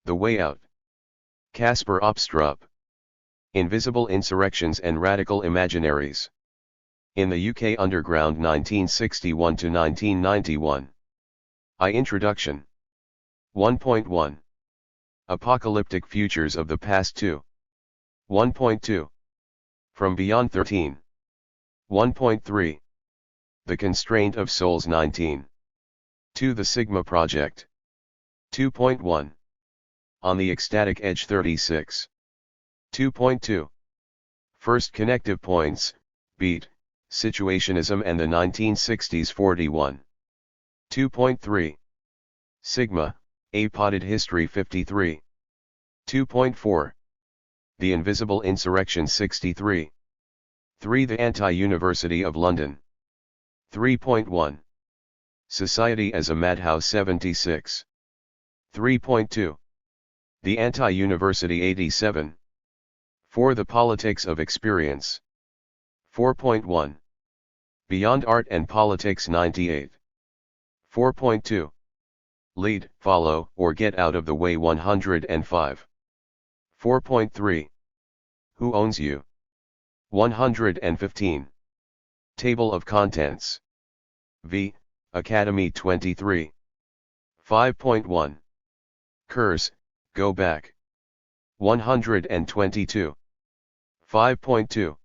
The Way Out. Kasper Opstrup. Invisible Insurrections and Radical Imaginaries. In the UK Underground 1961 to 1991. Introduction. 1.1. Apocalyptic Futures of the Past 2. 1.2. From Beyond 13. 1.3. The Constraint of Souls 19. 2. The Sigma Project. 2.1. On the Ecstatic Edge 36. 2.2. First Connective Points, Beat, Situationism and the 1960s 41. 2.3. Sigma, Apoded History 53. 2.4. The Invisible Insurrection 63. 3. The Anti-University of London. 3.1. Society as a Madhouse 76. 3.2. The Anti-University 87. 4. The Politics of Experience. 4.1. Beyond Art and Politics 98. 4.2. Lead, Follow, or Get Out of the Way 105. 4.3. Who Owns You? 115. Table of Contents. V. Academy 23. 5.1. Curse, Go Back. 122. 5.2.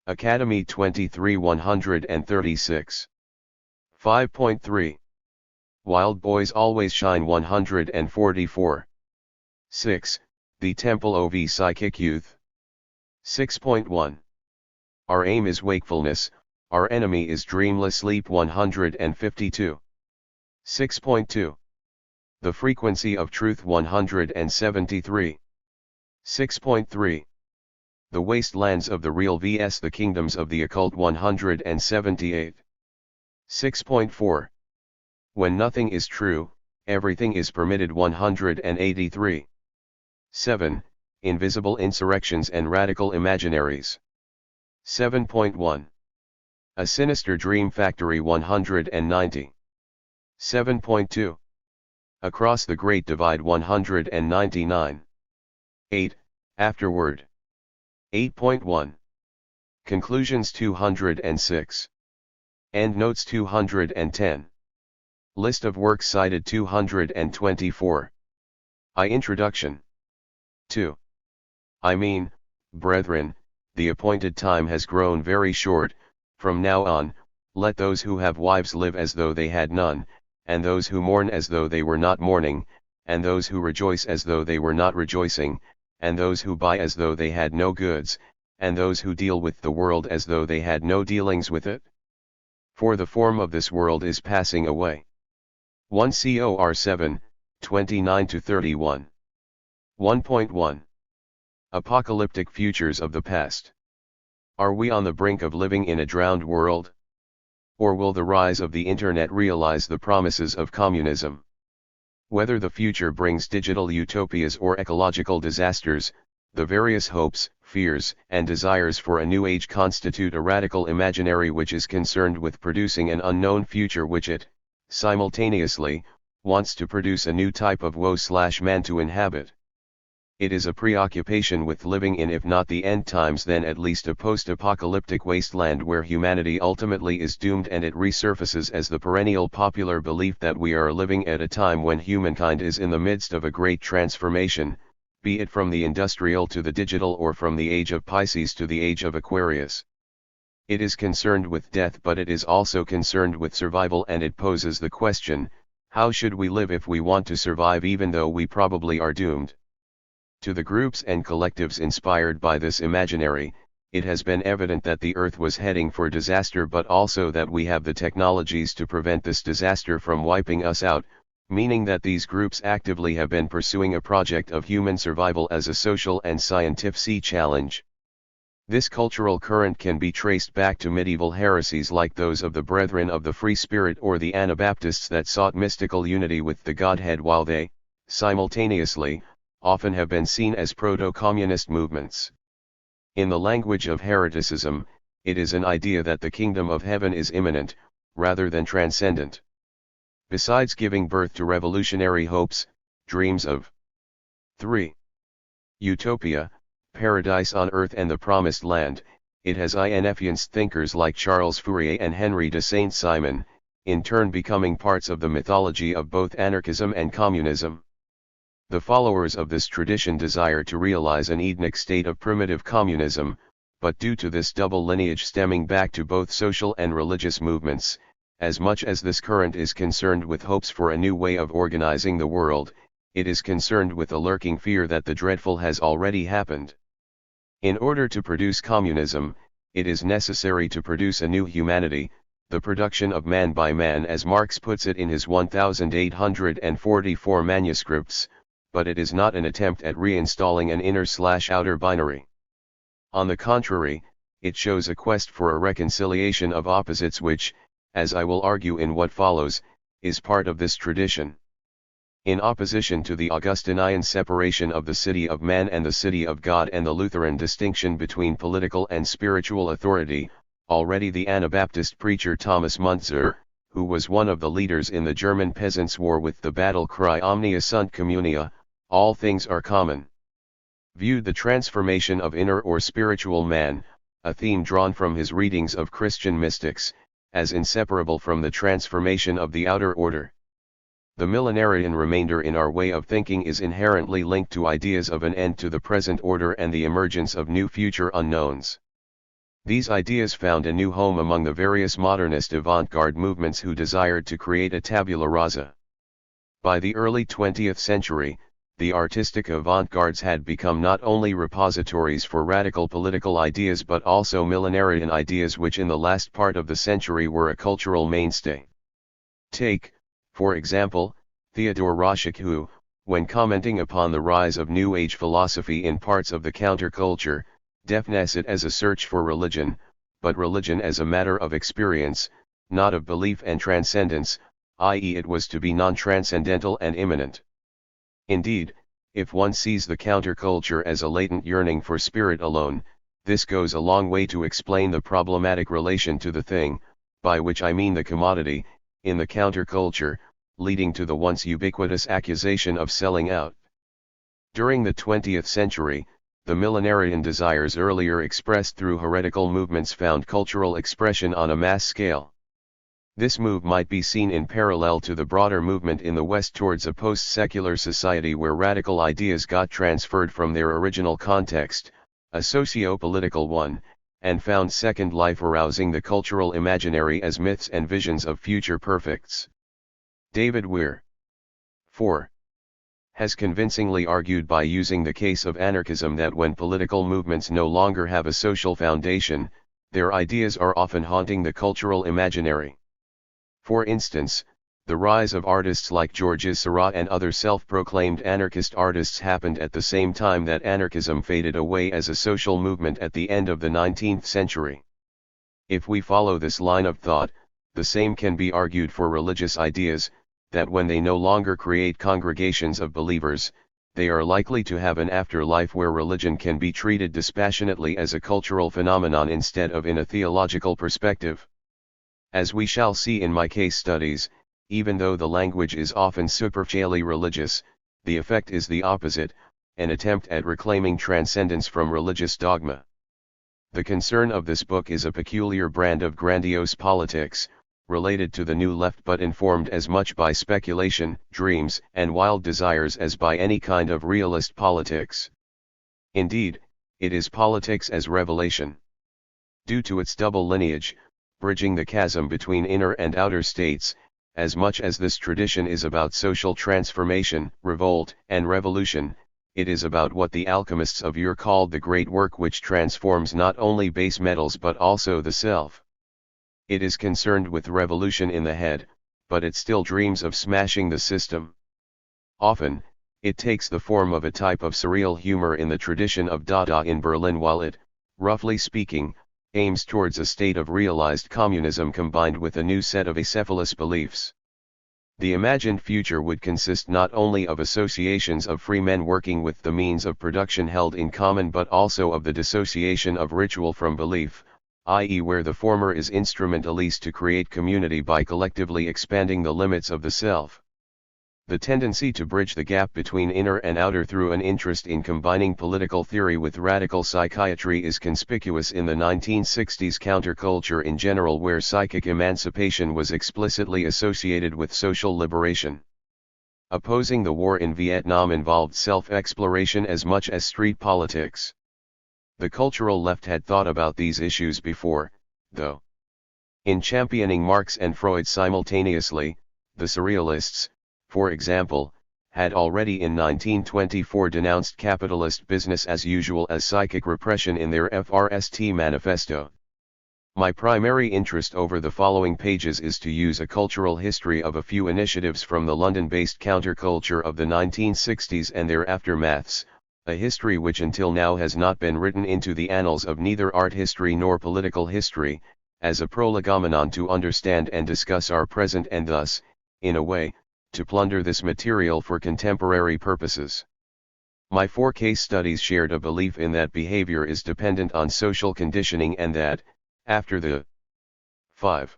Academy 23 136. 5.3. Wild Boys Always Shine 144. 6. The Temple of Psychic Youth. 6.1. Our Aim is Wakefulness, Our Enemy is Dreamless Sleep 152. 6.2. The Frequency of Truth 173. 6.3. The Wastelands of the Real vs the Kingdoms of the Occult 178. 6.4. When Nothing is True, Everything is Permitted 183. 7. Invisible Insurrections and Radical Imaginaries. 7.1. A Sinister Dream Factory 190. 7.2. Across the Great Divide 199. 8. Afterward. 8.1. Conclusions 206. Endnotes 210. List of works cited 224. Introduction. 2. I mean, brethren, the appointed time has grown very short. From now on, let those who have wives live as though they had none, and those who mourn as though they were not mourning, and those who rejoice as though they were not rejoicing, and those who buy as though they had no goods, and those who deal with the world as though they had no dealings with it. For the form of this world is passing away. 1 Cor 7, 29-31. 1.1. Apocalyptic Futures of the Past. Are we on the brink of living in a drowned world? Or will the rise of the Internet realize the promises of communism? Whether the future brings digital utopias or ecological disasters, the various hopes, fears, and desires for a new age constitute a radical imaginary which is concerned with producing an unknown future which it, simultaneously, wants to produce a new type of woe/man to inhabit. It is a preoccupation with living in if not the end times then at least a post-apocalyptic wasteland where humanity ultimately is doomed, and it resurfaces as the perennial popular belief that we are living at a time when humankind is in the midst of a great transformation, be it from the industrial to the digital or from the age of Pisces to the age of Aquarius. It is concerned with death, but it is also concerned with survival, and it poses the question, how should we live if we want to survive even though we probably are doomed? To the groups and collectives inspired by this imaginary, it has been evident that the Earth was heading for disaster, but also that we have the technologies to prevent this disaster from wiping us out, meaning that these groups actively have been pursuing a project of human survival as a social and scientific challenge. This cultural current can be traced back to medieval heresies like those of the Brethren of the Free Spirit or the Anabaptists that sought mystical unity with the Godhead, while they, simultaneously, often have been seen as proto-communist movements. In the language of hereticism, it is an idea that the kingdom of heaven is imminent, rather than transcendent. Besides giving birth to revolutionary hopes, dreams of 3. Utopia, paradise on earth and the promised land. It has influenced thinkers like Charles Fourier and Henry de Saint-Simon, in turn becoming parts of the mythology of both anarchism and communism. The followers of this tradition desire to realize an Edenic state of primitive communism, but due to this double lineage stemming back to both social and religious movements, as much as this current is concerned with hopes for a new way of organizing the world, it is concerned with a lurking fear that the dreadful has already happened. In order to produce communism, it is necessary to produce a new humanity, the production of man by man as Marx puts it in his 1844 manuscripts, but it is not an attempt at reinstalling an inner/outer binary. On the contrary, it shows a quest for a reconciliation of opposites which, as I will argue in what follows, is part of this tradition. In opposition to the Augustinian separation of the city of man and the city of God and the Lutheran distinction between political and spiritual authority, already the Anabaptist preacher Thomas Müntzer, who was one of the leaders in the German Peasants' War with the battle cry Omnia sunt communia, all things are common, viewed the transformation of inner or spiritual man, a theme drawn from his readings of Christian mystics, as inseparable from the transformation of the outer order. The millenarian remainder in our way of thinking is inherently linked to ideas of an end to the present order and the emergence of new future unknowns. These ideas found a new home among the various modernist avant-garde movements who desired to create a tabula rasa. By the early 20th century, the artistic avant-gardes had become not only repositories for radical political ideas but also millenarian ideas which in the last part of the century were a cultural mainstay. Take, for example, Theodore Roszak who, when commenting upon the rise of New Age philosophy in parts of the counterculture, defines it as a search for religion, but religion as a matter of experience, not of belief and transcendence, i.e. it was to be non-transcendental and immanent. Indeed, if one sees the counterculture as a latent yearning for spirit alone, this goes a long way to explain the problematic relation to the thing, by which I mean the commodity, in the counterculture, leading to the once ubiquitous accusation of selling out. During the 20th century, the millenarian desires earlier expressed through heretical movements found cultural expression on a mass scale. This move might be seen in parallel to the broader movement in the West towards a post-secular society where radical ideas got transferred from their original context, a socio-political one, and found second life arousing the cultural imaginary as myths and visions of future perfects. David Weir 4. has convincingly argued by using the case of anarchism that when political movements no longer have a social foundation, their ideas are often haunting the cultural imaginary. For instance, the rise of artists like Georges Seurat and other self-proclaimed anarchist artists happened at the same time that anarchism faded away as a social movement at the end of the 19th century. If we follow this line of thought, the same can be argued for religious ideas, that when they no longer create congregations of believers, they are likely to have an afterlife where religion can be treated dispassionately as a cultural phenomenon instead of in a theological perspective. As we shall see in my case studies, even though the language is often superficially religious, the effect is the opposite, an attempt at reclaiming transcendence from religious dogma. The concern of this book is a peculiar brand of grandiose politics, related to the New Left but informed as much by speculation, dreams, and wild desires as by any kind of realist politics. Indeed, it is politics as revelation. Due to its double lineage, bridging the chasm between inner and outer states, as much as this tradition is about social transformation, revolt, and revolution, it is about what the alchemists of yore called the great work which transforms not only base metals but also the self. It is concerned with revolution in the head, but it still dreams of smashing the system. Often, it takes the form of a type of surreal humor in the tradition of Dada in Berlin while it, roughly speaking, aims towards a state of realized communism combined with a new set of acephalous beliefs. The imagined future would consist not only of associations of free men working with the means of production held in common but also of the dissociation of ritual from belief, i.e. where the former is instrumentalist to create community by collectively expanding the limits of the self. The tendency to bridge the gap between inner and outer through an interest in combining political theory with radical psychiatry is conspicuous in the 1960s counterculture in general, where psychic emancipation was explicitly associated with social liberation. Opposing the war in Vietnam involved self-exploration as much as street politics. The cultural left had thought about these issues before, though. In championing Marx and Freud simultaneously, the Surrealists, for example, had already in 1924 denounced capitalist business as usual as psychic repression in their FRST manifesto. My primary interest over the following pages is to use a cultural history of a few initiatives from the London-based counterculture of the 1960s and their aftermaths, a history which until now has not been written into the annals of neither art history nor political history, as a prolegomenon to understand and discuss our present and thus, in a way, to plunder this material for contemporary purposes. My 4 case studies shared a belief in that behavior is dependent on social conditioning and that, after the 5.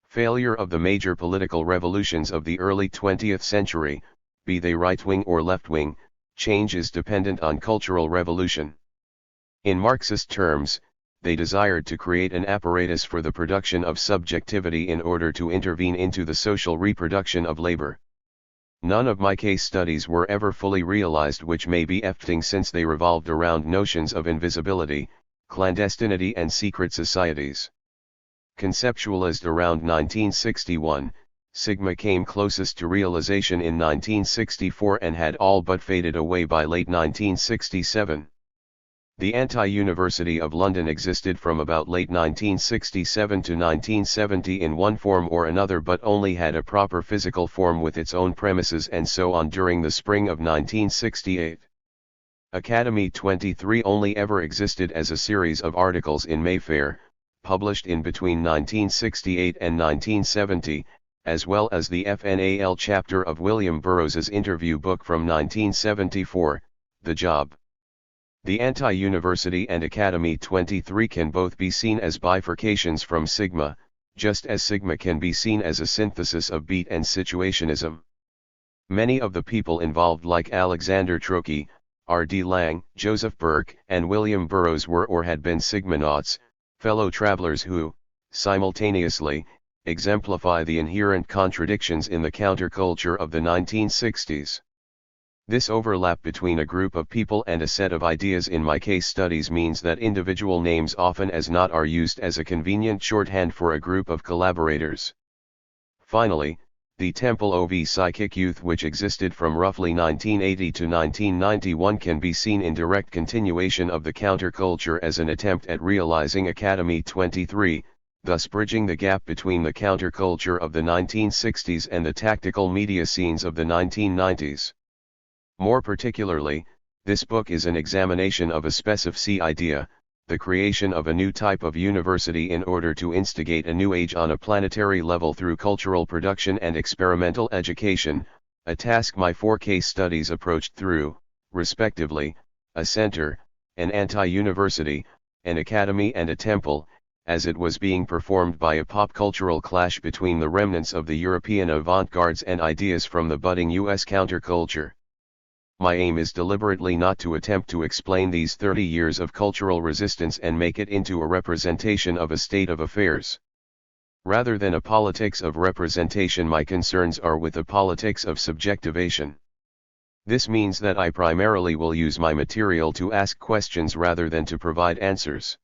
failure of the major political revolutions of the early 20th century, be they right-wing or left-wing, change is dependent on cultural revolution. In Marxist terms, they desired to create an apparatus for the production of subjectivity in order to intervene into the social reproduction of labor. None of my case studies were ever fully realized, which may be fitting since they revolved around notions of invisibility, clandestinity and secret societies. Conceptualized around 1961, Sigma came closest to realization in 1964 and had all but faded away by late 1967. The Anti-University of London existed from about late 1967 to 1970 in one form or another, but only had a proper physical form with its own premises and so on during the spring of 1968. Academy 23 only ever existed as a series of articles in Mayfair, published in between 1968 and 1970, as well as the FNAL chapter of William Burroughs's interview book from 1974, The Job. The Anti-University and Academy 23 can both be seen as bifurcations from Sigma, just as Sigma can be seen as a synthesis of beat and situationism. Many of the people involved, like Alexander Trocchi, R.D. Lang, Joseph Burke, and William Burroughs, were or had been Sigmanauts, fellow travelers who, simultaneously, exemplify the inherent contradictions in the counterculture of the 1960s. This overlap between a group of people and a set of ideas in my case studies means that individual names often as not are used as a convenient shorthand for a group of collaborators. Finally, the Temple OV Psychic Youth, which existed from roughly 1980 to 1991, can be seen in direct continuation of the counterculture as an attempt at realizing Academy 23, thus bridging the gap between the counterculture of the 1960s and the tactical media scenes of the 1990s. More particularly, this book is an examination of a specific idea, the creation of a new type of university in order to instigate a new age on a planetary level through cultural production and experimental education, a task my 4 case studies approached through, respectively, a center, an anti-university, an academy and a temple, as it was being performed by a pop-cultural clash between the remnants of the European avant-gardes and ideas from the budding US counterculture. My aim is deliberately not to attempt to explain these 30 years of cultural resistance and make it into a representation of a state of affairs. Rather than a politics of representation, my concerns are with the politics of subjectivation. This means that I primarily will use my material to ask questions rather than to provide answers.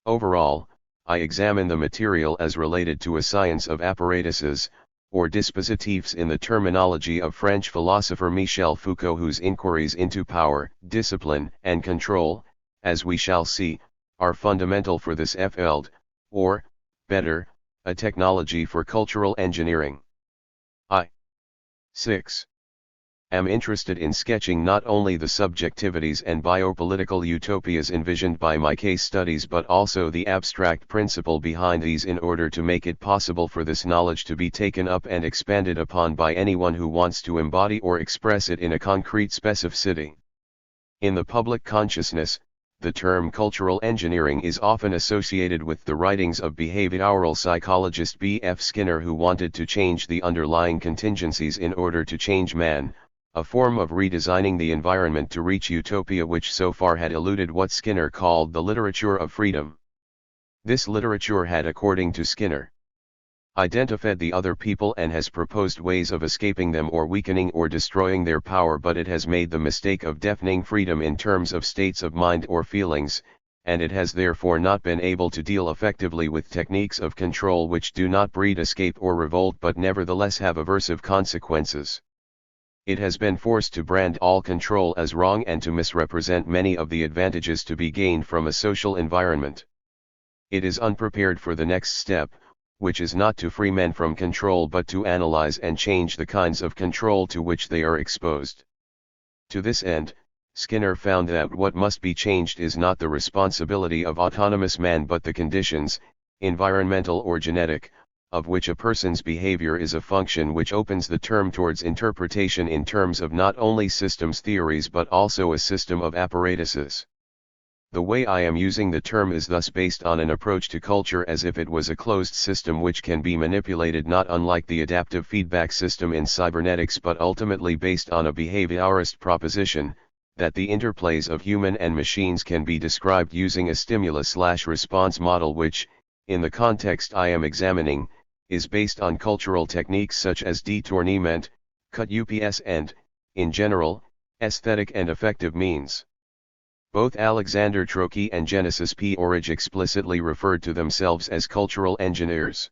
Overall, I examine the material as related to a science of apparatuses, or dispositifs in the terminology of French philosopher Michel Foucault, whose inquiries into power, discipline, and control, as we shall see, are fundamental for this field, or, better, a technology for cultural engineering. 6. Am interested in sketching not only the subjectivities and biopolitical utopias envisioned by my case studies but also the abstract principle behind these in order to make it possible for this knowledge to be taken up and expanded upon by anyone who wants to embody or express it in a concrete specificity. In the public consciousness, The term cultural engineering is often associated with the writings of behavioral psychologist B.F. Skinner, who wanted to change the underlying contingencies in order to change man, a form of redesigning the environment to reach utopia which so far had eluded what Skinner called the literature of freedom. This literature had, according to Skinner, identified the other people and has proposed ways of escaping them or weakening or destroying their power, but it has made the mistake of defining freedom in terms of states of mind or feelings, and it has therefore not been able to deal effectively with techniques of control which do not breed escape or revolt but nevertheless have aversive consequences. It has been forced to brand all control as wrong and to misrepresent many of the advantages to be gained from a social environment. It is unprepared for the next step, which is not to free men from control but to analyze and change the kinds of control to which they are exposed. To this end, Skinner found that what must be changed is not the responsibility of autonomous man but the conditions, environmental or genetic, of which a person's behavior is a function, which opens the term towards interpretation in terms of not only systems theories but also a system of apparatuses. The way I am using the term is thus based on an approach to culture as if it was a closed system which can be manipulated, not unlike the adaptive feedback system in cybernetics, but ultimately based on a behaviorist proposition, that the interplays of human and machines can be described using a stimulus/response model which, in the context I am examining, is based on cultural techniques such as detournement, cut UPS and, in general, aesthetic and effective means. Both Alexander Trotsky and Genesis P. Orridge explicitly referred to themselves as cultural engineers.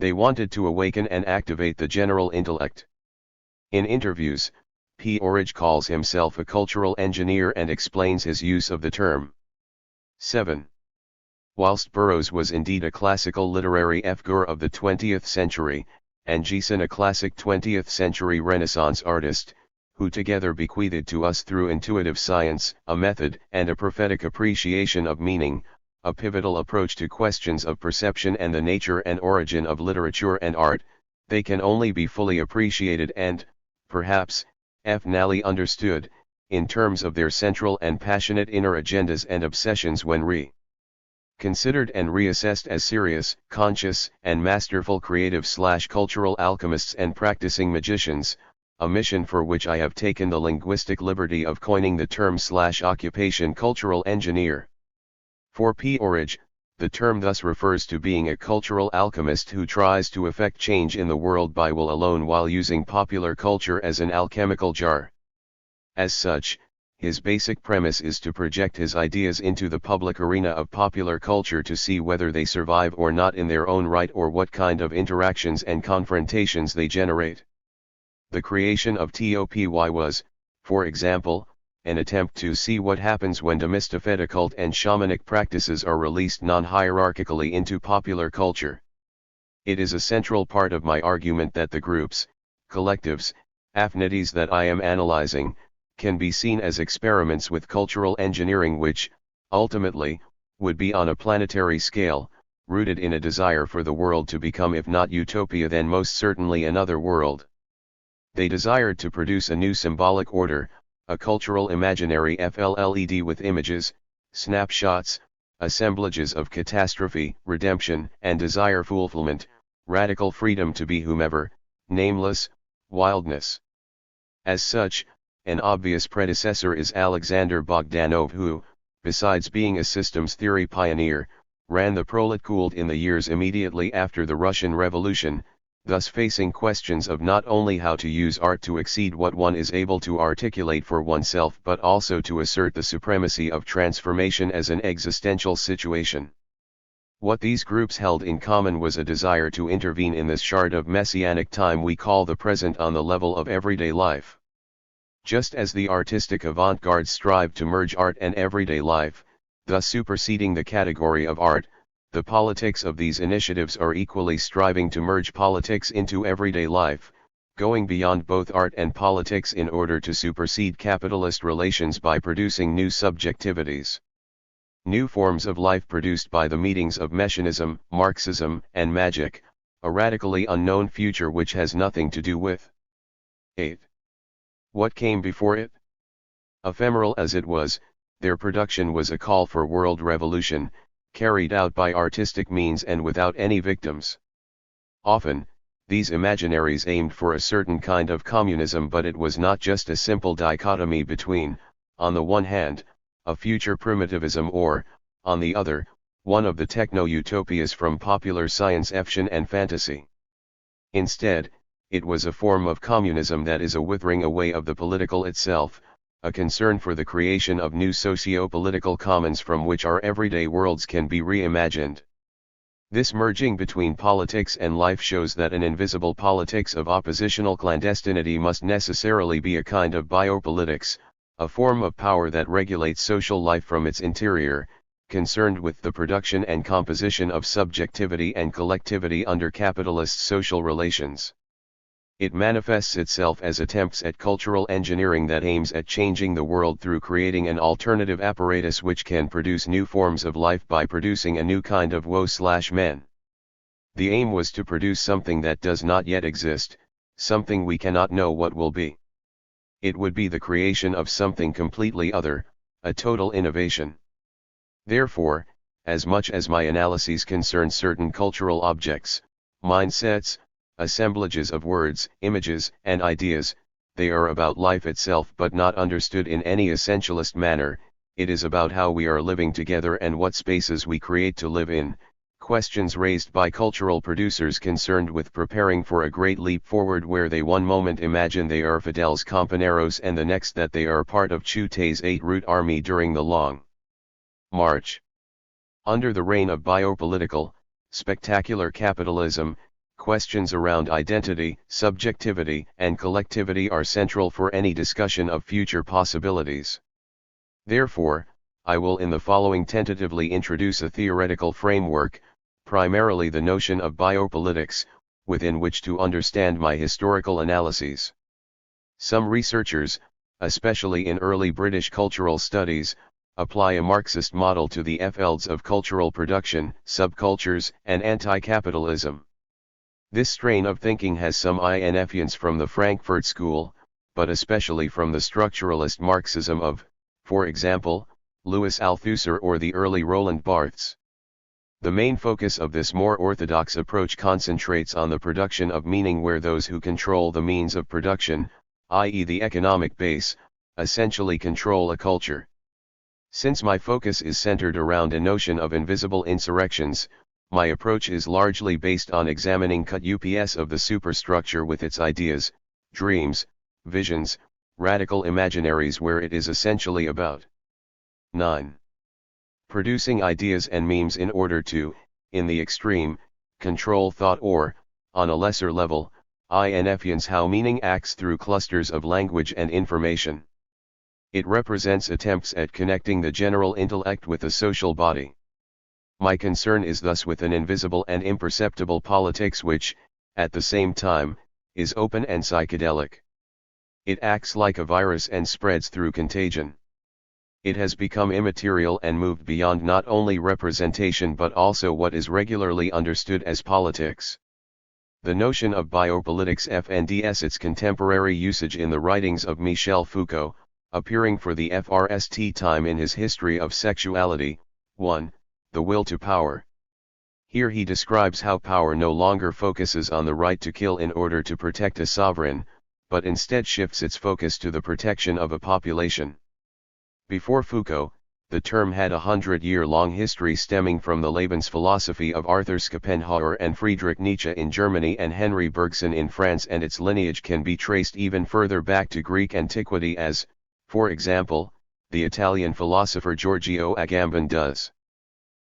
They wanted to awaken and activate the general intellect. In interviews, P. Orridge calls himself a cultural engineer and explains his use of the term. 7. Whilst Burroughs was indeed a classical literary figure of the 20th century, and Jason a classic 20th century Renaissance artist, who together bequeathed to us through intuitive science, a method and a prophetic appreciation of meaning, a pivotal approach to questions of perception and the nature and origin of literature and art, they can only be fully appreciated and, perhaps, finally understood, in terms of their central and passionate inner agendas and obsessions when considered and reassessed as serious, conscious, and masterful creative/cultural alchemists and practicing magicians, a mission for which I have taken the linguistic liberty of coining the term/occupation cultural engineer. For P. Orridge, the term thus refers to being a cultural alchemist who tries to effect change in the world by will alone while using popular culture as an alchemical jar. As such, his basic premise is to project his ideas into the public arena of popular culture to see whether they survive or not in their own right or what kind of interactions and confrontations they generate. The creation of TOPY was, for example, an attempt to see what happens when demystified occult and shamanic practices are released non-hierarchically into popular culture. It is a central part of my argument that the groups, collectives, affinities that I am analyzing, can be seen as experiments with cultural engineering which, ultimately, would be on a planetary scale, rooted in a desire for the world to become, if not utopia, then most certainly another world. They desired to produce a new symbolic order, a cultural imaginary FLLED with images, snapshots, assemblages of catastrophe, redemption, and desire fulfillment, radical freedom to be whomever, nameless, wildness. As such, an obvious predecessor is Alexander Bogdanov, who, besides being a systems theory pioneer, ran the Proletkult in the years immediately after the Russian Revolution, thus facing questions of not only how to use art to exceed what one is able to articulate for oneself but also to assert the supremacy of transformation as an existential situation. What these groups held in common was a desire to intervene in this shard of messianic time we call the present on the level of everyday life. Just as the artistic avant-garde strived to merge art and everyday life, thus superseding the category of art, the politics of these initiatives are equally striving to merge politics into everyday life, going beyond both art and politics in order to supersede capitalist relations by producing new subjectivities. New forms of life produced by the meetings of Messianism, Marxism, and magic, a radically unknown future which has nothing to do with 8. What came before it? Ephemeral as it was, Their production was a call for world revolution, carried out by artistic means and without any victims. Often, these imaginaries aimed for a certain kind of communism, but it was not just a simple dichotomy between, on the one hand, a future primitivism or, on the other, one of the techno-utopias from popular science fiction and fantasy. Instead, it was a form of communism that is a withering away of the political itself, a concern for the creation of new socio-political commons from which our everyday worlds can be reimagined. This merging between politics and life shows that an invisible politics of oppositional clandestinity must necessarily be a kind of biopolitics, a form of power that regulates social life from its interior, concerned with the production and composition of subjectivity and collectivity under capitalist social relations. It manifests itself as attempts at cultural engineering that aims at changing the world through creating an alternative apparatus which can produce new forms of life by producing a new kind of woe/men. The aim was to produce something that does not yet exist, something we cannot know what will be. It would be the creation of something completely other, a total innovation. Therefore, as much as my analyses concern certain cultural objects, mindsets, assemblages of words, images, and ideas, they are about life itself but not understood in any essentialist manner. It is about how we are living together and what spaces we create to live in, questions raised by cultural producers concerned with preparing for a great leap forward where they one moment imagine they are Fidel's compañeros and the next that they are part of Chu Tai's 8-root army during the long march. Under the reign of biopolitical, spectacular capitalism, questions around identity, subjectivity, and collectivity are central for any discussion of future possibilities. Therefore, I will in the following tentatively introduce a theoretical framework, primarily the notion of biopolitics, within which to understand my historical analyses. Some researchers, especially in early British cultural studies, apply a Marxist model to the fields of cultural production, subcultures, and anti-capitalism. This strain of thinking has some influence from the Frankfurt School, but especially from the structuralist Marxism of, for example, Louis Althusser or the early Roland Barthes. The main focus of this more orthodox approach concentrates on the production of meaning where those who control the means of production, i.e. the economic base, essentially control a culture. Since my focus is centered around a notion of invisible insurrections, my approach is largely based on examining cut-ups of the superstructure with its ideas, dreams, visions, radical imaginaries where it is essentially about 9. Producing ideas and memes in order to, in the extreme, control thought or, on a lesser level, influence how meaning acts through clusters of language and information. It represents attempts at connecting the general intellect with the social body. My concern is thus with an invisible and imperceptible politics which, at the same time, is open and psychedelic. It acts like a virus and spreads through contagion. It has become immaterial and moved beyond not only representation but also what is regularly understood as politics. The notion of biopolitics finds its contemporary usage in the writings of Michel Foucault, appearing for the first time in his History of Sexuality, 1. The Will to Power. Here he describes how power no longer focuses on the right to kill in order to protect a sovereign, but instead shifts its focus to the protection of a population. Before Foucault, the term had a 100-year-long history stemming from the Lebensphilosophy of Arthur Schopenhauer and Friedrich Nietzsche in Germany and Henry Bergson in France, and its lineage can be traced even further back to Greek antiquity as, for example, the Italian philosopher Giorgio Agamben does.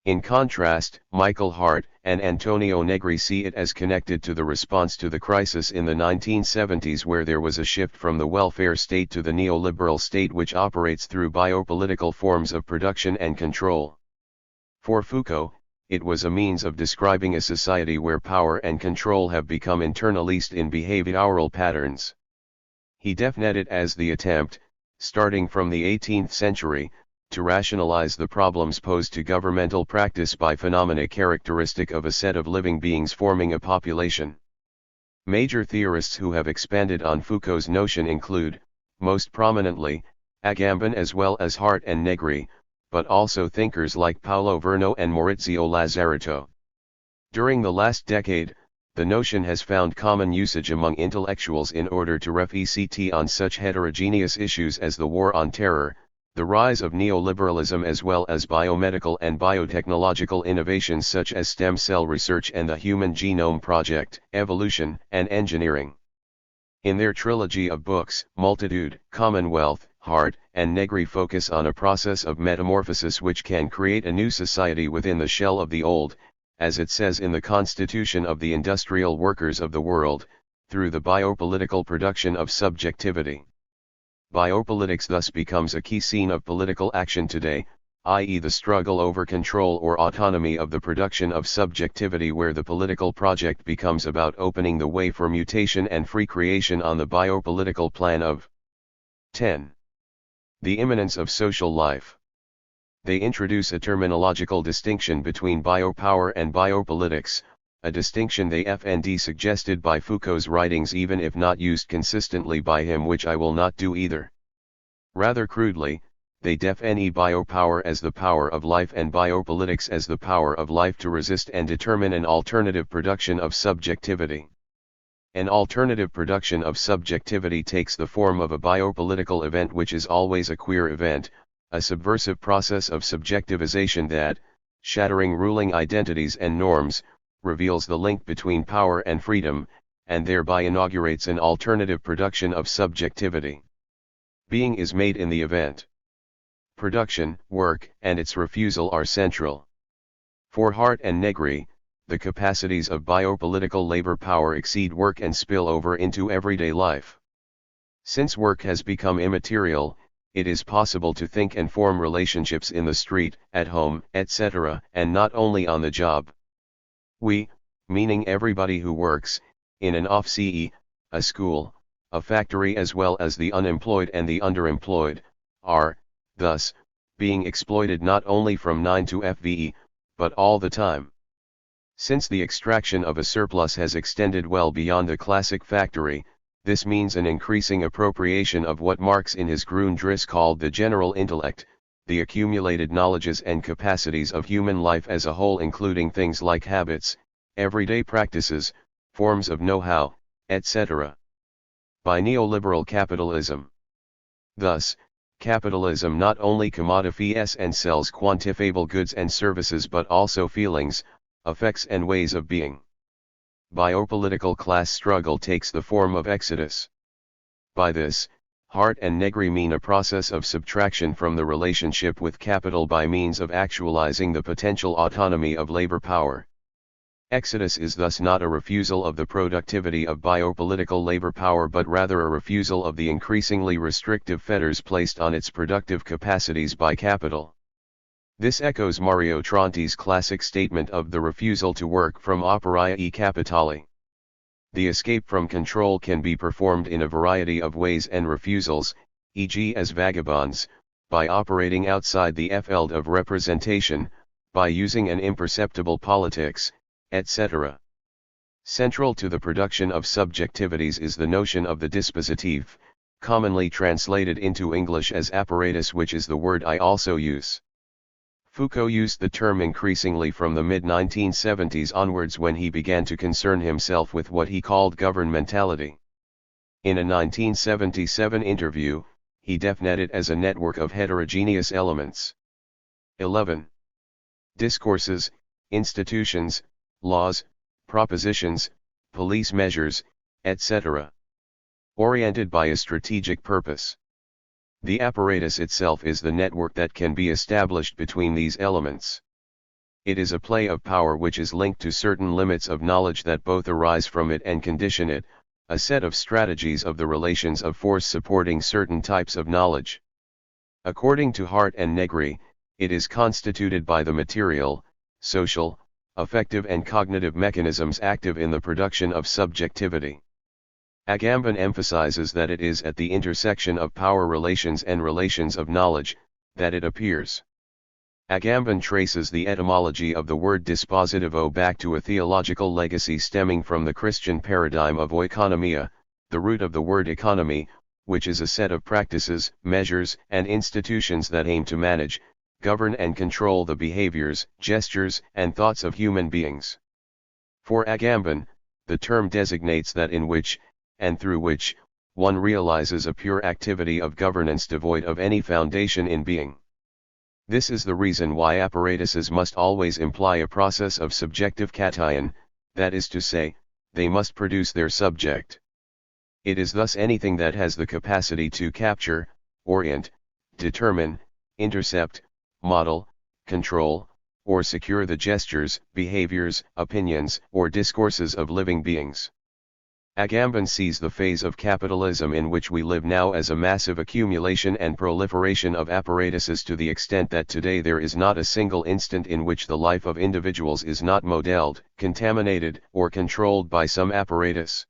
In contrast, Michael Hart and Antonio Negri see it as connected to the response to the crisis in the 1970s, where there was a shift from the welfare state to the neoliberal state which operates through biopolitical forms of production and control. For Foucault, it was a means of describing a society where power and control have become internalized in behavioral patterns. He defined it as the attempt, starting from the 18th century, to rationalize the problems posed to governmental practice by phenomena characteristic of a set of living beings forming a population. Major theorists who have expanded on Foucault's notion include, most prominently, Agamben as well as Hart and Negri, but also thinkers like Paulo Verno and Maurizio Lazzarato. During the last decade, the notion has found common usage among intellectuals in order to reflect on such heterogeneous issues as the war on terror, the rise of neoliberalism as well as biomedical and biotechnological innovations such as stem cell research and the Human Genome Project, evolution and engineering. In their trilogy of books, Multitude, Commonwealth, Hart, and Negri focus on a process of metamorphosis which can create a new society within the shell of the old, as it says in the Constitution of the Industrial Workers of the World, through the biopolitical production of subjectivity. Biopolitics thus becomes a key scene of political action today, i.e. the struggle over control or autonomy of the production of subjectivity, where the political project becomes about opening the way for mutation and free creation on the biopolitical plan of 10. The immanence of social life. They introduce a terminological distinction between biopower and biopolitics, a distinction they FND suggested by Foucault's writings even if not used consistently by him, which I will not do either. Rather crudely, they define biopower as the power of life and biopolitics as the power of life to resist and determine an alternative production of subjectivity. An alternative production of subjectivity takes the form of a biopolitical event which is always a queer event, a subversive process of subjectivization that, shattering ruling identities and norms, reveals the link between power and freedom, and thereby inaugurates an alternative production of subjectivity. Being is made in the event. Production, work, and its refusal are central. For Hart and Negri, the capacities of biopolitical labor power exceed work and spill over into everyday life. Since work has become immaterial, it is possible to think and form relationships in the street, at home, etc., and not only on the job. We, meaning everybody who works, in an office, a school, a factory, as well as the unemployed and the underemployed, are, thus, being exploited not only from 9 to 5, but all the time. Since the extraction of a surplus has extended well beyond the classic factory, this means an increasing appropriation of what Marx in his Grundriss called the general intellect, the accumulated knowledges and capacities of human life as a whole, including things like habits, everyday practices, forms of know-how, etc. by neoliberal capitalism. Thus, capitalism not only commodifies and sells quantifiable goods and services but also feelings, effects and ways of being. Biopolitical class struggle takes the form of exodus. By this, Hart and Negri mean a process of subtraction from the relationship with capital by means of actualizing the potential autonomy of labor power. Exodus is thus not a refusal of the productivity of biopolitical labor power but rather a refusal of the increasingly restrictive fetters placed on its productive capacities by capital. This echoes Mario Tronti's classic statement of the refusal to work from operaia e capitali. The escape from control can be performed in a variety of ways and refusals, e.g. as vagabonds, by operating outside the field of representation, by using an imperceptible politics, etc. Central to the production of subjectivities is the notion of the dispositif, commonly translated into English as apparatus, which is the word I also use. Foucault used the term increasingly from the mid-1970s onwards when he began to concern himself with what he called governmentality. In a 1977 interview, he defined it as a network of heterogeneous elements. 11. Discourses, institutions, laws, propositions, police measures, etc. oriented by a strategic purpose. The apparatus itself is the network that can be established between these elements. It is a play of power which is linked to certain limits of knowledge that both arise from it and condition it, a set of strategies of the relations of force supporting certain types of knowledge. According to Hart and Negri, it is constituted by the material, social, affective and cognitive mechanisms active in the production of subjectivity. Agamben emphasizes that it is at the intersection of power relations and relations of knowledge, that it appears. Agamben traces the etymology of the word dispositivo back to a theological legacy stemming from the Christian paradigm of oikonomia, the root of the word economy, which is a set of practices, measures, and institutions that aim to manage, govern and control the behaviors, gestures, and thoughts of human beings. For Agamben, the term designates that in which, and through which, one realizes a pure activity of governance devoid of any foundation in being. This is the reason why apparatuses must always imply a process of subjective cation, that is to say, they must produce their subject. It is thus anything that has the capacity to capture, orient, determine, intercept, model, control, or secure the gestures, behaviors, opinions, or discourses of living beings. Agamben sees the phase of capitalism in which we live now as a massive accumulation and proliferation of apparatuses to the extent that today there is not a single instant in which the life of individuals is not modeled, contaminated, or controlled by some apparatus.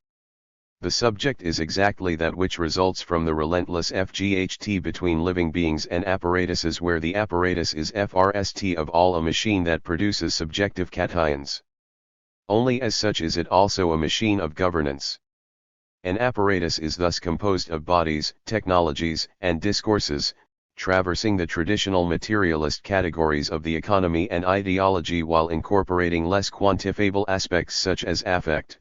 The subject is exactly that which results from the relentless FGHT between living beings and apparatuses, where the apparatus is FRST of all a machine that produces subjective cations. Only as such is it also a machine of governance. An apparatus is thus composed of bodies, technologies, and discourses, traversing the traditional materialist categories of the economy and ideology while incorporating less quantifiable aspects such as affect.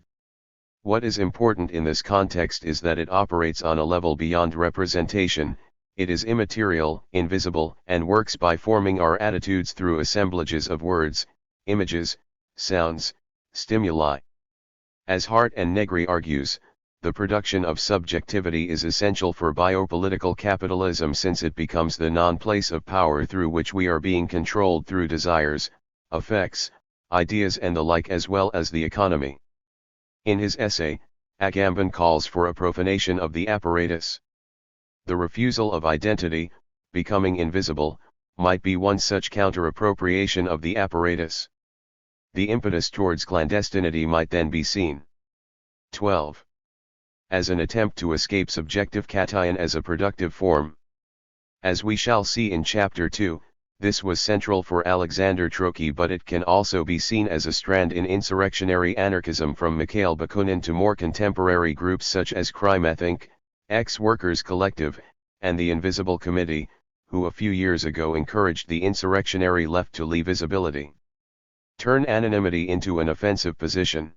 What is important in this context is that it operates on a level beyond representation. It is immaterial, invisible, and works by forming our attitudes through assemblages of words, images, sounds, stimuli. As Hart and Negri argues, the production of subjectivity is essential for biopolitical capitalism, since it becomes the non-place of power through which we are being controlled through desires, affects, ideas and the like, as well as the economy. In his essay, Agamben calls for a profanation of the apparatus. The refusal of identity, becoming invisible, might be one such counter-appropriation of the apparatus. The impetus towards clandestinity might then be seen. 12. As an attempt to escape subjective cation as a productive form. As we shall see in Chapter 2, this was central for Alexander Trotsky, but it can also be seen as a strand in insurrectionary anarchism from Mikhail Bakunin to more contemporary groups such as Crime-Ethink, Ex-Workers Collective, and the Invisible Committee, who a few years ago encouraged the insurrectionary left to leave visibility. Turn anonymity into an offensive position.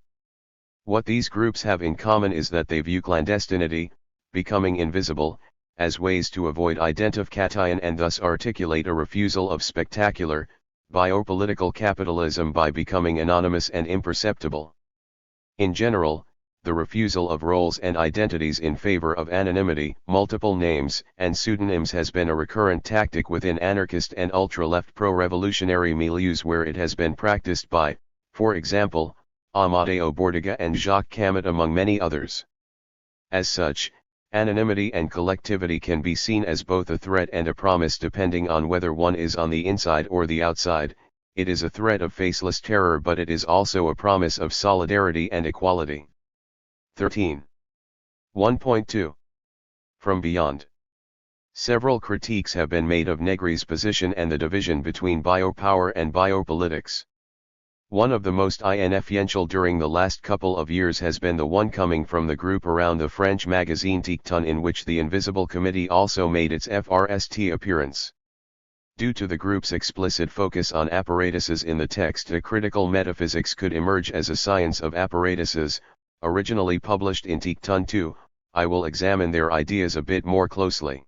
What these groups have in common is that they view clandestinity, becoming invisible, as ways to avoid identification and thus articulate a refusal of spectacular, biopolitical capitalism by becoming anonymous and imperceptible. In general, the refusal of roles and identities in favor of anonymity, multiple names, and pseudonyms has been a recurrent tactic within anarchist and ultra-left pro-revolutionary milieus, where it has been practiced by, for example, Amadeo Bordiga and Jacques Camet among many others. As such, anonymity and collectivity can be seen as both a threat and a promise depending on whether one is on the inside or the outside. It is a threat of faceless terror, but it is also a promise of solidarity and equality. 13. 1.2. From beyond. Several critiques have been made of Negri's position and the division between biopower and biopolitics. One of the most influential during the last couple of years has been the one coming from the group around the French magazine Tiqueton, in which the Invisible Committee also made its FRST appearance. Due to the group's explicit focus on apparatuses in the text, a critical metaphysics could emerge as a science of apparatuses, originally published in Tiqueton 2. I will examine their ideas a bit more closely.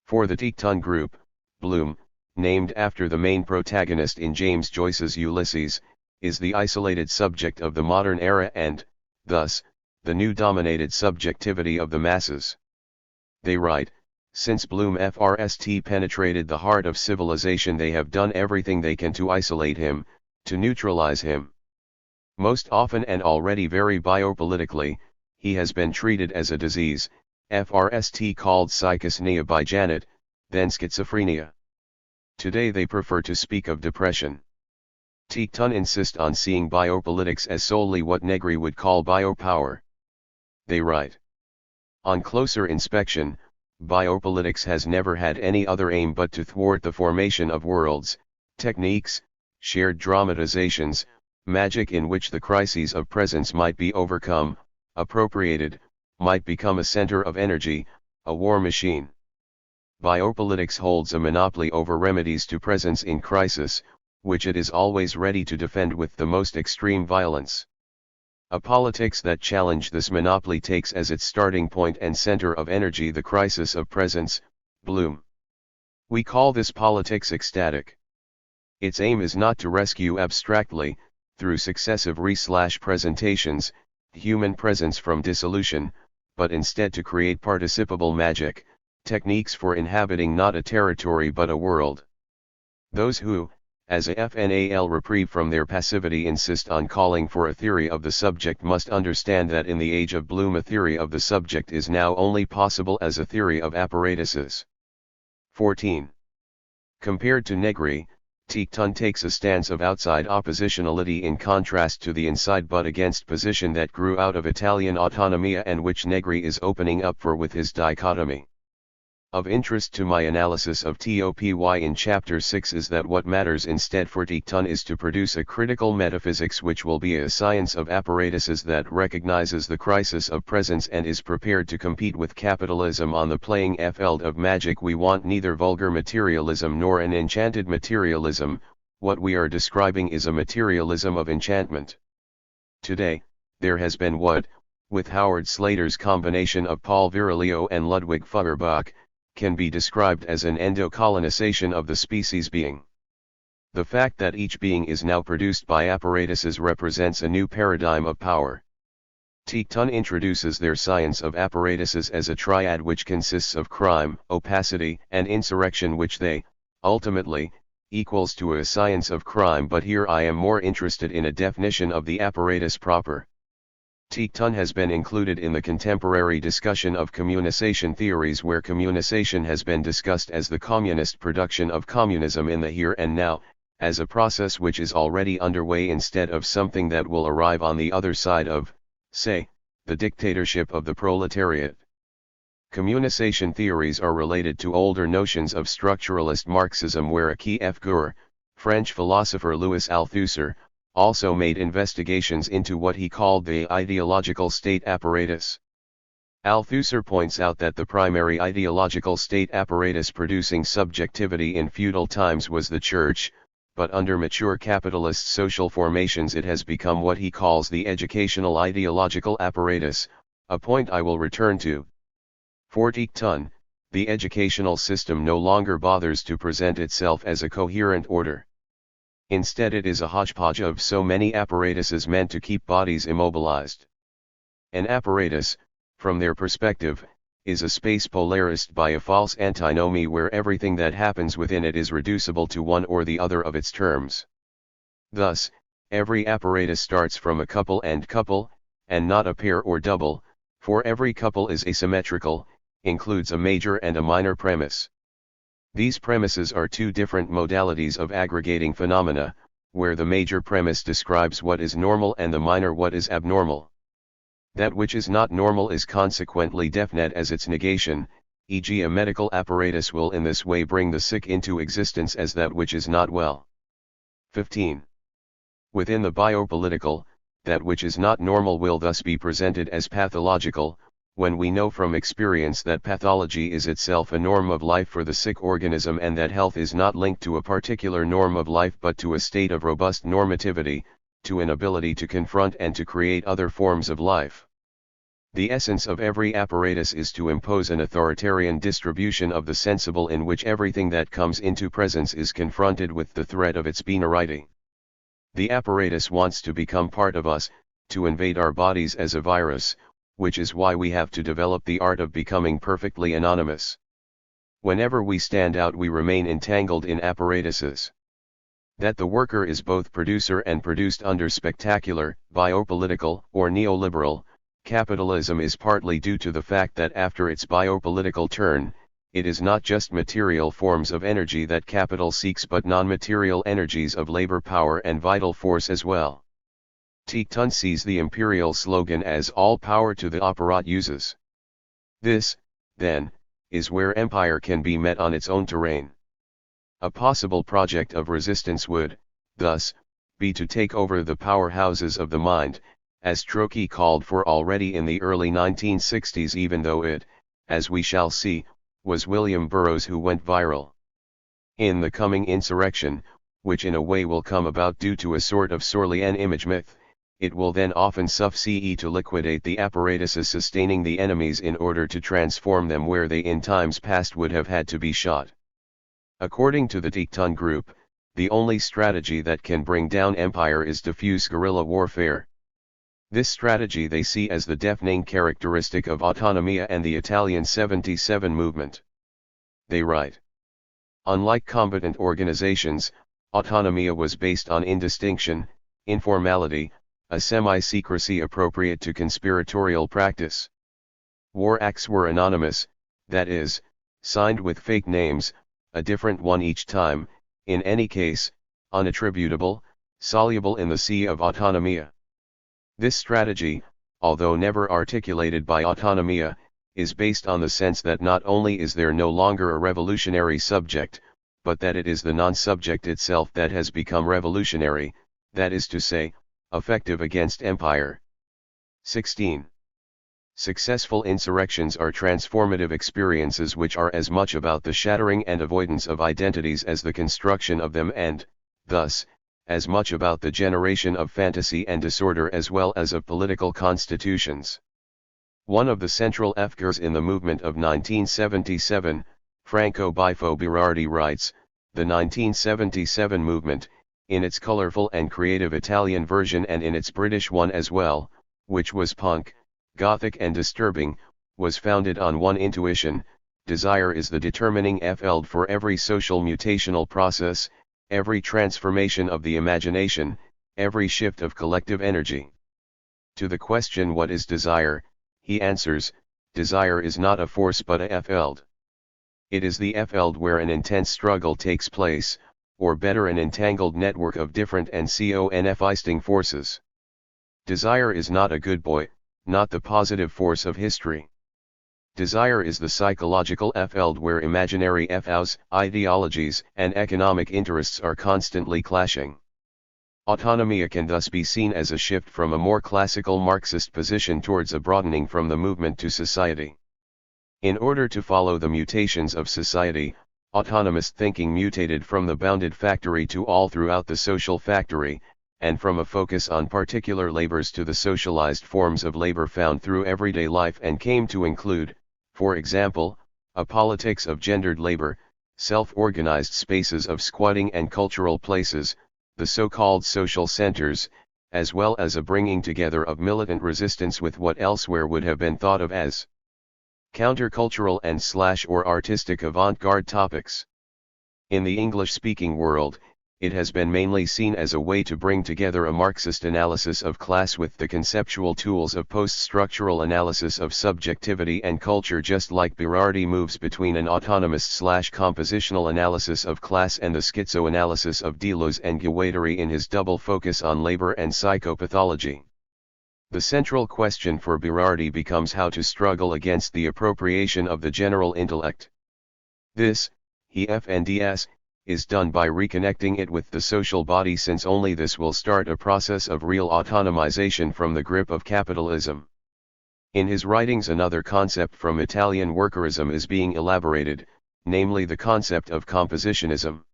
For the Tiqueton group, Bloom, named after the main protagonist in James Joyce's Ulysses, is the isolated subject of the modern era and, thus, the new dominated subjectivity of the masses. They write, since Bloom FRST penetrated the heart of civilization, they have done everything they can to isolate him, to neutralize him. Most often, and already very biopolitically, he has been treated as a disease, FRST called psychasthenia by Janet, then schizophrenia. Today they prefer to speak of depression. Tiqueton insist on seeing biopolitics as solely what Negri would call biopower. They write, on closer inspection, biopolitics has never had any other aim but to thwart the formation of worlds, techniques, shared dramatizations, magic in which the crises of presence might be overcome, appropriated, might become a center of energy, a war machine. Biopolitics holds a monopoly over remedies to presence in crisis, which it is always ready to defend with the most extreme violence. A politics that challenge this monopoly takes as its starting point and center of energy the crisis of presence, bloom. We call this politics ecstatic. Its aim is not to rescue abstractly, through successive presentations, human presence from dissolution, but instead to create participable magic, techniques for inhabiting not a territory but a world. Those who, as a FNAL reprieve from their passivity insist on calling for a theory of the subject must understand that in the age of bloom a theory of the subject is now only possible as a theory of apparatuses. 14. Compared to Negri, Tikhton takes a stance of outside oppositionality in contrast to the inside but against position that grew out of Italian autonomia and which Negri is opening up for with his dichotomy. Of interest to my analysis of TOPY in Chapter 6 is that what matters instead for Tikhton is to produce a critical metaphysics which will be a science of apparatuses that recognizes the crisis of presence and is prepared to compete with capitalism on the playing field of magic. We want neither vulgar materialism nor an enchanted materialism. What we are describing is a materialism of enchantment. Today, there has been what, with Howard Slater's combination of Paul Virilio and Ludwig Feuerbach, can be described as an endocolonization of the species being. The fact that each being is now produced by apparatuses represents a new paradigm of power. Tikhton introduces their science of apparatuses as a triad which consists of crime, opacity, and insurrection, which they, ultimately, equals to a science of crime, but here I am more interested in a definition of the apparatus proper. Tikhton has been included in the contemporary discussion of communisation theories, where communisation has been discussed as the communist production of communism in the here and now, as a process which is already underway instead of something that will arrive on the other side of, say, the dictatorship of the proletariat. Communisation theories are related to older notions of structuralist Marxism, where a key figure, French philosopher Louis Althusser, also made investigations into what he called the ideological state apparatus. Althusser points out that the primary ideological state apparatus producing subjectivity in feudal times was the church, but under mature capitalist social formations it has become what he calls the educational ideological apparatus, a point I will return to. For Tikhton, the educational system no longer bothers to present itself as a coherent order. Instead, it is a hodgepodge of so many apparatuses meant to keep bodies immobilized. An apparatus, from their perspective, is a space polarized by a false antinomy where everything that happens within it is reducible to one or the other of its terms. Thus, every apparatus starts from a couple, and not a pair or double, for every couple is asymmetrical, includes a major and a minor premise. These premises are two different modalities of aggregating phenomena, where the major premise describes what is normal and the minor what is abnormal. That which is not normal is consequently definite as its negation, e.g. a medical apparatus will in this way bring the sick into existence as that which is not well. 15. Within the biopolitical, that which is not normal will thus be presented as pathological, when we know from experience that pathology is itself a norm of life for the sick organism and that health is not linked to a particular norm of life but to a state of robust normativity, to an ability to confront and to create other forms of life. The essence of every apparatus is to impose an authoritarian distribution of the sensible in which everything that comes into presence is confronted with the threat of its binarity. The apparatus wants to become part of us, to invade our bodies as a virus, which is why we have to develop the art of becoming perfectly anonymous. Whenever we stand out, we remain entangled in apparatuses. That the worker is both producer and produced under spectacular, biopolitical, or neoliberal capitalism is partly due to the fact that after its biopolitical turn, it is not just material forms of energy that capital seeks but non-material energies of labor power and vital force as well. Tikhton sees the imperial slogan as all power to the apparat uses. This, then, is where empire can be met on its own terrain. A possible project of resistance would, thus, be to take over the powerhouses of the mind, as Trotsky called for already in the early 1960s, even though it, as we shall see, was William Burroughs who went viral. In the coming insurrection, which in a way will come about due to a sort of sorely an image myth, it will then often suffice to liquidate the apparatuses sustaining the enemies in order to transform them where they in times past would have had to be shot. According to the THIRD group, the only strategy that can bring down empire is diffuse guerrilla warfare. This strategy they see as the deafening characteristic of autonomia and the Italian 77 movement. They write, unlike combatant organizations, autonomia was based on indistinction, informality, a semi-secrecy appropriate to conspiratorial practice. War acts were anonymous, that is, signed with fake names, a different one each time, in any case, unattributable, soluble in the sea of autonomia. This strategy, although never articulated by autonomia, is based on the sense that not only is there no longer a revolutionary subject, but that it is the non-subject itself that has become revolutionary, that is to say, effective against empire. 16. Successful insurrections are transformative experiences which are as much about the shattering and avoidance of identities as the construction of them and, thus, as much about the generation of fantasy and disorder as well as of political constitutions. One of the central figures in the movement of 1977, Franco Bifo Berardi writes, the 1977 movement, in its colorful and creative Italian version and in its British one as well, which was punk, gothic and disturbing, was founded on one intuition: desire is the determining field for every social mutational process, every transformation of the imagination, every shift of collective energy. To the question what is desire, he answers, desire is not a force but a field. It is the field where an intense struggle takes place, or better an entangled network of different and conflicting forces. Desire is not a good boy, not the positive force of history. Desire is the psychological field where imaginary FOs, ideologies, and economic interests are constantly clashing. Autonomia can thus be seen as a shift from a more classical Marxist position towards a broadening from the movement to society. In order to follow the mutations of society, autonomous thinking mutated from the bounded factory to all throughout the social factory, and from a focus on particular labors to the socialized forms of labor found through everyday life and came to include, for example, a politics of gendered labor, self-organized spaces of squatting and cultural places, the so-called social centers, as well as a bringing together of militant resistance with what elsewhere would have been thought of as countercultural and or artistic avant-garde topics. In the English-speaking world, it has been mainly seen as a way to bring together a Marxist analysis of class with the conceptual tools of post-structural analysis of subjectivity and culture, just like Berardi moves between an autonomist/compositional analysis of class and the schizoanalysis of Deleuze and Guattari in his double focus on labor and psychopathology. The central question for Berardi becomes how to struggle against the appropriation of the general intellect. This, he FNDS, is done by reconnecting it with the social body, since only this will start a process of real autonomization from the grip of capitalism. In his writings, another concept from Italian workerism is being elaborated, namely the concept of compositionism.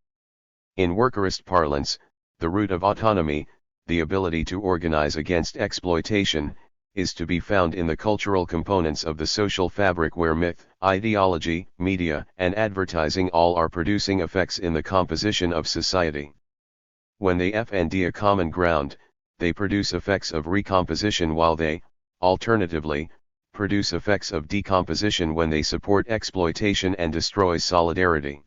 In workerist parlance, the root of autonomy, the ability to organize against exploitation, is to be found in the cultural components of the social fabric where myth, ideology, media, and advertising all are producing effects in the composition of society. When they find a common ground, they produce effects of recomposition, while they, alternatively, produce effects of decomposition when they support exploitation and destroy solidarity.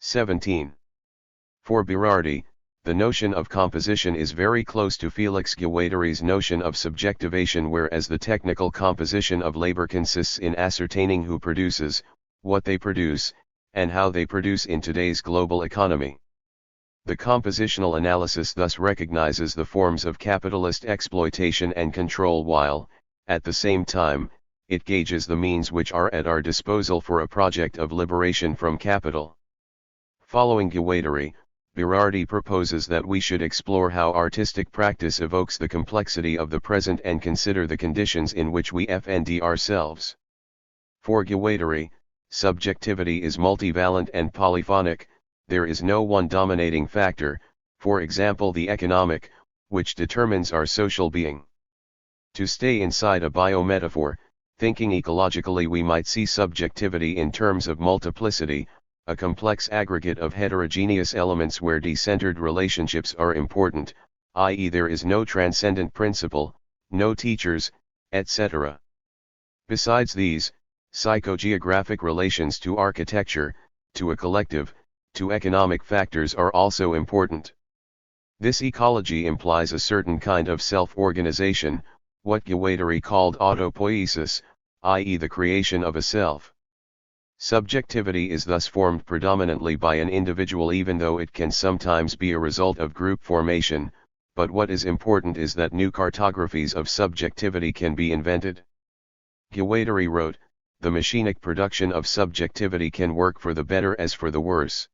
17. For Berardi, the notion of composition is very close to Felix Guattari's notion of subjectivation, whereas the technical composition of labor consists in ascertaining who produces, what they produce, and how they produce in today's global economy. The compositional analysis thus recognizes the forms of capitalist exploitation and control, while, at the same time, it gauges the means which are at our disposal for a project of liberation from capital. Following Guattari, Berardi proposes that we should explore how artistic practice evokes the complexity of the present and consider the conditions in which we find ourselves. For Guattari, subjectivity is multivalent and polyphonic. There is no one dominating factor, for example the economic, which determines our social being. To stay inside a biometaphor, thinking ecologically, we might see subjectivity in terms of multiplicity, a complex aggregate of heterogeneous elements where decentered relationships are important, i.e. there is no transcendent principle, no teachers, etc. Besides these, psychogeographic relations to architecture, to a collective, to economic factors are also important. This ecology implies a certain kind of self-organization, what Guattari called autopoiesis, i.e. the creation of a self. Subjectivity is thus formed predominantly by an individual, even though it can sometimes be a result of group formation, but what is important is that new cartographies of subjectivity can be invented. Guattari wrote, "The machinic production of subjectivity can work for the better as for the worse.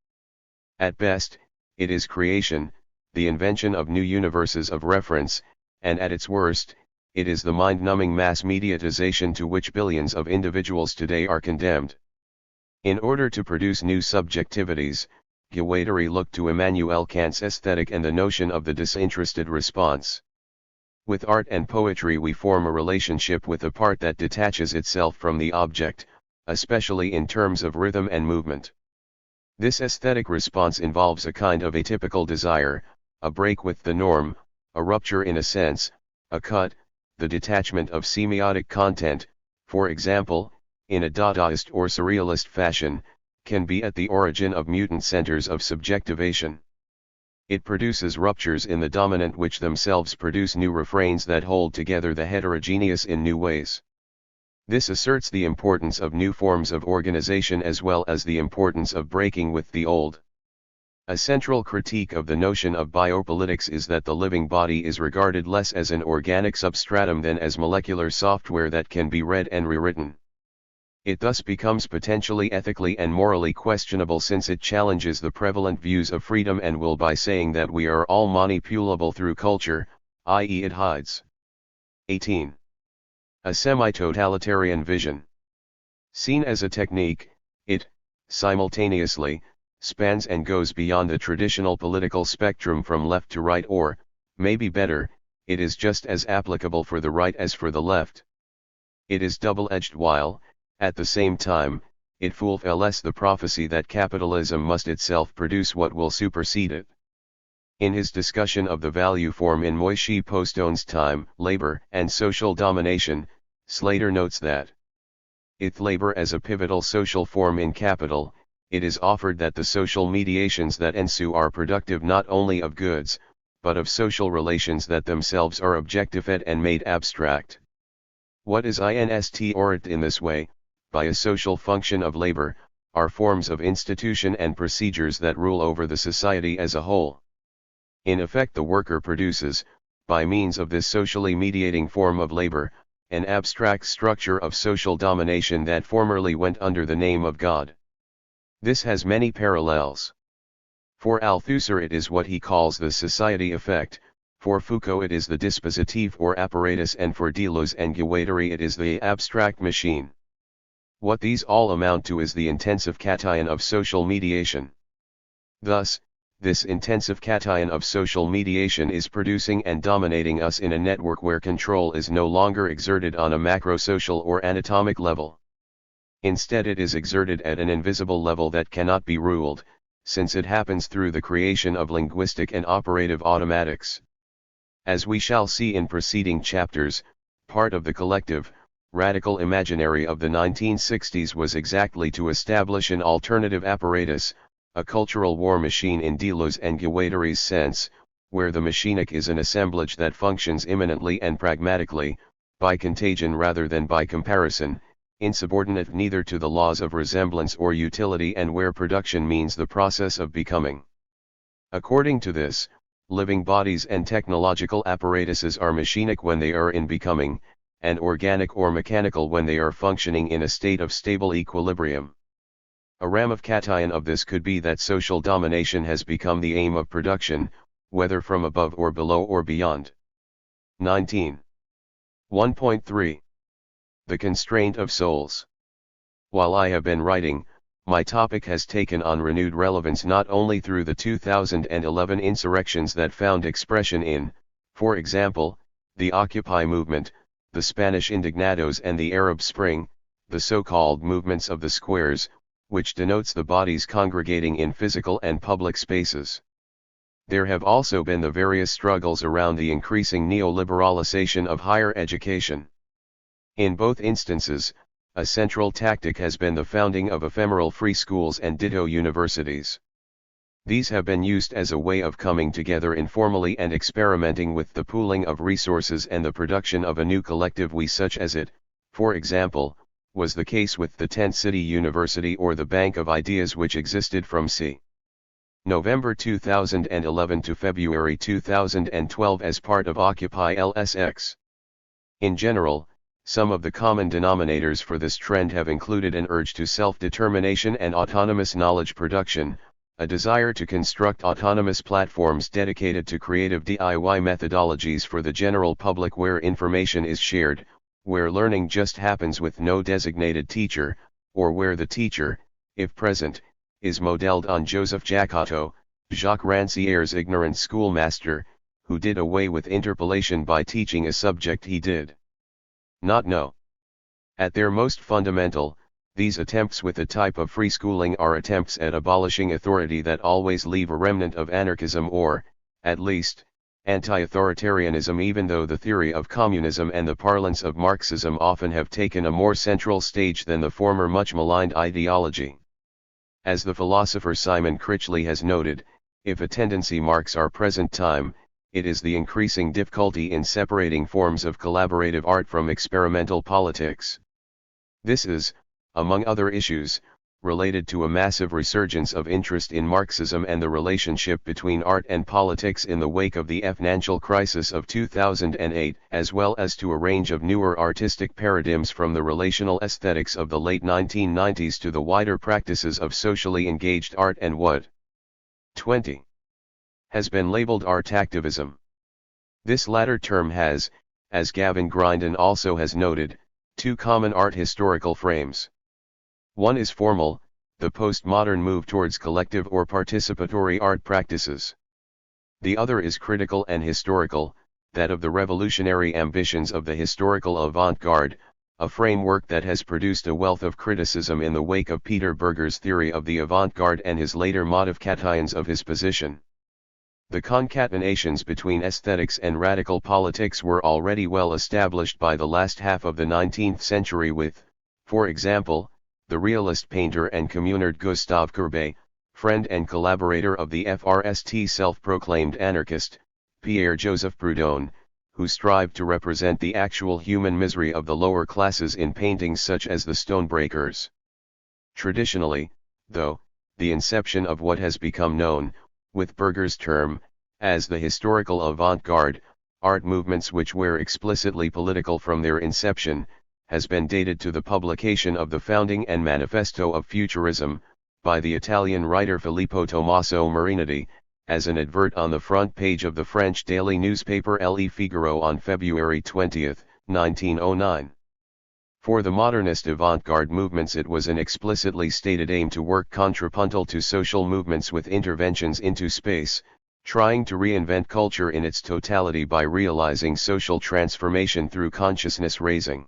At best, it is creation, the invention of new universes of reference, and at its worst, it is the mind-numbing mass mediatization to which billions of individuals today are condemned." In order to produce new subjectivities, Guattari looked to Immanuel Kant's aesthetic and the notion of the disinterested response. With art and poetry we form a relationship with a part that detaches itself from the object, especially in terms of rhythm and movement. This aesthetic response involves a kind of atypical desire, a break with the norm, a rupture in a sense, a cut, the detachment of semiotic content, for example, in a Dadaist or Surrealist fashion, can be at the origin of mutant centers of subjectivation. It produces ruptures in the dominant which themselves produce new refrains that hold together the heterogeneous in new ways. This asserts the importance of new forms of organization as well as the importance of breaking with the old. A central critique of the notion of biopolitics is that the living body is regarded less as an organic substratum than as molecular software that can be read and rewritten. It thus becomes potentially ethically and morally questionable, since it challenges the prevalent views of freedom and will by saying that we are all manipulable through culture, i.e. it hides. 18. A semi-totalitarian vision. Seen as a technique, it, simultaneously, spans and goes beyond the traditional political spectrum from left to right, or, maybe better, it is just as applicable for the right as for the left. It is double-edged while, at the same time, it fulfills the prophecy that capitalism must itself produce what will supersede it. In his discussion of the value form in Moishe Postone's Time, Labor, and Social Domination, Slater notes that, "With labor as a pivotal social form in capital, it is offered that the social mediations that ensue are productive not only of goods, but of social relations that themselves are objectified and made abstract. What is inst in this way, by a social function of labor, are forms of institution and procedures that rule over the society as a whole. In effect the worker produces, by means of this socially mediating form of labor, an abstract structure of social domination that formerly went under the name of God." This has many parallels. For Althusser it is what he calls the society effect, for Foucault it is the dispositif or apparatus, and for Deleuze and Guattari it is the abstract machine. What these all amount to is the intensive cation of social mediation. Thus, this intensive cation of social mediation is producing and dominating us in a network where control is no longer exerted on a macrosocial or anatomic level. Instead it is exerted at an invisible level that cannot be ruled, since it happens through the creation of linguistic and operative automatics. As we shall see in preceding chapters, part of the collective, radical imaginary of the 1960s was exactly to establish an alternative apparatus, a cultural war machine in Deleuze and Guattari's sense, where the machinic is an assemblage that functions immanently and pragmatically, by contagion rather than by comparison, insubordinate neither to the laws of resemblance or utility, and where production means the process of becoming. According to this, living bodies and technological apparatuses are machinic when they are in becoming, and organic or mechanical when they are functioning in a state of stable equilibrium. A ramification of this could be that social domination has become the aim of production, whether from above or below or beyond. 19. 1.3. The constraint of souls. While I have been writing, my topic has taken on renewed relevance not only through the 2011 insurrections that found expression in, for example, the Occupy movement, the Spanish Indignados and the Arab Spring, the so-called movements of the squares, which denotes the bodies congregating in physical and public spaces. There have also been the various struggles around the increasing neoliberalization of higher education. In both instances, a central tactic has been the founding of ephemeral free schools and ditto universities. These have been used as a way of coming together informally and experimenting with the pooling of resources and the production of a new collective we, such as it, for example, was the case with the Tent City University or the Bank of Ideas which existed from c. November 2011 to February 2012 as part of Occupy LSX. In general, some of the common denominators for this trend have included an urge to self-determination and autonomous knowledge production, a desire to construct autonomous platforms dedicated to creative DIY methodologies for the general public where information is shared, where learning just happens with no designated teacher, or where the teacher, if present, is modeled on Joseph Jacoto, Jacques Rancière's ignorant schoolmaster, who did away with interpolation by teaching a subject he did not know. At their most fundamental, these attempts with a type of free schooling are attempts at abolishing authority that always leave a remnant of anarchism or, at least, anti-authoritarianism, even though the theory of communism and the parlance of Marxism often have taken a more central stage than the former much maligned ideology. As the philosopher Simon Critchley has noted, if a tendency marks our present time, it is the increasing difficulty in separating forms of collaborative art from experimental politics. This is, among other issues, related to a massive resurgence of interest in Marxism and the relationship between art and politics in the wake of the financial crisis of 2008, as well as to a range of newer artistic paradigms from the relational aesthetics of the late 1990s to the wider practices of socially engaged art and what 20 has been labeled art activism. This latter term has, as Gavin Grindon also has noted, two common art historical frames. One is formal, the postmodern move towards collective or participatory art practices. The other is critical and historical, that of the revolutionary ambitions of the historical avant-garde, a framework that has produced a wealth of criticism in the wake of Peter Berger's theory of the avant-garde and his later modifications of his position. The concatenations between aesthetics and radical politics were already well established by the last half of the 19th century with, for example, the realist painter and communard Gustave Courbet, friend and collaborator of the FRST self-proclaimed anarchist, Pierre-Joseph Proudhon, who strived to represent the actual human misery of the lower classes in paintings such as the Stonebreakers. Traditionally, though, the inception of what has become known, with Berger's term, as the historical avant-garde, art movements which were explicitly political from their inception, has been dated to the publication of the founding and manifesto of Futurism, by the Italian writer Filippo Tommaso Marinetti, as an advert on the front page of the French daily newspaper Le Figaro on February 20, 1909. For the modernist avant-garde movements it was an explicitly stated aim to work contrapuntal to social movements with interventions into space, trying to reinvent culture in its totality by realizing social transformation through consciousness raising.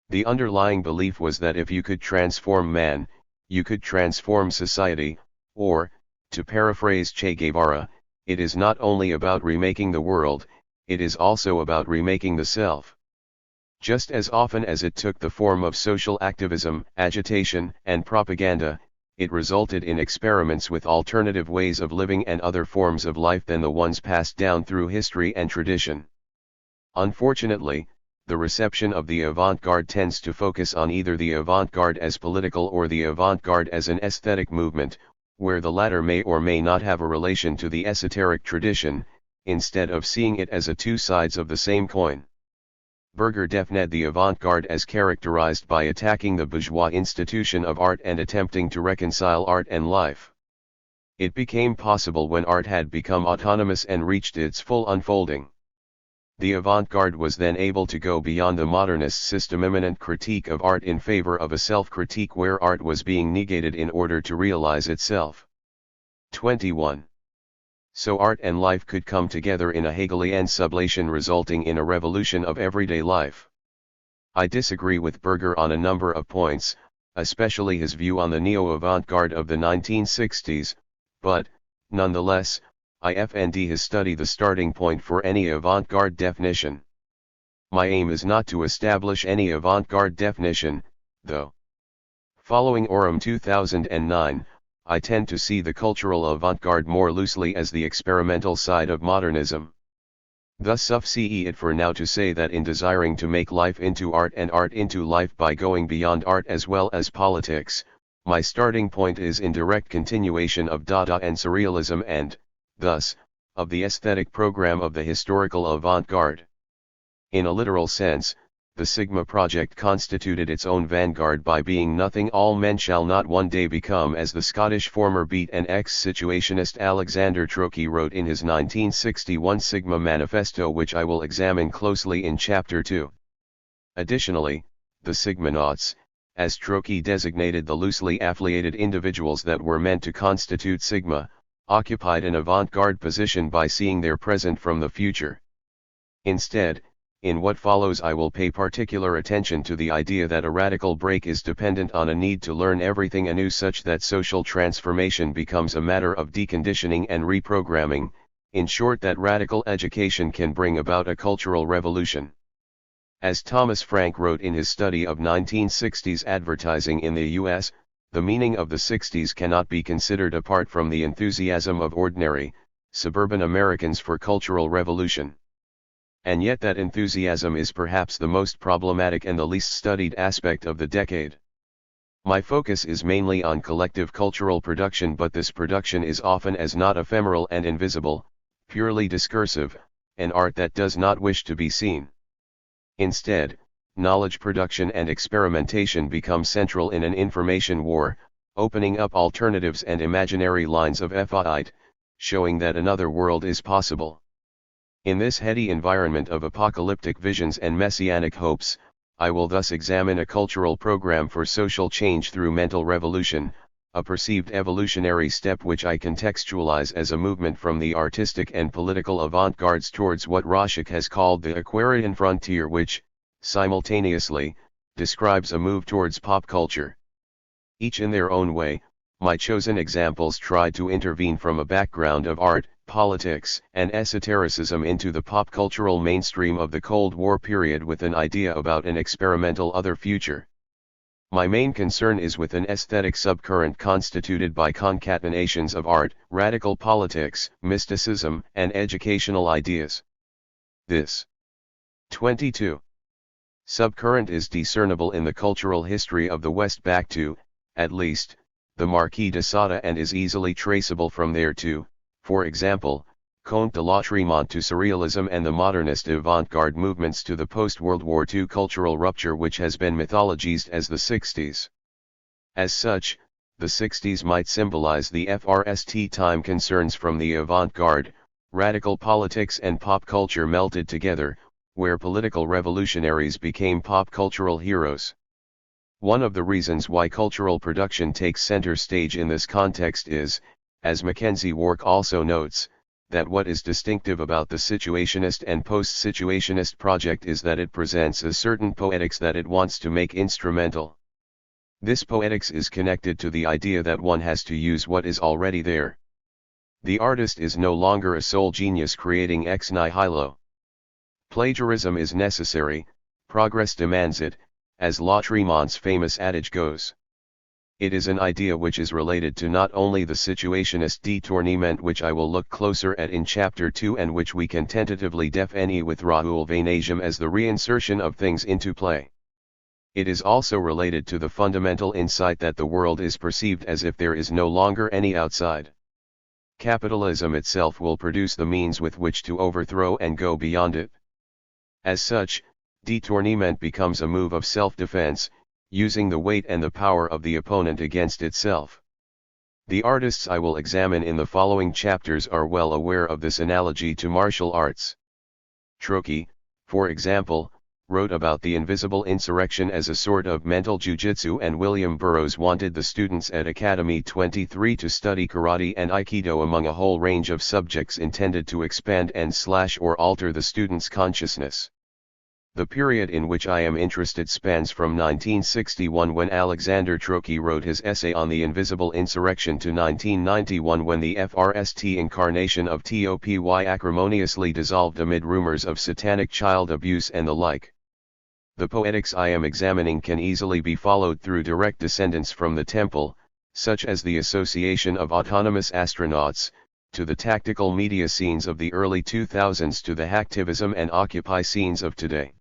The underlying belief was that if you could transform man, you could transform society, or, to paraphrase Che Guevara, it is not only about remaking the world, it is also about remaking the self. Just as often as it took the form of social activism, agitation, and propaganda, it resulted in experiments with alternative ways of living and other forms of life than the ones passed down through history and tradition. Unfortunately, the reception of the avant-garde tends to focus on either the avant-garde as political or the avant-garde as an aesthetic movement, where the latter may or may not have a relation to the esoteric tradition, instead of seeing it as two sides of the same coin. Berger defined the avant-garde as characterized by attacking the bourgeois institution of art and attempting to reconcile art and life. It became possible when art had become autonomous and reached its full unfolding. The avant-garde was then able to go beyond the modernist system-immanent critique of art in favor of a self-critique where art was being negated in order to realize itself. 21. So art and life could come together in a Hegelian sublation resulting in a revolution of everyday life. I disagree with Berger on a number of points, especially his view on the neo-avant-garde of the 1960s, but, nonetheless, I find his study the starting point for any avant-garde definition. My aim is not to establish any avant-garde definition, though. Following Oram 2009, I tend to see the cultural avant-garde more loosely as the experimental side of modernism. Thus suffice it for now to say that in desiring to make life into art and art into life by going beyond art as well as politics, my starting point is in direct continuation of Dada and Surrealism and, thus, of the aesthetic program of the historical avant-garde. In a literal sense, the Sigma project constituted its own vanguard by being nothing all men shall not one day become, as the Scottish former beat and ex-situationist Alexander Trocchi wrote in his 1961 Sigma Manifesto, which I will examine closely in Chapter 2. Additionally, the Sigmanauts, as Trocchi designated the loosely affiliated individuals that were meant to constitute Sigma, occupied an avant-garde position by seeing their present from the future. Instead, in what follows I will pay particular attention to the idea that a radical break is dependent on a need to learn everything anew such that social transformation becomes a matter of deconditioning and reprogramming, in short that radical education can bring about a cultural revolution. As Thomas Frank wrote in his study of 1960s advertising in the US, the meaning of the 60s cannot be considered apart from the enthusiasm of ordinary, suburban Americans for cultural revolution. And yet that enthusiasm is perhaps the most problematic and the least studied aspect of the decade. My focus is mainly on collective cultural production, but this production is often as not ephemeral and invisible, purely discursive, an art that does not wish to be seen. Instead, knowledge production and experimentation become central in an information war, opening up alternatives and imaginary lines of fight, showing that another world is possible. In this heady environment of apocalyptic visions and messianic hopes, I will thus examine a cultural program for social change through mental revolution, a perceived evolutionary step which I contextualize as a movement from the artistic and political avant-gardes towards what Roshak has called the Aquarian frontier, which, simultaneously, describes a move towards pop culture. Each in their own way, my chosen examples try to intervene from a background of art, politics, and esotericism into the pop cultural mainstream of the Cold War period with an idea about an experimental other future. My main concern is with an aesthetic subcurrent constituted by concatenations of art, radical politics, mysticism, and educational ideas. This 22. Subcurrent is discernible in the cultural history of the West back to, at least, the Marquis de Sade, and is easily traceable from there to, for example, Comte de Lautremont to Surrealism and the modernist avant-garde movements to the post-World War II cultural rupture which has been mythologized as the 60s. As such, the 60s might symbolize the FRST time concerns from the avant-garde, radical politics and pop culture melted together, where political revolutionaries became pop cultural heroes. One of the reasons why cultural production takes center stage in this context is, as Mackenzie Wark also notes, that what is distinctive about the situationist and post-situationist project is that it presents a certain poetics that it wants to make instrumental. This poetics is connected to the idea that one has to use what is already there. The artist is no longer a sole genius creating ex nihilo. Plagiarism is necessary, progress demands it, as Lautremont's famous adage goes. It is an idea which is related to not only the situationist détournement, which I will look closer at in Chapter 2 and which we can tentatively define with Raoul Vaneigem as the reinsertion of things into play. It is also related to the fundamental insight that the world is perceived as if there is no longer any outside. Capitalism itself will produce the means with which to overthrow and go beyond it. As such, détournement becomes a move of self-defense, using the weight and the power of the opponent against itself. The artists I will examine in the following chapters are well aware of this analogy to martial arts. Troki, for example, wrote about the invisible insurrection as a sort of mental jujitsu, and William Burroughs wanted the students at Academy 23 to study karate and aikido among a whole range of subjects intended to expand and or alter the student's consciousness. The period in which I am interested spans from 1961, when Alexander Troki wrote his essay on the invisible insurrection, to 1991, when the FRST incarnation of TOPY acrimoniously dissolved amid rumors of satanic child abuse and the like. The poetics I am examining can easily be followed through direct descendants from the temple, such as the association of autonomous astronauts, to the tactical media scenes of the early 2000s, to the hacktivism and Occupy scenes of today.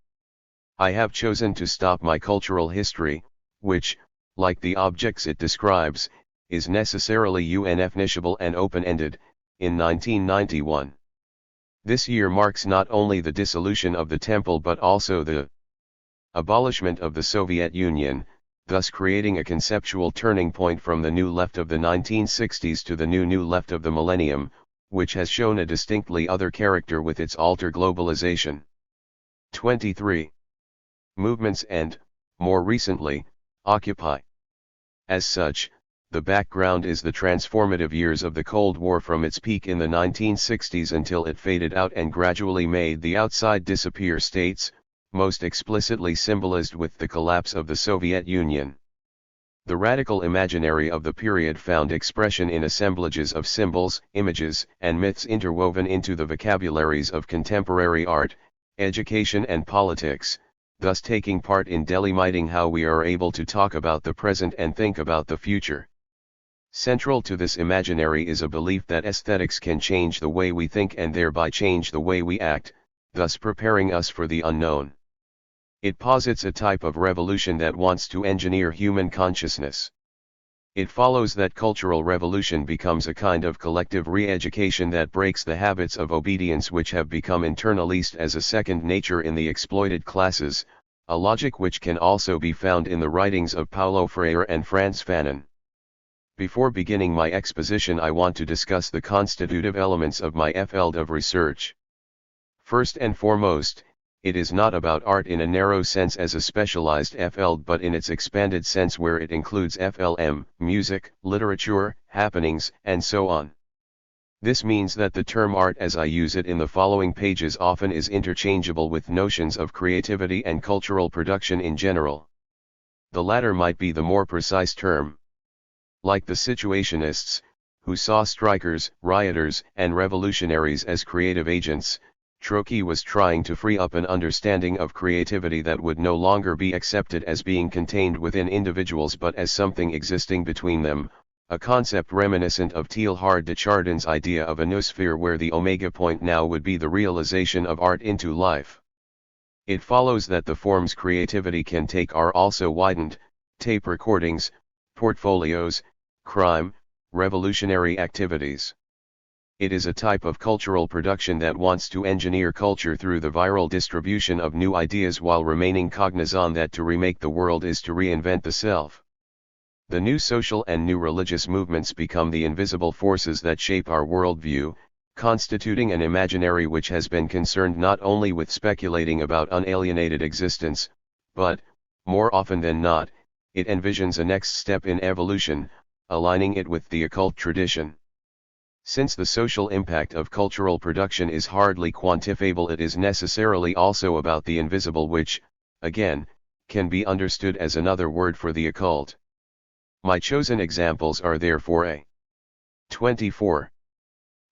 I have chosen to stop my cultural history, which, like the objects it describes, is necessarily unfinishable and open-ended, in 1991. This year marks not only the dissolution of the temple but also the abolishment of the Soviet Union, thus creating a conceptual turning point from the new left of the 1960s to the new left of the millennium, which has shown a distinctly other character with its alter globalization. 23. Movements and, more recently, Occupy. As such, the background is the transformative years of the Cold War, from its peak in the 1960s until it faded out and gradually made the outside disappear states, most explicitly symbolized with the collapse of the Soviet Union. The radical imaginary of the period found expression in assemblages of symbols, images, and myths interwoven into the vocabularies of contemporary art, education and politics, thus taking part in delimiting how we are able to talk about the present and think about the future. Central to this imaginary is a belief that aesthetics can change the way we think and thereby change the way we act, thus preparing us for the unknown. It posits a type of revolution that wants to engineer human consciousness. It follows that cultural revolution becomes a kind of collective re-education that breaks the habits of obedience which have become internalized as a second nature in the exploited classes, a logic which can also be found in the writings of Paulo Freire and Frantz Fanon. Before beginning my exposition, I want to discuss the constitutive elements of my field of research. First and foremost, it is not about art in a narrow sense as a specialized field, but in its expanded sense, where it includes FLM, music, literature, happenings, and so on. This means that the term art as I use it in the following pages often is interchangeable with notions of creativity and cultural production in general. The latter might be the more precise term. Like the situationists, who saw strikers, rioters, and revolutionaries as creative agents, Troki was trying to free up an understanding of creativity that would no longer be accepted as being contained within individuals but as something existing between them, a concept reminiscent of Teilhard de Chardin's idea of a noosphere, where the omega point now would be the realization of art into life. It follows that the forms creativity can take are also widened: tape recordings, portfolios, crime, revolutionary activities. It is a type of cultural production that wants to engineer culture through the viral distribution of new ideas while remaining cognizant that to remake the world is to reinvent the self. The new social and new religious movements become the invisible forces that shape our worldview, constituting an imaginary which has been concerned not only with speculating about unalienated existence, but, more often than not, it envisions a next step in evolution, aligning it with the occult tradition. Since the social impact of cultural production is hardly quantifiable, it is necessarily also about the invisible, which, again, can be understood as another word for the occult. My chosen examples are therefore a 24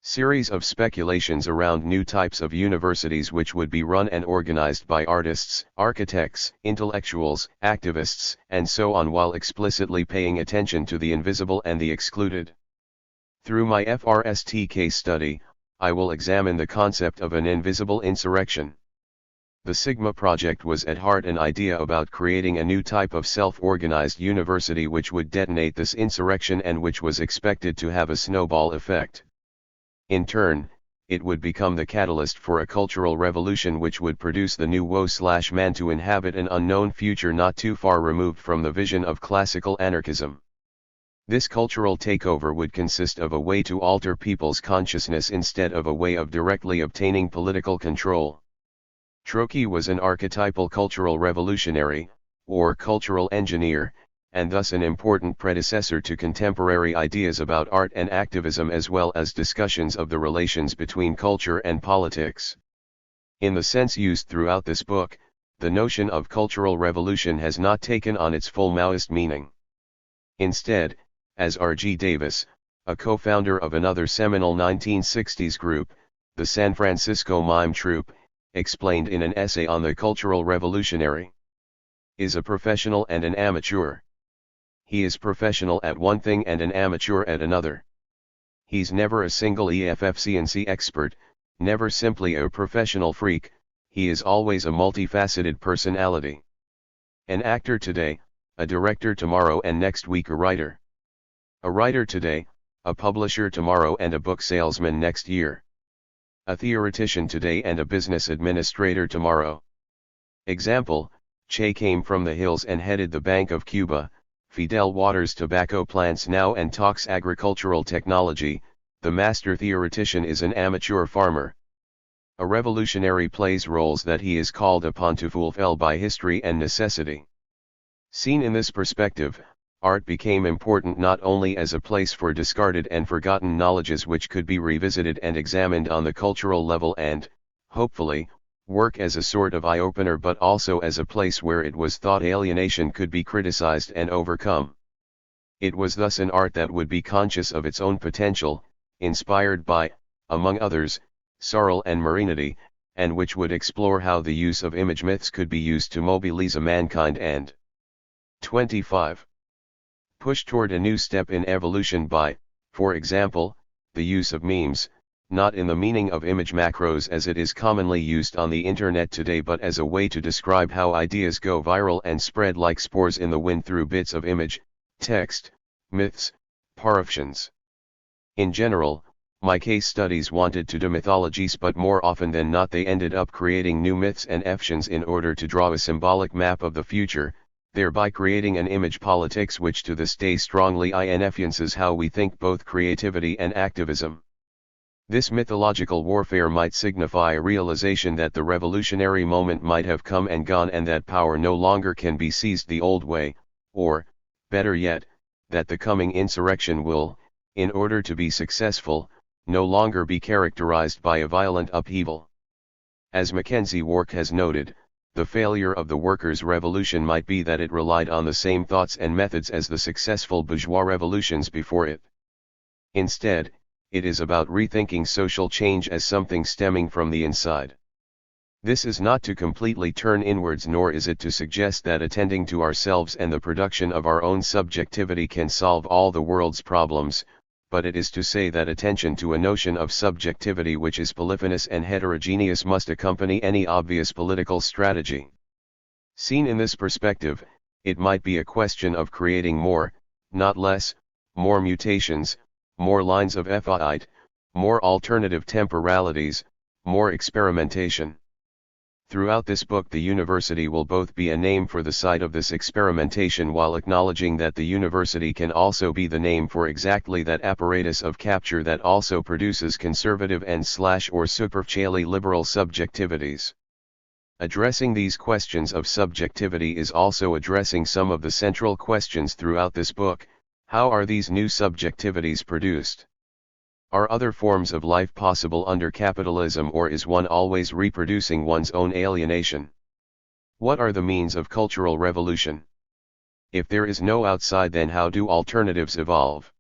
series of speculations around new types of universities which would be run and organized by artists, architects, intellectuals, activists, and so on, while explicitly paying attention to the invisible and the excluded. Through my FRST case study, I will examine the concept of an invisible insurrection. The Sigma Project was at heart an idea about creating a new type of self-organized university which would detonate this insurrection and which was expected to have a snowball effect. In turn, it would become the catalyst for a cultural revolution which would produce the new woe/man to inhabit an unknown future not too far removed from the vision of classical anarchism. This cultural takeover would consist of a way to alter people's consciousness instead of a way of directly obtaining political control. Trotsky was an archetypal cultural revolutionary, or cultural engineer, and thus an important predecessor to contemporary ideas about art and activism as well as discussions of the relations between culture and politics. In the sense used throughout this book, the notion of cultural revolution has not taken on its full Maoist meaning. Instead, as R.G. Davis, a co-founder of another seminal 1960s group, the San Francisco Mime Troupe, explained in an essay on the cultural revolutionary, is a professional and an amateur. He is professional at one thing and an amateur at another. He's never a single efficiency expert, never simply a professional freak, he is always a multifaceted personality. An actor today, a director tomorrow and next week a writer. A writer today, a publisher tomorrow and a book salesman next year. A theoretician today and a business administrator tomorrow. Example, Che came from the hills and headed the Bank of Cuba, Fidel waters tobacco plants now and talks agricultural technology, the master theoretician is an amateur farmer. A revolutionary plays roles that he is called upon to fulfill by history and necessity. Seen in this perspective, art became important not only as a place for discarded and forgotten knowledges which could be revisited and examined on the cultural level and, hopefully, work as a sort of eye-opener but also as a place where it was thought alienation could be criticized and overcome. It was thus an art that would be conscious of its own potential, inspired by, among others, Searle and Marinity, and which would explore how the use of image myths could be used to mobilize mankind and 25. Push toward a new step in evolution by, for example, the use of memes, not in the meaning of image macros as it is commonly used on the internet today but as a way to describe how ideas go viral and spread like spores in the wind through bits of image, text, myths, paraftions. In general, my case studies wanted to do mythologies but more often than not they ended up creating new myths and eftions in order to draw a symbolic map of the future, thereby creating an image politics which to this day strongly influences how we think both creativity and activism. This mythological warfare might signify a realization that the revolutionary moment might have come and gone and that power no longer can be seized the old way, or, better yet, that the coming insurrection will, in order to be successful, no longer be characterized by a violent upheaval. As Mackenzie Wark has noted, the failure of the workers' revolution might be that it relied on the same thoughts and methods as the successful bourgeois revolutions before it. Instead, it is about rethinking social change as something stemming from the inside. This is not to completely turn inwards nor is it to suggest that attending to ourselves and the production of our own subjectivity can solve all the world's problems, but it is to say that attention to a notion of subjectivity which is polyphonous and heterogeneous must accompany any obvious political strategy. Seen in this perspective, it might be a question of creating more, not less, more mutations, more lines of FIIT, more alternative temporalities, more experimentation. Throughout this book the university will both be a name for the site of this experimentation while acknowledging that the university can also be the name for exactly that apparatus of capture that also produces conservative and/or superficially liberal subjectivities. Addressing these questions of subjectivity is also addressing some of the central questions throughout this book. How are these new subjectivities produced? Are other forms of life possible under capitalism or is one always reproducing one's own alienation? What are the means of cultural revolution? If there is no outside then how do alternatives evolve?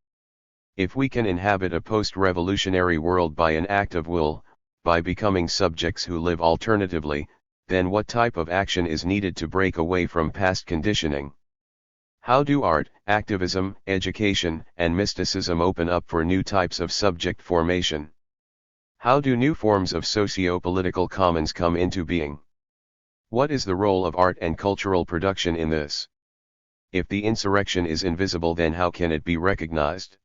If we can inhabit a post-revolutionary world by an act of will, by becoming subjects who live alternatively, then what type of action is needed to break away from past conditioning? How do art, activism, education, and mysticism open up for new types of subject formation? How do new forms of socio-political commons come into being? What is the role of art and cultural production in this? If the insurrection is invisible then how can it be recognized?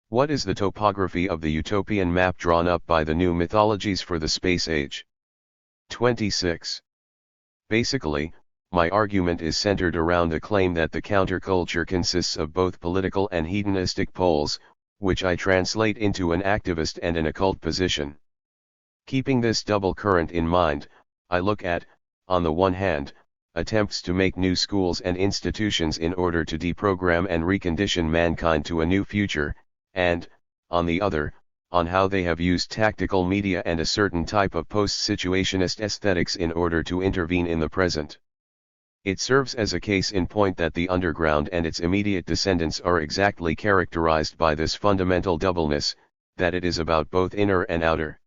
What is the topography of the utopian map drawn up by the new mythologies for the space age? 26. Basically, my argument is centered around the claim that the counterculture consists of both political and hedonistic poles, which I translate into an activist and an occult position. Keeping this double current in mind, I look at, on the one hand, attempts to make new schools and institutions in order to deprogram and recondition mankind to a new future, and, on the other, on how they have used tactical media and a certain type of post-situationist aesthetics in order to intervene in the present. It serves as a case in point that the underground and its immediate descendants are exactly characterized by this fundamental doubleness, that it is about both inner and outer.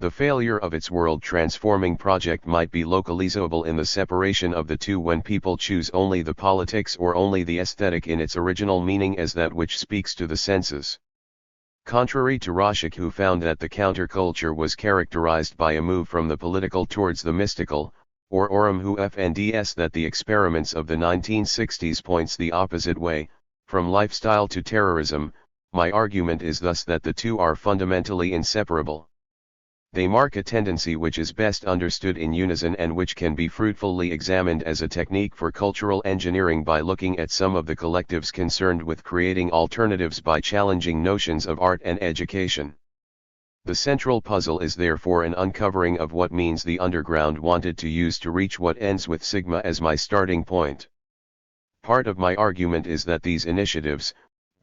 The failure of its world-transforming project might be localizable in the separation of the two when people choose only the politics or only the aesthetic in its original meaning as that which speaks to the senses. Contrary to Roschek, who found that the counterculture was characterized by a move from the political towards the mystical, or Oram who FNDS that the experiments of the 1960s points the opposite way, from lifestyle to terrorism, my argument is thus that the two are fundamentally inseparable. They mark a tendency which is best understood in unison and which can be fruitfully examined as a technique for cultural engineering by looking at some of the collectives concerned with creating alternatives by challenging notions of art and education. The central puzzle is therefore an uncovering of what means the underground wanted to use to reach what ends with sigma as my starting point. Part of my argument is that these initiatives,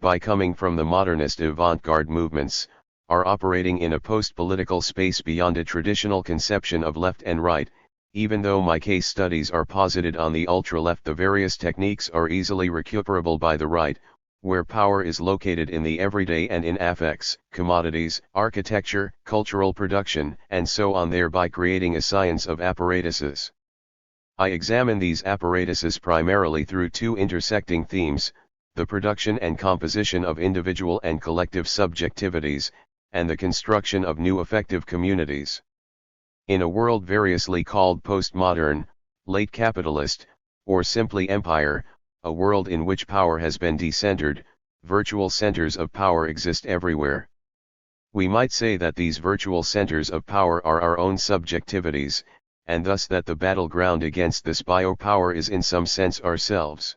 by coming from the modernist avant-garde movements, are operating in a post-political space beyond a traditional conception of left and right. Even though my case studies are posited on the ultra-left, the various techniques are easily recuperable by the right, where power is located in the everyday and in affects, commodities, architecture, cultural production, and so on, thereby creating a science of apparatuses. I examine these apparatuses primarily through two intersecting themes: the production and composition of individual and collective subjectivities, and the construction of new effective communities. In a world variously called postmodern, late capitalist, or simply empire, a world in which power has been decentered, virtual centers of power exist everywhere. We might say that these virtual centers of power are our own subjectivities, and thus that the battleground against this biopower is in some sense ourselves.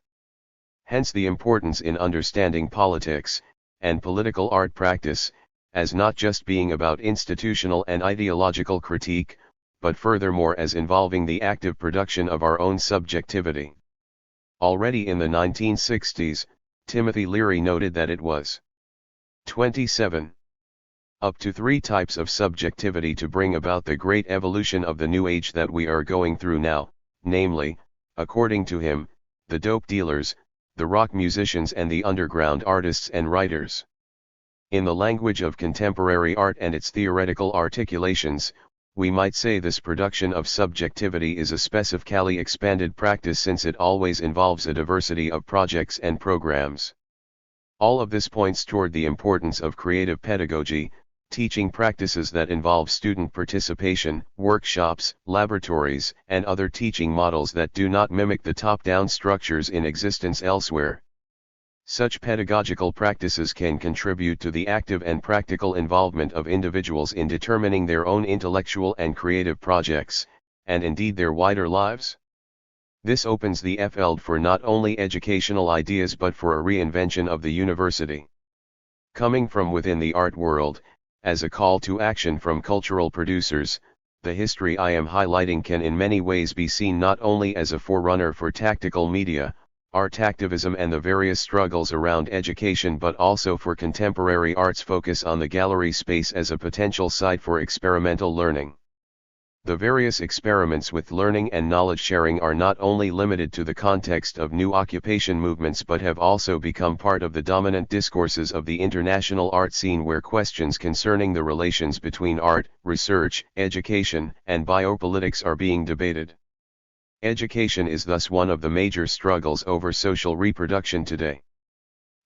Hence the importance in understanding politics, and political art practice, as not just being about institutional and ideological critique, but furthermore as involving the active production of our own subjectivity. Already in the 1960s, Timothy Leary noted that it was 27. Up to 3 types of subjectivity to bring about the great evolution of the new age that we are going through now, namely, according to him, the dope dealers, the rock musicians and the underground artists and writers. In the language of contemporary art and its theoretical articulations, we might say this production of subjectivity is a specifically expanded practice, since it always involves a diversity of projects and programs. All of this points toward the importance of creative pedagogy, teaching practices that involve student participation, workshops, laboratories, and other teaching models that do not mimic the top-down structures in existence elsewhere. Such pedagogical practices can contribute to the active and practical involvement of individuals in determining their own intellectual and creative projects, and indeed their wider lives. This opens the field for not only educational ideas but for a reinvention of the university. Coming from within the art world, as a call to action from cultural producers, the history I am highlighting can in many ways be seen not only as a forerunner for tactical media, art activism and the various struggles around education, but also for contemporary art's focus on the gallery space as a potential site for experimental learning. The various experiments with learning and knowledge sharing are not only limited to the context of new occupation movements but have also become part of the dominant discourses of the international art scene, where questions concerning the relations between art, research, education, and biopolitics are being debated. Education is thus one of the major struggles over social reproduction today.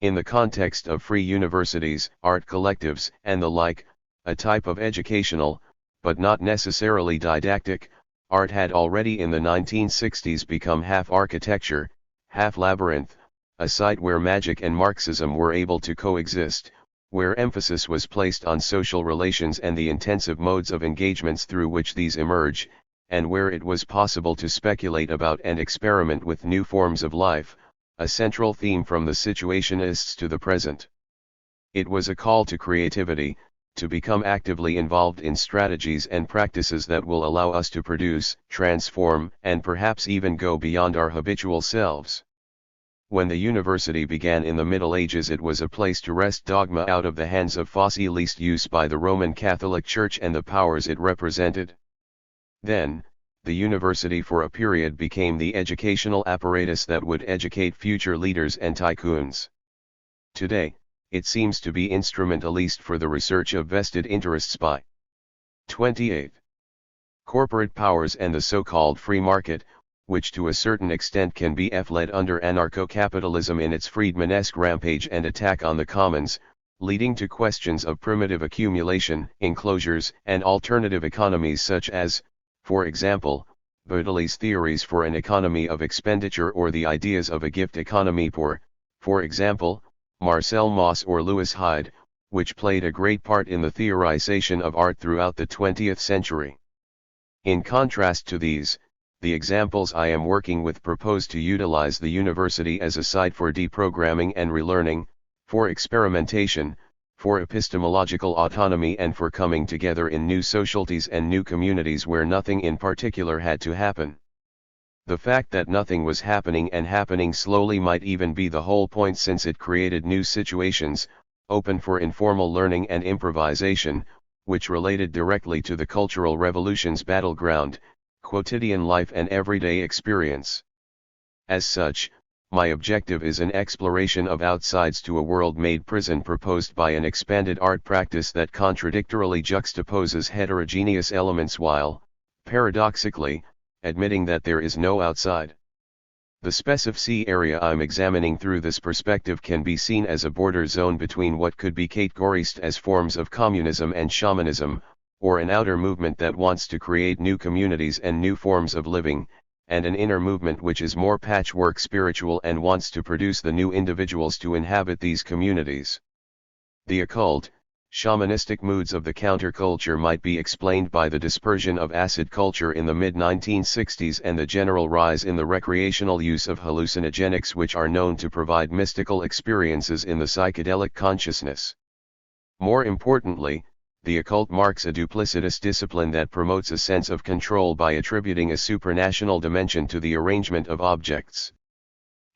In the context of free universities, art collectives, and the like, a type of educational, but not necessarily didactic, art had already in the 1960s become half architecture, half labyrinth, a site where magic and Marxism were able to coexist, where emphasis was placed on social relations and the intensive modes of engagements through which these emerge, and where it was possible to speculate about and experiment with new forms of life, a central theme from the situationists to the present. It was a call to creativity, to become actively involved in strategies and practices that will allow us to produce, transform, and perhaps even go beyond our habitual selves. When the university began in the Middle Ages, it was a place to wrest dogma out of the hands of fossilist use by the Roman Catholic Church and the powers it represented. Then, the university for a period became the educational apparatus that would educate future leaders and tycoons. Today, it seems to be instrumentalist for the research of vested interests by 28. Corporate powers and the so-called free market, which to a certain extent can be led under anarcho-capitalism in its Friedmanesque rampage and attack on the commons, leading to questions of primitive accumulation, enclosures, and alternative economies such as, for example, Baudelai's theories for an economy of expenditure or the ideas of a gift economy for example, Marcel Mauss or Lewis Hyde, which played a great part in the theorization of art throughout the 20th century. In contrast to these, the examples I am working with propose to utilize the university as a site for deprogramming and relearning, for experimentation, for epistemological autonomy, and for coming together in new societies and new communities where nothing in particular had to happen. The fact that nothing was happening and happening slowly might even be the whole point, since it created new situations, open for informal learning and improvisation, which related directly to the cultural revolution's battleground, quotidian life and everyday experience. As such, my objective is an exploration of outsides to a world-made prison proposed by an expanded art practice that contradictorily juxtaposes heterogeneous elements while, paradoxically, admitting that there is no outside. The specific area I'm examining through this perspective can be seen as a border zone between what could be categorized as forms of communism and shamanism, or an outer movement that wants to create new communities and new forms of living, and an inner movement which is more patchwork spiritual and wants to produce the new individuals to inhabit these communities. The occult, shamanistic moods of the counterculture might be explained by the dispersion of acid culture in the mid-1960s and the general rise in the recreational use of hallucinogenics, which are known to provide mystical experiences in the psychedelic consciousness. More importantly, the occult marks a duplicitous discipline that promotes a sense of control by attributing a supranational dimension to the arrangement of objects.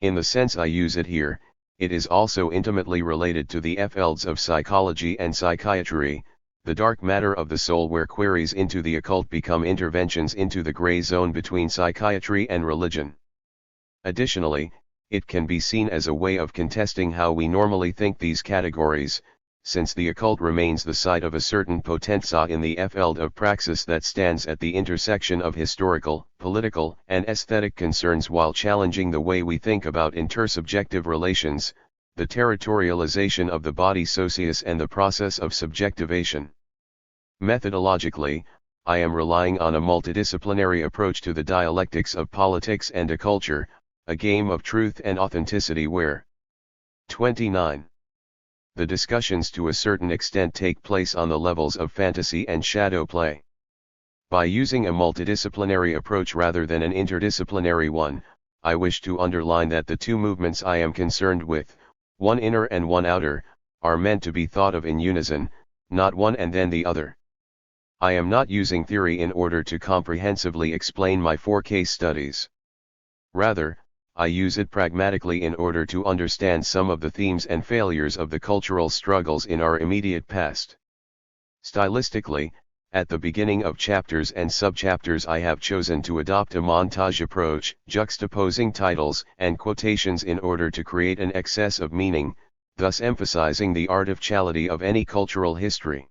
In the sense I use it here, it is also intimately related to the fields of psychology and psychiatry, the dark matter of the soul, where queries into the occult become interventions into the gray zone between psychiatry and religion. Additionally, it can be seen as a way of contesting how we normally think these categories, since the occult remains the site of a certain potenza in the field of praxis that stands at the intersection of historical, political, and aesthetic concerns while challenging the way we think about intersubjective relations, the territorialization of the body socius and the process of subjectivation. Methodologically, I am relying on a multidisciplinary approach to the dialectics of politics and a culture, a game of truth and authenticity where 29. The discussions to a certain extent take place on the levels of fantasy and shadow play. By using a multidisciplinary approach rather than an interdisciplinary one, I wish to underline that the two movements I am concerned with, one inner and one outer, are meant to be thought of in unison, not one and then the other. I am not using theory in order to comprehensively explain my 4 case studies. Rather, I use it pragmatically in order to understand some of the themes and failures of the cultural struggles in our immediate past. Stylistically, at the beginning of chapters and subchapters I have chosen to adopt a montage approach, juxtaposing titles and quotations in order to create an excess of meaning, thus emphasizing the artificiality of any cultural history.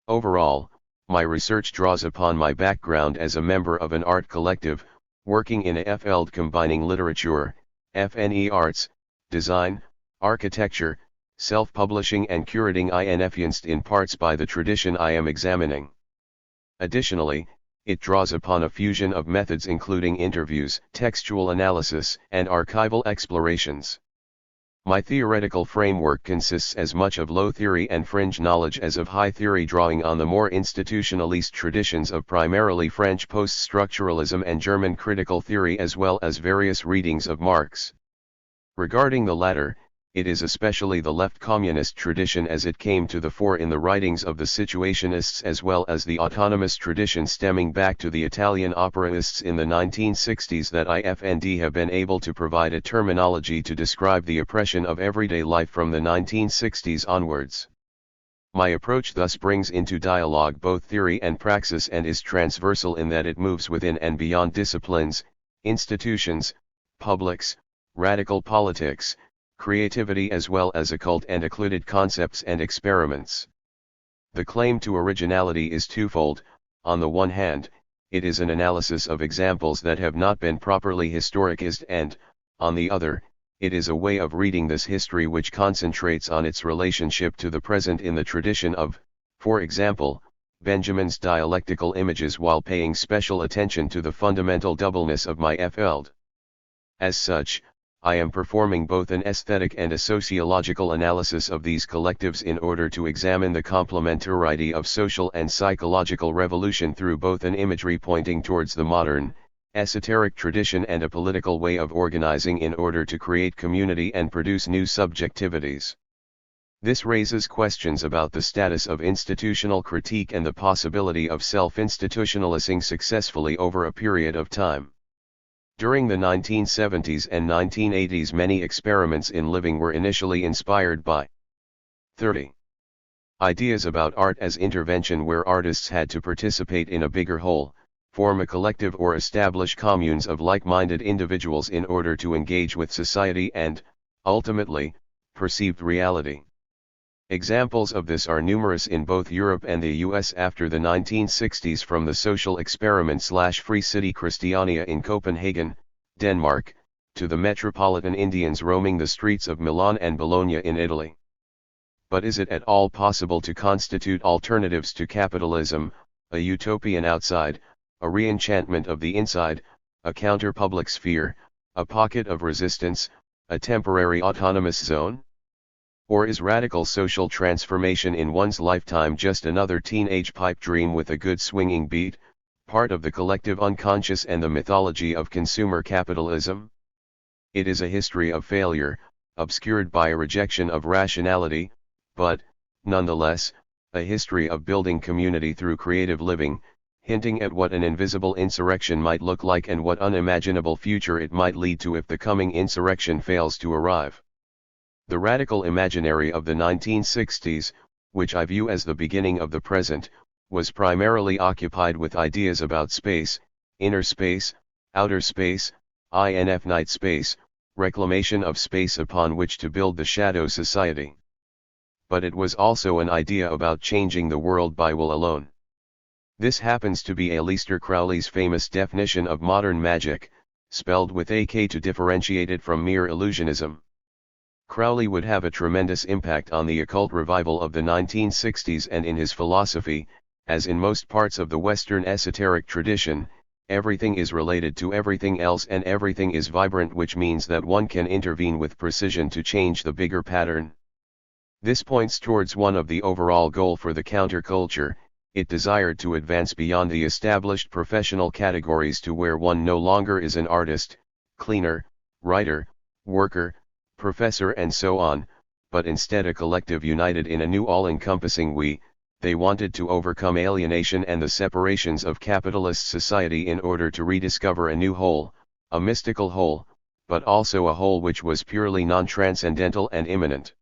Overall, my research draws upon my background as a member of an art collective, working in a field combining literature, FNE arts, design, architecture, self-publishing and curating influenced in parts by the tradition I am examining. Additionally, it draws upon a fusion of methods including interviews, textual analysis, and archival explorations. My theoretical framework consists as much of low theory and fringe knowledge as of high theory, drawing on the more institutionalist traditions of primarily French post-structuralism and German critical theory as well as various readings of Marx. Regarding the latter, it is especially the left communist tradition as it came to the fore in the writings of the situationists as well as the autonomous tradition stemming back to the Italian operaists in the 1960s that IFND have been able to provide a terminology to describe the oppression of everyday life from the 1960s onwards. My approach thus brings into dialogue both theory and praxis and is transversal in that it moves within and beyond disciplines, institutions, publics, radical politics, creativity as well as occult and occluded concepts and experiments. The claim to originality is twofold. On the one hand, it is an analysis of examples that have not been properly historicized and, on the other, it is a way of reading this history which concentrates on its relationship to the present in the tradition of, for example, Benjamin's dialectical images while paying special attention to the fundamental doubleness of my Feld. As such, I am performing both an aesthetic and a sociological analysis of these collectives in order to examine the complementarity of social and psychological revolution through both an imagery pointing towards the modern, esoteric tradition and a political way of organizing in order to create community and produce new subjectivities. This raises questions about the status of institutional critique and the possibility of self-institutionalizing successfully over a period of time. During the 1970s and 1980s many experiments in living were initially inspired by 30. Ideas about art as intervention where artists had to participate in a bigger whole, form a collective or establish communes of like-minded individuals in order to engage with society and, ultimately, perceived reality. Examples of this are numerous in both Europe and the US after the 1960s, from the social experiment/Free City Christiania in Copenhagen, Denmark, to the metropolitan Indians roaming the streets of Milan and Bologna in Italy. But is it at all possible to constitute alternatives to capitalism, a utopian outside, a re-enchantment of the inside, a counter-public sphere, a pocket of resistance, a temporary autonomous zone? Or is radical social transformation in one's lifetime just another teenage pipe dream with a good swinging beat, part of the collective unconscious and the mythology of consumer capitalism? It is a history of failure, obscured by a rejection of rationality, but, nonetheless, a history of building community through creative living, hinting at what an invisible insurrection might look like and what unimaginable future it might lead to if the coming insurrection fails to arrive. The radical imaginary of the 1960s, which I view as the beginning of the present, was primarily occupied with ideas about space, inner space, outer space, infinite space, reclamation of space upon which to build the shadow society. But it was also an idea about changing the world by will alone. This happens to be Aleister Crowley's famous definition of modern magic, spelled with a K to differentiate it from mere illusionism. Crowley would have a tremendous impact on the occult revival of the 1960s, and in his philosophy, as in most parts of the Western esoteric tradition, everything is related to everything else and everything is vibrant, which means that one can intervene with precision to change the bigger pattern. This points towards one of the overall goal for the counterculture. It desired to advance beyond the established professional categories to where one no longer is an artist, cleaner, writer, worker, professor and so on, but instead a collective united in a new all-encompassing we. They wanted to overcome alienation and the separations of capitalist society in order to rediscover a new whole, a mystical whole, but also a whole which was purely non-transcendental and immanent.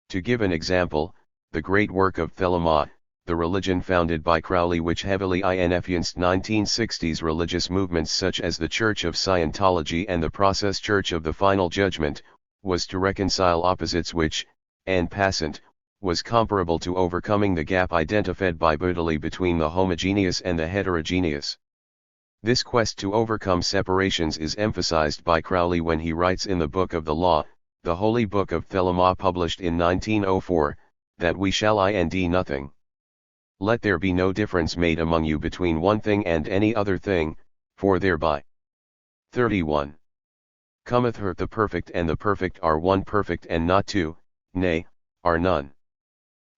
To give an example, the great work of Thelema, the religion founded by Crowley, which heavily influenced 1960s religious movements such as the Church of Scientology and the Process Church of the Final Judgment, was to reconcile opposites which, en passant, was comparable to overcoming the gap identified by Baudeley between the homogeneous and the heterogeneous. This quest to overcome separations is emphasized by Crowley when he writes in the Book of the Law, the Holy Book of Thelema published in 1904, that we shall ind nothing. Let there be no difference made among you between one thing and any other thing, for thereby 31. Cometh the perfect, and the perfect are one perfect and not two, nay, are none.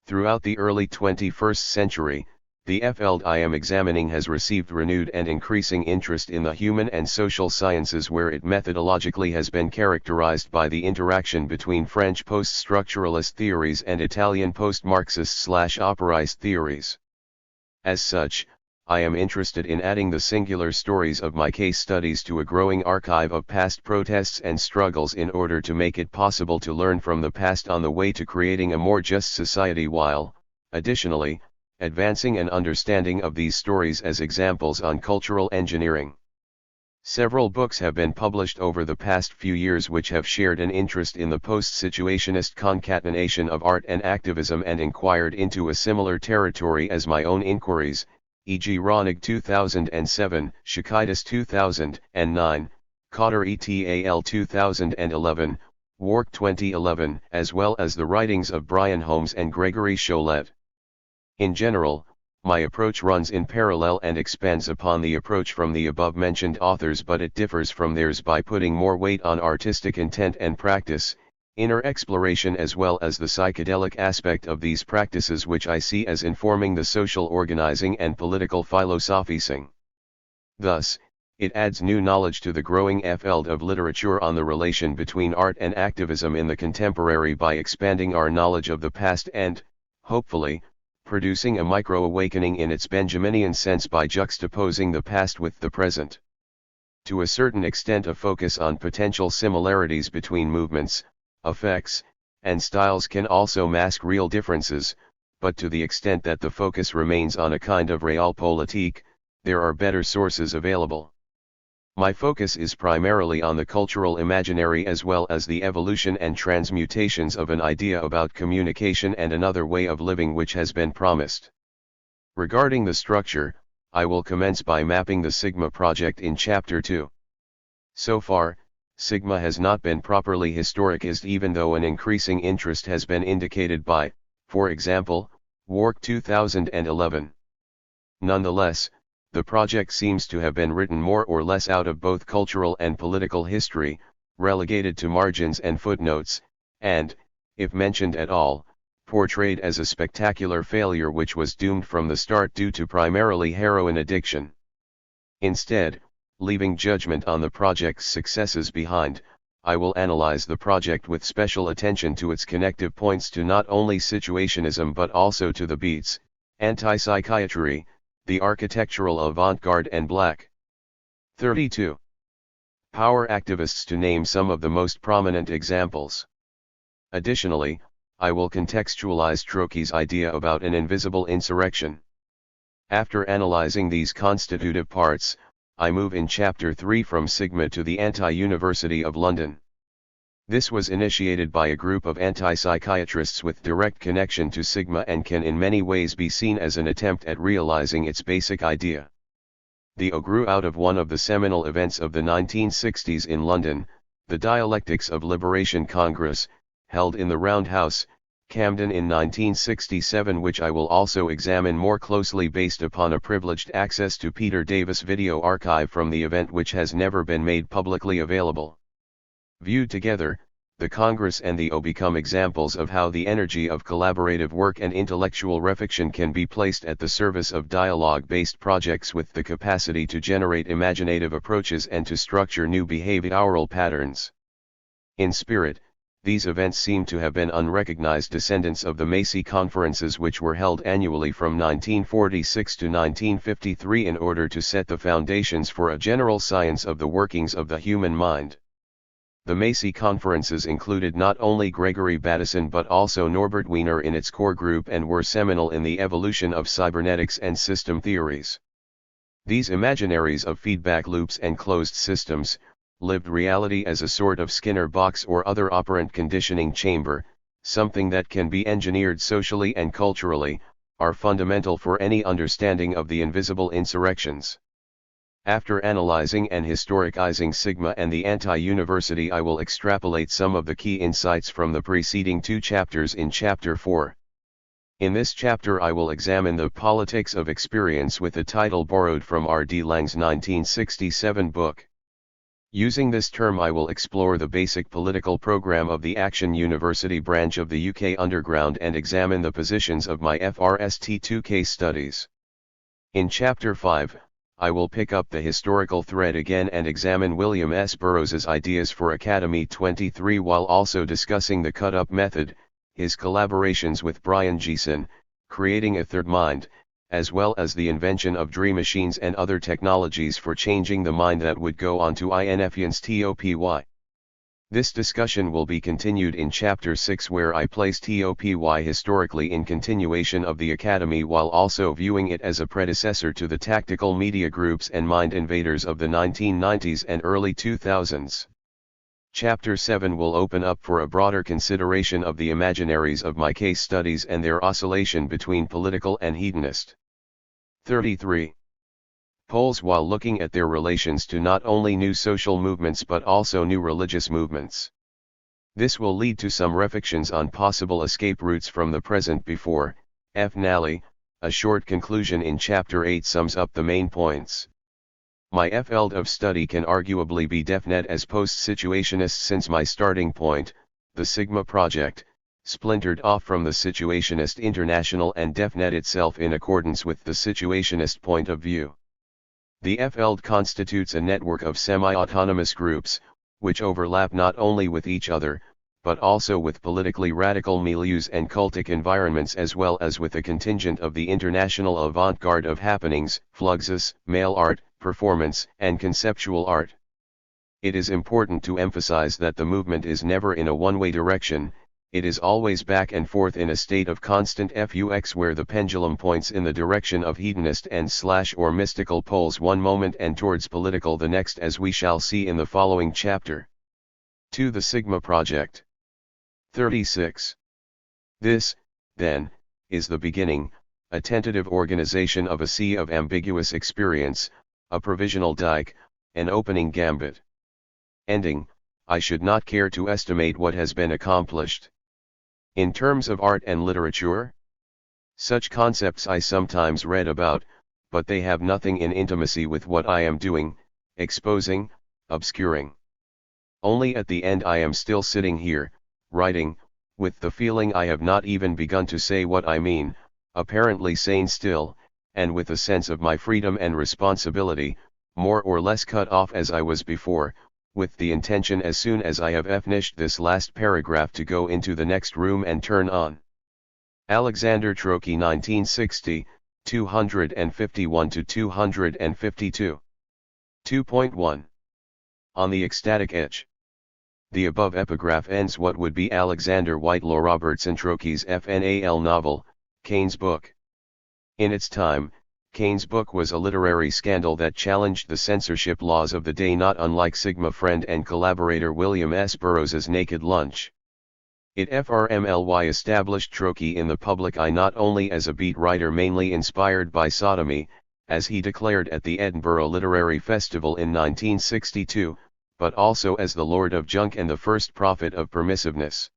Throughout the early 21st century, The field I am examining has received renewed and increasing interest in the human and social sciences, where it methodologically has been characterized by the interaction between French post-structuralist theories and Italian post-Marxist/Operaist theories. As such, I am interested in adding the singular stories of my case studies to a growing archive of past protests and struggles in order to make it possible to learn from the past on the way to creating a more just society, while, additionally, advancing an understanding of these stories as examples on cultural engineering. Several books have been published over the past few years which have shared an interest in the post-situationist concatenation of art and activism and inquired into a similar territory as my own inquiries, e.g. Ronig 2007, Shakaitis 2009, Cotter et al. 2011, Wark 2011, as well as the writings of Brian Holmes and Gregory Cholet. In general, my approach runs in parallel and expands upon the approach from the above-mentioned authors, but it differs from theirs by putting more weight on artistic intent and practice, inner exploration, as well as the psychedelic aspect of these practices, which I see as informing the social organizing and political philosophizing. Thus, it adds new knowledge to the growing field of literature on the relation between art and activism in the contemporary by expanding our knowledge of the past and, hopefully, producing a micro-awakening in its Benjaminian sense by juxtaposing the past with the present. To a certain extent, a focus on potential similarities between movements, effects, and styles can also mask real differences, but to the extent that the focus remains on a kind of realpolitik, there are better sources available. My focus is primarily on the cultural imaginary as well as the evolution and transmutations of an idea about communication and another way of living which has been promised. Regarding the structure, I will commence by mapping the Sigma project in Chapter 2. So far, Sigma has not been properly historicized, even though an increasing interest has been indicated by, for example, Wark 2011. Nonetheless, the project seems to have been written more or less out of both cultural and political history, relegated to margins and footnotes, and, if mentioned at all, portrayed as a spectacular failure which was doomed from the start due to primarily heroin addiction. Instead, leaving judgment on the project's successes behind, I will analyze the project with special attention to its connective points to not only situationism but also to the Beats, anti-psychiatry, the architectural avant-garde and Black 32 power activists, to name some of the most prominent examples. Additionally, I will contextualize Trotsky's idea about an invisible insurrection. After analyzing these constitutive parts, I move in Chapter 3 from Sigma to the Anti-University of London. This was initiated by a group of anti-psychiatrists with direct connection to Sigma and can in many ways be seen as an attempt at realizing its basic idea. The O grew out of one of the seminal events of the 1960s in London, the Dialectics of Liberation Congress, held in the Round House, Camden in 1967, which I will also examine more closely based upon a privileged access to Peter Davis video archive from the event which has never been made publicly available. Viewed together, the Congress and the O become examples of how the energy of collaborative work and intellectual reflection can be placed at the service of dialogue-based projects with the capacity to generate imaginative approaches and to structure new behavioral patterns. In spirit, these events seem to have been unrecognized descendants of the Macy conferences, which were held annually from 1946 to 1953 in order to set the foundations for a general science of the workings of the human mind. The Macy conferences included not only Gregory Bateson but also Norbert Wiener in its core group and were seminal in the evolution of cybernetics and system theories. These imaginaries of feedback loops and closed systems, lived reality as a sort of Skinner box or other operant conditioning chamber, something that can be engineered socially and culturally, are fundamental for any understanding of the invisible insurrections. After analyzing and historicizing Sigma and the anti-university, I will extrapolate some of the key insights from the preceding two chapters in Chapter 4. In this chapter I will examine the politics of experience with a title borrowed from R. D. Lang's 1967 book. Using this term I will explore the basic political program of the Action University branch of the UK Underground and examine the positions of my FRST2 case studies. In Chapter 5, I will pick up the historical thread again and examine William S. Burroughs's ideas for Academy 23 while also discussing the cut-up method, his collaborations with Brian Geeson, creating a third mind, as well as the invention of dream machines and other technologies for changing the mind that would go on to INFIANS TOPY. This discussion will be continued in Chapter 6 where I place TOPY historically in continuation of the Academy while also viewing it as a predecessor to the tactical media groups and mind invaders of the 1990s and early 2000s. Chapter 7 will open up for a broader consideration of the imaginaries of my case studies and their oscillation between political and hedonist. 33. Polls while looking at their relations to not only new social movements but also new religious movements. This will lead to some reflections on possible escape routes from the present before, finale, a short conclusion in Chapter 8 sums up the main points. My field of study can arguably be definite as post-situationist since my starting point, the Sigma Project, splintered off from the Situationist International and definite itself in accordance with the Situationist point of view. The field constitutes a network of semi-autonomous groups, which overlap not only with each other, but also with politically radical milieus and cultic environments as well as with a contingent of the international avant-garde of happenings, fluxus, mail art, performance, and conceptual art. It is important to emphasize that the movement is never in a one-way direction, it is always back and forth in a state of constant flux where the pendulum points in the direction of hedonist and or mystical poles one moment and towards political the next as we shall see in the following chapter. 2. The Sigma Project. 36. This, then, is the beginning, a tentative organization of a sea of ambiguous experience, a provisional dike, an opening gambit. Ending, I should not care to estimate what has been accomplished. In terms of art and literature? Such concepts I sometimes read about, but they have nothing in intimacy with what I am doing, exposing, obscuring. Only at the end I am still sitting here, writing, with the feeling I have not even begun to say what I mean, apparently sane still, and with a sense of my freedom and responsibility, more or less cut off as I was before, with the intention as soon as I have finished this last paragraph to go into the next room and turn on. Alexander Trocky 1960, 251-252. 2.1. On the Ecstatic Edge. The above epigraph ends what would be Alexander Whitelaw Robertson Trocky's FNAL novel, Cain's Book. In its time, Cain's Book was a literary scandal that challenged the censorship laws of the day not unlike Sigma friend and collaborator William S. Burroughs's Naked Lunch. It FRMLY established Trocky in the public eye not only as a beat writer mainly inspired by sodomy, as he declared at the Edinburgh Literary Festival in 1962, but also as the Lord of Junk and the first prophet of permissiveness.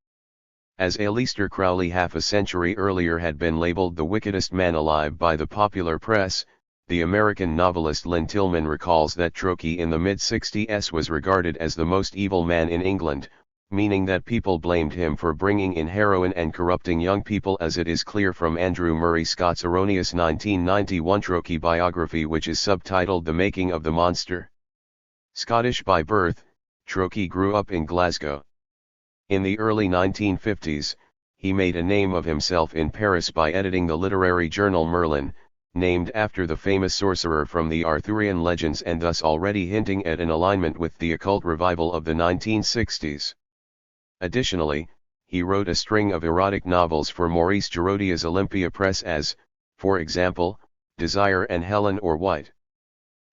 As Aleister Crowley half a century earlier had been labeled the wickedest man alive by the popular press, the American novelist Lynn Tillman recalls that Trocky in the mid-60s was regarded as the most evil man in England, meaning that people blamed him for bringing in heroin and corrupting young people, as it is clear from Andrew Murray Scott's erroneous 1991 Trocky biography, which is subtitled The Making of the Monster. Scottish by birth, Trocky grew up in Glasgow. In the early 1950s, he made a name of himself in Paris by editing the literary journal Merlin, named after the famous sorcerer from the Arthurian legends and thus already hinting at an alignment with the occult revival of the 1960s. Additionally, he wrote a string of erotic novels for Maurice Giraudia's Olympia Press as, for example, Desire and Helen or White.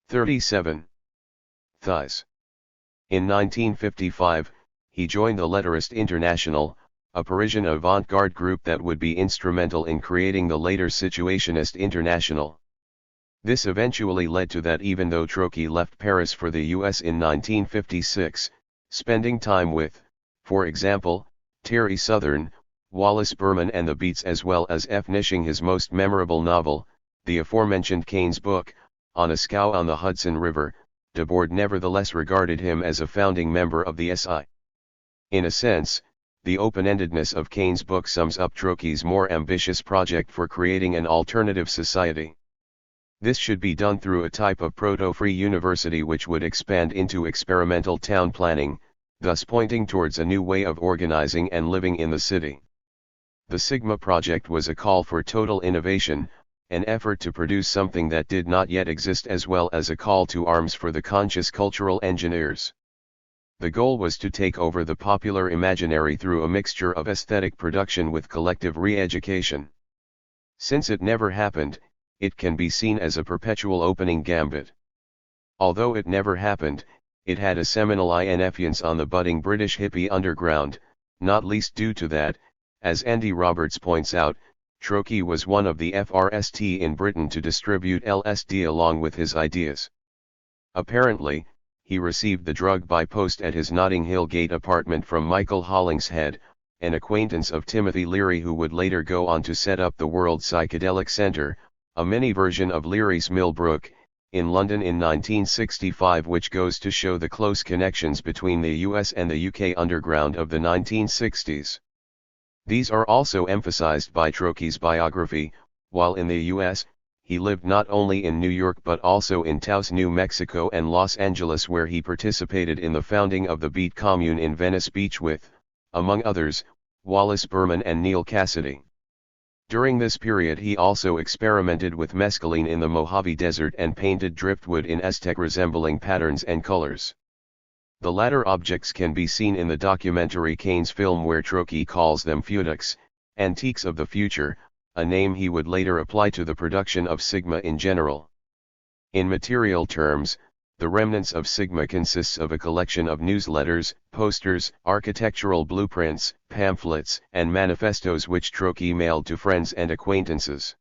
37. Thighs. In 1955, he joined the Letterist International, a Parisian avant-garde group that would be instrumental in creating the later Situationist International. This eventually led to that even though Trocky left Paris for the US in 1956, spending time with, for example, Terry Southern, Wallace Berman and the Beats as well as finishing his most memorable novel, the aforementioned Cain's Book, on a scow on the Hudson River, Debord nevertheless regarded him as a founding member of the SI. In a sense, the open-endedness of Cain's Book sums up Trocky's more ambitious project for creating an alternative society. This should be done through a type of proto-free university which would expand into experimental town planning, thus pointing towards a new way of organizing and living in the city. The Sigma project was a call for total innovation, an effort to produce something that did not yet exist, as well as a call to arms for the conscious cultural engineers. The goal was to take over the popular imaginary through a mixture of aesthetic production with collective re-education. Since it never happened, it can be seen as a perpetual opening gambit. Although it never happened, it had a seminal influence on the budding British hippie underground, not least due to that, as Andy Roberts points out, Troche was one of the FRST in Britain to distribute LSD along with his ideas. Apparently, he received the drug by post at his Notting Hill Gate apartment from Michael Hollingshead, an acquaintance of Timothy Leary, who would later go on to set up the World Psychedelic Centre, a mini version of Leary's Millbrook, in London in 1965, which goes to show the close connections between the US and the UK underground of the 1960s. These are also emphasized by Troche's biography. While in the US, he lived not only in New York but also in Taos, New Mexico and Los Angeles, where he participated in the founding of the Beat Commune in Venice Beach with, among others, Wallace Berman and Neil Cassidy. During this period he also experimented with mescaline in the Mojave Desert and painted driftwood in Aztec-resembling patterns and colors. The latter objects can be seen in the documentary Kane's film, where Troche calls them futucs, antiques of the future, a name he would later apply to the production of Sigma in general. In material terms, the remnants of Sigma consists of a collection of newsletters, posters, architectural blueprints, pamphlets, and manifestos which Troche mailed to friends and acquaintances.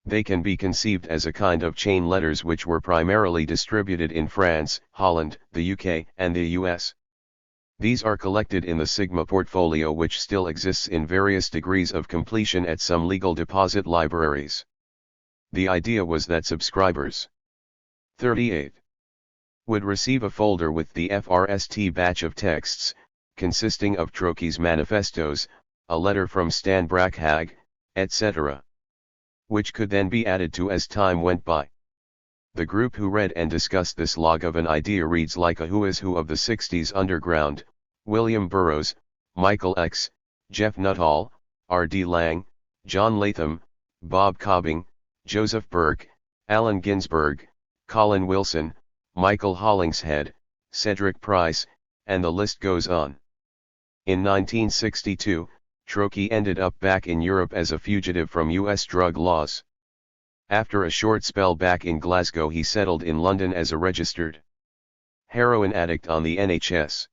They can be conceived as a kind of chain letters which were primarily distributed in France, Holland, the UK, and the US. These are collected in the Sigma portfolio, which still exists in various degrees of completion at some legal deposit libraries. The idea was that subscribers 38 would receive a folder with the FRST batch of texts, consisting of Troche's manifestos, a letter from Stan Brackhag, etc., which could then be added to as time went by. The group who read and discussed this log of an idea reads like a who is who of the 60s underground: William Burroughs, Michael X., Jeff Nuttall, R.D. Lang, John Latham, Bob Cobbing, Joseph Burke, Allen Ginsberg, Colin Wilson, Michael Hollingshead, Cedric Price, and the list goes on. In 1962, Troche ended up back in Europe as a fugitive from US drug laws. After a short spell back in Glasgow, he settled in London as a registered heroin addict on the NHS.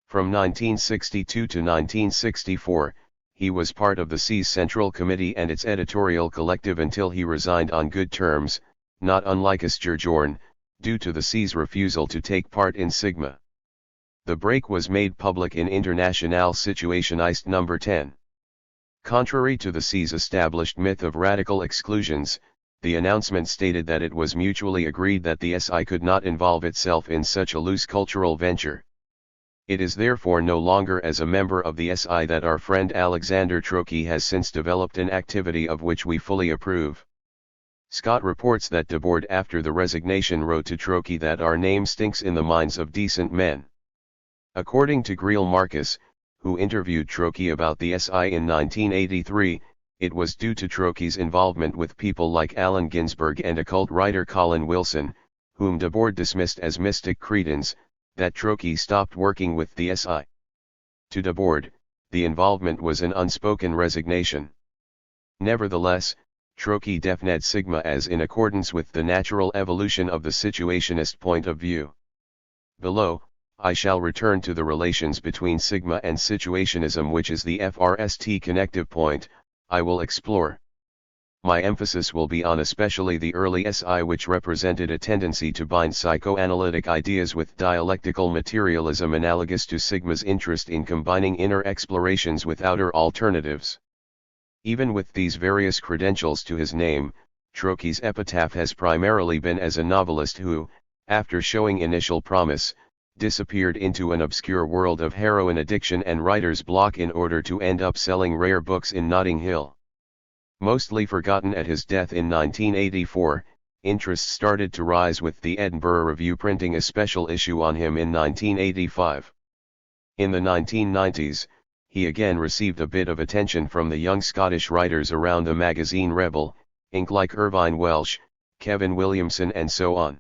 From 1962 to 1964, he was part of the C's Central Committee and its editorial collective until he resigned on good terms, not unlike Asturjorn, due to the C's refusal to take part in Sigma. The break was made public in Internationale Situationist No. 10. Contrary to the C's established myth of radical exclusions, the announcement stated that it was mutually agreed that the SI could not involve itself in such a loose cultural venture. It is therefore no longer as a member of the SI that our friend Alexander Troche has since developed an activity of which we fully approve. Scott reports that Debord after the resignation wrote to Troche that our name stinks in the minds of decent men. According to Greil Marcus, who interviewed Troche about the SI in 1983, it was due to Troche's involvement with people like Allen Ginsberg and occult writer Colin Wilson, whom Debord dismissed as mystic cretins, that Troche stopped working with the SI. To Debord, the involvement was an unspoken resignation. Nevertheless, Troche defined Sigma as in accordance with the natural evolution of the situationist point of view. Below, I shall return to the relations between Sigma and situationism, which is the FRST connective point. I will explore. My emphasis will be on especially the early SI, which represented a tendency to bind psychoanalytic ideas with dialectical materialism analogous to Sigma's interest in combining inner explorations with outer alternatives. Even with these various credentials to his name, Troche's epitaph has primarily been as a novelist who, after showing initial promise, disappeared into an obscure world of heroin addiction and writer's block in order to end up selling rare books in Notting Hill. Mostly forgotten at his death in 1984, interest started to rise with the Edinburgh Review printing a special issue on him in 1985. In the 1990s, he again received a bit of attention from the young Scottish writers around the magazine Rebel, Inc. like Irvine Welsh, Kevin Williamson and so on.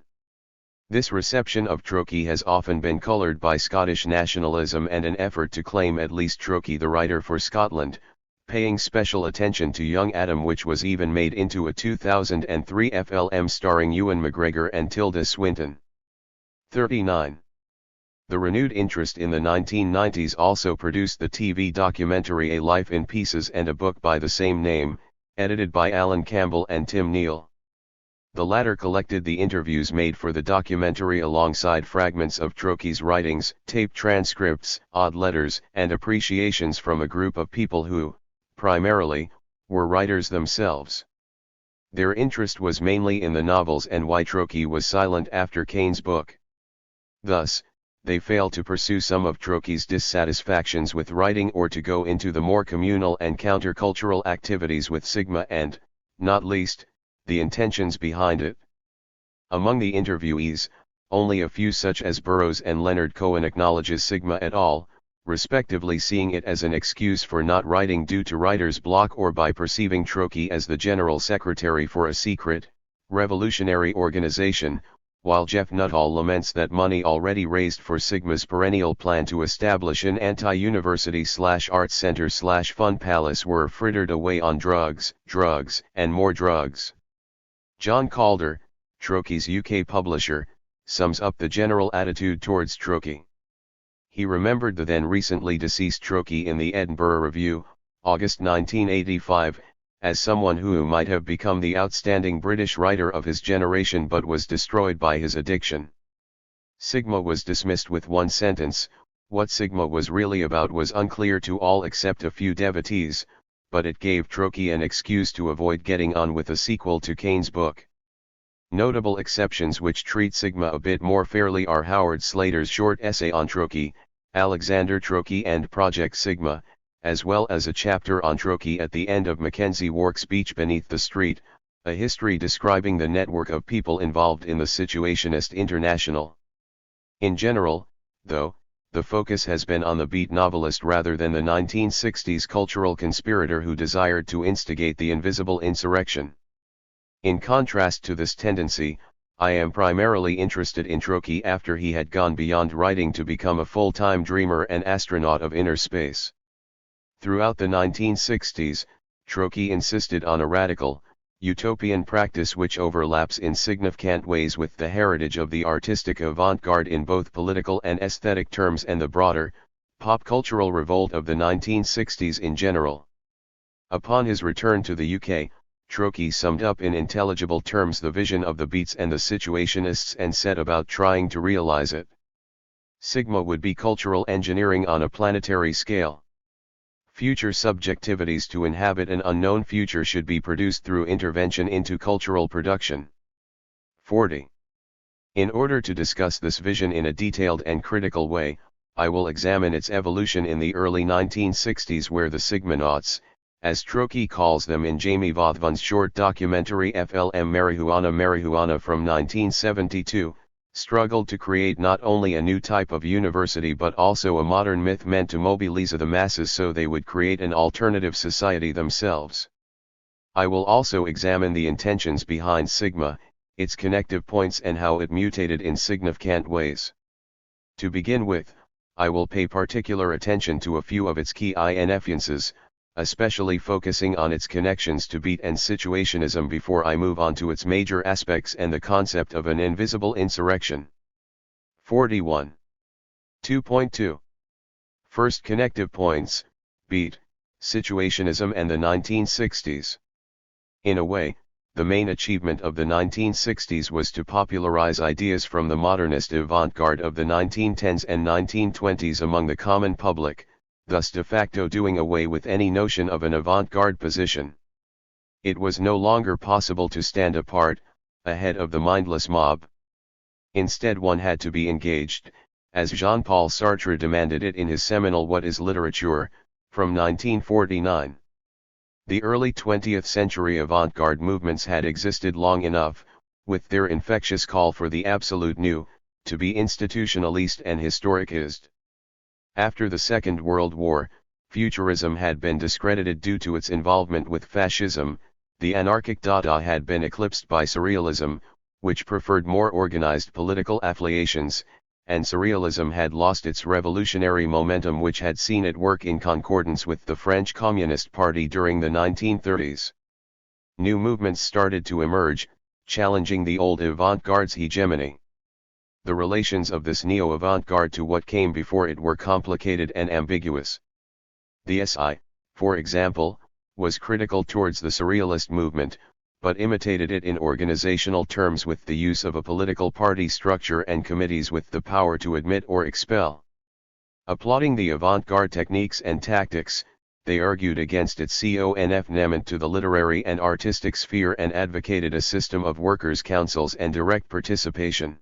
This reception of Troki has often been coloured by Scottish nationalism and an effort to claim at least Troki the writer for Scotland, paying special attention to young Adam, which was even made into a 2003 FLM starring Ewan McGregor and Tilda Swinton. 39. The renewed interest in the 1990s also produced the TV documentary A Life in Pieces and a book by the same name, edited by Alan Campbell and Tim Neal. The latter collected the interviews made for the documentary alongside fragments of Troki's writings, tape transcripts, odd letters, and appreciations from a group of people who, primarily, were writers themselves. Their interest was mainly in the novels and why Troki was silent after Kane's book. Thus, they failed to pursue some of Troki's dissatisfactions with writing or to go into the more communal and countercultural activities with Sigma and, not least, the intentions behind it. Among the interviewees, only a few such as Burroughs and Leonard Cohen acknowledges Sigma et al., respectively, seeing it as an excuse for not writing due to writer's block or by perceiving Troki as the general secretary for a secret, revolutionary organization, while Jeff Nuttall laments that money already raised for Sigma's perennial plan to establish an anti-university/arts center/fun palace were frittered away on drugs, and more drugs. John Calder, Troki's UK publisher, sums up the general attitude towards Troki. He remembered the then recently deceased Troki in the Edinburgh Review, August 1985, as someone who might have become the outstanding British writer of his generation but was destroyed by his addiction. Sigma was dismissed with one sentence. What Sigma was really about was unclear to all except a few devotees, but it gave Troki an excuse to avoid getting on with a sequel to Kane's book. Notable exceptions which treat Sigma a bit more fairly are Howard Slater's short essay on Troki, Alexander Troki and Project Sigma, as well as a chapter on Troki at the end of Mackenzie Wark's Beach Beneath the Street, a history describing the network of people involved in the Situationist International. In general, though, the focus has been on the beat novelist rather than the 1960s cultural conspirator who desired to instigate the invisible insurrection. In contrast to this tendency, I am primarily interested in Troki after he had gone beyond writing to become a full-time dreamer and astronaut of inner space. Throughout the 1960s, Troki insisted on a radical, utopian practice which overlaps in significant ways with the heritage of the artistic avant-garde in both political and aesthetic terms and the broader, pop-cultural revolt of the 1960s in general. Upon his return to the UK, Troki summed up in intelligible terms the vision of the Beats and the Situationists and set about trying to realize it. Sigma would be cultural engineering on a planetary scale. Future subjectivities to inhabit an unknown future should be produced through intervention into cultural production. 40. In order to discuss this vision in a detailed and critical way, I will examine its evolution in the early 1960s where the Sigmanauts, as Troki calls them in Jamie Vaughan's short documentary FLM Marijuana from 1972, struggled to create not only a new type of university but also a modern myth meant to mobilize the masses so they would create an alternative society themselves. I will also examine the intentions behind Sigma, its connective points and how it mutated in significant ways. To begin with, I will pay particular attention to a few of its key influences, especially focusing on its connections to beat and situationism before I move on to its major aspects and the concept of an invisible insurrection. 41. 2.2. First connective points, beat, situationism and the 1960s. In a way, the main achievement of the 1960s was to popularize ideas from the modernist avant-garde of the 1910s and 1920s among the common public, thus de facto doing away with any notion of an avant-garde position. It was no longer possible to stand apart, ahead of the mindless mob. Instead one had to be engaged, as Jean-Paul Sartre demanded it in his seminal What is Literature, from 1949. The early 20th century avant-garde movements had existed long enough, with their infectious call for the absolute new, to be institutionalist and historicist. After the Second World War, futurism had been discredited due to its involvement with fascism. The anarchic Dada had been eclipsed by surrealism, which preferred more organized political affiliations, and surrealism had lost its revolutionary momentum which had seen it work in concordance with the French Communist Party during the 1930s. New movements started to emerge, challenging the old avant-garde's hegemony. The relations of this neo-avant-garde to what came before it were complicated and ambiguous. The SI, for example, was critical towards the surrealist movement, but imitated it in organizational terms with the use of a political party structure and committees with the power to admit or expel. Applauding the avant-garde techniques and tactics, they argued against its confinement to the literary and artistic sphere and advocated a system of workers' councils and direct participation.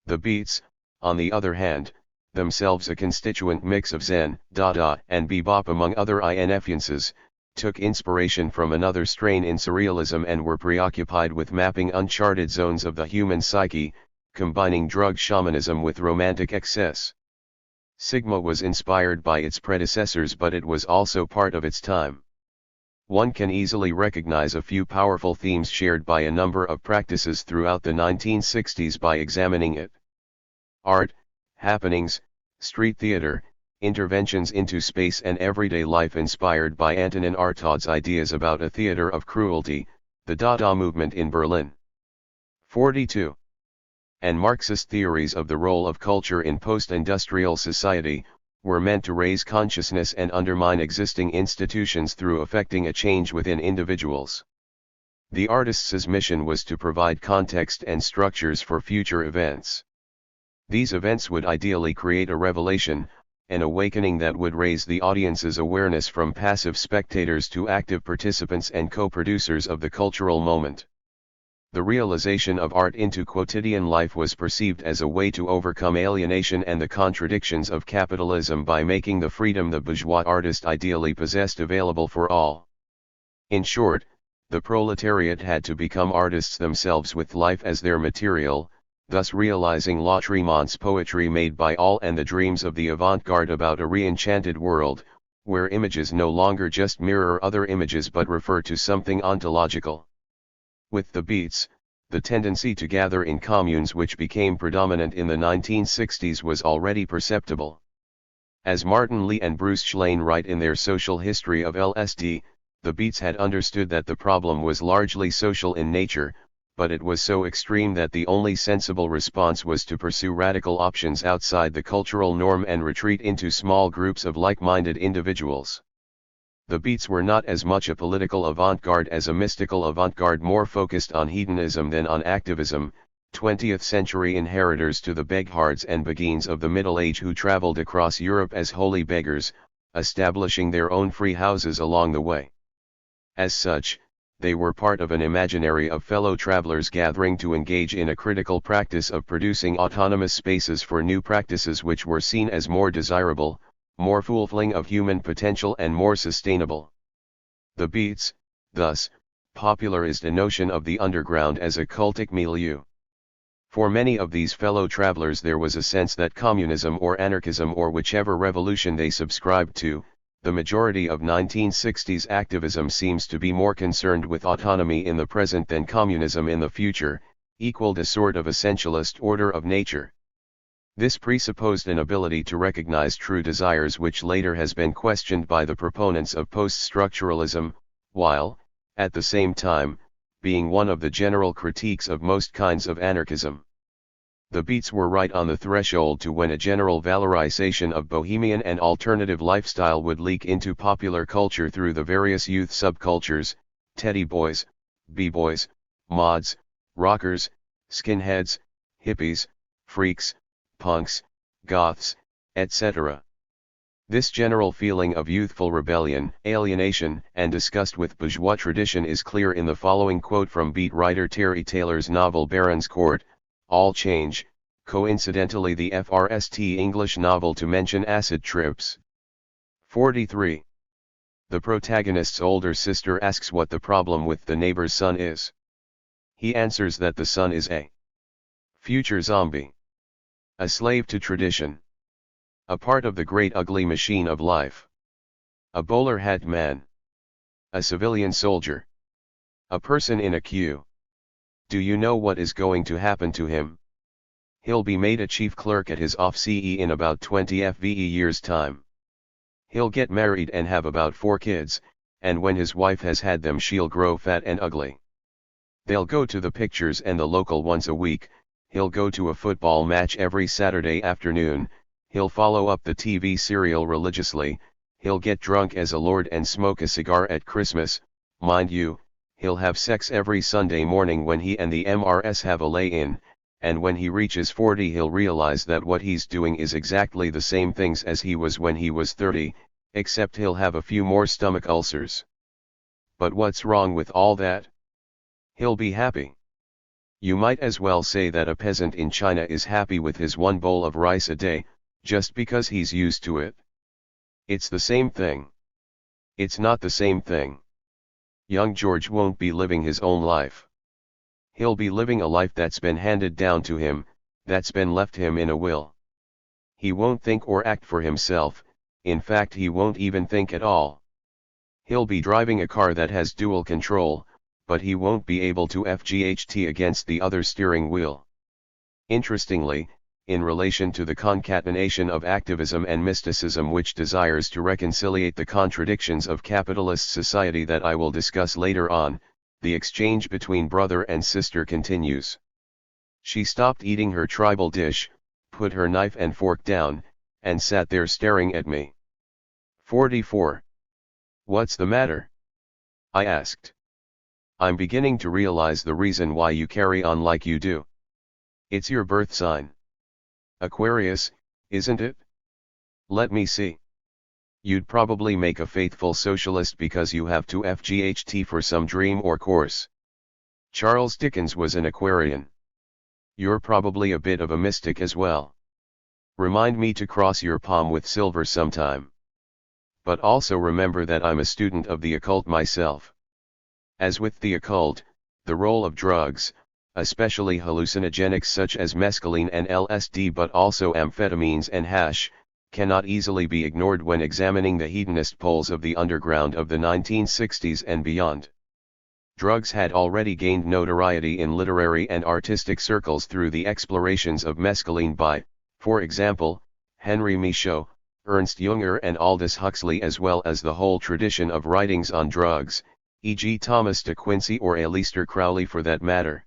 The Beats, on the other hand, themselves a constituent mix of Zen, Dada, and Bebop among other influences, took inspiration from another strain in surrealism and were preoccupied with mapping uncharted zones of the human psyche, combining drug shamanism with romantic excess. Sigma was inspired by its predecessors, but it was also part of its time. One can easily recognize a few powerful themes shared by a number of practices throughout the 1960s by examining it. Art, happenings, street theater, interventions into space and everyday life inspired by Antonin Artaud's ideas about a theater of cruelty, the Dada movement in Berlin. 42. And Marxist theories of the role of culture in post-industrial society, were meant to raise consciousness and undermine existing institutions through effecting a change within individuals. The artist's mission was to provide context and structures for future events. These events would ideally create a revelation, an awakening that would raise the audience's awareness from passive spectators to active participants and co-producers of the cultural moment. The realization of art into quotidian life was perceived as a way to overcome alienation and the contradictions of capitalism by making the freedom the bourgeois artist ideally possessed available for all. In short, the proletariat had to become artists themselves with life as their material, thus realizing Lautrémont's poetry made by all and the dreams of the avant-garde about a re-enchanted world, where images no longer just mirror other images but refer to something ontological. With the Beats, the tendency to gather in communes which became predominant in the 1960s was already perceptible. As Martin Lee and Bruce Schlain write in their Social History of LSD, the Beats had understood that the problem was largely social in nature, but it was so extreme that the only sensible response was to pursue radical options outside the cultural norm and retreat into small groups of like-minded individuals. The Beats were not as much a political avant-garde as a mystical avant-garde more focused on hedonism than on activism, 20th-century inheritors to the beghards and beguines of the Middle Age who traveled across Europe as holy beggars, establishing their own free houses along the way. As such, they were part of an imaginary of fellow travelers gathering to engage in a critical practice of producing autonomous spaces for new practices which were seen as more desirable, more fulfilling of human potential and more sustainable. The Beats, thus, popularized a notion of the underground as a cultic milieu. For many of these fellow travelers there was a sense that communism or anarchism or whichever revolution they subscribed to, the majority of 1960s activism seems to be more concerned with autonomy in the present than communism in the future, equaled a sort of essentialist order of nature. This presupposed an ability to recognize true desires which later has been questioned by the proponents of post-structuralism, while, at the same time, being one of the general critiques of most kinds of anarchism. The Beats were right on the threshold to when a general valorization of bohemian and alternative lifestyle would leak into popular culture through the various youth subcultures, teddy boys, b-boys, mods, rockers, skinheads, hippies, freaks, punks, goths, etc. This general feeling of youthful rebellion, alienation, and disgust with bourgeois tradition is clear in the following quote from beat writer Terry Taylor's novel Baron's Court: "All change," coincidentally the first English novel to mention acid trips. 43. The protagonist's older sister asks what the problem with the neighbor's son is. He answers that the son is a future zombie, a slave to tradition, a part of the great ugly machine of life, a bowler hat man, a civilian soldier, a person in a queue. Do you know what is going to happen to him? He'll be made a chief clerk at his office in about 20 FVE years' time. He'll get married and have about 4 kids, and when his wife has had them she'll grow fat and ugly. They'll go to the pictures and the local once a week, he'll go to a football match every Saturday afternoon, he'll follow up the TV serial religiously, he'll get drunk as a lord and smoke a cigar at Christmas, mind you, he'll have sex every Sunday morning when he and the MRS have a lay-in, and when he reaches 40 he'll realize that what he's doing is exactly the same things as he was when he was 30, except he'll have a few more stomach ulcers. But what's wrong with all that? He'll be happy. You might as well say that a peasant in China is happy with his 1 bowl of rice a day, just because he's used to it. It's the same thing. It's not the same thing. Young George won't be living his own life. He'll be living a life that's been handed down to him, that's been left him in a will. He won't think or act for himself, in fact he won't even think at all. He'll be driving a car that has dual control, but he won't be able to FGHT against the other steering wheel. Interestingly, in relation to the concatenation of activism and mysticism which desires to reconciliate the contradictions of capitalist society that I will discuss later on, the exchange between brother and sister continues. She stopped eating her tribal dish, put her knife and fork down, and sat there staring at me. 44. What's the matter? I asked. I'm beginning to realize the reason why you carry on like you do. It's your birth sign. Aquarius, isn't it? Let me see. You'd probably make a faithful socialist because you have to FGHT for some dream or course. Charles Dickens was an Aquarian. You're probably a bit of a mystic as well. Remind me to cross your palm with silver sometime. But also remember that I'm a student of the occult myself. As with the occult, the role of drugs, especially hallucinogenics such as mescaline and LSD but also amphetamines and hash, cannot easily be ignored when examining the hedonist poles of the underground of the 1960s and beyond. Drugs had already gained notoriety in literary and artistic circles through the explorations of mescaline by, for example, Henry Michaud, Ernst Jünger and Aldous Huxley, as well as the whole tradition of writings on drugs, e.g. Thomas de Quincey or Aleister Crowley for that matter.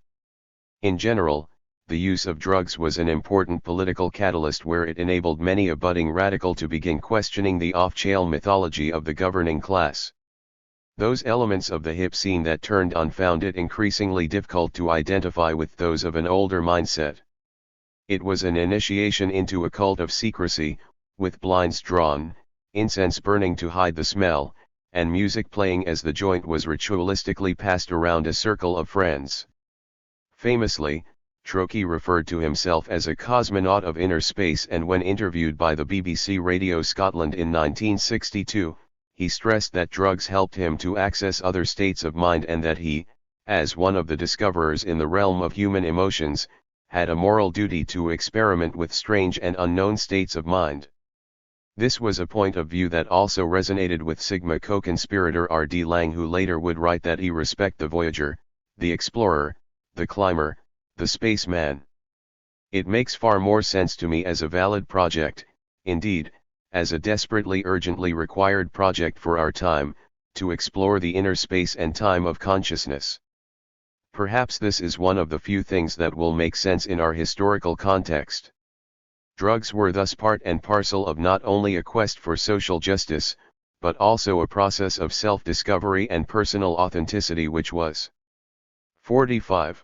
In general, the use of drugs was an important political catalyst where it enabled many a budding radical to begin questioning the off-chain mythology of the governing class. Those elements of the hip scene that turned on found it increasingly difficult to identify with those of an older mindset. It was an initiation into a cult of secrecy, with blinds drawn, incense burning to hide the smell, and music playing as the joint was ritualistically passed around a circle of friends. Famously, Trocchi referred to himself as a cosmonaut of inner space, and when interviewed by the BBC Radio Scotland in 1962, he stressed that drugs helped him to access other states of mind and that he, as one of the discoverers in the realm of human emotions, had a moral duty to experiment with strange and unknown states of mind. This was a point of view that also resonated with Sigma co-conspirator R.D. Laing, who later would write that he respected the voyager, the explorer, the climber, the spaceman. It makes far more sense to me as a valid project, indeed, as a desperately urgently required project for our time, to explore the inner space and time of consciousness. Perhaps this is one of the few things that will make sense in our historical context. Drugs were thus part and parcel of not only a quest for social justice, but also a process of self-discovery and personal authenticity which was 45.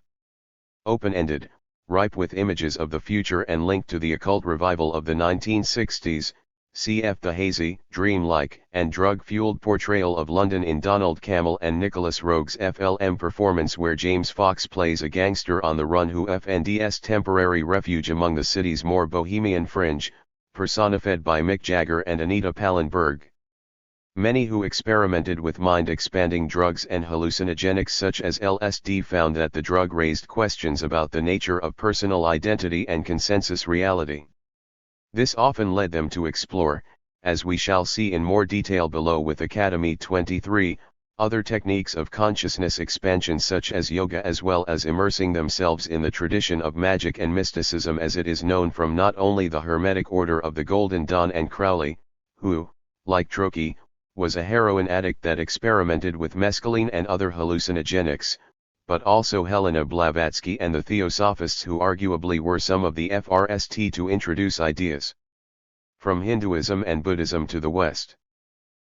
Open-ended, ripe with images of the future and linked to the occult revival of the 1960s, cf. the hazy, dreamlike, and drug-fueled portrayal of London in Donald Cammell and Nicholas Roeg's FLM performance, where James Fox plays a gangster on the run who finds temporary refuge among the city's more bohemian fringe, personified by Mick Jagger and Anita Pallenberg. Many who experimented with mind-expanding drugs and hallucinogenics such as LSD found that the drug raised questions about the nature of personal identity and consensus reality. This often led them to explore, as we shall see in more detail below with Academy 23, other techniques of consciousness expansion such as yoga, as well as immersing themselves in the tradition of magic and mysticism as it is known from not only the Hermetic Order of the Golden Dawn and Crowley, who, like Troche, was a heroin addict that experimented with mescaline and other hallucinogenics, but also Helena Blavatsky and the Theosophists, who arguably were some of the first to introduce ideas from Hinduism and Buddhism to the West.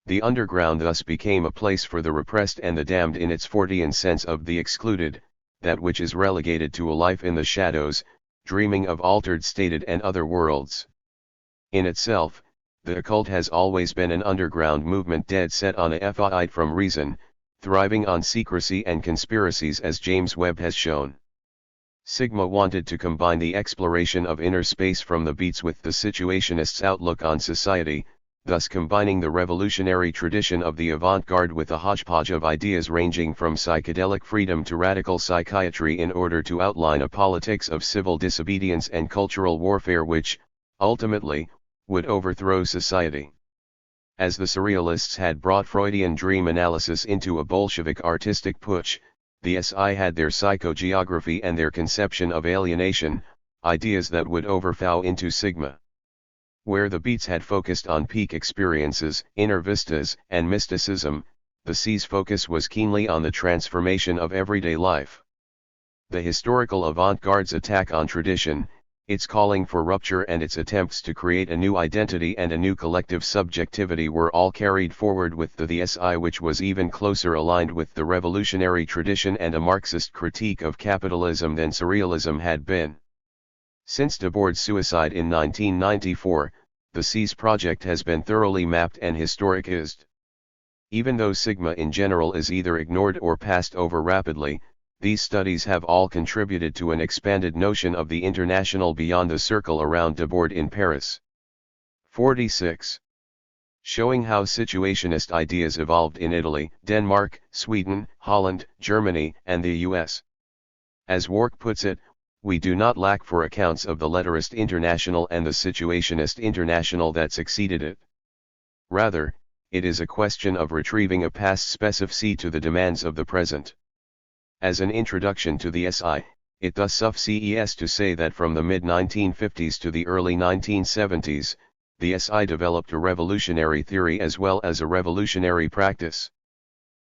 The underground thus became a place for the repressed and the damned in its Fortean sense of the excluded, that which is relegated to a life in the shadows, dreaming of altered stated and other worlds. In itself, the occult has always been an underground movement dead set on a fight from reason, thriving on secrecy and conspiracies, as James Webb has shown. Sigma wanted to combine the exploration of inner space from the Beats with the Situationists' outlook on society, thus combining the revolutionary tradition of the avant-garde with a hodgepodge of ideas ranging from psychedelic freedom to radical psychiatry in order to outline a politics of civil disobedience and cultural warfare which, ultimately, would overthrow society. As the Surrealists had brought Freudian dream analysis into a Bolshevik artistic putsch, the SI had their psychogeography and their conception of alienation, ideas that would overflow into Sigma. Where the Beats had focused on peak experiences, inner vistas, and mysticism, the C's focus was keenly on the transformation of everyday life. The historical avant-garde's attack on tradition, its calling for rupture and its attempts to create a new identity and a new collective subjectivity were all carried forward with the SI, which was even closer aligned with the revolutionary tradition and a Marxist critique of capitalism than Surrealism had been. Since Debord's suicide in 1994, the C's project has been thoroughly mapped and historicized. Even though Sigma in general is either ignored or passed over rapidly, these studies have all contributed to an expanded notion of the international beyond the circle around Debord in Paris. 46. Showing how situationist ideas evolved in Italy, Denmark, Sweden, Holland, Germany, and the US. As Wark puts it, we do not lack for accounts of the letterist international and the situationist international that succeeded it. Rather, it is a question of retrieving a past specificity to the demands of the present. As an introduction to the SI, it thus suffices to say that from the mid-1950s to the early 1970s, the SI developed a revolutionary theory as well as a revolutionary practice.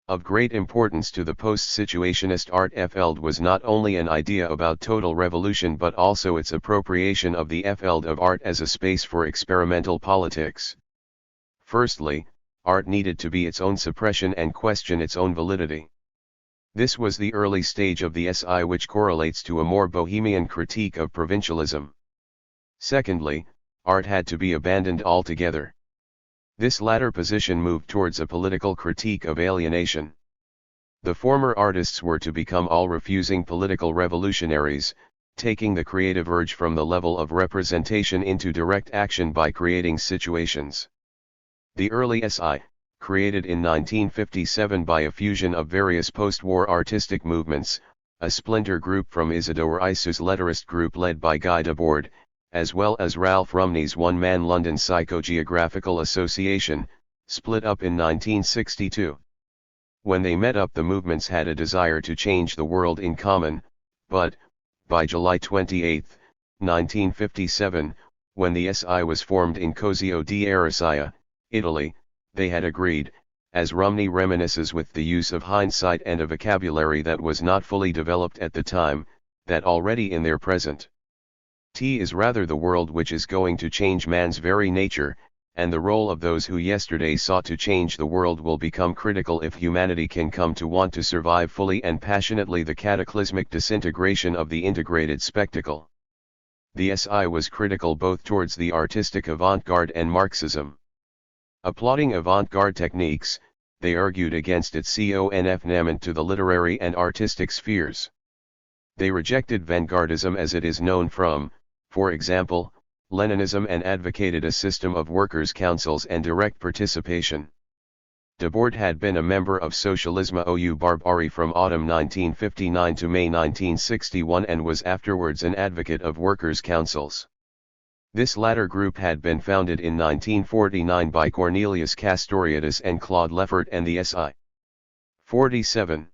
Of great importance to the post-situationist art field was not only an idea about total revolution but also its appropriation of the field of art as a space for experimental politics. Firstly, art needed to be its own suppression and question its own validity. This was the early stage of the SI, which correlates to a more bohemian critique of provincialism. Secondly, art had to be abandoned altogether. This latter position moved towards a political critique of alienation. The former artists were to become all refusing political revolutionaries, taking the creative urge from the level of representation into direct action by creating situations. The early SI, created in 1957 by a fusion of various post-war artistic movements, a splinter group from Isidore Isou's letterist group led by Guy Debord, as well as Ralph Rumney's one-man London Psychogeographical Association, split up in 1962. When they met up, the movements had a desire to change the world in common, but, by July 28, 1957, when the SI was formed in Cosio di Ariccia, Italy, they had agreed, as Rumney reminisces with the use of hindsight and a vocabulary that was not fully developed at the time, that already in their present is rather the world which is going to change man's very nature, and the role of those who yesterday sought to change the world will become critical if humanity can come to want to survive fully and passionately the cataclysmic disintegration of the integrated spectacle. The SI was critical both towards the artistic avant-garde and Marxism. Applauding avant-garde techniques, they argued against its confinement to the literary and artistic spheres. They rejected vanguardism as it is known from, for example, Leninism, and advocated a system of workers' councils and direct participation. Debord had been a member of Socialisme ou Barbarie from autumn 1959 to May 1961 and was afterwards an advocate of workers' councils. This latter group had been founded in 1949 by Cornelius Castoriadis and Claude Lefort, and the SI. 47.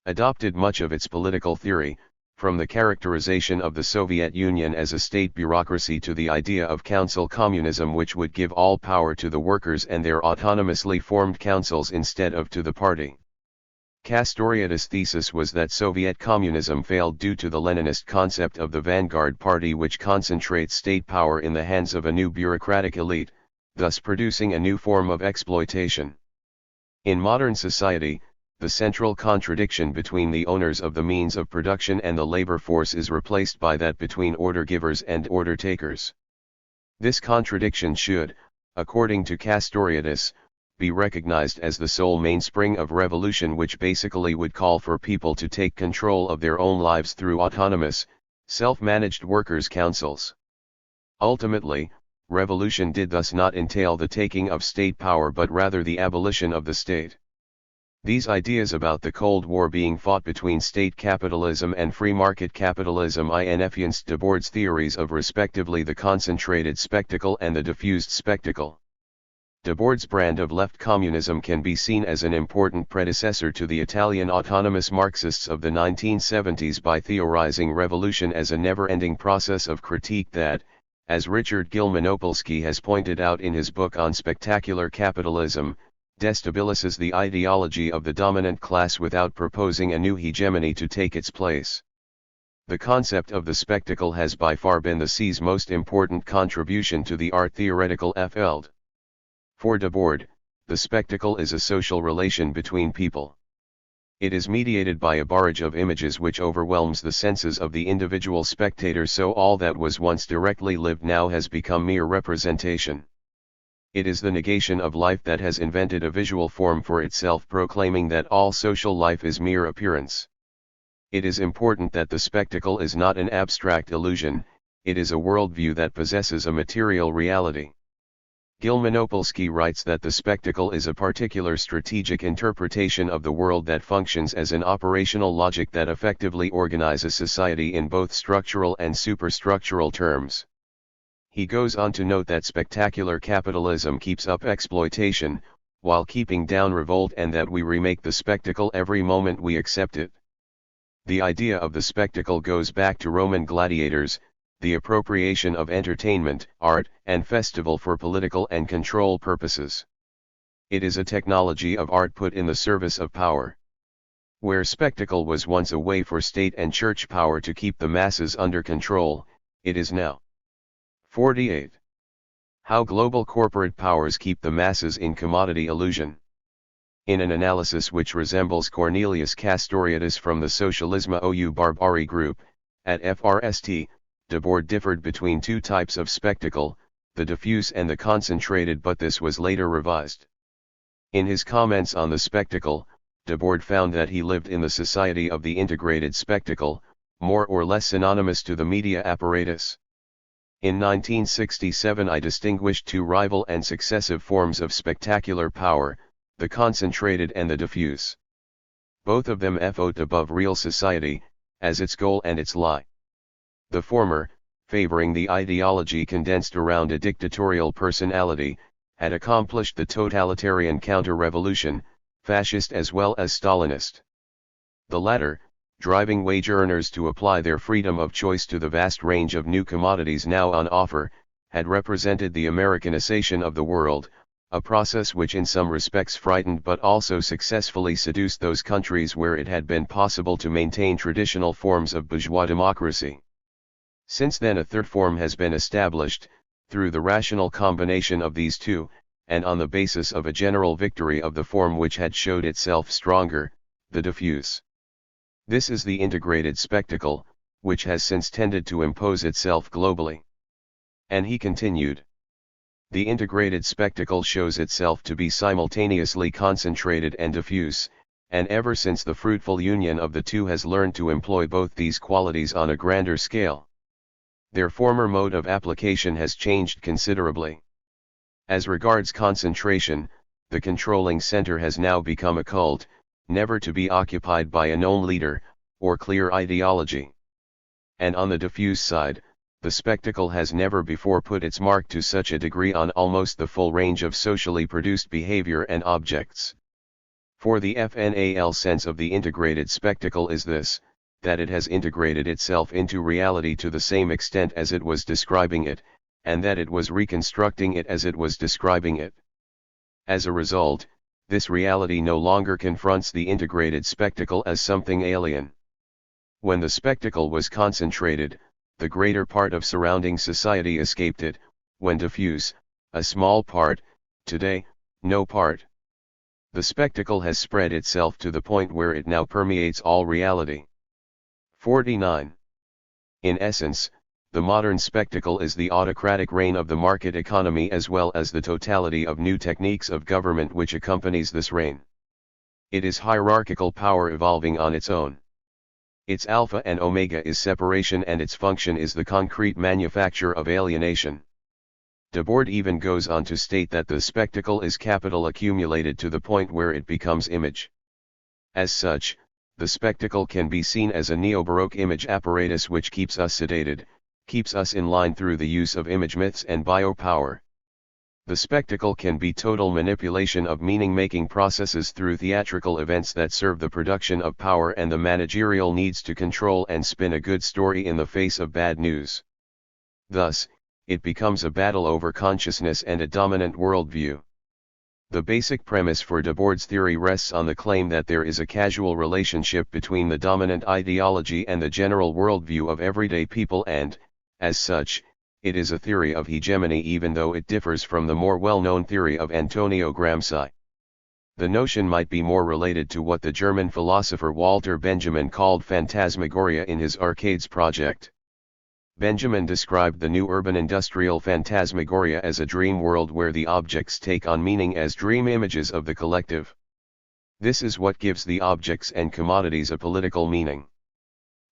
Adopted much of its political theory, from the characterization of the Soviet Union as a state bureaucracy to the idea of council communism, which would give all power to the workers and their autonomously formed councils instead of to the party. Castoriadis' thesis was that Soviet communism failed due to the Leninist concept of the vanguard party, which concentrates state power in the hands of a new bureaucratic elite, thus producing a new form of exploitation. In modern society, the central contradiction between the owners of the means of production and the labor force is replaced by that between order givers and order takers. This contradiction should, according to Castoriadis, be recognized as the sole mainspring of revolution, which basically would call for people to take control of their own lives through autonomous, self-managed workers' councils. Ultimately, revolution did thus not entail the taking of state power but rather the abolition of the state. These ideas about the Cold War being fought between state capitalism and free market capitalism influenced Debord's theories of respectively the concentrated spectacle and the diffused spectacle. Debord's brand of left communism can be seen as an important predecessor to the Italian autonomous Marxists of the 1970s by theorizing revolution as a never-ending process of critique that, as Richard Gilmanopolsky has pointed out in his book on spectacular capitalism, destabilizes the ideology of the dominant class without proposing a new hegemony to take its place. The concept of the spectacle has by far been the C's most important contribution to the art theoretical field. For Debord, the spectacle is a social relation between people. It is mediated by a barrage of images which overwhelms the senses of the individual spectator, so all that was once directly lived now has become mere representation. It is the negation of life that has invented a visual form for itself, proclaiming that all social life is mere appearance. It is important that the spectacle is not an abstract illusion, it is a worldview that possesses a material reality. Gilmanopolsky writes that the spectacle is a particular strategic interpretation of the world that functions as an operational logic that effectively organizes society in both structural and superstructural terms. He goes on to note that spectacular capitalism keeps up exploitation, while keeping down revolt, and that we remake the spectacle every moment we accept it. The idea of the spectacle goes back to Roman gladiators, the appropriation of entertainment, art, and festival for political and control purposes. It is a technology of art put in the service of power. Where spectacle was once a way for state and church power to keep the masses under control, it is now. 48. How global corporate powers keep the masses in commodity illusion. In an analysis which resembles Cornelius Castoriadis from the Socialisme ou Barbarie group, at FRST, Debord differed between two types of spectacle, the diffuse and the concentrated, but this was later revised. In his comments on the spectacle, Debord found that he lived in the society of the integrated spectacle, more or less synonymous to the media apparatus. In 1967 I distinguished two rival and successive forms of spectacular power, the concentrated and the diffuse. Both of them float above real society, as its goal and its lie. The former, favoring the ideology condensed around a dictatorial personality, had accomplished the totalitarian counter-revolution, fascist as well as Stalinist. The latter, driving wage earners to apply their freedom of choice to the vast range of new commodities now on offer, had represented the Americanization of the world, a process which in some respects frightened but also successfully seduced those countries where it had been possible to maintain traditional forms of bourgeois democracy. Since then a third form has been established, through the rational combination of these two, and on the basis of a general victory of the form which had showed itself stronger, the diffuse. This is the integrated spectacle, which has since tended to impose itself globally. And he continued. The integrated spectacle shows itself to be simultaneously concentrated and diffuse, and ever since the fruitful union of the two has learned to employ both these qualities on a grander scale. Their former mode of application has changed considerably. As regards concentration, the controlling center has now become a cult, never to be occupied by a known leader, or clear ideology. And on the diffuse side, the spectacle has never before put its mark to such a degree on almost the full range of socially produced behavior and objects. For the FNAL sense of the integrated spectacle is this, that it has integrated itself into reality to the same extent as it was describing it, and that it was reconstructing it as it was describing it. As a result, this reality no longer confronts the integrated spectacle as something alien. When the spectacle was concentrated, the greater part of surrounding society escaped it; when diffuse, a small part; today, no part. The spectacle has spread itself to the point where it now permeates all reality. 49. In essence, the modern spectacle is the autocratic reign of the market economy as well as the totality of new techniques of government which accompanies this reign. It is hierarchical power evolving on its own. Its alpha and omega is separation and its function is the concrete manufacture of alienation. Debord even goes on to state that the spectacle is capital accumulated to the point where it becomes image. As such, the spectacle can be seen as a neo-Baroque image apparatus which keeps us sedated, keeps us in line through the use of image myths and biopower. The spectacle can be total manipulation of meaning-making processes through theatrical events that serve the production of power and the managerial needs to control and spin a good story in the face of bad news. Thus, it becomes a battle over consciousness and a dominant worldview. The basic premise for Debord's theory rests on the claim that there is a causal relationship between the dominant ideology and the general worldview of everyday people and, as such, it is a theory of hegemony even though it differs from the more well-known theory of Antonio Gramsci. The notion might be more related to what the German philosopher Walter Benjamin called phantasmagoria in his Arcades project. Benjamin described the new urban industrial phantasmagoria as a dream world where the objects take on meaning as dream images of the collective. This is what gives the objects and commodities a political meaning.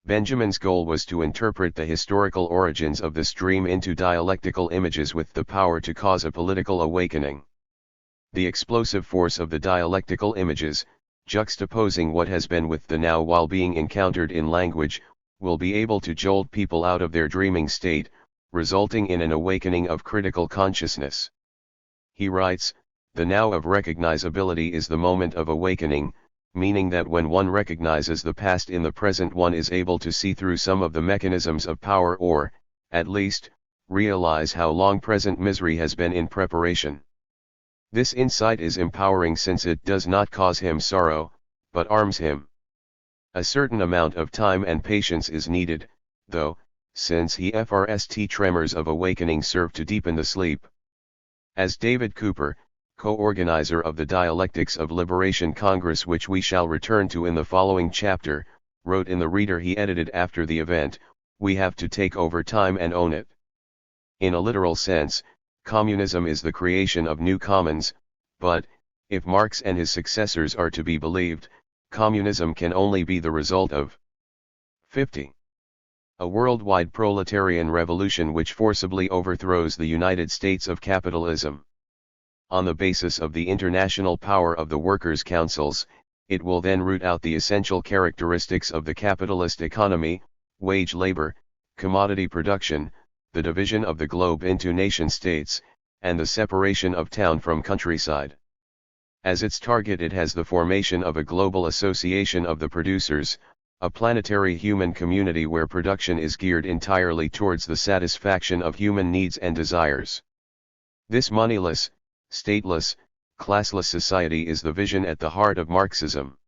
Benjamin's goal was to interpret the historical origins of this dream into dialectical images with the power to cause a political awakening. The explosive force of the dialectical images, juxtaposing what has been with the now while being encountered in language, will be able to jolt people out of their dreaming state, resulting in an awakening of critical consciousness. He writes, "The now of recognizability is the moment of awakening, meaning that when one recognizes the past in the present one is able to see through some of the mechanisms of power or, at least, realize how long present misery has been in preparation. This insight is empowering since it does not cause him sorrow, but arms him. A certain amount of time and patience is needed, though, since he first tremors of awakening serve to deepen the sleep." As David Cooper, co-organizer of the Dialectics of Liberation Congress which we shall return to in the following chapter, wrote in the reader he edited after the event, "We have to take over time and own it." In a literal sense, communism is the creation of new commons, but, if Marx and his successors are to be believed, communism can only be the result of 50. A worldwide proletarian revolution which forcibly overthrows the United States of capitalism. On the basis of the international power of the workers' councils, it will then root out the essential characteristics of the capitalist economy: wage labor, commodity production, the division of the globe into nation-states, and the separation of town from countryside. As its target it has the formation of a global association of the producers, a planetary human community where production is geared entirely towards the satisfaction of human needs and desires. This moneyless, stateless, classless society is the vision at the heart of Marxism.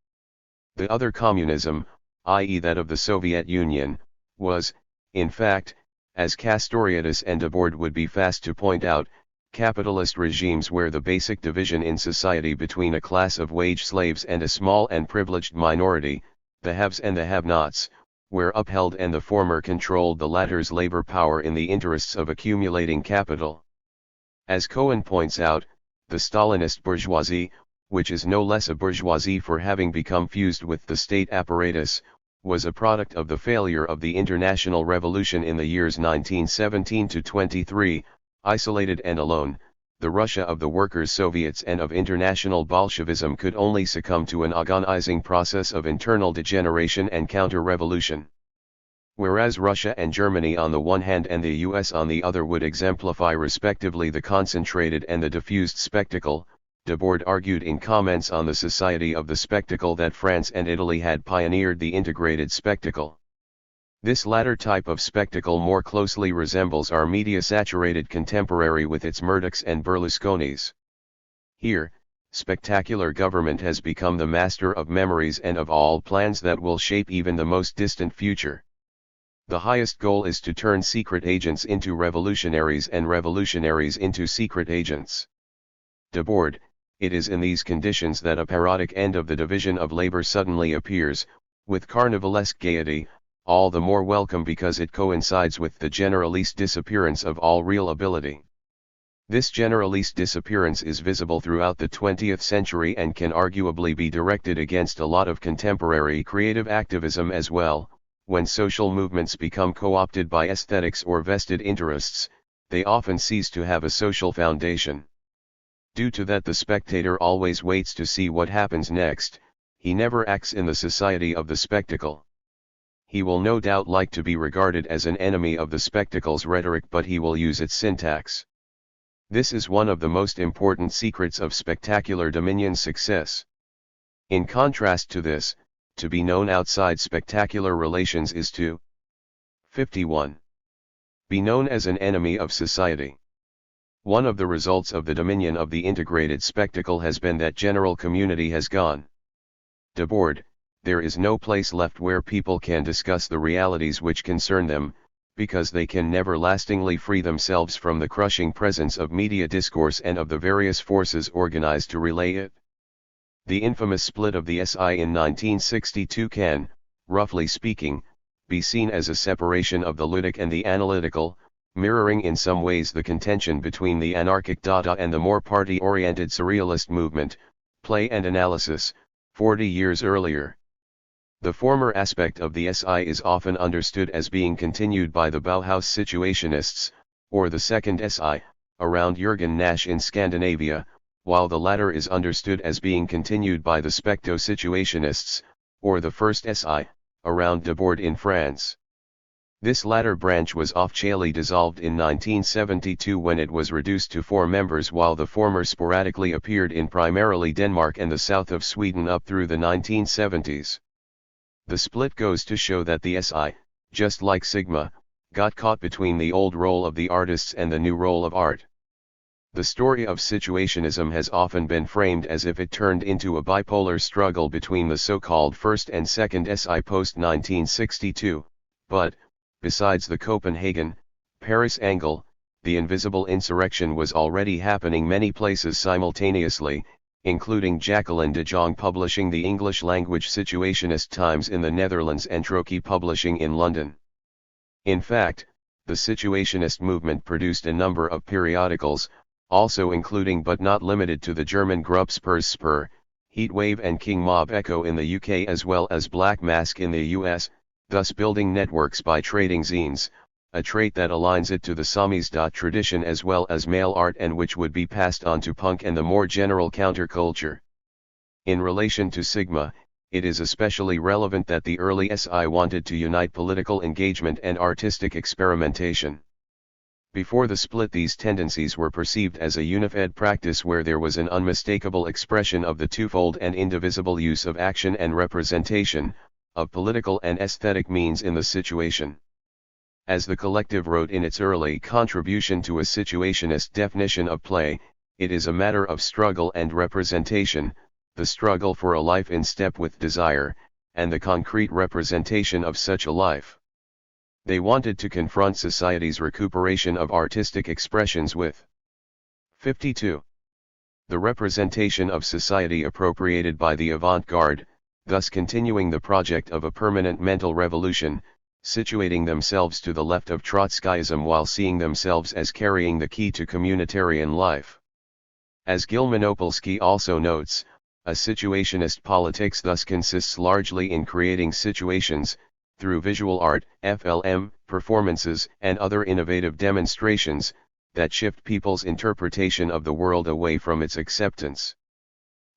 The other communism, i.e. that of the Soviet Union, was, in fact, as Castoriadis and Debord would be fast to point out, capitalist regimes where the basic division in society between a class of wage slaves and a small and privileged minority, the haves and the have-nots, were upheld and the former controlled the latter's labor power in the interests of accumulating capital. As Cohen points out, the Stalinist bourgeoisie, which is no less a bourgeoisie for having become fused with the state apparatus, was a product of the failure of the international revolution in the years 1917 to 23. Isolated and alone, the Russia of the workers' Soviets and of international Bolshevism could only succumb to an agonizing process of internal degeneration and counter-revolution. Whereas Russia and Germany on the one hand and the US on the other would exemplify respectively the concentrated and the diffused spectacle, Debord argued in comments on the Society of the Spectacle that France and Italy had pioneered the integrated spectacle. This latter type of spectacle more closely resembles our media-saturated contemporary with its Murdochs and Berlusconis. Here, spectacular government has become the master of memories and of all plans that will shape even the most distant future. The highest goal is to turn secret agents into revolutionaries and revolutionaries into secret agents. Debord, it is in these conditions that a parodic end of the division of labor suddenly appears, with carnivalesque gaiety, all the more welcome because it coincides with the generaliste disappearance of all real ability. This generaliste disappearance is visible throughout the 20th century and can arguably be directed against a lot of contemporary creative activism as well. When social movements become co-opted by aesthetics or vested interests, they often cease to have a social foundation. Due to that, the spectator always waits to see what happens next, he never acts in the society of the spectacle. He will no doubt like to be regarded as an enemy of the spectacle's rhetoric, but he will use its syntax. This is one of the most important secrets of spectacular dominion's success. In contrast to this, to be known outside spectacular relations is to 51. Be known as an enemy of society. One of the results of the dominion of the integrated spectacle has been that general community has gone. Debord, there is no place left where people can discuss the realities which concern them, because they can never lastingly free themselves from the crushing presence of media discourse and of the various forces organized to relay it. The infamous split of the SI in 1962 can, roughly speaking, be seen as a separation of the ludic and the analytical, mirroring in some ways the contention between the anarchic Dada and the more party-oriented surrealist movement, play and analysis, 40 years earlier. The former aspect of the SI is often understood as being continued by the Bauhaus situationists, or the second SI, around Jürgen Nash in Scandinavia, while the latter is understood as being continued by the specto-situationists, or the first SI, around Debord in France. This latter branch was officially dissolved in 1972 when it was reduced to 4 members, while the former sporadically appeared in primarily Denmark and the south of Sweden up through the 1970s. The split goes to show that the SI, just like Sigma, got caught between the old role of the artists and the new role of art. The story of situationism has often been framed as if it turned into a bipolar struggle between the so-called first and second SI post-1962, but, besides the Copenhagen, Paris angle, the invisible insurrection was already happening many places simultaneously, including Jacqueline de Jong publishing the English-language Situationist Times in the Netherlands and Troki publishing in London. In fact, the Situationist movement produced a number of periodicals, also including but not limited to the German Gruppspurs Spur, Heatwave and King Mob Echo in the UK as well as Black Mask in the US, thus building networks by trading zines, a trait that aligns it to the samizdat tradition as well as mail art and which would be passed on to punk and the more general counterculture. In relation to Sigma, it is especially relevant that the early SI wanted to unite political engagement and artistic experimentation. Before the split, these tendencies were perceived as a unified practice where there was an unmistakable expression of the twofold and indivisible use of action and representation, of political and aesthetic means in the situation. As the collective wrote in its early contribution to a situationist definition of play, it is a matter of struggle and representation, the struggle for a life in step with desire, and the concrete representation of such a life. They wanted to confront society's recuperation of artistic expressions with 52. The representation of society appropriated by the avant-garde, thus continuing the project of a permanent mental revolution, situating themselves to the left of Trotskyism while seeing themselves as carrying the key to communitarian life. As Gilmanopolsky also notes, a situationist politics thus consists largely in creating situations, through visual art, FLM, performances, and other innovative demonstrations, that shift people's interpretation of the world away from its acceptance.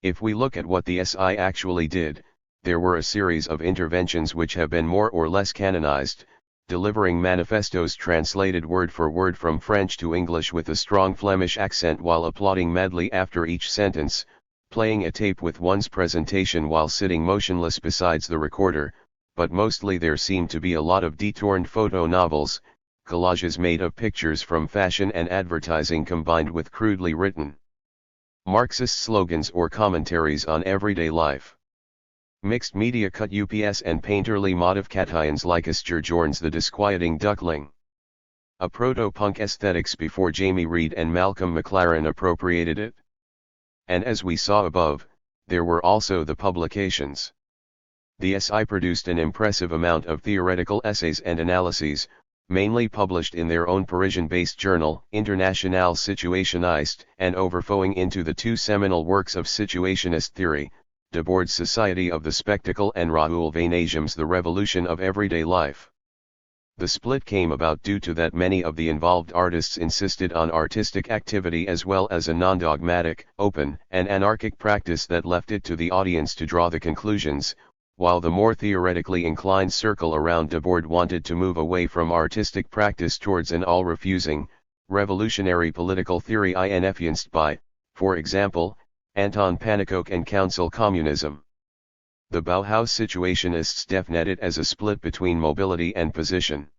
If we look at what the SI actually did, there were a series of interventions which have been more or less canonized, delivering manifestos translated word for word from French to English with a strong Flemish accent while applauding madly after each sentence, playing a tape with one's presentation while sitting motionless besides the recorder, but mostly there seemed to be a lot of detourned photo novels, collages made of pictures from fashion and advertising combined with crudely written Marxist slogans or commentaries on everyday life. Mixed media cut UPS and painterly modifications like Jorns the disquieting duckling. A proto-punk aesthetics before Jamie Reed and Malcolm McLaren appropriated it. And as we saw above, there were also the publications. The SI produced an impressive amount of theoretical essays and analyses, mainly published in their own Parisian-based journal, Internationale Situationiste, and overflowing into the two seminal works of situationist theory, Debord's Society of the Spectacle and Raoul Vaneigem's The Revolution of Everyday Life. The split came about due to that many of the involved artists insisted on artistic activity as well as a non-dogmatic, open, and anarchic practice that left it to the audience to draw the conclusions, while the more theoretically inclined circle around Debord wanted to move away from artistic practice towards an all-refusing, revolutionary political theory influenced by, for example, Anton Pannekoek and council communism. The Bauhaus situationists define it as a split between mobility and position.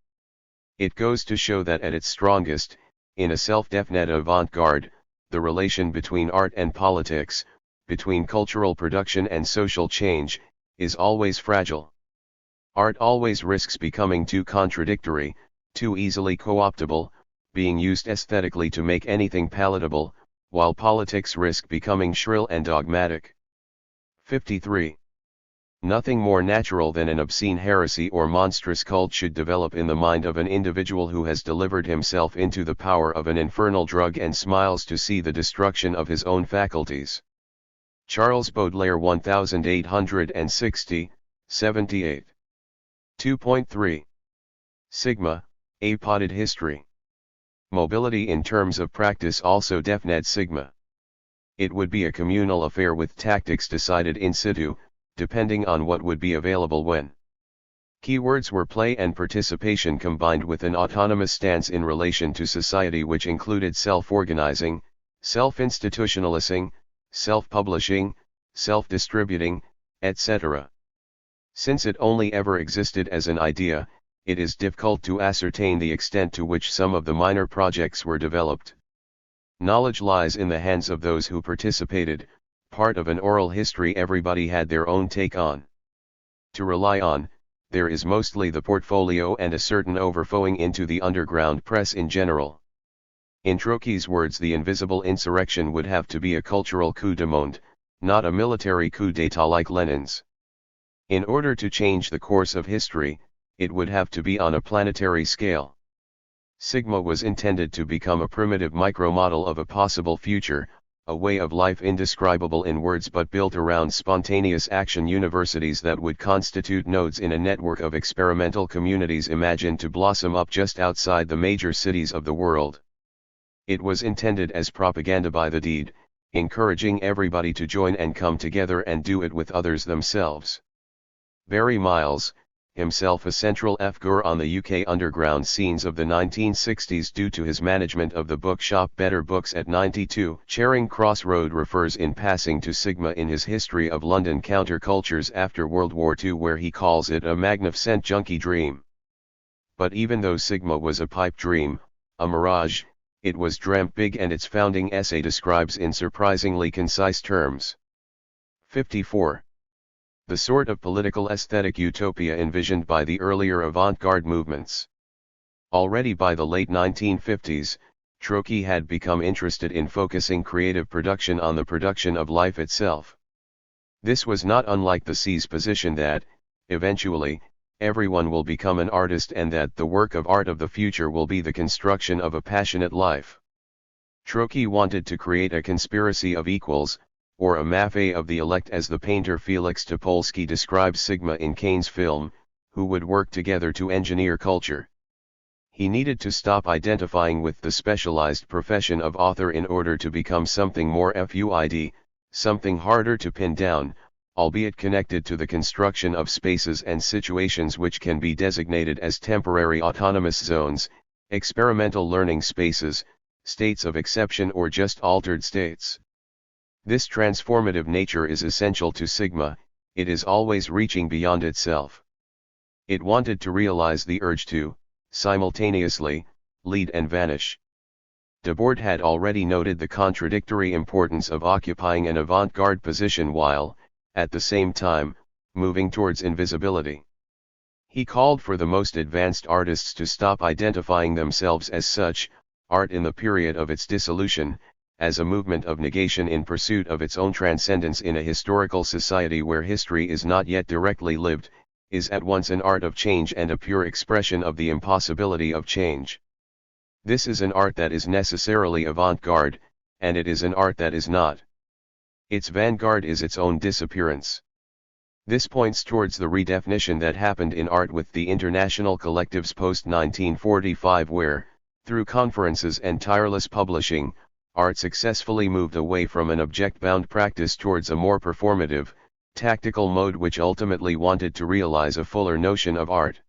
It goes to show that at its strongest, in a self-definite avant-garde, the relation between art and politics, between cultural production and social change, is always fragile. Art always risks becoming too contradictory, too easily co-optable, being used aesthetically to make anything palatable, while politics risk becoming shrill and dogmatic. 53. Nothing more natural than an obscene heresy or monstrous cult should develop in the mind of an individual who has delivered himself into the power of an infernal drug and smiles to see the destruction of his own faculties. Charles Baudelaire 1860, 78. 2.3. Sigma, apoded history. Mobility in terms of practice also defnet sigma. It would be a communal affair with tactics decided in situ, depending on what would be available when. Keywords were play and participation combined with an autonomous stance in relation to society which included self-organizing, self-institutionalizing, self-publishing, self-distributing, etc. Since it only ever existed as an idea, it is difficult to ascertain the extent to which some of the minor projects were developed. Knowledge lies in the hands of those who participated, part of an oral history everybody had their own take on. To rely on, there is mostly the portfolio and a certain overflowing into the underground press in general. In Trotsky's words, the invisible insurrection would have to be a cultural coup de monde, not a military coup d'état like Lenin's. In order to change the course of history, it would have to be on a planetary scale. Sigma was intended to become a primitive micromodel of a possible future, a way of life indescribable in words but built around spontaneous action universities that would constitute nodes in a network of experimental communities imagined to blossom up just outside the major cities of the world. It was intended as propaganda by the deed, encouraging everybody to join and come together and do it with others themselves. Barry Miles, himself a central figure on the UK underground scenes of the 1960s due to his management of the bookshop Better Books at 92 Charing Cross Road, refers in passing to Sigma in his History of London Countercultures after World War II, where he calls it a magnificent junkie dream. But even though Sigma was a pipe dream, a mirage, it was dreamt big, and its founding essay describes in surprisingly concise terms. 54. The sort of political aesthetic utopia envisioned by the earlier avant-garde movements. Already by the late 1950s, Trotsky had become interested in focusing creative production on the production of life itself. This was not unlike the C's position that, eventually, everyone will become an artist and that the work of art of the future will be the construction of a passionate life. Trotsky wanted to create a conspiracy of equals, or a mafia of the elect, as the painter Felix Topolsky describes Sigma in Kane's film, who would work together to engineer culture. He needed to stop identifying with the specialized profession of author in order to become something more fluid, something harder to pin down, albeit connected to the construction of spaces and situations which can be designated as temporary autonomous zones, experimental learning spaces, states of exception or just altered states. This transformative nature is essential to Sigma, it is always reaching beyond itself. It wanted to realize the urge to, simultaneously, lead and vanish. Debord had already noted the contradictory importance of occupying an avant-garde position while, at the same time, moving towards invisibility. He called for the most advanced artists to stop identifying themselves as such, art in the period of its dissolution, as a movement of negation in pursuit of its own transcendence in a historical society where history is not yet directly lived, is at once an art of change and a pure expression of the impossibility of change. This is an art that is necessarily avant-garde, and it is an art that is not. Its vanguard is its own disappearance. This points towards the redefinition that happened in art with the international collectives post-1945 where, through conferences and tireless publishing, art successfully moved away from an object-bound practice towards a more performative, tactical mode which ultimately wanted to realize a fuller notion of art.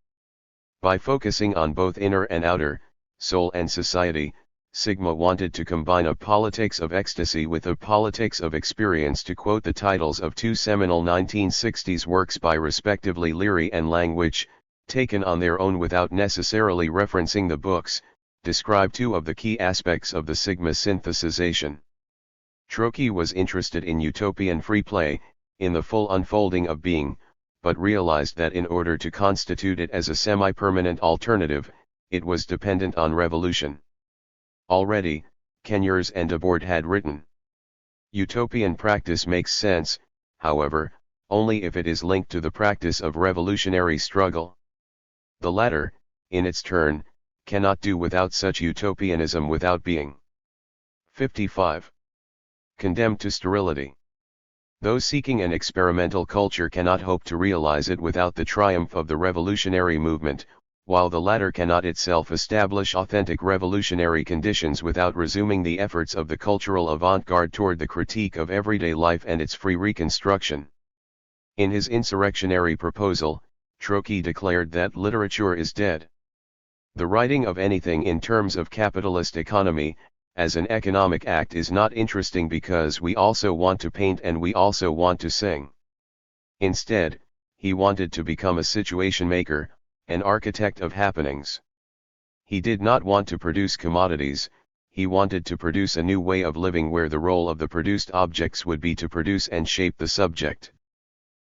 By focusing on both inner and outer, soul and society, Sigma wanted to combine a politics of ecstasy with a politics of experience, to quote the titles of two seminal 1960s works by respectively Leary and Lang which, taken on their own without necessarily referencing the books, describe two of the key aspects of the Sigma synthesization. Trotsky was interested in utopian free play, in the full unfolding of being, but realized that in order to constitute it as a semi-permanent alternative, it was dependent on revolution. Already, Kenyers and Debord had written. Utopian practice makes sense, however, only if it is linked to the practice of revolutionary struggle. The latter, in its turn, cannot do without such utopianism without being. 55. Condemned to sterility. Those seeking an experimental culture cannot hope to realize it without the triumph of the revolutionary movement, while the latter cannot itself establish authentic revolutionary conditions without resuming the efforts of the cultural avant-garde toward the critique of everyday life and its free reconstruction. In his insurrectionary proposal, Trotsky declared that literature is dead. The writing of anything in terms of capitalist economy, as an economic act is not interesting because we also want to paint and we also want to sing. Instead, he wanted to become a situation maker, an architect of happenings. He did not want to produce commodities, he wanted to produce a new way of living where the role of the produced objects would be to produce and shape the subject.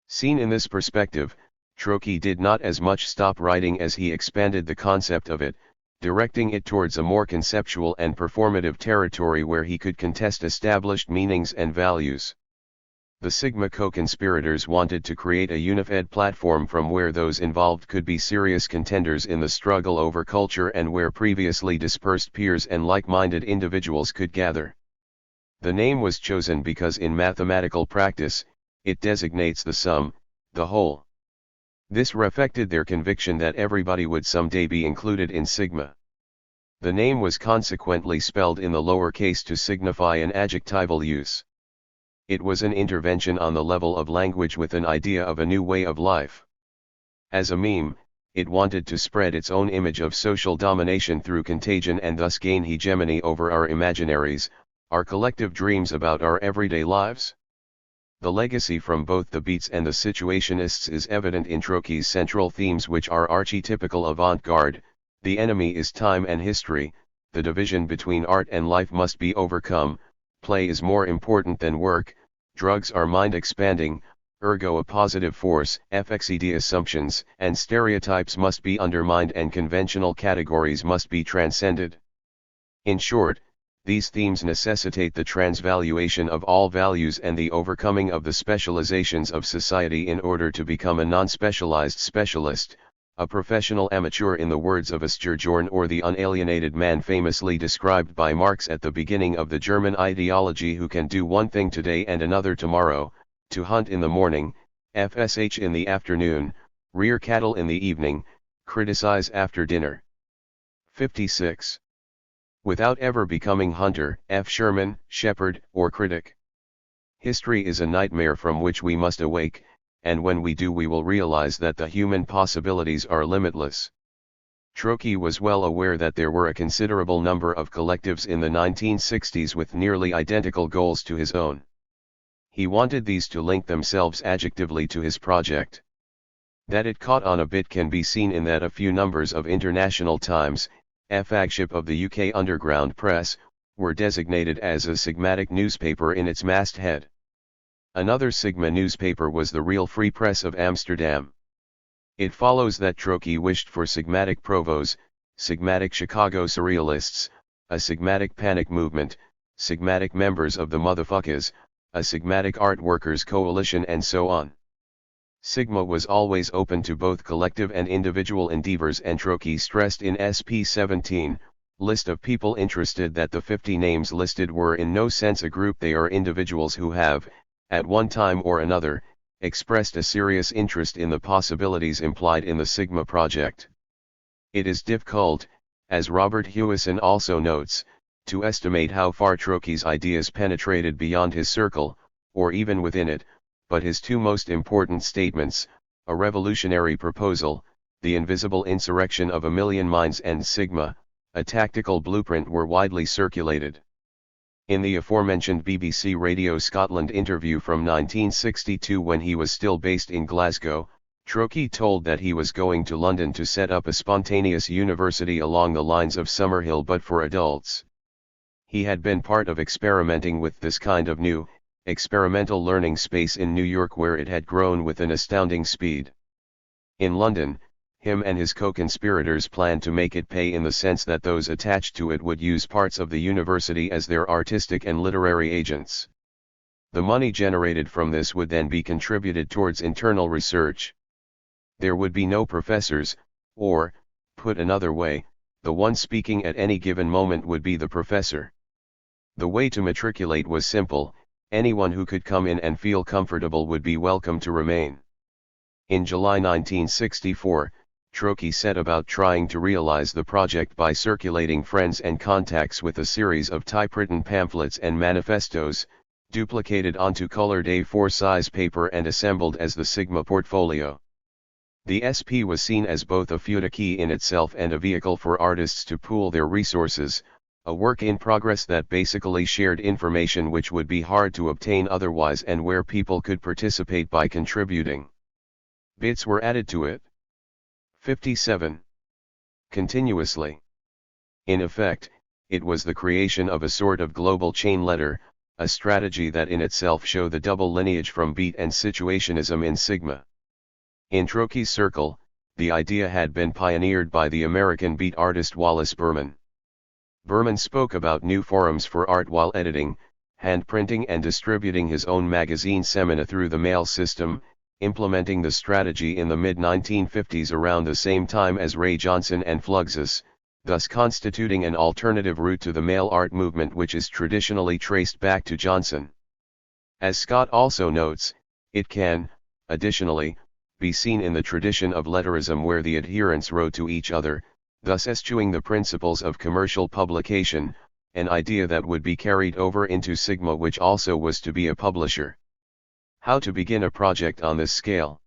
Seen in this perspective, Trotsky did not as much stop writing as he expanded the concept of it, directing it towards a more conceptual and performative territory where he could contest established meanings and values. The Sigma co-conspirators wanted to create a unified platform from where those involved could be serious contenders in the struggle over culture and where previously dispersed peers and like-minded individuals could gather. The name was chosen because in mathematical practice, it designates the sum, the whole. This reflected their conviction that everybody would someday be included in Sigma. The name was consequently spelled in the lower case to signify an adjectival use. It was an intervention on the level of language with an idea of a new way of life. As a meme, it wanted to spread its own image of social domination through contagion and thus gain hegemony over our imaginaries, our collective dreams about our everyday lives. The legacy from both the Beats and the Situationists is evident in Trotsky's central themes, which are archetypical avant-garde: the enemy is time and history, the division between art and life must be overcome, play is more important than work, drugs are mind-expanding, ergo a positive force, FXED assumptions and stereotypes must be undermined and conventional categories must be transcended. In short, these themes necessitate the transvaluation of all values and the overcoming of the specializations of society in order to become a non-specialized specialist, a professional amateur in the words of Sturgeon, or the unalienated man famously described by Marx at the beginning of the German ideology, who can do one thing today and another tomorrow, to hunt in the morning, FSH in the afternoon, rear cattle in the evening, criticize after dinner. 56. Without ever becoming hunter, F. Sherman, shepherd, or critic. History is a nightmare from which we must awake, and when we do we will realize that the human possibilities are limitless. Trotsky was well aware that there were a considerable number of collectives in the 1960s with nearly identical goals to his own. He wanted these to link themselves adjectively to his project. That it caught on a bit can be seen in that a few numbers of International Times, a flagship of the UK underground press, were designated as a Sigmatic newspaper in its masthead. Another Sigma newspaper was the Real Free Press of Amsterdam. It follows that Trotsky wished for Sigmatic provos, Sigmatic Chicago Surrealists, a Sigmatic Panic Movement, Sigmatic members of the Motherfuckers, a Sigmatic Art Workers Coalition and so on. Sigma was always open to both collective and individual endeavors, and Trotsky stressed in SP 17, list of people interested, that the 50 names listed were in no sense a group, they are individuals who have, at one time or another, expressed a serious interest in the possibilities implied in the Sigma project. It is difficult, as Robert Hewison also notes, to estimate how far Trotsky's ideas penetrated beyond his circle, or even within it, but his two most important statements, a revolutionary proposal, the invisible insurrection of a million minds, and Sigma, a tactical blueprint, were widely circulated. In the aforementioned BBC Radio Scotland interview from 1962, when he was still based in Glasgow, Trotsky told that he was going to London to set up a spontaneous university along the lines of Summerhill but for adults. He had been part of experimenting with this kind of new, experimental learning space in New York, where it had grown with an astounding speed. In London, him and his co-conspirators planned to make it pay, in the sense that those attached to it would use parts of the university as their artistic and literary agents. The money generated from this would then be contributed towards internal research. There would be no professors, or, put another way, the one speaking at any given moment would be the professor. The way to matriculate was simple: anyone who could come in and feel comfortable would be welcome to remain. In July 1964, Trotsky set about trying to realize the project by circulating friends and contacts with a series of typewritten pamphlets and manifestos, duplicated onto colored A4 size paper and assembled as the Sigma portfolio. The SP was seen as both a feudique in itself and a vehicle for artists to pool their resources, a work in progress that basically shared information which would be hard to obtain otherwise, and where people could participate by contributing. Bits were added to it. 57. Continuously. In effect, it was the creation of a sort of global chain letter, a strategy that in itself showed the double lineage from beat and situationism in Sigma. In Trotsky's circle, the idea had been pioneered by the American beat artist Wallace Berman. Berman spoke about new forums for art while editing, handprinting and distributing his own magazine Semina through the mail system, implementing the strategy in the mid-1950s around the same time as Ray Johnson and Fluxus, thus constituting an alternative route to the mail art movement, which is traditionally traced back to Johnson. As Scott also notes, it can, additionally, be seen in the tradition of letterism, where the adherents wrote to each other, thus eschewing the principles of commercial publication, an idea that would be carried over into Sigma, which also was to be a publisher. How to begin a project on this scale?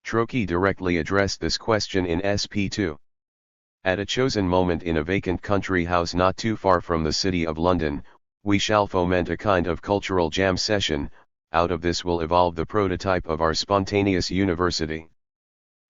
Trotsky directly addressed this question in SP2. At a chosen moment in a vacant country house not too far from the City of London, we shall foment a kind of cultural jam session. Out of this will evolve the prototype of our spontaneous university.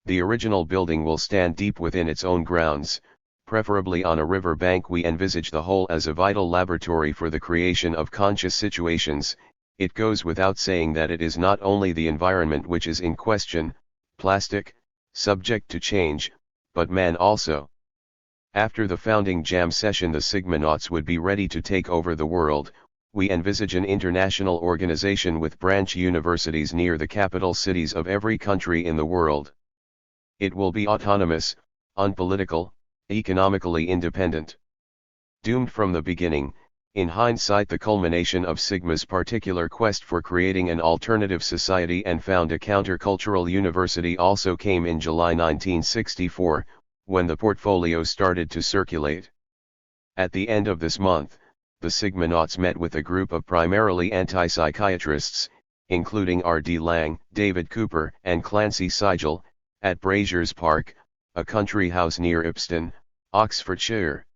The original building will stand deep within its own grounds, preferably on a river bank. We envisage the whole as a vital laboratory for the creation of conscious situations. It goes without saying that it is not only the environment which is in question, plastic, subject to change, but man also. After the founding jam session, the Sigmanauts would be ready to take over the world. We envisage an international organization with branch universities near the capital cities of every country in the world. It will be autonomous, unpolitical, economically independent. Doomed from the beginning, in hindsight, the culmination of Sigma's particular quest for creating an alternative society and found a countercultural university also came in July 1964, when the portfolio started to circulate. At the end of this month, the Sigmanauts met with a group of primarily anti-psychiatrists, including R.D. Lang, David Cooper, and Clancy Sigel, at Braziers Park, a country house near Ipswich, Oxfordshire.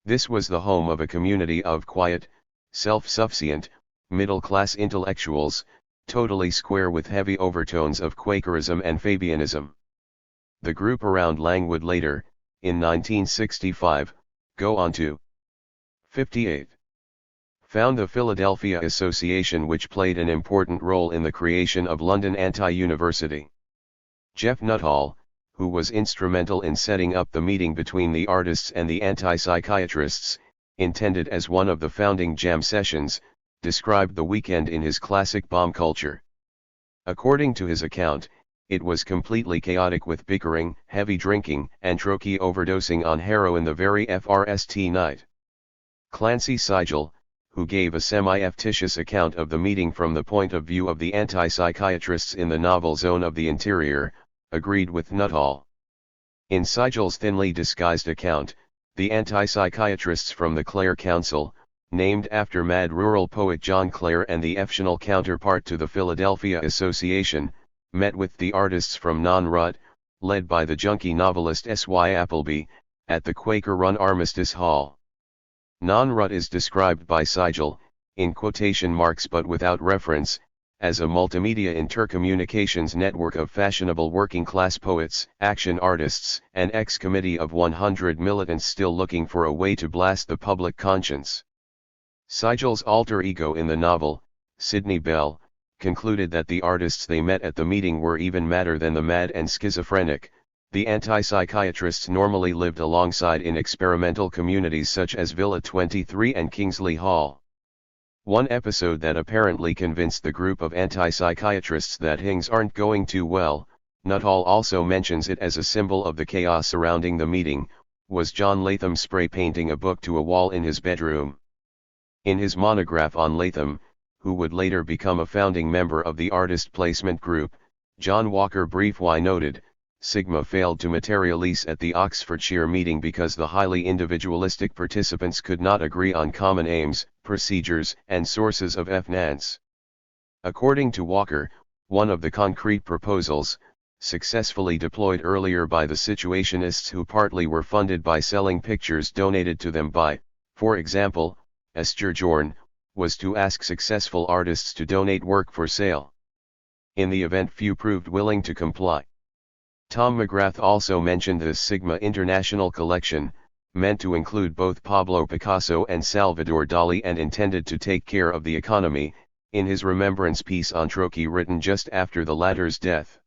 This was the home of a community of quiet, self-sufficient, middle-class intellectuals, totally square with heavy overtones of Quakerism and Fabianism. The group around Lang would later, in 1965, go on to 58. Found the Philadelphia Association, which played an important role in the creation of London Anti-University. Jeff Nuttall, who was instrumental in setting up the meeting between the artists and the anti-psychiatrists, intended as one of the founding jam sessions, described the weekend in his classic Bomb Culture. According to his account, it was completely chaotic with bickering, heavy drinking, and Trokey overdosing on heroin the very first night. Clancy Sigel, who gave a semi-fictitious account of the meeting from the point of view of the anti-psychiatrists in the novel Zone of the Interior, agreed with Nuttall. In Sigel's thinly disguised account, the anti-psychiatrists from the Clare Council, named after mad rural poet John Clare and the fictional counterpart to the Philadelphia Association, met with the artists from Non-Rut, led by the junkie novelist S.Y. Appleby, at the Quaker-run Armistice Hall. Non-Rut is described by Sigel, in quotation marks but without reference, as a multimedia intercommunications network of fashionable working-class poets, action artists, and ex-committee of 100 militants still looking for a way to blast the public conscience. Sigel's alter ego in the novel, Sidney Bell, concluded that the artists they met at the meeting were even madder than the mad and schizophrenic. The anti-psychiatrists normally lived alongside in experimental communities such as Villa 23 and Kingsley Hall. One episode that apparently convinced the group of anti-psychiatrists that things aren't going too well, Nuttall also mentions it as a symbol of the chaos surrounding the meeting, was John Latham spray painting a book to a wall in his bedroom. In his monograph on Latham, who would later become a founding member of the Artist Placement Group, John Walker Briefwhy noted, Sigma failed to materialize at the Oxfordshire meeting because the highly individualistic participants could not agree on common aims, procedures, and sources of finance. According to Walker, one of the concrete proposals, successfully deployed earlier by the Situationists who partly were funded by selling pictures donated to them by, for example, Esther Jorn, was to ask successful artists to donate work for sale. In the event few proved willing to comply. Tom McGrath also mentioned the Sigma International Collection, meant to include both Pablo Picasso and Salvador Dali and intended to take care of the economy, in his remembrance piece on Trokey written just after the latter's death.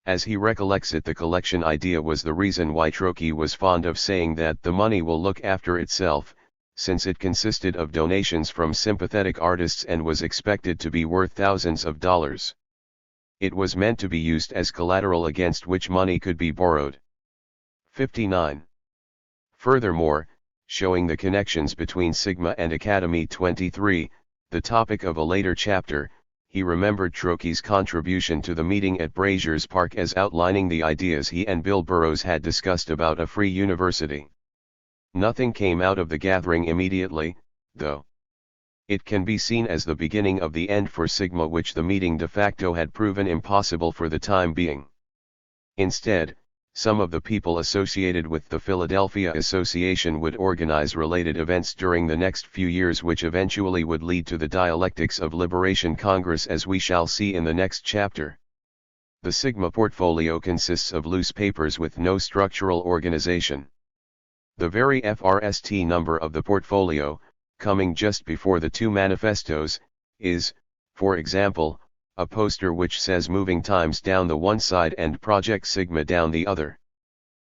As he recollects it, the collection idea was the reason why Trokey was fond of saying that the money will look after itself, since it consisted of donations from sympathetic artists and was expected to be worth thousands of dollars. It was meant to be used as collateral against which money could be borrowed. 59. Furthermore, showing the connections between Sigma and Academy 23, the topic of a later chapter, he remembered Trokey's contribution to the meeting at Braziers Park as outlining the ideas he and Bill Burroughs had discussed about a free university. Nothing came out of the gathering immediately, though. It can be seen as the beginning of the end for Sigma, which the meeting de facto had proven impossible for the time being. Instead, some of the people associated with the Philadelphia Association would organize related events during the next few years, which eventually would lead to the Dialectics of Liberation Congress, as we shall see in the next chapter. The Sigma portfolio consists of loose papers with no structural organization. The very first number of the portfolio, coming just before the two manifestos, is, for example, a poster which says Moving Times down the one side and Project Sigma down the other.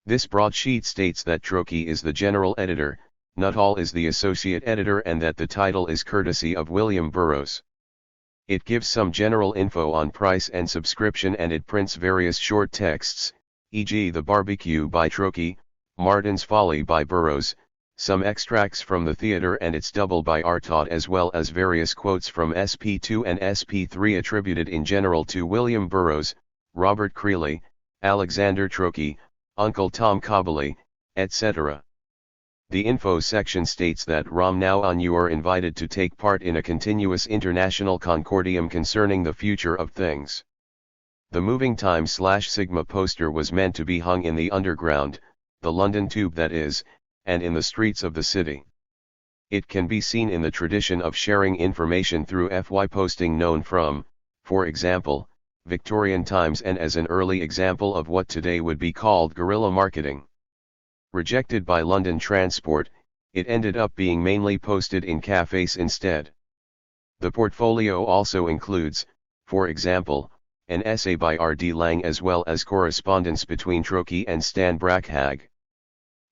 This broadsheet states that Trokey is the general editor, Nuttall is the associate editor, and that the title is courtesy of William Burroughs. It gives some general info on price and subscription, and it prints various short texts, e.g. The Barbecue by Trokey, Martin's Folly by Burroughs, some extracts from the theater and its double by Artaud, as well as various quotes from SP2 and SP3 attributed in general to William Burroughs, Robert Creeley, Alexander Trokey, Uncle Tom Cobley, etc. The info section states that from now on you are invited to take part in a continuous international concordium concerning the future of things. The moving time/Sigma poster was meant to be hung in the underground, the London Tube that is, and in the streets of the city. It can be seen in the tradition of sharing information through FY posting known from, for example, Victorian times and as an early example of what today would be called guerrilla marketing. Rejected by London Transport, it ended up being mainly posted in cafes instead. The portfolio also includes, for example, an essay by R.D. Laing as well as correspondence between Troki and Stan Brackhag.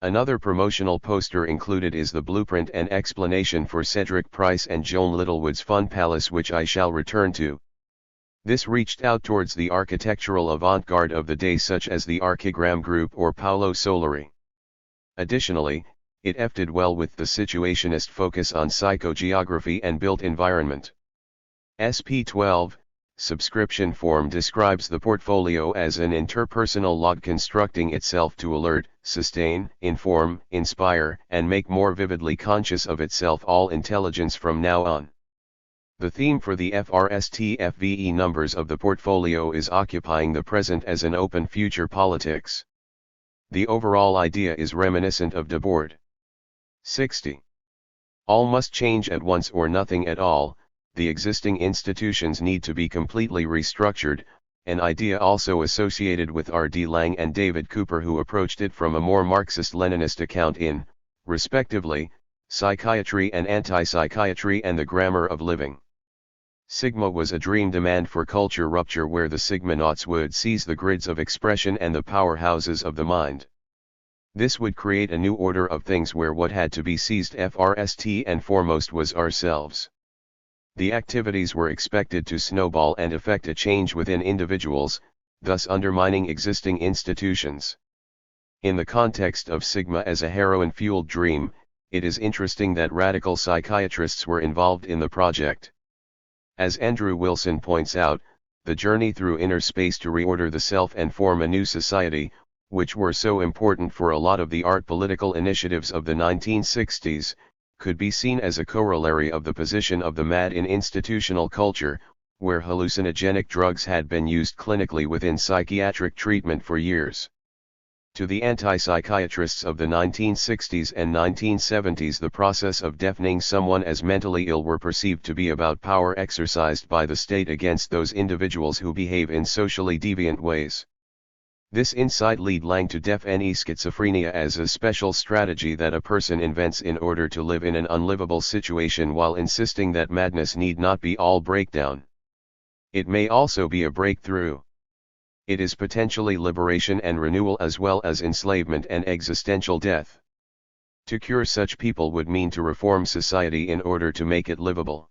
Another promotional poster included is the blueprint and explanation for Cedric Price and Joan Littlewood's Fun Palace, which I shall return to. This reached out towards the architectural avant-garde of the day such as the Archigram Group or Paolo Solari. Additionally, it did well with the situationist focus on psychogeography and built environment. SP12, subscription form describes the portfolio as an interpersonal log constructing itself to alert, sustain, inform, inspire, and make more vividly conscious of itself all intelligence from now on. The theme for the FRST-FVE numbers of the portfolio is occupying the present as an open future politics. The overall idea is reminiscent of Debord. 60. All must change at once or nothing at all. The existing institutions need to be completely restructured, an idea also associated with R.D. Laing and David Cooper, who approached it from a more Marxist-Leninist account in, respectively, Psychiatry and Anti-Psychiatry and the Grammar of Living. Sigma was a dream demand for culture rupture where the Sigmanauts would seize the grids of expression and the powerhouses of the mind. This would create a new order of things where what had to be seized first and foremost was ourselves. The activities were expected to snowball and effect a change within individuals, thus undermining existing institutions. In the context of Sigma as a heroin-fueled dream, it is interesting that radical psychiatrists were involved in the project. As Andrew Wilson points out, the journey through inner space to reorder the self and form a new society, which were so important for a lot of the art political initiatives of the 1960s, could be seen as a corollary of the position of the MAD in institutional culture, where hallucinogenic drugs had been used clinically within psychiatric treatment for years. To the anti-psychiatrists of the 1960s and 1970s, the process of deafening someone as mentally ill were perceived to be about power exercised by the state against those individuals who behave in socially deviant ways. This insight led Laing to define schizophrenia as a special strategy that a person invents in order to live in an unlivable situation, while insisting that madness need not be all breakdown. It may also be a breakthrough. It is potentially liberation and renewal as well as enslavement and existential death. To cure such people would mean to reform society in order to make it livable.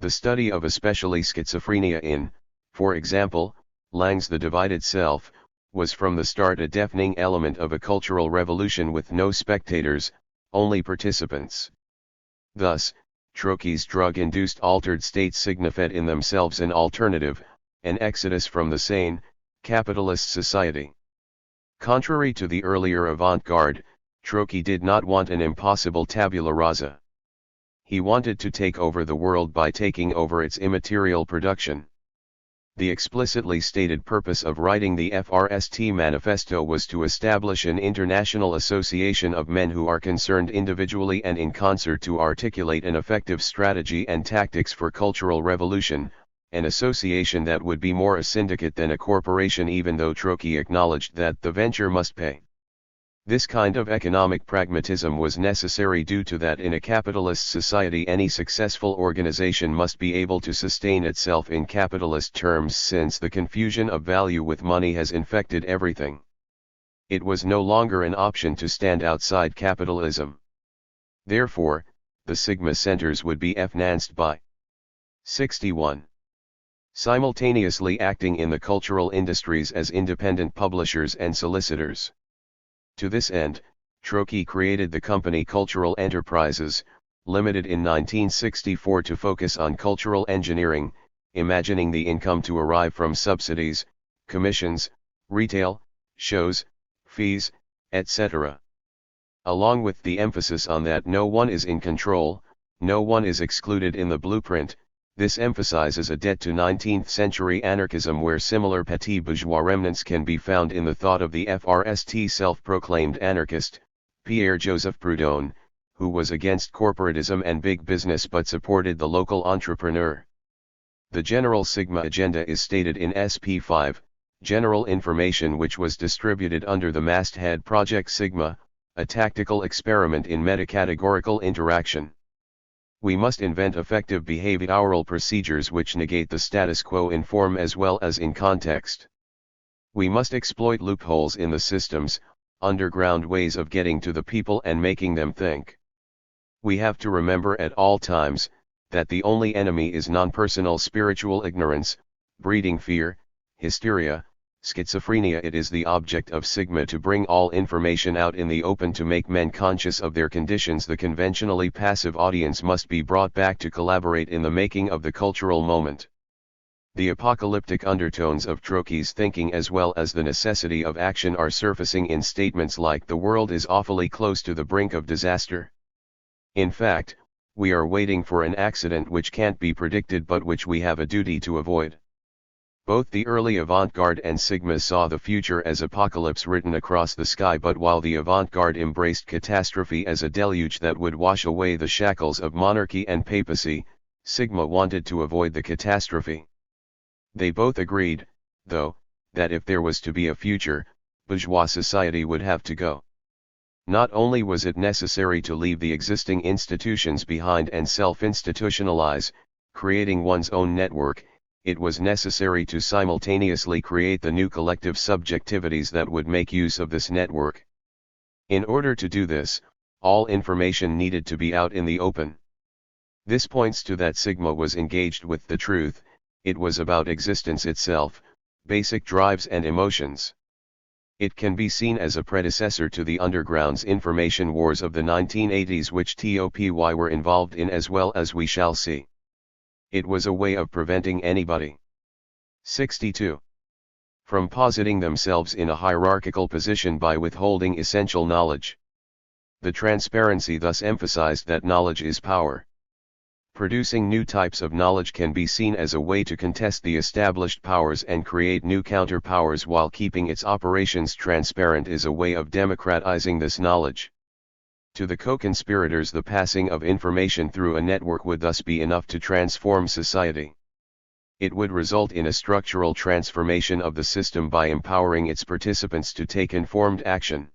The study of especially schizophrenia in, for example, Laing's The Divided Self, was from the start a deafening element of a cultural revolution with no spectators, only participants. Thus, Troki's drug-induced altered states signified in themselves an alternative, an exodus from the sane, capitalist society. Contrary to the earlier avant-garde, Troki did not want an impossible tabula rasa. He wanted to take over the world by taking over its immaterial production. The explicitly stated purpose of writing the FRST manifesto was to establish an international association of men who are concerned individually and in concert to articulate an effective strategy and tactics for cultural revolution, an association that would be more a syndicate than a corporation, even though Troki acknowledged that the venture must pay. This kind of economic pragmatism was necessary due to that in a capitalist society any successful organization must be able to sustain itself in capitalist terms, since the confusion of value with money has infected everything. It was no longer an option to stand outside capitalism. Therefore, the Sigma centers would be financed by 61. Simultaneously acting in the cultural industries as independent publishers and solicitors. To this end, Troki created the company Cultural Enterprises, Limited in 1964 to focus on cultural engineering, imagining the income to arrive from subsidies, commissions, retail, shows, fees, etc. Along with the emphasis on that no one is in control, no one is excluded in the blueprint, this emphasizes a debt to 19th century anarchism where similar petit bourgeois remnants can be found in the thought of the FRST self-proclaimed anarchist, Pierre-Joseph Proudhon, who was against corporatism and big business but supported the local entrepreneur. The general Sigma agenda is stated in SP 5, General Information, which was distributed under the masthead Project Sigma, a tactical experiment in metacategorical interaction. We must invent effective behavioral procedures which negate the status quo in form as well as in context. We must exploit loopholes in the systems, underground ways of getting to the people and making them think. We have to remember at all times, that the only enemy is non-personal spiritual ignorance, breeding fear, hysteria, schizophrenia. It is the object of Sigma to bring all information out in the open to make men conscious of their conditions. The conventionally passive audience must be brought back to collaborate in the making of the cultural moment. The apocalyptic undertones of Trotsky's thinking as well as the necessity of action are surfacing in statements like the world is awfully close to the brink of disaster. In fact, we are waiting for an accident which can't be predicted but which we have a duty to avoid. Both the early avant-garde and Sigma saw the future as apocalypse written across the sky, but while the avant-garde embraced catastrophe as a deluge that would wash away the shackles of monarchy and papacy, Sigma wanted to avoid the catastrophe. They both agreed, though, that if there was to be a future, bourgeois society would have to go. Not only was it necessary to leave the existing institutions behind and self-institutionalize, creating one's own network, it was necessary to simultaneously create the new collective subjectivities that would make use of this network. In order to do this, all information needed to be out in the open. This points to that Sigma was engaged with the truth. It was about existence itself, basic drives and emotions. It can be seen as a predecessor to the underground's information wars of the 1980s, which TOPY were involved in, as well as we shall see. It was a way of preventing anybody. 62. From positing themselves in a hierarchical position by withholding essential knowledge. The transparency thus emphasized that knowledge is power. Producing new types of knowledge can be seen as a way to contest the established powers and create new counterpowers while keeping its operations transparent is a way of democratizing this knowledge. To the co-conspirators, the passing of information through a network would thus be enough to transform society. It would result in a structural transformation of the system by empowering its participants to take informed action.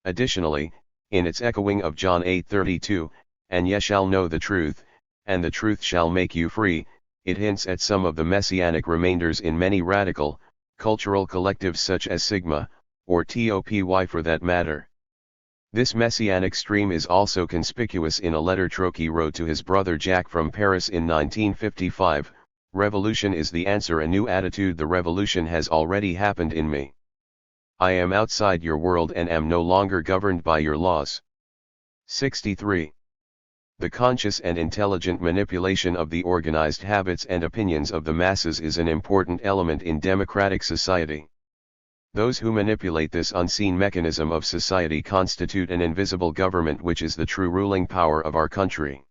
Additionally, in its echoing of John 8:32, "And ye shall know the truth, and the truth shall make you free," it hints at some of the messianic remainders in many radical, cultural collectives such as Sigma, or TOPY for that matter. This messianic stream is also conspicuous in a letter Trotsky wrote to his brother Jack from Paris in 1955, "Revolution is the answer, a new attitude. The revolution has already happened in me. I am outside your world and am no longer governed by your laws." 63. The conscious and intelligent manipulation of the organized habits and opinions of the masses is an important element in democratic society. Those who manipulate this unseen mechanism of society constitute an invisible government, which is the true ruling power of our country.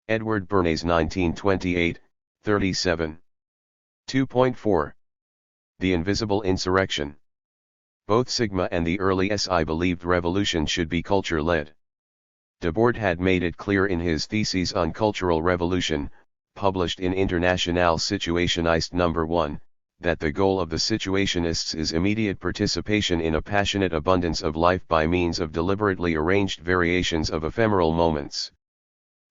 Edward Bernays, 1928, 37. 2.4. The invisible insurrection. Both Sigma and the early SI believed revolution should be culture-led. Debord had made it clear in his Theses on Cultural Revolution, published in Internationale Situationiste No. 1, that the goal of the Situationists is immediate participation in a passionate abundance of life by means of deliberately arranged variations of ephemeral moments.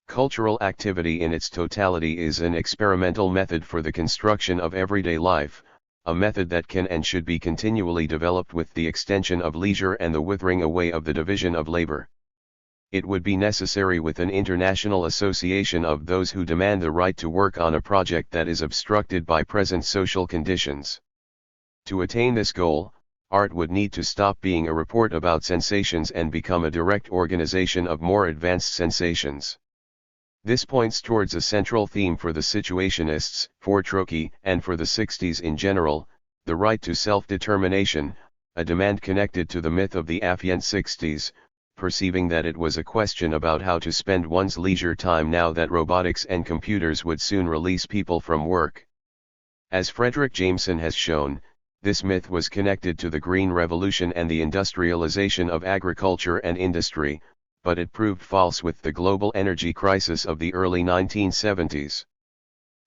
Cultural activity in its totality is an experimental method for the construction of everyday life, a method that can and should be continually developed with the extension of leisure and the withering away of the division of labor. It would be necessary with an international association of those who demand the right to work on a project that is obstructed by present social conditions. To attain this goal, art would need to stop being a report about sensations and become a direct organization of more advanced sensations. This points towards a central theme for the Situationists, for Trotsky, and for the 60s in general, the right to self-determination, a demand connected to the myth of the Afghan 60s, perceiving that it was a question about how to spend one's leisure time now that robotics and computers would soon release people from work. As Frederick Jameson has shown, this myth was connected to the Green Revolution and the industrialization of agriculture and industry, but it proved false with the global energy crisis of the early 1970s.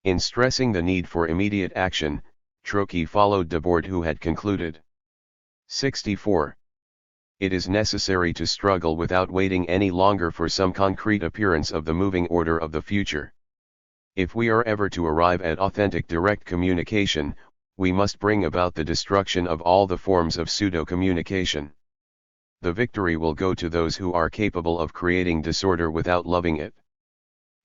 In stressing the need for immediate action, Trocky followed Debord, who had concluded. 64. It is necessary to struggle without waiting any longer for some concrete appearance of the moving order of the future. If we are ever to arrive at authentic direct communication, we must bring about the destruction of all the forms of pseudo-communication. The victory will go to those who are capable of creating disorder without loving it.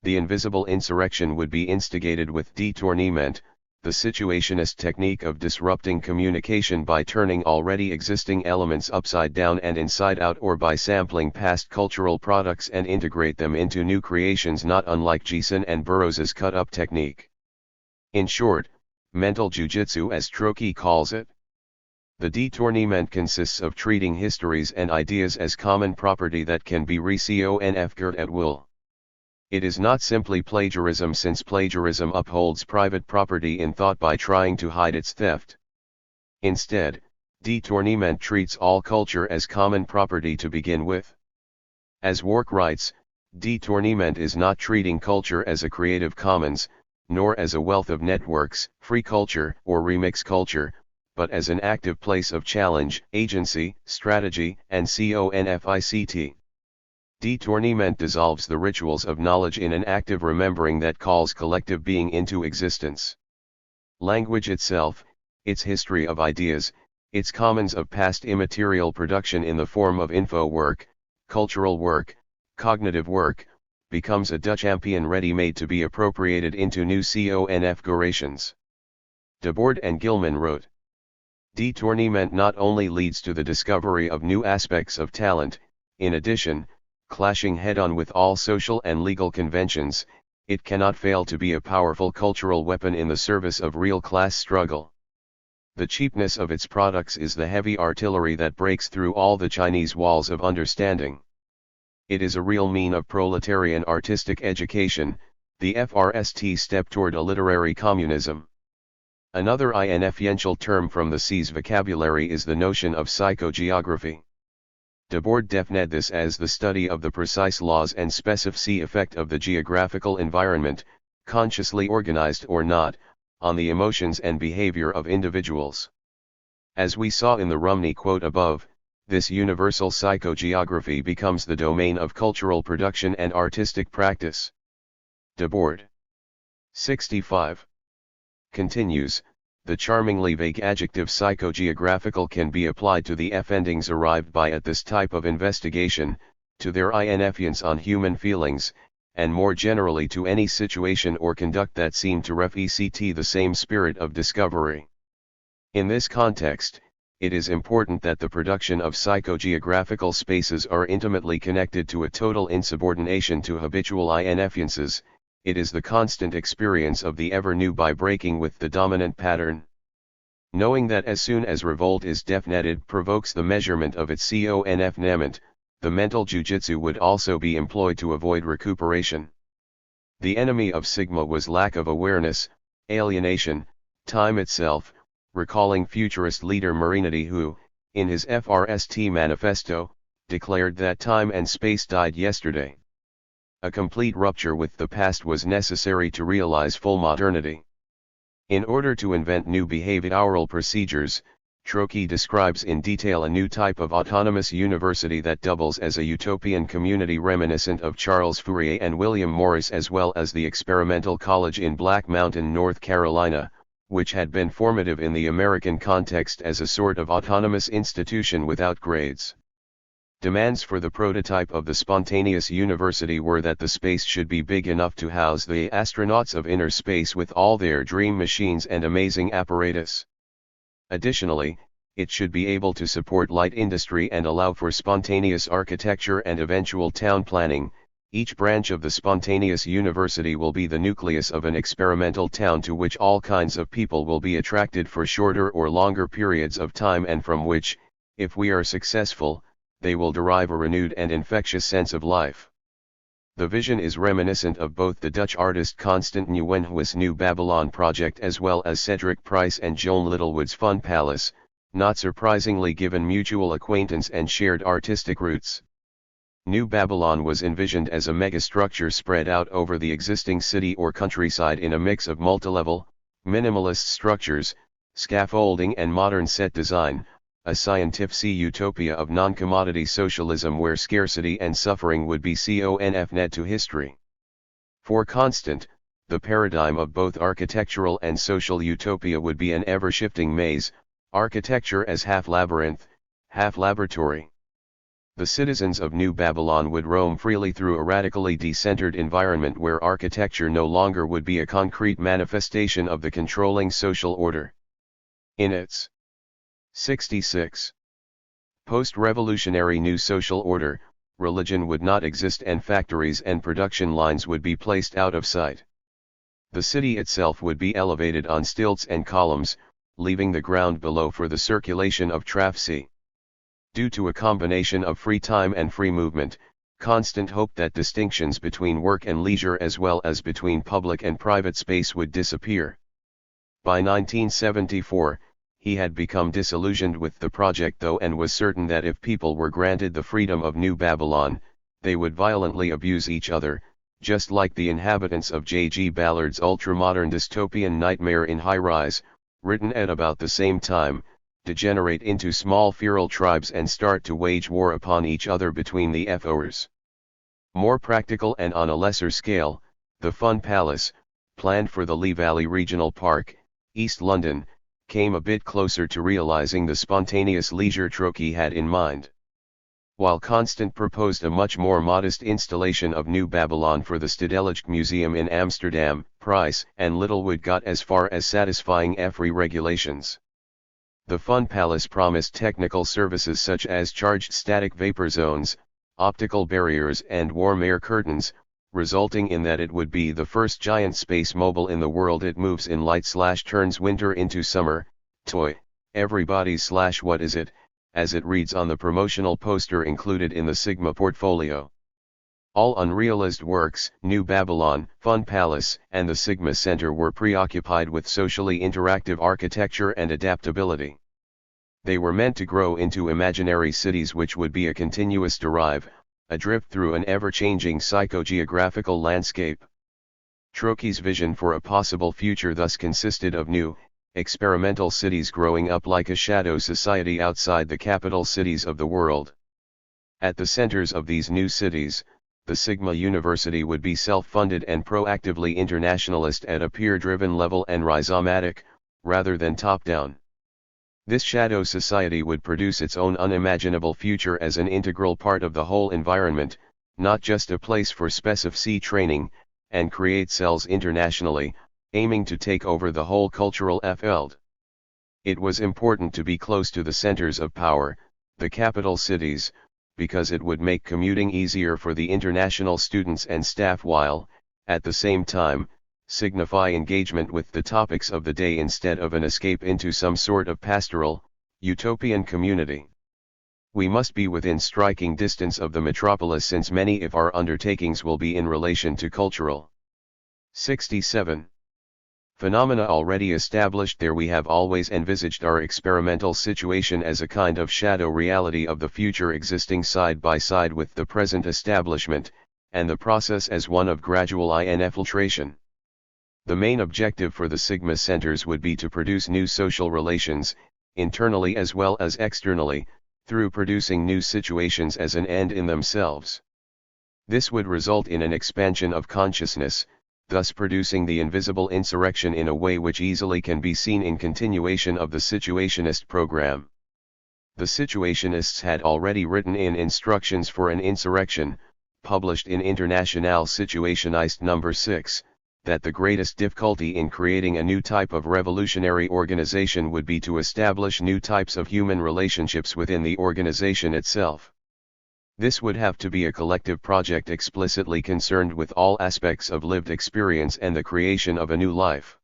The invisible insurrection would be instigated with détournement, the situationist technique of disrupting communication by turning already existing elements upside down and inside out, or by sampling past cultural products and integrate them into new creations, not unlike Jason and Burroughs's cut-up technique. In short, mental jujitsu, as Trocky calls it. The détournement consists of treating histories and ideas as common property that can be reconfigured at will. It is not simply plagiarism, since plagiarism upholds private property in thought by trying to hide its theft. Instead, détournement treats all culture as common property to begin with. As Work writes, détournement is not treating culture as a Creative Commons, nor as a wealth of networks, free culture, or remix culture, but as an active place of challenge, agency, strategy, and conflict. Détournement dissolves the rituals of knowledge in an active remembering that calls collective being into existence. Language itself, its history of ideas, its commons of past immaterial production in the form of info work, cultural work, cognitive work, becomes a Dutch champion ready-made to be appropriated into new configurations. Debord and Gilman wrote, détournement not only leads to the discovery of new aspects of talent, in addition, clashing head-on with all social and legal conventions, it cannot fail to be a powerful cultural weapon in the service of real class struggle. The cheapness of its products is the heavy artillery that breaks through all the Chinese walls of understanding. It is a real mean of proletarian artistic education, the first step toward a literary communism. Another influential term from the C's vocabulary is the notion of psychogeography. Debord defined this as the study of the precise laws and specificity effect of the geographical environment, consciously organized or not, on the emotions and behavior of individuals. As we saw in the Rumney quote above, this universal psychogeography becomes the domain of cultural production and artistic practice. Debord. 65. Continues. The charmingly vague adjective psychogeographical can be applied to the endings arrived by at this type of investigation, to their influence on human feelings, and more generally to any situation or conduct that seem to reflect the same spirit of discovery. In this context, it is important that the production of psychogeographical spaces are intimately connected to a total insubordination to habitual influences. It is the constant experience of the ever-new by breaking with the dominant pattern. Knowing that as soon as revolt is definited provokes the measurement of its conflict, the mental jujitsu would also be employed to avoid recuperation. The enemy of Sigma was lack of awareness, alienation, time itself, recalling futurist leader Marinity, who, in his FRST manifesto, declared that time and space died yesterday. A complete rupture with the past was necessary to realize full modernity. In order to invent new behavioral procedures, Trocky describes in detail a new type of autonomous university that doubles as a utopian community reminiscent of Charles Fourier and William Morris, as well as the experimental college in Black Mountain, North Carolina, which had been formative in the American context as a sort of autonomous institution without grades. Demands for the prototype of the spontaneous university were that the space should be big enough to house the astronauts of inner space with all their dream machines and amazing apparatus. Additionally, it should be able to support light industry and allow for spontaneous architecture and eventual town planning. Each branch of the spontaneous university will be the nucleus of an experimental town to which all kinds of people will be attracted for shorter or longer periods of time, and from which, If we are successful, they will derive a renewed and infectious sense of life. The vision is reminiscent of both the Dutch artist Constant Nieuwenhuis' New Babylon project as well as Cedric Price and Joan Littlewood's Fun Palace, not surprisingly given mutual acquaintance and shared artistic roots. New Babylon was envisioned as a megastructure spread out over the existing city or countryside in a mix of multilevel, minimalist structures, scaffolding and modern set design, a scientific utopia of non-commodity socialism where scarcity and suffering would be conf to history. For Constant, the paradigm of both architectural and social utopia would be an ever-shifting maze, architecture as half labyrinth, half laboratory. The citizens of New Babylon would roam freely through a radically decentered environment where architecture no longer would be a concrete manifestation of the controlling social order. In its 66. Post-revolutionary new social order, religion would not exist and factories and production lines would be placed out of sight. The city itself would be elevated on stilts and columns, leaving the ground below for the circulation of traffic. Due to a combination of free time and free movement, Constant hoped that distinctions between work and leisure as well as between public and private space would disappear. By 1974, he had become disillusioned with the project though and was certain that if people were granted the freedom of New Babylon, they would violently abuse each other, just like the inhabitants of J.G. Ballard's ultramodern dystopian Nightmare in High Rise, written at about the same time, degenerate into small feral tribes and start to wage war upon each other between the FOers. More practical and on a lesser scale, the Fun Palace, planned for the Lee Valley Regional Park, East London, came a bit closer to realizing the spontaneous leisure Troki had in mind. While Constant proposed a much more modest installation of New Babylon for the Stedelijk Museum in Amsterdam, Price and Littlewood got as far as satisfying FRE regulations. The Fun Palace promised technical services such as charged static vapor zones, optical barriers and warm air curtains, resulting in that it would be the first giant space mobile in the world. It moves in light/turns winter into summer, toy, everybody/what is it, as it reads on the promotional poster included in the Sigma portfolio. All unrealized works, New Babylon, Fun Palace, and the Sigma Center were preoccupied with socially interactive architecture and adaptability. They were meant to grow into imaginary cities which would be a continuous drive, adrift through an ever-changing psychogeographical landscape. Troki's vision for a possible future thus consisted of new, experimental cities growing up like a shadow society outside the capital cities of the world. At the centers of these new cities, the Sigma University would be self-funded and proactively internationalist at a peer-driven level and rhizomatic, rather than top-down. This shadow society would produce its own unimaginable future as an integral part of the whole environment, not just a place for specific training, and create cells internationally, aiming to take over the whole cultural field. It was important to be close to the centers of power, the capital cities, because it would make commuting easier for the international students and staff while, at the same time, signify engagement with the topics of the day instead of an escape into some sort of pastoral, utopian community. We must be within striking distance of the metropolis since many of our undertakings will be in relation to cultural. 67. Phenomena already established there. We have always envisaged our experimental situation as a kind of shadow reality of the future existing side by side with the present establishment, and the process as one of gradual infiltration. The main objective for the Sigma centers would be to produce new social relations, internally as well as externally, through producing new situations as an end in themselves. This would result in an expansion of consciousness, thus producing the invisible insurrection in a way which easily can be seen in continuation of the Situationist program. The Situationists had already written in Instructions for an Insurrection, published in Internationale Situationist No. 6, that the greatest difficulty in creating a new type of revolutionary organization would be to establish new types of human relationships within the organization itself. This would have to be a collective project explicitly concerned with all aspects of lived experience and the creation of a new life.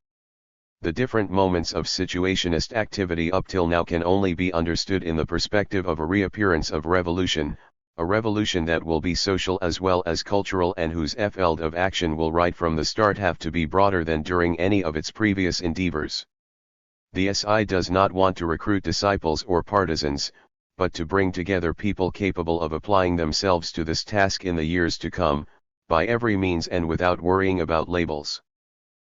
The different moments of situationist activity up till now can only be understood in the perspective of a reappearance of revolution, a revolution that will be social as well as cultural and whose field of action will right from the start have to be broader than during any of its previous endeavors. The SI does not want to recruit disciples or partisans, but to bring together people capable of applying themselves to this task in the years to come, by every means and without worrying about labels.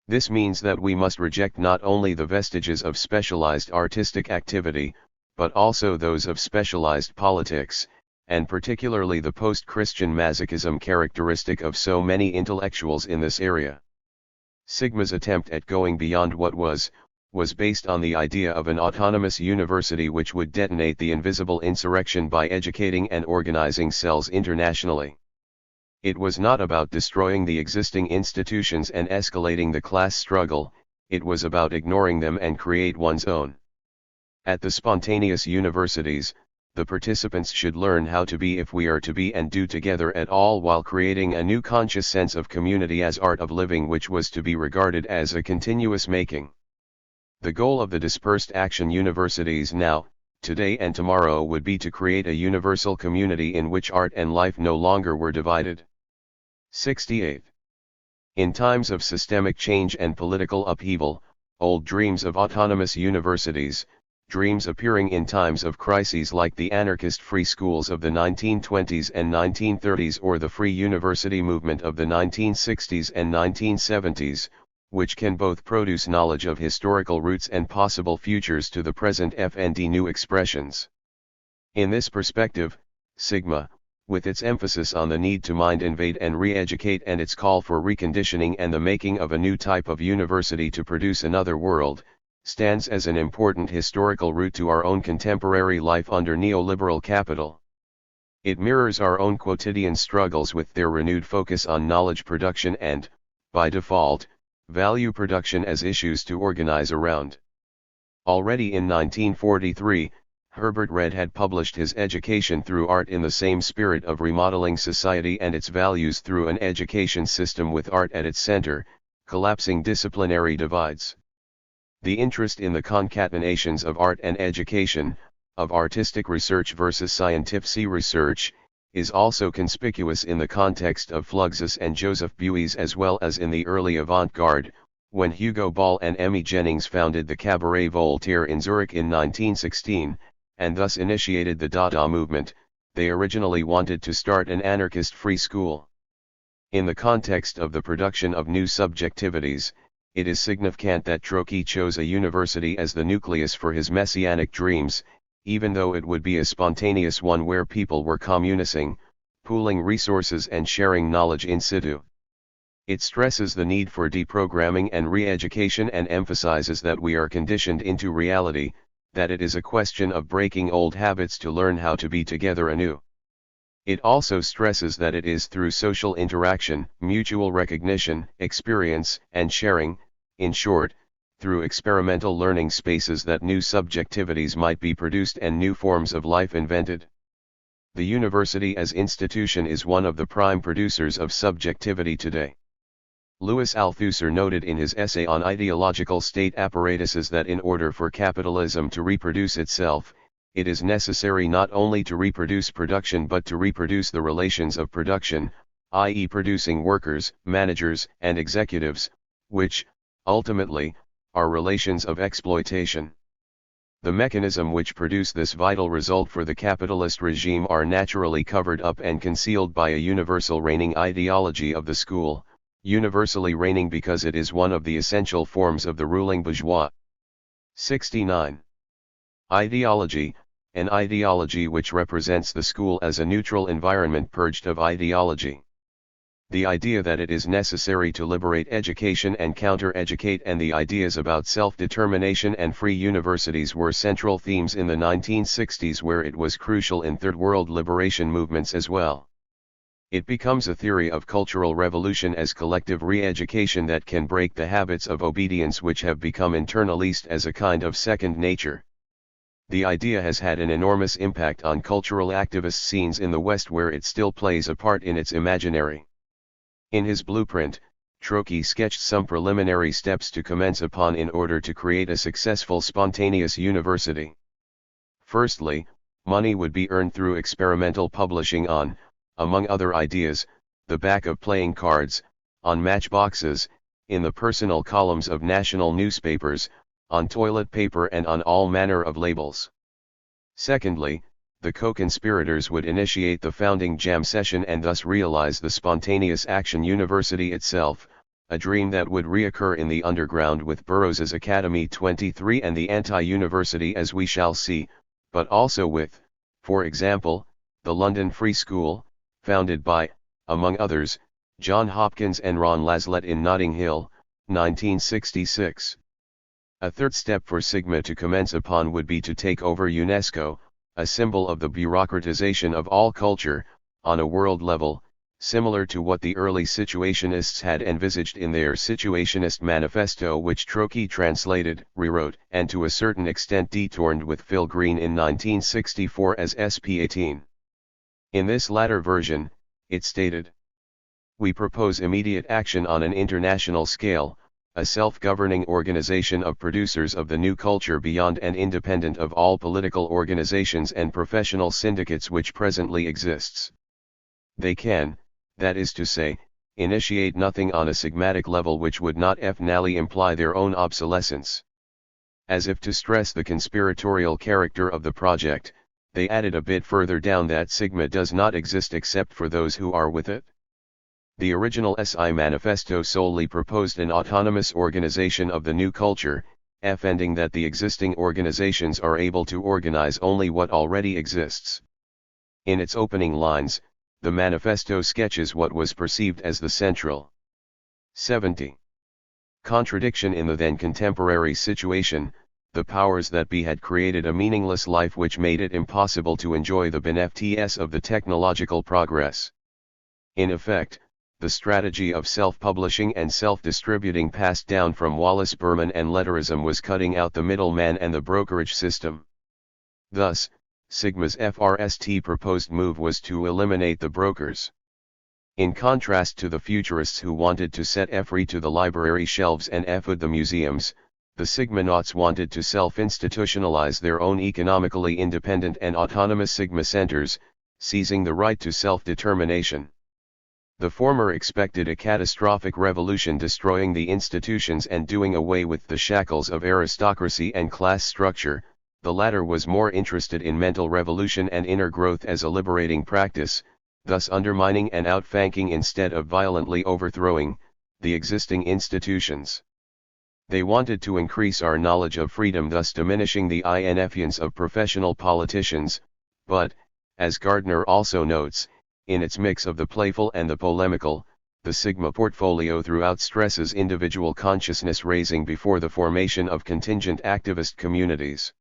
This means that we must reject not only the vestiges of specialized artistic activity, but also those of specialized politics, and particularly the post-Christian masochism characteristic of so many intellectuals in this area. Sigma's attempt at going beyond what was based on the idea of an autonomous university which would detonate the invisible insurrection by educating and organizing cells internationally. It was not about destroying the existing institutions and escalating the class struggle, it was about ignoring them and create one's own. At the spontaneous universities, the participants should learn how to be if we are to be and do together at all while creating a new conscious sense of community as art of living which was to be regarded as a continuous making. The goal of the dispersed action universities now, today and tomorrow would be to create a universal community in which art and life no longer were divided. 68. In times of systemic change and political upheaval, old dreams of autonomous universities, dreams appearing in times of crises like the anarchist free schools of the 1920s and 1930s or the free university movement of the 1960s and 1970s, which can both produce knowledge of historical roots and possible futures to the present and new expressions. In this perspective, Sigma, with its emphasis on the need to mind invade and re-educate and its call for reconditioning and the making of a new type of university to produce another world, stands as an important historical route to our own contemporary life under neoliberal capital. It mirrors our own quotidian struggles with their renewed focus on knowledge production and, by default, value production as issues to organize around. Already in 1943, Herbert Read had published his Education Through Art in the same spirit of remodeling society and its values through an education system with art at its center, collapsing disciplinary divides. The interest in the concatenations of art and education, of artistic research versus scientific research, is also conspicuous in the context of Fluxus and Joseph Beuys as well as in the early avant-garde, when Hugo Ball and Emmy Jennings founded the Cabaret Voltaire in Zurich in 1916, and thus initiated the Dada movement. They originally wanted to start an anarchist free school. In the context of the production of new subjectivities, it is significant that Trotsky chose a university as the nucleus for his messianic dreams, even though it would be a spontaneous one where people were communicing, pooling resources and sharing knowledge in situ. It stresses the need for deprogramming and re-education and emphasizes that we are conditioned into reality, that it is a question of breaking old habits to learn how to be together anew. It also stresses that it is through social interaction, mutual recognition, experience, and sharing, in short, through experimental learning spaces that new subjectivities might be produced and new forms of life invented. The university as institution is one of the prime producers of subjectivity today. Louis Althusser noted in his essay on ideological state apparatuses that in order for capitalism to reproduce itself, it is necessary not only to reproduce production but to reproduce the relations of production, i.e. producing workers, managers, and executives, which, ultimately, are relations of exploitation. The mechanism which produce this vital result for the capitalist regime are naturally covered up and concealed by a universal reigning ideology of the school, universally reigning because it is one of the essential forms of the ruling bourgeois. 69. Ideology, an ideology which represents the school as a neutral environment purged of ideology. The idea that it is necessary to liberate education and counter-educate and the ideas about self-determination and free universities were central themes in the 1960s where it was crucial in Third World liberation movements as well. It becomes a theory of cultural revolution as collective re-education that can break the habits of obedience which have become internalist as a kind of second nature. The idea has had an enormous impact on cultural activist scenes in the West where it still plays a part in its imaginary. In his blueprint, Trocky sketched some preliminary steps to commence upon in order to create a successful spontaneous university. Firstly, money would be earned through experimental publishing on, among other ideas, the back of playing cards, on matchboxes, in the personal columns of national newspapers, on toilet paper and on all manner of labels. Secondly, the co-conspirators would initiate the founding jam session and thus realize the Spontaneous Action University itself, a dream that would reoccur in the underground with Burroughs's Academy 23 and the anti-university as we shall see, but also with, for example, the London Free School, founded by, among others, John Hopkins and Ron Laslett in Notting Hill, 1966. A third step for Sigma to commence upon would be to take over UNESCO, a symbol of the bureaucratization of all culture, on a world level, similar to what the early Situationists had envisaged in their Situationist Manifesto, which Trocky translated, rewrote, and to a certain extent detourned with Phil Green in 1964 as SP18. In this latter version, it stated, "We propose immediate action on an international scale, a self-governing organization of producers of the new culture beyond and independent of all political organizations and professional syndicates which presently exists. They can, that is to say, initiate nothing on a sigmatic level which would not finally imply their own obsolescence." As if to stress the conspiratorial character of the project, they added a bit further down that Sigma does not exist except for those who are with it. The original SI manifesto solely proposed an autonomous organization of the new culture, ending that the existing organizations are able to organize only what already exists. In its opening lines, the manifesto sketches what was perceived as the central 70. Contradiction in the then contemporary situation. The powers that be had created a meaningless life which made it impossible to enjoy the benefits of the technological progress. In effect, the strategy of self-publishing and self-distributing passed down from Wallace Berman and letterism was cutting out the middleman and the brokerage system. Thus, Sigma's FRST proposed move was to eliminate the brokers. In contrast to the futurists who wanted to set free to the library shelves and food the museums, the Sigmanauts wanted to self-institutionalize their own economically independent and autonomous Sigma centers, seizing the right to self-determination. The former expected a catastrophic revolution destroying the institutions and doing away with the shackles of aristocracy and class structure. The latter was more interested in mental revolution and inner growth as a liberating practice, thus undermining and outflanking instead of violently overthrowing the existing institutions. They wanted to increase our knowledge of freedom, thus diminishing the influence of professional politicians, but, as Gardner also notes, in its mix of the playful and the polemical, the Sigma portfolio throughout stresses individual consciousness raising before the formation of contingent activist communities.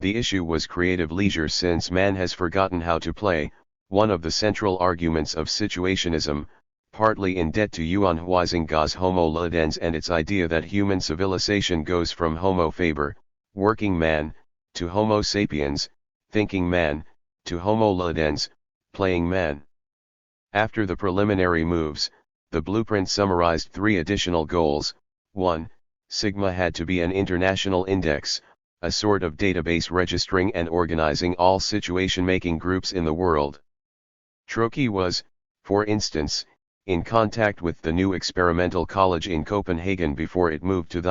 The issue was creative leisure since man has forgotten how to play, one of the central arguments of situationism, partly in debt to Yuan Huizinga's Homo ludens and its idea that human civilization goes from Homo faber, working man, to Homo sapiens, thinking man, to Homo ludens, playing man. After the preliminary moves, the blueprint summarized 3 additional goals. 1. Sigma had to be an international index, a sort of database registering and organizing all situation-making groups in the world. Trocky was, for instance, in contact with the new experimental college in Copenhagen before it moved to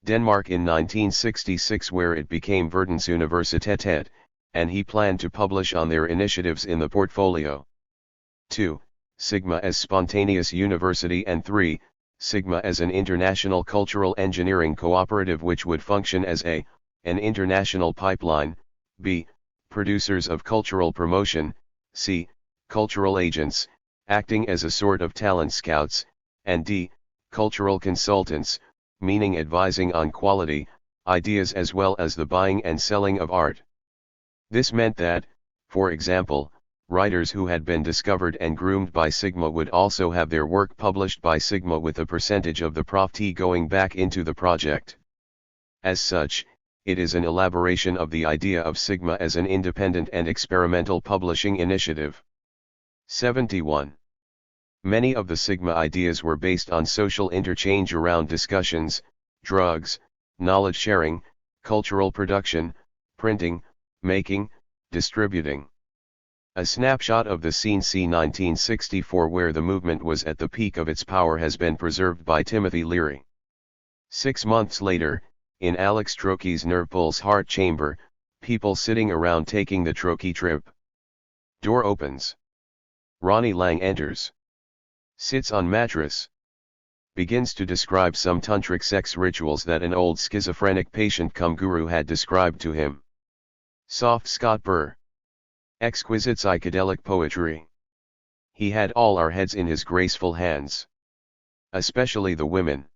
Denmark in 1966, where it became Verdensuniversitetet, and he planned to publish on their initiatives in the portfolio. 2. Sigma as spontaneous university, and 3. Sigma as an international cultural engineering cooperative which would function as an international pipeline, b. producers of cultural promotion, c. cultural agents, acting as a sort of talent scouts, and d. cultural consultants, meaning advising on quality, ideas as well as the buying and selling of art. This meant that, for example, writers who had been discovered and groomed by Sigma would also have their work published by Sigma with a percentage of the profit going back into the project. As such, it is an elaboration of the idea of Sigma as an independent and experimental publishing initiative. 71. Many of the Sigma ideas were based on social interchange around discussions, drugs, knowledge sharing, cultural production, printing, making, distributing. A snapshot of the scene c. 1964 where the movement was at the peak of its power has been preserved by Timothy Leary. 6 months later, in Alex Trocchi's Nerve Pulse Heart Chamber, people sitting around taking the Trocchi trip. Door opens. Ronnie Lang enters. Sits on mattress. Begins to describe some tantric sex rituals that an old schizophrenic patient cum guru had described to him. Soft Scott Burr. Exquisite psychedelic poetry. He had all our heads in his graceful hands. Especially the women.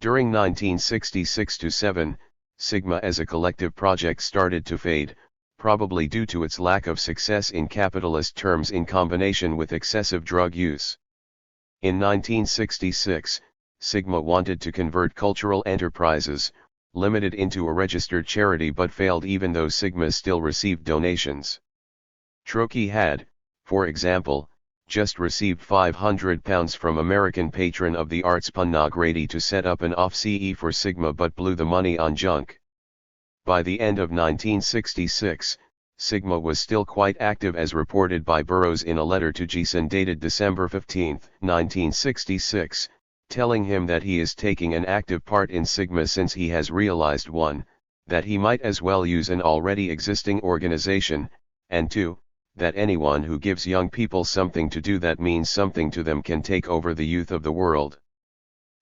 During 1966-7, Sigma as a collective project started to fade, probably due to its lack of success in capitalist terms in combination with excessive drug use. In 1966, Sigma wanted to convert cultural enterprises, limited into a registered charity but failed even though Sigma still received donations. Trocchi had, for example, just received £500 from American patron of the arts Punna Grady to set up an off-CE for Sigma but blew the money on junk. By the end of 1966, Sigma was still quite active as reported by Burroughs in a letter to Jason dated December 15, 1966, telling him that he is taking an active part in Sigma since he has realized 1, that he might as well use an already existing organization, and 2, that anyone who gives young people something to do that means something to them can take over the youth of the world.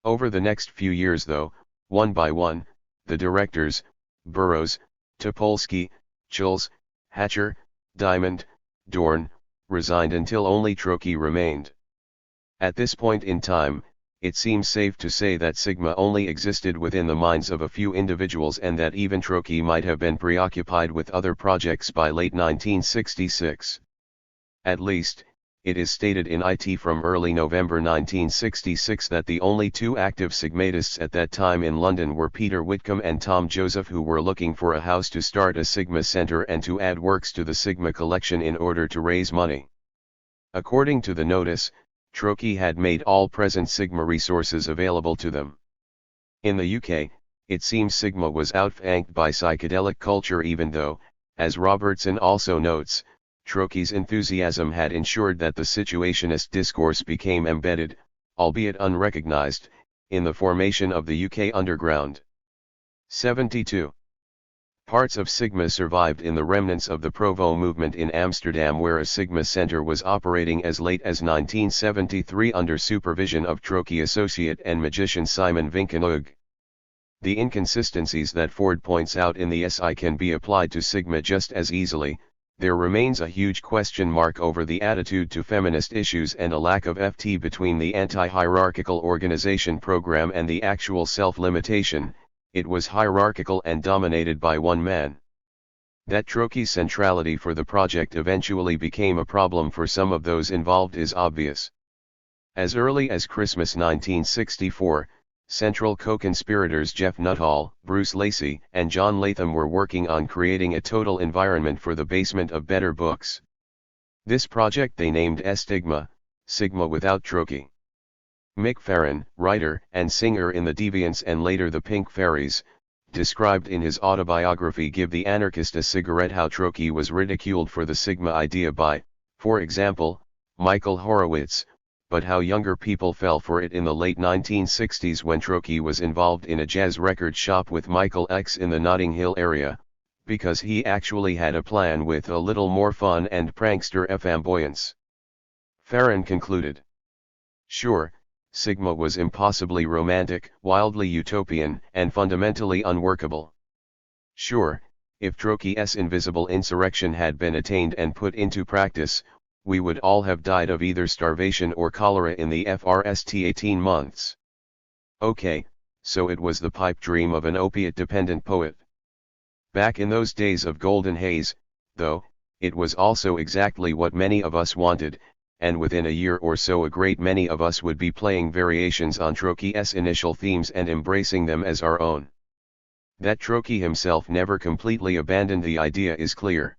Over the next few years though, one by one, the directors, Burroughs, Topolsky, Chills, Hatcher, Diamond, Dorn, resigned until only Trocchi remained. At this point in time, it seems safe to say that Sigma only existed within the minds of a few individuals and that even Trocchi might have been preoccupied with other projects by late 1966. At least, it is stated in IT from early November 1966 that the only two active Sigmatists at that time in London were Peter Whitcomb and Tom Joseph, who were looking for a house to start a Sigma Center and to add works to the Sigma collection in order to raise money. According to the notice, Trocchi had made all present Sigma resources available to them. In the UK, it seems Sigma was outflanked by psychedelic culture even though, as Robertson also notes, Trocchi's enthusiasm had ensured that the situationist discourse became embedded, albeit unrecognized, in the formation of the UK underground. 72. Parts of Sigma survived in the remnants of the Provo movement in Amsterdam, where a Sigma center was operating as late as 1973 under supervision of Trocchi associate and magician Simon Vinkenhoog. The inconsistencies that Ford points out in the SI can be applied to Sigma just as easily. There remains a huge question mark over the attitude to feminist issues and a lack of FT between the anti-hierarchical organization program and the actual self-limitation. It was hierarchical and dominated by one man. That Trocchi's centrality for the project eventually became a problem for some of those involved is obvious. As early as Christmas 1964, central co-conspirators Jeff Nuttall, Bruce Lacey, and John Latham were working on creating a total environment for the basement of Better Books. This project they named Stigma, Sigma without Trocchi. Mick Farren, writer and singer in The Deviants and later the Pink Fairies, described in his autobiography Give the Anarchist a Cigarette how Trocchi was ridiculed for the Sigma idea by, for example, Michael Horowitz, but how younger people fell for it in the late 1960s when Trocchi was involved in a jazz record shop with Michael X in the Notting Hill area, because he actually had a plan with a little more fun and prankster flamboyance. Farren concluded. Sure, Sigma was impossibly romantic, wildly utopian, and fundamentally unworkable. Sure, if Trocchi's invisible insurrection had been attained and put into practice, we would all have died of either starvation or cholera in the first 18 months. Okay, so it was the pipe dream of an opiate-dependent poet. Back in those days of golden haze, though, it was also exactly what many of us wanted, and within a year or so a great many of us would be playing variations on Trocchi's initial themes and embracing them as our own. That Trocchi himself never completely abandoned the idea is clear.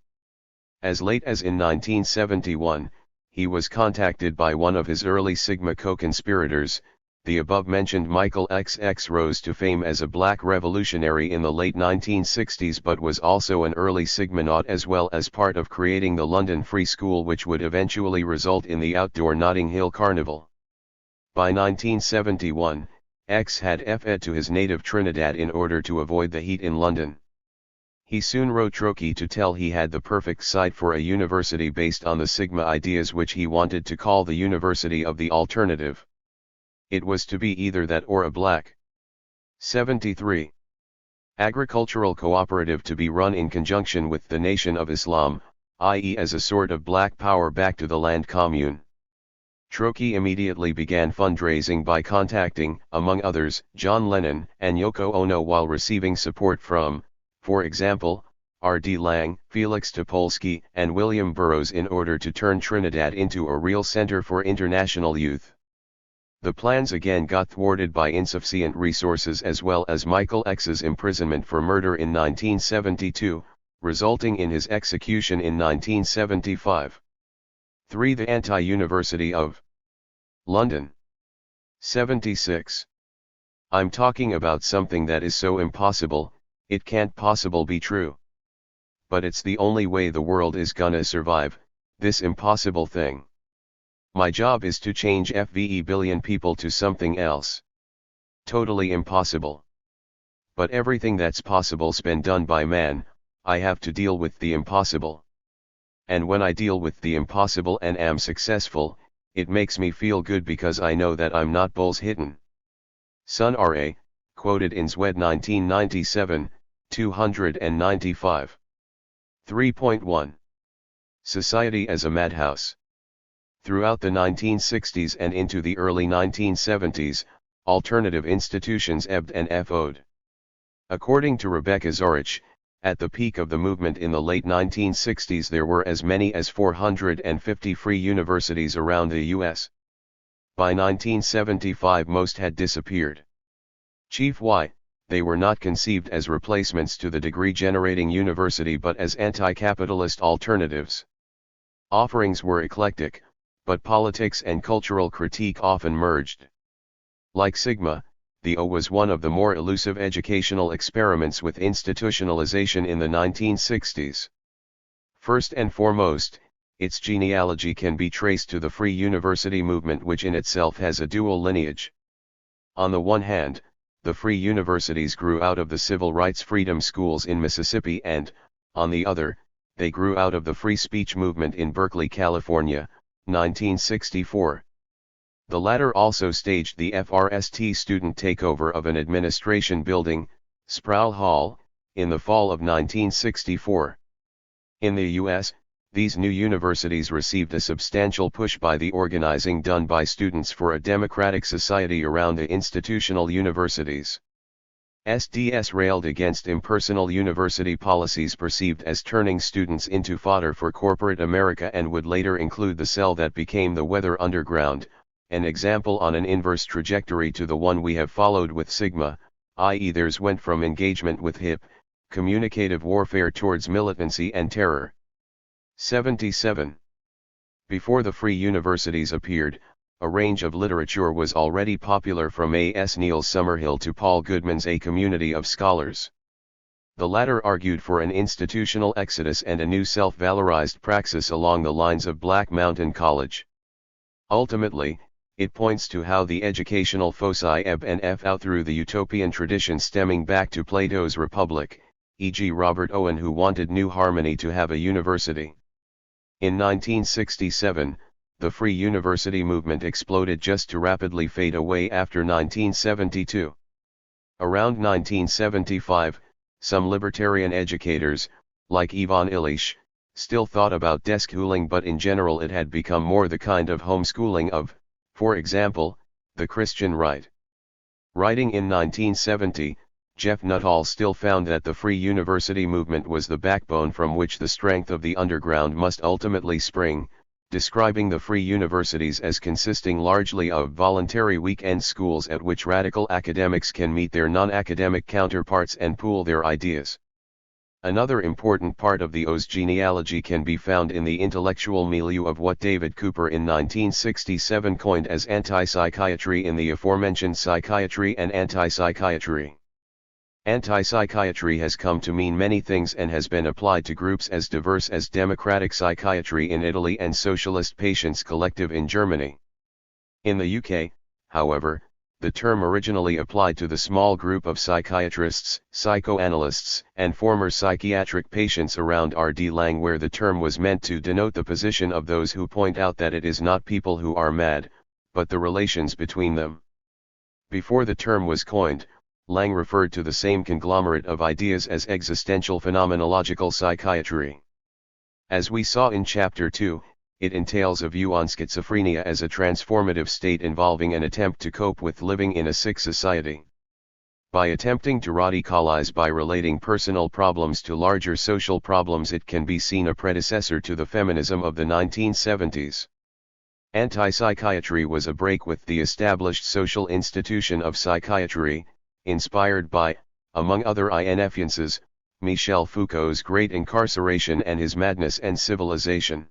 As late as in 1971, he was contacted by one of his early Sigma co-conspirators. The above-mentioned Michael XX rose to fame as a black revolutionary in the late 1960s but was also an early Sigmanaut as well as part of creating the London Free School, which would eventually result in the outdoor Notting Hill Carnival. By 1971, X had fled to his native Trinidad in order to avoid the heat in London. He soon wrote Troki to tell he had the perfect site for a university based on the Sigma ideas, which he wanted to call the University of the Alternative. It was to be either that or a black 73. Agricultural cooperative to be run in conjunction with the Nation of Islam, i.e. as a sort of black power back to the land commune. Troki immediately began fundraising by contacting, among others, John Lennon and Yoko Ono while receiving support from, for example, R.D. Laing, Felix Topolsky and William Burroughs in order to turn Trinidad into a real center for international youth. The plans again got thwarted by insufficient resources as well as Michael X's imprisonment for murder in 1972, resulting in his execution in 1975. 3. The Anti-University of London. 76. I'm talking about something that is so impossible, it can't possible be true. But it's the only way the world is gonna survive, this impossible thing. My job is to change FVE billion people to something else. Totally impossible. But everything that's possible's been done by man, I have to deal with the impossible. And when I deal with the impossible and am successful, it makes me feel good because I know that I'm not bullshitting. Sun Ra, quoted in Zwed 1997, 295. 3.1. Society as a madhouse. Throughout the 1960s and into the early 1970s, alternative institutions ebbed and flowed. According to Rebecca Zorich, at the peak of the movement in the late 1960s there were as many as 450 free universities around the U.S. By 1975 most had disappeared. Chief why, they were not conceived as replacements to the degree-generating university but as anti-capitalist alternatives. Offerings were eclectic, but politics and cultural critique often merged. Like Sigma, the O was one of the more elusive educational experiments with institutionalization in the 1960s. First and foremost, its genealogy can be traced to the free university movement, which in itself has a dual lineage. On the one hand, the free universities grew out of the civil rights freedom schools in Mississippi and, on the other, they grew out of the free speech movement in Berkeley, California, 1964. The latter also staged the FRST student takeover of an administration building, Sproul Hall, in the fall of 1964. In the U.S., these new universities received a substantial push by the organizing done by Students for a Democratic Society around the institutional universities. SDS railed against impersonal university policies perceived as turning students into fodder for corporate America and would later include the cell that became the Weather Underground, an example on an inverse trajectory to the one we have followed with Sigma, i.e. theirs went from engagement with hip, communicative warfare towards militancy and terror. 77. Before the free universities appeared, a range of literature was already popular from A.S. Neil Summerhill to Paul Goodman's A Community of Scholars. The latter argued for an institutional exodus and a new self-valorized praxis along the lines of Black Mountain College. Ultimately, it points to how the educational foci ebb and flow through the utopian tradition stemming back to Plato's Republic, e.g. Robert Owen, who wanted New Harmony to have a university. In 1967, the free university movement exploded just to rapidly fade away after 1972. Around 1975, some libertarian educators, like Ivan Illich, still thought about deschooling, but in general it had become more the kind of homeschooling of, for example, the Christian right. Writing in 1970, Jeff Nuttall still found that the free university movement was the backbone from which the strength of the underground must ultimately spring, describing the free universities as consisting largely of voluntary weekend schools at which radical academics can meet their non-academic counterparts and pool their ideas. Another important part of the O's genealogy can be found in the intellectual milieu of what David Cooper in 1967 coined as anti-psychiatry in the aforementioned psychiatry and anti-psychiatry. Anti-psychiatry has come to mean many things and has been applied to groups as diverse as democratic psychiatry in Italy and socialist patients collective in Germany. In the UK, however, the term originally applied to the small group of psychiatrists, psychoanalysts, and former psychiatric patients around R.D. Laing, where the term was meant to denote the position of those who point out that it is not people who are mad, but the relations between them. Before the term was coined, Laing referred to the same conglomerate of ideas as existential phenomenological psychiatry. As we saw in Chapter 2, it entails a view on schizophrenia as a transformative state involving an attempt to cope with living in a sick society. By attempting to radicalize by relating personal problems to larger social problems, it can be seen a predecessor to the feminism of the 1970s. Anti-psychiatry was a break with the established social institution of psychiatry, inspired by, among other influences, Michel Foucault's Great Incarceration and his Madness and Civilization.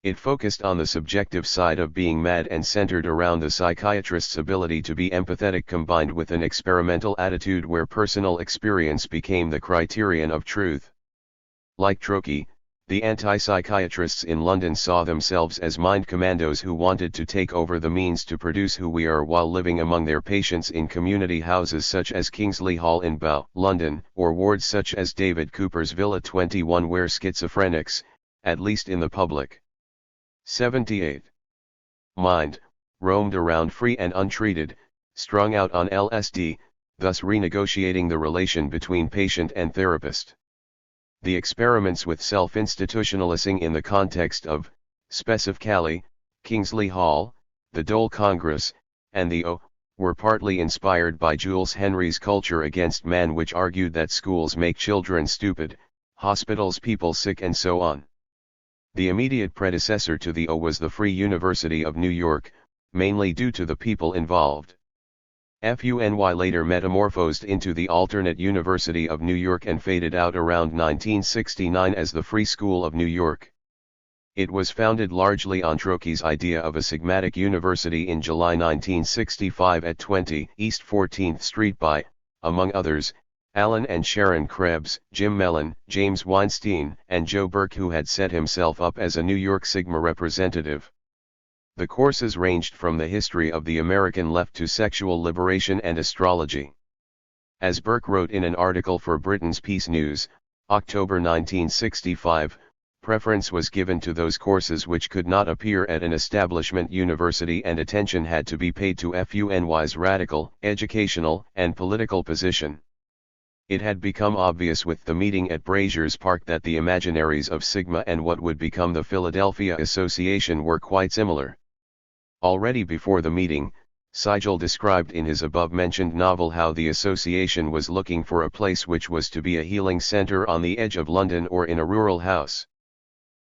It focused on the subjective side of being mad and centered around the psychiatrist's ability to be empathetic combined with an experimental attitude where personal experience became the criterion of truth. Like Trocky, the anti-psychiatrists in London saw themselves as mind commandos who wanted to take over the means to produce who we are while living among their patients in community houses such as Kingsley Hall in Bow, London, or wards such as David Cooper's Villa 21, where schizophrenics, at least in the public 78 mind, roamed around free and untreated, strung out on LSD, thus renegotiating the relation between patient and therapist. The experiments with self-institutionalizing in the context of Specifically, Kingsley Hall, the Dole Congress, and the O, were partly inspired by Jules Henry's Culture Against Man, which argued that schools make children stupid, hospitals people sick, and so on. The immediate predecessor to the O was the Free University of New York, mainly due to the people involved. FUNY later metamorphosed into the alternate University of New York and faded out around 1969 as the Free School of New York. It was founded largely on Trocky's idea of a sigmatic university in July 1965 at 20 East 14th Street by, among others, Alan and Sharon Krebs, Jim Mellon, James Weinstein, and Joe Burke, who had set himself up as a New York Sigma representative. The courses ranged from the history of the American left to sexual liberation and astrology. As Burke wrote in an article for Britain's Peace News, October 1965, preference was given to those courses which could not appear at an establishment university, and attention had to be paid to FUNY's radical, educational, and political position. It had become obvious with the meeting at Brazier's Park that the imaginaries of Sigma and what would become the Philadelphia Association were quite similar. Already before the meeting, Sigel described in his above-mentioned novel how the association was looking for a place which was to be a healing center on the edge of London or in a rural house.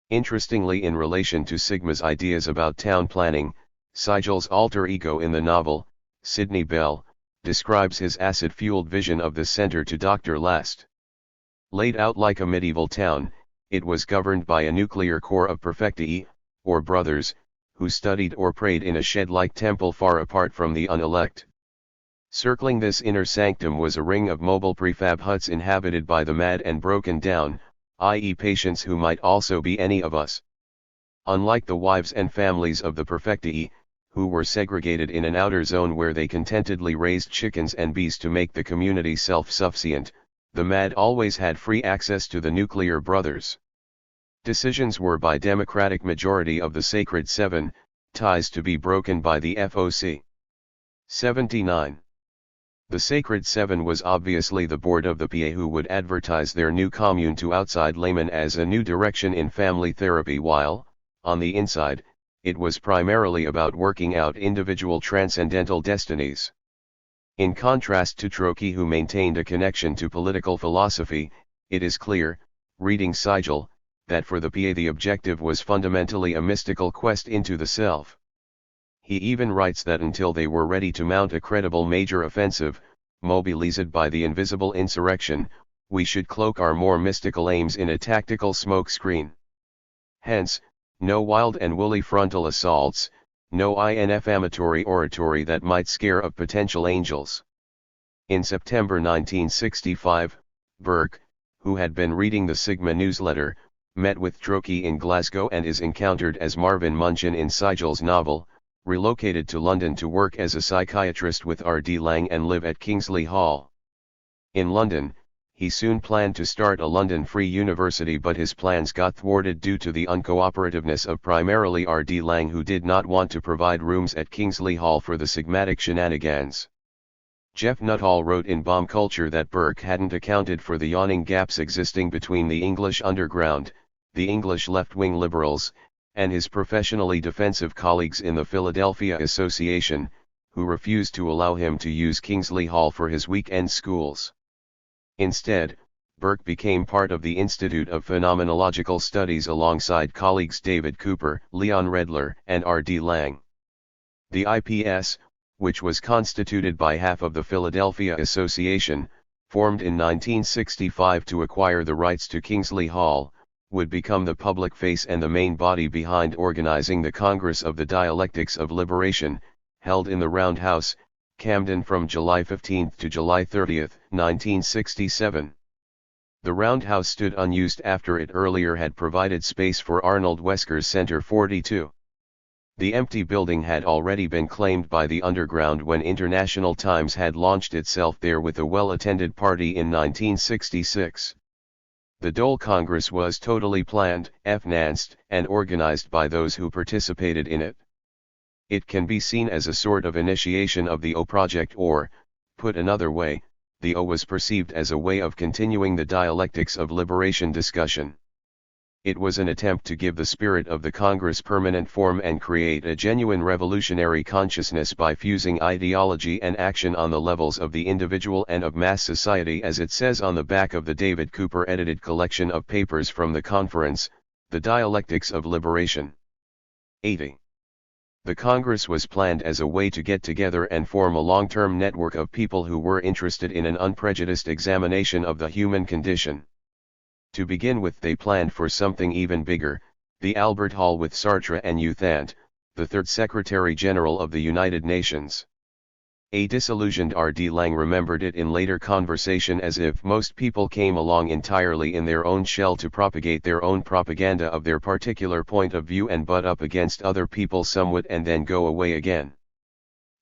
Interestingly, in relation to Sigma's ideas about town planning, Sigel's alter ego in the novel, Sidney Bell, describes his acid-fueled vision of the center to Dr. Last. Laid out like a medieval town, it was governed by a nuclear core of perfectii, or brothers, who studied or prayed in a shed-like temple far apart from the unelect. Circling this inner sanctum was a ring of mobile prefab huts inhabited by the mad and broken down, i.e. patients who might also be any of us. Unlike the wives and families of the perfectii, who were segregated in an outer zone where they contentedly raised chickens and bees to make the community self-sufficient, the mad always had free access to the nuclear brothers. Decisions were by democratic majority of the Sacred Seven, ties to be broken by the FOC. 79. The Sacred Seven was obviously the board of the PA, who would advertise their new commune to outside laymen as a new direction in family therapy, while, on the inside, it was primarily about working out individual transcendental destinies. In contrast to Trocky, who maintained a connection to political philosophy, it is clear, reading Sigel, that for the PA the objective was fundamentally a mystical quest into the self. He even writes that until they were ready to mount a credible major offensive, mobilized by the invisible insurrection, we should cloak our more mystical aims in a tactical smoke screen. Hence, no wild and woolly frontal assaults, no inflammatory oratory that might scare of potential angels. In September 1965, Burke, who had been reading the Sigma newsletter, met with Trokey in Glasgow and is encountered as Marvin Munchin in Sigel's novel, relocated to London to work as a psychiatrist with R.D. Laing and live at Kingsley Hall. In London, he soon planned to start a London Free University, but his plans got thwarted due to the uncooperativeness of primarily R.D. Laing, who did not want to provide rooms at Kingsley Hall for the Sigmatic shenanigans. Jeff Nuttall wrote in Bomb Culture that Burke hadn't accounted for the yawning gaps existing between the English underground, the English left-wing liberals, and his professionally defensive colleagues in the Philadelphia Association, who refused to allow him to use Kingsley Hall for his weekend schools. Instead, Burke became part of the Institute of Phenomenological Studies alongside colleagues David Cooper, Leon Redler, and R.D. Laing. The IPS, which was constituted by half of the Philadelphia Association, formed in 1965 to acquire the rights to Kingsley Hall, would become the public face and the main body behind organizing the Congress of the Dialectics of Liberation, held in the Round House, Camden from July 15 to July 30, 1967. The Roundhouse stood unused after it earlier had provided space for Arnold Wesker's Center 42. The empty building had already been claimed by the underground when International Times had launched itself there with a well-attended party in 1966. The Dole Congress was totally planned, financed, and organized by those who participated in it. It can be seen as a sort of initiation of the O Project, or, put another way, the O was perceived as a way of continuing the dialectics of liberation discussion. It was an attempt to give the spirit of the Congress permanent form and create a genuine revolutionary consciousness by fusing ideology and action on the levels of the individual and of mass society, as it says on the back of the David Cooper edited collection of papers from the conference, The Dialectics of Liberation. 80. The Congress was planned as a way to get together and form a long-term network of people who were interested in an unprejudiced examination of the human condition. To begin with, they planned for something even bigger, the Albert Hall with Sartre and U Thant, the third Secretary General of the United Nations. A disillusioned R.D. Laing remembered it in later conversation as if most people came along entirely in their own shell to propagate their own propaganda of their particular point of view and butt up against other people somewhat and then go away again.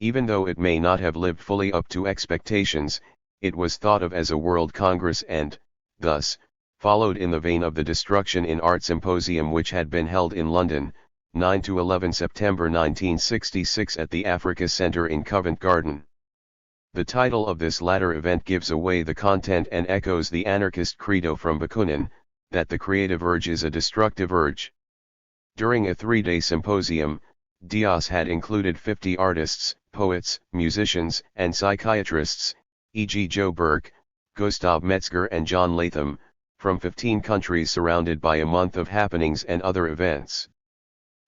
Even though it may not have lived fully up to expectations, it was thought of as a World Congress and, thus, followed in the vein of the Destruction in Art Symposium, which had been held in London, 9–11 September 1966 at the Africa Centre in Covent Garden. The title of this latter event gives away the content and echoes the anarchist credo from Bakunin, that the creative urge is a destructive urge. During a 3-day symposium, Dias had included 50 artists, poets, musicians, and psychiatrists, e.g. Joe Burke, Gustav Metzger and John Latham, from 15 countries, surrounded by a month of happenings and other events.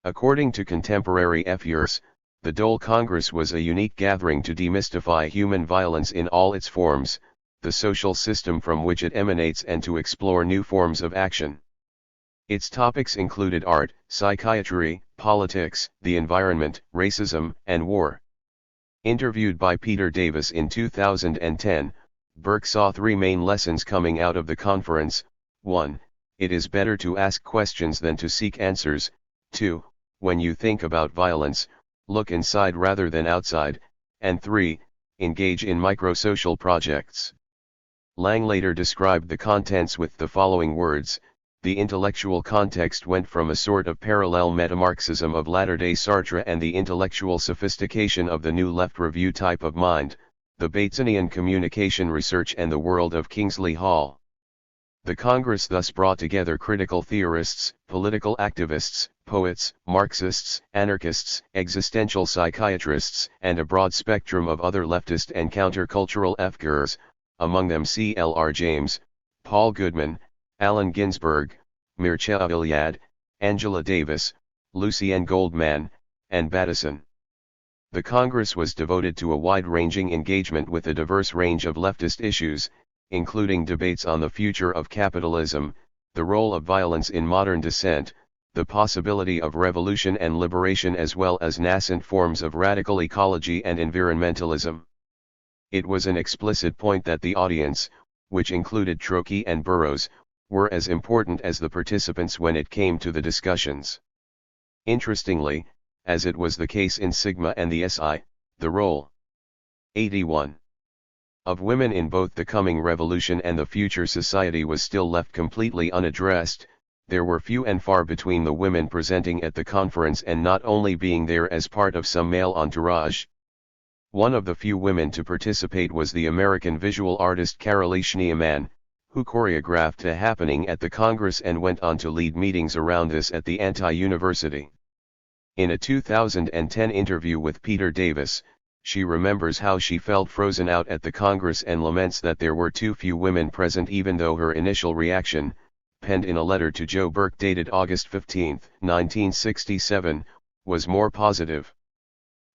According to contemporary figures, the Dole Congress was a unique gathering to demystify human violence in all its forms, the social system from which it emanates, and to explore new forms of action. Its topics included art, psychiatry, politics, the environment, racism, and war. Interviewed by Peter Davis in 2010, Burke saw 3 main lessons coming out of the conference. 1. It is better to ask questions than to seek answers. 2. When you think about violence, look inside rather than outside. And 3. Engage in microsocial projects. Laing later described the contents with the following words: the intellectual context went from a sort of parallel metamarxism of latter-day Sartre and the intellectual sophistication of the New Left Review type of mind, the Batesonian communication research and the world of Kingsley Hall. The Congress thus brought together critical theorists, political activists, poets, Marxists, anarchists, existential psychiatrists, and a broad spectrum of other leftist and countercultural figures, among them C.L.R. James, Paul Goodman, Allen Ginsberg, Mircea Eliade, Angela Davis, Lucien Goldman, and Bateson. The Congress was devoted to a wide-ranging engagement with a diverse range of leftist issues, including debates on the future of capitalism, the role of violence in modern dissent, the possibility of revolution and liberation, as well as nascent forms of radical ecology and environmentalism. It was an explicit point that the audience, which included Trotsky and Burroughs, were as important as the participants when it came to the discussions. Interestingly, as it was the case in Sigma and the SI, the role 81 of women in both the coming revolution and the future society was still left completely unaddressed. There were few and far between the women presenting at the conference and not only being there as part of some male entourage. One of the few women to participate was the American visual artist Carolee Schneemann, who choreographed a happening at the Congress and went on to lead meetings around this at the Anti-University. In a 2010 interview with Peter Davis, she remembers how she felt frozen out at the Congress and laments that there were too few women present, even though her initial reaction, penned in a letter to Joe Burke dated August 15, 1967, was more positive.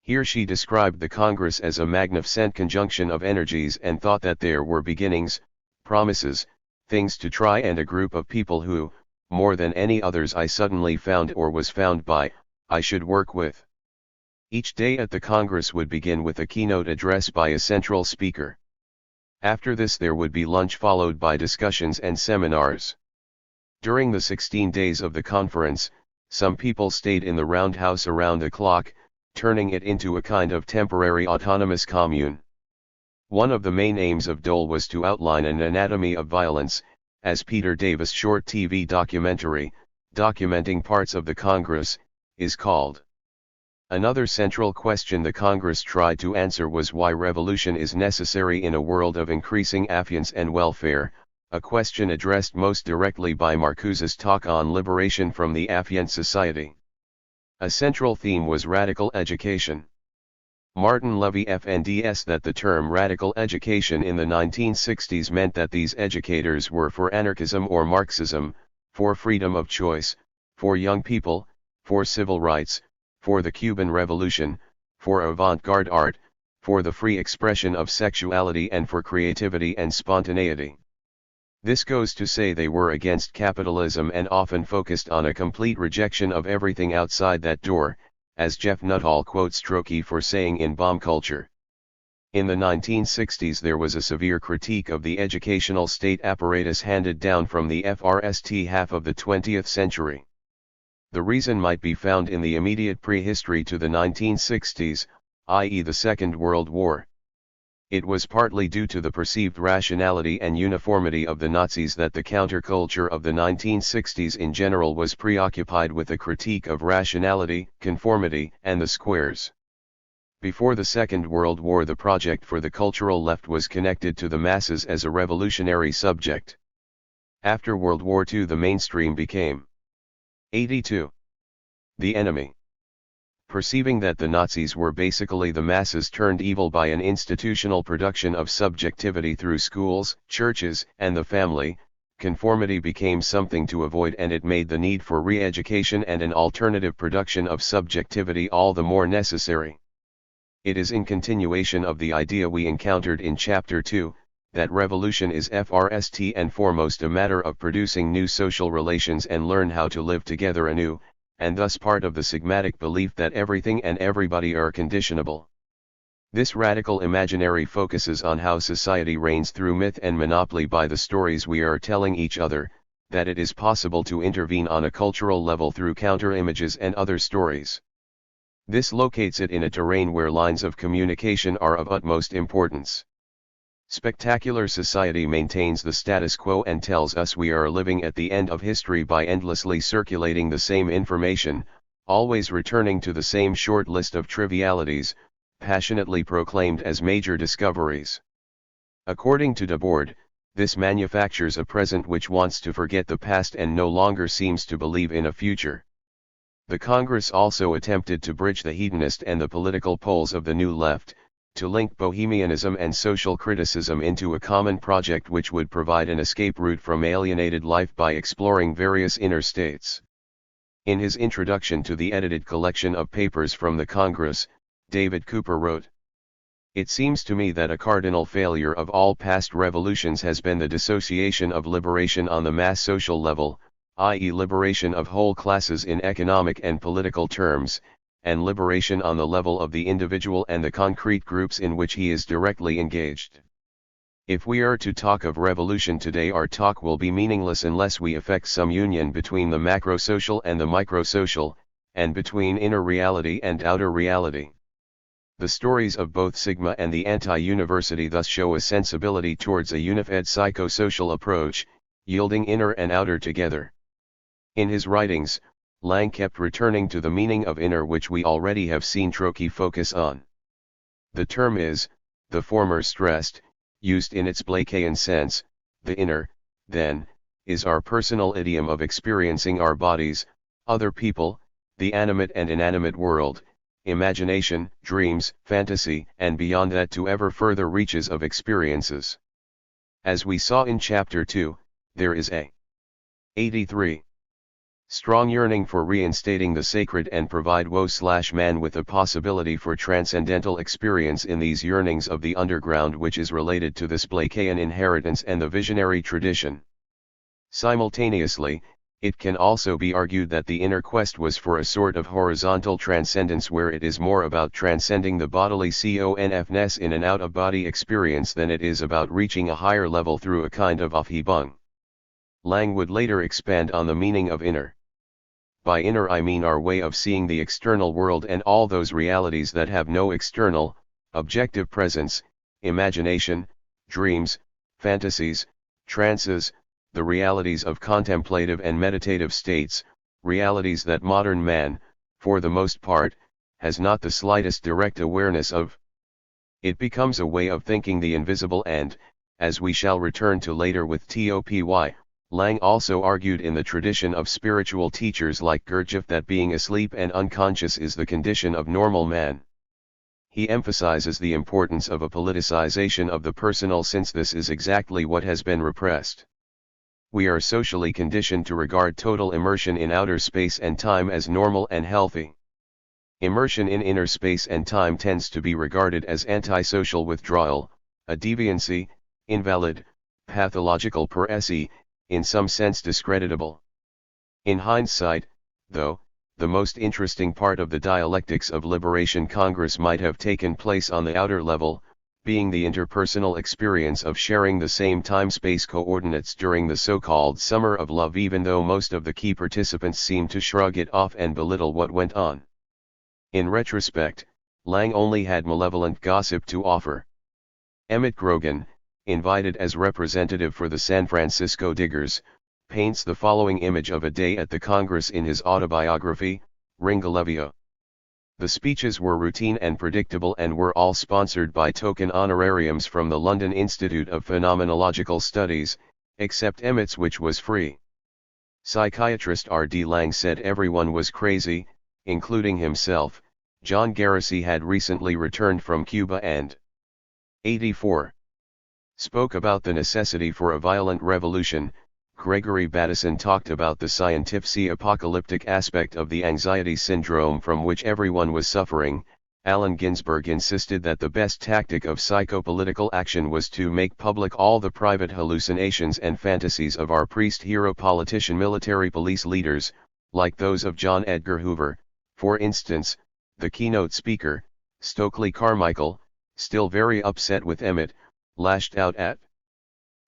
Here she described the Congress as a magnificent conjunction of energies and thought that there were beginnings, promises, things to try, and a group of people who, more than any others I suddenly found or was found by, I should work with. Each day at the Congress would begin with a keynote address by a central speaker. After this there would be lunch followed by discussions and seminars. During the 16 days of the conference, some people stayed in the roundhouse around the clock, turning it into a kind of temporary autonomous commune. One of the main aims of Dole was to outline an anatomy of violence, as Peter Davis' short TV documentary, documenting parts of the Congress, is called. Another central question the Congress tried to answer was why revolution is necessary in a world of increasing affluence and welfare, a question addressed most directly by Marcuse's talk on liberation from the affluent society. A central theme was radical education. Martin Levy FNDS that the term radical education in the 1960s meant that these educators were for anarchism or Marxism, for freedom of choice, for young people, for civil rights, for the Cuban Revolution, for avant-garde art, for the free expression of sexuality, and for creativity and spontaneity. This goes to say they were against capitalism and often focused on a complete rejection of everything outside that door, as Jeff Nuttall quotes Trotsky for saying in Bomb Culture. In the 1960s there was a severe critique of the educational state apparatus handed down from the first half of the 20th century. The reason might be found in the immediate prehistory to the 1960s, i.e. the Second World War. It was partly due to the perceived rationality and uniformity of the Nazis that the counterculture of the 1960s in general was preoccupied with a critique of rationality, conformity, and the squares. Before the Second World War, the project for the cultural left was connected to the masses as a revolutionary subject. After World War II, the mainstream became 82. The enemy. Perceiving that the Nazis were basically the masses turned evil by an institutional production of subjectivity through schools, churches, and the family, conformity became something to avoid, and it made the need for re-education and an alternative production of subjectivity all the more necessary. It is in continuation of the idea we encountered in Chapter 2, that revolution is first and foremost a matter of producing new social relations and learn how to live together anew, and thus part of the sigmatic belief that everything and everybody are conditionable. This radical imaginary focuses on how society reigns through myth and monopoly by the stories we are telling each other, that it is possible to intervene on a cultural level through counter-images and other stories. This locates it in a terrain where lines of communication are of utmost importance. Spectacular society maintains the status quo and tells us we are living at the end of history by endlessly circulating the same information, always returning to the same short list of trivialities, passionately proclaimed as major discoveries. According to Debord, this manufactures a present which wants to forget the past and no longer seems to believe in a future. The Congress also attempted to bridge the hedonist and the political poles of the New Left, to link bohemianism and social criticism into a common project which would provide an escape route from alienated life by exploring various inner states. In his introduction to the edited collection of papers from the Congress, David Cooper wrote, It seems to me that a cardinal failure of all past revolutions has been the dissociation of liberation on the mass social level, i.e. liberation of whole classes in economic and political terms, and liberation on the level of the individual and the concrete groups in which he is directly engaged. If we are to talk of revolution today, our talk will be meaningless unless we effect some union between the macrosocial and the microsocial, and between inner reality and outer reality. The stories of both Sigma and the anti-university thus show a sensibility towards a unified psychosocial approach, yielding inner and outer together. In his writings, Lang kept returning to the meaning of inner, which we already have seen Trotsky focus on. The term is, the former stressed, used in its Blakean sense. The inner, then, is our personal idiom of experiencing our bodies, other people, the animate and inanimate world, imagination, dreams, fantasy, and beyond that to ever further reaches of experiences. As we saw in Chapter 2, there is a 83. Strong yearning for reinstating the sacred and provide woe/man with a possibility for transcendental experience in these yearnings of the underground, which is related to this Blakean inheritance and the visionary tradition. Simultaneously, it can also be argued that the inner quest was for a sort of horizontal transcendence where it is more about transcending the bodily confness in an out-of-body experience than it is about reaching a higher level through a kind of Aufhebung. Lang would later expand on the meaning of inner. By inner I mean our way of seeing the external world and all those realities that have no external, objective presence, imagination, dreams, fantasies, trances, the realities of contemplative and meditative states, realities that modern man, for the most part, has not the slightest direct awareness of. It becomes a way of thinking the invisible and, as we shall return to later with Topy, Lang also argued in the tradition of spiritual teachers like Gurdjieff that being asleep and unconscious is the condition of normal man. He emphasizes the importance of a politicization of the personal, since this is exactly what has been repressed. We are socially conditioned to regard total immersion in outer space and time as normal and healthy. Immersion in inner space and time tends to be regarded as antisocial withdrawal, a deviancy, invalid, pathological per se, in some sense discreditable. In hindsight, though, the most interesting part of the dialectics of Liberation Congress might have taken place on the outer level, being the interpersonal experience of sharing the same time-space coordinates during the so-called Summer of Love, even though most of the key participants seemed to shrug it off and belittle what went on. In retrospect, Lang only had malevolent gossip to offer. Emmett Grogan, invited as representative for the San Francisco Diggers, paints the following image of a day at the Congress in his autobiography, Ringalevio. The speeches were routine and predictable and were all sponsored by token honorariums from the London Institute of Phenomenological Studies, except Emmett's, which was free. Psychiatrist R.D. Lang said everyone was crazy, including himself. John Garrissey had recently returned from Cuba and 84. Spoke about the necessity for a violent revolution. Gregory Bateson talked about the scientific apocalyptic aspect of the anxiety syndrome from which everyone was suffering. Allen Ginsberg insisted that the best tactic of psychopolitical action was to make public all the private hallucinations and fantasies of our priest, hero, politician, military, police leaders, like those of John Edgar Hoover, for instance. The keynote speaker, Stokely Carmichael, still very upset with Emmett, lashed out at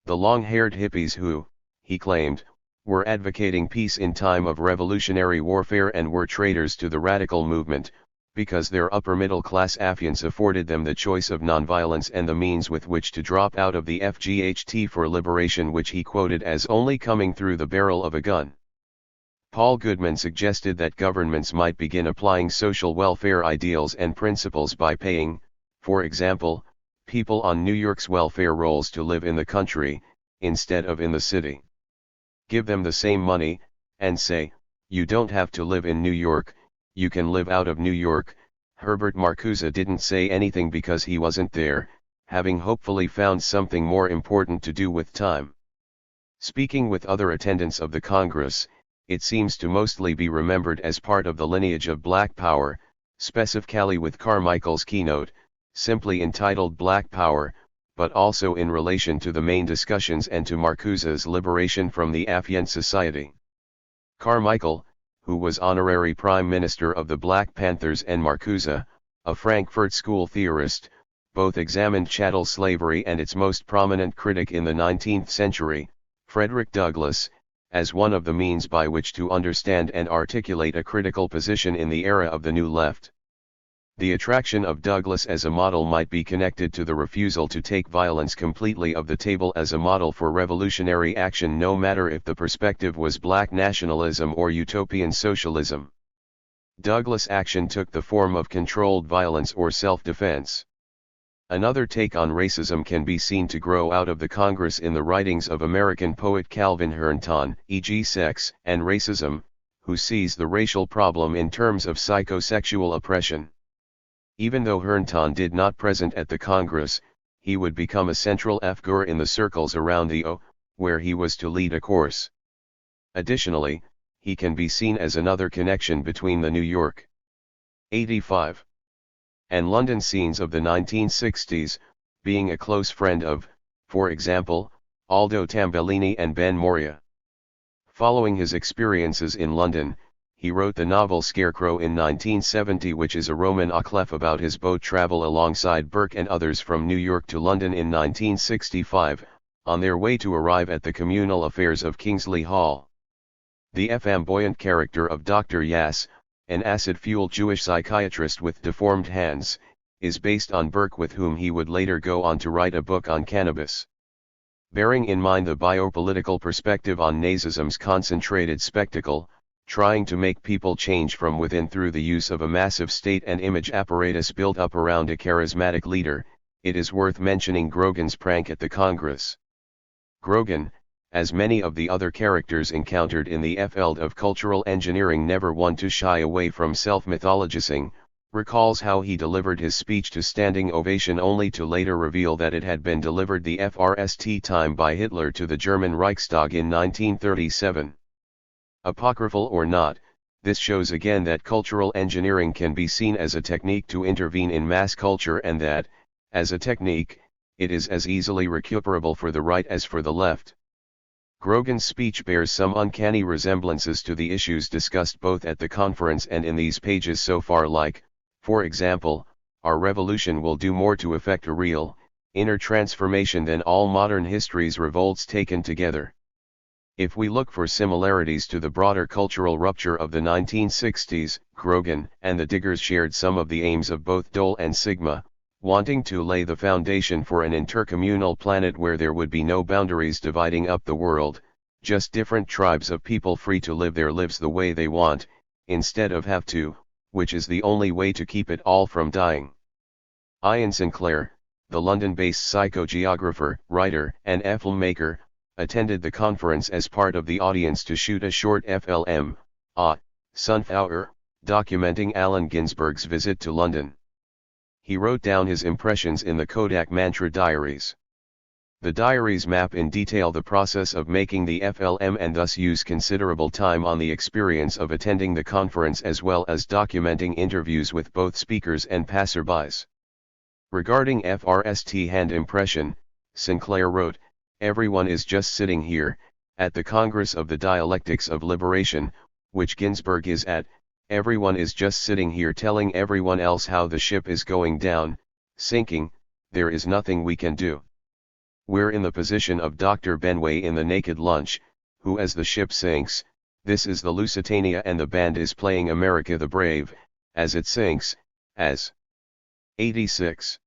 the long-haired hippies who, he claimed, were advocating peace in time of revolutionary warfare and were traitors to the radical movement, because their upper-middle-class affiance afforded them the choice of nonviolence and the means with which to drop out of the FGHT for liberation, which he quoted as only coming through the barrel of a gun. Paul Goodman suggested that governments might begin applying social welfare ideals and principles by paying, for example, people on New York's welfare rolls to live in the country, instead of in the city. Give them the same money, and say, you don't have to live in New York, you can live out of New York. Herbert Marcuse didn't say anything because he wasn't there, having hopefully found something more important to do with time. Speaking with other attendants of the Congress, it seems to mostly be remembered as part of the lineage of Black Power, specifically with Carmichael's keynote, simply entitled Black Power, but also in relation to the main discussions and to Marcuse's liberation from the Afghan society. Carmichael, who was honorary Prime Minister of the Black Panthers, and Marcuse, a Frankfurt School theorist, both examined chattel slavery, and its most prominent critic in the 19th century, Frederick Douglass, as one of the means by which to understand and articulate a critical position in the era of the New Left. The attraction of Douglass as a model might be connected to the refusal to take violence completely off the table as a model for revolutionary action, no matter if the perspective was black nationalism or utopian socialism. Douglass' action took the form of controlled violence or self-defense. Another take on racism can be seen to grow out of the Congress in the writings of American poet Calvin Hernton, e.g. Sex and Racism, who sees the racial problem in terms of psychosexual oppression. Even though Hernton did not present at the Congress, he would become a central figure in the circles around the O, where he was to lead a course. Additionally, he can be seen as another connection between the New York 85 and London scenes of the 1960s, being a close friend of, for example, Aldo Tambellini and Ben Moria. Following his experiences in London, he wrote the novel Scarecrow in 1970, which is a roman à clef about his boat travel alongside Burke and others from New York to London in 1965, on their way to arrive at the communal affairs of Kingsley Hall. The flamboyant character of Dr. Yass, an acid-fueled Jewish psychiatrist with deformed hands, is based on Burke, with whom he would later go on to write a book on cannabis. Bearing in mind the biopolitical perspective on Nazism's concentrated spectacle, trying to make people change from within through the use of a massive state and image apparatus built up around a charismatic leader, it is worth mentioning Grogan's prank at the Congress. Grogan, as many of the other characters encountered in the field of cultural engineering, never one to shy away from self-mythologizing, recalls how he delivered his speech to standing ovation only to later reveal that it had been delivered the first time by Hitler to the German Reichstag in 1937. Apocryphal or not, this shows again that cultural engineering can be seen as a technique to intervene in mass culture, and that, as a technique, it is as easily recuperable for the right as for the left. Grogan's speech bears some uncanny resemblances to the issues discussed both at the conference and in these pages so far, like, for example, our revolution will do more to effect a real, inner transformation than all modern history's revolts taken together. If we look for similarities to the broader cultural rupture of the 1960s, Grogan and the Diggers shared some of the aims of both Dole and Sigma, wanting to lay the foundation for an intercommunal planet where there would be no boundaries dividing up the world, just different tribes of people free to live their lives the way they want, instead of have to, which is the only way to keep it all from dying. Ian Sinclair, the London-based psychogeographer, writer, and filmmaker, attended the conference as part of the audience to shoot a short film, Sunflower, documenting Allen Ginsberg's visit to London. He wrote down his impressions in the Kodak Mantra diaries. The diaries map in detail the process of making the film and thus use considerable time on the experience of attending the conference, as well as documenting interviews with both speakers and passerbys. Regarding first hand impression, Sinclair wrote, "Everyone is just sitting here, at the Congress of the Dialectics of Liberation, which Ginsberg is at. Everyone is just sitting here telling everyone else how the ship is going down, sinking, there is nothing we can do. We're in the position of Dr. Benway in The Naked Lunch, who, as the ship sinks, this is the Lusitania and the band is playing America the Brave, as it sinks, as 86.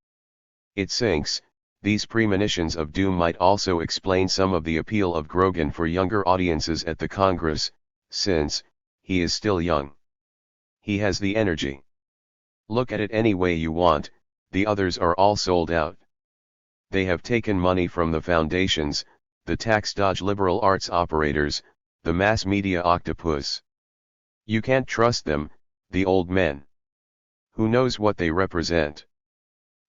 It sinks." These premonitions of doom might also explain some of the appeal of Grogan for younger audiences at the Congress, since he is still young. He has the energy. Look at it any way you want, the others are all sold out. They have taken money from the foundations, the tax-dodge liberal arts operators, the mass media octopus. You can't trust them, the old men. Who knows what they represent?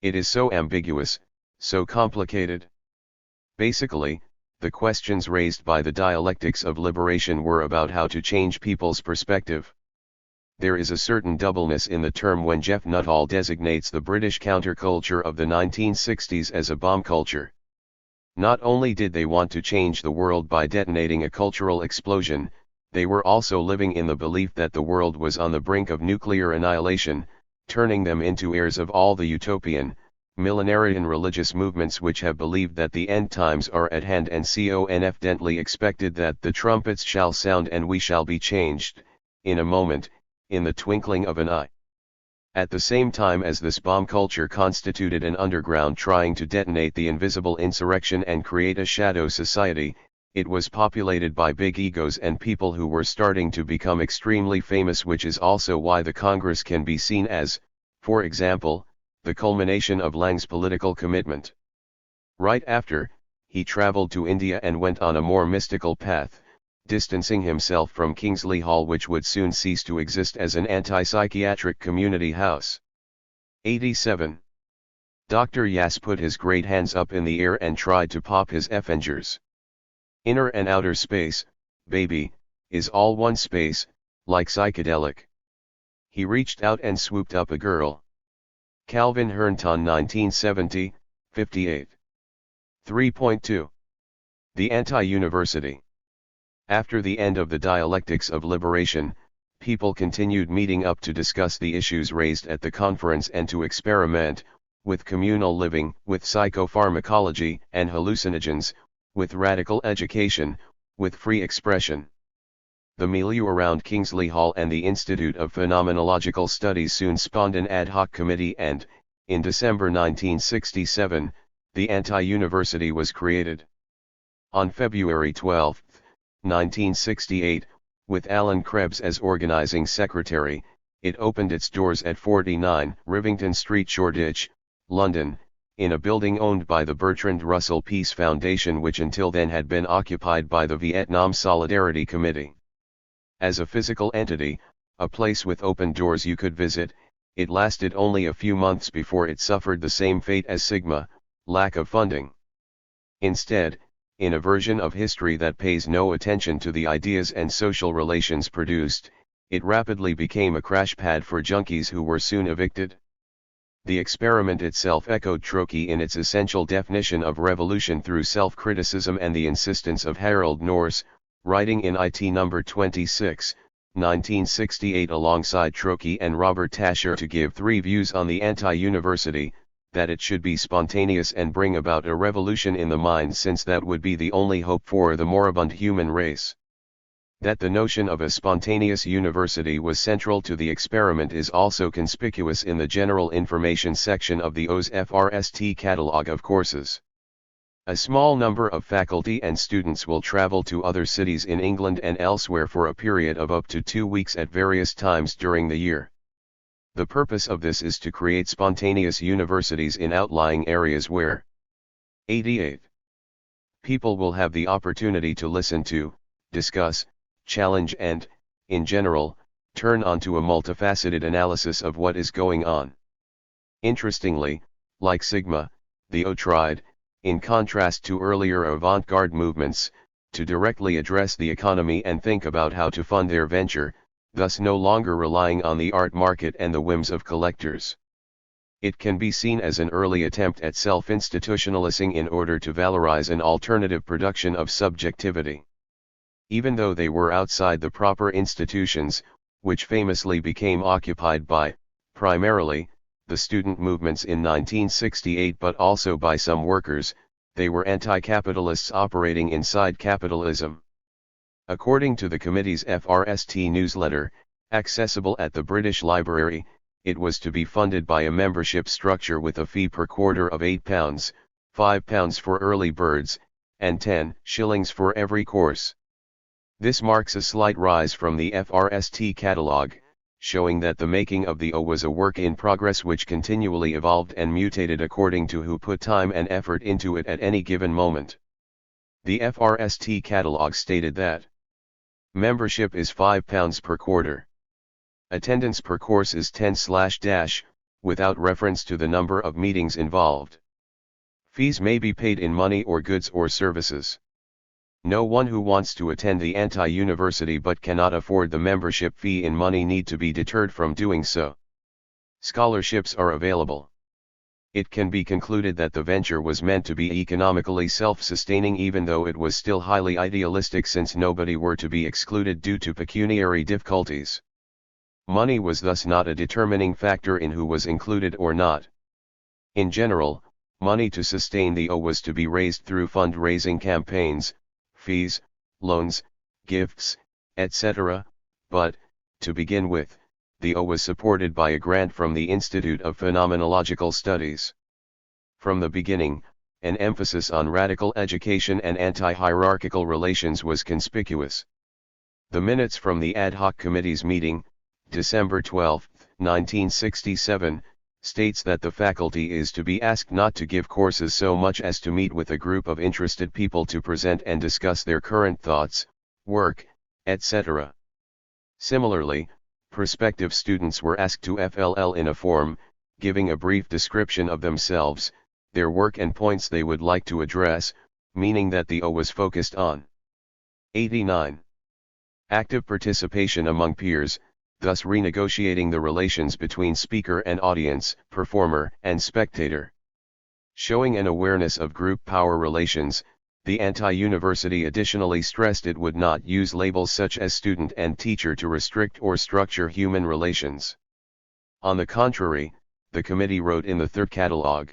It is so ambiguous, so complicated. Basically, the questions raised by the dialectics of liberation were about how to change people's perspective. there is a certain doubleness in the term when Jeff Nuttall designates the British counterculture of the 1960s as a bomb culture. Not only did they want to change the world by detonating a cultural explosion, they were also living in the belief that the world was on the brink of nuclear annihilation, turning them into heirs of all the utopian, millenarian religious movements which have believed that the end times are at hand and confidently expected that the trumpets shall sound and we shall be changed, in a moment, in the twinkling of an eye. At the same time as this bomb culture constituted an underground trying to detonate the invisible insurrection and create a shadow society, it was populated by big egos and people who were starting to become extremely famous, which is also why the Congress can be seen as, for example, the culmination of Lang's political commitment. Right after, he traveled to India and went on a more mystical path, distancing himself from Kingsley Hall, which would soon cease to exist as an anti-psychiatric community house. 87. Dr. Yass put his great hands up in the air and tried to pop his Avengers. Inner and outer space, baby, is all one space, like psychedelic. He reached out and swooped up a girl. Calvin Hernton 1970, 58. 3.2. The Anti-University. After the end of the dialectics of liberation, people continued meeting up to discuss the issues raised at the conference and to experiment, with communal living, with psychopharmacology and hallucinogens, with radical education, with free expression. The milieu around Kingsley Hall and the Institute of Phenomenological Studies soon spawned an ad hoc committee and, in December 1967, the Anti-University was created. On February 12, 1968, with Alan Krebs as organizing secretary, it opened its doors at 49 Rivington Street, Shoreditch, London, in a building owned by the Bertrand Russell Peace Foundation, which until then had been occupied by the Vietnam Solidarity Committee. As a physical entity, a place with open doors you could visit, it lasted only a few months before it suffered the same fate as Sigma, lack of funding. Instead, in a version of history that pays no attention to the ideas and social relations produced, it rapidly became a crash pad for junkies who were soon evicted. The experiment itself echoed Trotsky in its essential definition of revolution through self-criticism and the insistence of Harold Norse, writing in IT number 26, 1968 alongside Trotsky and Robert Tascher to give three views on the anti-university: that it should be spontaneous and bring about a revolution in the mind, since that would be the only hope for the moribund human race. That the notion of a spontaneous university was central to the experiment is also conspicuous in the general information section of the OSFRST catalog of courses. A small number of faculty and students will travel to other cities in England and elsewhere for a period of up to 2 weeks at various times during the year. The purpose of this is to create spontaneous universities in outlying areas where 88. People will have the opportunity to listen to, discuss, challenge and, in general, turn on to a multifaceted analysis of what is going on. Interestingly, like Sigma, the O tried, in contrast to earlier avant-garde movements, to directly address the economy and think about how to fund their venture, thus no longer relying on the art market and the whims of collectors. It can be seen as an early attempt at self-institutionalizing in order to valorize an alternative production of subjectivity. Even though they were outside the proper institutions, which famously became occupied by, primarily, the student movements in 1968 but also by some workers, they were anti-capitalists operating inside capitalism. According to the committee's FRST newsletter, accessible at the British Library, it was to be funded by a membership structure with a fee per quarter of £8, £5 for early birds, and 10 shillings for every course. This marks a slight rise from the FRST catalogue, showing that the making of the O was a work in progress which continually evolved and mutated according to who put time and effort into it at any given moment. The FRST catalogue stated that membership is £5 per quarter. Attendance per course is 10/-, without reference to the number of meetings involved. Fees may be paid in money or goods or services. No one who wants to attend the anti-university but cannot afford the membership fee in money need to be deterred from doing so. Scholarships are available. It can be concluded that the venture was meant to be economically self-sustaining, even though it was still highly idealistic, since nobody were to be excluded due to pecuniary difficulties. Money was thus not a determining factor in who was included or not. In general, money to sustain the O was to be raised through fundraising campaigns, fees, loans, gifts, etc., but, to begin with, the O was supported by a grant from the Institute of Phenomenological Studies. From the beginning, an emphasis on radical education and anti-hierarchical relations was conspicuous. The minutes from the ad hoc committee's meeting, December 12, 1967, states that the faculty is to be asked not to give courses so much as to meet with a group of interested people to present and discuss their current thoughts, work, etc. Similarly, prospective students were asked to FLL in a form, giving a brief description of themselves, their work and points they would like to address, meaning that the O was focused on 89. Active participation among peers, thus renegotiating the relations between speaker and audience, performer and spectator. Showing an awareness of group power relations, the anti-university additionally stressed it would not use labels such as student and teacher to restrict or structure human relations. On the contrary, the committee wrote in the third catalogue,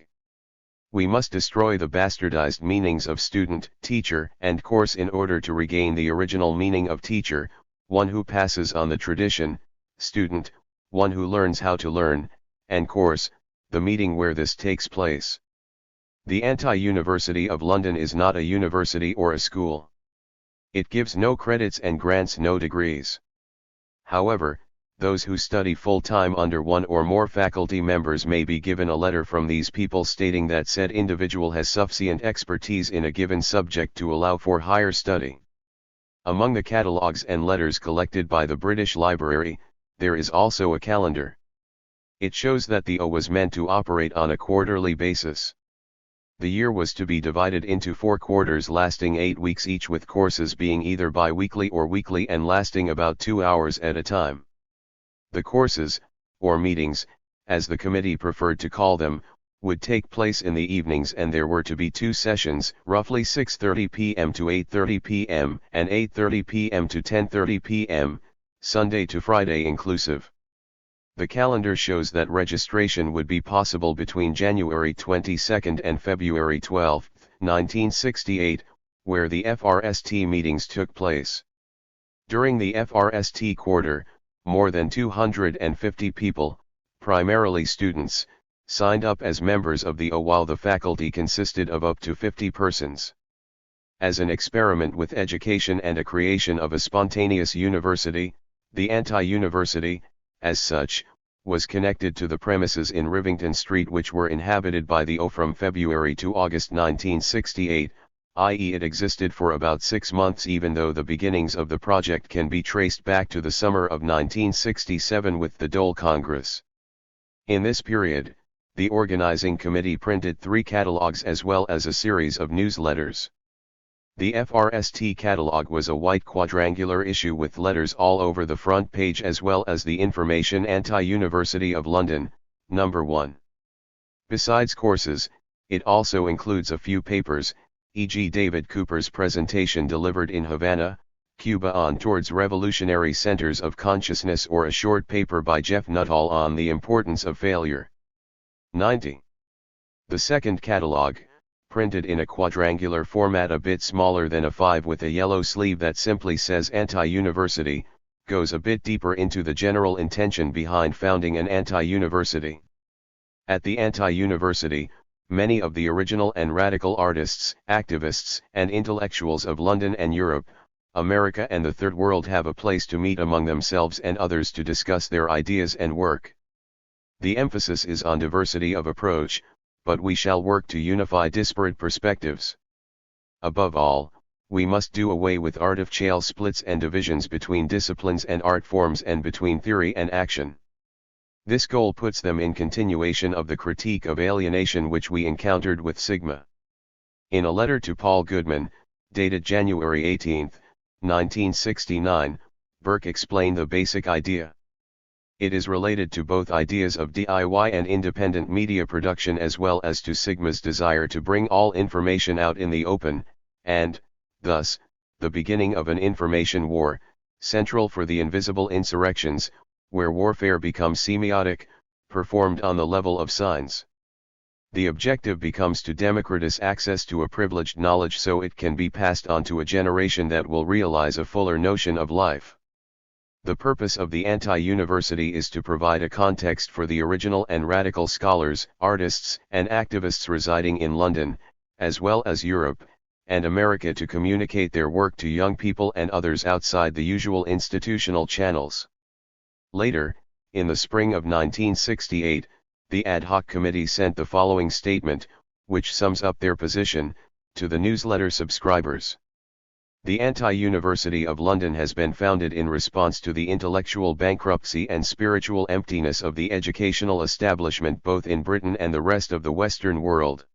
"We must destroy the bastardized meanings of student, teacher, and course in order to regain the original meaning of teacher, one who passes on the tradition, student, one who learns how to learn, and course, the meeting where this takes place." The Anti-University of London is not a university or a school. It gives no credits and grants no degrees. However, those who study full-time under one or more faculty members may be given a letter from these people stating that said individual has sufficient expertise in a given subject to allow for higher study. Among the catalogues and letters collected by the British Library, there is also a calendar. It shows that the O was meant to operate on a quarterly basis. The year was to be divided into 4 quarters lasting 8 weeks each, with courses being either bi-weekly or weekly and lasting about 2 hours at a time. The courses, or meetings, as the committee preferred to call them, would take place in the evenings, and there were to be 2 sessions, roughly 6:30 p.m. to 8:30 p.m. and 8:30 p.m. to 10:30 p.m., Sunday to Friday inclusive. The calendar shows that registration would be possible between January 22 and February 12, 1968, where the FRST meetings took place. During the FRST quarter, more than 250 people, primarily students, signed up as members of the O, while the faculty consisted of up to 50 persons. As an experiment with education and a creation of a spontaneous university, the anti-university, as such, was connected to the premises in Rivington Street, which were inhabited by the O from February to August 1968, i.e. it existed for about 6 months, even though the beginnings of the project can be traced back to the summer of 1967 with the Dole Congress. In this period, the organizing committee printed 3 catalogues as well as a series of newsletters. The FRST catalog was a white quadrangular issue with letters all over the front page, as well as the information Anti-University of London, number 1. Besides courses, it also includes a few papers, e.g. David Cooper's presentation delivered in Havana, Cuba on Towards Revolutionary Centers of Consciousness, or a short paper by Jeff Nuttall on the importance of failure. 90. The second catalog, printed in a quadrangular format a bit smaller than a 5 with a yellow sleeve that simply says Anti-University, goes a bit deeper into the general intention behind founding an anti-university. At the anti-university, many of the original and radical artists, activists, and intellectuals of London and Europe, America and the Third World have a place to meet among themselves and others to discuss their ideas and work. The emphasis is on diversity of approach, but we shall work to unify disparate perspectives. Above all, we must do away with artificial splits and divisions between disciplines and art forms and between theory and action. This goal puts them in continuation of the critique of alienation which we encountered with Sigma. In a letter to Paul Goodman, dated January 18, 1969, Burke explained the basic idea. It is related to both ideas of DIY and independent media production as well as to Sigma's desire to bring all information out in the open, and, thus, the beginning of an information war, central for the invisible insurrections, where warfare becomes semiotic, performed on the level of signs. The objective becomes to democratize access to a privileged knowledge so it can be passed on to a generation that will realize a fuller notion of life. The purpose of the anti-university is to provide a context for the original and radical scholars, artists, and activists residing in London, as well as Europe and America to communicate their work to young people and others outside the usual institutional channels. Later, in the spring of 1968, the ad hoc committee sent the following statement, which sums up their position, to the newsletter subscribers. The Anti-University of London has been founded in response to the intellectual bankruptcy and spiritual emptiness of the educational establishment both in Britain and the rest of the Western world.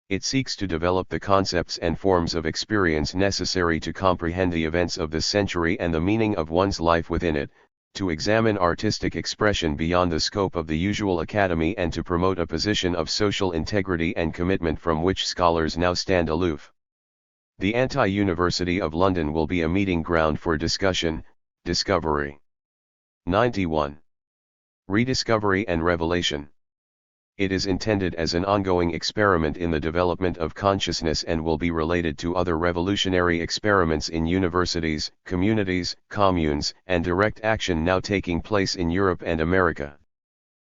It seeks to develop the concepts and forms of experience necessary to comprehend the events of the century and the meaning of one's life within it, to examine artistic expression beyond the scope of the usual academy and to promote a position of social integrity and commitment from which scholars now stand aloof. The Anti-University of London will be a meeting ground for discussion, discovery. 91. Rediscovery and revelation. It is intended as an ongoing experiment in the development of consciousness and will be related to other revolutionary experiments in universities, communities, communes, and direct action now taking place in Europe and America.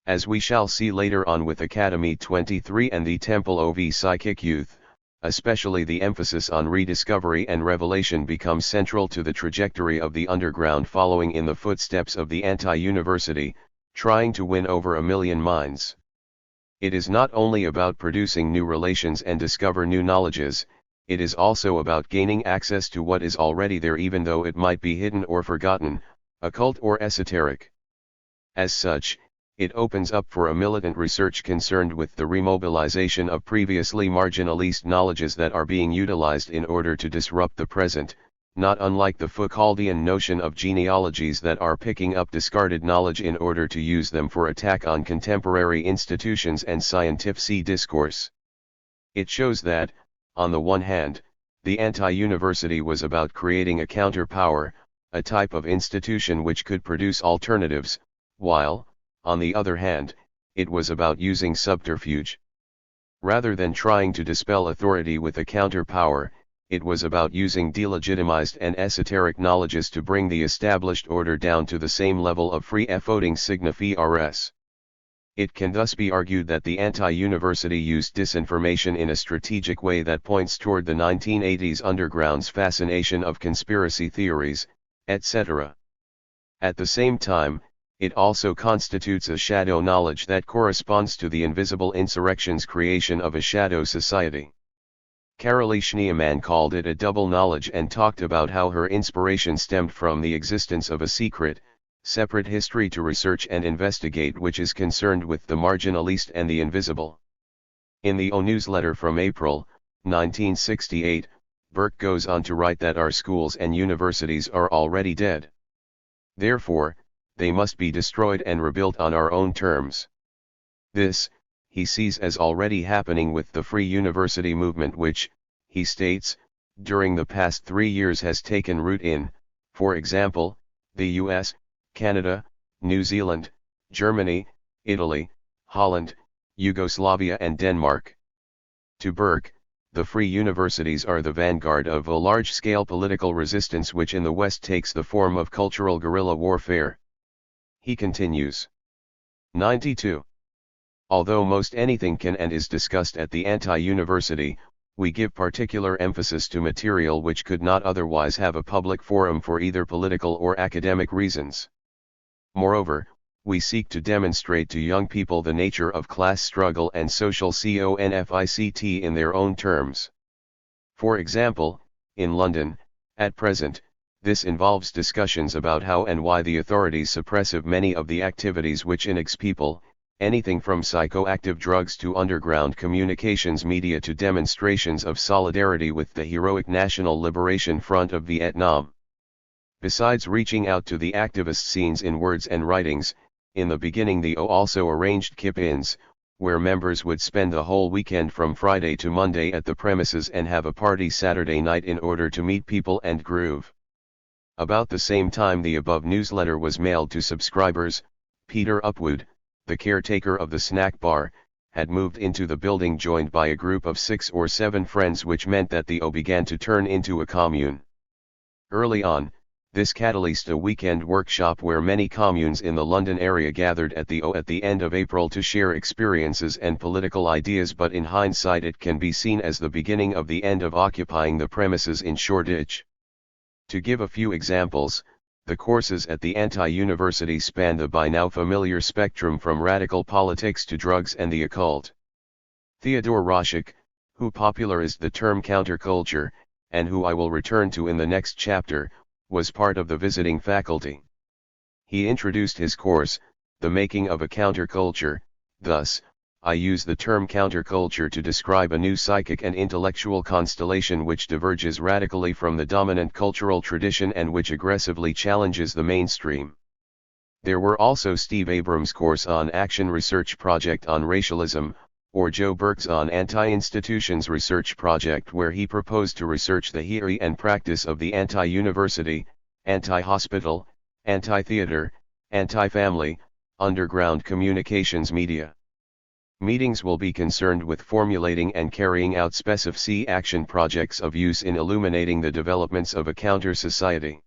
As we shall see later on with Academy 23 and the Temple of Psychic Youth, especially the emphasis on rediscovery and revelation becomes central to the trajectory of the underground following in the footsteps of the anti-university, trying to win over a million minds. It is not only about producing new relations and discover new knowledges, it is also about gaining access to what is already there even though it might be hidden or forgotten, occult or esoteric. As such, it opens up for a militant research concerned with the remobilization of previously marginalized knowledges that are being utilized in order to disrupt the present, not unlike the Foucauldian notion of genealogies that are picking up discarded knowledge in order to use them for attack on contemporary institutions and scientific discourse. It shows that, on the one hand, the anti-university was about creating a counterpower, a type of institution which could produce alternatives, while, on the other hand, it was about using subterfuge. Rather than trying to dispel authority with a counterpower, it was about using delegitimized and esoteric knowledges to bring the established order down to the same level of free voting signa res. It can thus be argued that the anti-university used disinformation in a strategic way that points toward the 1980s underground's fascination of conspiracy theories, etc. At the same time, it also constitutes a shadow knowledge that corresponds to the invisible insurrection's creation of a shadow society. Carolee Schneemann called it a double knowledge and talked about how her inspiration stemmed from the existence of a secret, separate history to research and investigate which is concerned with the marginalist and the invisible. In the O newsletter from April, 1968, Burke goes on to write that our schools and universities are already dead. Therefore, they must be destroyed and rebuilt on our own terms. This, he sees as already happening with the Free University movement which, he states, during the past 3 years has taken root in, for example, the US, Canada, New Zealand, Germany, Italy, Holland, Yugoslavia and Denmark. To Burke, the free universities are the vanguard of a large-scale political resistance which in the West takes the form of cultural guerrilla warfare. He continues. 92. Although most anything can and is discussed at the anti-university, we give particular emphasis to material which could not otherwise have a public forum for either political or academic reasons. Moreover, we seek to demonstrate to young people the nature of class struggle and social conflict in their own terms. For example, in London, at present, this involves discussions about how and why the authorities suppress many of the activities which annex people, anything from psychoactive drugs to underground communications media to demonstrations of solidarity with the heroic National Liberation Front of Vietnam. Besides reaching out to the activist scenes in words and writings, in the beginning the O also arranged kip-ins, where members would spend the whole weekend from Friday to Monday at the premises and have a party Saturday night in order to meet people and groove. About the same time the above newsletter was mailed to subscribers, Peter Upwood, the caretaker of the snack bar, had moved into the building joined by a group of 6 or 7 friends, which meant that the O began to turn into a commune. Early on, this catalyzed a weekend workshop where many communes in the London area gathered at the O at the end of April to share experiences and political ideas, but in hindsight it can be seen as the beginning of the end of occupying the premises in Shoreditch. To give a few examples, the courses at the anti-university span the by now familiar spectrum from radical politics to drugs and the occult. Theodore Roszak, who popularized the term counterculture, and who I will return to in the next chapter, was part of the visiting faculty. He introduced his course, The Making of a Counterculture, thus, I use the term counterculture to describe a new psychic and intellectual constellation which diverges radically from the dominant cultural tradition and which aggressively challenges the mainstream. There were also Steve Abrams' course on Action Research Project on Racialism, or Joe Burke's on Anti-Institutions Research Project, where he proposed to research the theory and practice of the anti-university, anti-hospital, anti-theater, anti-family, underground communications media. Meetings will be concerned with formulating and carrying out specific action projects of use in illuminating the developments of a counter-society.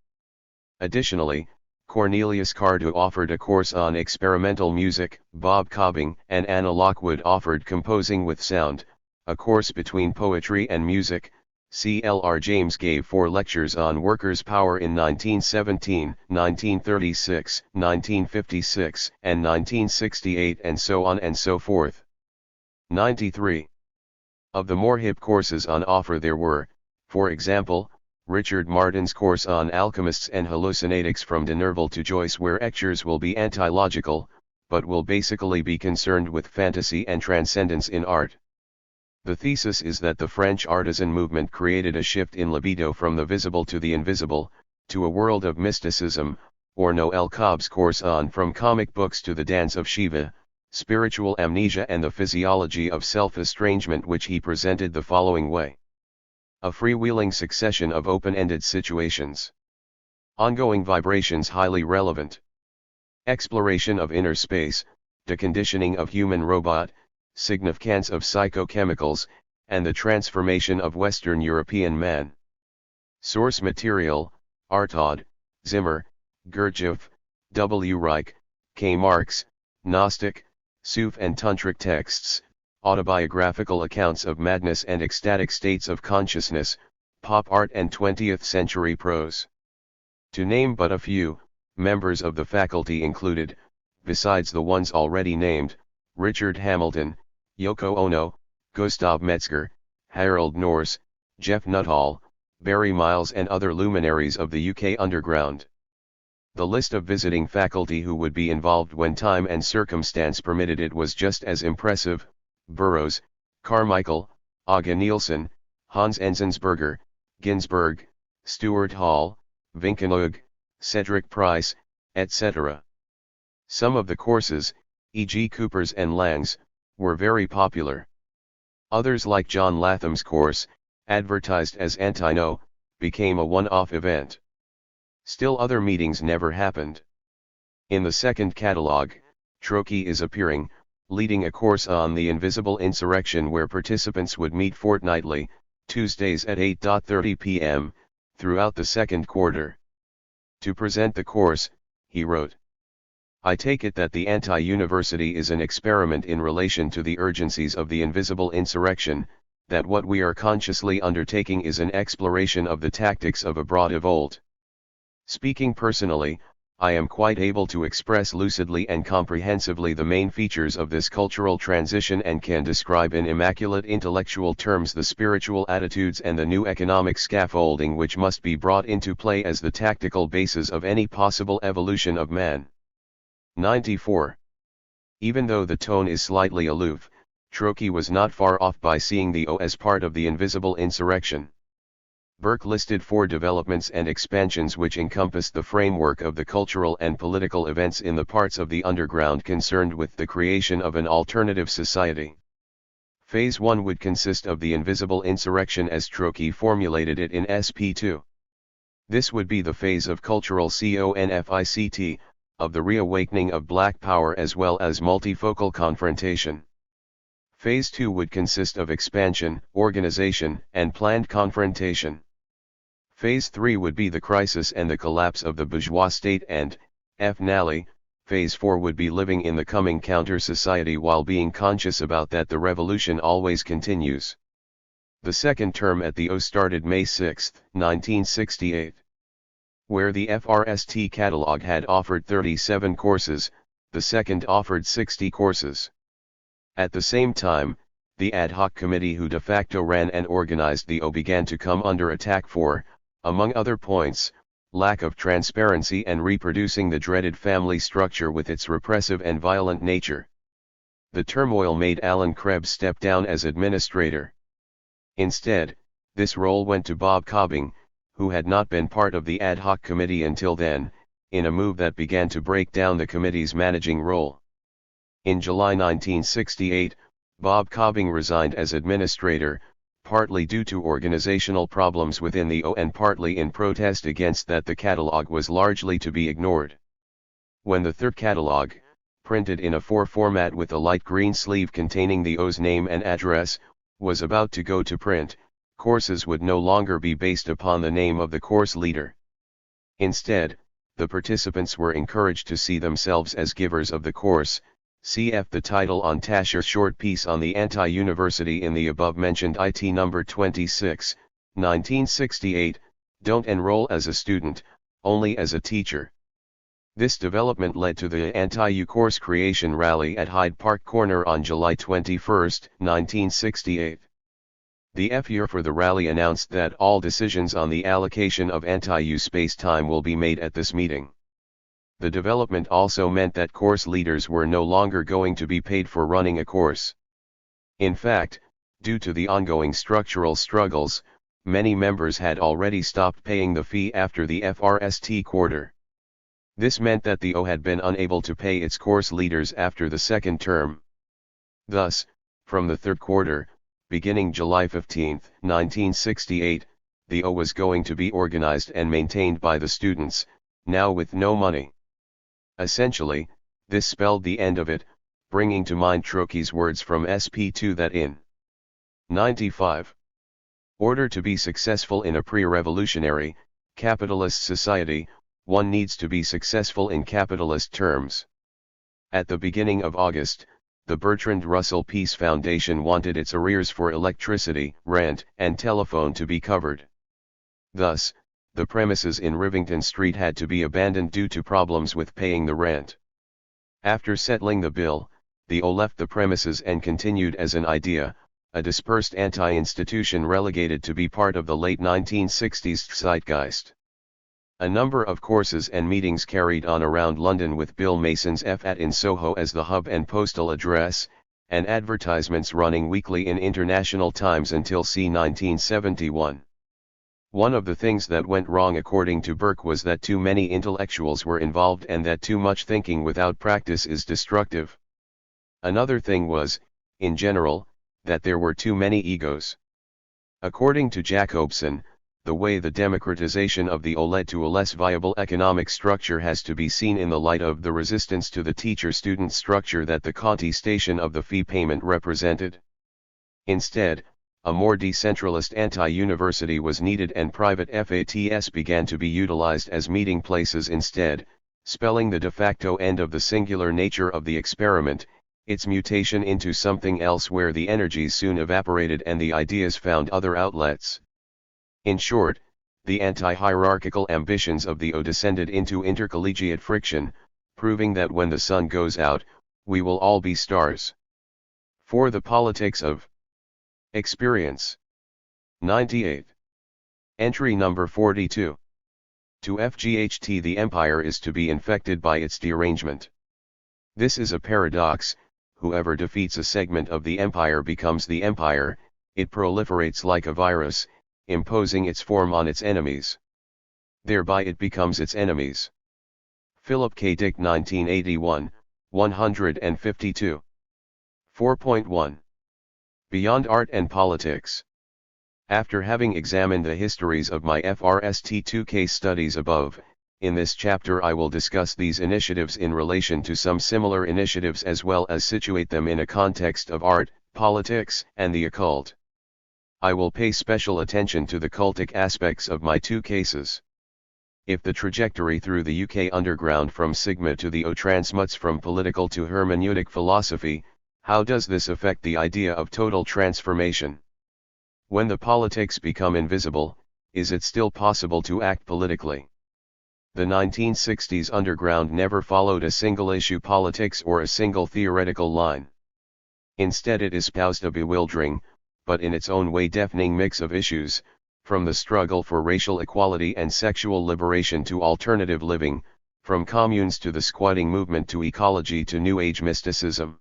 Additionally, Cornelius Cardew offered a course on experimental music, Bob Cobbing and Anna Lockwood offered composing with sound, a course between poetry and music. C.L.R. James gave 4 lectures on workers' power in 1917, 1936, 1956, and 1968, and so on and so forth. 93. Of the more hip courses on offer there were, for example, Richard Martin's course on alchemists and hallucinatics from de Nerval to Joyce, where lectures will be anti-logical, but will basically be concerned with fantasy and transcendence in art. The thesis is that the French artisan movement created a shift in libido from the visible to the invisible, to a world of mysticism, or Noel Cobb's course on From Comic Books to the Dance of Shiva, Spiritual Amnesia and the Physiology of Self-Estrangement, which he presented the following way. A freewheeling succession of open-ended situations. Ongoing vibrations highly relevant. Exploration of inner space, deconditioning of human-robot, significance of psychochemicals, and the transformation of Western European man. Source material, Artaud, Zimmer, Gurdjieff, W. Reich, K. Marx, Gnostic, Suf and Tantric texts, autobiographical accounts of madness and ecstatic states of consciousness, pop art and 20th century prose. To name but a few, members of the faculty included, besides the ones already named, Richard Hamilton, Yoko Ono, Gustav Metzger, Harold Norse, Jeff Nuttall, Barry Miles and other luminaries of the UK underground. The list of visiting faculty who would be involved when time and circumstance permitted it was just as impressive: Burroughs, Carmichael, Aga Nielsen, Hans Enzensberger, Ginsberg, Stuart Hall, Vinkenhoog, Cedric Price, etc. Some of the courses, e.g. Cooper's and Lang's, were very popular. Others, like John Latham's course, advertised as anti-no, became a one-off event. Still other meetings never happened. In the second catalogue, Trokey is appearing, leading a course on the invisible insurrection where participants would meet fortnightly, Tuesdays at 8:30 p.m., throughout the second quarter. To present the course, he wrote, I take it that the anti-university is an experiment in relation to the urgencies of the invisible insurrection, that what we are consciously undertaking is an exploration of the tactics of abroad of old. Speaking personally, I am quite able to express lucidly and comprehensively the main features of this cultural transition and can describe in immaculate intellectual terms the spiritual attitudes and the new economic scaffolding which must be brought into play as the tactical basis of any possible evolution of man. 94. Even though the tone is slightly aloof, Trocky was not far off by seeing the O as part of the invisible insurrection. Burke listed 4 developments and expansions which encompassed the framework of the cultural and political events in the parts of the underground concerned with the creation of an alternative society. Phase 1 would consist of the invisible insurrection as Trocky formulated it in SP2. This would be the phase of cultural conflict, of the reawakening of Black power as well as multifocal confrontation. Phase 2 would consist of expansion, organization, and planned confrontation. Phase 3 would be the crisis and the collapse of the bourgeois state and, finally, Phase 4 would be living in the coming counter-society while being conscious about that the revolution always continues. The second term at the O started May 6, 1968. Where the FRST catalog had offered 37 courses, the second offered 60 courses. At the same time, the ad hoc committee who de facto ran and organized the O began to come under attack for, among other points, lack of transparency and reproducing the dreaded family structure with its repressive and violent nature. The turmoil made Alan Krebs step down as administrator. Instead, this role went to Bob Cobbing, who had not been part of the ad hoc committee until then, in a move that began to break down the committee's managing role. In July 1968, Bob Cobbing resigned as administrator, partly due to organizational problems within the O and partly in protest against that the catalog was largely to be ignored. When the third catalog, printed in a 4 format with a light green sleeve containing the O's name and address, was about to go to print, courses would no longer be based upon the name of the course leader. Instead, the participants were encouraged to see themselves as givers of the course. Cf. the title on Tasher's short piece on the anti-university in the above-mentioned IT number 26, 1968, Don't enroll as a student, only as a teacher. This development led to the anti-U course creation rally at Hyde Park Corner on July 21, 1968. The FUR for the rally announced that all decisions on the allocation of anti-U space time will be made at this meeting. The development also meant that course leaders were no longer going to be paid for running a course. In fact, due to the ongoing structural struggles, many members had already stopped paying the fee after the FRST quarter. This meant that the O had been unable to pay its course leaders after the second term. Thus, from the third quarter, beginning July 15, 1968, the O was going to be organized and maintained by the students, now with no money. Essentially, this spelled the end of it, bringing to mind Trocky's words from SP2 that in 95. Order to be successful in a pre-revolutionary, capitalist society, one needs to be successful in capitalist terms. At the beginning of August, the Bertrand Russell Peace Foundation wanted its arrears for electricity, rent, and telephone to be covered. Thus, the premises in Rivington Street had to be abandoned due to problems with paying the rent. After settling the bill, the O left the premises and continued as an idea, a dispersed anti-institution relegated to be part of the late 1960s zeitgeist. A number of courses and meetings carried on around London with Bill Mason's FAT in Soho as the hub and postal address, and advertisements running weekly in International Times until c. 1971. One of the things that went wrong according to Burke was that too many intellectuals were involved and that too much thinking without practice is destructive. Another thing was, in general, that there were too many egos. According to Jacobson, the way the democratization of the O led to a less viable economic structure has to be seen in the light of the resistance to the teacher-student structure that the contestation of the fee payment represented. Instead, a more decentralist anti-university was needed and private FATs began to be utilized as meeting places instead, spelling the de facto end of the singular nature of the experiment, its mutation into something else where the energies soon evaporated and the ideas found other outlets. In short, the anti-hierarchical ambitions of the O descended into intercollegiate friction, proving that when the sun goes out, we will all be stars. For the politics of experience. 98. Entry number 42. To FGHT, the empire is to be infected by its derangement. This is a paradox. Whoever defeats a segment of the empire becomes the empire. It proliferates like a virus, imposing its form on its enemies. Thereby it becomes its enemies. Philip K. Dick 1981, 152. 4.1. Beyond Art and Politics. After having examined the histories of my FRST2 case studies above, in this chapter I will discuss these initiatives in relation to some similar initiatives as well as situate them in a context of art, politics, and the occult. I will pay special attention to the cultic aspects of my two cases. If the trajectory through the UK underground from Sigma to the O transmutes from political to hermeneutic philosophy, how does this affect the idea of total transformation? When the politics become invisible, is it still possible to act politically? The 1960s underground never followed a single issue politics or a single theoretical line. Instead it espoused a bewildering, but in its own way deafening mix of issues, from the struggle for racial equality and sexual liberation to alternative living, from communes to the squatting movement to ecology to New Age mysticism.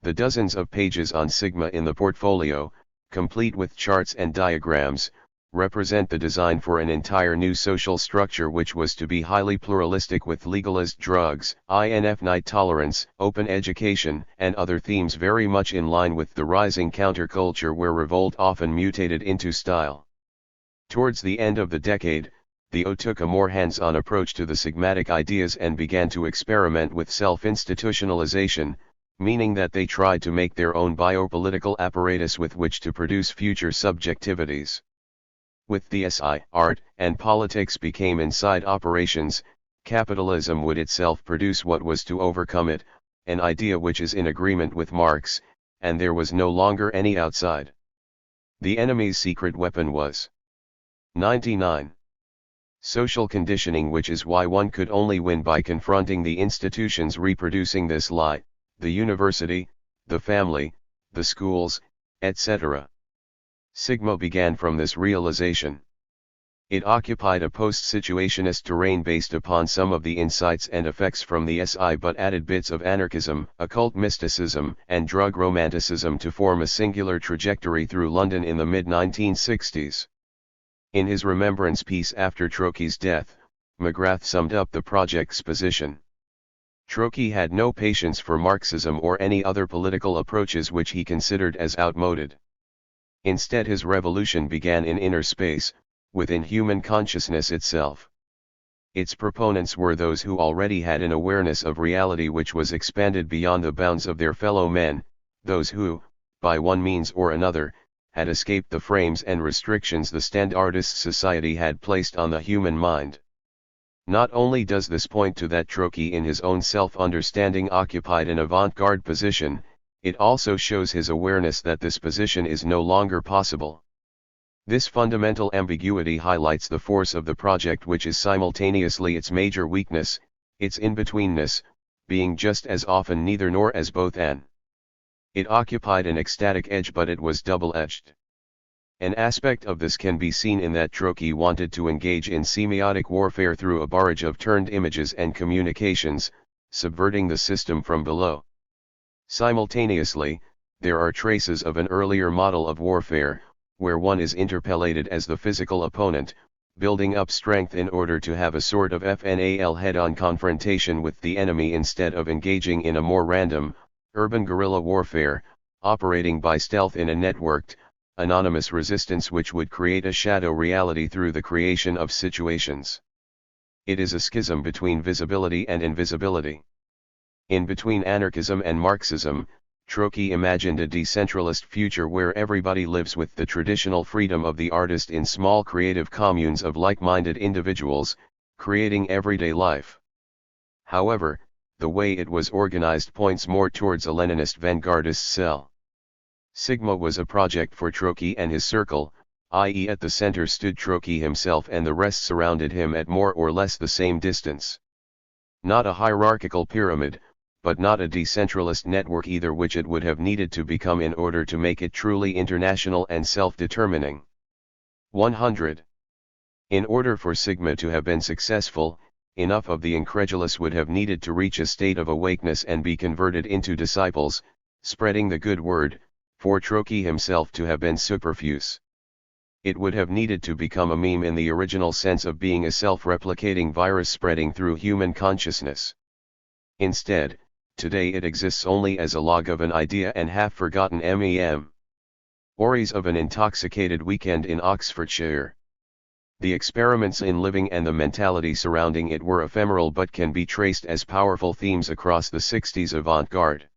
The dozens of pages on Sigma in the portfolio, complete with charts and diagrams, represent the design for an entire new social structure which was to be highly pluralistic with legalist drugs, infinite tolerance, open education, and other themes very much in line with the rising counterculture where revolt often mutated into style. Towards the end of the decade, the O took a more hands-on approach to the Sigmatic ideas and began to experiment with self-institutionalization, meaning that they tried to make their own biopolitical apparatus with which to produce future subjectivities. With the SI, art and politics became inside operations, capitalism would itself produce what was to overcome it, an idea which is in agreement with Marx, and there was no longer any outside. The enemy's secret weapon was 99. Social conditioning, which is why one could only win by confronting the institutions reproducing this lie, the university, the family, the schools, etc. Sigma began from this realization. It occupied a post-situationist terrain based upon some of the insights and effects from the SI but added bits of anarchism, occult mysticism, and drug romanticism to form a singular trajectory through London in the mid-1960s. In his remembrance piece after Trotsky's death, McGrath summed up the project's position. Trotsky had no patience for Marxism or any other political approaches which he considered as outmoded. Instead his revolution began in inner space, within human consciousness itself. Its proponents were those who already had an awareness of reality which was expanded beyond the bounds of their fellow men, those who, by one means or another, had escaped the frames and restrictions the standardist society had placed on the human mind. Not only does this point to that Trotsky in his own self-understanding occupied an avant-garde position, it also shows his awareness that this position is no longer possible. This fundamental ambiguity highlights the force of the project, which is simultaneously its major weakness, its in-betweenness, being just as often neither nor as both and. It occupied an ecstatic edge, but it was double-edged. An aspect of this can be seen in that Trotsky wanted to engage in semiotic warfare through a barrage of turned images and communications, subverting the system from below. Simultaneously, there are traces of an earlier model of warfare, where one is interpellated as the physical opponent, building up strength in order to have a sort of FNAL head-on confrontation with the enemy instead of engaging in a more random, urban guerrilla warfare, operating by stealth in a networked, anonymous resistance which would create a shadow reality through the creation of situations. It is a schism between visibility and invisibility. In between anarchism and Marxism, Trotsky imagined a decentralist future where everybody lives with the traditional freedom of the artist in small creative communes of like-minded individuals, creating everyday life. However, the way it was organized points more towards a Leninist vanguardist cell. Sigma was a project for Trotsky and his circle, i.e. at the center stood Trotsky himself and the rest surrounded him at more or less the same distance. Not a hierarchical pyramid, but not a decentralist network either, which it would have needed to become in order to make it truly international and self-determining. 100. In order for Sigma to have been successful, enough of the incredulous would have needed to reach a state of awakeness and be converted into disciples, spreading the good word, for Troki himself to have been superfluous. It would have needed to become a meme in the original sense of being a self-replicating virus spreading through human consciousness. Instead, today it exists only as a log of an idea and half-forgotten mem. Stories of an intoxicated weekend in Oxfordshire. The experiments in living and the mentality surrounding it were ephemeral but can be traced as powerful themes across the 60s avant-garde.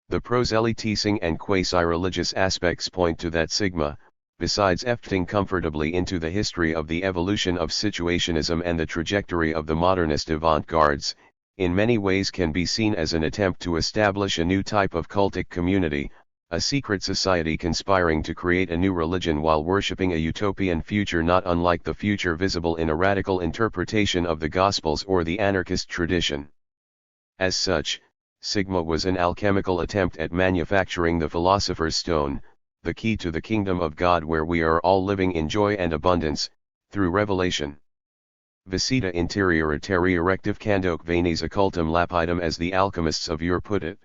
The proselytizing and quasi-religious aspects point to that sigma, besides fitting comfortably into the history of the evolution of situationism and the trajectory of the modernist avant-gardes, in many ways can be seen as an attempt to establish a new type of cultic community, a secret society conspiring to create a new religion while worshipping a utopian future not unlike the future visible in a radical interpretation of the Gospels or the anarchist tradition. As such, Sigma was an alchemical attempt at manufacturing the philosopher's stone, the key to the kingdom of God where we are all living in joy and abundance, through revelation. Visita interior terri erective candoque venis occultum lapidum, as the alchemists of yore put it.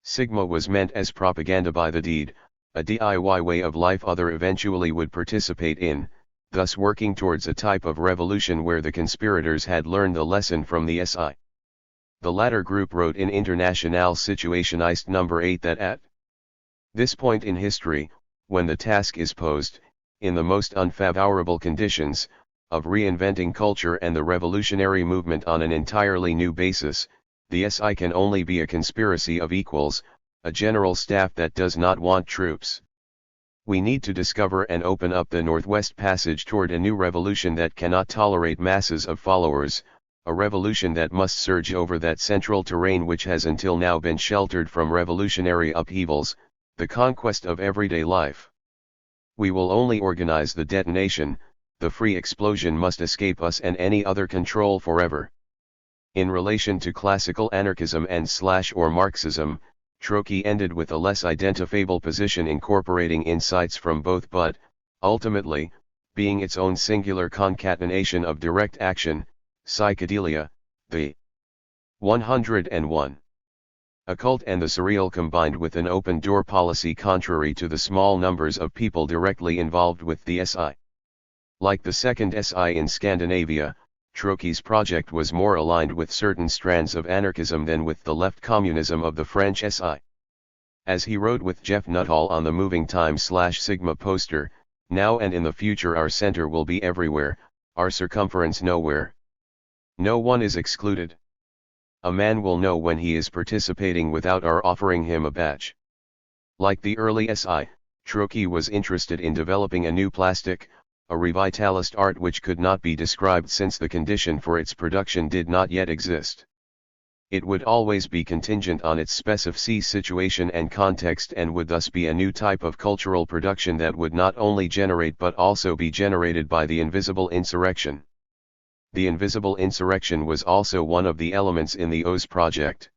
Sigma was meant as propaganda by the deed, a DIY way of life other eventually would participate in, thus working towards a type of revolution where the conspirators had learned the lesson from the SI. The latter group wrote in Internationale Situationist No. 8 that at this point in history, when the task is posed, in the most unfavorable conditions, of reinventing culture and the revolutionary movement on an entirely new basis, the SI can only be a conspiracy of equals, a general staff that does not want troops. We need to discover and open up the Northwest Passage toward a new revolution that cannot tolerate masses of followers, a revolution that must surge over that central terrain which has until now been sheltered from revolutionary upheavals, the conquest of everyday life. We will only organize the detonation, the free explosion must escape us and any other control forever. In relation to classical anarchism and /or Marxism, Troki ended with a less identifiable position incorporating insights from both but, ultimately, being its own singular concatenation of direct action, psychedelia, the 101. Occult and the surreal combined with an open-door policy contrary to the small numbers of people directly involved with the SI. Like the second SI in Scandinavia, Troki's project was more aligned with certain strands of anarchism than with the left communism of the French SI. As he wrote with Jeff Nuttall on the Moving Time/Sigma poster, now and in the future our center will be everywhere, our circumference nowhere. No one is excluded. A man will know when he is participating without our offering him a badge. Like the early SI, Troki was interested in developing a new plastic, a revitalist art which could not be described since the condition for its production did not yet exist. It would always be contingent on its specific situation and context and would thus be a new type of cultural production that would not only generate but also be generated by the invisible insurrection. The invisible insurrection was also one of the elements in the OS project.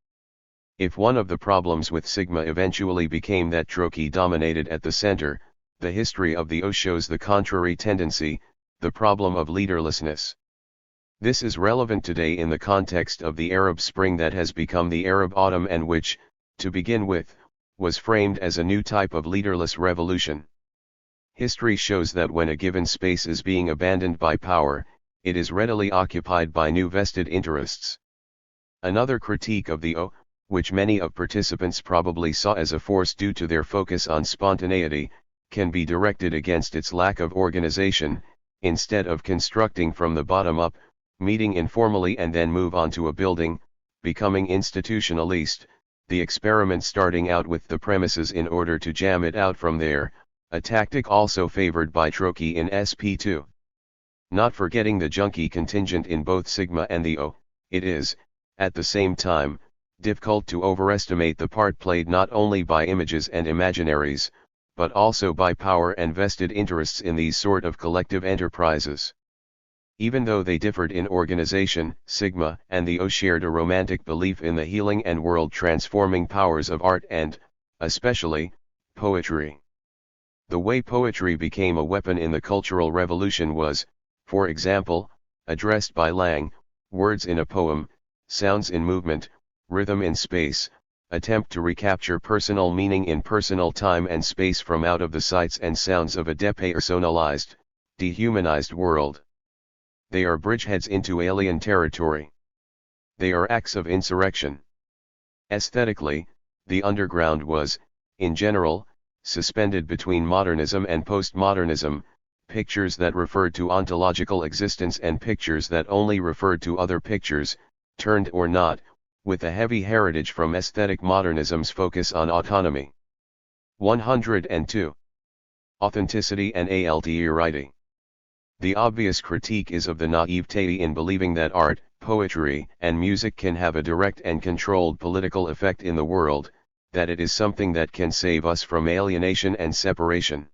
If one of the problems with Sigma eventually became that Troki dominated at the center, the history of the OS shows the contrary tendency, the problem of leaderlessness. This is relevant today in the context of the Arab Spring that has become the Arab Autumn and which, to begin with, was framed as a new type of leaderless revolution. History shows that when a given space is being abandoned by power, it is readily occupied by new vested interests. Another critique of the O, which many of participants probably saw as a force due to their focus on spontaneity, can be directed against its lack of organization. Instead of constructing from the bottom up, meeting informally and then move on to a building, becoming institutionalist, the experiment starting out with the premises in order to jam it out from there, a tactic also favored by Troki in SP2. Not forgetting the junkie contingent in both Sigma and the O, it is, at the same time, difficult to overestimate the part played not only by images and imaginaries, but also by power and vested interests in these sort of collective enterprises. Even though they differed in organization, Sigma and the O shared a romantic belief in the healing and world-transforming powers of art and, especially, poetry. The way poetry became a weapon in the Cultural Revolution was, for example, addressed by Lang, words in a poem, sounds in movement, rhythm in space, attempt to recapture personal meaning in personal time and space from out of the sights and sounds of a depersonalized, dehumanized world. They are bridgeheads into alien territory. They are acts of insurrection. Aesthetically, the underground was, in general, suspended between modernism and postmodernism, pictures that referred to ontological existence and pictures that only referred to other pictures, turned or not, with a heavy heritage from aesthetic modernism's focus on autonomy. 102. Authenticity and alterity. The obvious critique is of the naivete in believing that art, poetry, and music can have a direct and controlled political effect in the world, that it is something that can save us from alienation and separation.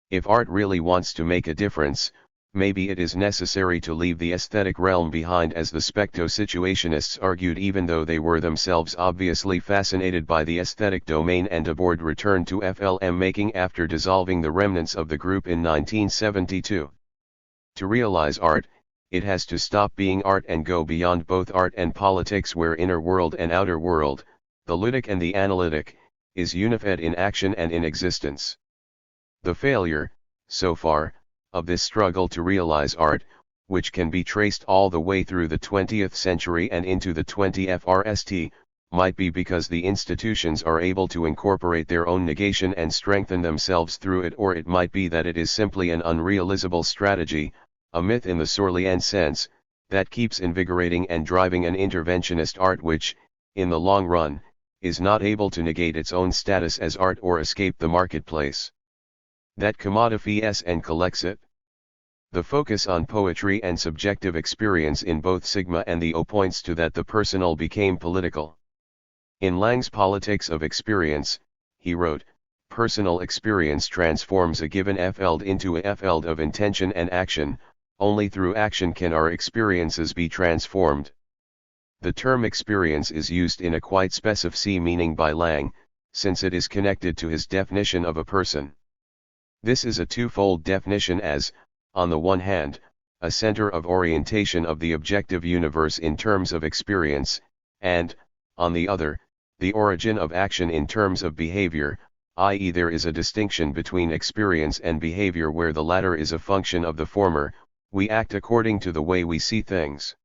If art really wants to make a difference, maybe it is necessary to leave the aesthetic realm behind, as the specto-situationists argued, even though they were themselves obviously fascinated by the aesthetic domain and abhorred return to FLM making after dissolving the remnants of the group in 1972. To realize art, it has to stop being art and go beyond both art and politics, where inner world and outer world, the ludic and the analytic, is unified in action and in existence. The failure, so far, of this struggle to realize art, which can be traced all the way through the 20th century and into the 21st, might be because the institutions are able to incorporate their own negation and strengthen themselves through it, or it might be that it is simply an unrealizable strategy, a myth in the Sorlean sense, that keeps invigorating and driving an interventionist art which, in the long run, is not able to negate its own status as art or escape the marketplace. That commodifies and collects it. The focus on poetry and subjective experience in both Sigma and the O points to that the personal became political. In Lang's Politics of Experience, he wrote, "Personal experience transforms a given feld into a feld of intention and action, only through action can our experiences be transformed." The term experience is used in a quite specific meaning by Lang, since it is connected to his definition of a person. This is a twofold definition as, on the one hand, a center of orientation of the objective universe in terms of experience, and, on the other, the origin of action in terms of behavior, i.e. there is a distinction between experience and behavior where the latter is a function of the former, we act according to the way we see things.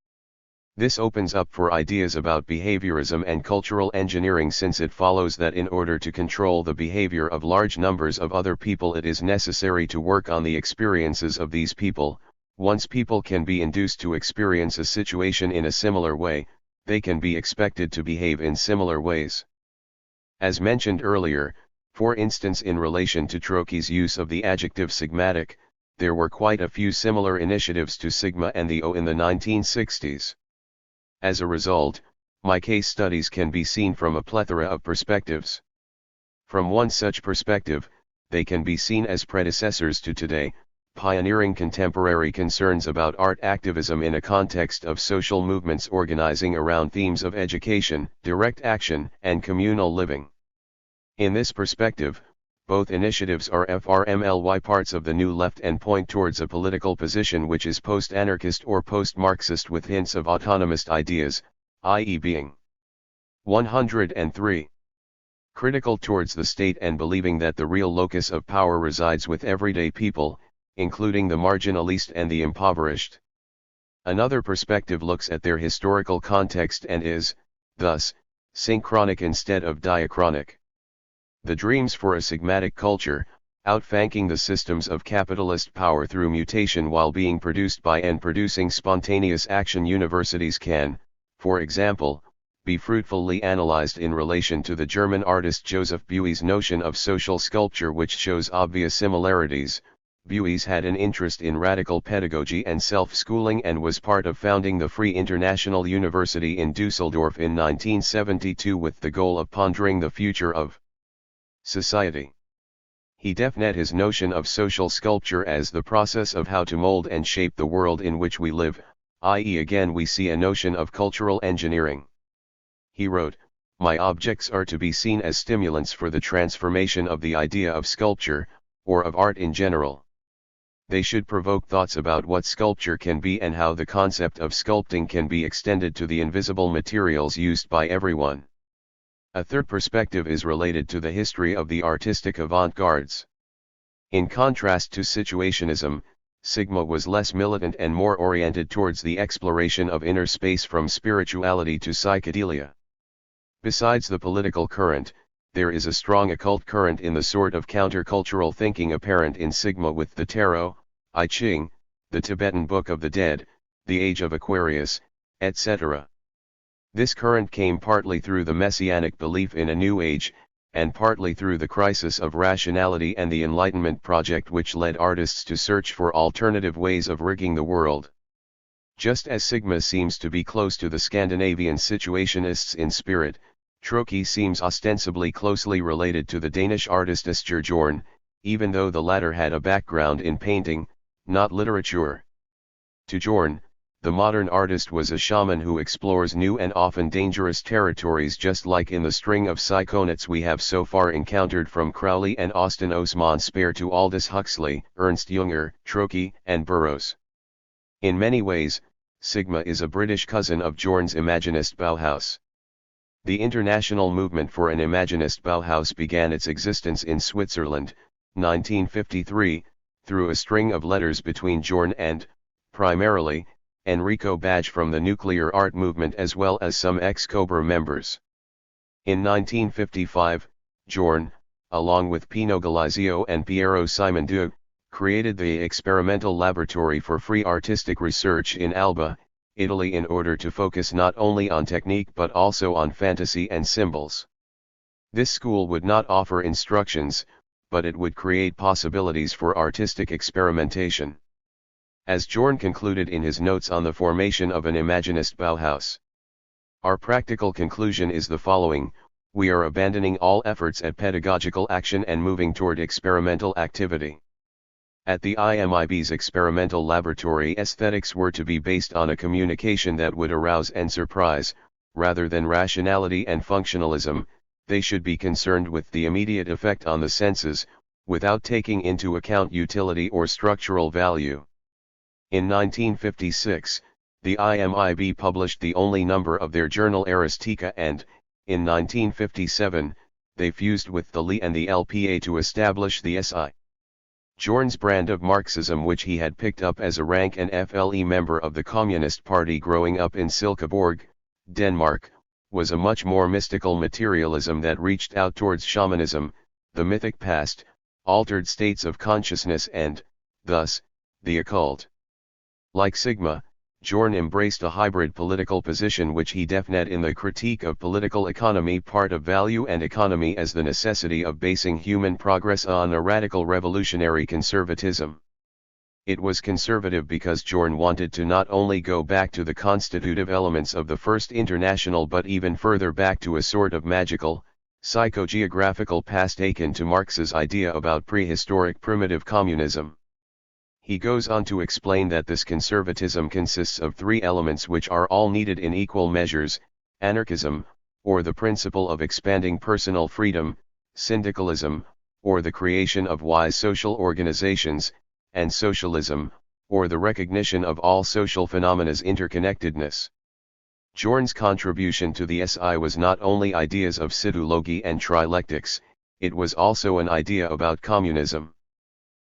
This opens up for ideas about behaviorism and cultural engineering, since it follows that in order to control the behavior of large numbers of other people it is necessary to work on the experiences of these people. Once people can be induced to experience a situation in a similar way, they can be expected to behave in similar ways. As mentioned earlier, for instance in relation to Troche's use of the adjective sigmatic, there were quite a few similar initiatives to Sigma and the O in the 1960s. As a result, my case studies can be seen from a plethora of perspectives. From one such perspective, they can be seen as predecessors to today, pioneering contemporary concerns about art activism in a context of social movements organizing around themes of education, direct action, and communal living. In this perspective, both initiatives are FRMLY parts of the New Left and point towards a political position which is post-anarchist or post-Marxist with hints of autonomist ideas, i.e. being 103. Critical towards the state and believing that the real locus of power resides with everyday people, including the marginalized and the impoverished. Another perspective looks at their historical context and is, thus, synchronic instead of diachronic. The dreams for a sigmatic culture, outflanking the systems of capitalist power through mutation while being produced by and producing spontaneous action universities can, for example, be fruitfully analyzed in relation to the German artist Joseph Beuys's notion of social sculpture, which shows obvious similarities. Beuys had an interest in radical pedagogy and self-schooling and was part of founding the Free International University in Dusseldorf in 1972 with the goal of pondering the future of society. He defined his notion of social sculpture as the process of how to mold and shape the world in which we live, i.e. again we see a notion of cultural engineering. He wrote, "My objects are to be seen as stimulants for the transformation of the idea of sculpture, or of art in general. They should provoke thoughts about what sculpture can be and how the concept of sculpting can be extended to the invisible materials used by everyone. A third perspective is related to the history of the artistic avant-gardes. In contrast to situationism, Sigma was less militant and more oriented towards the exploration of inner space from spirituality to psychedelia. Besides the political current, there is a strong occult current in the sort of countercultural thinking apparent in Sigma with the Tarot, I Ching, the Tibetan Book of the Dead, the Age of Aquarius, etc. This current came partly through the messianic belief in a new age, and partly through the crisis of rationality and the Enlightenment project, which led artists to search for alternative ways of rigging the world. Just as Sigma seems to be close to the Scandinavian situationists in spirit, Troki seems ostensibly closely related to the Danish artist Asger, even though the latter had a background in painting, not literature. To Jorn, the modern artist was a shaman who explores new and often dangerous territories, just like in the string of psychonauts we have so far encountered, from Crowley and Austin Osman Spare to Aldous Huxley, Ernst Jünger, Troki, and Burroughs. In many ways, Sigma is a British cousin of Jorn's Imaginist Bauhaus. The international movement for an Imaginist Bauhaus began its existence in Switzerland, 1953, through a string of letters between Jorn and, primarily, Enrico Bage from the nuclear art movement, as well as some ex-Cobra members. In 1955, Jorn, along with Pino Galizio and Piero Simondou, created the Experimental Laboratory for Free Artistic Research in Alba, Italy, in order to focus not only on technique but also on fantasy and symbols. This school would not offer instructions, but it would create possibilities for artistic experimentation. As Jorn concluded in his notes on the formation of an Imaginist Bauhaus, our practical conclusion is the following: we are abandoning all efforts at pedagogical action and moving toward experimental activity. At the IMIB's experimental laboratory, aesthetics were to be based on a communication that would arouse and surprise, rather than rationality and functionalism. They should be concerned with the immediate effect on the senses, without taking into account utility or structural value. In 1956, the IMIB published the only number of their journal Aristica, and, in 1957, they fused with the LI and the LPA to establish the SI. Jorn's brand of Marxism, which he had picked up as a rank and FLE member of the Communist Party growing up in Silkeborg, Denmark, was a much more mystical materialism that reached out towards shamanism, the mythic past, altered states of consciousness, and, thus, the occult. Like Sigma, Jorn embraced a hybrid political position which he defined in the Critique of Political Economy part of Value and Economy as the necessity of basing human progress on a radical revolutionary conservatism. It was conservative because Jorn wanted to not only go back to the constitutive elements of the First International but even further back to a sort of magical, psychogeographical past akin to Marx's idea about prehistoric primitive communism. He goes on to explain that this conservatism consists of three elements which are all needed in equal measures: anarchism, or the principle of expanding personal freedom, syndicalism, or the creation of wise social organizations, and socialism, or the recognition of all social phenomena's interconnectedness. Jorn's contribution to the SI was not only ideas of pseudology and trilectics, it was also an idea about communism.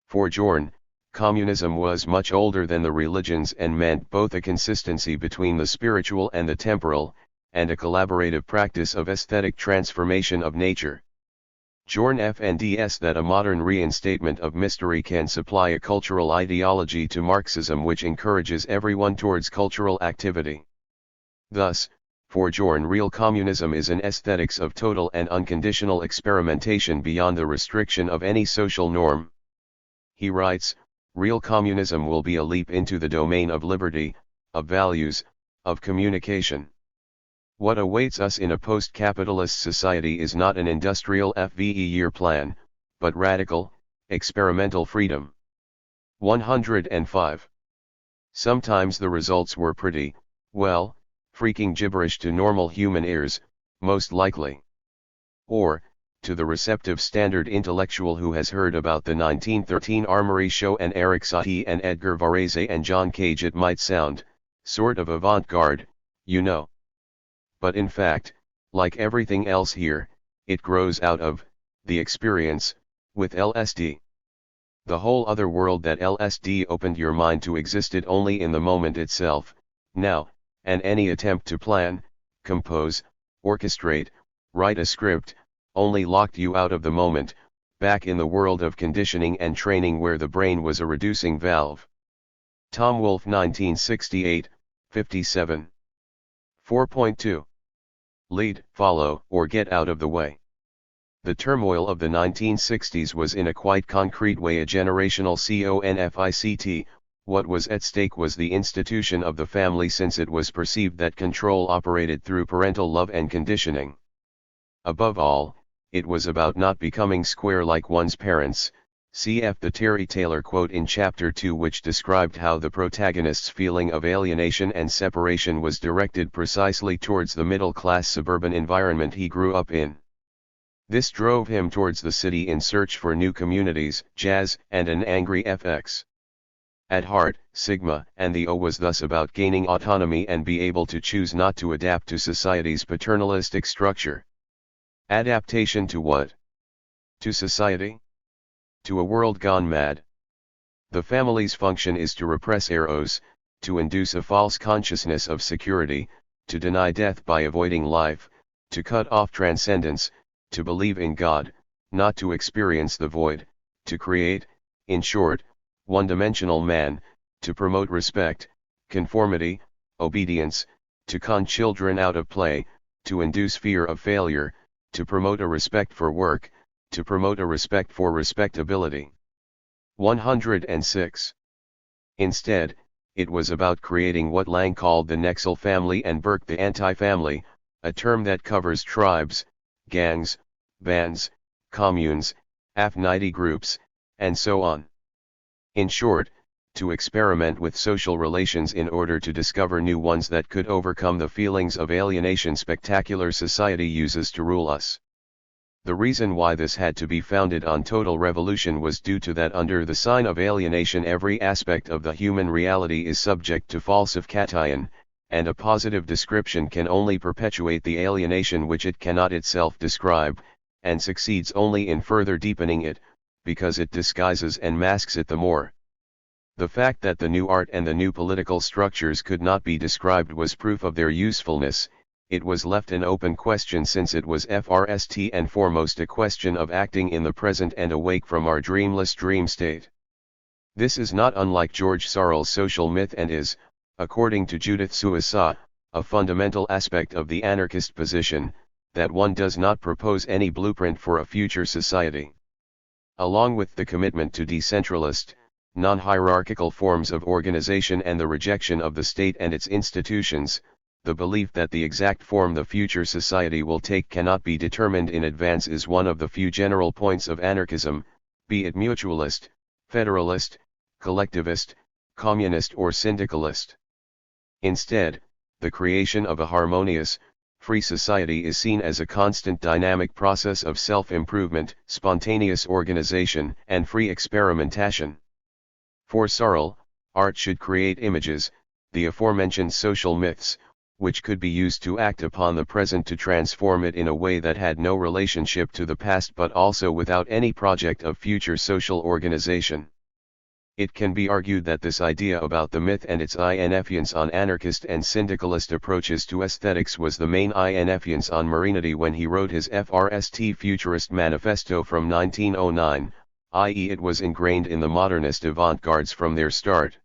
For Jorn, communism was much older than the religions and meant both a consistency between the spiritual and the temporal, and a collaborative practice of aesthetic transformation of nature. Jorn FNDs that a modern reinstatement of mystery can supply a cultural ideology to Marxism which encourages everyone towards cultural activity. Thus, for Jorn, real communism is an aesthetics of total and unconditional experimentation beyond the restriction of any social norm. He writes, "Real communism will be a leap into the domain of liberty, of values, of communication. What awaits us in a post-capitalist society is not an industrial FVE-year plan, but radical, experimental freedom." 105. Sometimes the results were pretty, well, freaking gibberish to normal human ears, most likely. Or, to the receptive standard intellectual who has heard about the 1913 Armory Show and Eric Satie and Edgar Varese and John Cage, it might sound, sort of avant-garde, you know. But in fact, like everything else here, it grows out of the experience with LSD. The whole other world that LSD opened your mind to existed only in the moment itself, now, and any attempt to plan, compose, orchestrate, write a script, only locked you out of the moment, back in the world of conditioning and training where the brain was a reducing valve. Tom Wolfe, 1968, 57. 4.2. Lead, follow, or get out of the way. The turmoil of the 1960s was in a quite concrete way a generational conflict. What was at stake was the institution of the family, since it was perceived that control operated through parental love and conditioning. Above all, it was about not becoming square like one's parents. Cf. the Terry Taylor quote in Chapter 2, which described how the protagonist's feeling of alienation and separation was directed precisely towards the middle-class suburban environment he grew up in. This drove him towards the city in search for new communities, jazz, and an angry FX. At heart, Sigma and the O was thus about gaining autonomy and be able to choose not to adapt to society's paternalistic structure. Adaptation to what? To society? To a world gone mad. The family's function is to repress eros, to induce a false consciousness of security, to deny death by avoiding life, to cut off transcendence, to believe in God, not to experience the void, to create, in short, one-dimensional man, to promote respect, conformity, obedience, to con children out of play, to induce fear of failure, to promote a respect for work, to promote a respect for respectability. 106. Instead, it was about creating what Lang called the Nexel family and Burke the anti-family, a term that covers tribes, gangs, bands, communes, affinity groups, and so on. In short, to experiment with social relations in order to discover new ones that could overcome the feelings of alienation spectacular society uses to rule us. The reason why this had to be founded on total revolution was due to that under the sign of alienation every aspect of the human reality is subject to falsification, and a positive description can only perpetuate the alienation which it cannot itself describe, and succeeds only in further deepening it, because it disguises and masks it the more. The fact that the new art and the new political structures could not be described was proof of their usefulness. It was left an open question, since it was first and foremost a question of acting in the present and awake from our dreamless dream state. This is not unlike George Sorrell's social myth and is, according to Judith Suissa, a fundamental aspect of the anarchist position, that one does not propose any blueprint for a future society. Along with the commitment to decentralist, non-hierarchical forms of organization and the rejection of the state and its institutions, the belief that the exact form the future society will take cannot be determined in advance is one of the few general points of anarchism, be it mutualist, federalist, collectivist, communist or syndicalist. Instead, the creation of a harmonious, free society is seen as a constant dynamic process of self-improvement, spontaneous organization, and free experimentation. For Sorrell, art should create images, the aforementioned social myths, which could be used to act upon the present to transform it in a way that had no relationship to the past but also without any project of future social organization. It can be argued that this idea about the myth and its influence on anarchist and syndicalist approaches to aesthetics was the main influence on Marinetti when he wrote his first Futurist Manifesto from 1909, i.e. it was ingrained in the modernist avant-gardes from their start.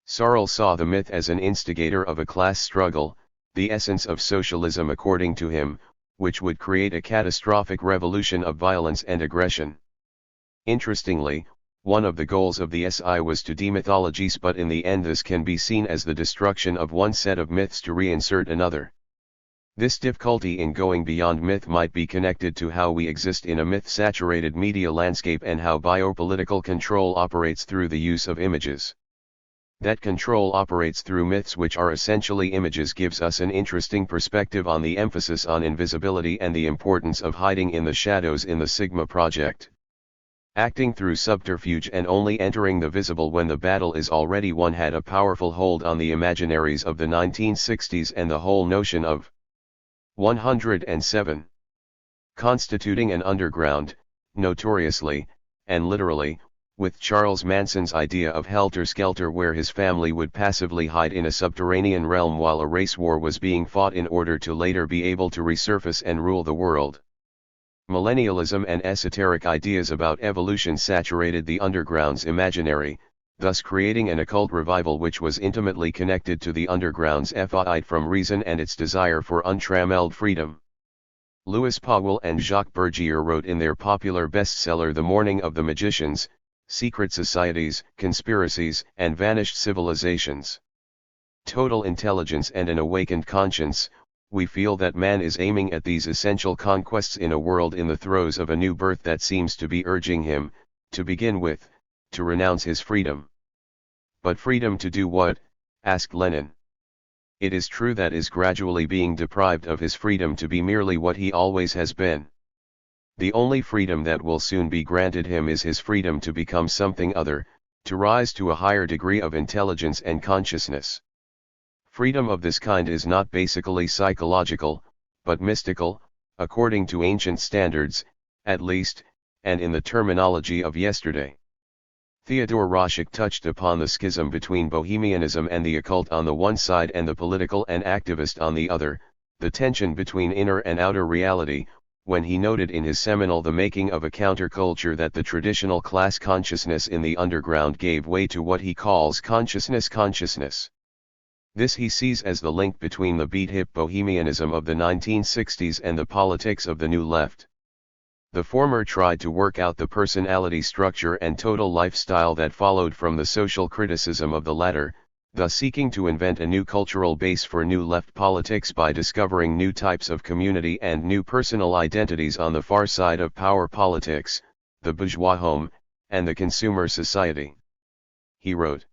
Sorrell saw the myth as an instigator of a class struggle, the essence of socialism according to him, which would create a catastrophic revolution of violence and aggression. Interestingly, one of the goals of the SI was to demythologize, but in the end this can be seen as the destruction of one set of myths to reinsert another. This difficulty in going beyond myth might be connected to how we exist in a myth-saturated media landscape and how biopolitical control operates through the use of images. That control operates through myths, which are essentially images, gives us an interesting perspective on the emphasis on invisibility and the importance of hiding in the shadows in the Sigma project. Acting through subterfuge and only entering the visible when the battle is already won had a powerful hold on the imaginaries of the 1960s, and the whole notion of 107 constituting an underground, notoriously, and literally, with Charles Manson's idea of helter-skelter, where his family would passively hide in a subterranean realm while a race war was being fought in order to later be able to resurface and rule the world. Millennialism and esoteric ideas about evolution saturated the underground's imaginary, thus creating an occult revival which was intimately connected to the underground's fight from reason and its desire for untrammeled freedom. Louis Powell and Jacques Bergier wrote in their popular bestseller The Morning of the Magicians, Secret Societies, Conspiracies, and Vanished Civilizations. Total intelligence and an awakened conscience. We feel that man is aiming at these essential conquests in a world in the throes of a new birth that seems to be urging him, to begin with, to renounce his freedom. But freedom to do what? Asked Lenin. It is true that is gradually being deprived of his freedom to be merely what he always has been. The only freedom that will soon be granted him is his freedom to become something other, to rise to a higher degree of intelligence and consciousness. Freedom of this kind is not basically psychological, but mystical, according to ancient standards, at least, and in the terminology of yesterday. Theodore Roszak touched upon the schism between bohemianism and the occult on the one side and the political and activist on the other, the tension between inner and outer reality, when he noted in his seminal The Making of a Counterculture that the traditional class consciousness in the underground gave way to what he calls consciousness. This he sees as the link between the beat-hip bohemianism of the 1960s and the politics of the New Left. The former tried to work out the personality structure and total lifestyle that followed from the social criticism of the latter, thus seeking to invent a new cultural base for New Left politics by discovering new types of community and new personal identities on the far side of power politics, the bourgeois home, and the consumer society. He wrote,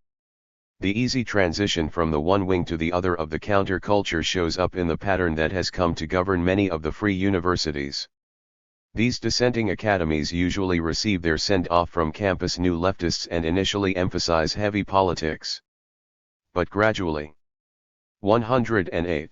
"The easy transition from the one wing to the other of the counterculture shows up in the pattern that has come to govern many of the free universities. These dissenting academies usually receive their send-off from campus new leftists and initially emphasize heavy politics. But gradually, 108.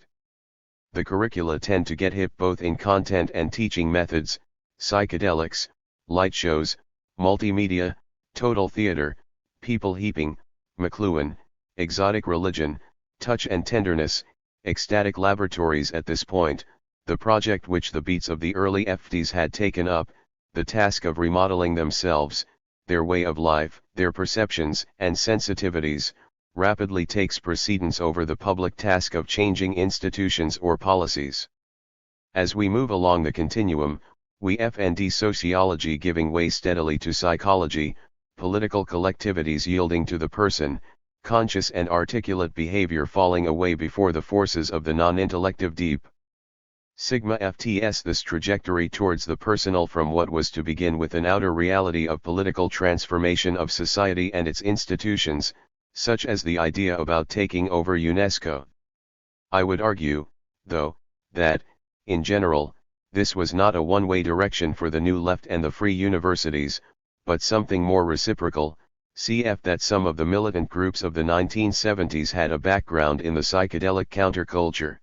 The curricula tend to get hip both in content and teaching methods, psychedelics, light shows, multimedia, total theater, people heaping, McLuhan, exotic religion, touch and tenderness, ecstatic laboratories. At this point, the project which the beats of the early FDs had taken up, the task of remodeling themselves, their way of life, their perceptions and sensitivities, rapidly takes precedence over the public task of changing institutions or policies. As we move along the continuum, we find sociology giving way steadily to psychology, political collectivities yielding to the person, conscious and articulate behavior falling away before the forces of the non-intellective deep. Sigma FTS this trajectory towards the personal from what was to begin with an outer reality of political transformation of society and its institutions, such as the idea about taking over UNESCO. I would argue, though, that, in general, this was not a one-way direction for the New Left and the free universities, but something more reciprocal, cf. that some of the militant groups of the 1970s had a background in the psychedelic counterculture.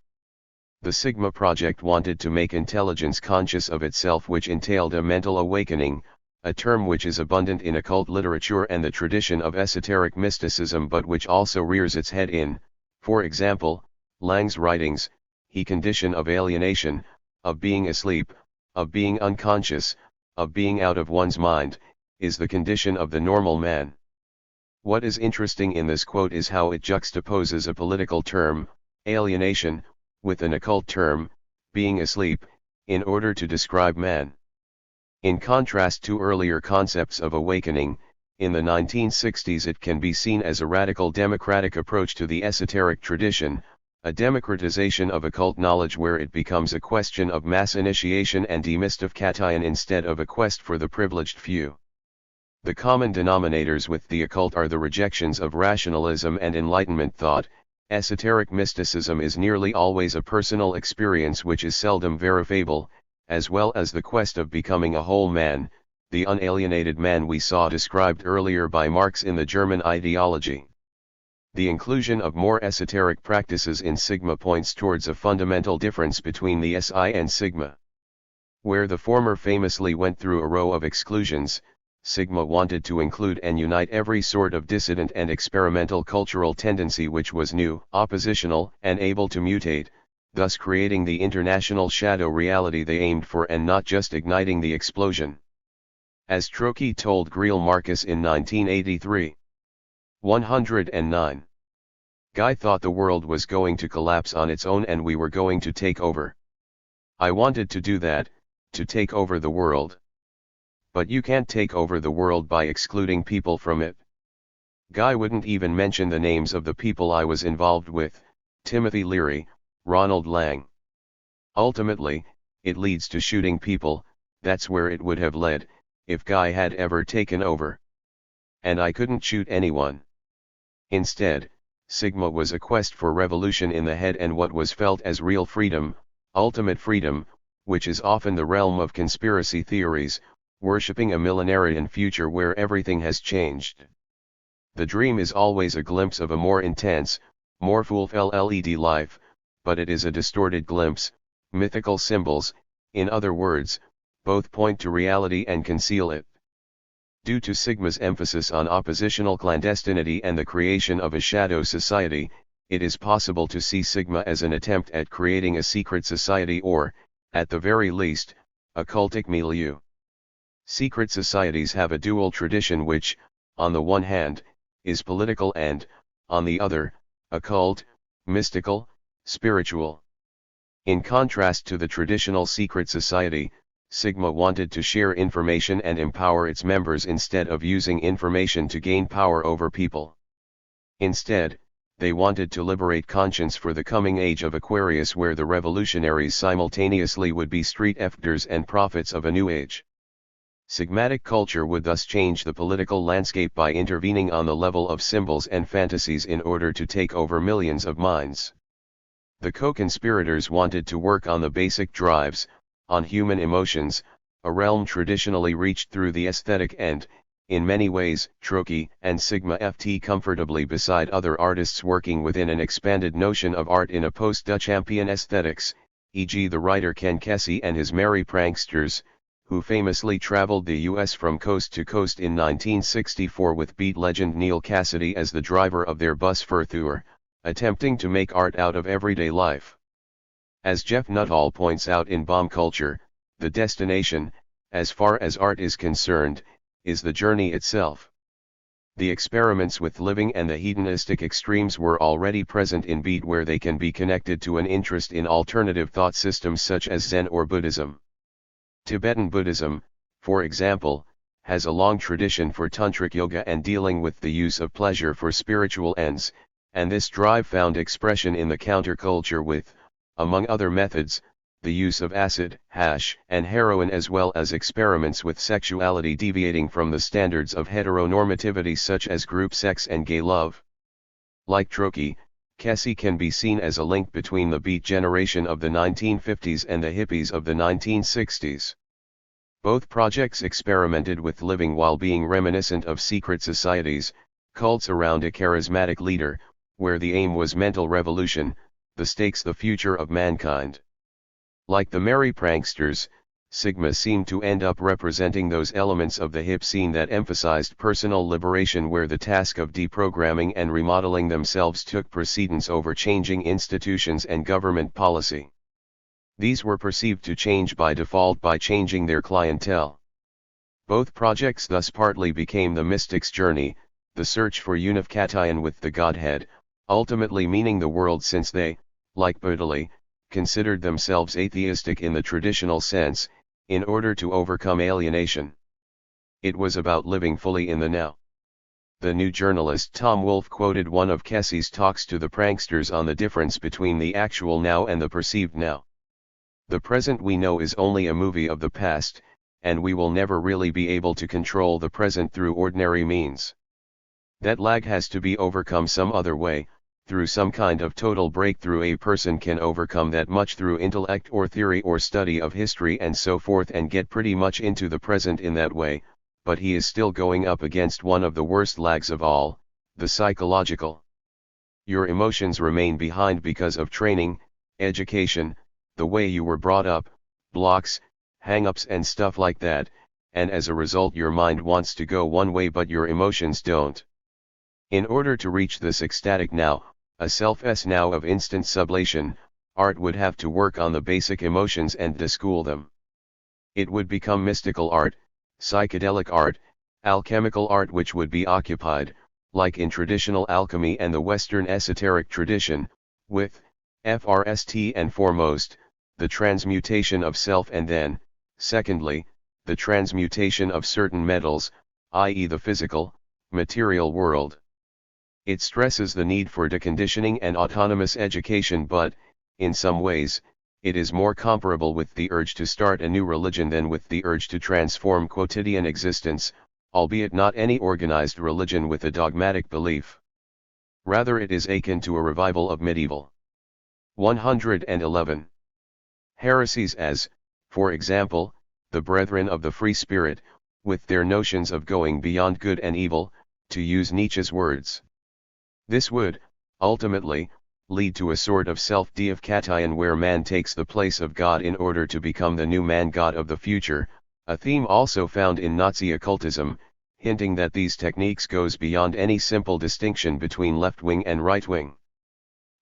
The Sigma Project wanted to make intelligence conscious of itself, which entailed a mental awakening, a term which is abundant in occult literature and the tradition of esoteric mysticism, but which also rears its head in, for example, Lang's writings, he condition of alienation, of being asleep, of being unconscious, of being out of one's mind, is the condition of the normal man. What is interesting in this quote is how it juxtaposes a political term, alienation, with an occult term, being asleep, in order to describe man. In contrast to earlier concepts of awakening, in the 1960s it can be seen as a radical democratic approach to the esoteric tradition, a democratization of occult knowledge where it becomes a question of mass initiation and demystification instead of a quest for the privileged few. The common denominators with the occult are the rejections of rationalism and Enlightenment thought. Esoteric mysticism is nearly always a personal experience which is seldom verifiable, as well as the quest of becoming a whole man, the unalienated man we saw described earlier by Marx in the German ideology. The inclusion of more esoteric practices in Sigma points towards a fundamental difference between the SI and Sigma. Where the former famously went through a row of exclusions, Sigma wanted to include and unite every sort of dissident and experimental cultural tendency which was new, oppositional, and able to mutate, thus creating the international shadow reality they aimed for and not just igniting the explosion. As Trotsky told Greil Marcus in 1983. 109. Guy thought the world was going to collapse on its own and we were going to take over. I wanted to do that, to take over the world. But you can't take over the world by excluding people from it. Guy wouldn't even mention the names of the people I was involved with, Timothy Leary, Ronald Lang. Ultimately, it leads to shooting people, that's where it would have led, if Guy had ever taken over. And I couldn't shoot anyone. Instead, Sigma was a quest for revolution in the head and what was felt as real freedom, ultimate freedom, which is often the realm of conspiracy theories, worshipping a millenarian future where everything has changed. The dream is always a glimpse of a more intense, more full-fledged life, but it is a distorted glimpse. Mythical symbols, in other words, both point to reality and conceal it. Due to Sigma's emphasis on oppositional clandestinity and the creation of a shadow society, it is possible to see Sigma as an attempt at creating a secret society or, at the very least, a cultic milieu. Secret societies have a dual tradition which, on the one hand, is political and, on the other, occult, mystical, spiritual. In contrast to the traditional secret society, Sigma wanted to share information and empower its members instead of using information to gain power over people. Instead, they wanted to liberate conscience for the coming age of Aquarius where the revolutionaries simultaneously would be street effectors and prophets of a new age. Sigmatic culture would thus change the political landscape by intervening on the level of symbols and fantasies in order to take over millions of minds. The co-conspirators wanted to work on the basic drives, on human emotions, a realm traditionally reached through the aesthetic and, in many ways, Trotsky and Sigma ft comfortably beside other artists working within an expanded notion of art in a post-Duchampian aesthetics, e.g. the writer Ken Kesey and his merry pranksters, who famously traveled the US from coast to coast in 1964 with beat legend Neil Cassidy as the driver of their bus tour, attempting to make art out of everyday life. As Jeff Nuttall points out in Bomb Culture, the destination, as far as art is concerned, is the journey itself. The experiments with living and the hedonistic extremes were already present in Beat where they can be connected to an interest in alternative thought systems such as Zen or Buddhism. Tibetan Buddhism, for example, has a long tradition for tantric yoga and dealing with the use of pleasure for spiritual ends, and this drive found expression in the counterculture with, among other methods, the use of acid, hash, and heroin as well as experiments with sexuality deviating from the standards of heteronormativity such as group sex and gay love. Like Trotsky, Kesey can be seen as a link between the Beat generation of the 1950s and the hippies of the 1960s. Both projects experimented with living while being reminiscent of secret societies, cults around a charismatic leader, where the aim was mental revolution, the stakes the future of mankind. Like the merry pranksters, Sigma seemed to end up representing those elements of the hip scene that emphasized personal liberation where the task of deprogramming and remodeling themselves took precedence over changing institutions and government policy. These were perceived to change by default by changing their clientele. Both projects thus partly became the mystic's journey, the search for unification with the Godhead, ultimately meaning the world since they, like Buddha, considered themselves atheistic in the traditional sense, in order to overcome alienation. It was about living fully in the now. The New journalist Tom Wolfe quoted one of Kesey's talks to the pranksters on the difference between the actual now and the perceived now. The present we know is only a movie of the past, and we will never really be able to control the present through ordinary means. That lag has to be overcome some other way, through some kind of total breakthrough. A person can overcome that much through intellect or theory or study of history and so forth and get pretty much into the present in that way, but he is still going up against one of the worst lags of all, the psychological. Your emotions remain behind because of training, education, the way you were brought up, blocks, hang-ups and stuff like that, and as a result your mind wants to go one way but your emotions don't. In order to reach this ecstatic now, a self-s now of instant sublation, art would have to work on the basic emotions and deschool them. It would become mystical art, psychedelic art, alchemical art, which would be occupied, like in traditional alchemy and the Western esoteric tradition, with, first and foremost, the transmutation of self and then, secondly, the transmutation of certain metals, i.e. the physical, material world. It stresses the need for deconditioning and autonomous education, but, in some ways, it is more comparable with the urge to start a new religion than with the urge to transform quotidian existence, albeit not any organized religion with a dogmatic belief. Rather it is akin to a revival of medieval 111 heresies as, for example, the Brethren of the Free Spirit, with their notions of going beyond good and evil, to use Nietzsche's words. This would, ultimately, lead to a sort of self-deification where man takes the place of God in order to become the new man-God of the future, a theme also found in Nazi occultism, hinting that these techniques goes beyond any simple distinction between left-wing and right-wing.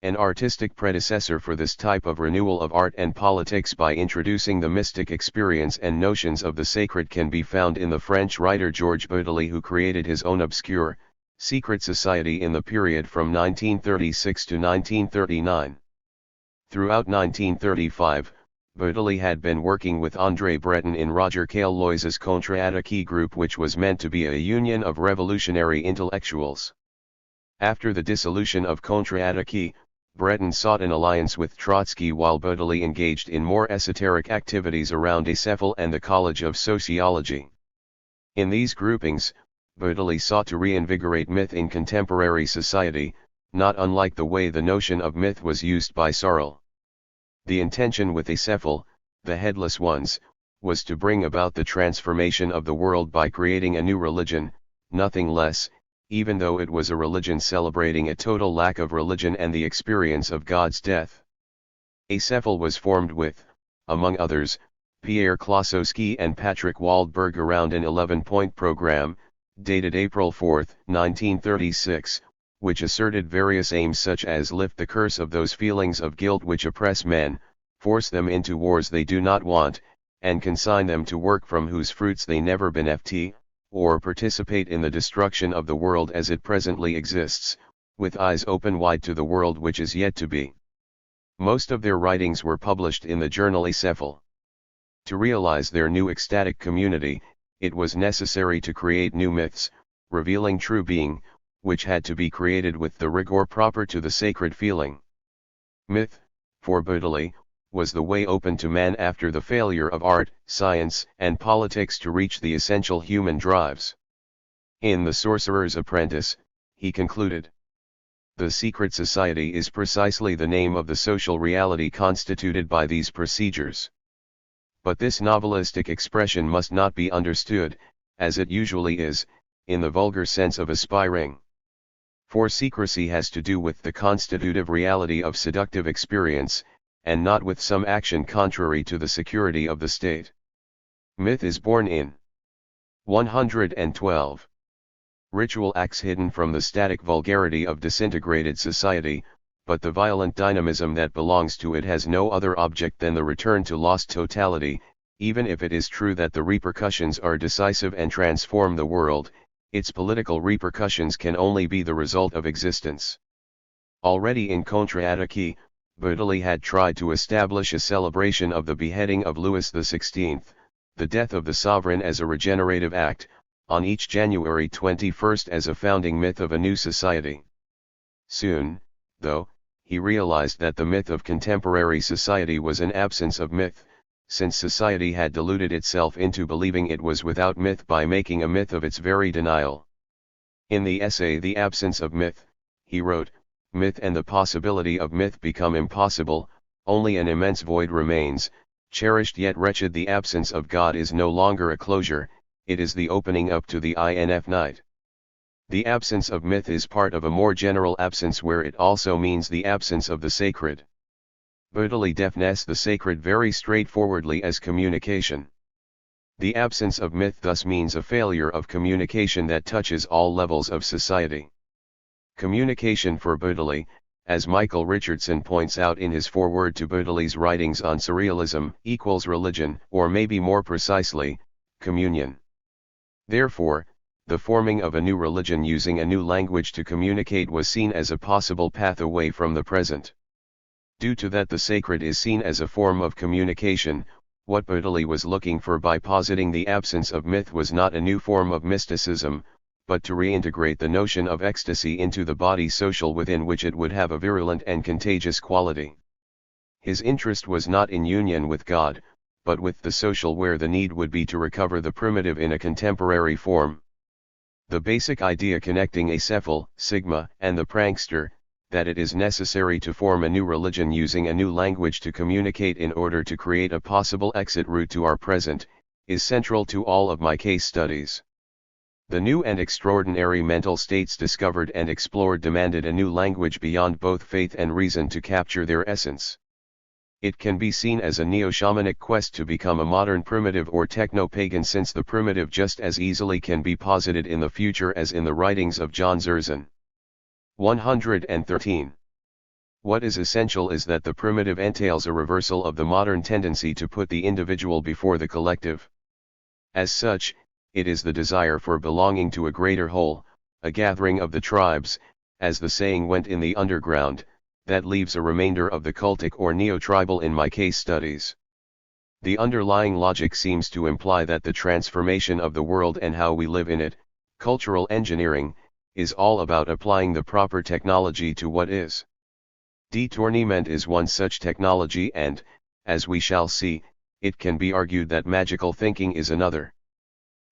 An artistic predecessor for this type of renewal of art and politics by introducing the mystic experience and notions of the sacred can be found in the French writer Georges Baudelot, who created his own obscure, secret society in the period from 1936 to 1939. Throughout 1935, Baudelot had been working with André Breton in Roger Caillois's Contre-Attaque group, which was meant to be a union of revolutionary intellectuals. After the dissolution of Contre-Attaque, Breton sought an alliance with Trotsky while Baudelot engaged in more esoteric activities around Acephal and the College of Sociology. In these groupings, Baudelot sought to reinvigorate myth in contemporary society, not unlike the way the notion of myth was used by Searle. The intention with Acephal, the Headless Ones, was to bring about the transformation of the world by creating a new religion, nothing less, even though it was a religion celebrating a total lack of religion and the experience of God's death. Acephal was formed with, among others, Pierre Klossowski and Patrick Waldberg around an 11-point program, dated April 4, 1936, which asserted various aims such as lift the curse of those feelings of guilt which oppress men, force them into wars they do not want, and consign them to work from whose fruits they never benefit, or participate in the destruction of the world as it presently exists, with eyes open wide to the world which is yet to be. Most of their writings were published in the journal Acephal. To realize their new ecstatic community, it was necessary to create new myths, revealing true being, which had to be created with the rigor proper to the sacred feeling. Myth, for Baudelot, was the way open to man after the failure of art, science, and politics to reach the essential human drives. In The Sorcerer's Apprentice, he concluded, "The secret society is precisely the name of the social reality constituted by these procedures. But this novelistic expression must not be understood, as it usually is, in the vulgar sense of aspiring. For secrecy has to do with the constitutive reality of seductive experience, and not with some action contrary to the security of the state. Myth is born in 112. Ritual acts hidden from the static vulgarity of disintegrated society, but the violent dynamism that belongs to it has no other object than the return to lost totality. Even if it is true that the repercussions are decisive and transform the world, its political repercussions can only be the result of existence." Already in Contre-Attaque, Baudelot had tried to establish a celebration of the beheading of Louis XVI, the death of the sovereign as a regenerative act, on each January 21 as a founding myth of a new society. Soon, though, he realized that the myth of contemporary society was an absence of myth, since society had deluded itself into believing it was without myth by making a myth of its very denial. In the essay The Absence of Myth, he wrote, "Myth and the possibility of myth become impossible, only an immense void remains, cherished yet wretched. The absence of God is no longer a closure, it is the opening up to the inf night. The absence of myth is part of a more general absence where it also means the absence of the sacred. Bodily deafness the sacred very straightforwardly as communication. The absence of myth thus means a failure of communication that touches all levels of society. Communication for Bodily, as Michael Richardson points out in his foreword to Bodily's writings on surrealism, equals religion, or maybe more precisely, communion. Therefore, the forming of a new religion using a new language to communicate was seen as a possible path away from the present. Due to that, the sacred is seen as a form of communication. What Bodily was looking for by positing the absence of myth was not a new form of mysticism, but to reintegrate the notion of ecstasy into the body social within which it would have a virulent and contagious quality. His interest was not in union with God, but with the social, where the need would be to recover the primitive in a contemporary form. The basic idea connecting Acephal, Sigma, and the prankster, that it is necessary to form a new religion using a new language to communicate in order to create a possible exit route to our present, is central to all of my case studies. The new and extraordinary mental states discovered and explored demanded a new language beyond both faith and reason to capture their essence. It can be seen as a neo-shamanic quest to become a modern primitive or techno-pagan, since the primitive just as easily can be posited in the future as in the writings of John Zerzan. 113. What is essential is that the primitive entails a reversal of the modern tendency to put the individual before the collective. As such, it is the desire for belonging to a greater whole, a gathering of the tribes, as the saying went in the underground, that leaves a remainder of the cultic or neo-tribal in my case studies. The underlying logic seems to imply that the transformation of the world and how we live in it, cultural engineering, is all about applying the proper technology to what is. Detournement is one such technology, and, as we shall see, it can be argued that magical thinking is another.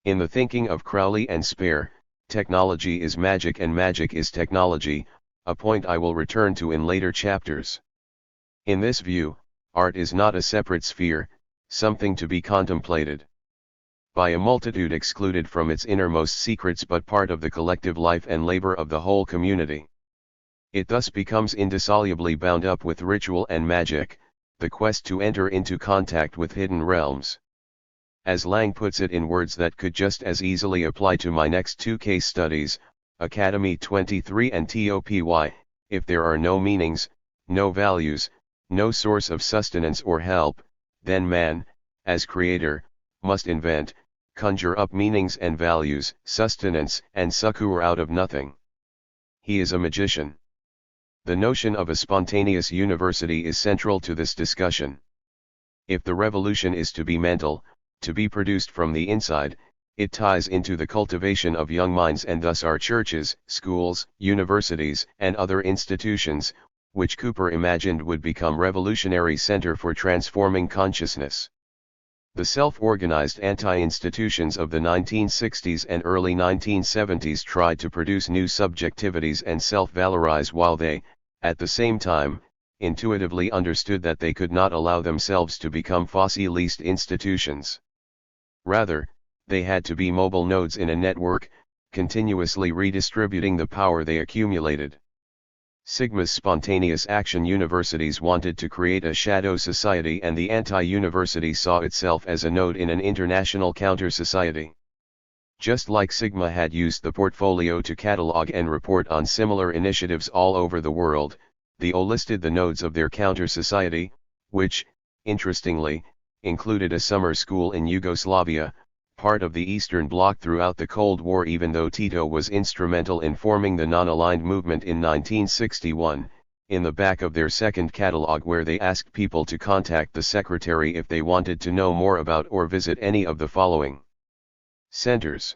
In the thinking of Crowley and Spare, technology is magic and magic is technology, a point I will return to in later chapters. In this view, art is not a separate sphere, something to be contemplated by a multitude excluded from its innermost secrets, but part of the collective life and labor of the whole community. It thus becomes indissolubly bound up with ritual and magic, the quest to enter into contact with hidden realms. As Lang puts it in words that could just as easily apply to my next two case studies, Academy 23 and TOPY, if there are no meanings, no values, no source of sustenance or help, then man, as creator, must invent, conjure up meanings and values, sustenance and succor out of nothing. He is a magician. The notion of a spontaneous university is central to this discussion. If the revolution is to be mental, to be produced from the inside, it ties into the cultivation of young minds, and thus our churches, schools, universities, and other institutions, which Cooper imagined would become revolutionary center for transforming consciousness. The self-organized anti-institutions of the 1960s and early 1970s tried to produce new subjectivities and self-valorize, while they, at the same time, intuitively understood that they could not allow themselves to become fossilized institutions. Rather, they had to be mobile nodes in a network, continuously redistributing the power they accumulated. Sigma's spontaneous action universities wanted to create a shadow society, and the anti-university saw itself as a node in an international counter-society. Just like Sigma had used the portfolio to catalog and report on similar initiatives all over the world, the O listed the nodes of their counter-society, which, interestingly, included a summer school in Yugoslavia, part of the Eastern Bloc throughout the Cold War. Even though Tito was instrumental in forming the non-aligned movement in 1961, in the back of their second catalog, where they asked people to contact the secretary if they wanted to know more about or visit any of the following centers.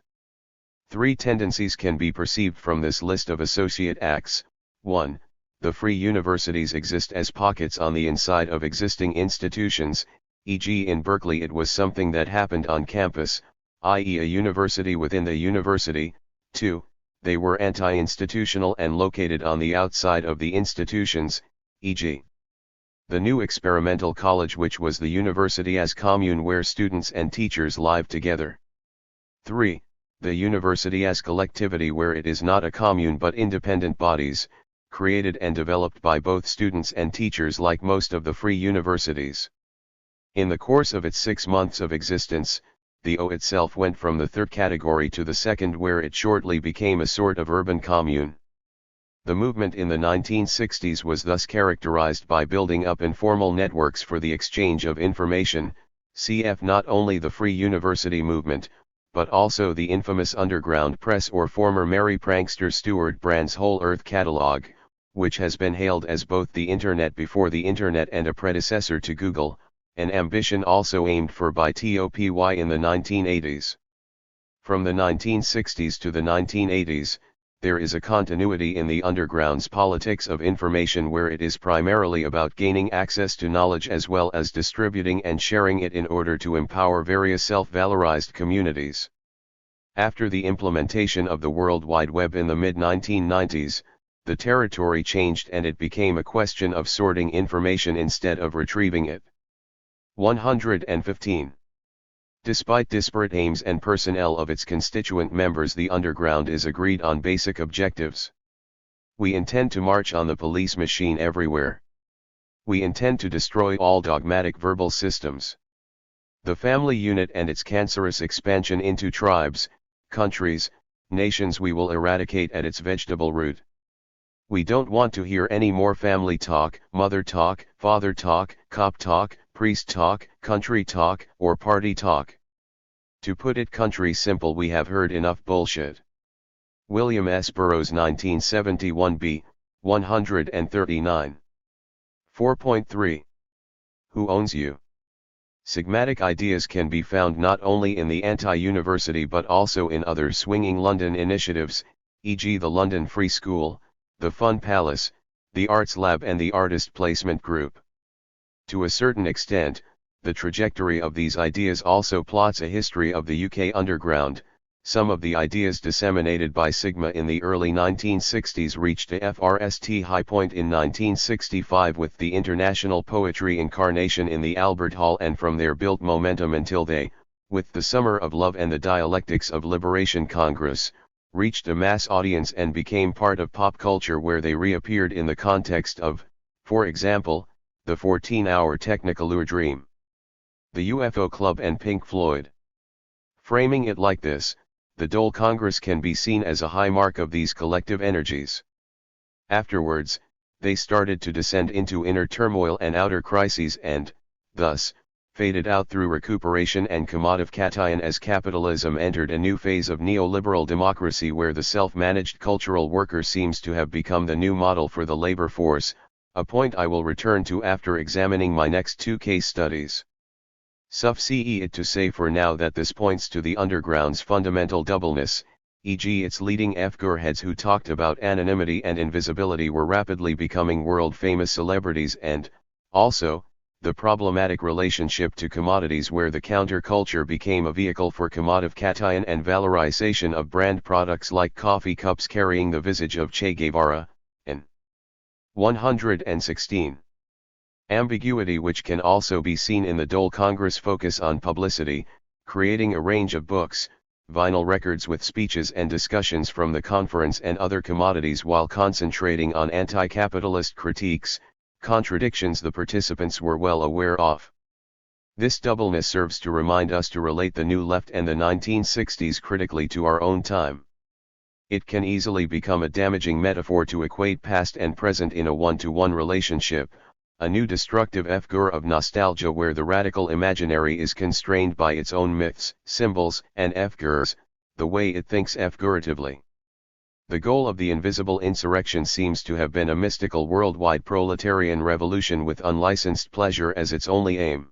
3 tendencies can be perceived from this list of associate acts. 1. The free universities exist as pockets on the inside of existing institutions, e.g. in Berkeley it was something that happened on campus, i.e. a university within the university. 2. They were anti-institutional and located on the outside of the institutions, e.g. the new experimental college, which was the university as commune where students and teachers live together. 3. The university as collectivity, where it is not a commune but independent bodies, created and developed by both students and teachers like most of the free universities. In the course of its 6 months of existence, the O itself went from the third category to the second, where it shortly became a sort of urban commune. The movement in the 1960s was thus characterized by building up informal networks for the exchange of information, cf. not only the Free University movement, but also the infamous underground press or former merry prankster Stuart Brand's Whole Earth catalog, which has been hailed as both the Internet before the Internet and a predecessor to Google, an ambition also aimed for by TOPY in the 1980s. From the 1960s to the 1980s, there is a continuity in the underground's politics of information, where it is primarily about gaining access to knowledge as well as distributing and sharing it in order to empower various self-valorized communities. After the implementation of the World Wide Web in the mid-1990s, the territory changed and it became a question of sorting information instead of retrieving it. 115. Despite disparate aims and personnel of its constituent members, the underground is agreed on basic objectives. We intend to march on the police machine everywhere. We intend to destroy all dogmatic verbal systems. The family unit and its cancerous expansion into tribes, countries, nations we will eradicate at its vegetable root. We don't want to hear any more family talk, mother talk, father talk, cop talk, priest talk, country talk, or party talk. To put it country simple, we have heard enough bullshit. William S. Burroughs, 1971b, 139. 4.3. Who owns you? Sigmatic ideas can be found not only in the anti-university but also in other swinging London initiatives, e.g. the London Free School, the Fun Palace, the Arts Lab and the Artist Placement Group. To a certain extent, the trajectory of these ideas also plots a history of the UK underground. Some of the ideas disseminated by Sigma in the early 1960s reached a FRST high point in 1965 with the International Poetry Incarnation in the Albert Hall, and from there built momentum until they, with the Summer of Love and the Dialectics of Liberation Congress, reached a mass audience and became part of pop culture, where they reappeared in the context of, for example, the 14-hour Technicolor Dream, the UFO Club and Pink Floyd. Framing it like this, the Dole Congress can be seen as a high mark of these collective energies. Afterwards, they started to descend into inner turmoil and outer crises and, thus, faded out through recuperation and commodification as capitalism entered a new phase of neoliberal democracy, where the self-managed cultural worker seems to have become the new model for the labor force, a point I will return to after examining my next 2 case studies. Suffice it to say for now that this points to the underground's fundamental doubleness, e.g. its leading figureheads who talked about anonymity and invisibility were rapidly becoming world-famous celebrities, and, also, the problematic relationship to commodities, where the counterculture became a vehicle for commodification and valorization of brand products like coffee cups carrying the visage of Che Guevara, and 116. Ambiguity, which can also be seen in the Dole Congress focus on publicity, creating a range of books, vinyl records with speeches and discussions from the conference and other commodities, while concentrating on anti-capitalist critiques, contradictions the participants were well aware of. This doubleness serves to remind us to relate the New Left and the 1960s critically to our own time. It can easily become a damaging metaphor to equate past and present in a one-to-one relationship, a new destructive figure of nostalgia where the radical imaginary is constrained by its own myths, symbols, and figures, the way it thinks figuratively. The goal of the invisible insurrection seems to have been a mystical worldwide proletarian revolution with unlicensed pleasure as its only aim.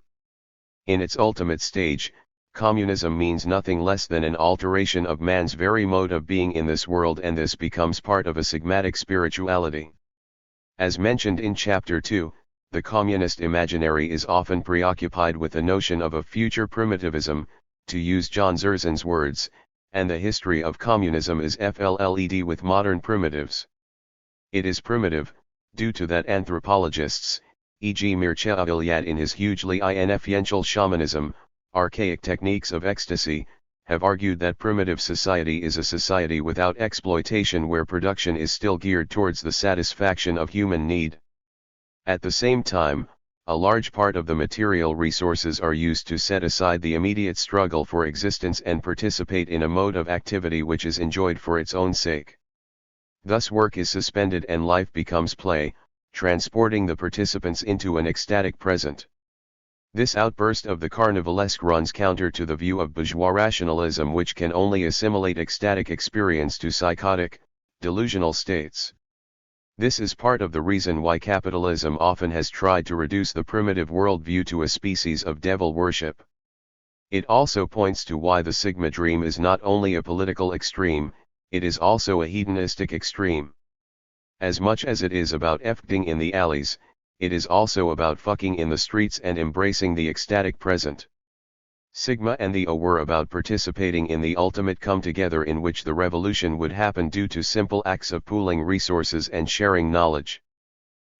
In its ultimate stage, communism means nothing less than an alteration of man's very mode of being in this world, and this becomes part of a sigmatic spirituality. As mentioned in Chapter 2, the communist imaginary is often preoccupied with the notion of a future primitivism, to use John Zerzan's words, and the history of communism is FLLED with modern primitives. It is primitive, due to that anthropologists, e.g. Mircea Eliade in his hugely influential Shamanism, Archaic Techniques of Ecstasy, have argued that primitive society is a society without exploitation where production is still geared towards the satisfaction of human need. At the same time, a large part of the material resources are used to set aside the immediate struggle for existence and participate in a mode of activity which is enjoyed for its own sake. Thus work is suspended and life becomes play, transporting the participants into an ecstatic present. This outburst of the carnivalesque runs counter to the view of bourgeois rationalism, which can only assimilate ecstatic experience to psychotic, delusional states. This is part of the reason why capitalism often has tried to reduce the primitive worldview to a species of devil worship. It also points to why the Sigma dream is not only a political extreme, it is also a hedonistic extreme. As much as it is about f***ing in the alleys, it is also about fucking in the streets and embracing the ecstatic present. Sigma and the O were about participating in the ultimate come-together in which the revolution would happen due to simple acts of pooling resources and sharing knowledge.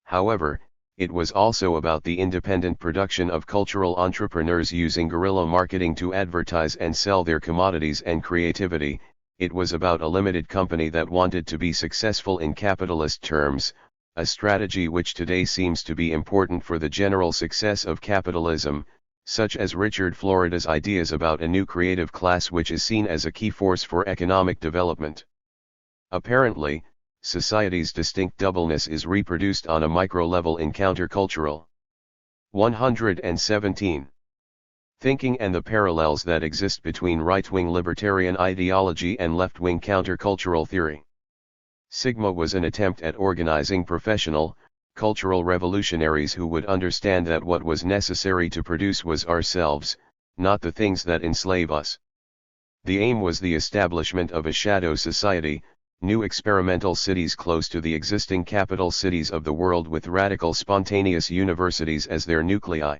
However, it was also about the independent production of cultural entrepreneurs using guerrilla marketing to advertise and sell their commodities and creativity. It was about a limited company that wanted to be successful in capitalist terms, a strategy which today seems to be important for the general success of capitalism, such as Richard Florida's ideas about a new creative class which is seen as a key force for economic development. Apparently, society's distinct doubleness is reproduced on a micro level in countercultural. 117. Thinking and the parallels that exist between right-wing libertarian ideology and left-wing countercultural theory. Sigma was an attempt at organizing professional, cultural revolutionaries who would understand that what was necessary to produce was ourselves, not the things that enslave us. The aim was the establishment of a shadow society, new experimental cities close to the existing capital cities of the world with radical spontaneous universities as their nuclei.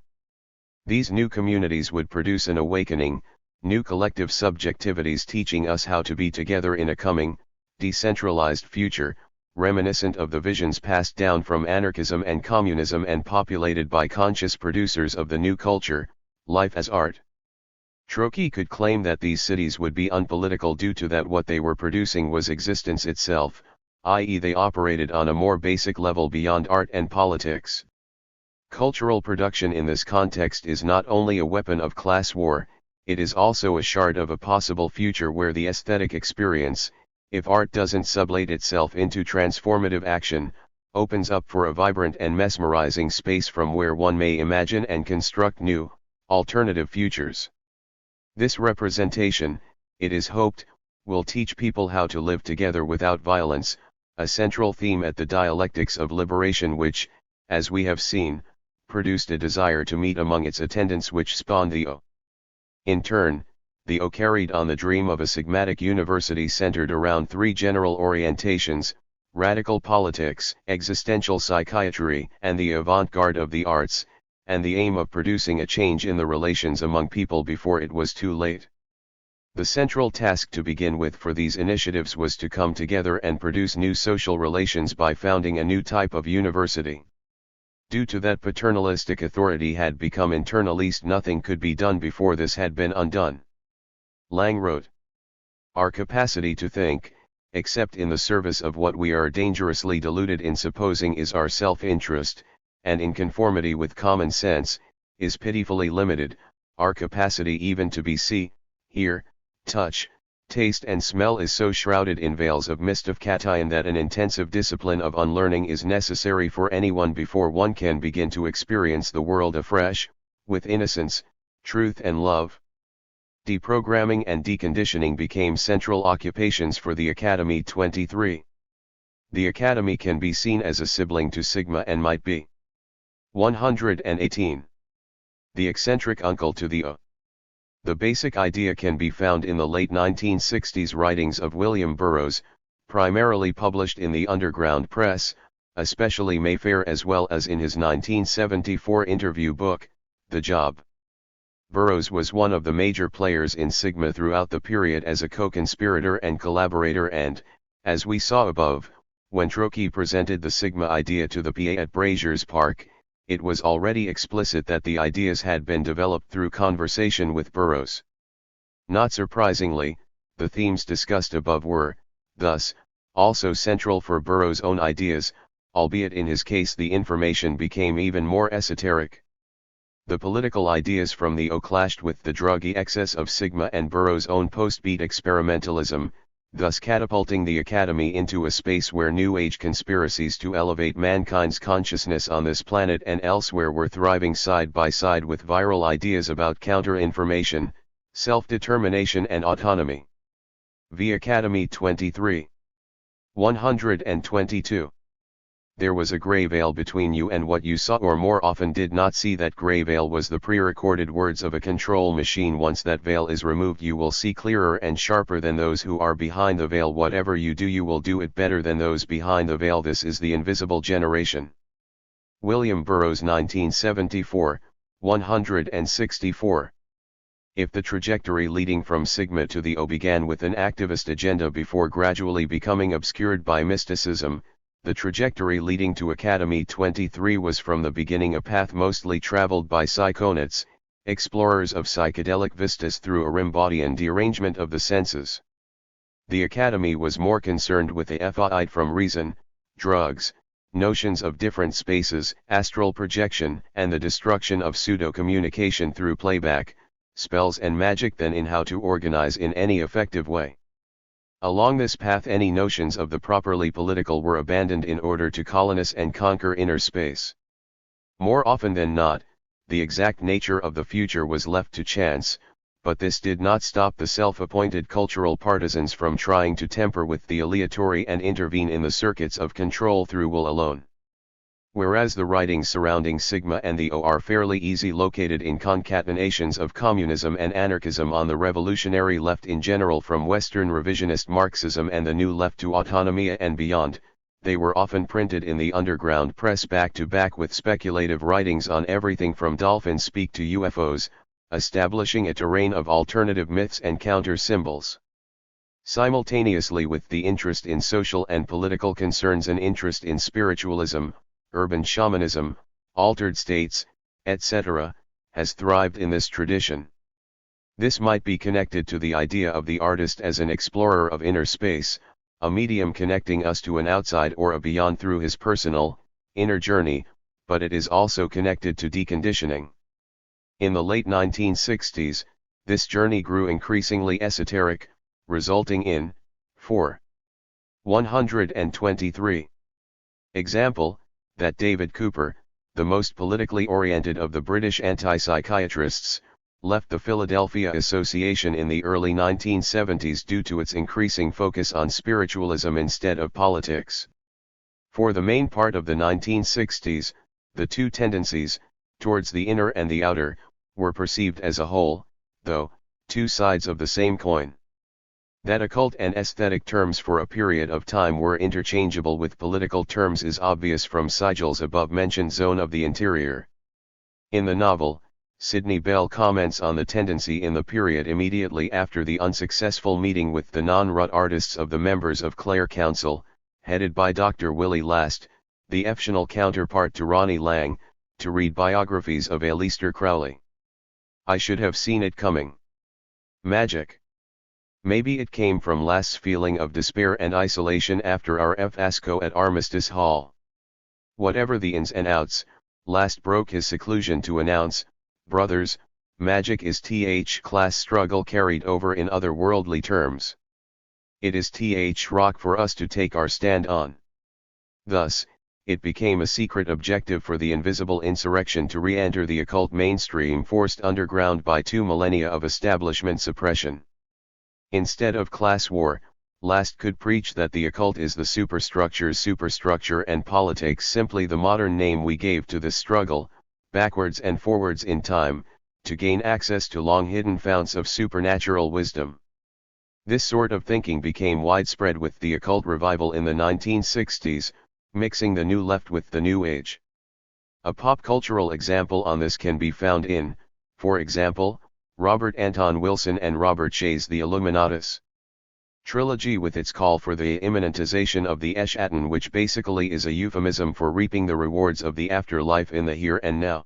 These new communities would produce an awakening, new collective subjectivities teaching us how to be together in a coming, decentralized future, reminiscent of the visions passed down from anarchism and communism and populated by conscious producers of the new culture, life as art. Trotsky could claim that these cities would be unpolitical due to that what they were producing was existence itself, i.e. they operated on a more basic level beyond art and politics. Cultural production in this context is not only a weapon of class war, it is also a shard of a possible future where the aesthetic experience, if art doesn't sublate itself into transformative action, opens up for a vibrant and mesmerizing space from where one may imagine and construct new, alternative futures. This representation, it is hoped, will teach people how to live together without violence, a central theme at the dialectics of liberation which, as we have seen, produced a desire to meet among its attendants which spawned the O. In turn, the O carried on the dream of a sigmatic university centered around three general orientations: radical politics, existential psychiatry, and the avant-garde of the arts, and the aim of producing a change in the relations among people before it was too late. The central task to begin with for these initiatives was to come together and produce new social relations by founding a new type of university. Due to that paternalistic authority had become internalist, nothing could be done before this had been undone. Lang wrote, "Our capacity to think, except in the service of what we are dangerously deluded in supposing is our self-interest, and in conformity with common sense, is pitifully limited. Our capacity even to be see, hear, touch, taste and smell is so shrouded in veils of mist of cation that an intensive discipline of unlearning is necessary for anyone before one can begin to experience the world afresh, with innocence, truth and love." Deprogramming and deconditioning became central occupations for the Academy 23. The Academy can be seen as a sibling to Sigma and might be 118. The eccentric uncle to the O. The basic idea can be found in the late 1960s writings of William Burroughs, primarily published in the underground press, especially Mayfair as well as in his 1974 interview book, The Job. Burroughs was one of the major players in Sigma throughout the period as a co-conspirator and collaborator and, as we saw above, when Troche presented the Sigma idea to the PA at Brazier's Park, it was already explicit that the ideas had been developed through conversation with Burroughs. Not surprisingly, the themes discussed above were, thus, also central for Burroughs' own ideas, albeit in his case the information became even more esoteric. The political ideas from the O clashed with the druggy excess of Sigma and Burroughs' own post-beat experimentalism, thus catapulting the Academy into a space where New Age conspiracies to elevate mankind's consciousness on this planet and elsewhere were thriving side by side with viral ideas about counter-information, self-determination and autonomy. V. Academy 23. 122. There was a grey veil between you and what you saw or more often did not see. That grey veil was the pre-recorded words of a control machine. Once that veil is removed you will see clearer and sharper than those who are behind the veil. Whatever you do you will do it better than those behind the veil. This is the invisible generation. William Burroughs 1974, 164. If the trajectory leading from Sigma to the O began with an activist agenda before gradually becoming obscured by mysticism, the trajectory leading to Academy 23 was from the beginning a path mostly traveled by psychonauts, explorers of psychedelic vistas through a Rimbaudien derangement of the senses. The Academy was more concerned with the FID from reason, drugs, notions of different spaces, astral projection, and the destruction of pseudo-communication through playback, spells and magic than in how to organize in any effective way. Along this path any notions of the properly political were abandoned in order to colonize and conquer inner space. More often than not, the exact nature of the future was left to chance, but this did not stop the self-appointed cultural partisans from trying to tamper with the aleatory and intervene in the circuits of control through will alone. Whereas the writings surrounding Sigma and the O are fairly easy located in concatenations of communism and anarchism on the revolutionary left in general from Western revisionist Marxism and the New Left to autonomia and beyond, they were often printed in the underground press back to back with speculative writings on everything from dolphins speak to UFOs, establishing a terrain of alternative myths and counter symbols. Simultaneously with the interest in social and political concerns an interest in spiritualism, urban shamanism, altered states, etc., has thrived in this tradition. This might be connected to the idea of the artist as an explorer of inner space, a medium connecting us to an outside or a beyond through his personal, inner journey, but it is also connected to deconditioning. In the late 1960s, this journey grew increasingly esoteric, resulting in 123. Example, that David Cooper, the most politically oriented of the British anti-psychiatrists, left the Philadelphia Association in the early 1970s due to its increasing focus on spiritualism instead of politics. For the main part of the 1960s, the two tendencies, towards the inner and the outer, were perceived as a whole, though, two sides of the same coin. That occult and aesthetic terms for a period of time were interchangeable with political terms is obvious from Seigel's above-mentioned Zone of the Interior. In the novel, Sidney Bell comments on the tendency in the period immediately after the unsuccessful meeting with the non-rut artists of the members of Clare Council, headed by Dr. Willie Last, the fictional counterpart to Ronnie Lang, to read biographies of Aleister Crowley. I should have seen it coming. Magic. Maybe it came from Last's feeling of despair and isolation after our fiasco at Armistice Hall. Whatever the ins and outs, Last broke his seclusion to announce, "Brothers, magic is class struggle carried over in otherworldly terms. It is rock for us to take our stand on." Thus, it became a secret objective for the invisible insurrection to re-enter the occult mainstream forced underground by 2 millennia of establishment suppression. Instead of class war, Last could preach that the occult is the superstructure's superstructure and politics simply the modern name we gave to this struggle, backwards and forwards in time, to gain access to long-hidden founts of supernatural wisdom. This sort of thinking became widespread with the occult revival in the 1960s, mixing the new left with the new age. A pop cultural example on this can be found in, for example, Robert Anton Wilson and Robert Shea's The Illuminatus trilogy, with its call for the immanentization of the Eschaton, which basically is a euphemism for reaping the rewards of the afterlife in the here and now.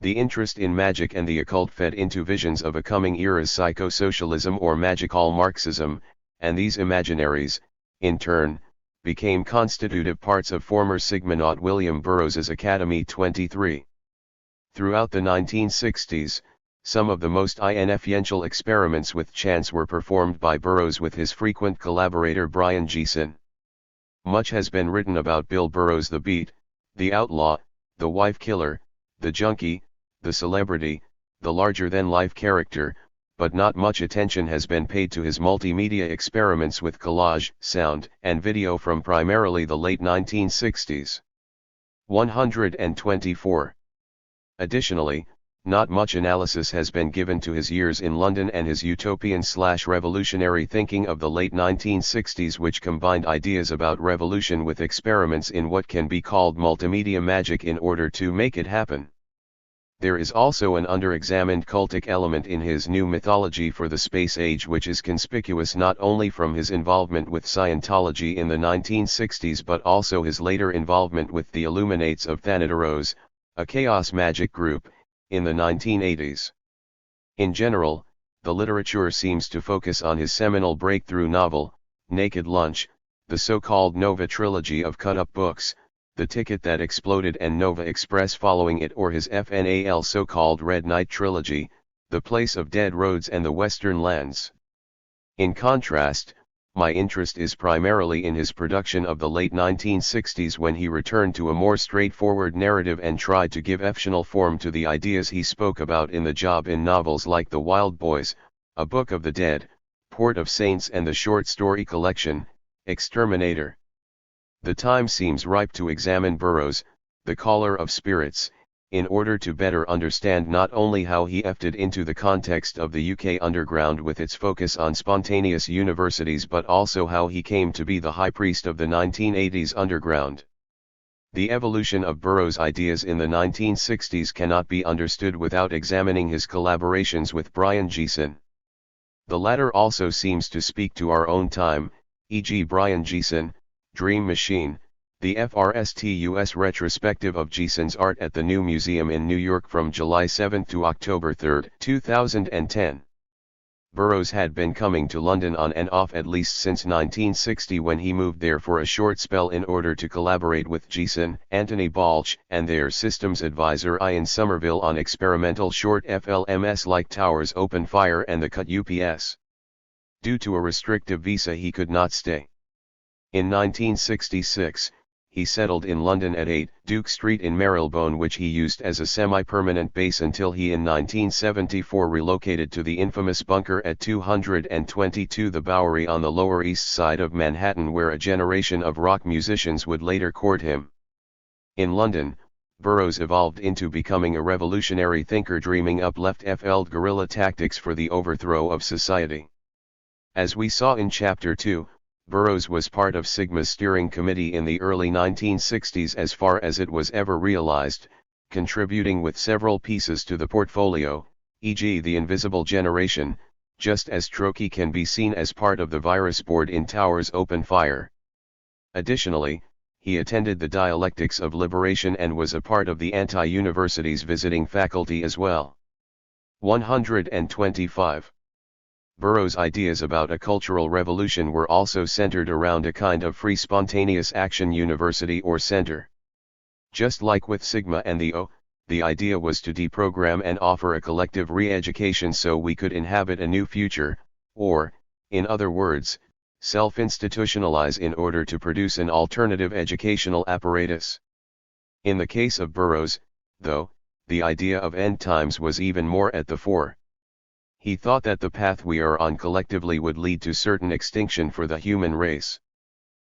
The interest in magic and the occult fed into visions of a coming era's psychosocialism or magical Marxism, and these imaginaries, in turn, became constitutive parts of former Sigma-Naught William Burroughs's Academy 23. Throughout the 1960s, some of the most influential experiments with chance were performed by Burroughs with his frequent collaborator Brian Geeson. Much has been written about Bill Burroughs, the Beat, the outlaw, the wife killer, the junkie, the celebrity, the larger-than-life character, but not much attention has been paid to his multimedia experiments with collage, sound, and video from primarily the late 1960s. 124. Additionally, not much analysis has been given to his years in London and his utopian/revolutionary thinking of the late 1960s, which combined ideas about revolution with experiments in what can be called multimedia magic in order to make it happen. There is also an under-examined cultic element in his new mythology for the space age, which is conspicuous not only from his involvement with Scientology in the 1960s but also his later involvement with the Illuminates of Thanatos, a chaos magic group, in the 1980s. In general, the literature seems to focus on his seminal breakthrough novel, Naked Lunch, the so-called Nova trilogy of cut-up books, The Ticket That Exploded and Nova Express following it, or his FNAL so-called Red Knight trilogy, The Place of Dead Roads and the Western Lands. In contrast, my interest is primarily in his production of the late 1960s, when he returned to a more straightforward narrative and tried to give fictional form to the ideas he spoke about in The Job, in novels like The Wild Boys, A Book of the Dead, Port of Saints, and the short story collection, Exterminator. The time seems ripe to examine Burroughs, the Caller of Spirits, in order to better understand not only how he fitted into the context of the UK underground with its focus on spontaneous universities, but also how he came to be the high priest of the 1980s underground. The evolution of Burroughs' ideas in the 1960s cannot be understood without examining his collaborations with Brian Geeson. The latter also seems to speak to our own time, e.g. Brian Geeson, Dream Machine, the FRSTUS retrospective of Geeson's art at the New Museum in New York from July 7 to October 3, 2010. Burroughs had been coming to London on and off at least since 1960, when he moved there for a short spell in order to collaborate with Geeson, Anthony Balch, and their systems advisor Ian Somerville on experimental short FLMS like Towers Open Fire and the Cut UPS. Due to a restrictive visa, he could not stay. In 1966, he settled in London at 8 Duke Street in Marylebone, which he used as a semi-permanent base until he in 1974 relocated to the infamous bunker at 222 The Bowery on the Lower East Side of Manhattan, where a generation of rock musicians would later court him. In London, Burroughs evolved into becoming a revolutionary thinker, dreaming up left-field guerrilla tactics for the overthrow of society. As we saw in Chapter 2, Burroughs was part of Sigma's steering committee in the early 1960s as far as it was ever realized, contributing with several pieces to the portfolio, e.g. The Invisible Generation, just as Trokey can be seen as part of the virus board in Towers Open Fire. Additionally, he attended the Dialectics of Liberation and was a part of the Anti-University's visiting faculty as well. 125. Burroughs' ideas about a cultural revolution were also centered around a kind of free spontaneous action university or center. Just like with Sigma and the O, the idea was to deprogram and offer a collective re-education so we could inhabit a new future, or, in other words, self-institutionalize in order to produce an alternative educational apparatus. In the case of Burroughs, though, the idea of end times was even more at the fore. He thought that the path we are on collectively would lead to certain extinction for the human race.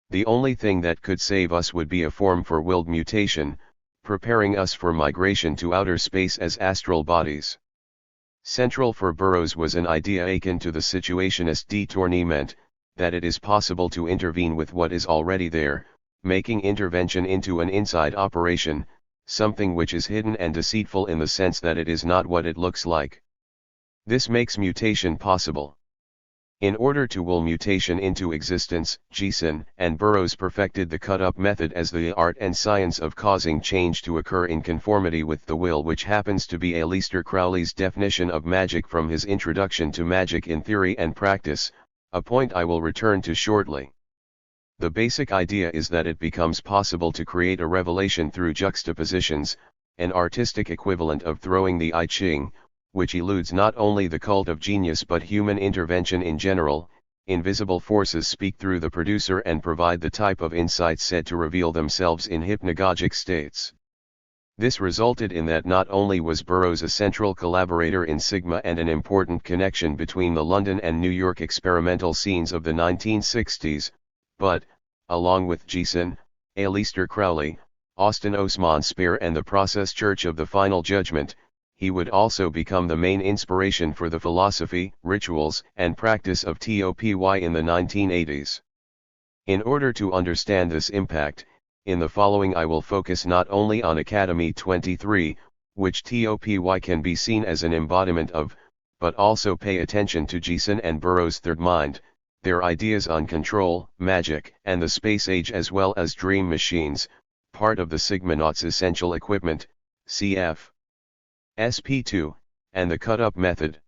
The only thing that could save us would be a form for willed mutation, preparing us for migration to outer space as astral bodies. Central for Burroughs was an idea akin to the situationist détournement, that it is possible to intervene with what is already there, making intervention into an inside operation, something which is hidden and deceitful in the sense that it is not what it looks like. This makes mutation possible. In order to will mutation into existence, Giessen and Burroughs perfected the cut-up method as the art and science of causing change to occur in conformity with the will, which happens to be Aleister Crowley's definition of magic from his Introduction to Magic in Theory and Practice, a point I will return to shortly. The basic idea is that it becomes possible to create a revelation through juxtapositions, an artistic equivalent of throwing the I Ching, which eludes not only the cult of genius but human intervention in general. Invisible forces speak through the producer and provide the type of insights said to reveal themselves in hypnagogic states. This resulted in that not only was Burroughs a central collaborator in Sigma and an important connection between the London and New York experimental scenes of the 1960s, but, along with Giessen, Aleister Crowley, Austin Osman Spare and the Process Church of the Final Judgment, he would also become the main inspiration for the philosophy, rituals, and practice of TOPY in the 1980s. In order to understand this impact, in the following I will focus not only on Academy 23, which TOPY can be seen as an embodiment of, but also pay attention to Giessen and Burroughs' third mind, their ideas on control, magic, and the space age as well as dream machines, part of the Sigmanauts' essential equipment, cf. SP2, and the cut-up method.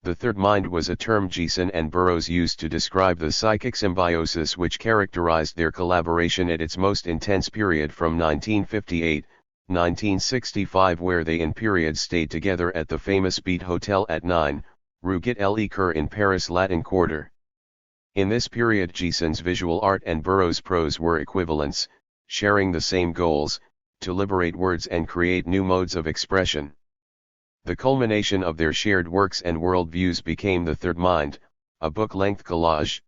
The third mind was a term Giessen and Burroughs used to describe the psychic symbiosis which characterized their collaboration at its most intense period from 1958-1965, where they in periods stayed together at the famous Beat Hotel at 9, Rue Git l'Ecoeur in Paris Latin Quarter. In this period Giessen's visual art and Burroughs' prose were equivalents, sharing the same goals, to liberate words and create new modes of expression. The culmination of their shared works and worldviews became The Third Mind, a book-length collage.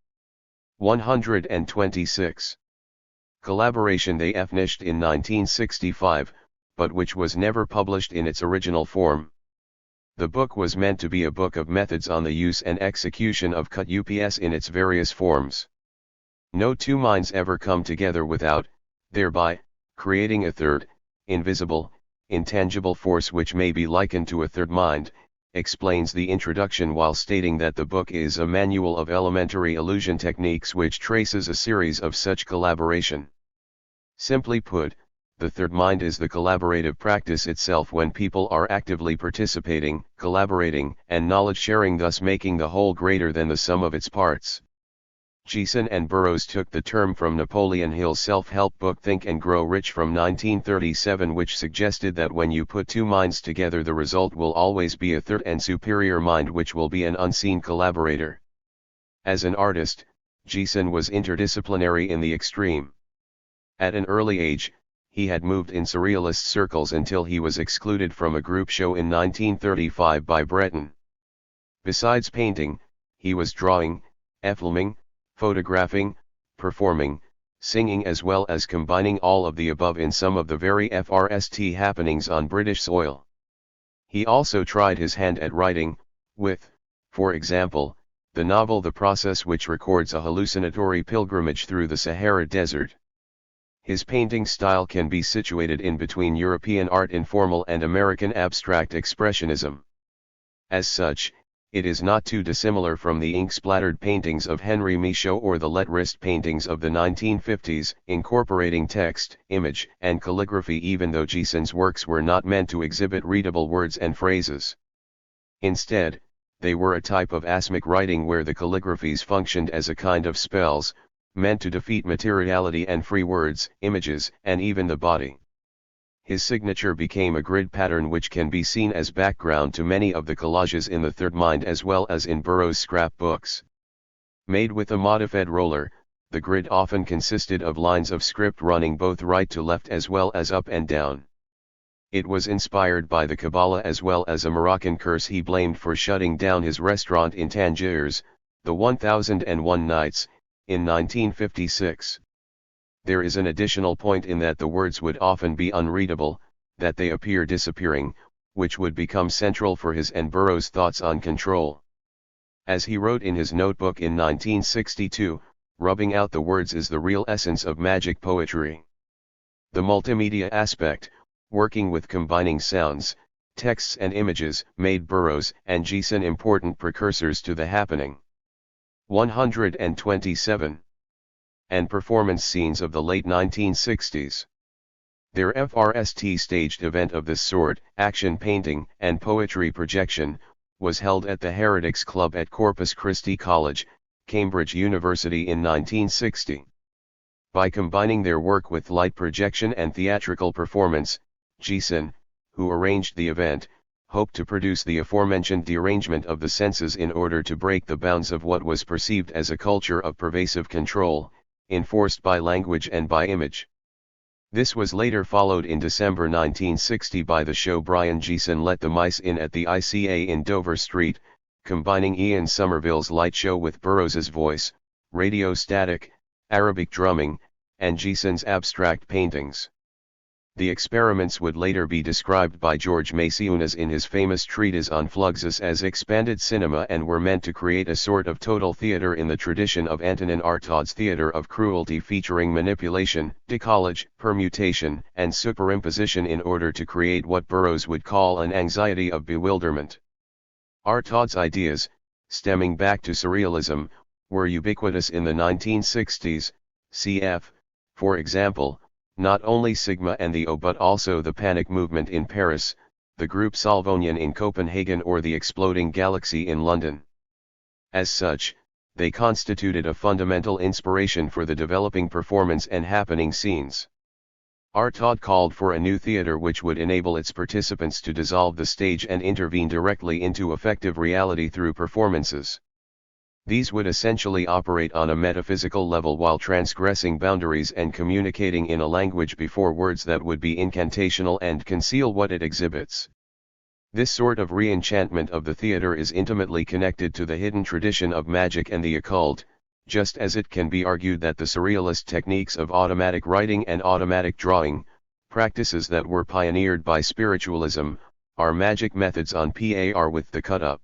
126. Collaboration they finished in 1965, but which was never published in its original form. The book was meant to be a book of methods on the use and execution of cut-ups in its various forms. No two minds ever come together without, thereby, creating a third, invisible, intangible force which may be likened to a third mind, explains the introduction while stating that the book is a manual of elementary illusion techniques which traces a series of such collaboration. Simply put, the third mind is the collaborative practice itself when people are actively participating, collaborating, and knowledge sharing, thus making the whole greater than the sum of its parts. Giessen and Burroughs took the term from Napoleon Hill's self-help book Think and Grow Rich from 1937, which suggested that when you put two minds together the result will always be a third and superior mind which will be an unseen collaborator. As an artist, Giessen was interdisciplinary in the extreme. At an early age, he had moved in surrealist circles until he was excluded from a group show in 1935 by Breton. Besides painting, he was drawing, filming, photographing, performing, singing, as well as combining all of the above in some of the very first happenings on British soil. He also tried his hand at writing, with, for example, the novel The Process, which records a hallucinatory pilgrimage through the Sahara Desert. His painting style can be situated in between European art informal and American abstract expressionism. As such, it is not too dissimilar from the ink-splattered paintings of Henri Michaud or the let wrist paintings of the 1950s, incorporating text, image, and calligraphy, even though Giessen's works were not meant to exhibit readable words and phrases. Instead, they were a type of asmic writing where the calligraphies functioned as a kind of spells, meant to defeat materiality and free words, images, and even the body. His signature became a grid pattern which can be seen as background to many of the collages in The Third Mind as well as in Burroughs' scrapbooks. Made with a modified roller, the grid often consisted of lines of script running both right to left as well as up and down. It was inspired by the Kabbalah as well as a Moroccan curse he blamed for shutting down his restaurant in Tangiers, the 1001 Nights, in 1956. There is an additional point in that the words would often be unreadable, that they appear disappearing, which would become central for his and Burroughs' thoughts on control. As he wrote in his notebook in 1962, rubbing out the words is the real essence of magic poetry. The multimedia aspect, working with combining sounds, texts and images, made Burroughs and Geeson important precursors to the happening. 127. And performance scenes of the late 1960s. Their FRST staged event of this sort, action painting and poetry projection, was held at the Heretics Club at Corpus Christi College, Cambridge University in 1960. By combining their work with light projection and theatrical performance, Geeson, who arranged the event, hoped to produce the aforementioned derangement of the senses in order to break the bounds of what was perceived as a culture of pervasive control, enforced by language and by image. This was later followed in December 1960 by the show Brian Geeson Let the Mice In at the ICA in Dover Street, combining Ian Somerville's light show with Burroughs's voice, radio static, Arabic drumming, and Geeson's abstract paintings. The experiments would later be described by George Maciunas in his famous treatise on Fluxus as expanded cinema and were meant to create a sort of total theater in the tradition of Antonin Artaud's theater of cruelty featuring manipulation, decollage, permutation, and superimposition in order to create what Burroughs would call an anxiety of bewilderment. Artaud's ideas, stemming back to surrealism, were ubiquitous in the 1960s, cf., for example, not only Sigma and the O but also the Panic Movement in Paris, the group Salvonian in Copenhagen or the Exploding Galaxy in London. As such, they constituted a fundamental inspiration for the developing performance and happening scenes. Artaud called for a new theater which would enable its participants to dissolve the stage and intervene directly into effective reality through performances. These would essentially operate on a metaphysical level while transgressing boundaries and communicating in a language before words that would be incantational and conceal what it exhibits. This sort of re-enchantment of the theater is intimately connected to the hidden tradition of magic and the occult, just as it can be argued that the surrealist techniques of automatic writing and automatic drawing, practices that were pioneered by spiritualism, are magic methods on par with the cut-up.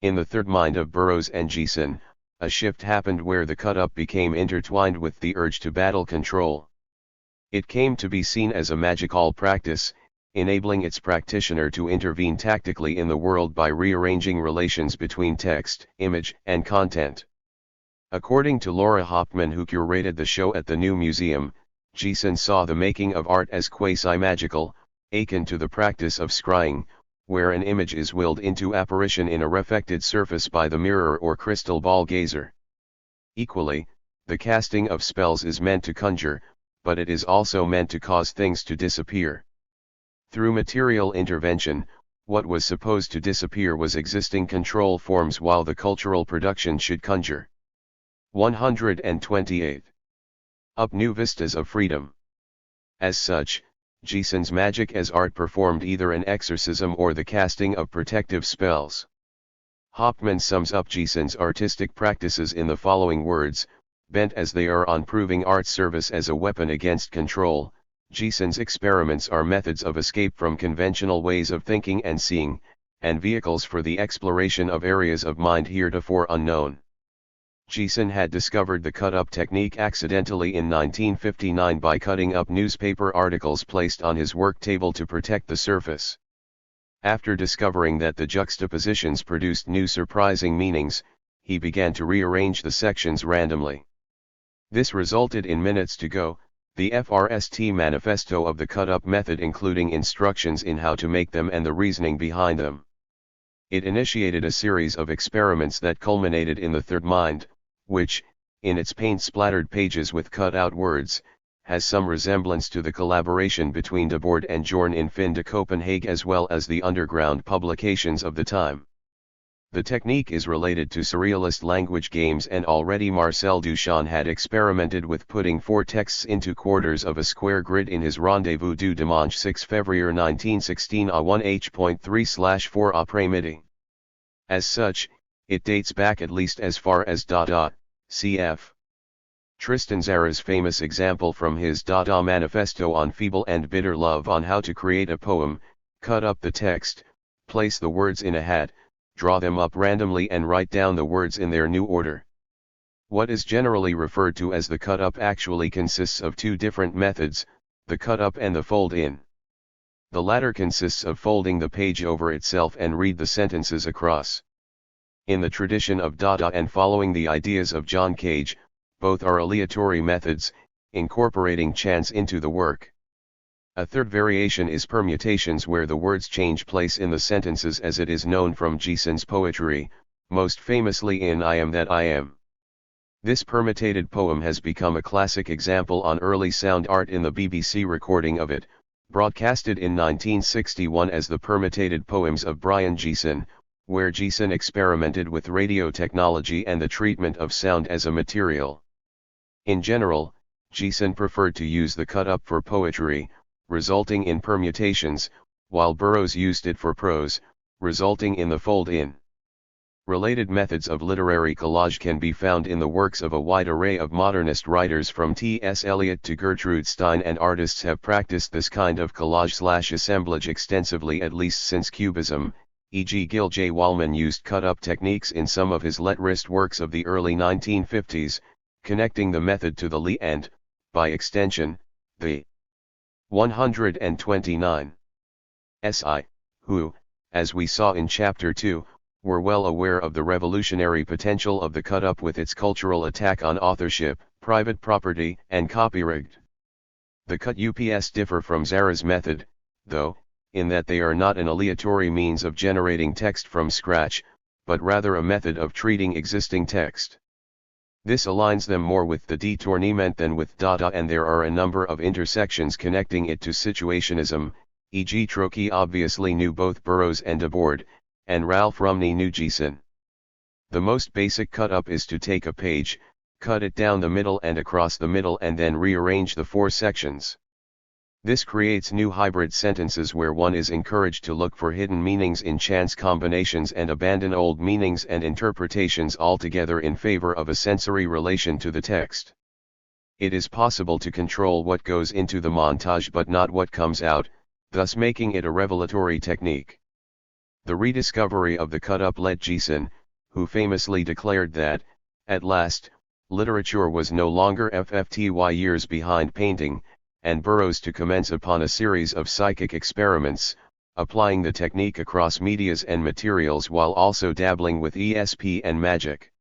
In the third mind of Burroughs and Geeson, a shift happened where the cut-up became intertwined with the urge to battle control. It came to be seen as a magical practice, enabling its practitioner to intervene tactically in the world by rearranging relations between text, image, and content. According to Laura Hopman, who curated the show at the New Museum, Geeson saw the making of art as quasi-magical, akin to the practice of scrying, where an image is willed into apparition in a reflected surface by the mirror or crystal ball gazer. Equally, the casting of spells is meant to conjure, but it is also meant to cause things to disappear. Through material intervention, what was supposed to disappear was existing control forms while the cultural production should conjure. 128. Up new vistas of freedom. As such, Geeson's magic as art performed either an exorcism or the casting of protective spells. Hopman sums up Geeson's artistic practices in the following words: bent as they are on proving art's service as a weapon against control, Geeson's experiments are methods of escape from conventional ways of thinking and seeing, and vehicles for the exploration of areas of mind heretofore unknown. Geeson had discovered the cut-up technique accidentally in 1959 by cutting up newspaper articles placed on his work table to protect the surface. After discovering that the juxtapositions produced new surprising meanings, he began to rearrange the sections randomly. This resulted in Minutes to Go, the FRST manifesto of the cut-up method, including instructions in how to make them and the reasoning behind them. It initiated a series of experiments that culminated in the Third Mind, which, in its paint-splattered pages with cut-out words, has some resemblance to the collaboration between de Boord and Jorn in Fin de Copenhagen as well as the underground publications of the time. The technique is related to surrealist language games, and already Marcel Duchamp had experimented with putting 4 texts into quarters of a square grid in his Rendezvous du Dimanche 6 Février 1916 à 1h.3/4 après-midi. As such, it dates back at least as far as Dada, cf. Tristan Tzara's famous example from his Dada manifesto on feeble and bitter love on how to create a poem: cut up the text, place the words in a hat, draw them up randomly and write down the words in their new order. What is generally referred to as the cut-up actually consists of two different methods, the cut-up and the fold-in. The latter consists of folding the page over itself and read the sentences across. In the tradition of Dada and following the ideas of John Cage, both are aleatory methods, incorporating chance into the work. A third variation is permutations, where the words change place in the sentences, as it is known from Jason's poetry, most famously in I Am That I Am. This permutated poem has become a classic example on early sound art in the BBC recording of it, broadcasted in 1961 as the Permutated Poems of Brian Jason, where Jason experimented with radio technology and the treatment of sound as a material. In general, Jason preferred to use the cut-up for poetry, resulting in permutations, while Burroughs used it for prose, resulting in the fold-in. Related methods of literary collage can be found in the works of a wide array of modernist writers from T.S. Eliot to Gertrude Stein, and artists have practiced this kind of collage/assemblage extensively at least since Cubism, e.g. Gil J. Wallman used cut-up techniques in some of his lettrist works of the early 1950s, connecting the method to the Lee and, by extension, the 129 SI, who, as we saw in Chapter 2, were well aware of the revolutionary potential of the cut-up with its cultural attack on authorship, private property, and copyright. The cut-ups differ from Zara's method, though, in that they are not an aleatory means of generating text from scratch, but rather a method of treating existing text. This aligns them more with the détournement than with Dada, and there are a number of intersections connecting it to situationism, e.g. Trocchi obviously knew both Burroughs and Debord, and Ralph Rumney knew Jason. The most basic cut-up is to take a page, cut it down the middle and across the middle, and then rearrange the four sections. This creates new hybrid sentences where one is encouraged to look for hidden meanings in chance combinations and abandon old meanings and interpretations altogether in favor of a sensory relation to the text. It is possible to control what goes into the montage but not what comes out, thus making it a revelatory technique. The rediscovery of the cut-up led Jason, who famously declared that, at last, literature was no longer FFTY years behind painting, and Burroughs to commence upon a series of psychic experiments, applying the technique across medias and materials while also dabbling with ESP and magic.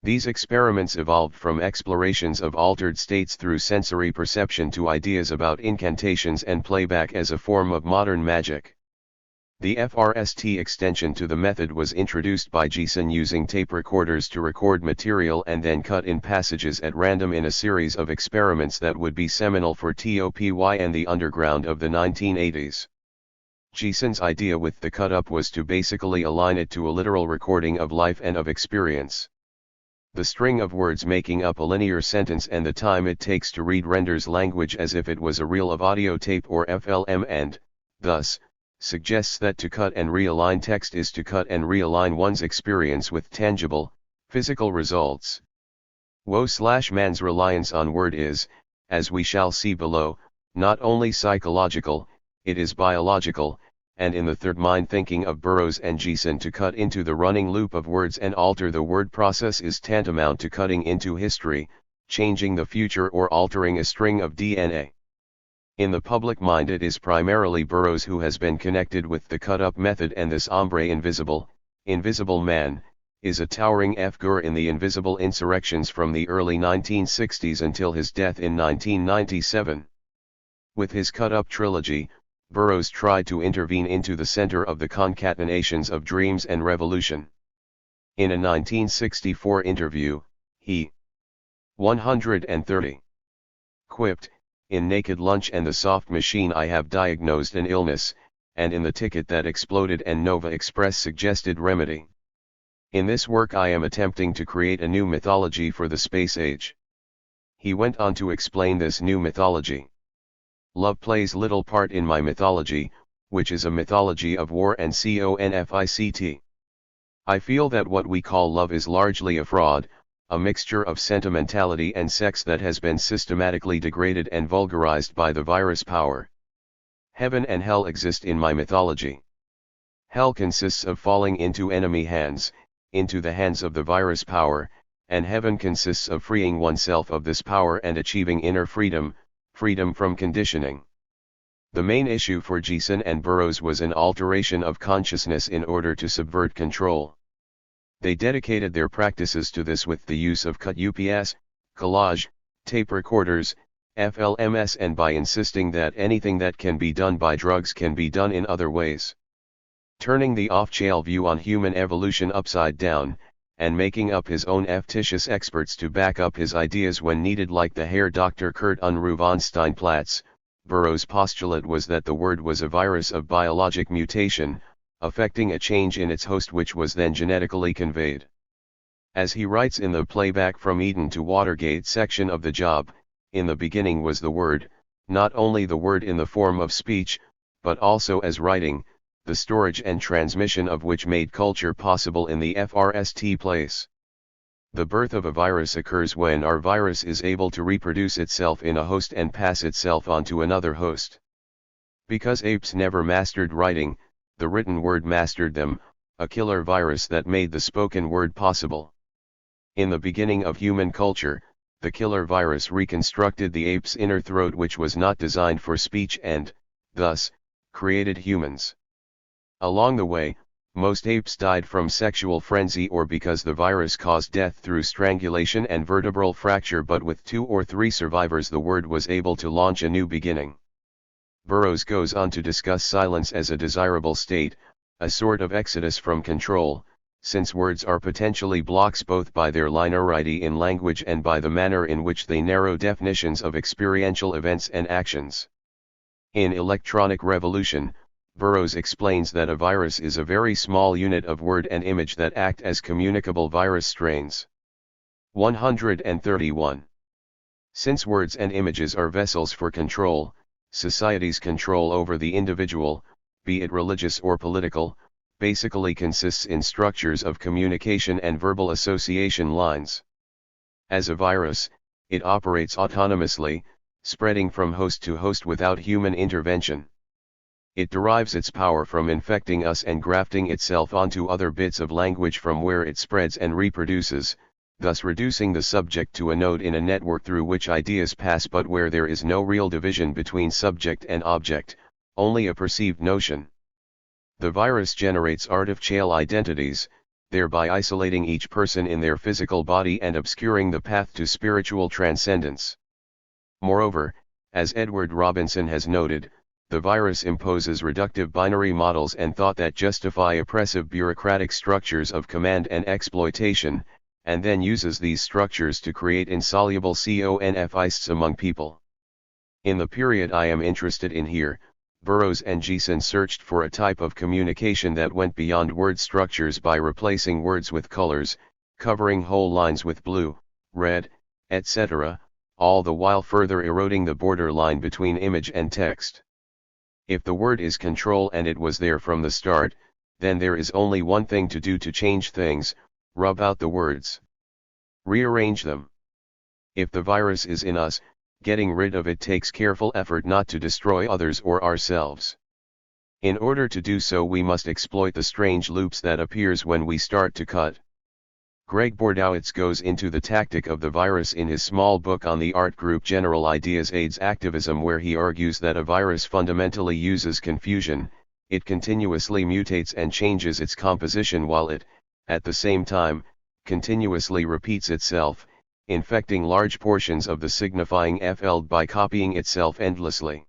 These experiments evolved from explorations of altered states through sensory perception to ideas about incantations and playback as a form of modern magic. The FRST extension to the method was introduced by Jason using tape recorders to record material and then cut in passages at random in a series of experiments that would be seminal for TOPY and the underground of the 1980s. Jason's idea with the cut-up was to basically align it to a literal recording of life and of experience. The string of words making up a linear sentence and the time it takes to read renders language as if it was a reel of audio tape or FLM and, thus, suggests that to cut and realign text is to cut and realign one's experience with tangible, physical results. Woe/man's reliance on word is, as we shall see below, not only psychological, it is biological, and in the third mind thinking of Burroughs and Jason, to cut into the running loop of words and alter the word process is tantamount to cutting into history, changing the future or altering a string of DNA. In the public mind it is primarily Burroughs who has been connected with the cut-up method, and this hombre invisible man, is a towering figure in the invisible insurrections from the early 1960s until his death in 1997. With his cut-up trilogy, Burroughs tried to intervene into the center of the concatenations of dreams and revolution. In a 1964 interview, he 130 quipped, "In Naked Lunch and the Soft Machine I have diagnosed an illness, and in The Ticket That Exploded and Nova Express suggested remedy. In this work I am attempting to create a new mythology for the space age." He went on to explain this new mythology. "Love plays little part in my mythology, which is a mythology of war and conflict. I feel that what we call love is largely a fraud, a mixture of sentimentality and sex that has been systematically degraded and vulgarized by the virus power. Heaven and hell exist in my mythology. Hell consists of falling into enemy hands, into the hands of the virus power, and heaven consists of freeing oneself of this power and achieving inner freedom, freedom from conditioning. The main issue for Gieson and Burroughs was an alteration of consciousness in order to subvert control. They dedicated their practices to this with the use of cut UPS, collage, tape recorders, FLMS, and by insisting that anything that can be done by drugs can be done in other ways. Turning the off-chain view on human evolution upside down, and making up his own fictitious experts to back up his ideas when needed, like the Herr Dr. Kurt Unruh von Steinplatz, Burroughs' postulate was that the word was a virus of biologic mutation, affecting a change in its host which was then genetically conveyed. As he writes in the Playback from Eden to Watergate section of The Job, in the beginning was the word, not only the word in the form of speech, but also as writing, the storage and transmission of which made culture possible in the first place. The birth of a virus occurs when our virus is able to reproduce itself in a host and pass itself on to another host. Because apes never mastered writing, the written word mastered them, a killer virus that made the spoken word possible. In the beginning of human culture, the killer virus reconstructed the ape's inner throat, which was not designed for speech, and, thus, created humans. Along the way, most apes died from sexual frenzy or because the virus caused death through strangulation and vertebral fracture, but with 2 or 3 survivors the word was able to launch a new beginning. Burroughs goes on to discuss silence as a desirable state, a sort of exodus from control, since words are potentially blocks both by their linearity in language and by the manner in which they narrow definitions of experiential events and actions. In Electronic Revolution, Burroughs explains that a virus is a very small unit of word and image that act as communicable virus strains. 131. Since words and images are vessels for control, society's control over the individual, be it religious or political, basically consists in structures of communication and verbal association lines. As a virus, it operates autonomously, spreading from host to host without human intervention. It derives its power from infecting us and grafting itself onto other bits of language from where it spreads and reproduces, thus reducing the subject to a node in a network through which ideas pass but where there is no real division between subject and object, only a perceived notion. The virus generates artificial identities, thereby isolating each person in their physical body and obscuring the path to spiritual transcendence. Moreover, as Edward Robinson has noted, the virus imposes reductive binary models and thought that justify oppressive bureaucratic structures of command and exploitation, and then uses these structures to create insoluble conflicts among people. In the period I am interested in here, Burroughs and Gieson searched for a type of communication that went beyond word structures by replacing words with colors, covering whole lines with blue, red, etc., all the while further eroding the borderline between image and text. If the word is control and it was there from the start, then there is only one thing to do to change things: rub out the words. Rearrange them. If the virus is in us, getting rid of it takes careful effort not to destroy others or ourselves. In order to do so we must exploit the strange loops that appears when we start to cut. Greg Bordowitz goes into the tactic of the virus in his small book on the art group General Ideas AIDS Activism, where he argues that a virus fundamentally uses confusion, it continuously mutates and changes its composition while it, at the same time, continuously repeats itself, infecting large portions of the signifying field by copying itself endlessly.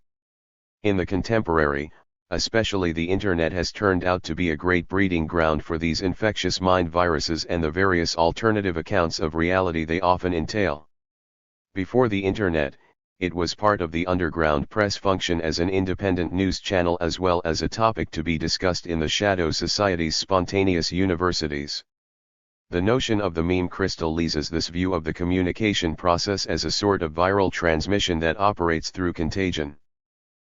In the contemporary, especially the Internet has turned out to be a great breeding ground for these infectious mind viruses and the various alternative accounts of reality they often entail. Before the Internet, it was part of the underground press function as an independent news channel as well as a topic to be discussed in the shadow society's spontaneous universities. The notion of the meme crystal leases this view of the communication process as a sort of viral transmission that operates through contagion.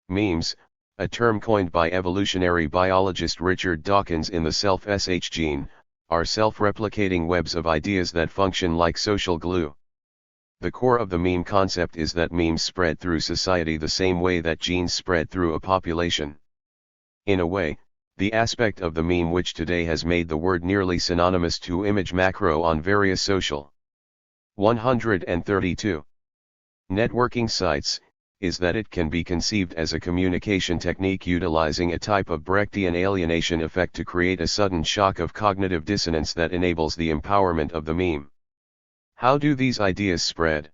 Memes, a term coined by evolutionary biologist Richard Dawkins in the self-sh gene, are self-replicating webs of ideas that function like social glue. The core of the meme concept is that memes spread through society the same way that genes spread through a population. In a way, the aspect of the meme which today has made the word nearly synonymous to image macro on various social 132. Networking sites, is that it can be conceived as a communication technique utilizing a type of Brechtian alienation effect to create a sudden shock of cognitive dissonance that enables the empowerment of the meme. How do these ideas spread?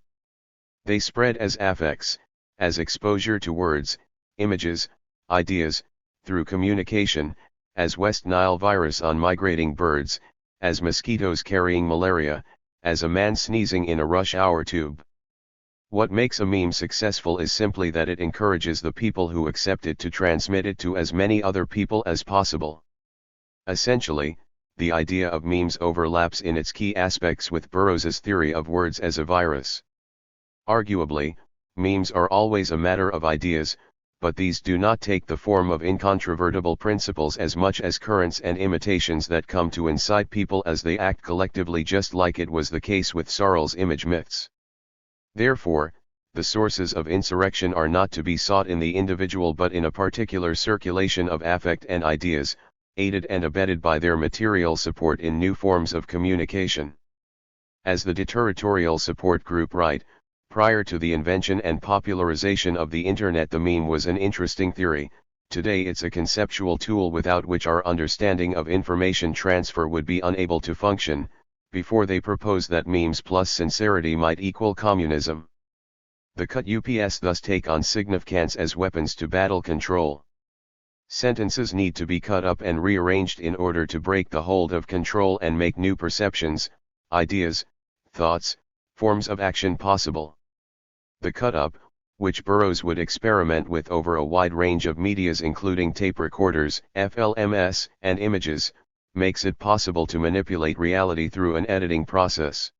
They spread as affects, as exposure to words, images, ideas, through communication, as West Nile virus on migrating birds, as mosquitoes carrying malaria, as a man sneezing in a rush hour tube. What makes a meme successful is simply that it encourages the people who accept it to transmit it to as many other people as possible. Essentially, the idea of memes overlaps in its key aspects with Burroughs's theory of words as a virus. Arguably, memes are always a matter of ideas, but these do not take the form of incontrovertible principles as much as currents and imitations that come to incite people as they act collectively, just like it was the case with Searle's image myths. Therefore, the sources of insurrection are not to be sought in the individual but in a particular circulation of affect and ideas, aided and abetted by their material support in new forms of communication. As the Deterritorial Support Group write, prior to the invention and popularization of the Internet, the meme was an interesting theory. Today it's a conceptual tool without which our understanding of information transfer would be unable to function. Before they proposed that memes plus sincerity might equal communism. The cut UPS thus take on significance as weapons to battle control. Sentences need to be cut up and rearranged in order to break the hold of control and make new perceptions, ideas, thoughts, forms of action possible. The cut up, which Burroughs would experiment with over a wide range of medias including tape recorders, FLMS, and images, makes it possible to manipulate reality through an editing process.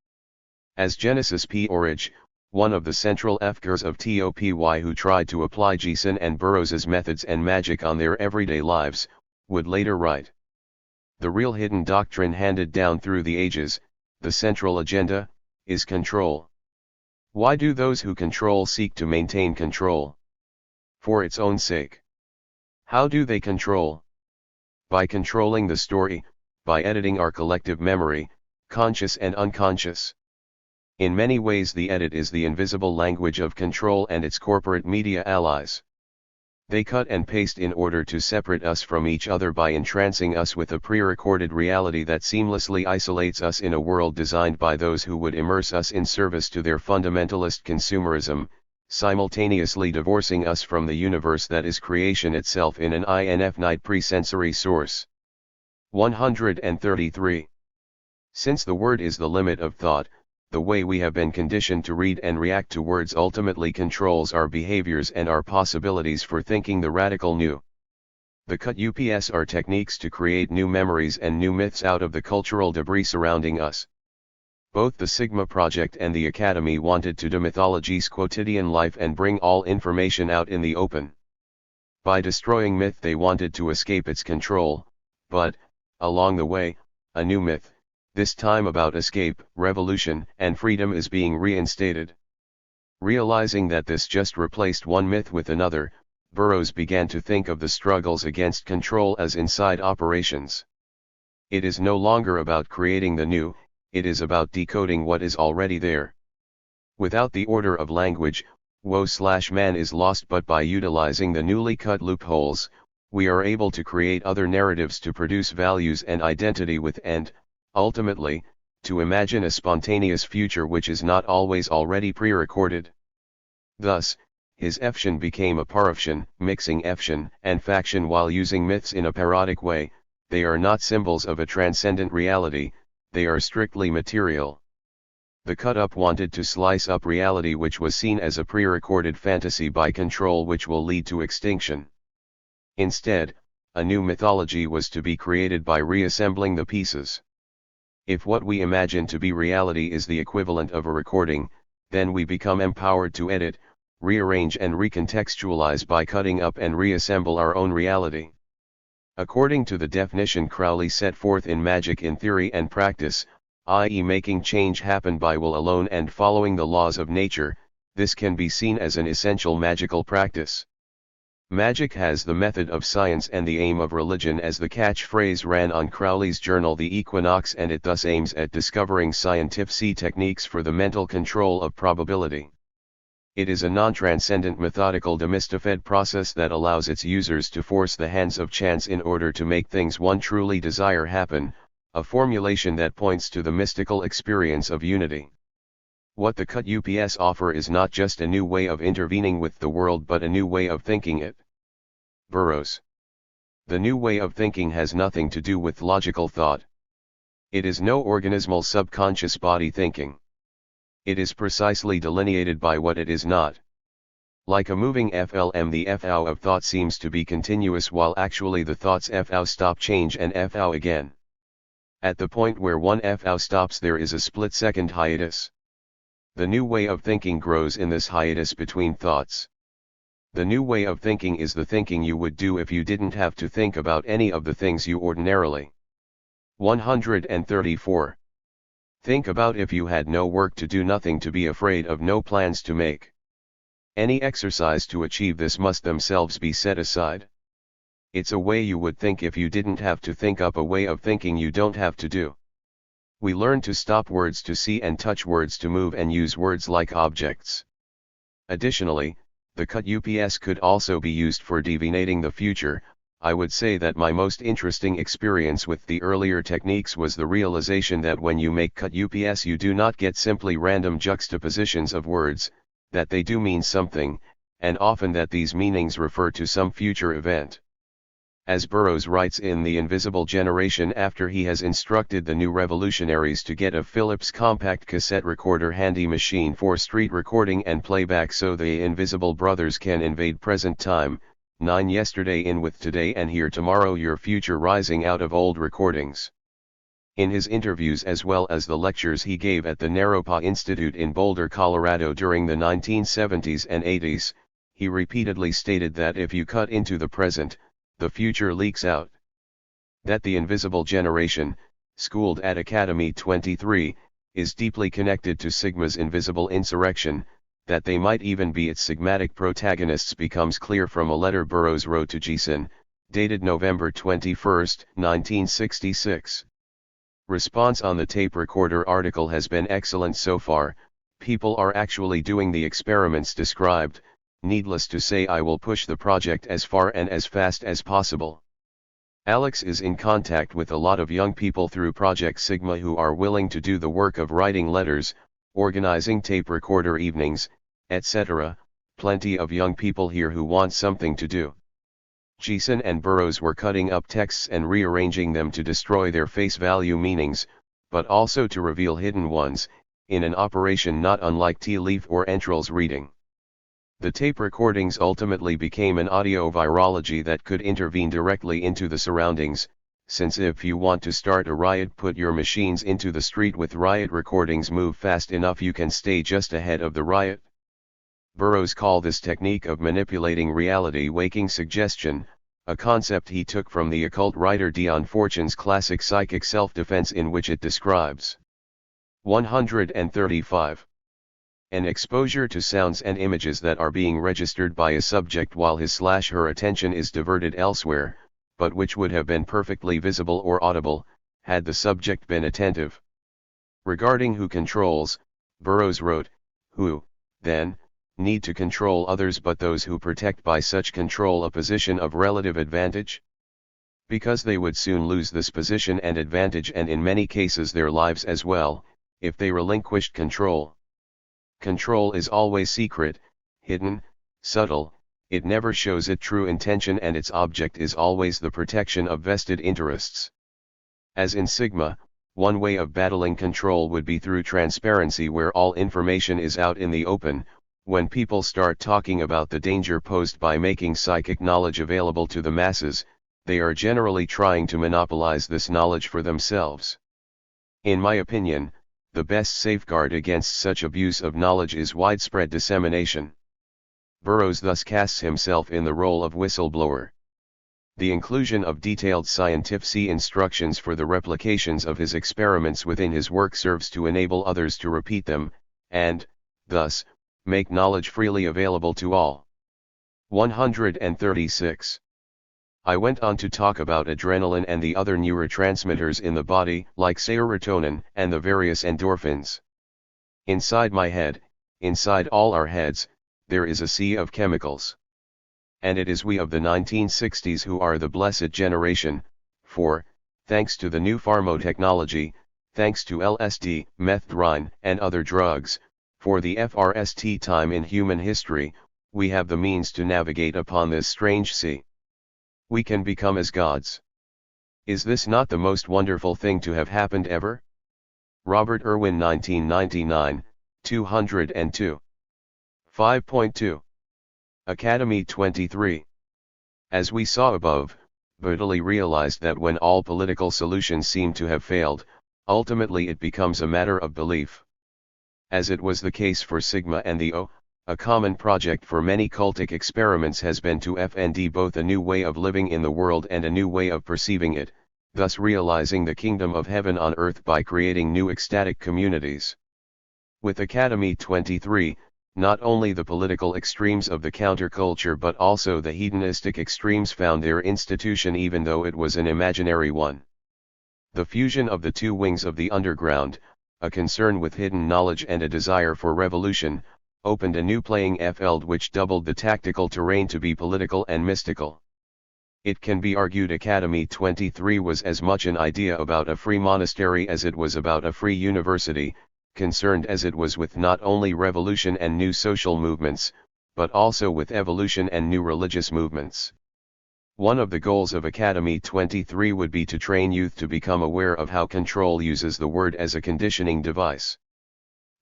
As Genesis P. Orridge, one of the central figures of TOPY who tried to apply Gieson and Burroughs's methods and magic on their everyday lives, would later write. The real hidden doctrine handed down through the ages, the central agenda, is control. Why do those who control seek to maintain control? For its own sake. How do they control? By controlling the story, by editing our collective memory, conscious and unconscious. In many ways the edit is the invisible language of control and its corporate media allies. They cut and paste in order to separate us from each other by entrancing us with a pre-recorded reality that seamlessly isolates us in a world designed by those who would immerse us in service to their fundamentalist consumerism, simultaneously divorcing us from the universe that is creation itself in an infinite pre-sensory source. 133. Since the word is the limit of thought, the way we have been conditioned to read and react to words ultimately controls our behaviors and our possibilities for thinking the radical new. The cut UPS are techniques to create new memories and new myths out of the cultural debris surrounding us. Both the Sigma Project and the Academy wanted to demythologize quotidian life and bring all information out in the open. By destroying myth they wanted to escape its control, but, along the way, a new myth, this time about escape, revolution, and freedom is being reinstated. Realizing that this just replaced one myth with another, Burroughs began to think of the struggles against control as inside operations. It is no longer about creating the new, it is about decoding what is already there. Without the order of language, woe/man is lost, but by utilizing the newly cut loopholes, we are able to create other narratives to produce values and identity with and, ultimately, to imagine a spontaneous future which is not always already pre-recorded. Thus, his Eftion became a paraftion, mixing Eftion and faction while using myths in a parodic way. They are not symbols of a transcendent reality, they are strictly material. The cut-up wanted to slice up reality which was seen as a pre-recorded fantasy by control which will lead to extinction. Instead, a new mythology was to be created by reassembling the pieces. If what we imagine to be reality is the equivalent of a recording, then we become empowered to edit, rearrange and recontextualize by cutting up and reassemble our own reality. According to the definition Crowley set forth in Magic in Theory and Practice, i.e. making change happen by will alone and following the laws of nature, this can be seen as an essential magical practice. Magic has the method of science and the aim of religion, as the catchphrase ran on Crowley's journal The Equinox, and it thus aims at discovering scientific techniques for the mental control of probability. It is a non-transcendent methodical demystified process that allows its users to force the hands of chance in order to make things one truly desire happen, a formulation that points to the mystical experience of unity. What the cut-UPS offer is not just a new way of intervening with the world but a new way of thinking it. Burroughs. The new way of thinking has nothing to do with logical thought. It is no organismal subconscious body thinking. It is precisely delineated by what it is not. Like a moving FLM, the FOW of thought seems to be continuous while actually the thoughts FOW stop, change and FOW again. At the point where one FOW stops there is a split-second hiatus. The new way of thinking grows in this hiatus between thoughts. The new way of thinking is the thinking you would do if you didn't have to think about any of the things you ordinarily. 134. Think about if you had no work to do, nothing to be afraid of, no plans to make. Any exercise to achieve this must themselves be set aside. It's a way you would think if you didn't have to think up a way of thinking you don't have to do. We learn to stop words to see and touch words to move and use words like objects. Additionally, the cut-UPS could also be used for divinating the future. I would say that my most interesting experience with the earlier techniques was the realization that when you make cut-UPS you do not get simply random juxtapositions of words, that they do mean something, and often that these meanings refer to some future event. As Burroughs writes in The Invisible Generation, after he has instructed the new revolutionaries to get a Philips compact cassette recorder handy machine for street recording and playback so the Invisible Brothers can invade present time, 9 yesterday in with today and here tomorrow your future rising out of old recordings. In his interviews as well as the lectures he gave at the Naropa Institute in Boulder, Colorado during the 1970s and 80s, he repeatedly stated that if you cut into the present, the future leaks out. That the Invisible Generation, schooled at Academy 23, is deeply connected to Sigma's invisible insurrection, that they might even be its sigmatic protagonists becomes clear from a letter Burroughs wrote to Jason, dated November 21, 1966. Response on the tape recorder article has been excellent so far. People are actually doing the experiments described. Needless to say, I will push the project as far and as fast as possible. Alex is in contact with a lot of young people through Project Sigma who are willing to do the work of writing letters, organizing tape recorder evenings, etc. Plenty of young people here who want something to do. Jason and Burroughs were cutting up texts and rearranging them to destroy their face value meanings, but also to reveal hidden ones, in an operation not unlike tea leaf or entrails reading. The tape recordings ultimately became an audio virology that could intervene directly into the surroundings, since if you want to start a riot, put your machines into the street with riot recordings, move fast enough you can stay just ahead of the riot. Burroughs called this technique of manipulating reality waking suggestion, a concept he took from the occult writer Dion Fortune's classic Psychic Self-Defense, in which it describes 135. An exposure to sounds and images that are being registered by a subject while his/her attention is diverted elsewhere, but which would have been perfectly visible or audible, had the subject been attentive. Regarding who controls, Burroughs wrote, who, then, need to control others but those who protect by such control a position of relative advantage? Because they would soon lose this position and advantage, and in many cases their lives as well, if they relinquished control. Control is always secret, hidden, subtle, it never shows its true intention, and its object is always the protection of vested interests. As in Sigma, one way of battling control would be through transparency, where all information is out in the open. When people start talking about the danger posed by making psychic knowledge available to the masses, they are generally trying to monopolize this knowledge for themselves. In my opinion, the best safeguard against such abuse of knowledge is widespread dissemination. Burroughs thus casts himself in the role of whistleblower. The inclusion of detailed scientific instructions for the replications of his experiments within his work serves to enable others to repeat them, and, thus, make knowledge freely available to all. 136. I went on to talk about adrenaline and the other neurotransmitters in the body, like serotonin and the various endorphins. Inside my head, inside all our heads, there is a sea of chemicals. And it is we of the 1960s who are the blessed generation, for, thanks to the new pharmotechnology, thanks to LSD, methadone, and other drugs, for the first time in human history, we have the means to navigate upon this strange sea. We can become as gods. Is this not the most wonderful thing to have happened ever? Robert Irwin 1999, 202. 5.2. Academy 23. As we saw above, Bertoli realized that when all political solutions seem to have failed, ultimately it becomes a matter of belief. As it was the case for Sigma and the O, a common project for many cultic experiments has been to find both a new way of living in the world and a new way of perceiving it, thus realizing the kingdom of heaven on earth by creating new ecstatic communities. With Academy 23, not only the political extremes of the counterculture but also the hedonistic extremes found their institution even though it was an imaginary one. The fusion of the two wings of the underground, a concern with hidden knowledge and a desire for revolution, opened a new playing field which doubled the tactical terrain to be political and mystical. It can be argued Academy 23 was as much an idea about a free monastery as it was about a free university, concerned as it was with not only revolution and new social movements, but also with evolution and new religious movements. One of the goals of Academy 23 would be to train youth to become aware of how control uses the word as a conditioning device.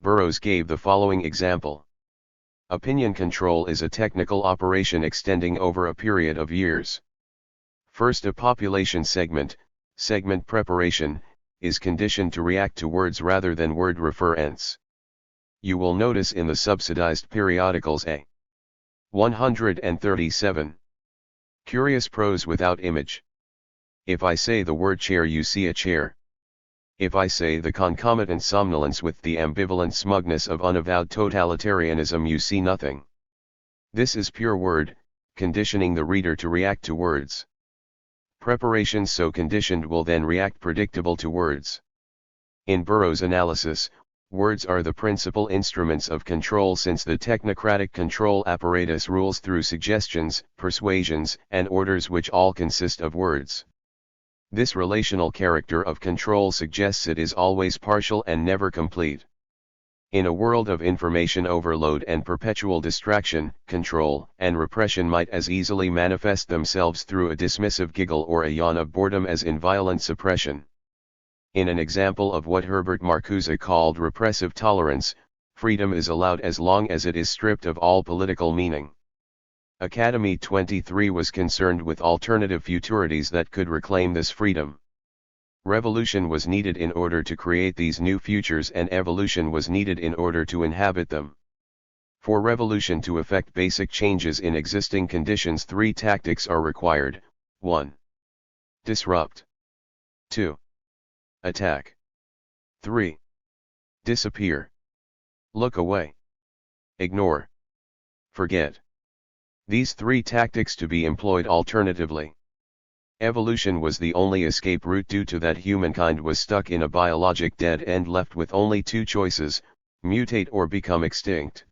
Burroughs gave the following example. Opinion control is a technical operation extending over a period of years. First, a population segment preparation, is conditioned to react to words rather than word referents. You will notice in the subsidized periodicals A. 137. Curious prose without image. If I say the word chair, you see a chair. If I say the concomitant somnolence with the ambivalent smugness of unavowed totalitarianism, you see nothing. This is pure word, conditioning the reader to react to words. Preparations so conditioned will then react predictable to words. In Burroughs' analysis, words are the principal instruments of control since the technocratic control apparatus rules through suggestions, persuasions, and orders which all consist of words. This relational character of control suggests it is always partial and never complete. In a world of information overload and perpetual distraction, control and repression might as easily manifest themselves through a dismissive giggle or a yawn of boredom as in violent suppression. In an example of what Herbert Marcuse called repressive tolerance, freedom is allowed as long as it is stripped of all political meaning. Academy 23 was concerned with alternative futurities that could reclaim this freedom. Revolution was needed in order to create these new futures, and evolution was needed in order to inhabit them. For revolution to effect basic changes in existing conditions, three tactics are required: 1. Disrupt. 2. Attack. 3. Disappear. Look away. Ignore. Forget. These three tactics to be employed alternatively. Evolution was the only escape route due to that humankind was stuck in a biologic dead end, left with only two choices: mutate or become extinct.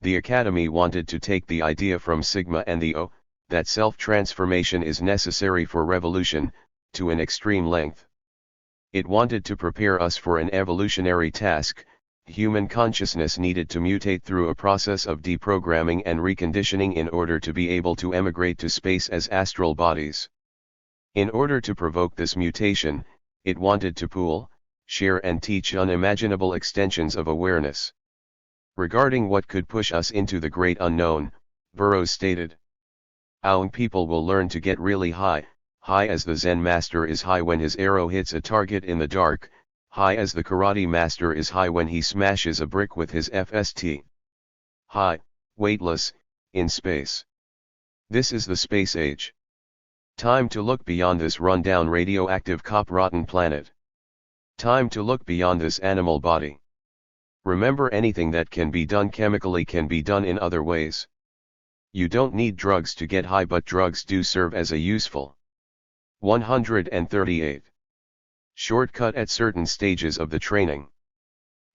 The Academy wanted to take the idea from Sigma and the O, that self-transformation is necessary for revolution, to an extreme length. It wanted to prepare us for an evolutionary task. Human consciousness needed to mutate through a process of deprogramming and reconditioning in order to be able to emigrate to space as astral bodies. In order to provoke this mutation, it wanted to pool, share and teach unimaginable extensions of awareness. Regarding what could push us into the great unknown, Burroughs stated, "Our people will learn to get really high, high as the Zen master is high when his arrow hits a target in the dark, high as the karate master is high when he smashes a brick with his FST. High, weightless, in space. This is the space age. Time to look beyond this run-down radioactive cop-rotten planet. Time to look beyond this animal body. Remember, anything that can be done chemically can be done in other ways. You don't need drugs to get high, but drugs do serve as a useful. 138. Shortcut at certain stages of the training.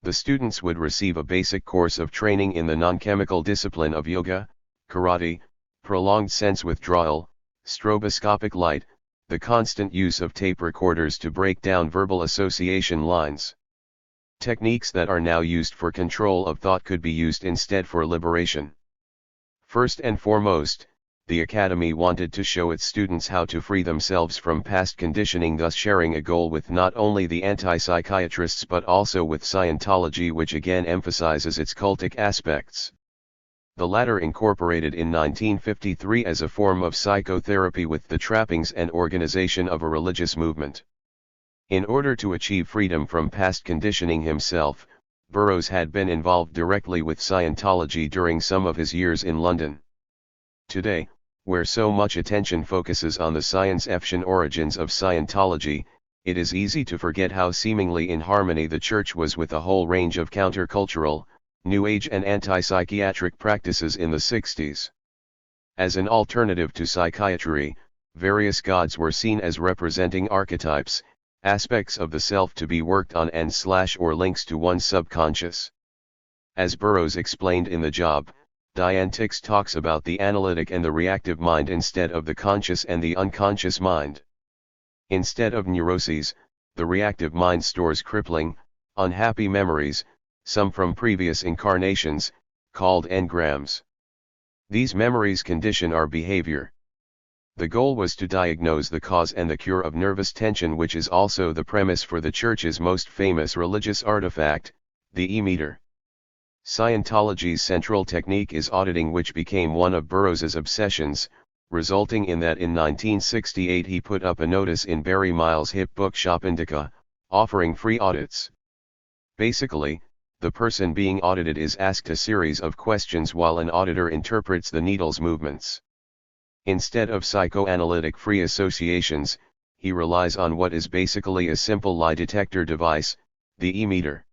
The students would receive a basic course of training in the non-chemical discipline of yoga, karate, prolonged sense withdrawal, stroboscopic light, the constant use of tape recorders to break down verbal association lines. Techniques that are now used for control of thought could be used instead for liberation. First and foremost, the Academy wanted to show its students how to free themselves from past conditioning, thus sharing a goal with not only the anti-psychiatrists but also with Scientology, which again emphasizes its cultic aspects. The latter incorporated in 1953 as a form of psychotherapy with the trappings and organization of a religious movement. In order to achieve freedom from past conditioning himself, Burroughs had been involved directly with Scientology during some of his years in London. Today, where so much attention focuses on the science-fiction origins of Scientology, it is easy to forget how seemingly in harmony the Church was with a whole range of countercultural, New Age and anti-psychiatric practices in the 60s. As an alternative to psychiatry, various gods were seen as representing archetypes, aspects of the self to be worked on and/or links to one's subconscious. As Burroughs explained in The Job, Dianetics talks about the analytic and the reactive mind instead of the conscious and the unconscious mind. Instead of neuroses, the reactive mind stores crippling, unhappy memories, some from previous incarnations, called engrams. These memories condition our behavior. The goal was to diagnose the cause and the cure of nervous tension, which is also the premise for the Church's most famous religious artifact, the E-meter. Scientology's central technique is auditing, which became one of Burroughs's obsessions, resulting in that in 1968 he put up a notice in Barry Miles' hip book Shop Indica, offering free audits. Basically, the person being audited is asked a series of questions while an auditor interprets the needle's movements. Instead of psychoanalytic free associations, he relies on what is basically a simple lie detector device, the E-meter.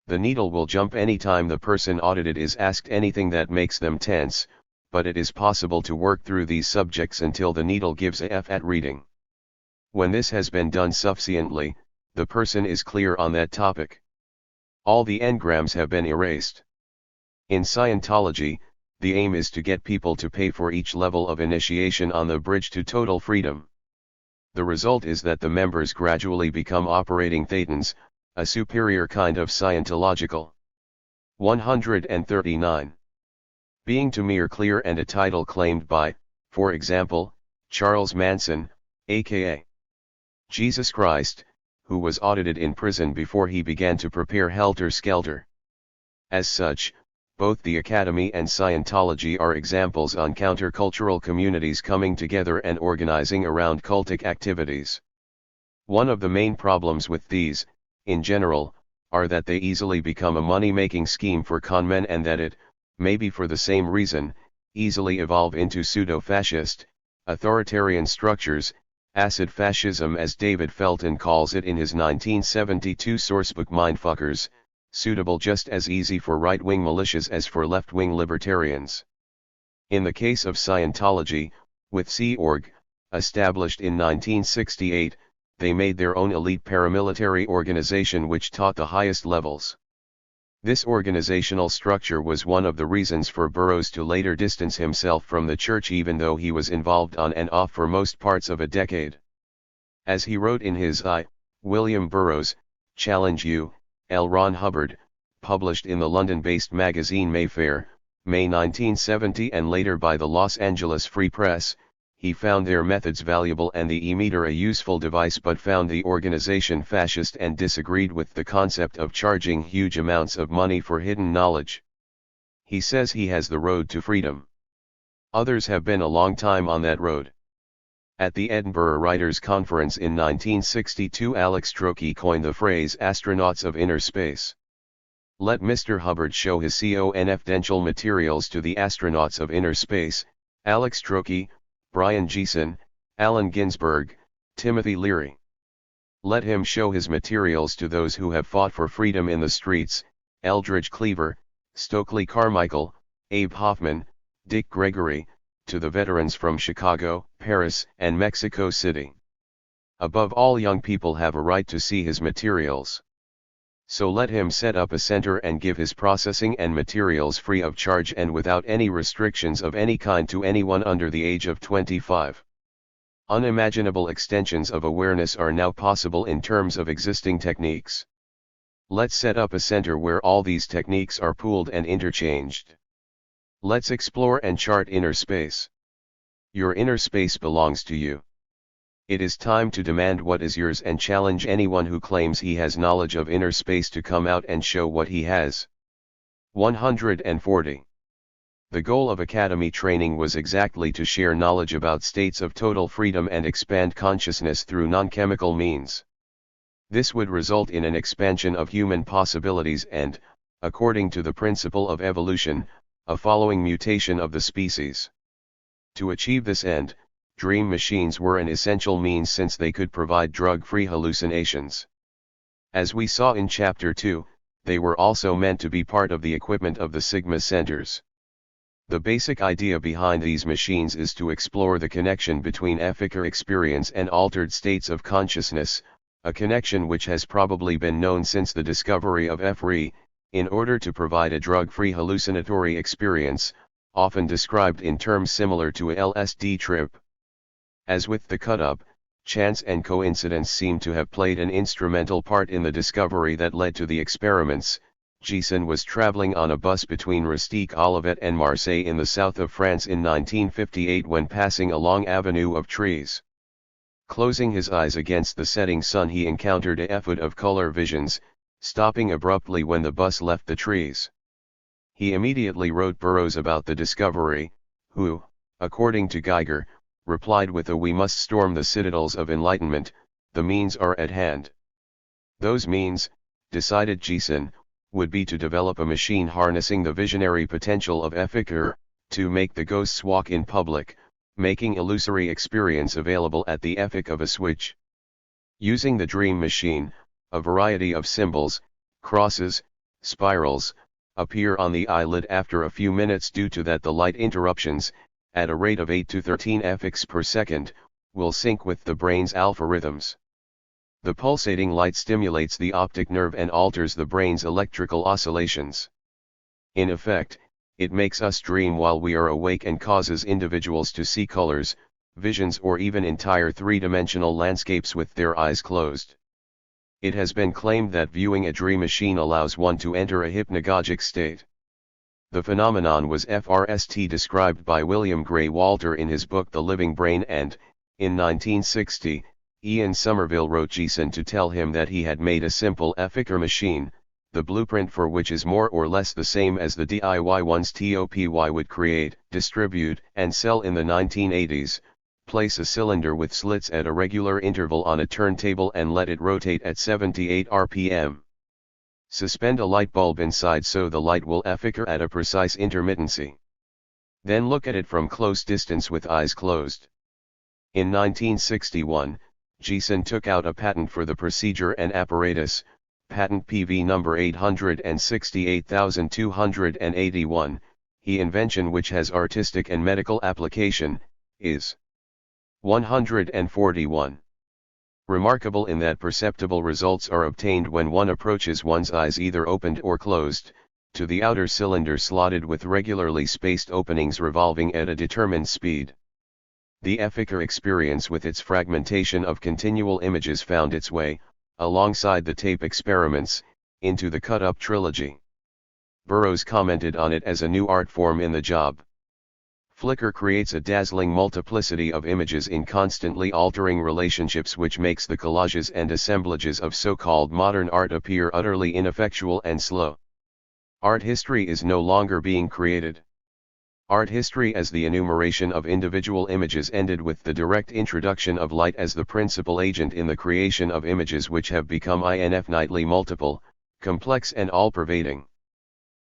The needle will jump anytime the person audited is asked anything that makes them tense, but it is possible to work through these subjects until the needle gives a F at reading. When this has been done sufficiently, the person is clear on that topic. All the engrams have been erased. In Scientology, the aim is to get people to pay for each level of initiation on the bridge to total freedom. The result is that the members gradually become operating thetans, a superior kind of Scientological. 139. Being to mere clear, and a title claimed by, for example, Charles Manson, aka Jesus Christ, who was audited in prison before he began to prepare Helter Skelter. As such, both the Academy and Scientology are examples on countercultural communities coming together and organizing around cultic activities. One of the main problems with these, in general, are that they easily become a money-making scheme for conmen, and that it, maybe for the same reason, easily evolve into pseudo-fascist, authoritarian structures, acid fascism as David Felton calls it in his 1972 sourcebook Mindfuckers, suitable just as easy for right-wing militias as for left-wing libertarians. In the case of Scientology, with Sea Org, established in 1968, they made their own elite paramilitary organization which taught the highest levels. This organizational structure was one of the reasons for Burroughs to later distance himself from the Church, even though he was involved on and off for most parts of a decade. As he wrote in his William Burroughs, Challenge U, L. Ron Hubbard, published in the London-based magazine Mayfair, May 1970, and later by the Los Angeles Free Press, he found their methods valuable and the E-meter a useful device, but found the organization fascist and disagreed with the concept of charging huge amounts of money for hidden knowledge. He says he has the road to freedom. Others have been a long time on that road. At the Edinburgh Writers' Conference in 1962, Alex Trokey coined the phrase astronauts of inner space. Let Mr. Hubbard show his confidential materials to the astronauts of inner space, Alex Trokey, Brian Geeson, Allen Ginsberg, Timothy Leary. Let him show his materials to those who have fought for freedom in the streets, Eldridge Cleaver, Stokely Carmichael, Abe Hoffman, Dick Gregory, to the veterans from Chicago, Paris, and Mexico City. Above all, young people have a right to see his materials. So let him set up a center and give his processing and materials free of charge and without any restrictions of any kind to anyone under the age of 25. Unimaginable extensions of awareness are now possible in terms of existing techniques. Let's set up a center where all these techniques are pooled and interchanged. Let's explore and chart inner space. Your inner space belongs to you. It is time to demand what is yours and challenge anyone who claims he has knowledge of inner space to come out and show what he has. 140. The goal of academy training was exactly to share knowledge about states of total freedom and expand consciousness through non-chemical means. This would result in an expansion of human possibilities and, according to the principle of evolution, a following mutation of the species. To achieve this end, dream machines were an essential means since they could provide drug-free hallucinations. As we saw in Chapter 2, they were also meant to be part of the equipment of the Sigma centers. The basic idea behind these machines is to explore the connection between efficer experience and altered states of consciousness, a connection which has probably been known since the discovery of FRE, in order to provide a drug-free hallucinatory experience, often described in terms similar to a LSD trip. As with the cut-up, chance and coincidence seem to have played an instrumental part in the discovery that led to the experiments. Jason was traveling on a bus between Rastique Olivet and Marseille in the south of France in 1958 when passing a long avenue of trees. Closing his eyes against the setting sun, he encountered a flood of color visions, stopping abruptly when the bus left the trees. He immediately wrote Burroughs about the discovery, who, according to Geiger, replied with a "We must storm the citadels of enlightenment, the means are at hand." Those means, decided Jason, would be to develop a machine harnessing the visionary potential of efficer, to make the ghosts walk in public, making illusory experience available at the effic of a switch. Using the dream machine, a variety of symbols, crosses, spirals, appear on the eyelid after a few minutes due to that the light interruptions, at a rate of 8 to 13 effics per second, will sync with the brain's alpha rhythms. The pulsating light stimulates the optic nerve and alters the brain's electrical oscillations. In effect, it makes us dream while we are awake and causes individuals to see colors, visions, or even entire three-dimensional landscapes with their eyes closed. It has been claimed that viewing a dream machine allows one to enter a hypnagogic state. The phenomenon was first described by William Gray Walter in his book The Living Brain, and, in 1960, Ian Somerville wrote Jason to tell him that he had made a simple efficer machine, the blueprint for which is more or less the same as the DIY ones TOPY would create, distribute, and sell in the 1980s. Place a cylinder with slits at a regular interval on a turntable and let it rotate at 78 rpm. Suspend a light bulb inside so the light will efficer at a precise intermittency. Then look at it from close distance with eyes closed. In 1961, Jason took out a patent for the procedure and apparatus, patent PV number 868,281, he invention which has artistic and medical application, is 141. Remarkable in that perceptible results are obtained when one approaches one's eyes either opened or closed, to the outer cylinder slotted with regularly spaced openings revolving at a determined speed. The efficer experience with its fragmentation of continual images found its way, alongside the tape experiments, into the cut-up trilogy. Burroughs commented on it as a new art form in the job. Flicker creates a dazzling multiplicity of images in constantly altering relationships which makes the collages and assemblages of so-called modern art appear utterly ineffectual and slow. Art history is no longer being created. Art history as the enumeration of individual images ended with the direct introduction of light as the principal agent in the creation of images which have become infinitely multiple, complex and all-pervading.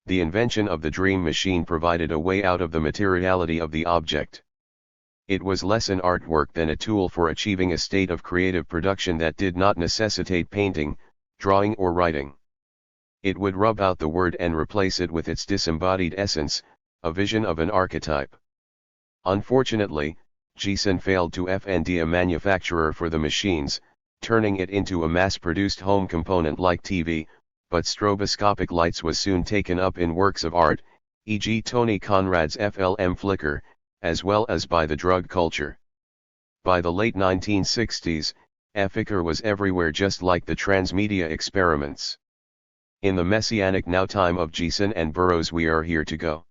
The invention of the dream machine provided a way out of the materiality of the object. It was less an artwork than a tool for achieving a state of creative production that did not necessitate painting, drawing or writing. It would rub out the word and replace it with its disembodied essence, a vision of an archetype. Unfortunately, Jason failed to find a manufacturer for the machines, turning it into a mass-produced home component like TV, but stroboscopic lights was soon taken up in works of art, e.g. Tony Conrad's FLM flicker, as well as by the drug culture. By the late 1960s, flicker was everywhere just like the transmedia experiments. In the messianic now time of Jason and Burroughs we are here to go.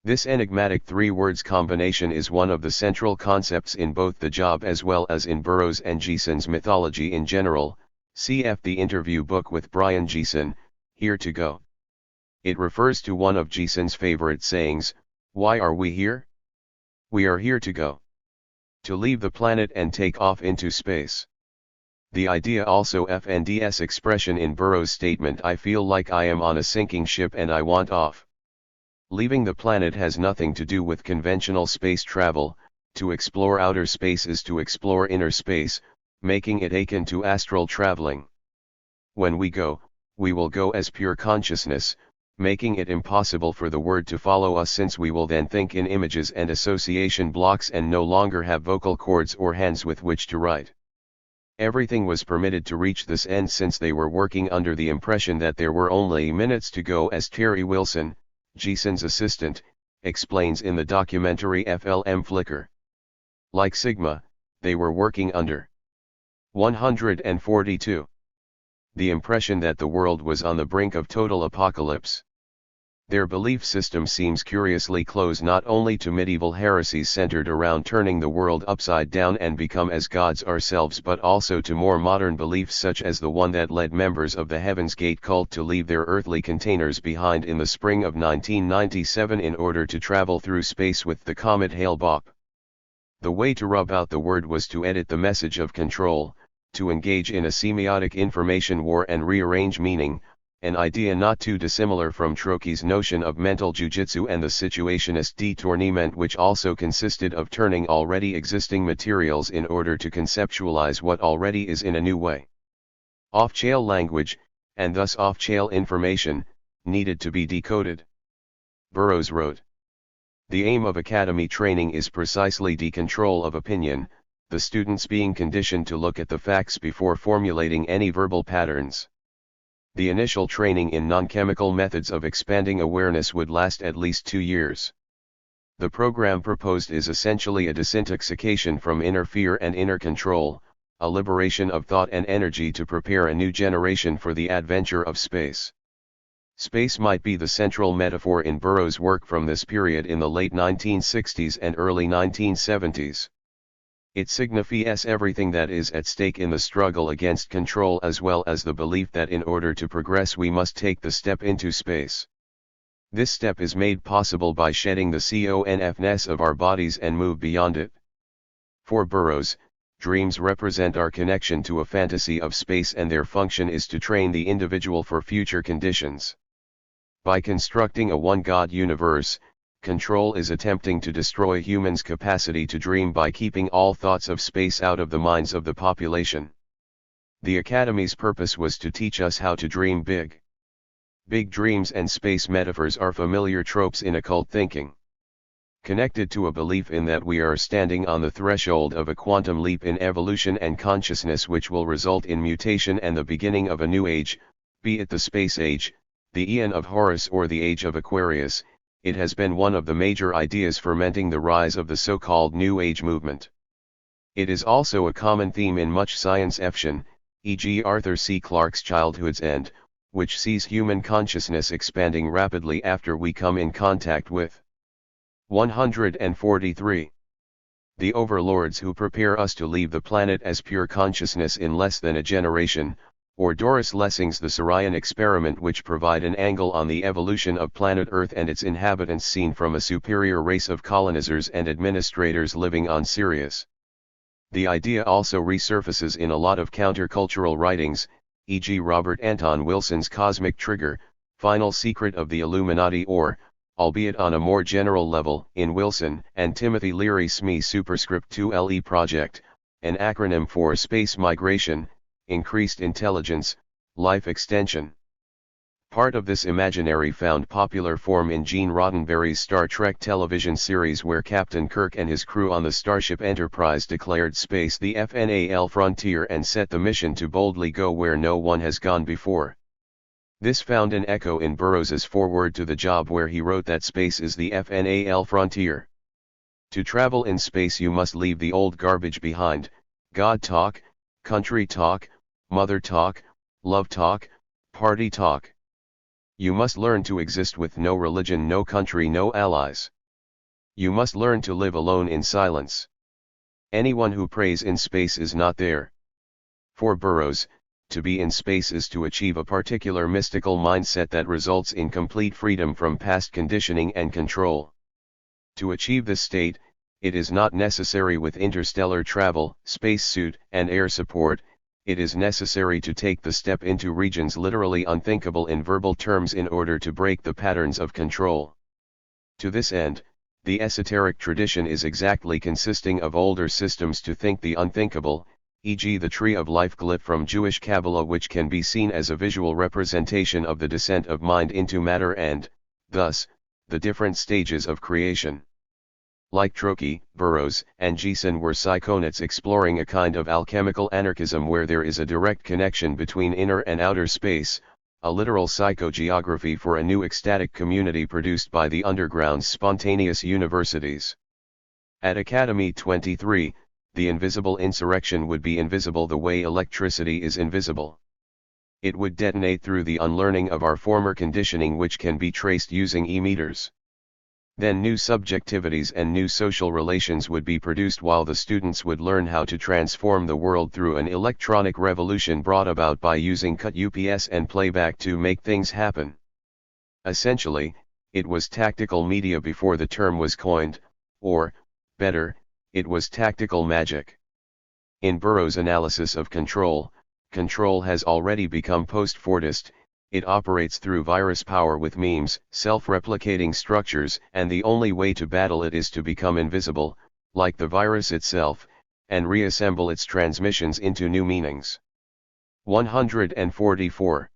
This enigmatic three words combination is one of the central concepts in both the job as well as in Burroughs and Jason's mythology in general, cf. the interview book with Brian Jason, Here to Go. It refers to one of Jason's favorite sayings, why are we here? We are here to go. To leave the planet and take off into space. The idea also FNDS expression in Burroughs' statement I feel like I am on a sinking ship and I want off. Leaving the planet has nothing to do with conventional space travel, to explore outer space is to explore inner space, making it akin to astral traveling. When we go, we will go as pure consciousness, making it impossible for the word to follow us since we will then think in images and association blocks and no longer have vocal cords or hands with which to write. Everything was permitted to reach this end since they were working under the impression that there were only minutes to go, as Terry Wilson, Jason's assistant, explains in the documentary FLM Flicker. Like Sigma, they were working under 142. The impression that the world was on the brink of total apocalypse. Their belief system seems curiously close not only to medieval heresies centered around turning the world upside down and become as gods ourselves, but also to more modern beliefs such as the one that led members of the Heaven's Gate cult to leave their earthly containers behind in the spring of 1997 in order to travel through space with the comet Hale-Bopp. The way to rub out the word was to edit the message of control, to engage in a semiotic information war and rearrange meaning, an idea not too dissimilar from Troche's notion of mental jujitsu and the situationist détournement, which also consisted of turning already existing materials in order to conceptualize what already is in a new way. Off-chain language, and thus off-chain information, needed to be decoded. Burroughs wrote, "The aim of academy training is precisely decontrol of opinion, the students being conditioned to look at the facts before formulating any verbal patterns. The initial training in non-chemical methods of expanding awareness would last at least 2 years. The program proposed is essentially a disintoxication from inner fear and inner control, a liberation of thought and energy to prepare a new generation for the adventure of space." Space might be the central metaphor in Burroughs' work from this period in the late 1960s and early 1970s. It signifies everything that is at stake in the struggle against control, as well as the belief that in order to progress we must take the step into space. This step is made possible by shedding the conf-ness of our bodies and move beyond it. For Burroughs, dreams represent our connection to a fantasy of space, and their function is to train the individual for future conditions. By constructing a one-God universe, control is attempting to destroy humans' capacity to dream by keeping all thoughts of space out of the minds of the population. The Academy's purpose was to teach us how to dream big. Big dreams and space metaphors are familiar tropes in occult thinking. Connected to a belief in that we are standing on the threshold of a quantum leap in evolution and consciousness which will result in mutation and the beginning of a new age, be it the space age, the Aeon of Horus or the Age of Aquarius, it has been one of the major ideas fermenting the rise of the so-called New Age movement. It is also a common theme in much science fiction, e.g. Arthur C. Clarke's Childhood's End, which sees human consciousness expanding rapidly after we come in contact with 143. The overlords who prepare us to leave the planet as pure consciousness in less than a generation, or Doris Lessing's The Sirian Experiment, which provide an angle on the evolution of planet Earth and its inhabitants seen from a superior race of colonizers and administrators living on Sirius. The idea also resurfaces in a lot of countercultural writings, e.g. Robert Anton Wilson's Cosmic Trigger, Final Secret of the Illuminati, or, albeit on a more general level, in Wilson and Timothy Leary's SME Superscript 2LE Project, an acronym for Space Migration, Increased Intelligence, Life Extension. Part of this imaginary found popular form in Gene Roddenberry's Star Trek television series, where Captain Kirk and his crew on the Starship Enterprise declared space the FNAL frontier and set the mission to boldly go where no one has gone before. This found an echo in Burroughs's foreword to The Job, where he wrote that space is the FNAL frontier. To travel in space you must leave the old garbage behind: God talk, country talk, mother talk, love talk, party talk. You must learn to exist with no religion, no country, no allies. You must learn to live alone in silence. Anyone who prays in space is not there. For Burroughs, to be in space is to achieve a particular mystical mindset that results in complete freedom from past conditioning and control. To achieve this state, it is not necessary with interstellar travel, spacesuit, and air support. It is necessary to take the step into regions literally unthinkable in verbal terms in order to break the patterns of control. To this end, the esoteric tradition is exactly consisting of older systems to think the unthinkable, e.g. the Tree of Life glyph from Jewish Kabbalah, which can be seen as a visual representation of the descent of mind into matter and, thus, the different stages of creation. Like Trotsky, Burroughs, and Geeson were psychonauts exploring a kind of alchemical anarchism where there is a direct connection between inner and outer space, a literal psychogeography for a new ecstatic community produced by the underground's spontaneous universities. At Academy 23, the invisible insurrection would be invisible the way electricity is invisible. It would detonate through the unlearning of our former conditioning, which can be traced using e-meters. Then new subjectivities and new social relations would be produced, while the students would learn how to transform the world through an electronic revolution brought about by using cut UPS and playback to make things happen. Essentially, it was tactical media before the term was coined, or, better, it was tactical magic. In Burroughs' analysis of control, control has already become post-Fordist. It operates through virus power with memes, self-replicating structures, and the only way to battle it is to become invisible, like the virus itself, and reassemble its transmissions into new meanings. 144.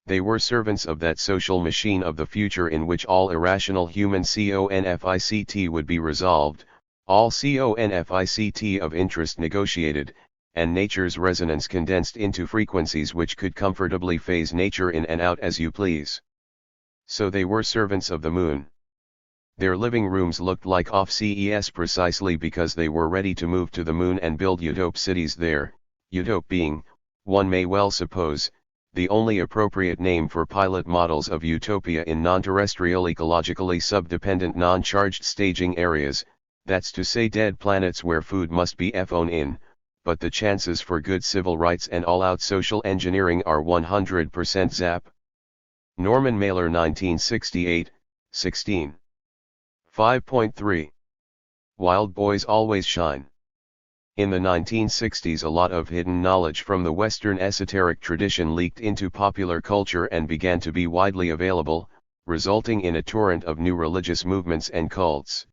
They were servants of that social machine of the future in which all irrational human confict would be resolved, all confict of interest negotiated, and nature's resonance condensed into frequencies which could comfortably phase nature in and out as you please. So they were servants of the moon. Their living rooms looked like off-CES precisely because they were ready to move to the moon and build utop cities there, utop being, one may well suppose, the only appropriate name for pilot models of utopia in non-terrestrial ecologically subdependent non-charged staging areas, that's to say dead planets where food must be flown in, but the chances for good civil rights and all-out social engineering are 100% zap. Norman Mailer 1968, 16. 5.3. Wild boys always shine. In the 1960s, a lot of hidden knowledge from the Western esoteric tradition leaked into popular culture and began to be widely available, resulting in a torrent of new religious movements and cults.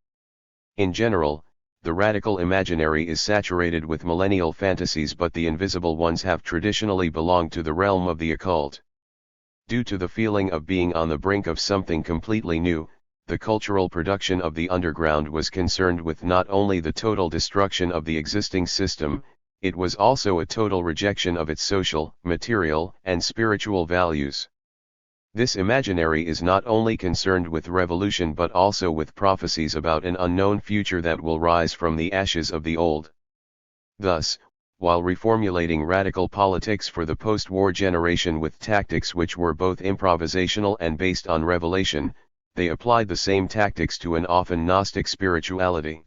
In general, the radical imaginary is saturated with millennial fantasies, but the invisible ones have traditionally belonged to the realm of the occult. Due to the feeling of being on the brink of something completely new, the cultural production of the underground was concerned with not only the total destruction of the existing system, it was also a total rejection of its social, material, and spiritual values. This imaginary is not only concerned with revolution but also with prophecies about an unknown future that will rise from the ashes of the old. Thus, while reformulating radical politics for the post-war generation with tactics which were both improvisational and based on revelation, they applied the same tactics to an often Gnostic spirituality.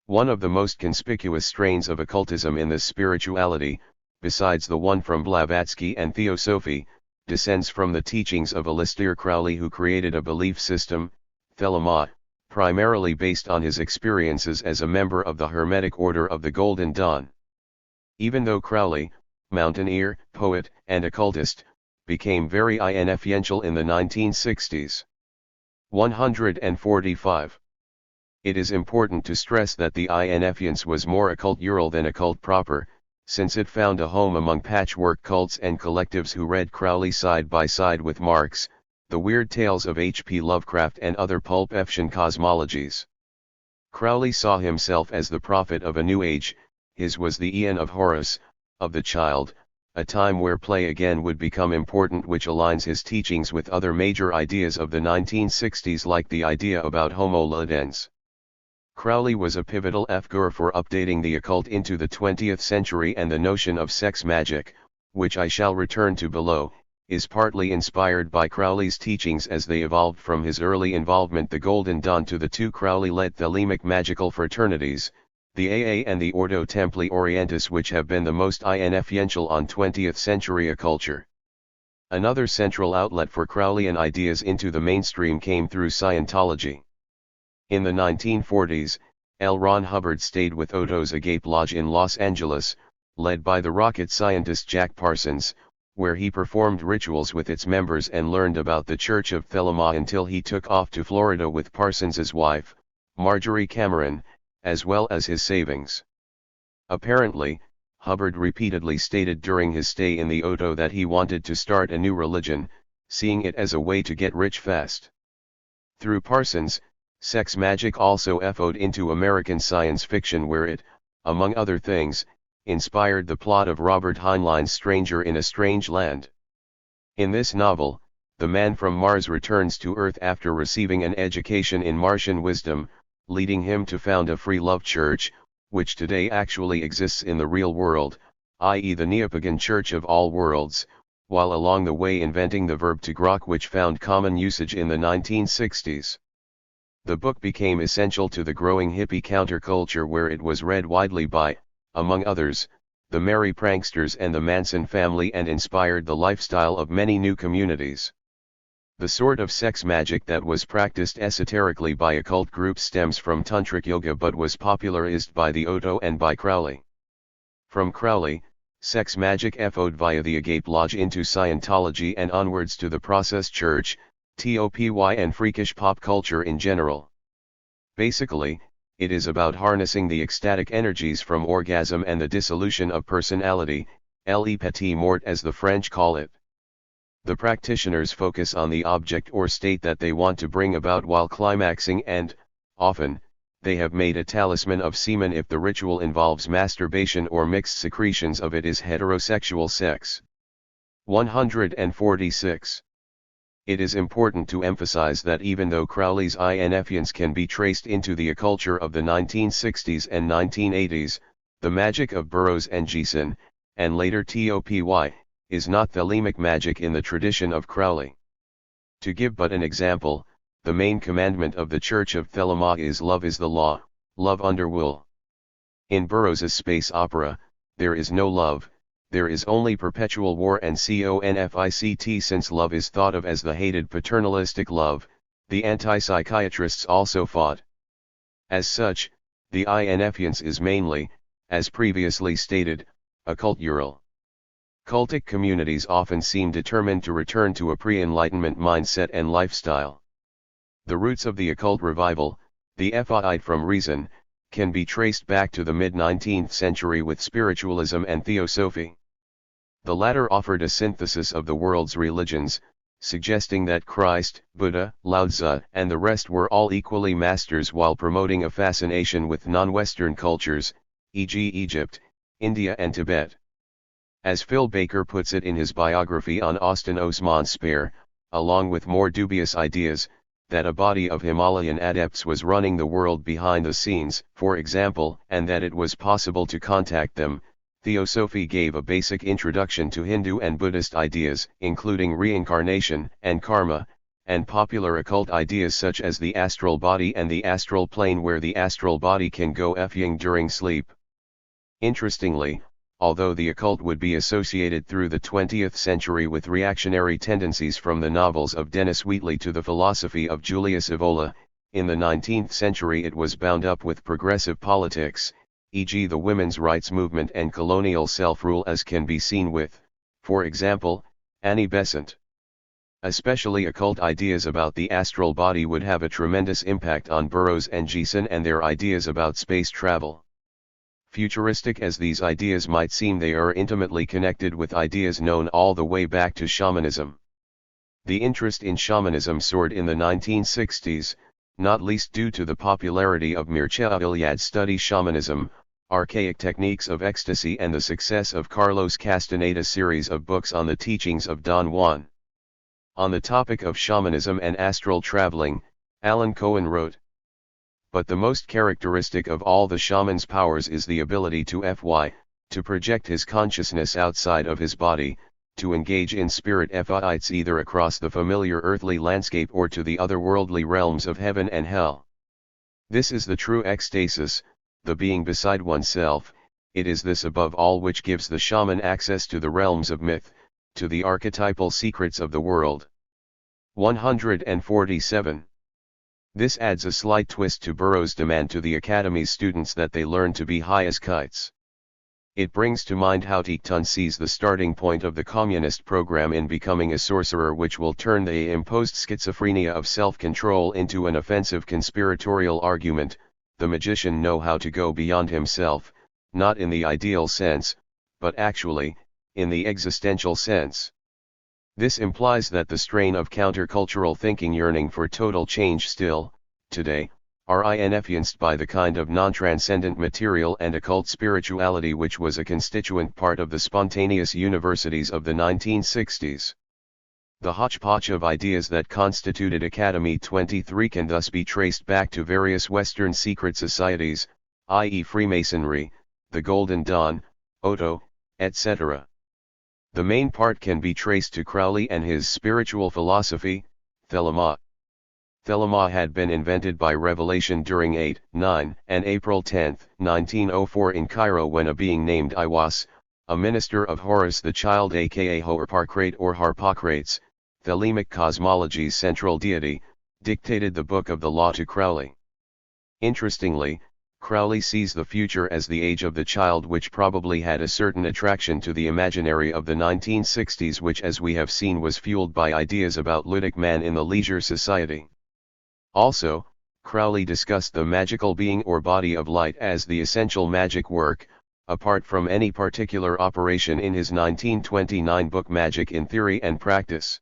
One of the most conspicuous strains of occultism in this spirituality, besides the one from Blavatsky and Theosophy, descends from the teachings of Aleister Crowley, who created a belief system, Thelema, primarily based on his experiences as a member of the Hermetic Order of the Golden Dawn. Even though Crowley, mountaineer, poet, and occultist, became very influential in the 1960s. 145. It is important to stress that the influence was more occult-ural than occult proper, since it found a home among patchwork cults and collectives who read Crowley side by side with Marx, the weird tales of H.P. Lovecraft and other pulp-fiction cosmologies. Crowley saw himself as the prophet of a new age. His was the Aeon of Horus, of the child, a time where play again would become important, which aligns his teachings with other major ideas of the 1960s, like the idea about homo ludens. Crowley was a pivotal figure for updating the occult into the 20th century, and the notion of sex magic, which I shall return to below, is partly inspired by Crowley's teachings as they evolved from his early involvement the Golden Dawn to the two Crowley-led Thelemic magical fraternities, the AA and the Ordo Templi Orientis, which have been the most influential on 20th century occulture. Another central outlet for Crowleyan ideas into the mainstream came through Scientology. In the 1940s, L. Ron Hubbard stayed with Otto's Agape Lodge in Los Angeles, led by the rocket scientist Jack Parsons, where he performed rituals with its members and learned about the Church of Thelema until he took off to Florida with Parsons's wife, Marjorie Cameron, as well as his savings. Apparently, Hubbard repeatedly stated during his stay in the Otto that he wanted to start a new religion, seeing it as a way to get rich fast. Through Parsons, sex magic also echoed into American science fiction, where it, among other things, inspired the plot of Robert Heinlein's Stranger in a Strange Land. In this novel, the man from Mars returns to Earth after receiving an education in Martian wisdom, leading him to found a free love church, which today actually exists in the real world, i.e. the Neopagan Church of All Worlds, while along the way inventing the verb to grok, which found common usage in the 1960s. The book became essential to the growing hippie counterculture, where it was read widely by, among others, the Merry Pranksters and the Manson family, and inspired the lifestyle of many new communities. The sort of sex magic that was practiced esoterically by occult groups stems from tantric yoga but was popularized by the Otto and by Crowley. From Crowley, sex magic echoed via the Agape Lodge into Scientology and onwards to the Process Church, TOPY, and freakish pop culture in general. Basically, it is about harnessing the ecstatic energies from orgasm and the dissolution of personality, le petit mort as the French call it. The practitioners focus on the object or state that they want to bring about while climaxing, and, often, they have made a talisman of semen if the ritual involves masturbation or mixed secretions of it is heterosexual sex. 146. It is important to emphasize that even though Crowley's influence can be traced into the occulture of the 1960s and 1980s, the magic of Burroughs and Geeson, and later TOPY, is not Thelemic magic in the tradition of Crowley. To give but an example, the main commandment of the Church of Thelema is love is the law, love under wool. In Burroughs's space opera, there is no love, there is only perpetual war and conflict. Since love is thought of as the hated paternalistic love, the anti-psychiatrists also fought. As such, the influence is mainly, as previously stated, occultural. Cultic communities often seem determined to return to a pre-Enlightenment mindset and lifestyle. The roots of the occult revival, the fight from reason, can be traced back to the mid-19th century with spiritualism and theosophy. The latter offered a synthesis of the world's religions, suggesting that Christ, Buddha, Lao Tzu, and the rest were all equally masters, while promoting a fascination with non-Western cultures, e.g. Egypt, India and Tibet. As Phil Baker puts it in his biography on Austin Osman Spare, along with more dubious ideas, that a body of Himalayan adepts was running the world behind the scenes, for example, and that it was possible to contact them. Theosophy gave a basic introduction to Hindu and Buddhist ideas, including reincarnation and karma, and popular occult ideas such as the astral body and the astral plane, where the astral body can go effing during sleep. Interestingly, although the occult would be associated through the 20th century with reactionary tendencies from the novels of Dennis Wheatley to the philosophy of Julius Evola, in the 19th century it was bound up with progressive politics, e.g. the women's rights movement and colonial self-rule, as can be seen with, for example, Annie Besant. Especially occult ideas about the astral body would have a tremendous impact on Burroughs and Geeson and their ideas about space travel. Futuristic as these ideas might seem, they are intimately connected with ideas known all the way back to shamanism. The interest in shamanism soared in the 1960s, not least due to the popularity of Mircea Eliade's study Shamanism, Archaic Techniques of Ecstasy, and the success of Carlos Castaneda's series of books on the teachings of Don Juan. On the topic of shamanism and astral traveling, Alan Cohen wrote, "But the most characteristic of all the shaman's powers is the ability to project his consciousness outside of his body, to engage in spirit fights either across the familiar earthly landscape or to the otherworldly realms of heaven and hell. This is the true ecstasis, the being beside oneself. It is this above all which gives the shaman access to the realms of myth, to the archetypal secrets of the world." 147. This adds a slight twist to Burroughs' demand to the Academy's students that they learn to be high as kites. It brings to mind how Thich Thun sees the starting point of the communist program in becoming a sorcerer, which will turn the imposed schizophrenia of self-control into an offensive conspiratorial argument. The magician know how to go beyond himself, not in the ideal sense, but actually, in the existential sense. This implies that the strain of countercultural thinking yearning for total change still, today, are influenced by the kind of non-transcendent material and occult spirituality which was a constituent part of the spontaneous universities of the 1960s. The hodgepodge of ideas that constituted Academy 23 can thus be traced back to various Western secret societies, i.e. Freemasonry, the Golden Dawn, Otto, etc. The main part can be traced to Crowley and his spiritual philosophy, Thelema. Thelema had been invented by revelation during 8, 9, and April 10, 1904 in Cairo, when a being named Iwas, a minister of Horus the Child aka Ho'arparkrate or Harpocrates, Thelemic cosmology's central deity, dictated the Book of the Law to Crowley. Interestingly, Crowley sees the future as the age of the child, which probably had a certain attraction to the imaginary of the 1960s, which, as we have seen, was fueled by ideas about ludic man in the leisure society. Also, Crowley discussed the magical being or body of light as the essential magic work, apart from any particular operation, in his 1929 book Magic in Theory and Practice.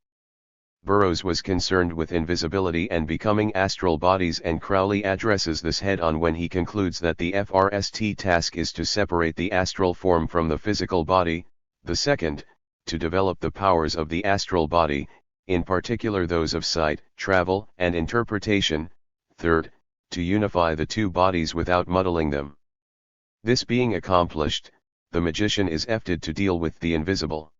Burroughs was concerned with invisibility and becoming astral bodies, and Crowley addresses this head-on when he concludes that the first task is to separate the astral form from the physical body, the second, to develop the powers of the astral body, in particular those of sight, travel, and interpretation, third, to unify the two bodies without muddling them. This being accomplished, the magician is efted to deal with the invisible.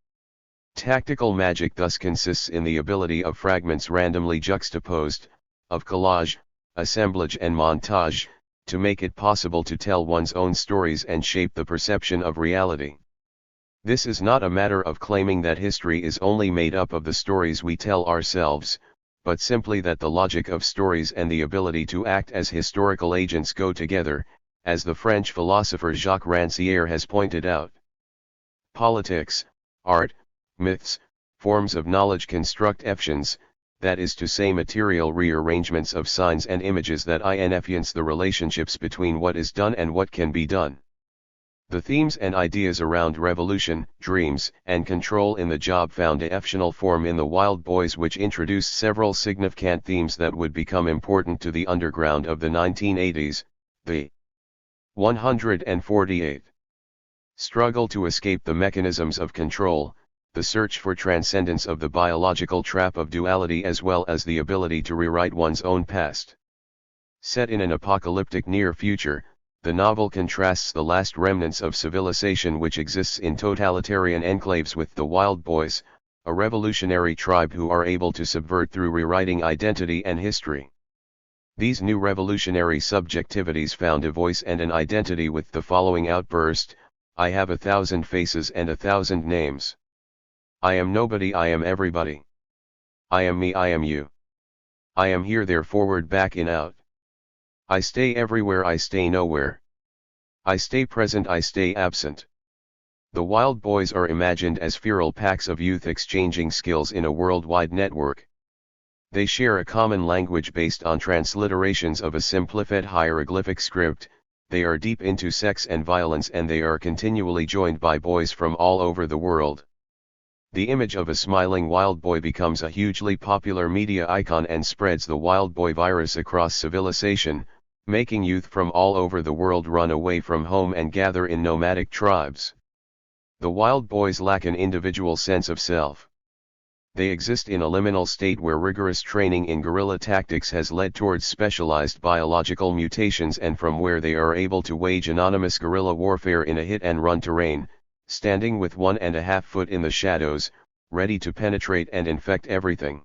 Tactical magic thus consists in the ability of fragments randomly juxtaposed, of collage, assemblage and montage, to make it possible to tell one's own stories and shape the perception of reality. This is not a matter of claiming that history is only made up of the stories we tell ourselves, but simply that the logic of stories and the ability to act as historical agents go together, as the French philosopher Jacques Rancière has pointed out. Politics, art, myths, forms of knowledge construct effigies, that is to say material rearrangements of signs and images that influence the relationships between what is done and what can be done. The themes and ideas around revolution, dreams, and control in the job found exceptional form in the Wild Boys, which introduced several significant themes that would become important to the underground of the 1980s. The 148. Struggle to escape the mechanisms of control, the search for transcendence of the biological trap of duality, as well as the ability to rewrite one's own past. Set in an apocalyptic near future, the novel contrasts the last remnants of civilization which exists in totalitarian enclaves with the Wild Boys, a revolutionary tribe who are able to subvert through rewriting identity and history. These new revolutionary subjectivities found a voice and an identity with the following outburst: I have 1,000 faces and 1,000 names. I am nobody, I am everybody. I am me, I am you. I am here, there, forward, back, in, out. I stay everywhere, I stay nowhere. I stay present, I stay absent. The Wild Boys are imagined as feral packs of youth exchanging skills in a worldwide network. They share a common language based on transliterations of a simplified hieroglyphic script, they are deep into sex and violence, and they are continually joined by boys from all over the world. The image of a smiling wild boy becomes a hugely popular media icon and spreads the wild boy virus across civilization, making youth from all over the world run away from home and gather in nomadic tribes. The wild boys lack an individual sense of self. They exist in a liminal state where rigorous training in guerrilla tactics has led towards specialized biological mutations, and from where they are able to wage anonymous guerrilla warfare in a hit-and-run terrain, standing with 1.5 foot in the shadows, ready to penetrate and infect everything.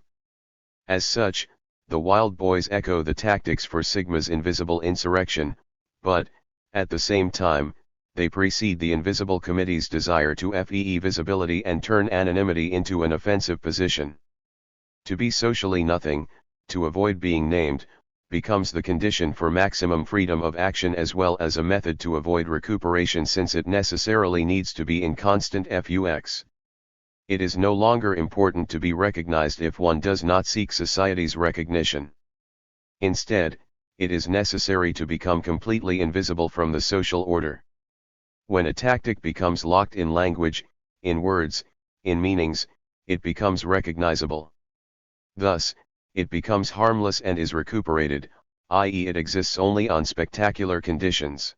As such, the wild boys echo the tactics for Sigma's invisible insurrection, but, at the same time, they precede the Invisible Committee's desire to FEE visibility and turn anonymity into an offensive position. To be socially nothing, to avoid being named, becomes the condition for maximum freedom of action as well as a method to avoid recuperation, since it necessarily needs to be in constant FUX. It is no longer important to be recognized if one does not seek society's recognition. Instead, it is necessary to become completely invisible from the social order. When a tactic becomes locked in language, in words, in meanings, it becomes recognizable. Thus, it becomes harmless and is recuperated, i.e. it exists only on spectacular conditions.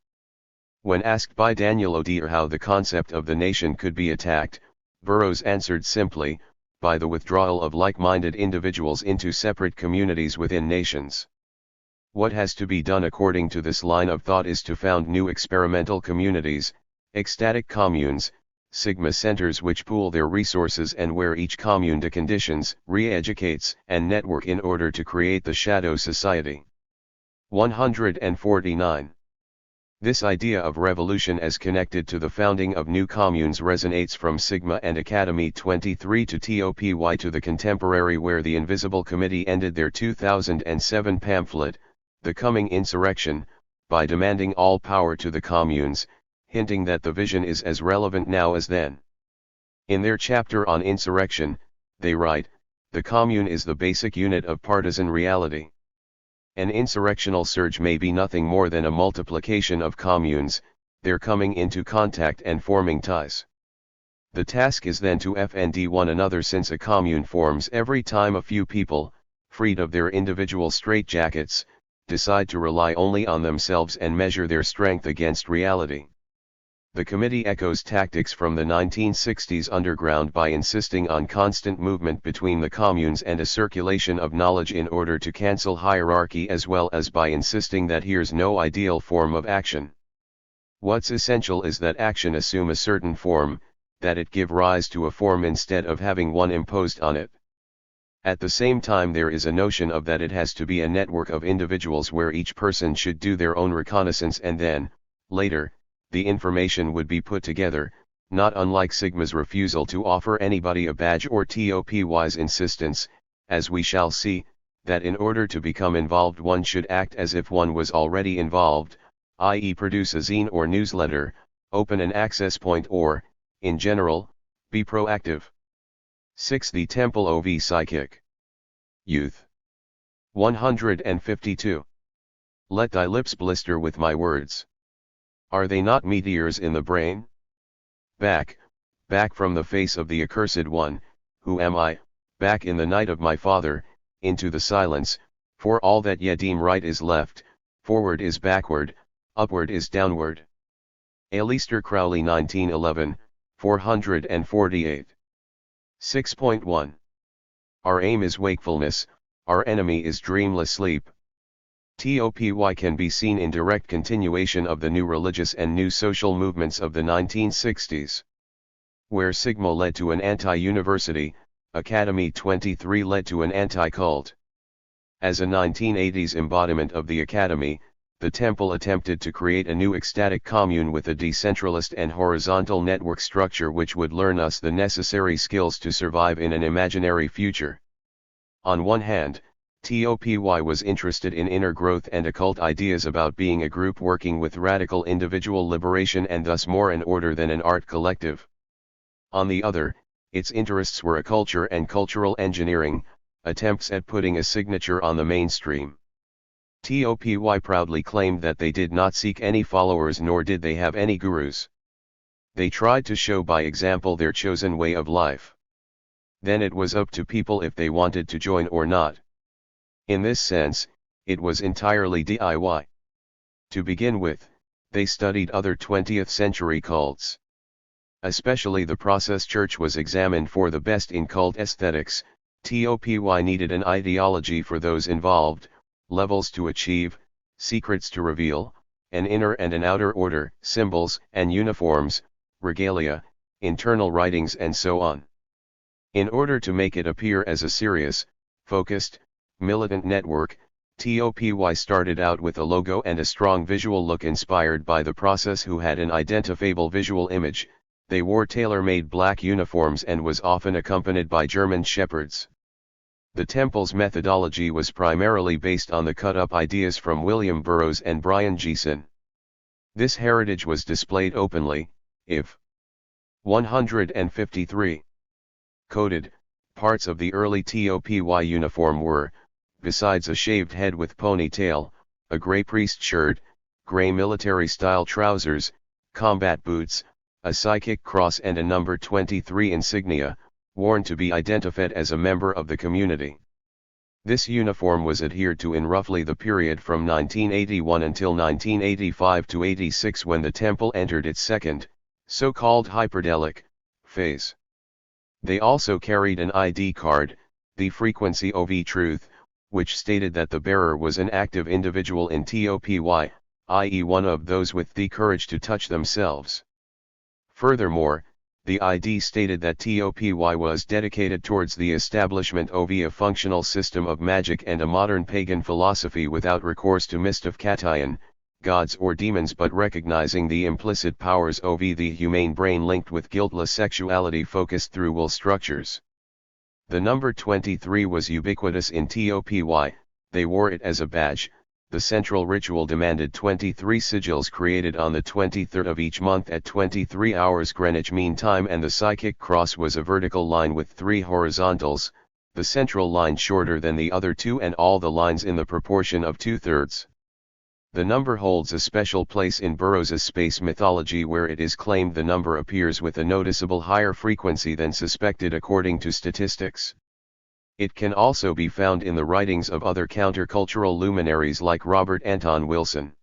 When asked by Daniel O'Dear how the concept of the nation could be attacked, Burroughs answered simply, by the withdrawal of like-minded individuals into separate communities within nations. What has to be done according to this line of thought is to found new experimental communities, ecstatic communes, Sigma centers which pool their resources and where each commune deconditions, re-educates, and network in order to create the shadow society. 149. This idea of revolution as connected to the founding of new communes resonates from Sigma and Academy 23 to TOPY to the contemporary, where the Invisible Committee ended their 2007 pamphlet, The Coming Insurrection, by demanding all power to the communes, hinting that the vision is as relevant now as then. In their chapter on insurrection, they write, "The commune is the basic unit of partisan reality. An insurrectional surge may be nothing more than a multiplication of communes, their coming into contact and forming ties. The task is then to FND one another, since a commune forms every time a few people, freed of their individual straitjackets, decide to rely only on themselves and measure their strength against reality." The committee echoes tactics from the 1960s underground by insisting on constant movement between the communes and a circulation of knowledge in order to cancel hierarchy, as well as by insisting that here's no ideal form of action. What's essential is that action assume a certain form, that it give rise to a form instead of having one imposed on it. At the same time, there is a notion of that it has to be a network of individuals where each person should do their own reconnaissance, and then, later, the information would be put together, not unlike Sigma's refusal to offer anybody a badge or TOPY's insistence, as we shall see, that in order to become involved one should act as if one was already involved, i.e. produce a zine or newsletter, open an access point, or, in general, be proactive. 6. The Temple of Psychic Youth. 152. Let thy lips blister with my words. Are they not meteors in the brain? Back, back from the face of the accursed one, who am I, back in the night of my father, into the silence, for all that ye deem right is left, forward is backward, upward is downward. Aleister Crowley, 1911, 448. 6.1. Our aim is wakefulness, our enemy is dreamless sleep. TOPY can be seen in direct continuation of the new religious and new social movements of the 1960s. Where Sigma led to an anti-university, Academy 23 led to an anti-cult. As a 1980s embodiment of the Academy, the Temple attempted to create a new ecstatic commune with a decentralized and horizontal network structure which would learn us the necessary skills to survive in an imaginary future. On one hand, TOPY was interested in inner growth and occult ideas about being a group working with radical individual liberation and thus more an order than an art collective. On the other, its interests were a culture and cultural engineering, attempts at putting a signature on the mainstream. TOPY proudly claimed that they did not seek any followers nor did they have any gurus. They tried to show by example their chosen way of life. Then it was up to people if they wanted to join or not. In this sense, it was entirely DIY. To begin with, they studied other 20th century cults. Especially the process church was examined for the best in cult aesthetics. TOPY needed an ideology for those involved, levels to achieve, secrets to reveal, an inner and an outer order, symbols and uniforms, regalia, internal writings and so on. In order to make it appear as a serious, focused, militant network, TOPY started out with a logo and a strong visual look inspired by the process who had an identifiable visual image. They wore tailor-made black uniforms and was often accompanied by German shepherds. The temple's methodology was primarily based on the cut-up ideas from William Burroughs and Brian Geeson. This heritage was displayed openly. If 153 coded parts of the early TOPY uniform were, besides a shaved head with ponytail, a gray priest shirt, gray military-style trousers, combat boots, a psychic cross and a number 23 insignia, worn to be identified as a member of the community. This uniform was adhered to in roughly the period from 1981 until 1985 to 86 when the temple entered its second, so-called hyperdelic, phase. They also carried an ID card, the frequency of truth, which stated that the bearer was an active individual in TOPY, i.e. one of those with the courage to touch themselves. Furthermore, the ID stated that TOPY was dedicated towards the establishment of a functional system of magic and a modern pagan philosophy without recourse to Mistafkatian, gods or demons, but recognizing the implicit powers of the humane brain linked with guiltless sexuality focused through will structures. The number 23 was ubiquitous in TOPY, they wore it as a badge. The central ritual demanded 23 sigils created on the 23rd of each month at 23 hours Greenwich Mean Time, and the psychic cross was a vertical line with 3 horizontals, the central line shorter than the other 2 and all the lines in the proportion of 2/3. The number holds a special place in Burroughs's space mythology, where it is claimed the number appears with a noticeable higher frequency than suspected according to statistics. It can also be found in the writings of other countercultural luminaries like Robert Anton Wilson.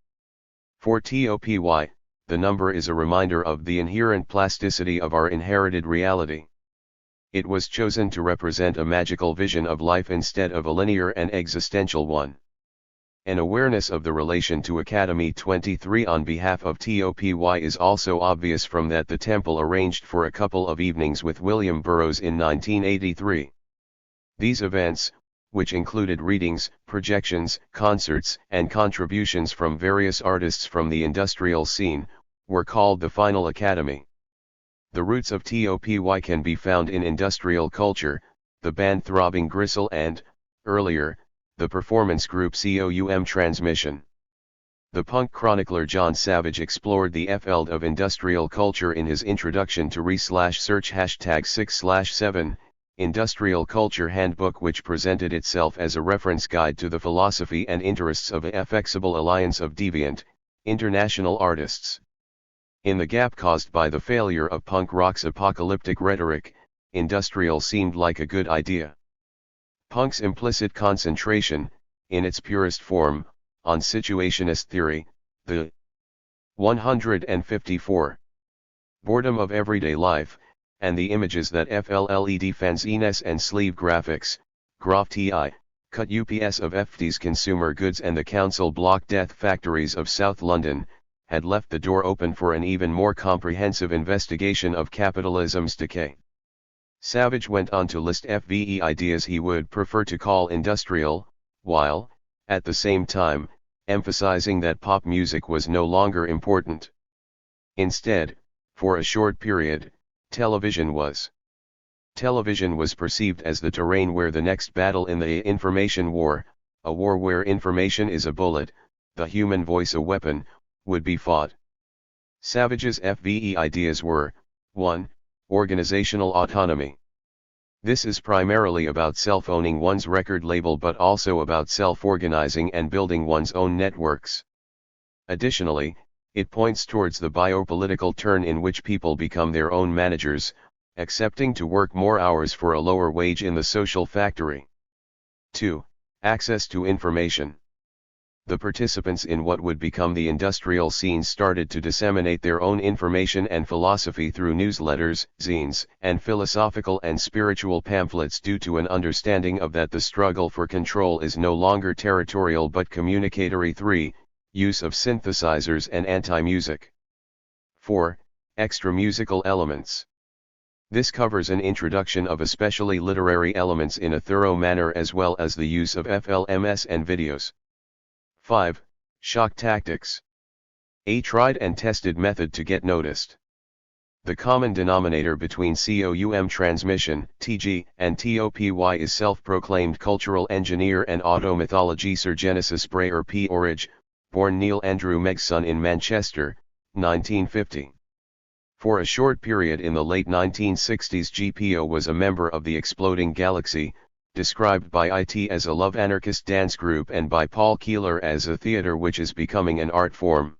For TOPY, the number is a reminder of the inherent plasticity of our inherited reality. It was chosen to represent a magical vision of life instead of a linear and existential one. An awareness of the relation to Academy 23 on behalf of TOPY is also obvious from that the temple arranged for a couple of evenings with William Burroughs in 1983. These events, which included readings, projections, concerts, and contributions from various artists from the industrial scene, were called the Final Academy. The roots of TOPY can be found in industrial culture, the band Throbbing Gristle and, earlier, the performance group COUM Transmission. The punk chronicler John Savage explored the field of industrial culture in his introduction to re/search #6/7, Industrial Culture Handbook, which presented itself as a reference guide to the philosophy and interests of a flexible alliance of deviant, international artists. In the gap caused by the failure of punk rock's apocalyptic rhetoric, industrial seemed like a good idea. Punk's implicit concentration, in its purest form, on situationist theory, the 154 boredom of everyday life, and the images that FLLED fanzines and sleeve graphics, graffiti, cut UPS of FT's consumer goods and the council block death factories of South London, had left the door open for an even more comprehensive investigation of capitalism's decay. Savage went on to list FVE ideas he would prefer to call industrial, while, at the same time, emphasizing that pop music was no longer important. Instead, for a short period, television was. Television was perceived as the terrain where the next battle in the information war, a war where information is a bullet, the human voice a weapon, would be fought. Savage's FVE ideas were, 1. Organizational autonomy. This is primarily about self-owning one's record label but also about self-organizing and building one's own networks. Additionally, it points towards the biopolitical turn in which people become their own managers, accepting to work more hours for a lower wage in the social factory. 2. Access to information. The participants in what would become the industrial scene started to disseminate their own information and philosophy through newsletters, zines, and philosophical and spiritual pamphlets due to an understanding of that the struggle for control is no longer territorial but communicatory. 3. Use of synthesizers and anti-music. 4. Extra musical elements. This covers an introduction of especially literary elements in a thorough manner as well as the use of FLMS and videos. 5. Shock tactics. A tried and tested method to get noticed. The common denominator between COUM transmission, TG, and TOPY is self-proclaimed cultural engineer and auto-mythology Sir Genesis Brayer P. Orridge, born Neil Andrew Megson in Manchester, 1950. For a short period in the late 1960s, GPO was a member of the Exploding Galaxy, described by IT as a love anarchist dance group and by Paul Keeler as a theater which is becoming an art form.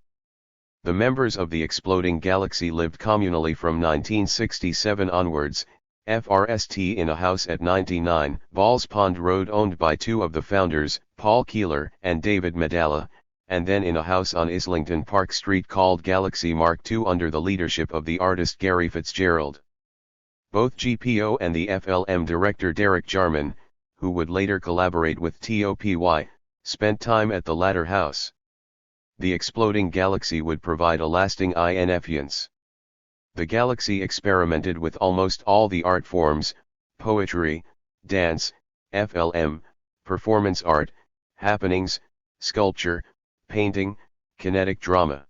The members of the Exploding Galaxy lived communally from 1967 onwards, FRST in a house at 99 Balls Pond Road owned by two of the founders, Paul Keeler and David Medalla, and then in a house on Islington Park Street called Galaxy Mark II under the leadership of the artist Gary Fitzgerald. Both GPO and the FLM director Derek Jarman, who would later collaborate with TOPY, spent time at the latter house. The Exploding Galaxy would provide a lasting influence. The Galaxy experimented with almost all the art forms: poetry, dance, FLM, performance art, happenings, sculpture, painting, kinetic drama.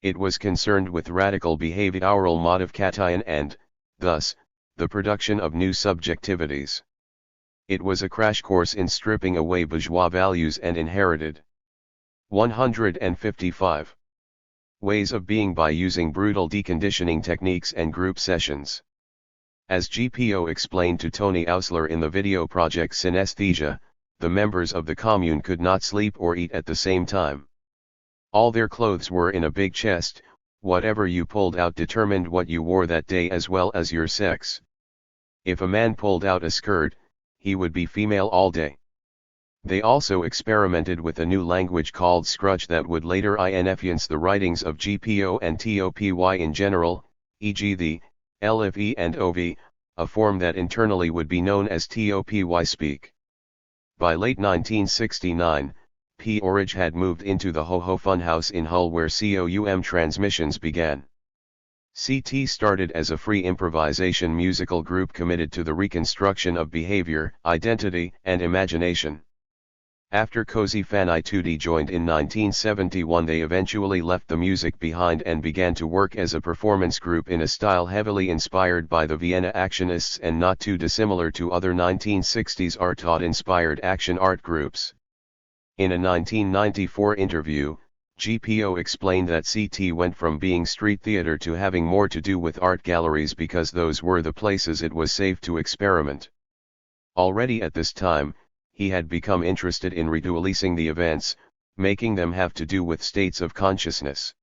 It was concerned with radical behavioral modification and, thus, the production of new subjectivities. It was a crash course in stripping away bourgeois values and inherited 155 ways of being by using brutal deconditioning techniques and group sessions. As GPO explained to Tony Ausler in the video project Synesthesia, the members of the commune could not sleep or eat at the same time. All their clothes were in a big chest. Whatever you pulled out determined what you wore that day as well as your sex. If a man pulled out a skirt, he would be female all day. They also experimented with a new language called Scrutch that would later influence the writings of GPO and TOPY in general, e.g. the LFE and OV, a form that internally would be known as TOPY speak. By late 1969, P. Orridge had moved into the Ho Ho Funhouse in Hull where COUM transmissions began. CT started as a free improvisation musical group committed to the reconstruction of behavior, identity, and imagination. After Cozy Fan Tutti joined in 1971, they eventually left the music behind and began to work as a performance group in a style heavily inspired by the Vienna Actionists and not too dissimilar to other 1960s art-inspired action art groups. In a 1994 interview, GPO explained that CT went from being street theater to having more to do with art galleries because those were the places it was safe to experiment. Already at this time, he had become interested in redualising the events, making them have to do with states of consciousness.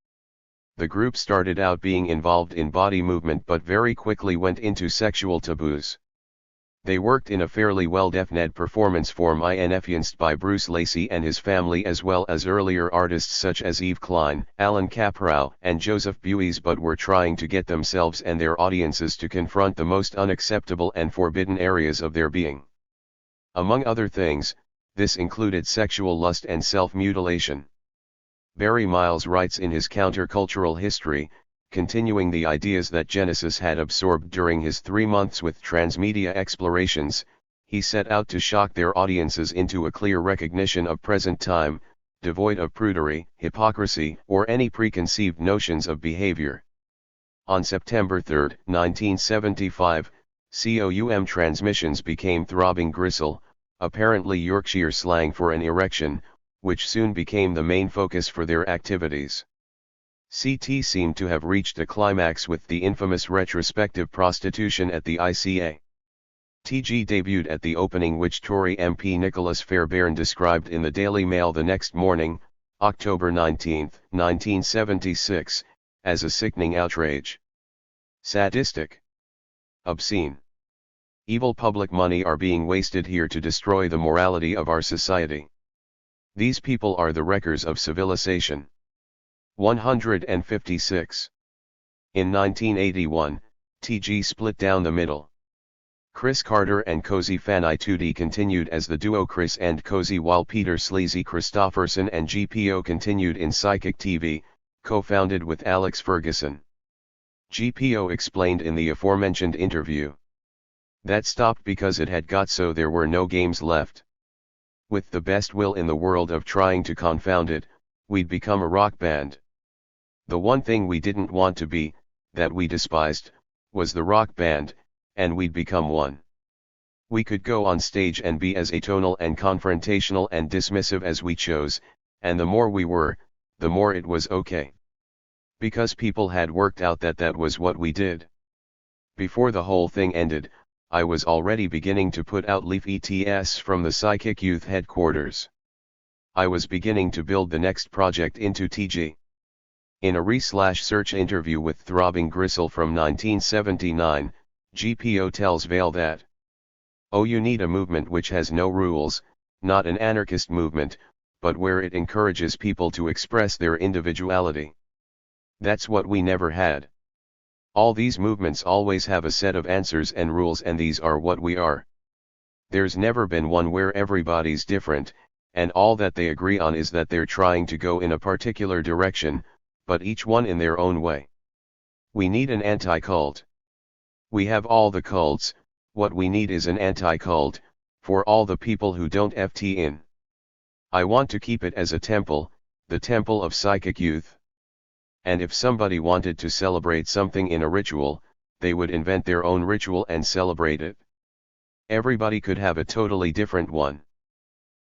The group started out being involved in body movement but very quickly went into sexual taboos. They worked in a fairly well-defined performance form influenced by Bruce Lacey and his family as well as earlier artists such as Yves Klein, Alan Caprow, and Joseph Beuys, but were trying to get themselves and their audiences to confront the most unacceptable and forbidden areas of their being. Among other things, this included sexual lust and self-mutilation. Barry Miles writes in his Countercultural History, continuing the ideas that Genesis had absorbed during his 3 months with Transmedia Explorations, he set out to shock their audiences into a clear recognition of present time, devoid of prudery, hypocrisy, or any preconceived notions of behavior. On September 3, 1975, COUM transmissions became throbbing gristle, apparently Yorkshire slang for an erection, which soon became the main focus for their activities. CT seemed to have reached a climax with the infamous retrospective prostitution at the ICA. TG debuted at the opening, which Tory MP Nicholas Fairbairn described in the Daily Mail the next morning, October 19, 1976, as a sickening outrage. Sadistic. Obscene. Evil public money are being wasted here to destroy the morality of our society. These people are the wreckers of civilization. 156. In 1981, TG split down the middle. Chris Carter and Cozy Fanny continued as the duo Chris and Cozy, while Peter Sleazy Christopherson and GPO continued in Psychic TV, co-founded with Alex Ferguson. GPO explained in the aforementioned interview. That stopped because it had got so there were no games left. With the best will in the world of trying to confound it, we'd become a rock band. The one thing we didn't want to be, that we despised, was the rock band, and we'd become one. We could go on stage and be as atonal and confrontational and dismissive as we chose, and the more we were, the more it was okay. Because people had worked out that that was what we did. Before the whole thing ended, I was already beginning to put out leaf ETS from the Psychic Youth headquarters. I was beginning to build the next project into TG. In a re/search interview with Throbbing Gristle from 1979, GPO tells Vale that, "Oh, you need a movement which has no rules, not an anarchist movement, but where it encourages people to express their individuality. That's what we never had. All these movements always have a set of answers and rules, and these are what we are. There's never been one where everybody's different, and all that they agree on is that they're trying to go in a particular direction, but each one in their own way. We need an anti-cult. We have all the cults, what we need is an anti-cult, for all the people who don't FT in. I want to keep it as a temple, the temple of Psychic Youth. And if somebody wanted to celebrate something in a ritual, they would invent their own ritual and celebrate it. Everybody could have a totally different one.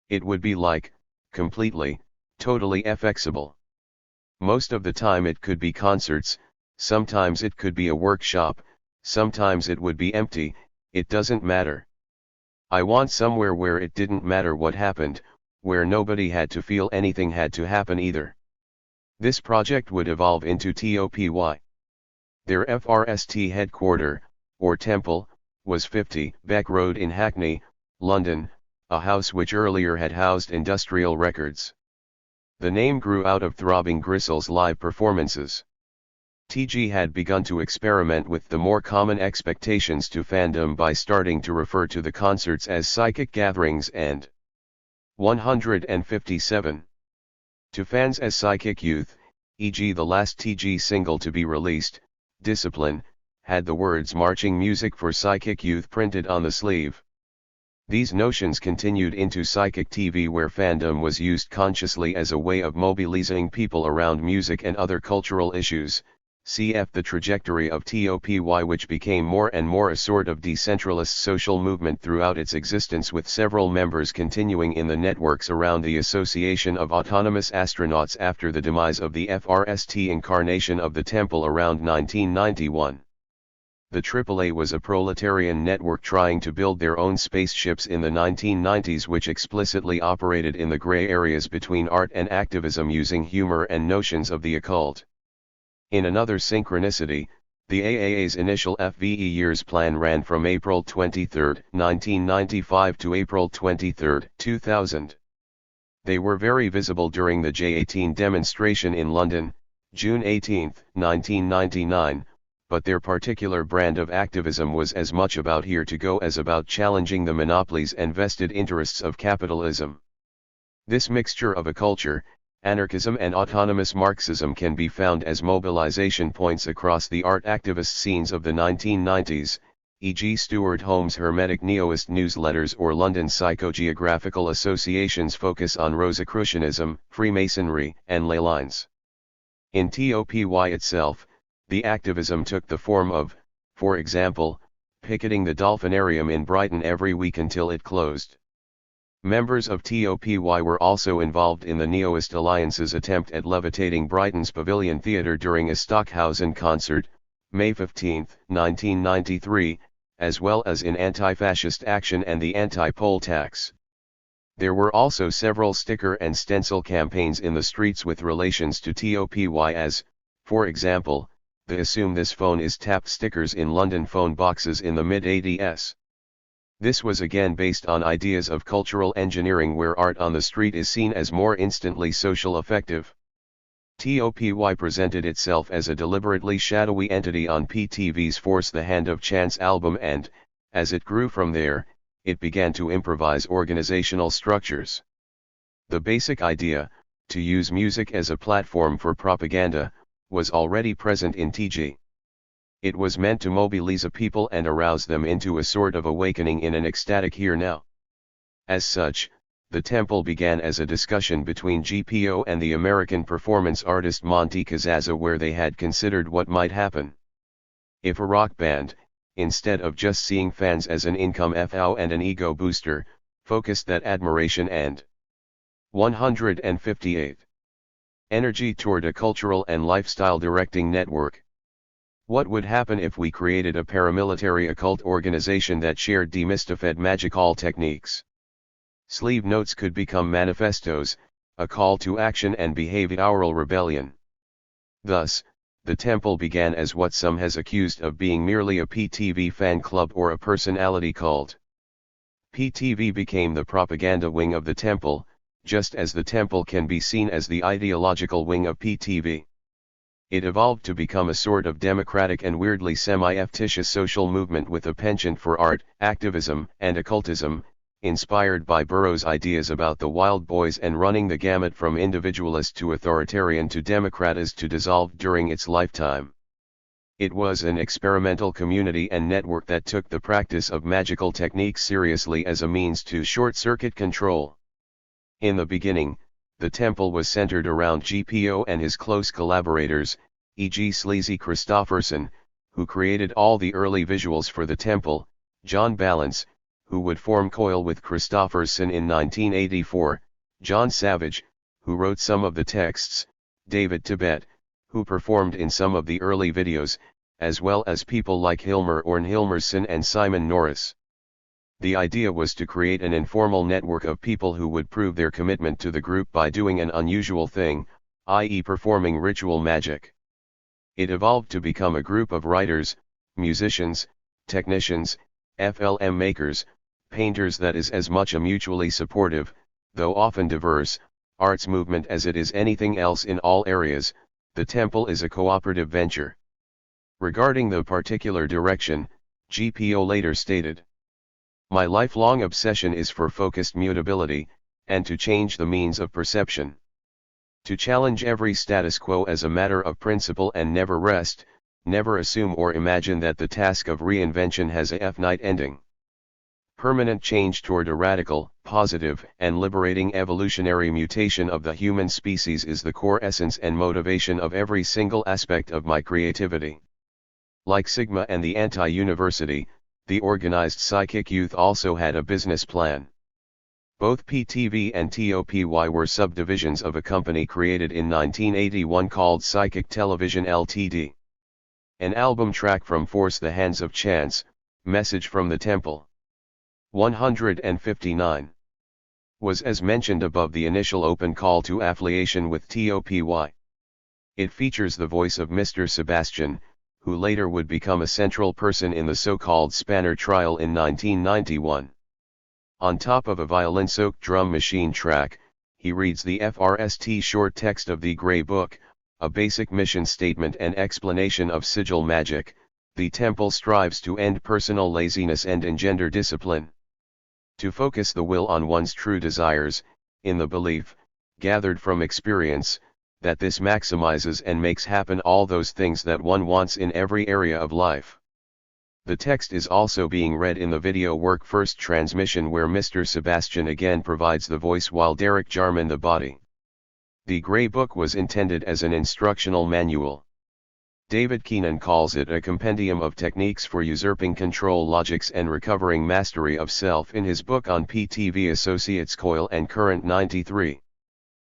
It would be like, completely, totally flexible. Most of the time it could be concerts, sometimes it could be a workshop, sometimes it would be empty, it doesn't matter. I want somewhere where it didn't matter what happened, where nobody had to feel anything had to happen either. This project would evolve into TOPY. Their FRST headquarter, or temple, was 50 Beck Road in Hackney, London, a house which earlier had housed Industrial Records. The name grew out of Throbbing Gristle's live performances. TG had begun to experiment with the more common expectations to fandom by starting to refer to the concerts as psychic gatherings and 157. To fans as Psychic Youth, e.g. the last TG single to be released, Discipline, had the words Marching Music for Psychic Youth printed on the sleeve. These notions continued into Psychic TV, where fandom was used consciously as a way of mobilizing people around music and other cultural issues. Cf. the trajectory of TOPY, which became more and more a sort of decentralist social movement throughout its existence, with several members continuing in the networks around the Association of Autonomous Astronauts after the demise of the FRST incarnation of the temple around 1991. The AAA was a proletarian network trying to build their own spaceships in the 1990s, which explicitly operated in the gray areas between art and activism, using humor and notions of the occult. In another synchronicity, the AAA's initial FVE years plan ran from April 23, 1995 to April 23, 2000. They were very visible during the J18 demonstration in London, June 18, 1999, but their particular brand of activism was as much about here to go as about challenging the monopolies and vested interests of capitalism. This mixture of a culture, anarchism and autonomous Marxism can be found as mobilization points across the art activist scenes of the 1990s, e.g. Stuart Holmes' Hermetic Neoist newsletters or London Psychogeographical Association's focus on Rosicrucianism, Freemasonry, and ley lines. In TOPY itself, the activism took the form of, for example, picketing the Dolphinarium in Brighton every week until it closed. Members of TOPY were also involved in the Neoist Alliance's attempt at levitating Brighton's Pavilion Theatre during a Stockhausen concert, May 15, 1993, as well as in anti-fascist action and the anti-poll tax. There were also several sticker and stencil campaigns in the streets with relations to TOPY as, for example, the "Assume This Phone Is Tapped" stickers in London phone boxes in the mid-80s. This was again based on ideas of cultural engineering where art on the street is seen as more instantly social effective. TOPY presented itself as a deliberately shadowy entity on PTV's Force the Hand of Chance album and, as it grew from there, it began to improvise organizational structures. The basic idea, to use music as a platform for propaganda, was already present in TG. It was meant to mobilize a people and arouse them into a sort of awakening in an ecstatic here-now. As such, the temple began as a discussion between GPO and the American performance artist Monty Kazaza where they had considered what might happen if a rock band, instead of just seeing fans as an income FOW and an ego booster, focused that admiration and 158 energy toward a cultural and lifestyle directing network. What would happen if we created a paramilitary occult organization that shared demystified magical techniques? Sleeve notes could become manifestos, a call to action and behavioral rebellion. Thus, the temple began as what some has accused of being merely a PTV fan club or a personality cult. PTV became the propaganda wing of the temple, just as the temple can be seen as the ideological wing of PTV. It evolved to become a sort of democratic and weirdly semi-fictitious social movement with a penchant for art, activism, and occultism, inspired by Burroughs' ideas about the Wild Boys and running the gamut from individualist to authoritarian to democratist to dissolved during its lifetime. It was an experimental community and network that took the practice of magical techniques seriously as a means to short-circuit control. In the beginning, the temple was centered around GPO and his close collaborators, e.g. Sleazy Christopherson, who created all the early visuals for the temple, John Balance, who would form Coil with Christopherson in 1984, John Savage, who wrote some of the texts, David Tibet, who performed in some of the early videos, as well as people like Hilmer Orn-Hilmerson and Simon Norris. The idea was to create an informal network of people who would prove their commitment to the group by doing an unusual thing, i.e. performing ritual magic. It evolved to become a group of writers, musicians, technicians, FLM makers, painters that is as much a mutually supportive, though often diverse, arts movement as it is anything else in all areas. The temple is a cooperative venture. Regarding the particular direction, GPO later stated, "My lifelong obsession is for focused mutability, and to change the means of perception. To challenge every status quo as a matter of principle and never rest, never assume or imagine that the task of reinvention has a finite ending. Permanent change toward a radical, positive, and liberating evolutionary mutation of the human species is the core essence and motivation of every single aspect of my creativity." Like Sigma and the anti-university, the organized psychic youth also had a business plan. Both PTV and TOPY were subdivisions of a company created in 1981 called Psychic Television Ltd. An album track from Force the Hands of Chance, Message from the Temple. 159. Was as mentioned above the initial open call to affiliation with TOPY. It features the voice of Mr. Sebastian, who later would become a central person in the so-called Spanner trial in 1991. On top of a violin-soaked drum machine track, he reads the FRST short text of the Grey Book, a basic mission statement and explanation of sigil magic. The temple strives to end personal laziness and engender discipline. To focus the will on one's true desires, in the belief, gathered from experience, that this maximizes and makes happen all those things that one wants in every area of life. The text is also being read in the video work first transmission where Mr. Sebastian again provides the voice while Derek Jarman the body. The Grey Book was intended as an instructional manual. David Keenan calls it a compendium of techniques for usurping control logics and recovering mastery of self in his book on PTV Associates Coil and Current 93.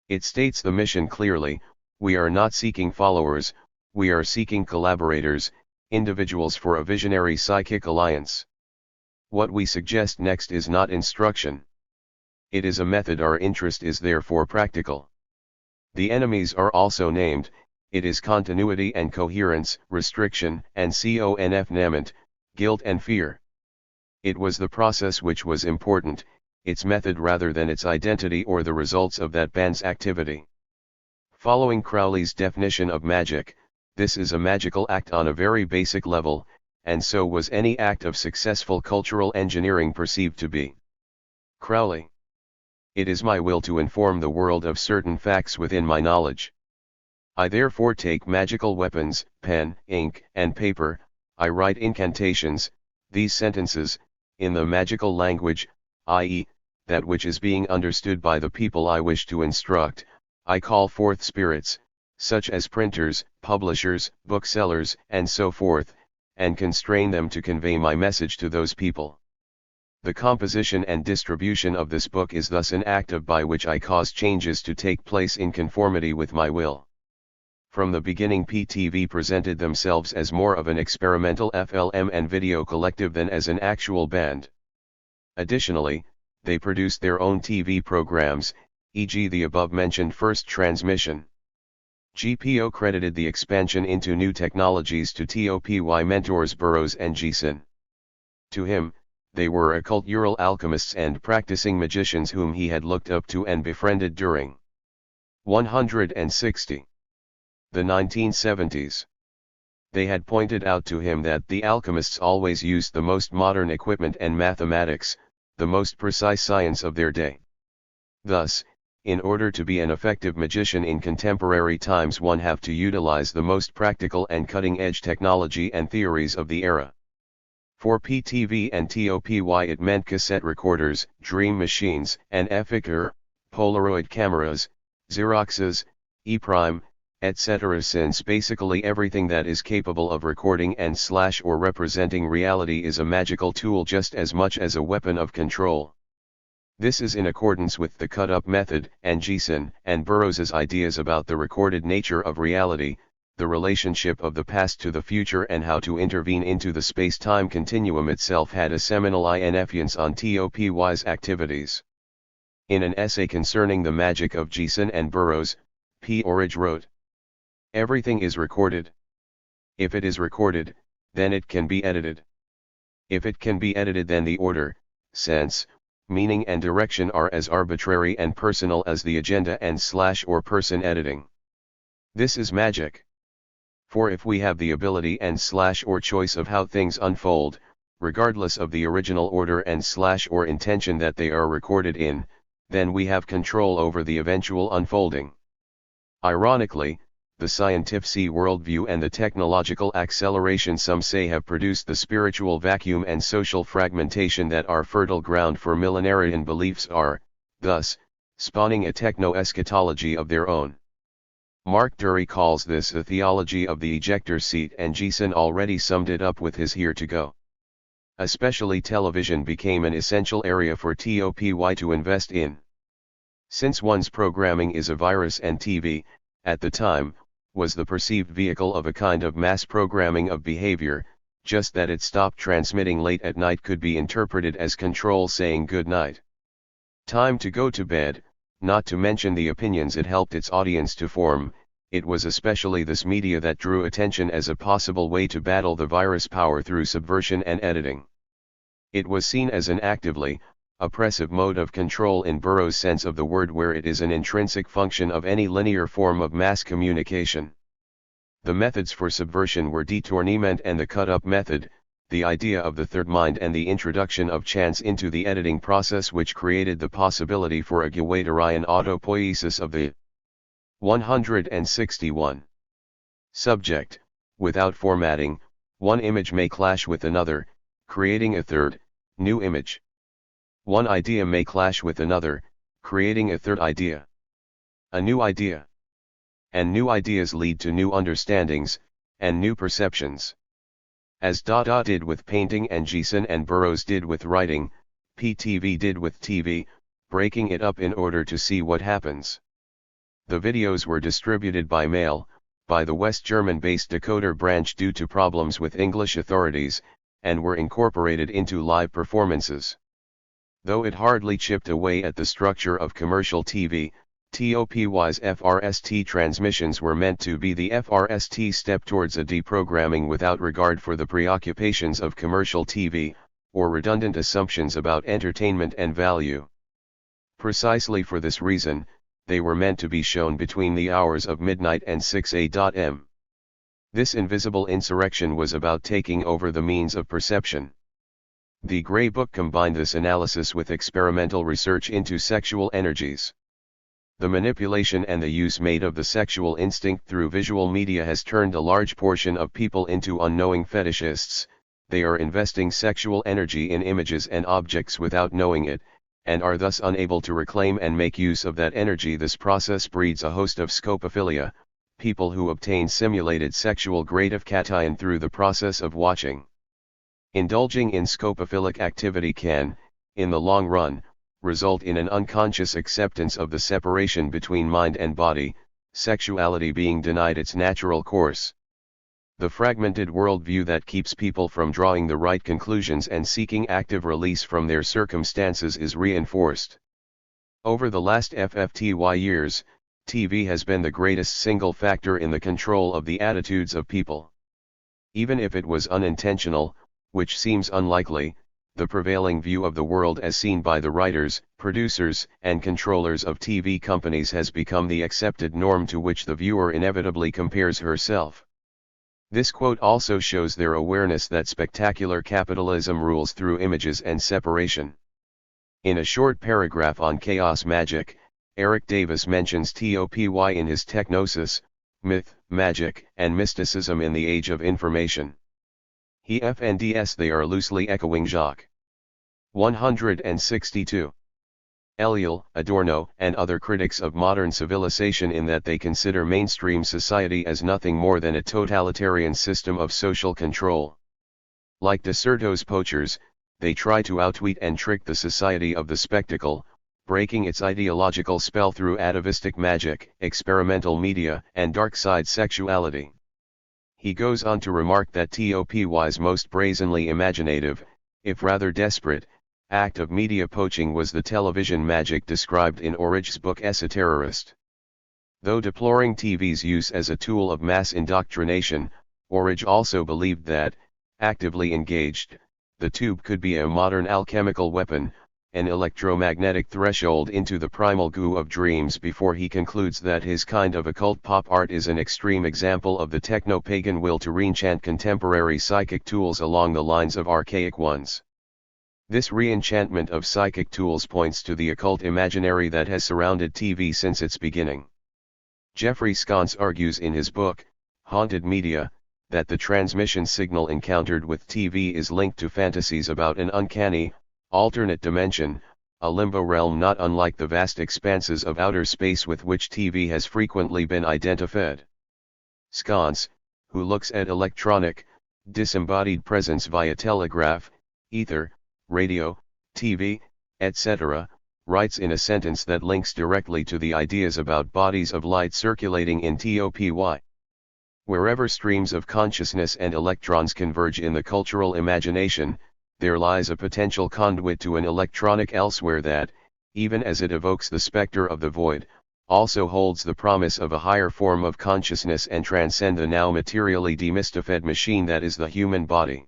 It states the mission clearly: we are not seeking followers, we are seeking collaborators, individuals for a visionary psychic alliance. What we suggest next is not instruction. It is a method. Our interest is therefore practical. The enemies are also named. It is continuity and coherence, restriction and confinement, guilt and fear. It was the process which was important, its method rather than its identity or the results of that band's activity. Following Crowley's definition of magic, this is a magical act on a very basic level, and so was any act of successful cultural engineering perceived to be. Crowley. It is my will to inform the world of certain facts within my knowledge. I therefore take magical weapons, pen, ink, and paper. I write incantations, these sentences, in the magical language, i.e., that which is being understood by the people I wish to instruct. I call forth spirits, such as printers, publishers, booksellers, and so forth, and constrain them to convey my message to those people. The composition and distribution of this book is thus an act by which I cause changes to take place in conformity with my will. From the beginning, PTV presented themselves as more of an experimental FLM and video collective than as an actual band. Additionally, they produced their own TV programs, e.g. the above-mentioned first transmission. GPO credited the expansion into new technologies to TOPY mentors Burroughs and Geeson. To him, they were occult alchemists and practicing magicians whom he had looked up to and befriended during 160. The 1970s. They had pointed out to him that the alchemists always used the most modern equipment and mathematics, the most precise science of their day. Thus, in order to be an effective magician in contemporary times, one have to utilize the most practical and cutting-edge technology and theories of the era. For PTV and TOPY it meant cassette recorders, dream machines, and FXR, Polaroid cameras, Xeroxes, E-Prime, etc. Since basically everything that is capable of recording and or representing reality is a magical tool just as much as a weapon of control. This is in accordance with the cut-up method, and Geeson and Burroughs's ideas about the recorded nature of reality, the relationship of the past to the future, and how to intervene into the space-time continuum itself had a seminal influence on TOPY's activities. In an essay concerning the magic of Geeson and Burroughs, P. Orridge wrote, "Everything is recorded. If it is recorded, then it can be edited. If it can be edited, then the order, sense, meaning and direction are as arbitrary and personal as the agenda and or person editing. This is magic. For if we have the ability and or choice of how things unfold, regardless of the original order and or intention that they are recorded in, then we have control over the eventual unfolding." Ironically, the scientific worldview and the technological acceleration some say have produced the spiritual vacuum and social fragmentation that are fertile ground for millenarian beliefs are, thus, spawning a techno-eschatology of their own. Mark Dury calls this a theology of the ejector seat, and Geeson already summed it up with his "here to go." Especially television became an essential area for TOPY to invest in. Since one's programming is a virus, and TV, at the time, was the perceived vehicle of a kind of mass programming of behavior, just that it stopped transmitting late at night could be interpreted as control saying good night. Time to go to bed, not to mention the opinions it helped its audience to form. It was especially this media that drew attention as a possible way to battle the virus power through subversion and editing. It was seen as an actively oppressive mode of control in Burroughs' sense of the word, where it is an intrinsic function of any linear form of mass communication. The methods for subversion were detournement and the cut-up method, the idea of the third mind, and the introduction of chance into the editing process, which created the possibility for a Guattarian autopoiesis of the 161. Subject. Without formatting, one image may clash with another, creating a third, new image. One idea may clash with another, creating a third idea. A new idea. And new ideas lead to new understandings, and new perceptions. As Dada did with painting, and Geeson and Burroughs did with writing, PTV did with TV, breaking it up in order to see what happens. The videos were distributed by mail, by the West German-based decoder branch due to problems with English authorities, and were incorporated into live performances. Though it hardly chipped away at the structure of commercial TV, TOPY's FRST transmissions were meant to be the FRST step towards a deprogramming without regard for the preoccupations of commercial TV, or redundant assumptions about entertainment and value. Precisely for this reason, they were meant to be shown between the hours of midnight and 6 a.m. This invisible insurrection was about taking over the means of perception. The Grey Book combined this analysis with experimental research into sexual energies. The manipulation and the use made of the sexual instinct through visual media has turned a large portion of people into unknowing fetishists. They are investing sexual energy in images and objects without knowing it, and are thus unable to reclaim and make use of that energy. This process breeds a host of scopophilia, people who obtain simulated sexual gratification through the process of watching. Indulging in scopophilic activity can, in the long run, result in an unconscious acceptance of the separation between mind and body, sexuality being denied its natural course. The fragmented worldview that keeps people from drawing the right conclusions and seeking active release from their circumstances is reinforced. Over the last 50 years, TV has been the greatest single factor in the control of the attitudes of people. Even if it was unintentional, which seems unlikely, the prevailing view of the world as seen by the writers, producers, and controllers of TV companies has become the accepted norm to which the viewer inevitably compares herself. This quote also shows their awareness that spectacular capitalism rules through images and separation. In a short paragraph on chaos magic, Eric Davis mentions TOPY in his Technosis, Myth, Magic, and Mysticism in the Age of Information. He FNDS they are loosely echoing Jacques 162. Eliel, Adorno, and other critics of modern civilization in that they consider mainstream society as nothing more than a totalitarian system of social control. Like Deserto's poachers, they try to outwit and trick the society of the spectacle, breaking its ideological spell through atavistic magic, experimental media, and dark-side sexuality. He goes on to remark that TOPY's most brazenly imaginative, if rather desperate, act of media poaching was the television magic described in Orridge's book Esoterrorist. Though deploring TV's use as a tool of mass indoctrination, Orridge also believed that, actively engaged, the tube could be a modern alchemical weapon, an electromagnetic threshold into the primal goo of dreams, before he concludes that his kind of occult pop art is an extreme example of the techno-pagan will to reenchant contemporary psychic tools along the lines of archaic ones. This reenchantment of psychic tools points to the occult imaginary that has surrounded TV since its beginning. Jeffrey Sconce argues in his book, Haunted Media, that the transmission signal encountered with TV is linked to fantasies about an uncanny, alternate dimension, a limbo realm not unlike the vast expanses of outer space with which TV has frequently been identified. Sconce, who looks at electronic, disembodied presence via telegraph, ether, radio, TV, etc., writes in a sentence that links directly to the ideas about bodies of light circulating in TOPY. Wherever streams of consciousness and electrons converge in the cultural imagination, there lies a potential conduit to an electronic elsewhere that, even as it evokes the specter of the void, also holds the promise of a higher form of consciousness and transcend the now materially demystified machine that is the human body.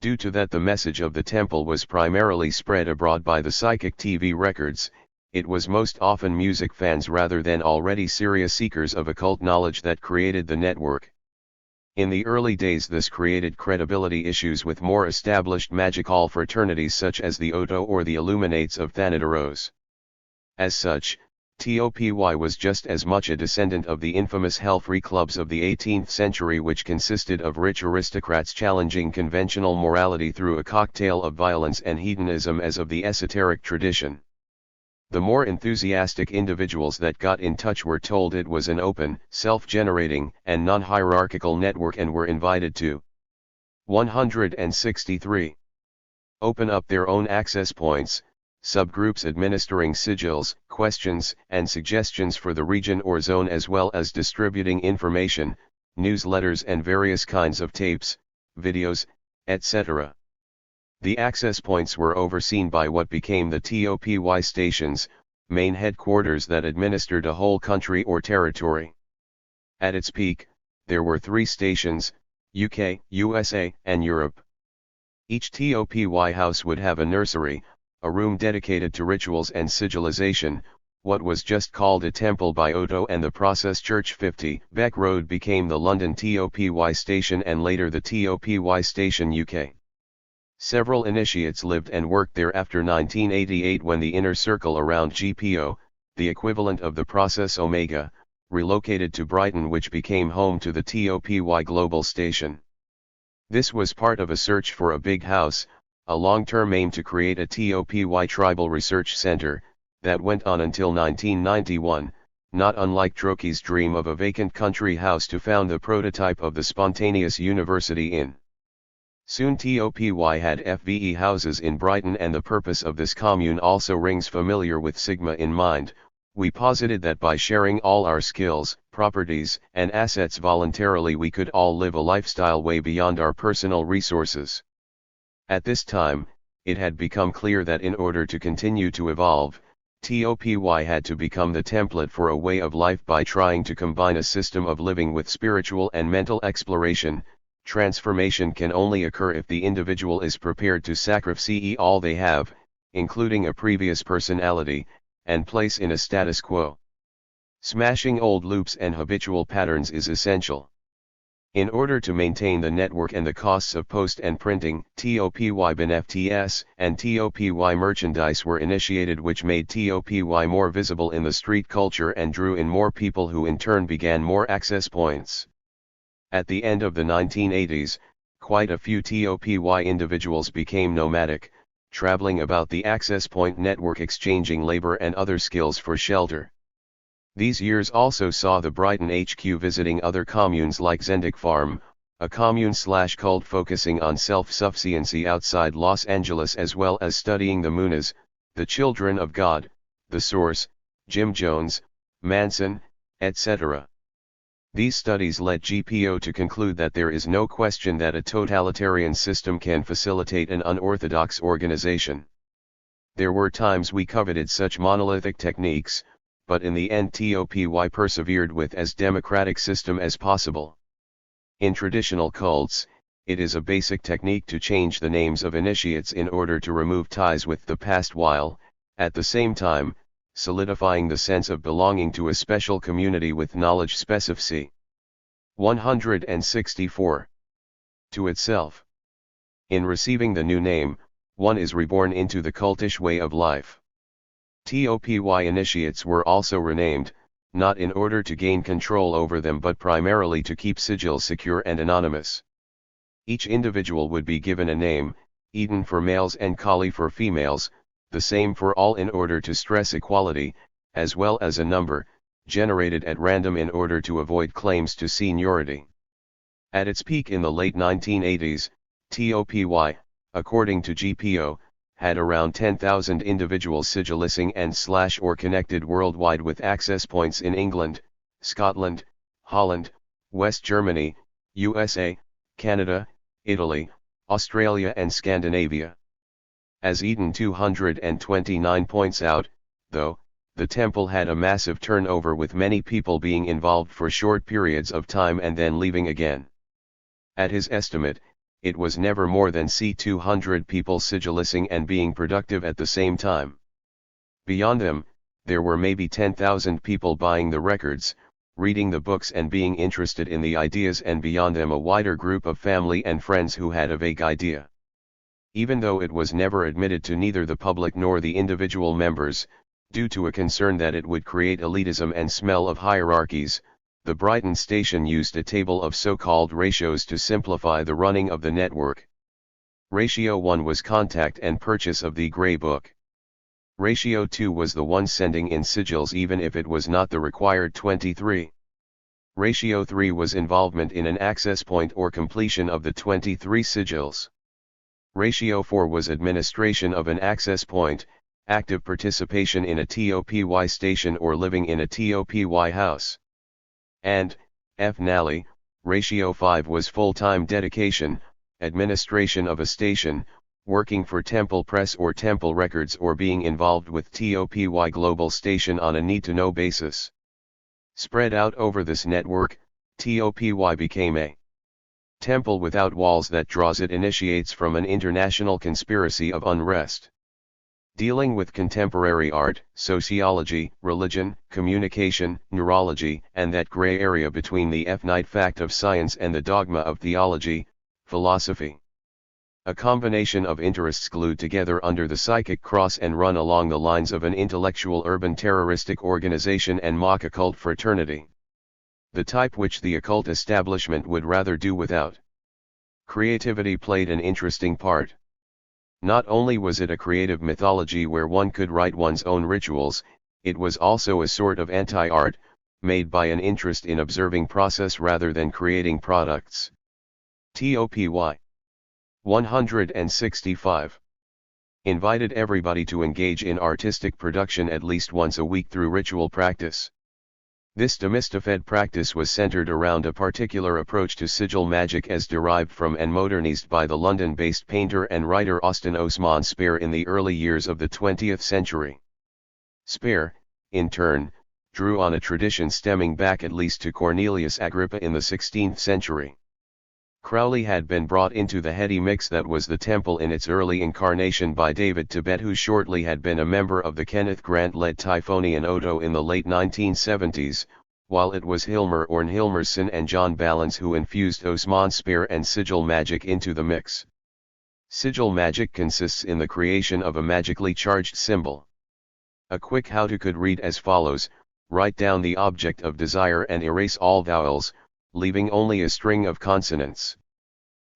Due to that the message of the temple was primarily spread abroad by the psychic TV records, it was most often music fans rather than already serious seekers of occult knowledge that created the network. In the early days this created credibility issues with more established magic hall fraternities such as the Oto or the Illuminates of Thanateros. As such, TOPY was just as much a descendant of the infamous hell-free clubs of the 18th century, which consisted of rich aristocrats challenging conventional morality through a cocktail of violence and hedonism, as of the esoteric tradition. The more enthusiastic individuals that got in touch were told it was an open, self-generating, and non-hierarchical network and were invited to 163. Open up their own access points, subgroups administering sigils, questions, and suggestions for the region or zone, as well as distributing information, newsletters and various kinds of tapes, videos, etc. The access points were overseen by what became the TOPY stations, main headquarters that administered a whole country or territory. At its peak, there were 3 stations, UK, USA, and Europe. Each TOPY house would have a nursery, a room dedicated to rituals and sigillization, what was just called a temple by Otto and the Process Church. 50 Beck Road became the London TOPY station and later the TOPY station UK. Several initiates lived and worked there after 1988 when the inner circle around GPO, the equivalent of the Process Omega, relocated to Brighton, which became home to the TOPY Global Station. This was part of a search for a big house, a long-term aim to create a TOPY Tribal Research Center, that went on until 1991, not unlike Troche's dream of a vacant country house to found the prototype of the spontaneous university in. Soon TOPY had FVE houses in Brighton, and the purpose of this commune also rings familiar. With Sigma in mind, we posited that by sharing all our skills, properties, and assets voluntarily we could all live a lifestyle way beyond our personal resources. At this time, it had become clear that in order to continue to evolve, TOPY had to become the template for a way of life by trying to combine a system of living with spiritual and mental exploration. Transformation can only occur if the individual is prepared to sacrifice all they have, including a previous personality, and place in a status quo. Smashing old loops and habitual patterns is essential. In order to maintain the network and the costs of post and printing, TOPY BIN FTS and TOPY merchandise were initiated, which made TOPY more visible in the street culture and drew in more people, who in turn began more access points. At the end of the 1980s, quite a few TOPY individuals became nomadic, traveling about the access point network, exchanging labor and other skills for shelter. These years also saw the Brighton HQ visiting other communes like Zendik Farm, a commune/cult focusing on self-sufficiency outside Los Angeles, as well as studying the Munas, the Children of God, the Source, Jim Jones, Manson, etc. These studies led GPO to conclude that there is no question that a totalitarian system can facilitate an unorthodox organization. There were times we coveted such monolithic techniques, but in the end TOPY persevered with as democratic system as possible. In traditional cults, it is a basic technique to change the names of initiates in order to remove ties with the past while, at the same time, solidifying the sense of belonging to a special community with knowledge specificity. 164. To itself. In receiving the new name, one is reborn into the cultish way of life. TOPY initiates were also renamed, not in order to gain control over them but primarily to keep sigils secure and anonymous. Each individual would be given a name, Eden for males and Kali for females, the same for all in order to stress equality, as well as a number, generated at random in order to avoid claims to seniority. At its peak in the late 1980s, TOPY, according to GPO, had around 10,000 individuals sigilling and/or connected worldwide with access points in England, Scotland, Holland, West Germany, USA, Canada, Italy, Australia and Scandinavia. As Eden 229 points out, though, the temple had a massive turnover with many people being involved for short periods of time and then leaving again. At his estimate, it was never more than 200 people sigilling and being productive at the same time. Beyond them, there were maybe 10,000 people buying the records, reading the books and being interested in the ideas, and beyond them a wider group of family and friends who had a vague idea. Even though it was never admitted to neither the public nor the individual members, due to a concern that it would create elitism and smell of hierarchies, the Brighton station used a table of so-called ratios to simplify the running of the network. Ratio 1 was contact and purchase of the Grey Book. Ratio 2 was the one sending in sigils even if it was not the required 23. Ratio 3 was involvement in an access point or completion of the 23 sigils. Ratio 4 was administration of an access point, active participation in a TOPY station or living in a TOPY house. And, finally, Ratio 5 was full-time dedication, administration of a station, working for Temple Press or Temple Records, or being involved with TOPY Global Station on a need-to-know basis. Spread out over this network, TOPY became a temple without walls that draws it initiates from an international conspiracy of unrest. Dealing with contemporary art, sociology, religion, communication, neurology, and that gray area between the finite fact of science and the dogma of theology, philosophy. A combination of interests glued together under the psychic cross and run along the lines of an intellectual urban terroristic organization and mock occult fraternity. The type which the occult establishment would rather do without. Creativity played an interesting part. Not only was it a creative mythology where one could write one's own rituals, it was also a sort of anti-art, made by an interest in observing process rather than creating products. TOPY 165. Invited everybody to engage in artistic production at least once a week through ritual practice. This demystified practice was centered around a particular approach to sigil magic as derived from and modernized by the London-based painter and writer Austin Osman Spare in the early years of the 20th century. Spare, in turn, drew on a tradition stemming back at least to Cornelius Agrippa in the 16th century. Crowley had been brought into the heady mix that was the temple in its early incarnation by David Tibet, who shortly had been a member of the Kenneth Grant-led Typhonian Odo in the late 1970s, while it was Hilmer Orn Hilmerson and John Ballance who infused Osman Spare and sigil magic into the mix. Sigil magic consists in the creation of a magically charged symbol. A quick how-to could read as follows: write down the object of desire and erase all vowels, leaving only a string of consonants.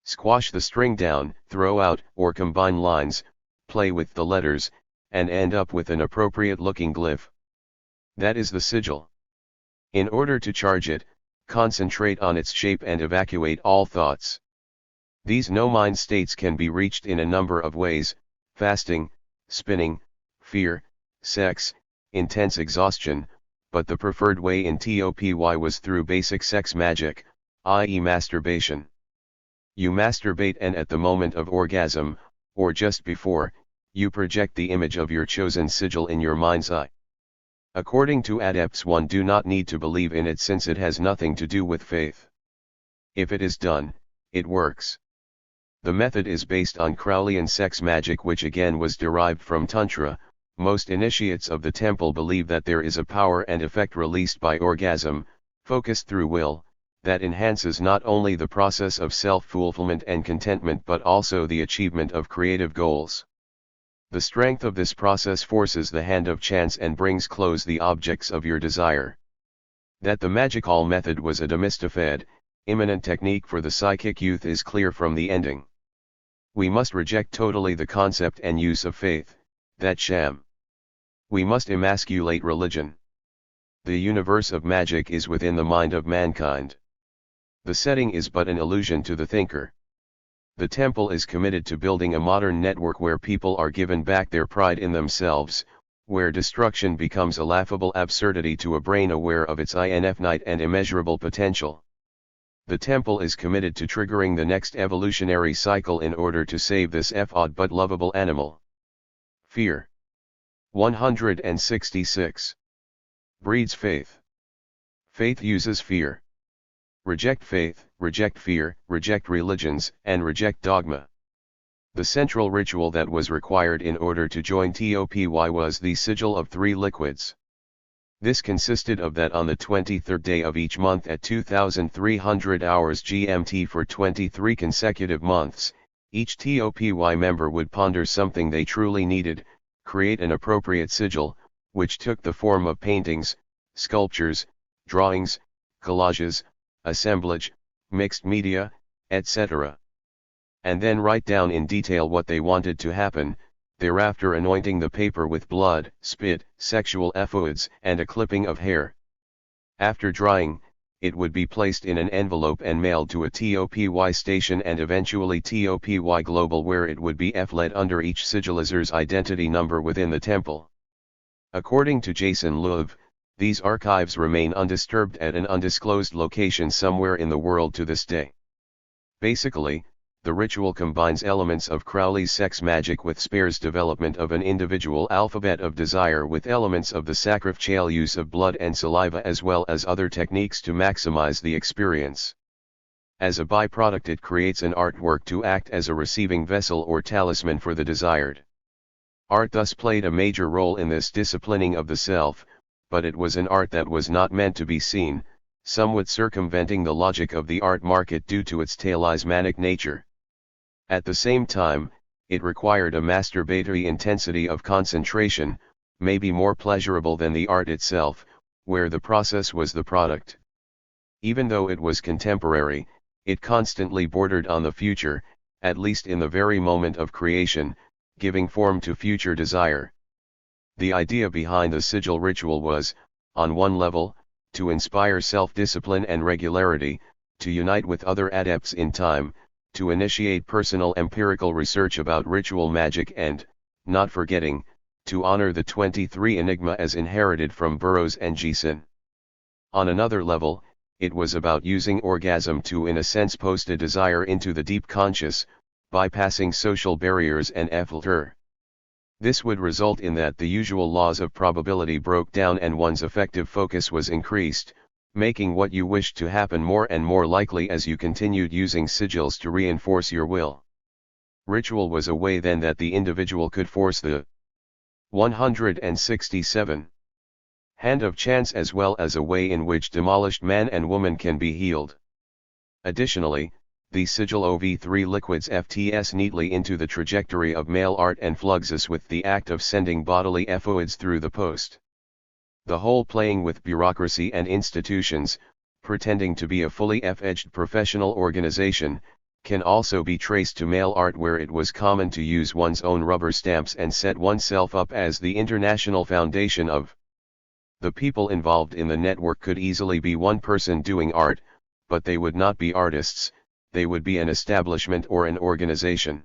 Squash the string down, throw out or combine lines, play with the letters, and end up with an appropriate-looking glyph. That is the sigil. In order to charge it, concentrate on its shape and evacuate all thoughts. These no-mind states can be reached in a number of ways: fasting, spinning, fear, sex, intense exhaustion, but the preferred way in TOPY was through basic sex magic, i.e. masturbation. You masturbate and at the moment of orgasm, or just before, you project the image of your chosen sigil in your mind's eye. According to adepts, one do not need to believe in it since it has nothing to do with faith. If it is done, it works. The method is based on Crowleyan sex magic, which again was derived from Tantra. Most initiates of the temple believe that there is a power and effect released by orgasm, focused through will, that enhances not only the process of self-fulfillment and contentment but also the achievement of creative goals. The strength of this process forces the hand of chance and brings close the objects of your desire. That the magical method was a demystified, imminent technique for the psychic youth is clear from the ending. We must reject totally the concept and use of faith, that sham. We must emasculate religion. The universe of magic is within the mind of mankind. The setting is but an illusion to the thinker. The temple is committed to building a modern network where people are given back their pride in themselves, where destruction becomes a laughable absurdity to a brain aware of its infinite and immeasurable potential. The temple is committed to triggering the next evolutionary cycle in order to save this odd but lovable animal. Fear. 166. Breeds faith. Faith uses fear. Reject faith, reject fear, reject religions, and reject dogma. The central ritual that was required in order to join TOPY was the sigil of 3 liquids. This consisted of that on the 23rd day of each month at 2300 hours GMT for 23 consecutive months, each TOPY member would ponder something they truly needed, create an appropriate sigil, which took the form of paintings, sculptures, drawings, collages, assemblage, mixed media, etc. And then write down in detail what they wanted to happen, thereafter anointing the paper with blood, spit, sexual fluids, and a clipping of hair. After drying, it would be placed in an envelope and mailed to a TOPY station and eventually TOPY Global, where it would be fled under each sigilizer's identity number within the temple. According to Jason Loeb, these archives remain undisturbed at an undisclosed location somewhere in the world to this day. Basically, the ritual combines elements of Crowley's sex magic with Speer's development of an individual alphabet of desire with elements of the sacrificial use of blood and saliva as well as other techniques to maximize the experience. As a byproduct, it creates an artwork to act as a receiving vessel or talisman for the desired. Art thus played a major role in this disciplining of the self, but it was an art that was not meant to be seen, somewhat circumventing the logic of the art market due to its talismanic nature. At the same time, it required a masturbatory intensity of concentration, maybe more pleasurable than the art itself, where the process was the product. Even though it was contemporary, it constantly bordered on the future, at least in the very moment of creation, giving form to future desire. The idea behind the sigil ritual was, on one level, to inspire self-discipline and regularity, to unite with other adepts in time, to initiate personal empirical research about ritual magic and, not forgetting, to honor the 23 enigma as inherited from Burroughs and Gieson. On another level, it was about using orgasm to in a sense post a desire into the deep conscious, bypassing social barriers and filter. This would result in that the usual laws of probability broke down and one's effective focus was increased, making what you wished to happen more and more likely as you continued using sigils to reinforce your will. Ritual was a way then that the individual could force the 167 hand of chance as well as a way in which demolished man and woman can be healed. Additionally, the sigil OV3 liquids FTS neatly into the trajectory of male art and fluxus with the act of sending bodily fluids through the post. The whole playing with bureaucracy and institutions, pretending to be a fully F-edged professional organization, can also be traced to male art where it was common to use one's own rubber stamps and set oneself up as the international foundation of. The people involved in the network could easily be one person doing art, but they would not be artists, they would be an establishment or an organization.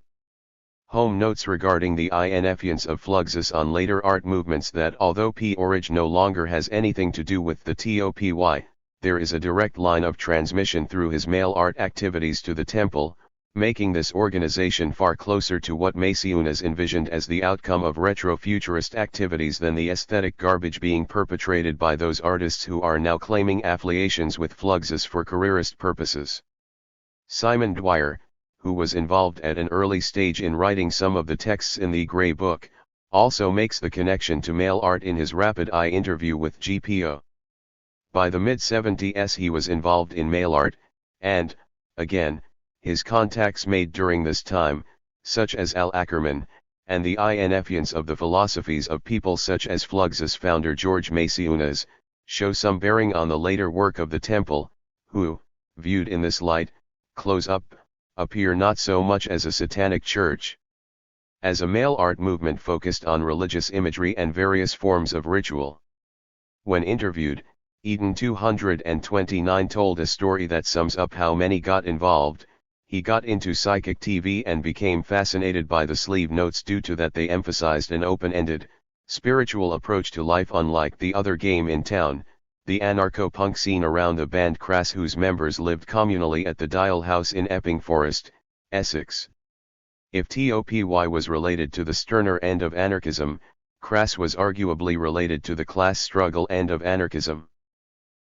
Home notes regarding the influence of fluxus on later art movements that although P-Origin no longer has anything to do with the TOPY, there is a direct line of transmission through his male art activities to the temple, making this organization far closer to what Maciunas envisioned as the outcome of retro-futurist activities than the aesthetic garbage being perpetrated by those artists who are now claiming affiliations with fluxus for careerist purposes. Simon Dwyer, who was involved at an early stage in writing some of the texts in the Grey Book, also makes the connection to male art in his rapid eye interview with GPO. By the mid-70s he was involved in male art, and, again, his contacts made during this time, such as Al Ackerman, and the influence of the philosophies of people such as Fluxus founder George Maciunas, show some bearing on the later work of the temple, who, viewed in this light, close up, appear not so much as a satanic church. As a male art movement focused on religious imagery and various forms of ritual. When interviewed, Eden 229 told a story that sums up how many got involved. He got into psychic TV and became fascinated by the sleeve notes due to that they emphasized an open-ended, spiritual approach to life unlike the other game in town, the anarcho-punk scene around the band Crass whose members lived communally at the Dial House in Epping Forest, Essex. If TOPY was related to the sterner end of anarchism, Crass was arguably related to the class struggle end of anarchism.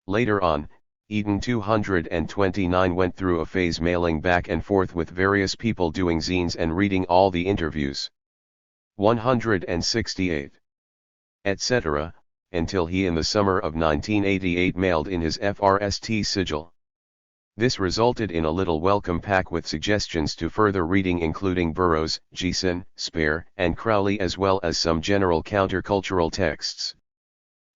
Later on, Eden 229 went through a phase mailing back and forth with various people doing zines and reading all the interviews. 168. Etc., until he in the summer of 1988 mailed in his FRST sigil. This resulted in a little welcome pack with suggestions to further reading including Burroughs, Gieson, Speer, and Crowley as well as some general countercultural texts.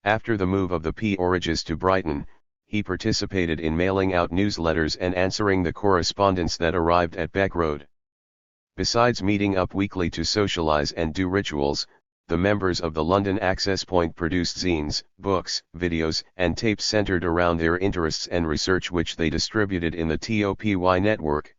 After the move of the P-Origins to Brighton, he participated in mailing out newsletters and answering the correspondence that arrived at Beck Road. Besides meeting up weekly to socialize and do rituals, the members of the London Access Point produced zines, books, videos, and tapes centered around their interests and research which they distributed in the TOPY network.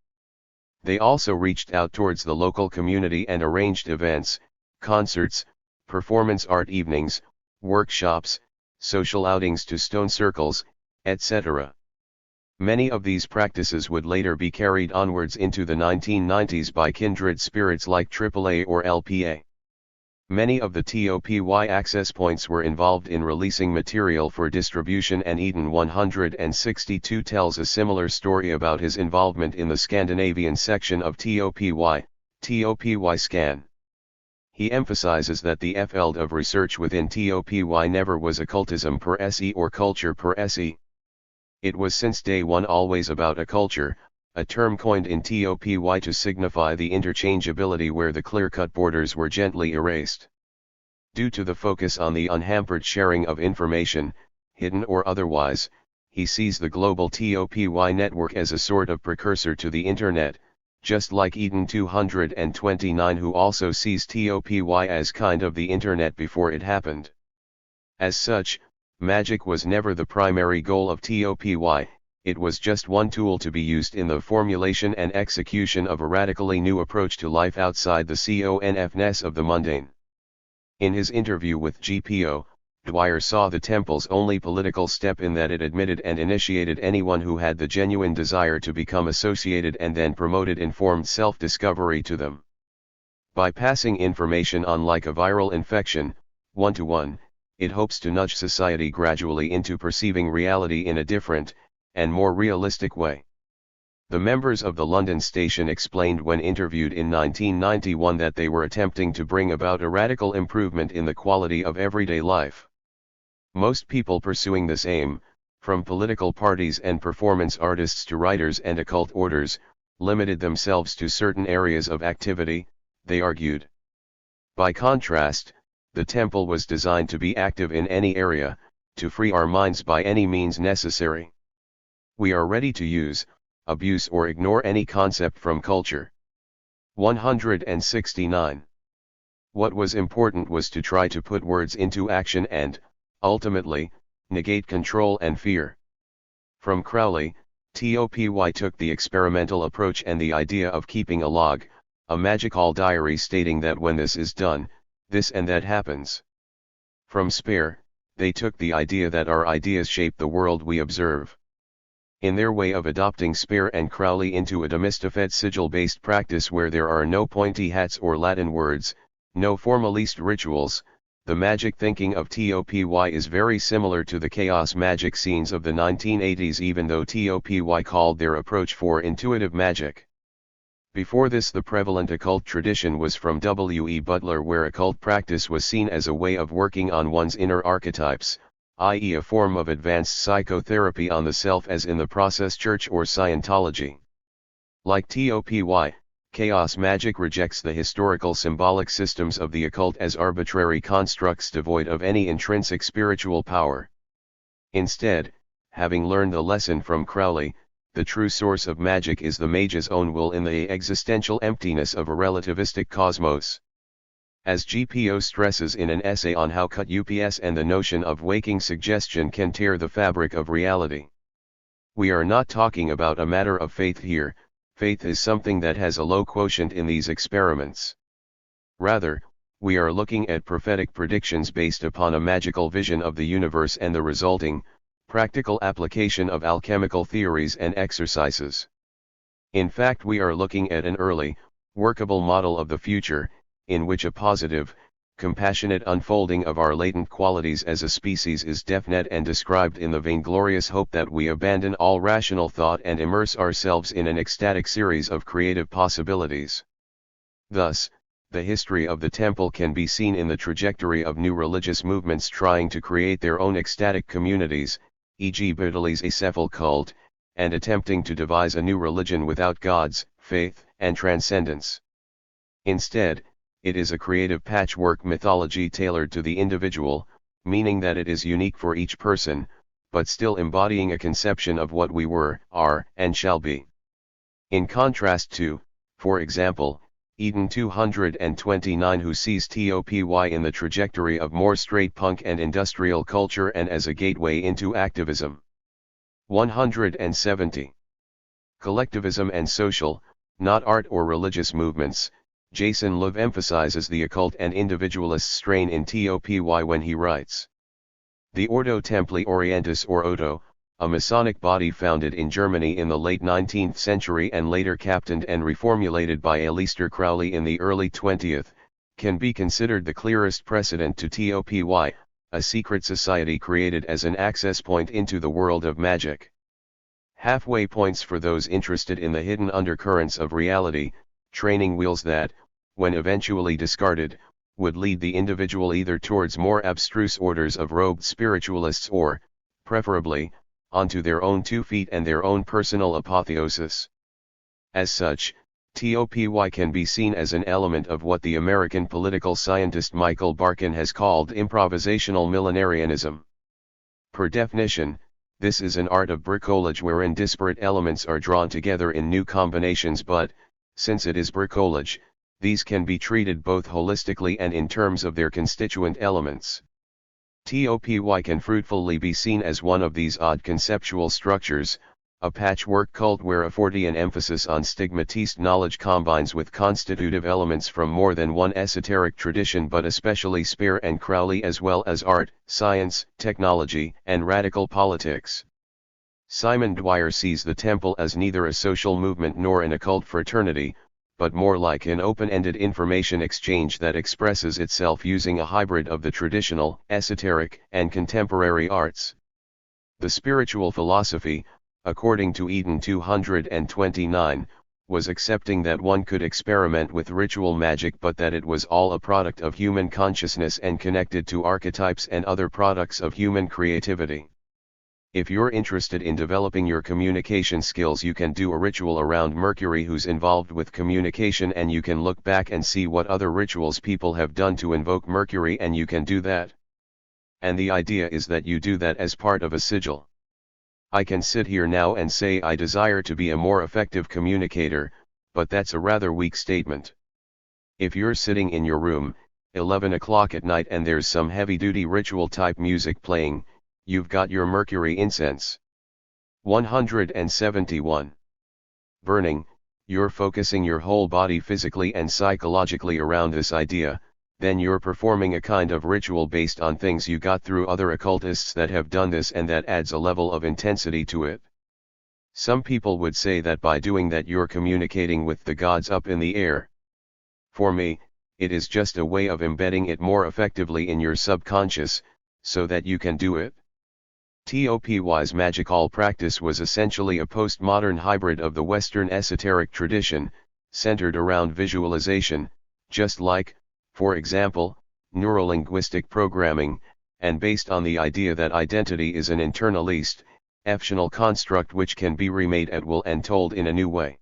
They also reached out towards the local community and arranged events, concerts, performance art evenings, workshops, social outings to stone circles, etc. Many of these practices would later be carried onwards into the 1990s by kindred spirits like AAA or LPA. Many of the TOPY access points were involved in releasing material for distribution, and Eden 162 tells a similar story about his involvement in the Scandinavian section of TOPY Scan. He emphasizes that the field of research within TOPY never was occultism per se or culture per se. It was since day one always about a culture, a term coined in TOPY to signify the interchangeability where the clear-cut borders were gently erased. Due to the focus on the unhampered sharing of information, hidden or otherwise, he sees the global TOPY network as a sort of precursor to the Internet, just like Eden 229, who also sees TOPY as kind of the Internet before it happened. As such, magic was never the primary goal of TOPY. It was just one tool to be used in the formulation and execution of a radically new approach to life outside the confness of the mundane. In his interview with GPO, Dwyer saw the temple's only political step in that it admitted and initiated anyone who had the genuine desire to become associated and then promoted informed self-discovery to them. By passing information on like a viral infection, one-to-one, it hopes to nudge society gradually into perceiving reality in a different, and more realistic way. The members of the London station explained when interviewed in 1991 that they were attempting to bring about a radical improvement in the quality of everyday life. Most people pursuing this aim, from political parties and performance artists to writers and occult orders, limited themselves to certain areas of activity, they argued. By contrast, the temple was designed to be active in any area, to free our minds by any means necessary. We are ready to use, abuse or ignore any concept from culture. 169. What was important was to try to put words into action and, ultimately, negate control and fear. From Crowley, TOPY took the experimental approach and the idea of keeping a log, a magical diary stating that when this is done, this and that happens. From Speer, they took the idea that our ideas shape the world we observe. In their way of adopting Speer and Crowley into a demystified sigil-based practice where there are no pointy hats or Latin words, no formalist rituals, the magic thinking of TOPY is very similar to the chaos magic scenes of the 1980s, even though TOPY called their approach for intuitive magic. Before this, the prevalent occult tradition was from W. E. Butler, where occult practice was seen as a way of working on one's inner archetypes, i.e. a form of advanced psychotherapy on the self, as in the Process Church or Scientology. Like TOPY, chaos magic rejects the historical symbolic systems of the occult as arbitrary constructs devoid of any intrinsic spiritual power. Instead, having learned the lesson from Crowley, the true source of magic is the mage's own will in the existential emptiness of a relativistic cosmos. As GPO stresses in an essay on how cut UPS and the notion of waking suggestion can tear the fabric of reality. We are not talking about a matter of faith here. Faith is something that has a low quotient in these experiments. Rather, we are looking at prophetic predictions based upon a magical vision of the universe and the resulting, practical application of alchemical theories and exercises. In fact, we are looking at an early, workable model of the future, in which a positive, compassionate unfolding of our latent qualities as a species is definite and described in the vainglorious hope that we abandon all rational thought and immerse ourselves in an ecstatic series of creative possibilities. Thus, the history of the temple can be seen in the trajectory of new religious movements trying to create their own ecstatic communities, e.g. Italy's Acephal cult, and attempting to devise a new religion without gods, faith, and transcendence. Instead, it is a creative patchwork mythology tailored to the individual, meaning that it is unique for each person, but still embodying a conception of what we were, are, and shall be. In contrast to, for example, Eden 229, who sees TOPY in the trajectory of more straight punk and industrial culture and as a gateway into activism. 170. Collectivism and social, not art or religious movements. Jason Love emphasizes the occult and individualist strain in TOPY when he writes, "The Ordo Templi Orientis or Odo, a Masonic body founded in Germany in the late 19th century and later captained and reformulated by Aleister Crowley in the early 20th, can be considered the clearest precedent to TOPY, a secret society created as an access point into the world of magic. Halfway points for those interested in the hidden undercurrents of reality, training wheels that, when eventually discarded, would lead the individual either towards more abstruse orders of robed spiritualists or, preferably, onto their own 2 feet and their own personal apotheosis. As such, TOPY can be seen as an element of what the American political scientist Michael Barkin has called improvisational millenarianism. Per definition, this is an art of bricolage wherein disparate elements are drawn together in new combinations, but, since it is bricolage, these can be treated both holistically and in terms of their constituent elements. TOPY can fruitfully be seen as one of these odd conceptual structures, a patchwork cult where a Fortean emphasis on stigmatist knowledge combines with constitutive elements from more than one esoteric tradition, but especially Speer and Crowley, as well as art, science, technology, and radical politics. Simon Dwyer sees the temple as neither a social movement nor an occult fraternity, but more like an open-ended information exchange that expresses itself using a hybrid of the traditional, esoteric, and contemporary arts. The spiritual philosophy, according to Eden 229, was accepting that one could experiment with ritual magic, but that it was all a product of human consciousness and connected to archetypes and other products of human creativity. If you're interested in developing your communication skills, you can do a ritual around Mercury who's involved with communication, and you can look back and see what other rituals people have done to invoke Mercury, and you can do that. And the idea is that you do that as part of a sigil. I can sit here now and say I desire to be a more effective communicator, but that's a rather weak statement. If you're sitting in your room, 11 o'clock at night, and there's some heavy-duty ritual type music playing, you've got your Mercury incense. 171. Burning, you're focusing your whole body physically and psychologically around this idea, then you're performing a kind of ritual based on things you got through other occultists that have done this, and that adds a level of intensity to it. Some people would say that by doing that you're communicating with the gods up in the air. For me, it is just a way of embedding it more effectively in your subconscious, so that you can do it. TOPY's magical practice was essentially a postmodern hybrid of the Western esoteric tradition, centered around visualization, just like, for example, neurolinguistic programming, and based on the idea that identity is an internalist, optional construct which can be remade at will and told in a new way.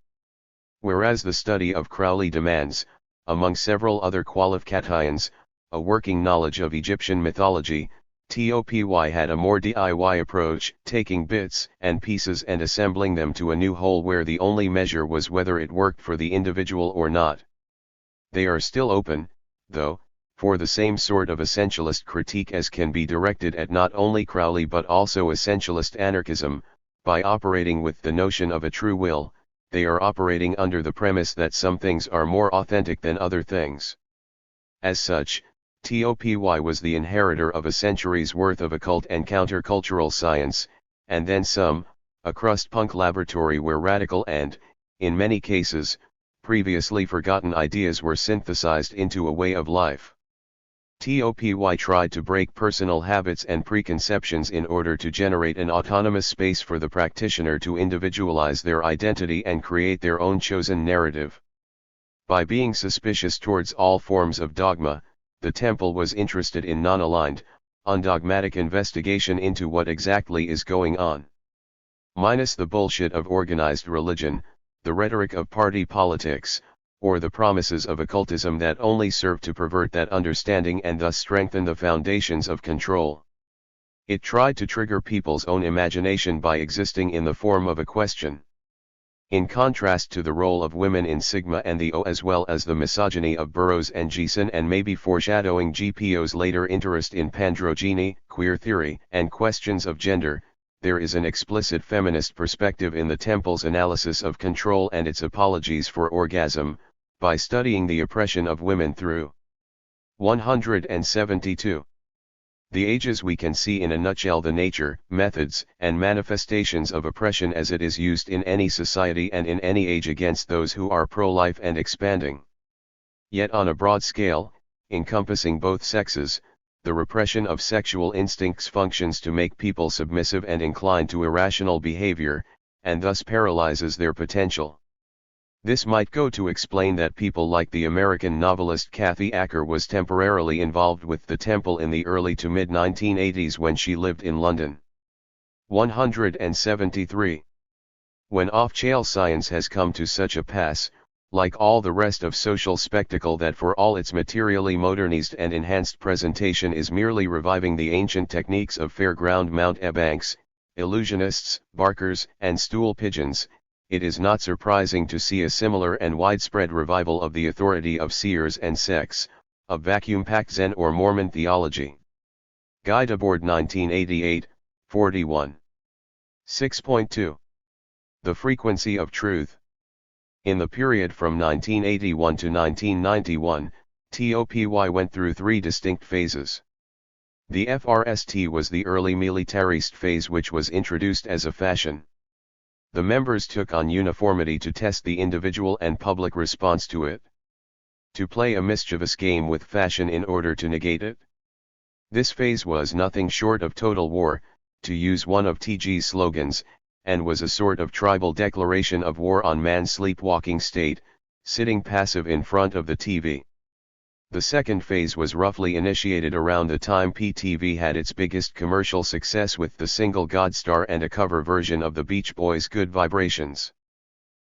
Whereas the study of Crowley demands, among several other qualifications, a working knowledge of Egyptian mythology, TOPY had a more DIY approach, taking bits and pieces and assembling them to a new whole where the only measure was whether it worked for the individual or not. They are still open, though, for the same sort of essentialist critique as can be directed at not only Crowley but also essentialist anarchism. By operating with the notion of a true will, they are operating under the premise that some things are more authentic than other things. As such, TOPY was the inheritor of a century's worth of occult and countercultural science, and then some, a crust-punk laboratory where radical and, in many cases, previously forgotten ideas were synthesized into a way of life. TOPY tried to break personal habits and preconceptions in order to generate an autonomous space for the practitioner to individualize their identity and create their own chosen narrative. By being suspicious towards all forms of dogma, the temple was interested in non-aligned, undogmatic investigation into what exactly is going on. Minus the bullshit of organized religion, the rhetoric of party politics, or the promises of occultism that only serve to pervert that understanding and thus strengthen the foundations of control. It tried to trigger people's own imagination by existing in the form of a question. In contrast to the role of women in Sigma and the O, as well as the misogyny of Burroughs and Geeson, and maybe foreshadowing GPO's later interest in pandrogyny, queer theory, and questions of gender, there is an explicit feminist perspective in the temple's analysis of control and its apologies for orgasm, by studying the oppression of women through 172. The ages we can see in a nutshell the nature, methods, and manifestations of oppression as it is used in any society and in any age against those who are pro-life and expanding. Yet on a broad scale, encompassing both sexes, the repression of sexual instincts functions to make people submissive and inclined to irrational behavior, and thus paralyzes their potential. This might go to explain that people like the American novelist Kathy Acker was temporarily involved with the temple in the early to mid-1980s when she lived in London. 173. When off-chain science has come to such a pass, like all the rest of social spectacle that for all its materially modernized and enhanced presentation is merely reviving the ancient techniques of fairground mountebanks, illusionists, barkers, and stool pigeons, it is not surprising to see a similar and widespread revival of the authority of seers and sects, of vacuum-packed Zen or Mormon theology. Guide Aboard 1988, 41. 6.2. The frequency of truth. In the period from 1981 to 1991, TOPY went through three distinct phases. The FRST was the early militarist phase, which was introduced as a fashion. The members took on uniformity to test the individual and public response to it. To play a mischievous game with fashion in order to negate it. This phase was nothing short of total war, to use one of TG's slogans, and was a sort of tribal declaration of war on man's sleepwalking state, sitting passive in front of the TV. The second phase was roughly initiated around the time PTV had its biggest commercial success with the single Godstar and a cover version of the Beach Boys' Good Vibrations.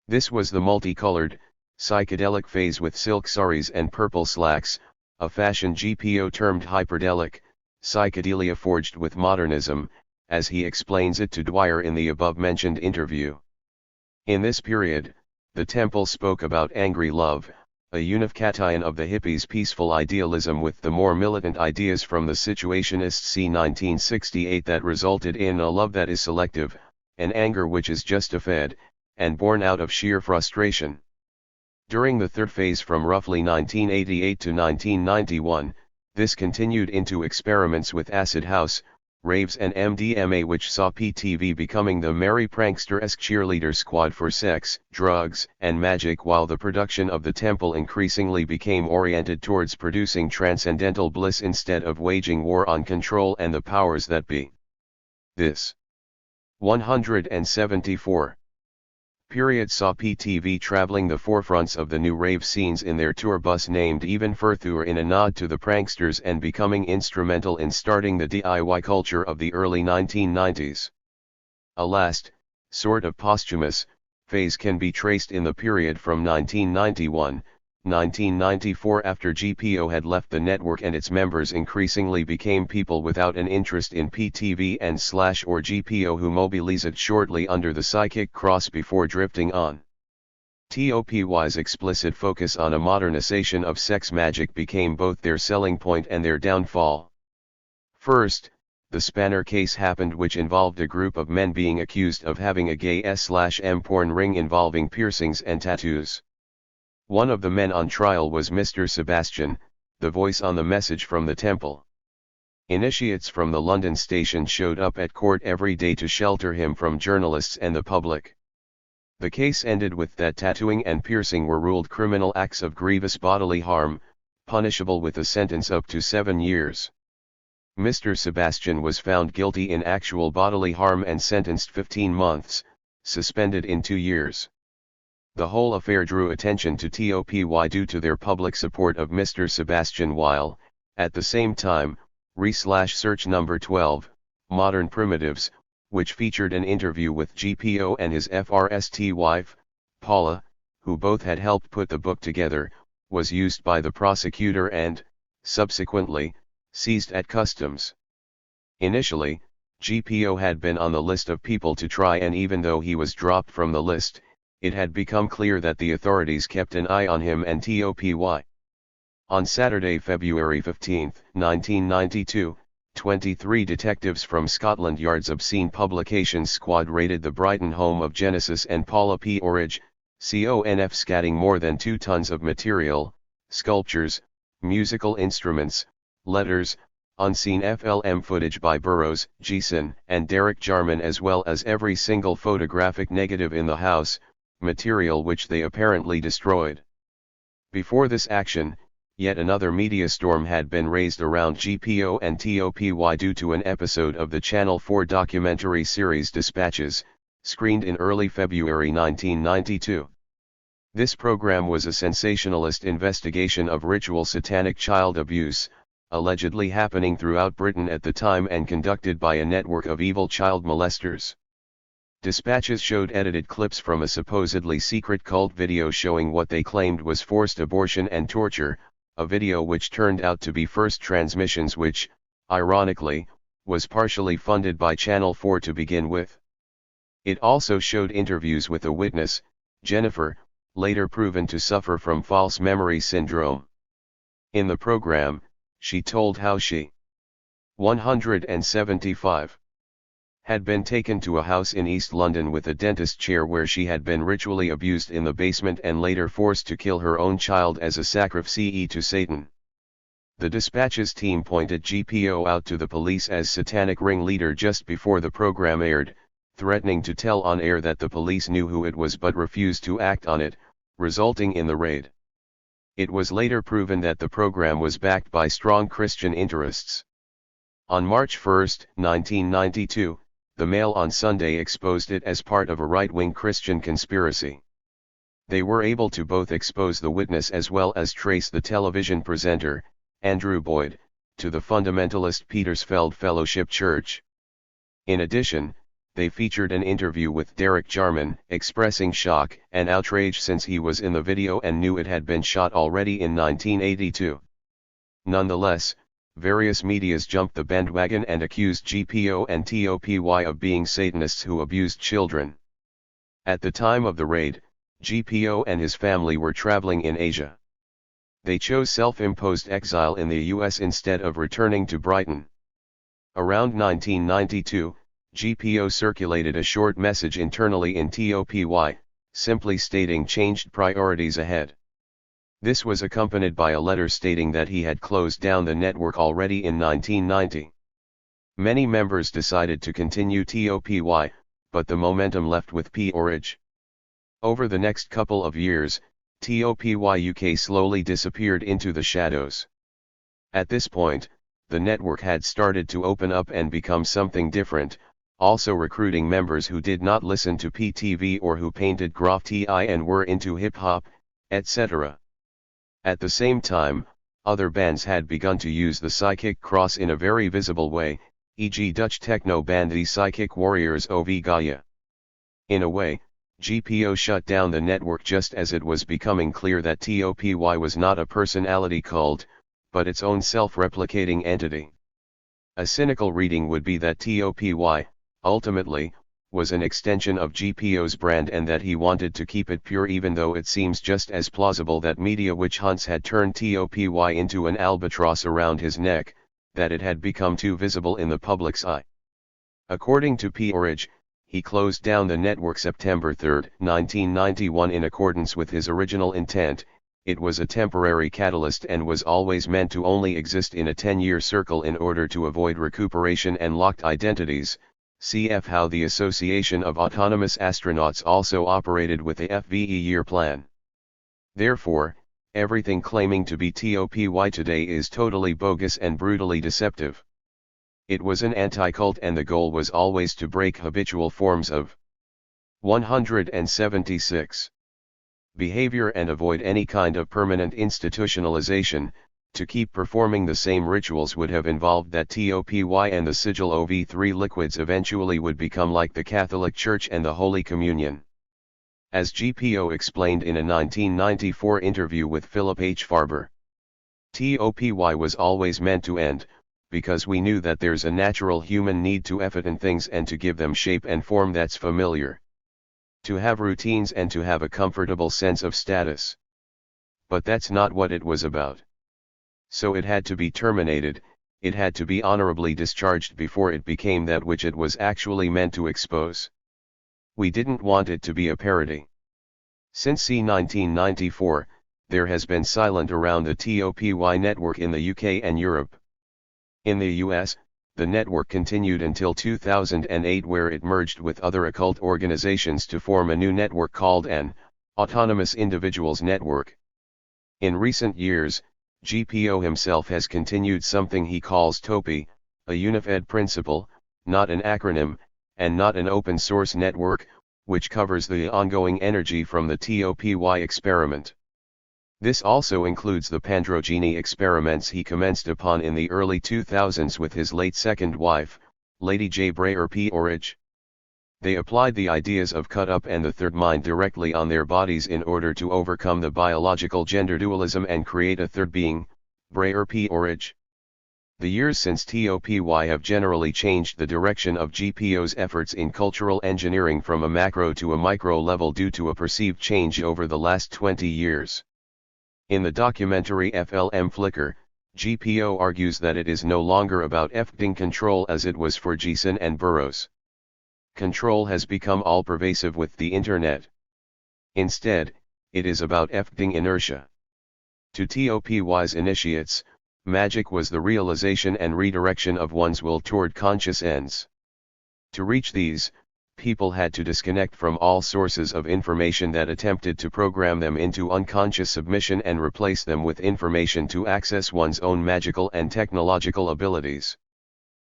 This was the multicolored, psychedelic phase with silk saris and purple slacks, a fashion GPO termed hyperdelic, psychedelia forged with modernism, as he explains it to Dwyer in the above-mentioned interview. In this period, the temple spoke about angry love, a unification of the hippies' peaceful idealism with the more militant ideas from the situationists c. 1968 that resulted in a love that is selective, an anger which is justified, and born out of sheer frustration. During the third phase from roughly 1988 to 1991, this continued into experiments with acid house, raves and MDMA, which saw PTV becoming the merry prankster-esque cheerleader squad for sex, drugs, and magic, while the production of the temple increasingly became oriented towards producing transcendental bliss instead of waging war on control and the powers that be. This 174 period saw PTV traveling the forefronts of the new rave scenes in their tour bus named Even Further in a nod to the pranksters and becoming instrumental in starting the DIY culture of the early 1990s. A last, sort of posthumous, phase can be traced in the period from 1991-1994 after GPO had left the network and its members increasingly became people without an interest in PTV and / or GPO who mobilized shortly under the psychic cross before drifting on. TOPY's explicit focus on a modernization of sex magic became both their selling point and their downfall. First, the Spanner case happened, which involved a group of men being accused of having a gay S/M porn ring involving piercings and tattoos. One of the men on trial was Mr. Sebastian, the voice on the message from the temple. Initiates from the London station showed up at court every day to shelter him from journalists and the public. The case ended with that tattooing and piercing were ruled criminal acts of grievous bodily harm, punishable with a sentence up to 7 years. Mr. Sebastian was found guilty in actual bodily harm and sentenced 15 months, suspended in 2 years. The whole affair drew attention to TOPY due to their public support of Mr. Sebastian while, at the same time, re/search number 12, Modern Primitives, which featured an interview with GPO and his FRST wife, Paula, who both had helped put the book together, was used by the prosecutor and, subsequently, seized at customs. Initially, GPO had been on the list of people to try, and even though he was dropped from the list, it had become clear that the authorities kept an eye on him and TOPY. On Saturday, February 15, 1992, 23 detectives from Scotland Yard's Obscene Publications Squad raided the Brighton home of Genesis and Paula P. Orridge, confiscating more than 2 tons of material, sculptures, musical instruments, letters, unseen FLM footage by Burroughs, Geeson, and Derek Jarman, as well as every single photographic negative in the house, material which they apparently destroyed. Before this action, yet another media storm had been raised around GPO and TOPY due to an episode of the Channel 4 documentary series Dispatches, screened in early February 1992. This program was a sensationalist investigation of ritual satanic child abuse, allegedly happening throughout Britain at the time and conducted by a network of evil child molesters. Dispatches showed edited clips from a supposedly secret cult video showing what they claimed was forced abortion and torture, a video which turned out to be first transmissions which, ironically, was partially funded by Channel 4 to begin with. It also showed interviews with a witness, Jennifer, later proven to suffer from false memory syndrome. In the program, she told how she, 175, had been taken to a house in East London with a dentist chair where she had been ritually abused in the basement and later forced to kill her own child as a sacrifice to Satan. The Dispatches team pointed GPO out to the police as satanic ringleader just before the program aired, threatening to tell on air that the police knew who it was but refused to act on it, resulting in the raid. It was later proven that the program was backed by strong Christian interests. On March 1, 1992, the Mail on Sunday exposed it as part of a right-wing Christian conspiracy. They were able to both expose the witness as well as trace the television presenter, Andrew Boyd, to the fundamentalist Petersfeld Fellowship Church. In addition, they featured an interview with Derek Jarman, expressing shock and outrage since he was in the video and knew it had been shot already in 1982. Nonetheless, various medias jumped the bandwagon and accused GPO and TOPY of being Satanists who abused children. At the time of the raid, GPO and his family were traveling in Asia. They chose self-imposed exile in the US instead of returning to Brighton. Around 1992, GPO circulated a short message internally in TOPY, simply stating changed priorities ahead. This was accompanied by a letter stating that he had closed down the network already in 1990. Many members decided to continue TOPY, but the momentum left with P-Orage. Over the next couple of years, TOPY UK slowly disappeared into the shadows. At this point, the network had started to open up and become something different, also recruiting members who did not listen to PTV or who painted graffiti and were into hip-hop, etc. At the same time, other bands had begun to use the psychic cross in a very visible way, e.g. Dutch techno band the Psychic Warriors of Gaia. In a way, GPO shut down the network just as it was becoming clear that TOPY was not a personality cult, but its own self-replicating entity. A cynical reading would be that TOPY, ultimately, was an extension of GPO's brand and that he wanted to keep it pure, even though it seems just as plausible that media witch hunts had turned TOPY into an albatross around his neck, that it had become too visible in the public's eye. According to P-Orage, he closed down the network September 3, 1991 in accordance with his original intent. It was a temporary catalyst and was always meant to only exist in a 10-year circle in order to avoid recuperation and locked identities. Cf. how the Association of Autonomous Astronauts also operated with a FVE year plan. Therefore, everything claiming to be TOPY today is totally bogus and brutally deceptive. It was an anti-cult and the goal was always to break habitual forms of 176 behavior and avoid any kind of permanent institutionalization. To keep performing the same rituals would have involved that TOPY and the sigil OV3 liquids eventually would become like the Catholic Church and the Holy Communion. As GPO explained in a 1994 interview with Philip H. Farber, TOPY was always meant to end, because we knew that there's a natural human need to effetin things and to give them shape and form that's familiar. To have routines and to have a comfortable sense of status. But that's not what it was about. So it had to be terminated, it had to be honorably discharged before it became that which it was actually meant to expose. We didn't want it to be a parody. Since 1994, there has been silence around the TOPY network in the UK and Europe. In the US, the network continued until 2008, where it merged with other occult organizations to form a new network called an Autonomous Individuals Network. In recent years, GPO himself has continued something he calls TOPI, a unified principle, not an acronym, and not an open source network, which covers the ongoing energy from the TOPY experiment. This also includes the Pandrogyny experiments he commenced upon in the early 2000s with his late second wife, Lady J. Breyer P. Orridge. They applied the ideas of cut-up and the third mind directly on their bodies in order to overcome the biological gender dualism and create a third being, Breyer P. Orridge. The years since TOPY have generally changed the direction of GPO's efforts in cultural engineering from a macro to a micro level due to a perceived change over the last 20 years. In the documentary FLM Flicker, GPO argues that it is no longer about effecting control as it was for Geeson and Burroughs. Control has become all-pervasive with the internet. Instead, it is about effecting inertia. To TOPY's initiates, magic was the realization and redirection of one's will toward conscious ends. To reach these, people had to disconnect from all sources of information that attempted to program them into unconscious submission and replace them with information to access one's own magical and technological abilities.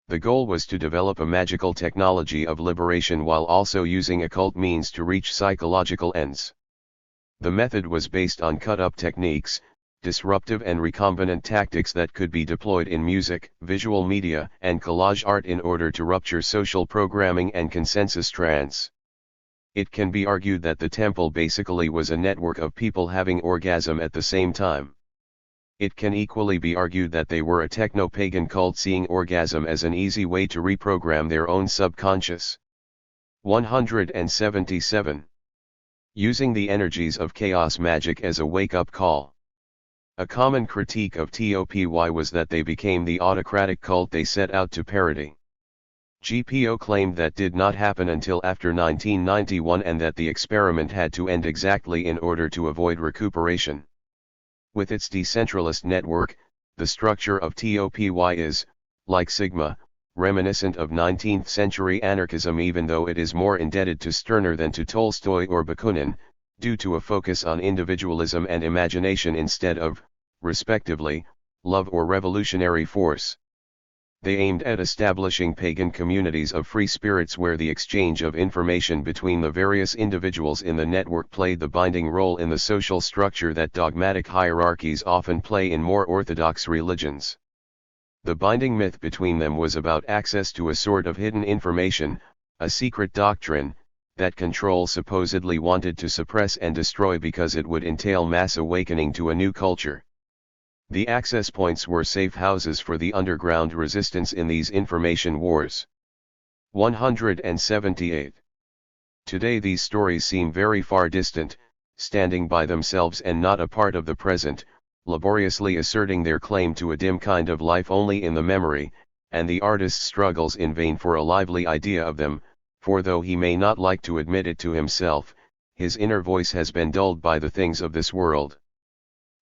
The goal was to develop a magical technology of liberation while also using occult means to reach psychological ends. The method was based on cut-up techniques, disruptive and recombinant tactics that could be deployed in music, visual media, and collage art in order to rupture social programming and consensus trance. It can be argued that the temple basically was a network of people having orgasm at the same time. It can equally be argued that they were a techno-pagan cult seeing orgasm as an easy way to reprogram their own subconscious. 177. Using the energies of chaos magic as a wake-up call. A common critique of TOPY was that they became the autocratic cult they set out to parody. GPO claimed that did not happen until after 1991 and that the experiment had to end exactly in order to avoid recuperation. With its decentralist network, the structure of TOPY is, like Sigma, reminiscent of 19th century anarchism, even though it is more indebted to Stirner than to Tolstoy or Bakunin, due to a focus on individualism and imagination instead of, respectively, love or revolutionary force. They aimed at establishing pagan communities of free spirits where the exchange of information between the various individuals in the network played the binding role in the social structure that dogmatic hierarchies often play in more orthodox religions. The binding myth between them was about access to a sort of hidden information, a secret doctrine, that control supposedly wanted to suppress and destroy because it would entail mass awakening to a new culture. The access points were safe houses for the underground resistance in these information wars. 178. Today these stories seem very far distant, standing by themselves and not a part of the present, laboriously asserting their claim to a dim kind of life only in the memory, and the artist struggles in vain for a lively idea of them, for though he may not like to admit it to himself, his inner voice has been dulled by the things of this world.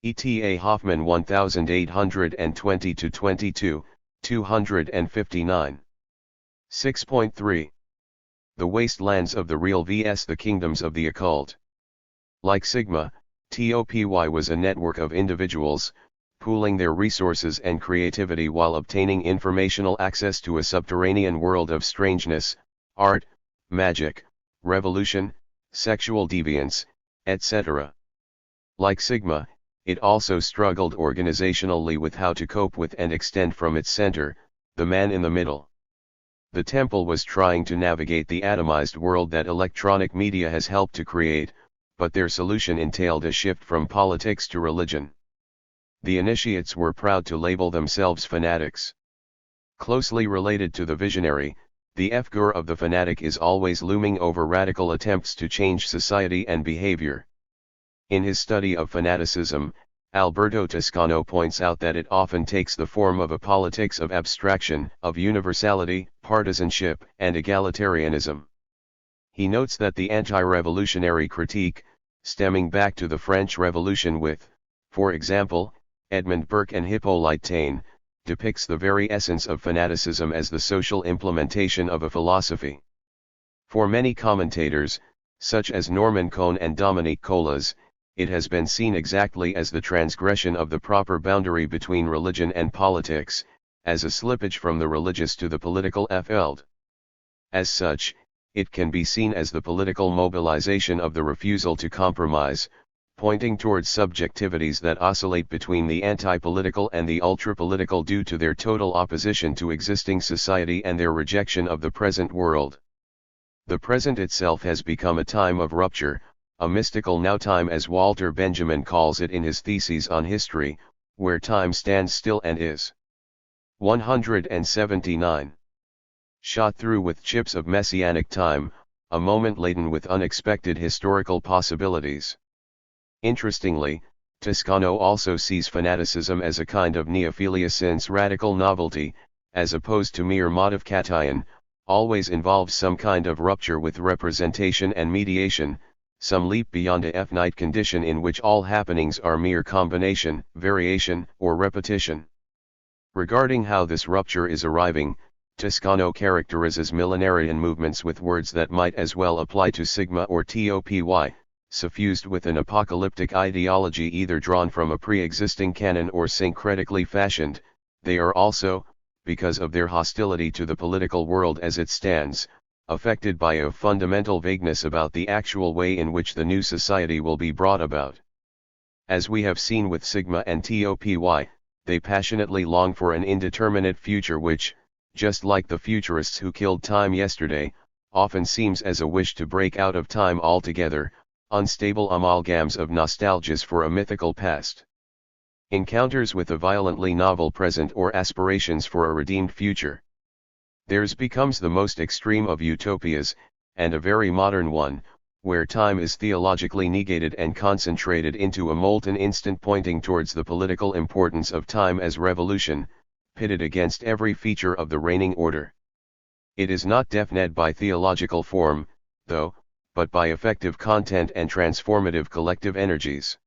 E.T.A. Hoffman 1820-22, 259. 6.3. The Wastelands of the Real vs. the Kingdoms of the Occult. Like Sigma, TOPY was a network of individuals, pooling their resources and creativity while obtaining informational access to a subterranean world of strangeness, art, magic, revolution, sexual deviance, etc. Like Sigma, it also struggled organizationally with how to cope with and extend from its center, the man in the middle. The temple was trying to navigate the atomized world that electronic media has helped to create, but their solution entailed a shift from politics to religion. The initiates were proud to label themselves fanatics. Closely related to the visionary, the figure of the fanatic is always looming over radical attempts to change society and behavior. In his study of fanaticism, Alberto Toscano points out that it often takes the form of a politics of abstraction, of universality, partisanship, and egalitarianism. He notes that the anti-revolutionary critique, stemming back to the French Revolution with, for example, Edmund Burke and Hippolyte Taine, depicts the very essence of fanaticism as the social implementation of a philosophy. For many commentators, such as Norman Cohn and Dominique Colas, it has been seen exactly as the transgression of the proper boundary between religion and politics, as a slippage from the religious to the political feld. As such, it can be seen as the political mobilization of the refusal to compromise, pointing towards subjectivities that oscillate between the anti-political and the ultra-political due to their total opposition to existing society and their rejection of the present world. The present itself has become a time of rupture, a mystical now-time as Walter Benjamin calls it in his Theses on History, where time stands still and is 179. Shot through with chips of messianic time, a moment laden with unexpected historical possibilities. Interestingly, Toscano also sees fanaticism as a kind of neophilia since radical novelty, as opposed to mere modification, always involves some kind of rupture with representation and mediation, some leap beyond a finite condition in which all happenings are mere combination, variation, or repetition. Regarding how this rupture is arriving, Toscano characterizes millenarian movements with words that might as well apply to sigma or topy, suffused with an apocalyptic ideology either drawn from a pre-existing canon or syncretically fashioned. They are also, because of their hostility to the political world as it stands, affected by a fundamental vagueness about the actual way in which the new society will be brought about. As we have seen with sigma and topy, they passionately long for an indeterminate future which, just like the futurists who killed time yesterday, often seems as a wish to break out of time altogether, unstable amalgams of nostalgias for a mythical past. Encounters with a violently novel present or aspirations for a redeemed future. Theirs becomes the most extreme of utopias, and a very modern one, where time is theologically negated and concentrated into a molten instant pointing towards the political importance of time as revolution, pitted against every feature of the reigning order. It is not defined by theological form, though, but by effective content and transformative collective energies.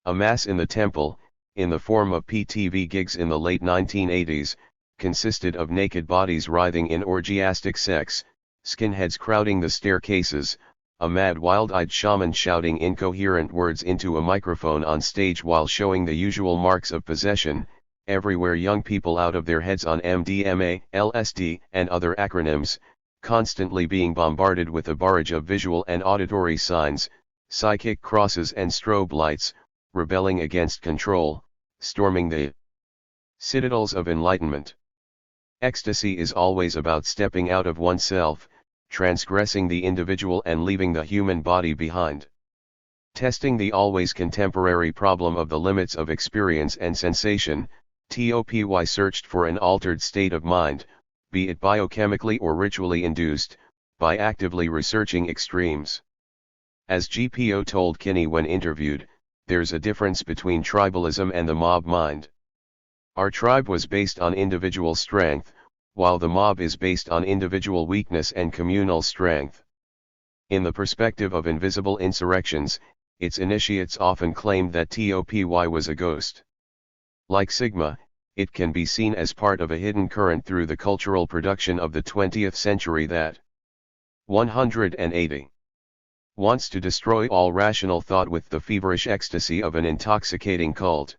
A mass in the temple, in the form of PTV gigs in the late 1980s, consisted of naked bodies writhing in orgiastic sex, skinheads crowding the staircases, a mad wild-eyed shaman shouting incoherent words into a microphone on stage while showing the usual marks of possession, everywhere young people out of their heads on MDMA, LSD, and other acronyms, constantly being bombarded with a barrage of visual and auditory signs, psychic crosses and strobe lights, rebelling against control, storming the citadels of enlightenment. Ecstasy is always about stepping out of oneself, transgressing the individual and leaving the human body behind. Testing the always contemporary problem of the limits of experience and sensation, TOPY searched for an altered state of mind, be it biochemically or ritually induced, by actively researching extremes. As GPO told Kinney when interviewed, there's a difference between tribalism and the mob mind. Our tribe was based on individual strength, while the mob is based on individual weakness and communal strength. In the perspective of invisible insurrections, its initiates often claimed that TOPY was a ghost. Like Sigma, it can be seen as part of a hidden current through the cultural production of the 20th century that 180 wants to destroy all rational thought with the feverish ecstasy of an intoxicating cult.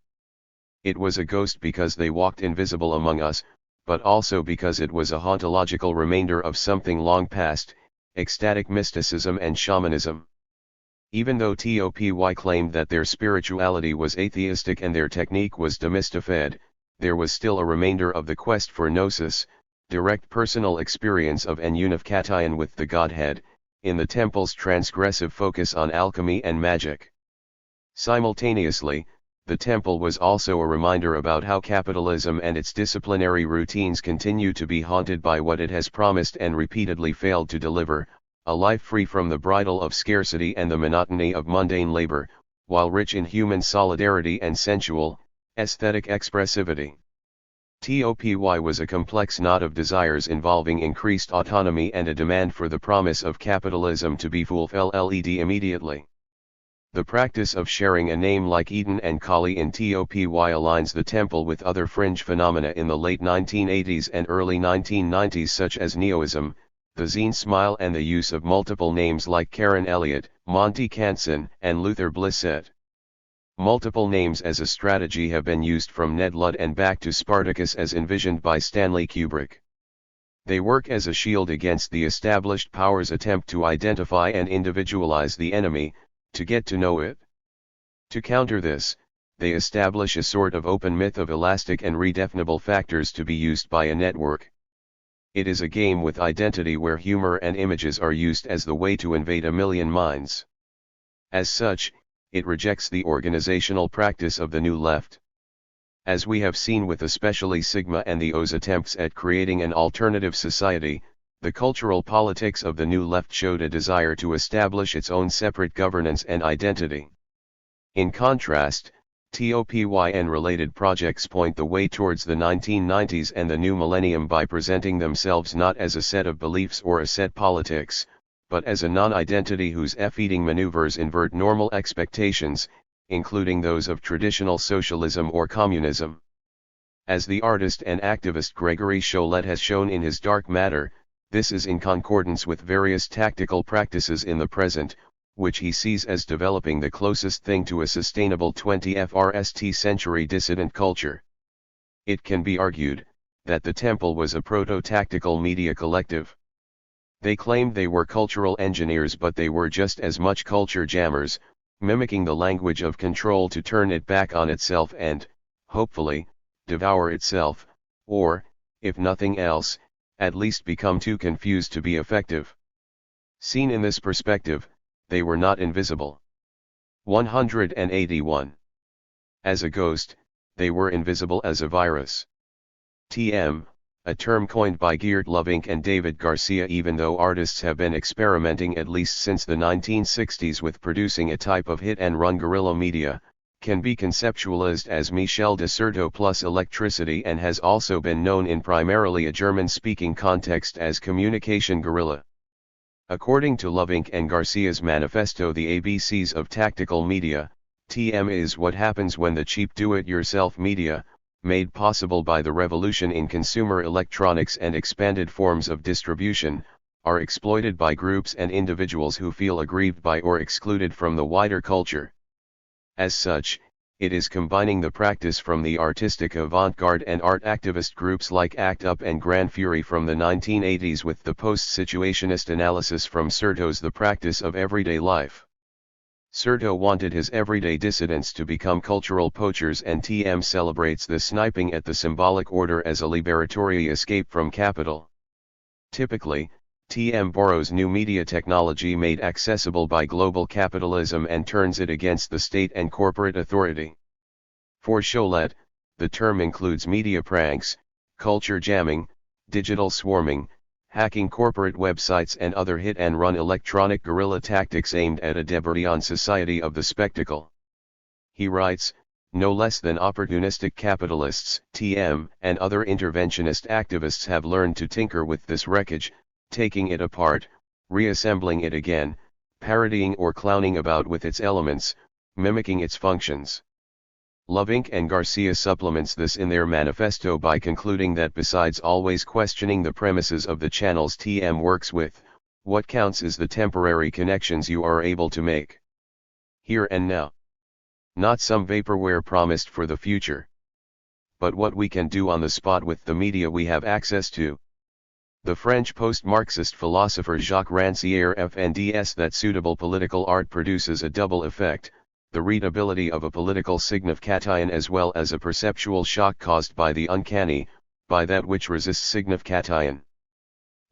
It was a ghost because they walked invisible among us, but also because it was a hauntological remainder of something long past, ecstatic mysticism and shamanism. Even though TOPY claimed that their spirituality was atheistic and their technique was demystified, there was still a remainder of the quest for gnosis, direct personal experience of an unification with the Godhead, in the temple's transgressive focus on alchemy and magic. Simultaneously, the temple was also a reminder about how capitalism and its disciplinary routines continue to be haunted by what it has promised and repeatedly failed to deliver, a life free from the bridle of scarcity and the monotony of mundane labor, while rich in human solidarity and sensual, aesthetic expressivity. TOPY was a complex knot of desires involving increased autonomy and a demand for the promise of capitalism to be fulfilled immediately. The practice of sharing a name like Eden and Kali in TOPY aligns the temple with other fringe phenomena in the late 1980s and early 1990s such as Neoism, the zine smile and the use of multiple names like Karen Elliott, Monty Canson, and Luther Blissett. Multiple names as a strategy have been used from Ned Ludd and back to Spartacus as envisioned by Stanley Kubrick. They work as a shield against the established power's attempt to identify and individualize the enemy, to get to know it. To counter this, they establish a sort of open myth of elastic and redefinable factors to be used by a network. It is a game with identity where humor and images are used as the way to invade a million minds. As such, it rejects the organizational practice of the New Left. As we have seen with especially Sigma and the O's attempts at creating an alternative society, the cultural politics of the New Left showed a desire to establish its own separate governance and identity. In contrast, TOPY and related projects point the way towards the 1990s and the new millennium by presenting themselves not as a set of beliefs or a set politics, but as a non-identity whose F-eating maneuvers invert normal expectations, including those of traditional socialism or communism. As the artist and activist Gregory Cholet has shown in his Dark Matter, this is in concordance with various tactical practices in the present, which he sees as developing the closest thing to a sustainable 21st century dissident culture. It can be argued that the Temple was a proto-tactical media collective. They claimed they were cultural engineers, but they were just as much culture jammers, mimicking the language of control to turn it back on itself and, hopefully, devour itself, or, if nothing else, at least become too confused to be effective. Seen in this perspective, they were not invisible. 181. As a ghost, they were invisible as a virus. TM, a term coined by Geert Lovink and David Garcia. Even though artists have been experimenting at least since the 1960s with producing a type of hit-and-run guerrilla media, can be conceptualized as Michel de Certeau plus electricity and has also been known in primarily a German-speaking context as communication guerrilla. According to Lovink and Garcia's manifesto The ABCs of Tactical Media, TM is what happens when the cheap do-it-yourself media, made possible by the revolution in consumer electronics and expanded forms of distribution, are exploited by groups and individuals who feel aggrieved by or excluded from the wider culture. As such, it is combining the practice from the artistic avant-garde and art activist groups like ACT UP and Grand Fury from the 1980s with the post-situationist analysis from Certeau's The Practice of Everyday Life. Certeau wanted his everyday dissidents to become cultural poachers, and TM celebrates the sniping at the symbolic order as a liberatory escape from capital. Typically, TM borrows new media technology made accessible by global capitalism and turns it against the state and corporate authority. For Cholet, the term includes media pranks, culture jamming, digital swarming, hacking corporate websites and other hit-and-run electronic guerrilla tactics aimed at a debris society of the spectacle. He writes, no less than opportunistic capitalists, TM, and other interventionist activists have learned to tinker with this wreckage, taking it apart, reassembling it again, parodying or clowning about with its elements, mimicking its functions. Lovink and Garcia supplements this in their manifesto by concluding that besides always questioning the premises of the channels TM works with, what counts is the temporary connections you are able to make here and now. Not some vaporware promised for the future, but what we can do on the spot with the media we have access to. The French post-Marxist philosopher Jacques Rancière FNDS that suitable political art produces a double effect, the readability of a political signification as well as a perceptual shock caused by the uncanny, by that which resists signification.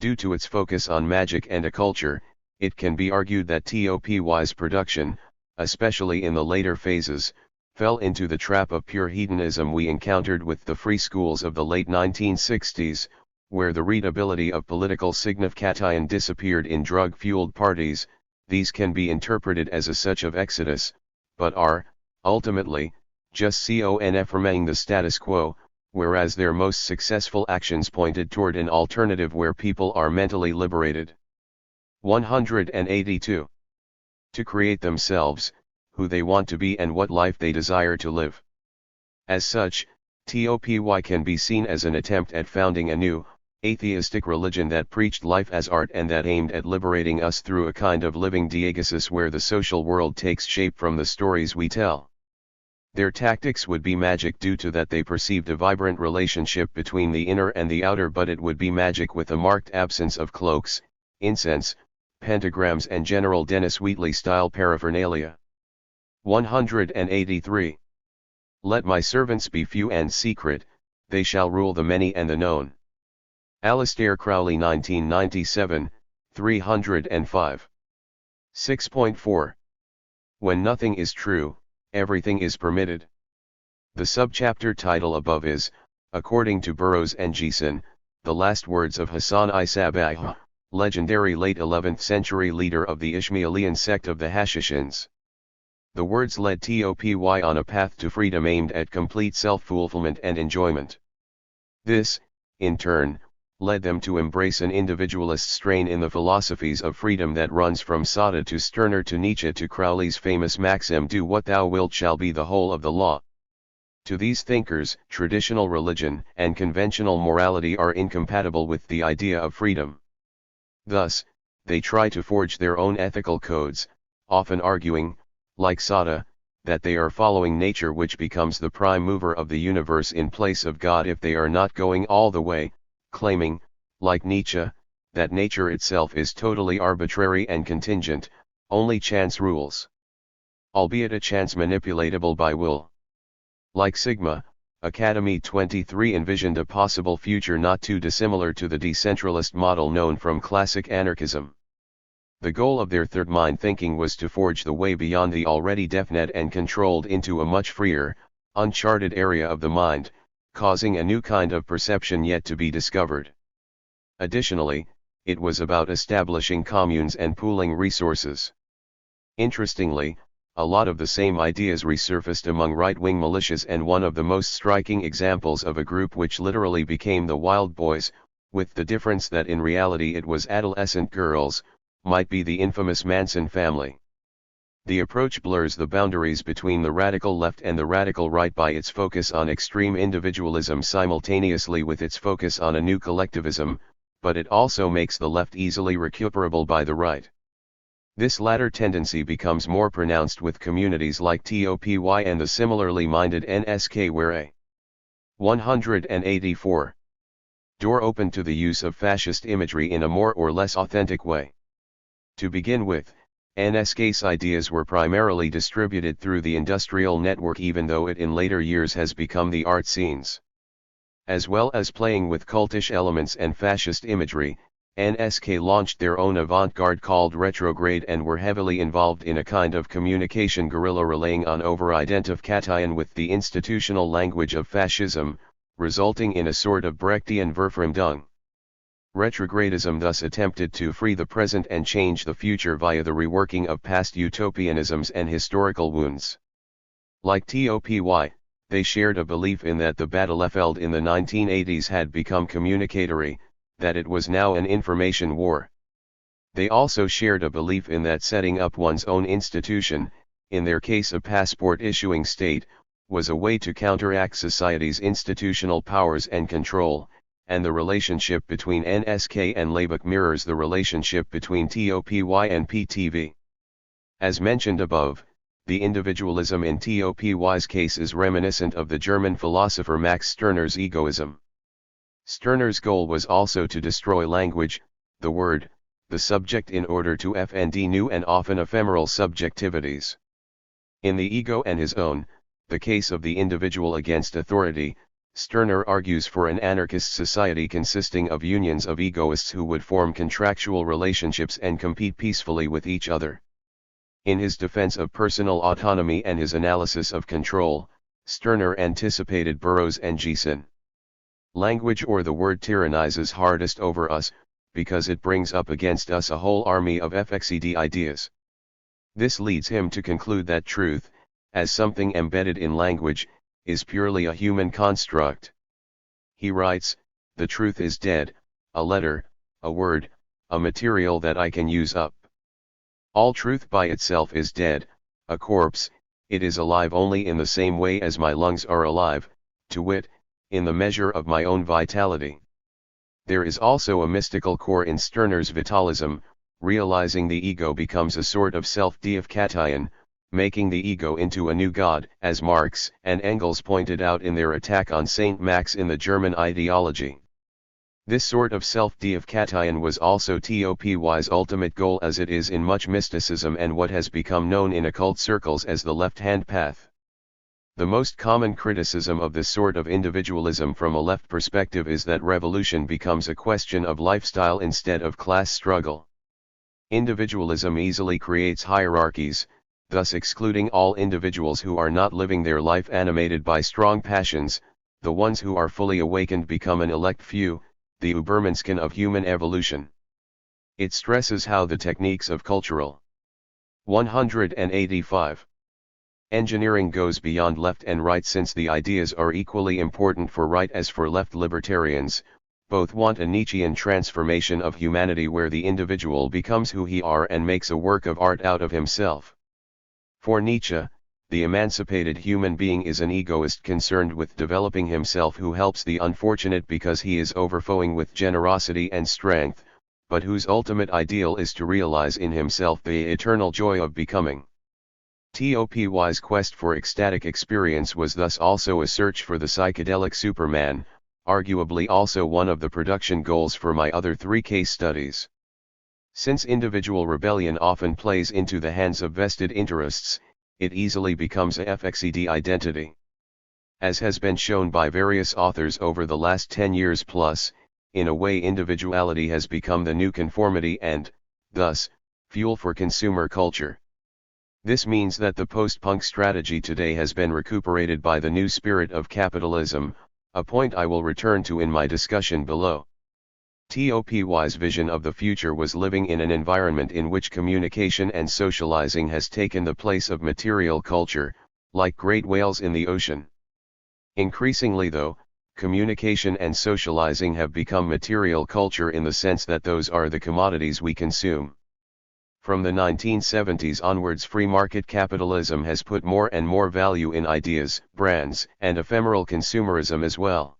Due to its focus on magic and a culture, it can be argued that TOPY's production, especially in the later phases, fell into the trap of pure hedonism we encountered with the free schools of the late 1960s, where the readability of political signification disappeared in drug-fueled parties. These can be interpreted as a such of exodus, but are, ultimately, just confirming the status quo, whereas their most successful actions pointed toward an alternative where people are mentally liberated. 182. To create themselves, who they want to be and what life they desire to live. As such, TOPY can be seen as an attempt at founding a new, atheistic religion that preached life as art and that aimed at liberating us through a kind of living diagesis where the social world takes shape from the stories we tell. Their tactics would be magic due to that they perceived a vibrant relationship between the inner and the outer, but it would be magic with a marked absence of cloaks, incense, pentagrams and general Dennis Wheatley-style paraphernalia. 183. Let my servants be few and secret, they shall rule the many and the known. Aleister Crowley 1997, 305. 6.4. When nothing is true, everything is permitted. The subchapter title above is, according to Burroughs and Geeson, the last words of Hassan I Sabbah, legendary late 11th century leader of the Ishmaelian sect of the Hashishins. The words led TOPY on a path to freedom aimed at complete self-fulfillment and enjoyment. This, in turn, led them to embrace an individualist strain in the philosophies of freedom that runs from Sada to Stirner to Nietzsche to Crowley's famous maxim, do what thou wilt shall be the whole of the law. To these thinkers, traditional religion and conventional morality are incompatible with the idea of freedom. Thus, they try to forge their own ethical codes, often arguing, like Sada, that they are following nature, which becomes the prime mover of the universe in place of God if they are not going all the way, claiming, like Nietzsche, that nature itself is totally arbitrary and contingent, only chance rules. Albeit a chance manipulatable by will. Like Sigma, Academy 23 envisioned a possible future not too dissimilar to the decentralist model known from classic anarchism. The goal of their third mind thinking was to forge the way beyond the already definite and controlled into a much freer, uncharted area of the mind, causing a new kind of perception yet to be discovered. Additionally, it was about establishing communes and pooling resources. Interestingly, a lot of the same ideas resurfaced among right-wing militias, and one of the most striking examples of a group which literally became the Wild Boys, with the difference that in reality it was adolescent girls, might be the infamous Manson family. The approach blurs the boundaries between the radical left and the radical right by its focus on extreme individualism simultaneously with its focus on a new collectivism, but it also makes the left easily recuperable by the right. This latter tendency becomes more pronounced with communities like TOPY and the similarly minded NSK, where a 184 door opened to the use of fascist imagery in a more or less authentic way. To begin with, NSK's ideas were primarily distributed through the industrial network, even though it in later years has become the art scenes. As well as playing with cultish elements and fascist imagery, NSK launched their own avant-garde called Retrograde and were heavily involved in a kind of communication guerrilla relying on over-identification with the institutional language of fascism, resulting in a sort of Brechtian Verfremdung. Retrogradism thus attempted to free the present and change the future via the reworking of past utopianisms and historical wounds. Like TOPY, they shared a belief in that the Battlefield in the 1980s had become communicatory, that it was now an information war. They also shared a belief in that setting up one's own institution, in their case a passport-issuing state, was a way to counteract society's institutional powers and control, and the relationship between NSK and Laibach mirrors the relationship between TOPY and PTV. As mentioned above, the individualism in TOPY's case is reminiscent of the German philosopher Max Stirner's egoism. Stirner's goal was also to destroy language, the word, the subject, in order to find new and often ephemeral subjectivities. In The Ego and His Own, the case of the individual against authority, Stirner argues for an anarchist society consisting of unions of egoists who would form contractual relationships and compete peacefully with each other. In his defense of personal autonomy and his analysis of control, Stirner anticipated Burroughs and Geeson. Language or the word tyrannizes hardest over us, because it brings up against us a whole army of FXED ideas. This leads him to conclude that truth, as something embedded in language, is purely a human construct. He writes, "The truth is dead, a letter, a word, a material that I can use up. All truth by itself is dead, a corpse, it is alive only in the same way as my lungs are alive, to wit, in the measure of my own vitality. There is also a mystical core in Stirner's vitalism, realizing the ego becomes a sort of self-deification, making the ego into a new god, as Marx and Engels pointed out in their attack on Saint Max in the German ideology. This sort of self-deification was also TOPY's ultimate goal, as it is in much mysticism and what has become known in occult circles as the left-hand path. The most common criticism of this sort of individualism from a left perspective is that revolution becomes a question of lifestyle instead of class struggle. Individualism easily creates hierarchies, thus excluding all individuals who are not living their life animated by strong passions. The ones who are fully awakened become an elect few, the Übermenschen of human evolution. It stresses how the techniques of cultural 185 engineering goes beyond left and right, since the ideas are equally important for right as for left libertarians. Both want a Nietzschean transformation of humanity where the individual becomes who he are and makes a work of art out of himself. For Nietzsche, the emancipated human being is an egoist concerned with developing himself, who helps the unfortunate because he is overflowing with generosity and strength, but whose ultimate ideal is to realize in himself the eternal joy of becoming. TOPY's quest for ecstatic experience was thus also a search for the psychedelic Superman, arguably also one of the production goals for my other 3 case studies. Since individual rebellion often plays into the hands of vested interests, it easily becomes a FXED identity. As has been shown by various authors over the last 10 years plus, in a way individuality has become the new conformity and, thus, fuel for consumer culture. This means that the post-punk strategy today has been recuperated by the new spirit of capitalism, a point I will return to in my discussion below. TOPY's vision of the future was living in an environment in which communication and socializing has taken the place of material culture, like great whales in the ocean. Increasingly though, communication and socializing have become material culture in the sense that those are the commodities we consume. From the 1970s onwards, free market capitalism has put more and more value in ideas, brands, and ephemeral consumerism as well.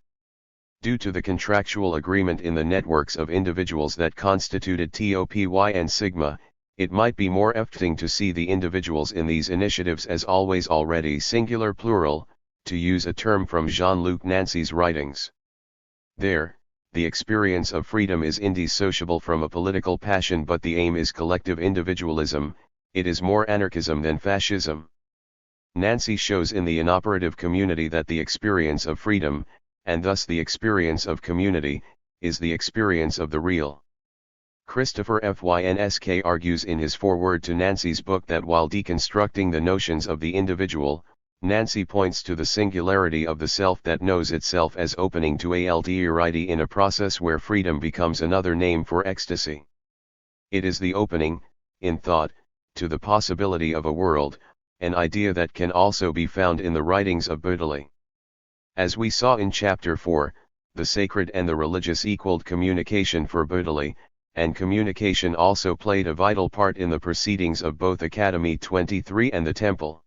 Due to the contractual agreement in the networks of individuals that constituted TOPY and Sigma, it might be more fitting to see the individuals in these initiatives as always already singular plural, to use a term from Jean-Luc Nancy's writings. There, the experience of freedom is indissociable from a political passion, but the aim is collective individualism. It is more anarchism than fascism. Nancy shows in the inoperative community that the experience of freedom, and thus the experience of community, is the experience of the real. Christopher Fynsk argues in his foreword to Nancy's book that while deconstructing the notions of the individual, Nancy points to the singularity of the self that knows itself as opening to alterity in a process where freedom becomes another name for ecstasy. It is the opening, in thought, to the possibility of a world, an idea that can also be found in the writings of Bödeli. As we saw in Chapter 4, the sacred and the religious equaled communication for Bödeli, and communication also played a vital part in the proceedings of both Academy 23 and the Temple.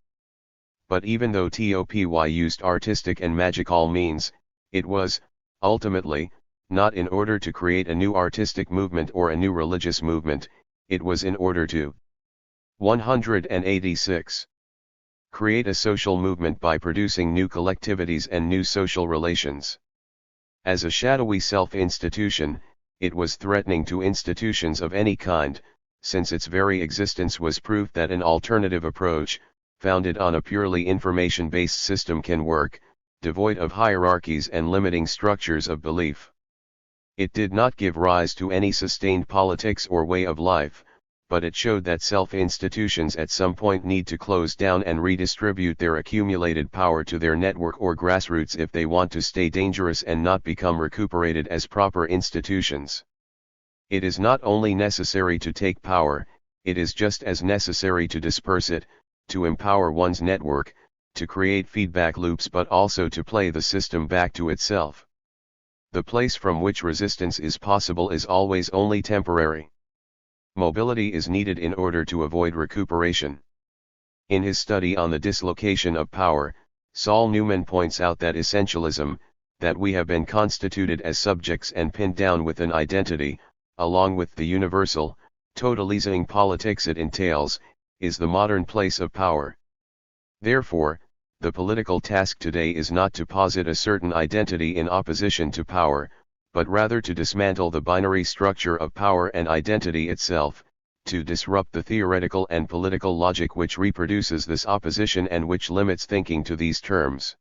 But even though TOPY used artistic and magical means, it was, ultimately, not in order to create a new artistic movement or a new religious movement, it was in order to 186. Create a social movement by producing new collectivities and new social relations. As a shadowy self-institution, it was threatening to institutions of any kind, since its very existence was proof that an alternative approach, founded on a purely information-based system can work, devoid of hierarchies and limiting structures of belief. It did not give rise to any sustained politics or way of life, but it showed that self-institutions at some point need to close down and redistribute their accumulated power to their network or grassroots if they want to stay dangerous and not become recuperated as proper institutions. It is not only necessary to take power, it is just as necessary to disperse it, to empower one's network, to create feedback loops, but also to play the system back to itself. The place from which resistance is possible is always only temporary. Mobility is needed in order to avoid recuperation. In his study on the dislocation of power, Saul Newman points out that essentialism, that we have been constituted as subjects and pinned down with an identity, along with the universal, totalizing politics it entails, is the modern place of power. Therefore, the political task today is not to posit a certain identity in opposition to power, but rather to dismantle the binary structure of power and identity itself, to disrupt the theoretical and political logic which reproduces this opposition and which limits thinking to these terms.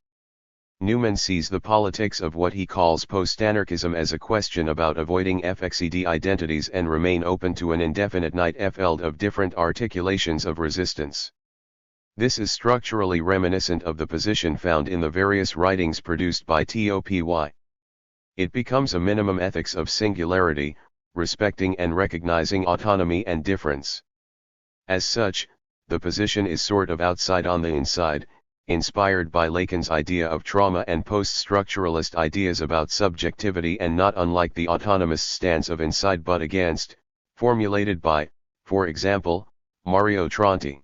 Newman sees the politics of what he calls post-anarchism as a question about avoiding FXED identities and remain open to an indefinite night field of different articulations of resistance. This is structurally reminiscent of the position found in the various writings produced by TOPY. It becomes a minimum ethics of singularity, respecting and recognizing autonomy and difference. As such, the position is sort of outside on the inside, inspired by Lacan's idea of trauma and post-structuralist ideas about subjectivity, and not unlike the autonomous stance of inside but against, formulated by, for example, Mario Tronti.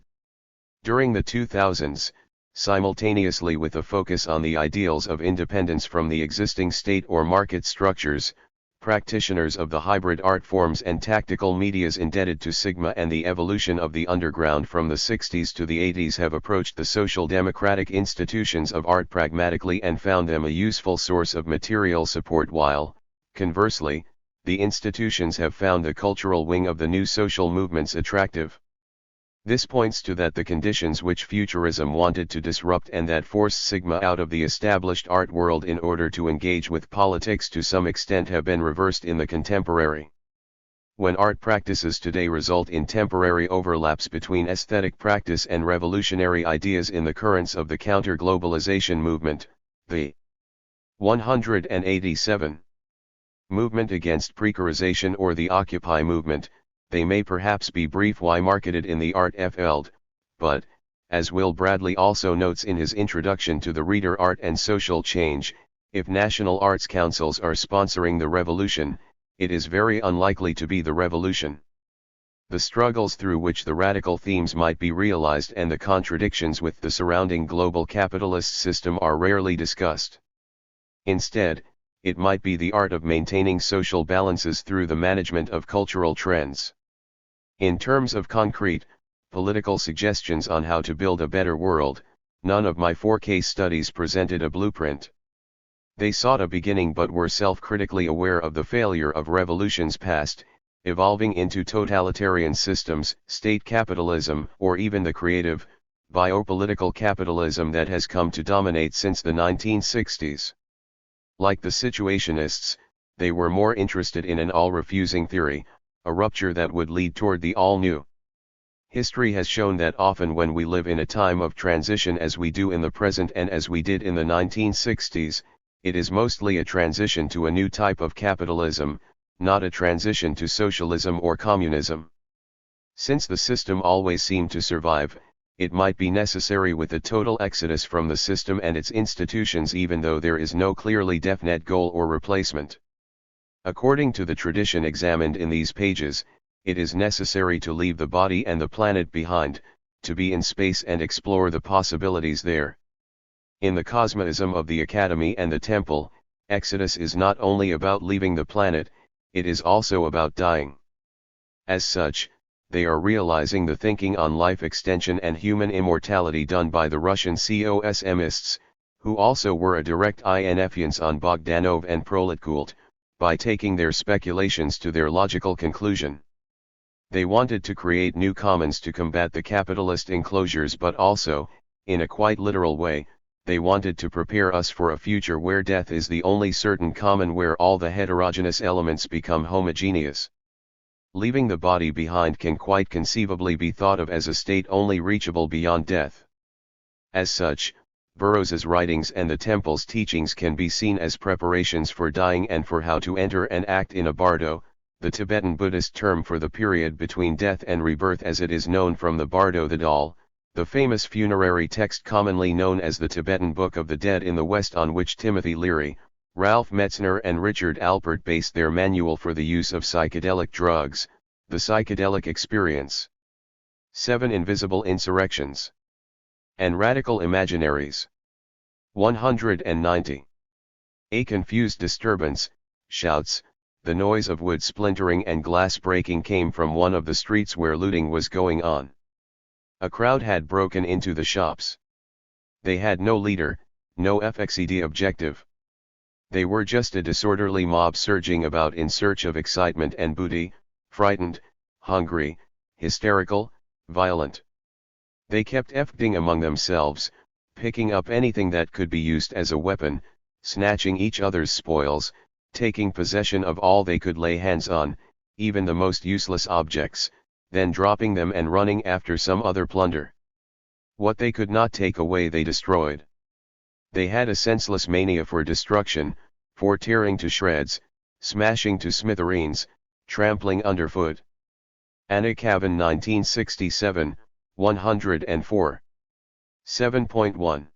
During the 2000s, simultaneously with a focus on the ideals of independence from the existing state or market structures, practitioners of the hybrid art forms and tactical medias indebted to Sigma and the evolution of the underground from the 60s to the 80s have approached the social democratic institutions of art pragmatically and found them a useful source of material support, while, conversely, the institutions have found the cultural wing of the new social movements attractive. This points to that the conditions which Futurism wanted to disrupt and that forced Sigma out of the established art world in order to engage with politics to some extent have been reversed in the contemporary. When art practices today result in temporary overlaps between aesthetic practice and revolutionary ideas in the currents of the counter-globalization movement, the 187 movement against precarization or the Occupy movement, they may perhaps be briefly marketed in the art field, but, as Will Bradley also notes in his introduction to the reader Art and Social Change, if national arts councils are sponsoring the revolution, it is very unlikely to be the revolution. The struggles through which the radical themes might be realized and the contradictions with the surrounding global capitalist system are rarely discussed. Instead, it might be the art of maintaining social balances through the management of cultural trends. In terms of concrete, political suggestions on how to build a better world, none of my 4 case studies presented a blueprint. They sought a beginning but were self-critically aware of the failure of revolutions past, evolving into totalitarian systems, state capitalism, or even the creative, biopolitical capitalism that has come to dominate since the 1960s. Like the situationists, they were more interested in an all-refusing theory, a rupture that would lead toward the all-new. History has shown that often when we live in a time of transition as we do in the present and as we did in the 1960s, it is mostly a transition to a new type of capitalism, not a transition to socialism or communism. Since the system always seemed to survive, it might be necessary with a total exodus from the system and its institutions, even though there is no clearly definite goal or replacement. According to the tradition examined in these pages, it is necessary to leave the body and the planet behind, to be in space and explore the possibilities there. In the cosmoism of the Academy and the Temple, Exodus is not only about leaving the planet, it is also about dying. As such, they are realizing the thinking on life extension and human immortality done by the Russian COSMists, who also were a direct influence on Bogdanov and Proletkult, by taking their speculations to their logical conclusion. They wanted to create new commons to combat the capitalist enclosures, but also, in a quite literal way, they wanted to prepare us for a future where death is the only certain common, where all the heterogeneous elements become homogeneous. Leaving the body behind can quite conceivably be thought of as a state only reachable beyond death. As such, Burroughs's writings and the Temple's teachings can be seen as preparations for dying and for how to enter and act in a bardo, the Tibetan Buddhist term for the period between death and rebirth as it is known from the Bardo the Dal, the famous funerary text commonly known as the Tibetan Book of the Dead in the West, on which Timothy Leary, Ralph Metzner and Richard Alpert based their manual for the use of psychedelic drugs, The Psychedelic Experience. 7 Invisible Insurrections. and radical imaginaries. 190. A confused disturbance, shouts, the noise of wood splintering and glass breaking came from one of the streets where looting was going on. A crowd had broken into the shops. They had no leader, no FXED objective. They were just a disorderly mob surging about in search of excitement and booty, frightened, hungry, hysterical, violent. They kept FDing among themselves, picking up anything that could be used as a weapon, snatching each other's spoils, taking possession of all they could lay hands on, even the most useless objects, then dropping them and running after some other plunder. What they could not take away they destroyed. They had a senseless mania for destruction, for tearing to shreds, smashing to smithereens, trampling underfoot. Anna Cavan 1967, 104. 7.1.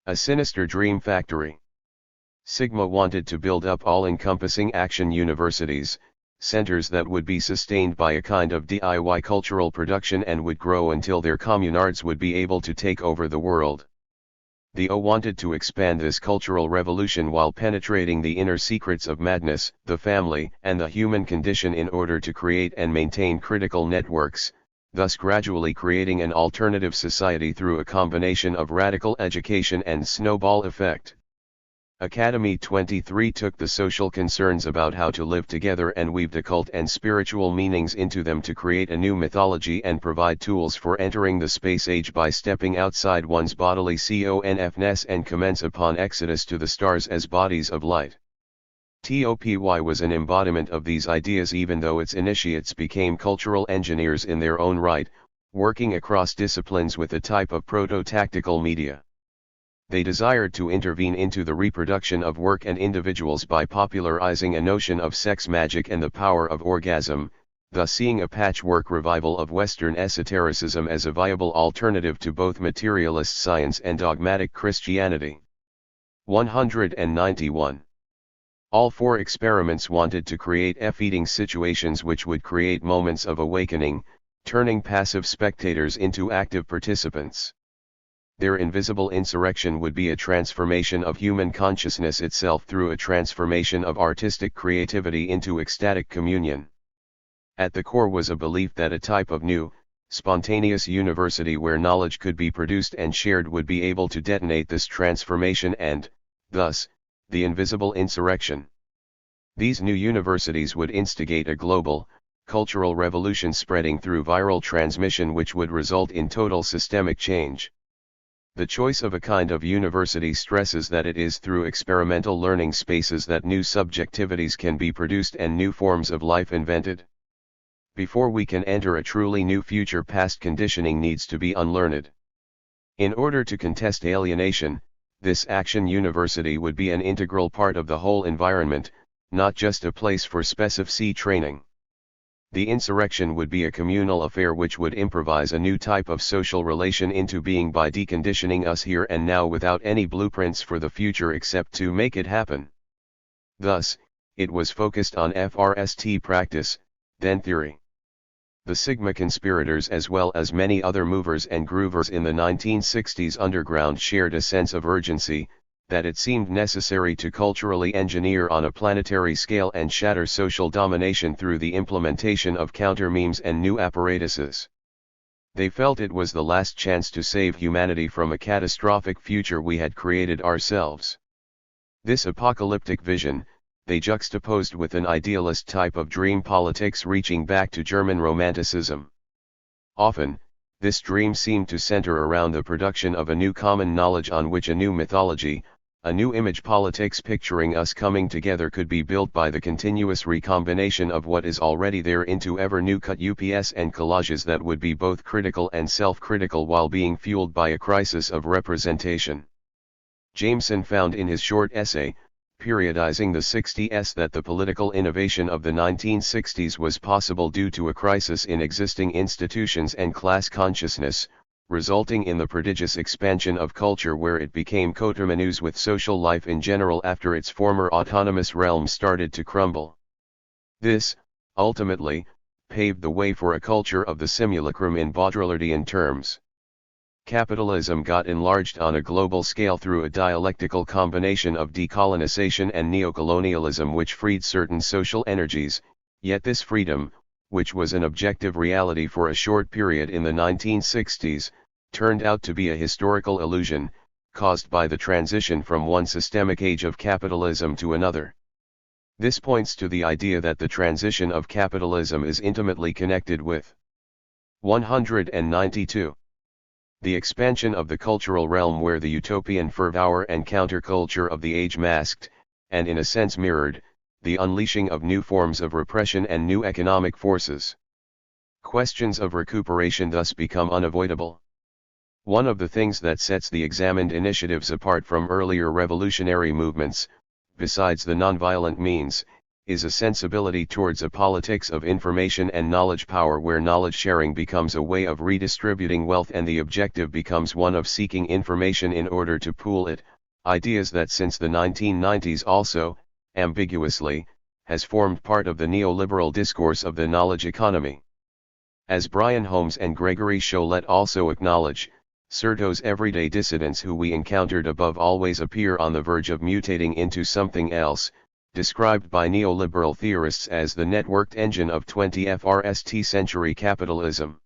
A sinister dream factory. Sigma wanted to build up all-encompassing action universities, centers that would be sustained by a kind of DIY cultural production and would grow until their communards would be able to take over the world. The O wanted to expand this cultural revolution while penetrating the inner secrets of madness, the family, and the human condition in order to create and maintain critical networks, thus gradually creating an alternative society through a combination of radical education and snowball effect. Academy 23 took the social concerns about how to live together and weaved occult and spiritual meanings into them to create a new mythology and provide tools for entering the space age by stepping outside one's bodily confness and commence upon exodus to the stars as bodies of light. TOPY was an embodiment of these ideas even though its initiates became cultural engineers in their own right, working across disciplines with a type of proto-tactical media. They desired to intervene into the reproduction of work and individuals by popularizing a notion of sex magic and the power of orgasm, thus seeing a patchwork revival of Western esotericism as a viable alternative to both materialist science and dogmatic Christianity. 191. All four experiments wanted to create F-eating situations which would create moments of awakening, turning passive spectators into active participants. Their invisible insurrection would be a transformation of human consciousness itself through a transformation of artistic creativity into ecstatic communion. At the core was a belief that a type of new, spontaneous university where knowledge could be produced and shared would be able to detonate this transformation and, thus, the invisible insurrection. These new universities would instigate a global, cultural revolution spreading through viral transmission which would result in total systemic change. The choice of a kind of university stresses that it is through experimental learning spaces that new subjectivities can be produced and new forms of life invented. Before we can enter a truly new future, past conditioning needs to be unlearned. In order to contest alienation, this action university would be an integral part of the whole environment, not just a place for specific training. The insurrection would be a communal affair which would improvise a new type of social relation into being by deconditioning us here and now without any blueprints for the future except to make it happen. Thus, it was focused on FRST practice, then theory. The Sigma conspirators as well as many other movers and groovers in the 1960s underground shared a sense of urgency, that it seemed necessary to culturally engineer on a planetary scale and shatter social domination through the implementation of counter-memes and new apparatuses. They felt it was the last chance to save humanity from a catastrophic future we had created ourselves. This apocalyptic vision, they juxtaposed with an idealist type of dream politics reaching back to German Romanticism. Often, this dream seemed to center around the production of a new common knowledge on which a new mythology, a new image politics picturing us coming together could be built by the continuous recombination of what is already there into ever new cut UPS and collages that would be both critical and self-critical while being fueled by a crisis of representation. Jameson found in his short essay, periodizing the 60s, that the political innovation of the 1960s was possible due to a crisis in existing institutions and class consciousness, resulting in the prodigious expansion of culture where it became coterminous with social life in general after its former autonomous realm started to crumble. This, ultimately, paved the way for a culture of the simulacrum in Baudrillardian terms. Capitalism got enlarged on a global scale through a dialectical combination of decolonization and neocolonialism which freed certain social energies, yet this freedom, which was an objective reality for a short period in the 1960s, turned out to be a historical illusion, caused by the transition from one systemic age of capitalism to another. This points to the idea that the transition of capitalism is intimately connected with 192. The expansion of the cultural realm where the utopian fervor and counterculture of the age masked, and in a sense mirrored, the unleashing of new forms of repression and new economic forces. Questions of recuperation thus become unavoidable. One of the things that sets the examined initiatives apart from earlier revolutionary movements, besides the nonviolent means, is a sensibility towards a politics of information and knowledge power where knowledge sharing becomes a way of redistributing wealth and the objective becomes one of seeking information in order to pool it, ideas that since the 1990s also, ambiguously, has formed part of the neoliberal discourse of the knowledge economy. As Brian Holmes and Gregory Chollet also acknowledge, Certo's everyday dissidents who we encountered above always appear on the verge of mutating into something else, described by neoliberal theorists as the networked engine of 21st century capitalism.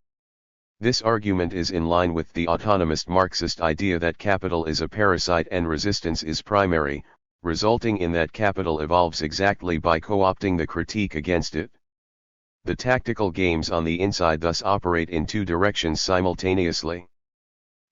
This argument is in line with the autonomist Marxist idea that capital is a parasite and resistance is primary, resulting in that capital evolves exactly by co-opting the critique against it. The tactical games on the inside thus operate in two directions simultaneously.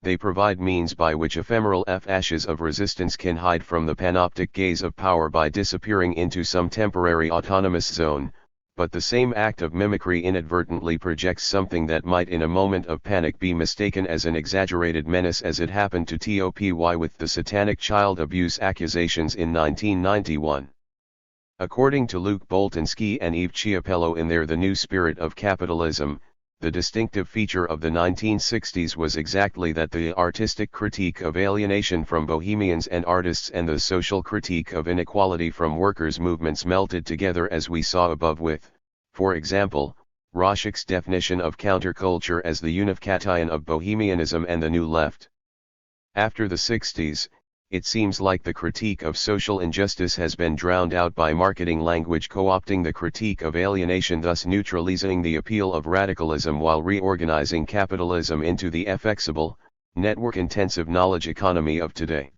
They provide means by which ephemeral ashes of resistance can hide from the panoptic gaze of power by disappearing into some temporary autonomous zone, but the same act of mimicry inadvertently projects something that might in a moment of panic be mistaken as an exaggerated menace as it happened to TOPY with the satanic child abuse accusations in 1991. According to Luke Boltanski and Eve Chiapello in their The New Spirit of Capitalism, the distinctive feature of the 1960s was exactly that the artistic critique of alienation from bohemians and artists and the social critique of inequality from workers' movements melted together as we saw above with, for example, Roszak's definition of counterculture as the unification of bohemianism and the New Left. After the 60s, it seems like the critique of social injustice has been drowned out by marketing language co-opting the critique of alienation, thus neutralizing the appeal of radicalism while reorganizing capitalism into the flexible, network-intensive knowledge economy of today.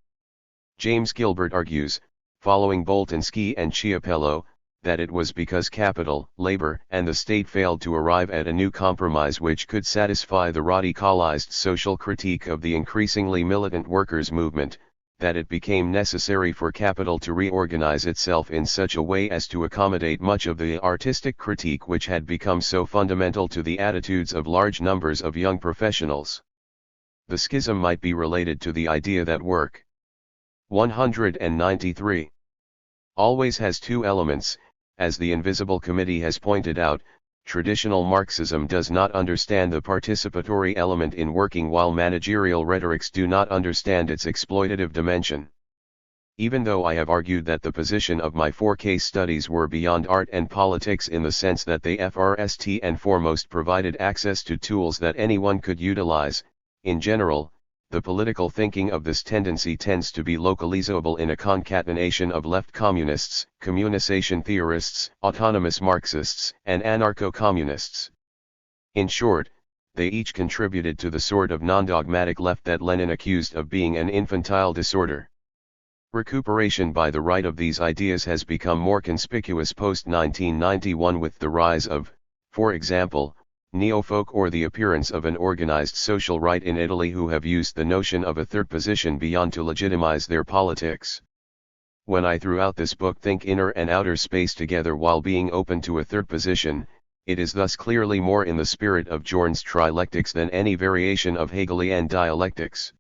James Gilbert argues, following Boltanski and Chiapello, that it was because capital, labor, and the state failed to arrive at a new compromise which could satisfy the radicalized social critique of the increasingly militant workers' movement, that it became necessary for capital to reorganize itself in such a way as to accommodate much of the artistic critique which had become so fundamental to the attitudes of large numbers of young professionals. The schism might be related to the idea that work 193 always has two elements, as the Invisible Committee has pointed out. Traditional Marxism does not understand the participatory element in working while managerial rhetorics do not understand its exploitative dimension. Even though I have argued that the position of my 4 case studies were beyond art and politics in the sense that they first and foremost provided access to tools that anyone could utilize, in general, the political thinking of this tendency tends to be localizable in a concatenation of left communists, communization theorists, autonomous Marxists, and anarcho-communists. In short, they each contributed to the sort of non-dogmatic left that Lenin accused of being an infantile disorder. Recuperation by the right of these ideas has become more conspicuous post-1991 with the rise of, for example, neo-folk or the appearance of an organized social right in Italy who have used the notion of a third position beyond to legitimize their politics. When I throughout this book think inner and outer space together while being open to a third position, it is thus clearly more in the spirit of Jorn's trilectics than any variation of Hegelian dialectics.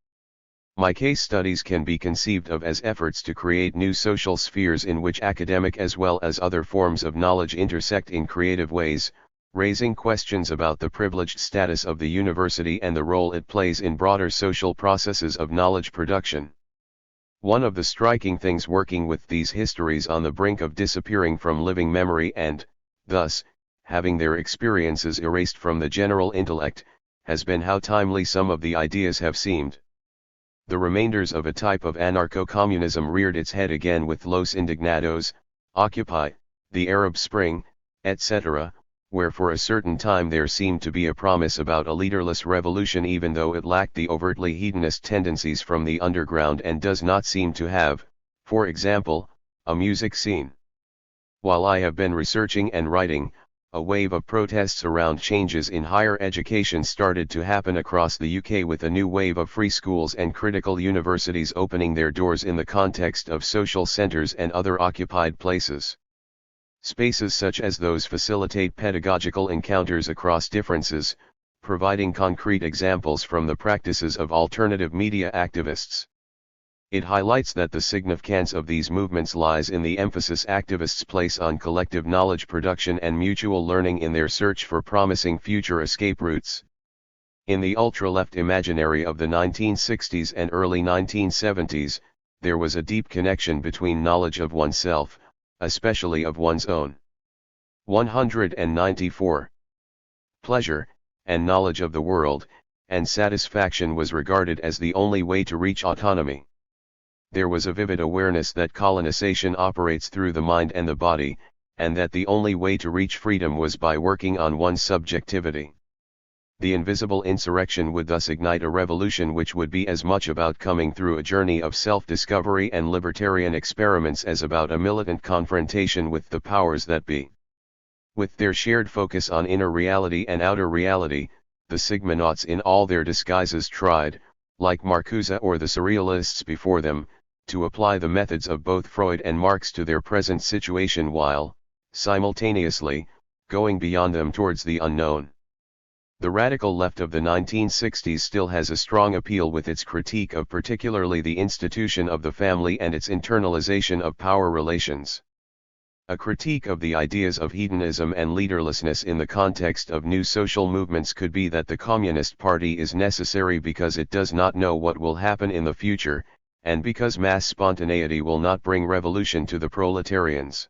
My case studies can be conceived of as efforts to create new social spheres in which academic as well as other forms of knowledge intersect in creative ways, raising questions about the privileged status of the university and the role it plays in broader social processes of knowledge production. One of the striking things working with these histories on the brink of disappearing from living memory and, thus, having their experiences erased from the general intellect, has been how timely some of the ideas have seemed. The remainders of a type of anarcho-communism reared its head again with Los Indignados, Occupy, the Arab Spring, etc., where for a certain time there seemed to be a promise about a leaderless revolution even though it lacked the overtly hedonist tendencies from the underground and does not seem to have, for example, a music scene. While I have been researching and writing, a wave of protests around changes in higher education started to happen across the UK with a new wave of free schools and critical universities opening their doors in the context of social centres and other occupied places. Spaces such as those facilitate pedagogical encounters across differences, providing concrete examples from the practices of alternative media activists. It highlights that the significance of these movements lies in the emphasis activists place on collective knowledge production and mutual learning in their search for promising future escape routes. In the ultra-left imaginary of the 1960s and early 1970s, there was a deep connection between knowledge of oneself, especially of one's own 194. Pleasure, and knowledge of the world, and satisfaction was regarded as the only way to reach autonomy. There was a vivid awareness that colonization operates through the mind and the body, and that the only way to reach freedom was by working on one's subjectivity. The invisible insurrection would thus ignite a revolution which would be as much about coming through a journey of self-discovery and libertarian experiments as about a militant confrontation with the powers that be. With their shared focus on inner reality and outer reality, the Sigmanauts in all their disguises tried, like Marcuse or the Surrealists before them, to apply the methods of both Freud and Marx to their present situation while, simultaneously, going beyond them towards the unknown. The radical left of the 1960s still has a strong appeal with its critique of particularly the institution of the family and its internalization of power relations. A critique of the ideas of hedonism and leaderlessness in the context of new social movements could be that the Communist Party is necessary because it does not know what will happen in the future, and because mass spontaneity will not bring revolution to the proletarians.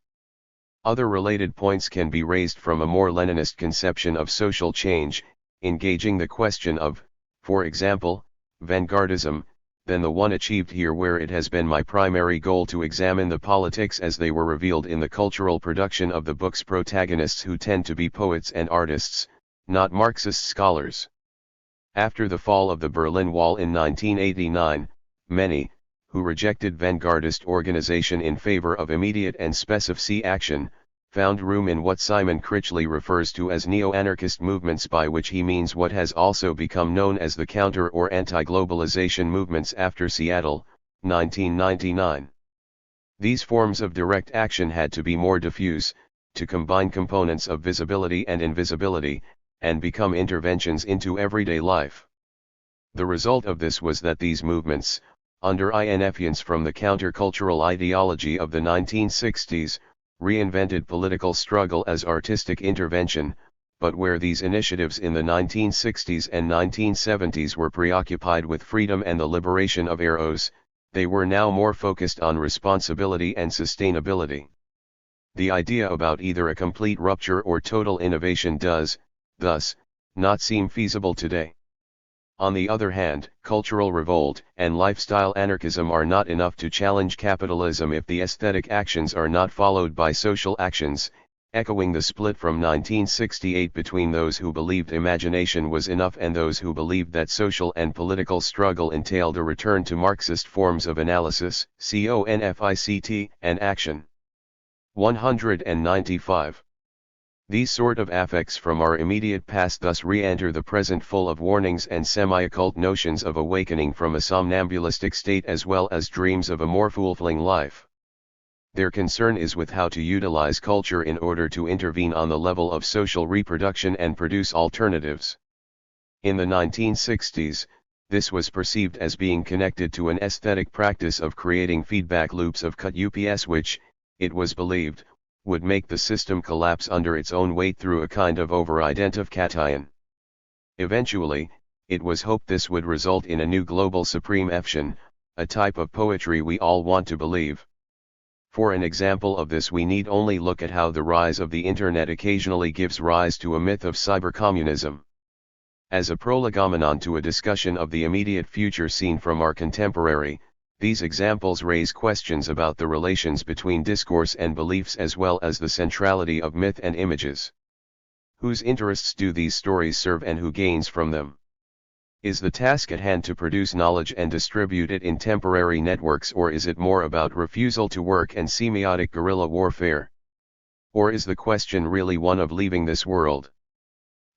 Other related points can be raised from a more Leninist conception of social change, engaging the question of, for example, vanguardism, than the one achieved here where it has been my primary goal to examine the politics as they were revealed in the cultural production of the book's protagonists who tend to be poets and artists, not Marxist scholars. After the fall of the Berlin Wall in 1989, many, who rejected vanguardist organization in favor of immediate and specific action, found room in what Simon Critchley refers to as neo-anarchist movements, by which he means what has also become known as the counter or anti-globalization movements after Seattle, 1999. These forms of direct action had to be more diffuse, to combine components of visibility and invisibility, and become interventions into everyday life. The result of this was that these movements, under influence from the countercultural ideology of the 1960s, reinvented political struggle as artistic intervention, but where these initiatives in the 1960s and 1970s were preoccupied with freedom and the liberation of eros, they were now more focused on responsibility and sustainability. The idea about either a complete rupture or total innovation does, thus, not seem feasible today. On the other hand, cultural revolt and lifestyle anarchism are not enough to challenge capitalism if the aesthetic actions are not followed by social actions, echoing the split from 1968 between those who believed imagination was enough and those who believed that social and political struggle entailed a return to Marxist forms of analysis, confict, and action. 195. These sort of affects from our immediate past thus re-enter the present full of warnings and semi-occult notions of awakening from a somnambulistic state as well as dreams of a more fulfilling life. Their concern is with how to utilize culture in order to intervene on the level of social reproduction and produce alternatives. In the 1960s, this was perceived as being connected to an aesthetic practice of creating feedback loops of cut UPS which, it was believed, would make the system collapse under its own weight through a kind of over-identification. Eventually, it was hoped this would result in a new global supreme action, a type of poetry we all want to believe. For an example of this we need only look at how the rise of the Internet occasionally gives rise to a myth of cybercommunism. As a prolegomenon to a discussion of the immediate future seen from our contemporary, these examples raise questions about the relations between discourse and beliefs as well as the centrality of myth and images. Whose interests do these stories serve and who gains from them? Is the task at hand to produce knowledge and distribute it in temporary networks, or is it more about refusal to work and semiotic guerrilla warfare? Or is the question really one of leaving this world?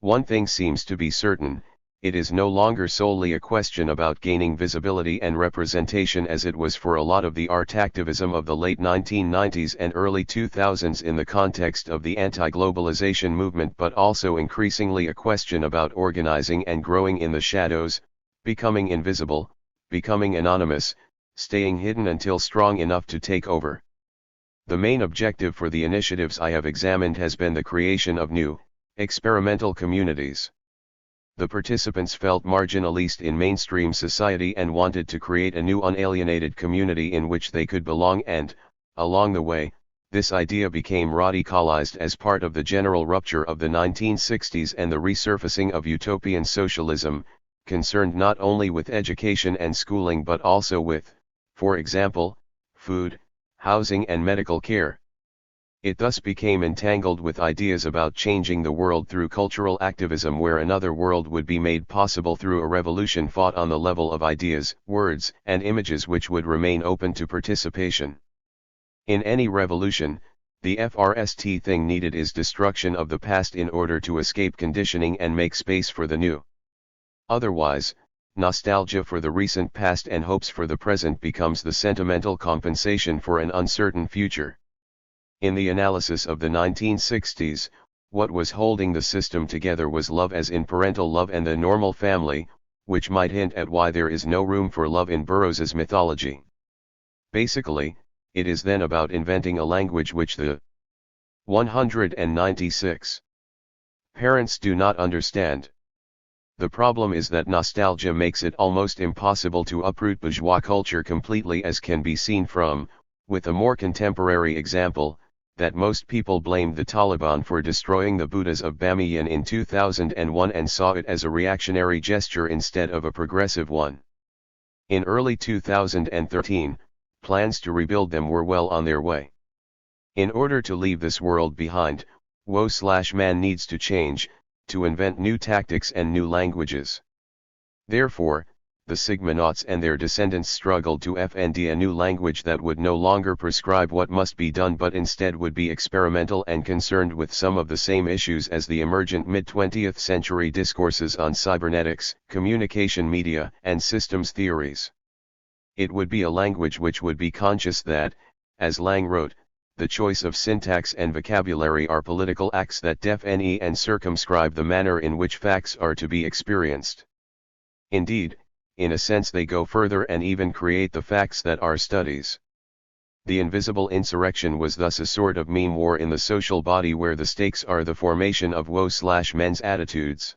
One thing seems to be certain: it is no longer solely a question about gaining visibility and representation as it was for a lot of the art activism of the late 1990s and early 2000s in the context of the anti-globalization movement, but also increasingly a question about organizing and growing in the shadows, becoming invisible, becoming anonymous, staying hidden until strong enough to take over. The main objective for the initiatives I have examined has been the creation of new, experimental communities. The participants felt marginalized in mainstream society and wanted to create a new unalienated community in which they could belong, and, along the way, this idea became radicalized as part of the general rupture of the 1960s and the resurfacing of utopian socialism, concerned not only with education and schooling but also with, for example, food, housing and medical care. It thus became entangled with ideas about changing the world through cultural activism, where another world would be made possible through a revolution fought on the level of ideas, words, and images which would remain open to participation. In any revolution, the first thing needed is destruction of the past in order to escape conditioning and make space for the new. Otherwise, nostalgia for the recent past and hopes for the present becomes the sentimental compensation for an uncertain future. In the analysis of the 1960s, what was holding the system together was love, as in parental love and the normal family, which might hint at why there is no room for love in Burroughs's mythology. Basically, it is then about inventing a language which the 196 parents do not understand. The problem is that nostalgia makes it almost impossible to uproot bourgeois culture completely, as can be seen from, with a more contemporary example, that most people blamed the Taliban for destroying the Buddhas of Bamiyan in 2001 and saw it as a reactionary gesture instead of a progressive one. In early 2013, plans to rebuild them were well on their way. In order to leave this world behind, man needs to change, to invent new tactics and new languages. Therefore, the Sigmanauts and their descendants struggled to find a new language that would no longer prescribe what must be done but instead would be experimental and concerned with some of the same issues as the emergent mid-20th century discourses on cybernetics, communication media, and systems theories. It would be a language which would be conscious that, as Lang wrote, the choice of syntax and vocabulary are political acts that define and circumscribe the manner in which facts are to be experienced. Indeed, in a sense they go further and even create the facts that are studies. The invisible insurrection was thus a sort of meme war in the social body where the stakes are the formation of men's attitudes.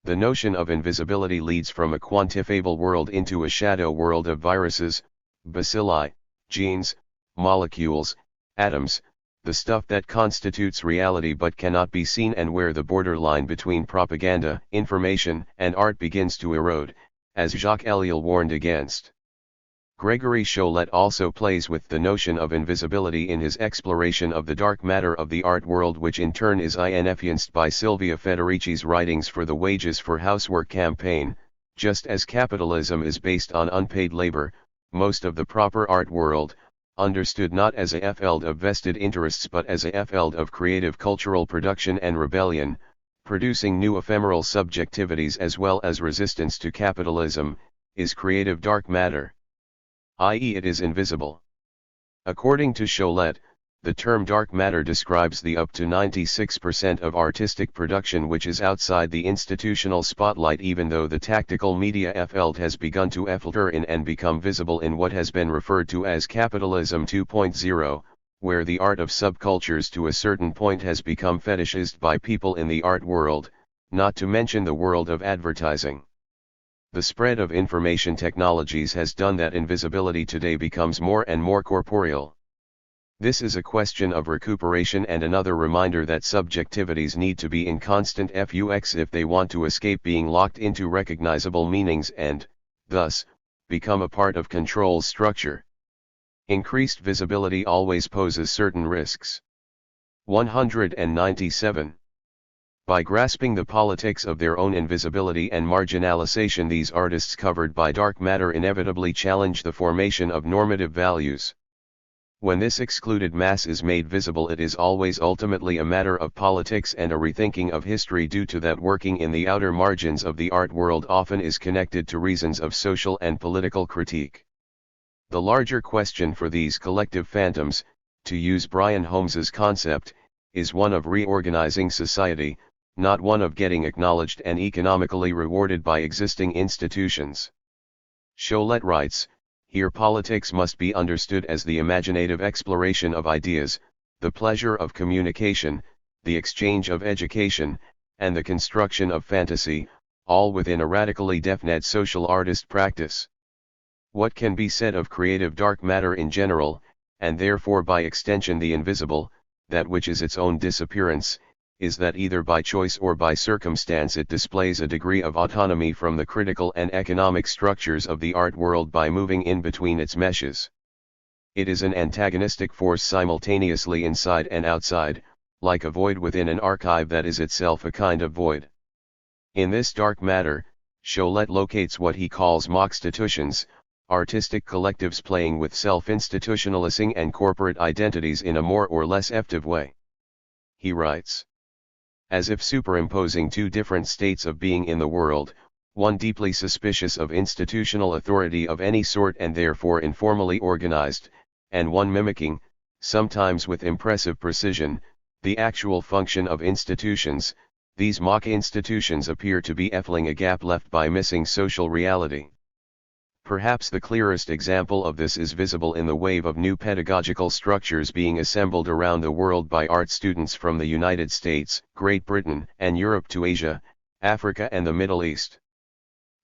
The notion of invisibility leads from a quantifiable world into a shadow world of viruses, bacilli, genes, molecules, atoms, the stuff that constitutes reality but cannot be seen, and where the borderline between propaganda, information, and art begins to erode, as Jacques Ellul warned against. Gregory Cholet also plays with the notion of invisibility in his exploration of the dark matter of the art world, which in turn is influenced by Silvia Federici's writings for the Wages for Housework campaign. Just as capitalism is based on unpaid labor, most of the proper art world, understood not as a field of vested interests but as a field of creative cultural production and rebellion, producing new ephemeral subjectivities as well as resistance to capitalism, is creative dark matter. I.e., it is invisible. According to Cholet, the term dark matter describes the up to 96% of artistic production which is outside the institutional spotlight, even though the tactical media field has begun to filter in and become visible in what has been referred to as capitalism 2.0, where the art of subcultures to a certain point has become fetishized by people in the art world, not to mention the world of advertising. The spread of information technologies has done that invisibility today becomes more and more corporeal. This is a question of recuperation and another reminder that subjectivities need to be in constant flux if they want to escape being locked into recognizable meanings and, thus, become a part of control structure. Increased visibility always poses certain risks. 197. By grasping the politics of their own invisibility and marginalization, these artists covered by dark matter inevitably challenge the formation of normative values. When this excluded mass is made visible, it is always ultimately a matter of politics and a rethinking of history, due to that working in the outer margins of the art world often is connected to reasons of social and political critique. The larger question for these collective phantoms, to use Brian Holmes's concept, is one of reorganizing society, not one of getting acknowledged and economically rewarded by existing institutions. Cholet writes, "Here politics must be understood as the imaginative exploration of ideas, the pleasure of communication, the exchange of education, and the construction of fantasy, all within a radically definite social artist practice. What can be said of creative dark matter in general, and therefore by extension the invisible, that which is its own disappearance, is that either by choice or by circumstance it displays a degree of autonomy from the critical and economic structures of the art world by moving in between its meshes. It is an antagonistic force simultaneously inside and outside, like a void within an archive that is itself a kind of void." In this dark matter, Cholet locates what he calls moxstitutions, artistic collectives playing with self-institutionalizing and corporate identities in a more or less effective way. He writes, "As if superimposing two different states of being in the world, one deeply suspicious of institutional authority of any sort and therefore informally organized, and one mimicking, sometimes with impressive precision, the actual function of institutions, these mock institutions appear to be filling a gap left by missing social reality. Perhaps the clearest example of this is visible in the wave of new pedagogical structures being assembled around the world by art students from the United States, Great Britain, and Europe to Asia, Africa and the Middle East.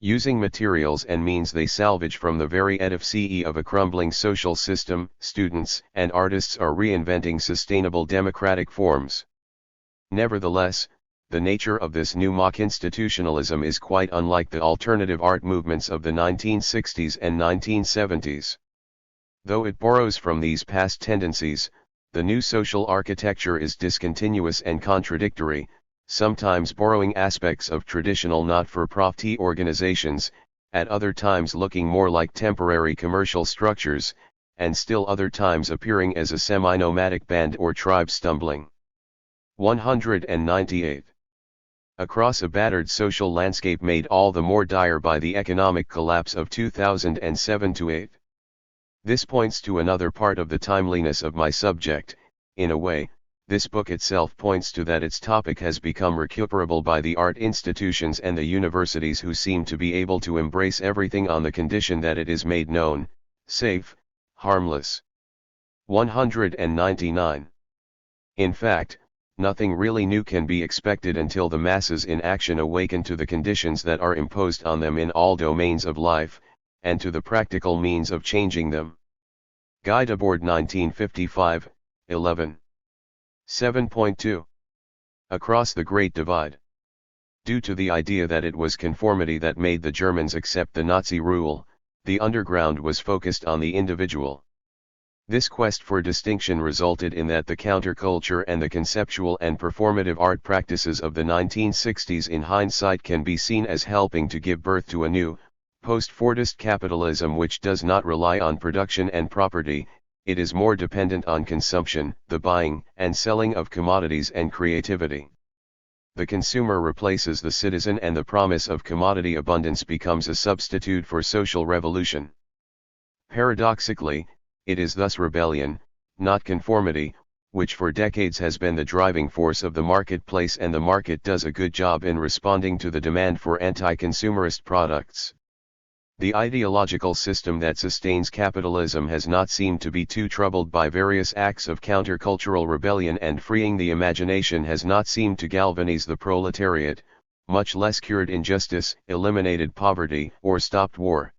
Using materials and means they salvage from the very edifice of a crumbling social system, students and artists are reinventing sustainable democratic forms. Nevertheless, the nature of this new mock institutionalism is quite unlike the alternative art movements of the 1960s and 1970s. Though it borrows from these past tendencies, the new social architecture is discontinuous and contradictory, sometimes borrowing aspects of traditional not-for-profit organizations, at other times looking more like temporary commercial structures, and still other times appearing as a semi-nomadic band or tribe stumbling. 198. Across a battered social landscape made all the more dire by the economic collapse of 2007-8. This points to another part of the timeliness of my subject. In a way, this book itself points to that its topic has become recuperable by the art institutions and the universities, who seem to be able to embrace everything on the condition that it is made known, safe, harmless. 199. In fact, nothing really new can be expected until the masses in action awaken to the conditions that are imposed on them in all domains of life, and to the practical means of changing them. Guy Debord 1955, 11. 7.2. Across the Great Divide. Due to the idea that it was conformity that made the Germans accept the Nazi rule, the underground was focused on the individual. This quest for distinction resulted in that the counterculture and the conceptual and performative art practices of the 1960s in hindsight can be seen as helping to give birth to a new, post-Fordist capitalism which does not rely on production and property. It is more dependent on consumption, the buying and selling of commodities and creativity. The consumer replaces the citizen and the promise of commodity abundance becomes a substitute for social revolution. Paradoxically, it is thus rebellion, not conformity, which for decades has been the driving force of the marketplace, and the market does a good job in responding to the demand for anti-consumerist products. The ideological system that sustains capitalism has not seemed to be too troubled by various acts of countercultural rebellion, and freeing the imagination has not seemed to galvanize the proletariat, much less cured injustice, eliminated poverty, or stopped war.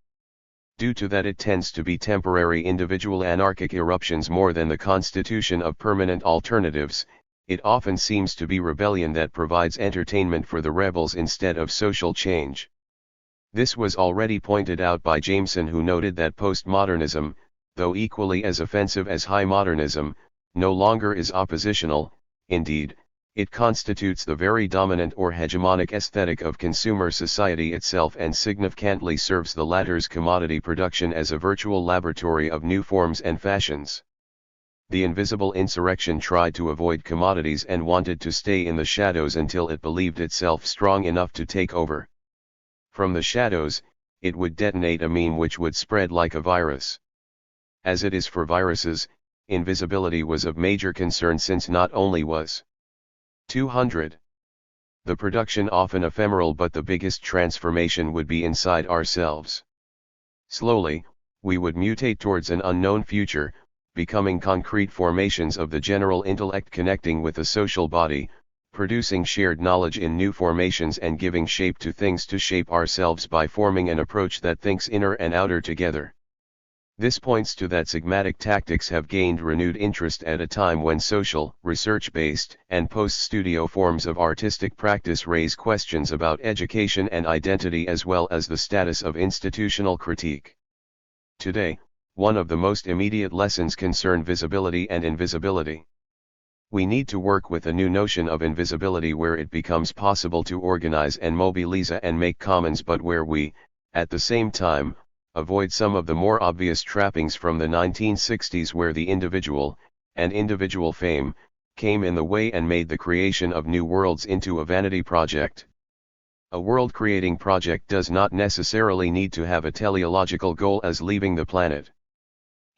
Due to that, it tends to be temporary individual anarchic eruptions more than the constitution of permanent alternatives. It often seems to be rebellion that provides entertainment for the rebels instead of social change. This was already pointed out by Jameson, who noted that postmodernism, though equally as offensive as high modernism, no longer is oppositional. Indeed, it constitutes the very dominant or hegemonic aesthetic of consumer society itself, and significantly serves the latter's commodity production as a virtual laboratory of new forms and fashions. The invisible insurrection tried to avoid commodities and wanted to stay in the shadows until it believed itself strong enough to take over. From the shadows, it would detonate a meme which would spread like a virus. As it is for viruses, invisibility was of major concern, since not only was 200. The production often ephemeral, but the biggest transformation would be inside ourselves. Slowly, we would mutate towards an unknown future, becoming concrete formations of the general intellect connecting with the social body, producing shared knowledge in new formations and giving shape to things to shape ourselves by forming an approach that thinks inner and outer together. This points to that sigmatic tactics have gained renewed interest at a time when social, research-based, and post-studio forms of artistic practice raise questions about education and identity, as well as the status of institutional critique. Today, one of the most immediate lessons concern visibility and invisibility. We need to work with a new notion of invisibility where it becomes possible to organize and mobilize and make commons, but where we, at the same time, avoid some of the more obvious trappings from the 1960s, where the individual, and individual fame, came in the way and made the creation of new worlds into a vanity project. A world-creating project does not necessarily need to have a teleological goal as leaving the planet.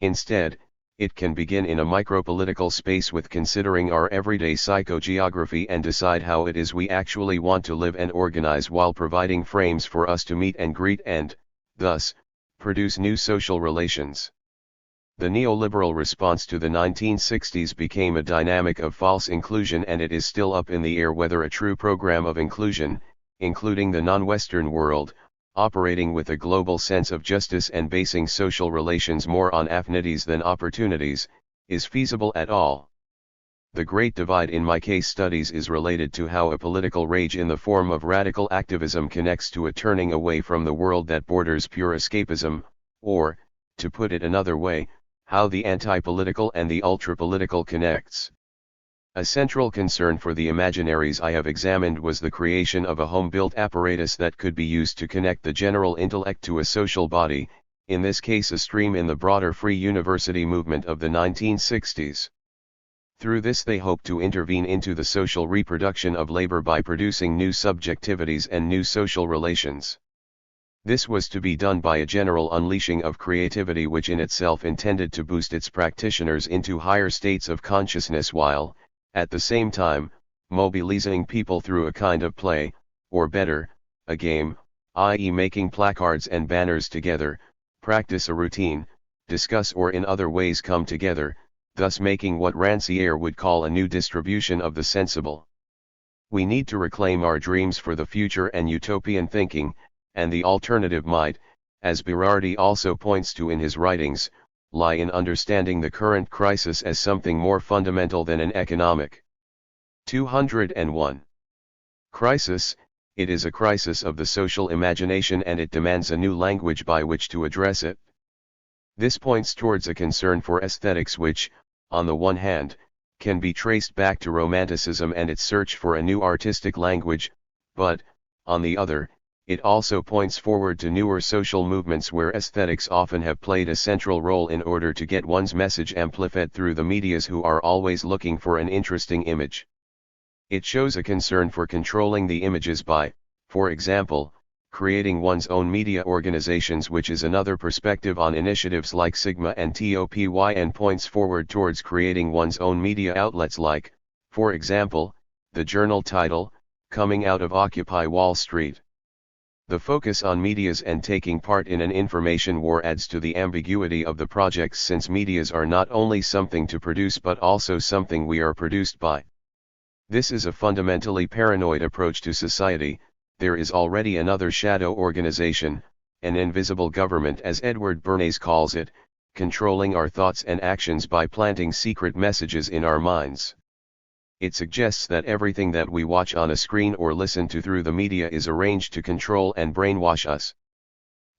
Instead, it can begin in a micropolitical space with considering our everyday psychogeography and decide how it is we actually want to live and organize, while providing frames for us to meet and greet and, thus, produce new social relations. The neoliberal response to the 1960s became a dynamic of false inclusion, and it is still up in the air whether a true program of inclusion, including the non-Western world, operating with a global sense of justice and basing social relations more on affinities than opportunities, is feasible at all. The Great Divide in my case studies is related to how a political rage in the form of radical activism connects to a turning away from the world that borders pure escapism, or, to put it another way, how the anti-political and the ultra-political connects. A central concern for the imaginaries I have examined was the creation of a home-built apparatus that could be used to connect the general intellect to a social body, in this case a stream in the broader free university movement of the 1960s. Through this they hope to intervene into the social reproduction of labor by producing new subjectivities and new social relations. This was to be done by a general unleashing of creativity, which in itself intended to boost its practitioners into higher states of consciousness, while, at the same time, mobilizing people through a kind of play, or better, a game, i.e. making placards and banners together, practice a routine, discuss or in other ways come together, thus making what Rancière would call a new distribution of the sensible. We need to reclaim our dreams for the future and utopian thinking, and the alternative might, as Berardi also points to in his writings, lie in understanding the current crisis as something more fundamental than an economic. 201. Crisis. It is a crisis of the social imagination, and it demands a new language by which to address it. This points towards a concern for aesthetics which, on the one hand, can be traced back to Romanticism and its search for a new artistic language, but, on the other, it also points forward to newer social movements where aesthetics often have played a central role in order to get one's message amplified through the medias, who are always looking for an interesting image. It shows a concern for controlling the images by, for example, creating one's own media organizations, which is another perspective on initiatives like Sigma and TOPY, and points forward towards creating one's own media outlets like, for example, the journal title, Coming Out of Occupy Wall Street. The focus on medias and taking part in an information war adds to the ambiguity of the projects, since medias are not only something to produce but also something we are produced by. This is a fundamentally paranoid approach to society. There is already another shadow organization, an invisible government as Edward Bernays calls it, controlling our thoughts and actions by planting secret messages in our minds. It suggests that everything that we watch on a screen or listen to through the media is arranged to control and brainwash us.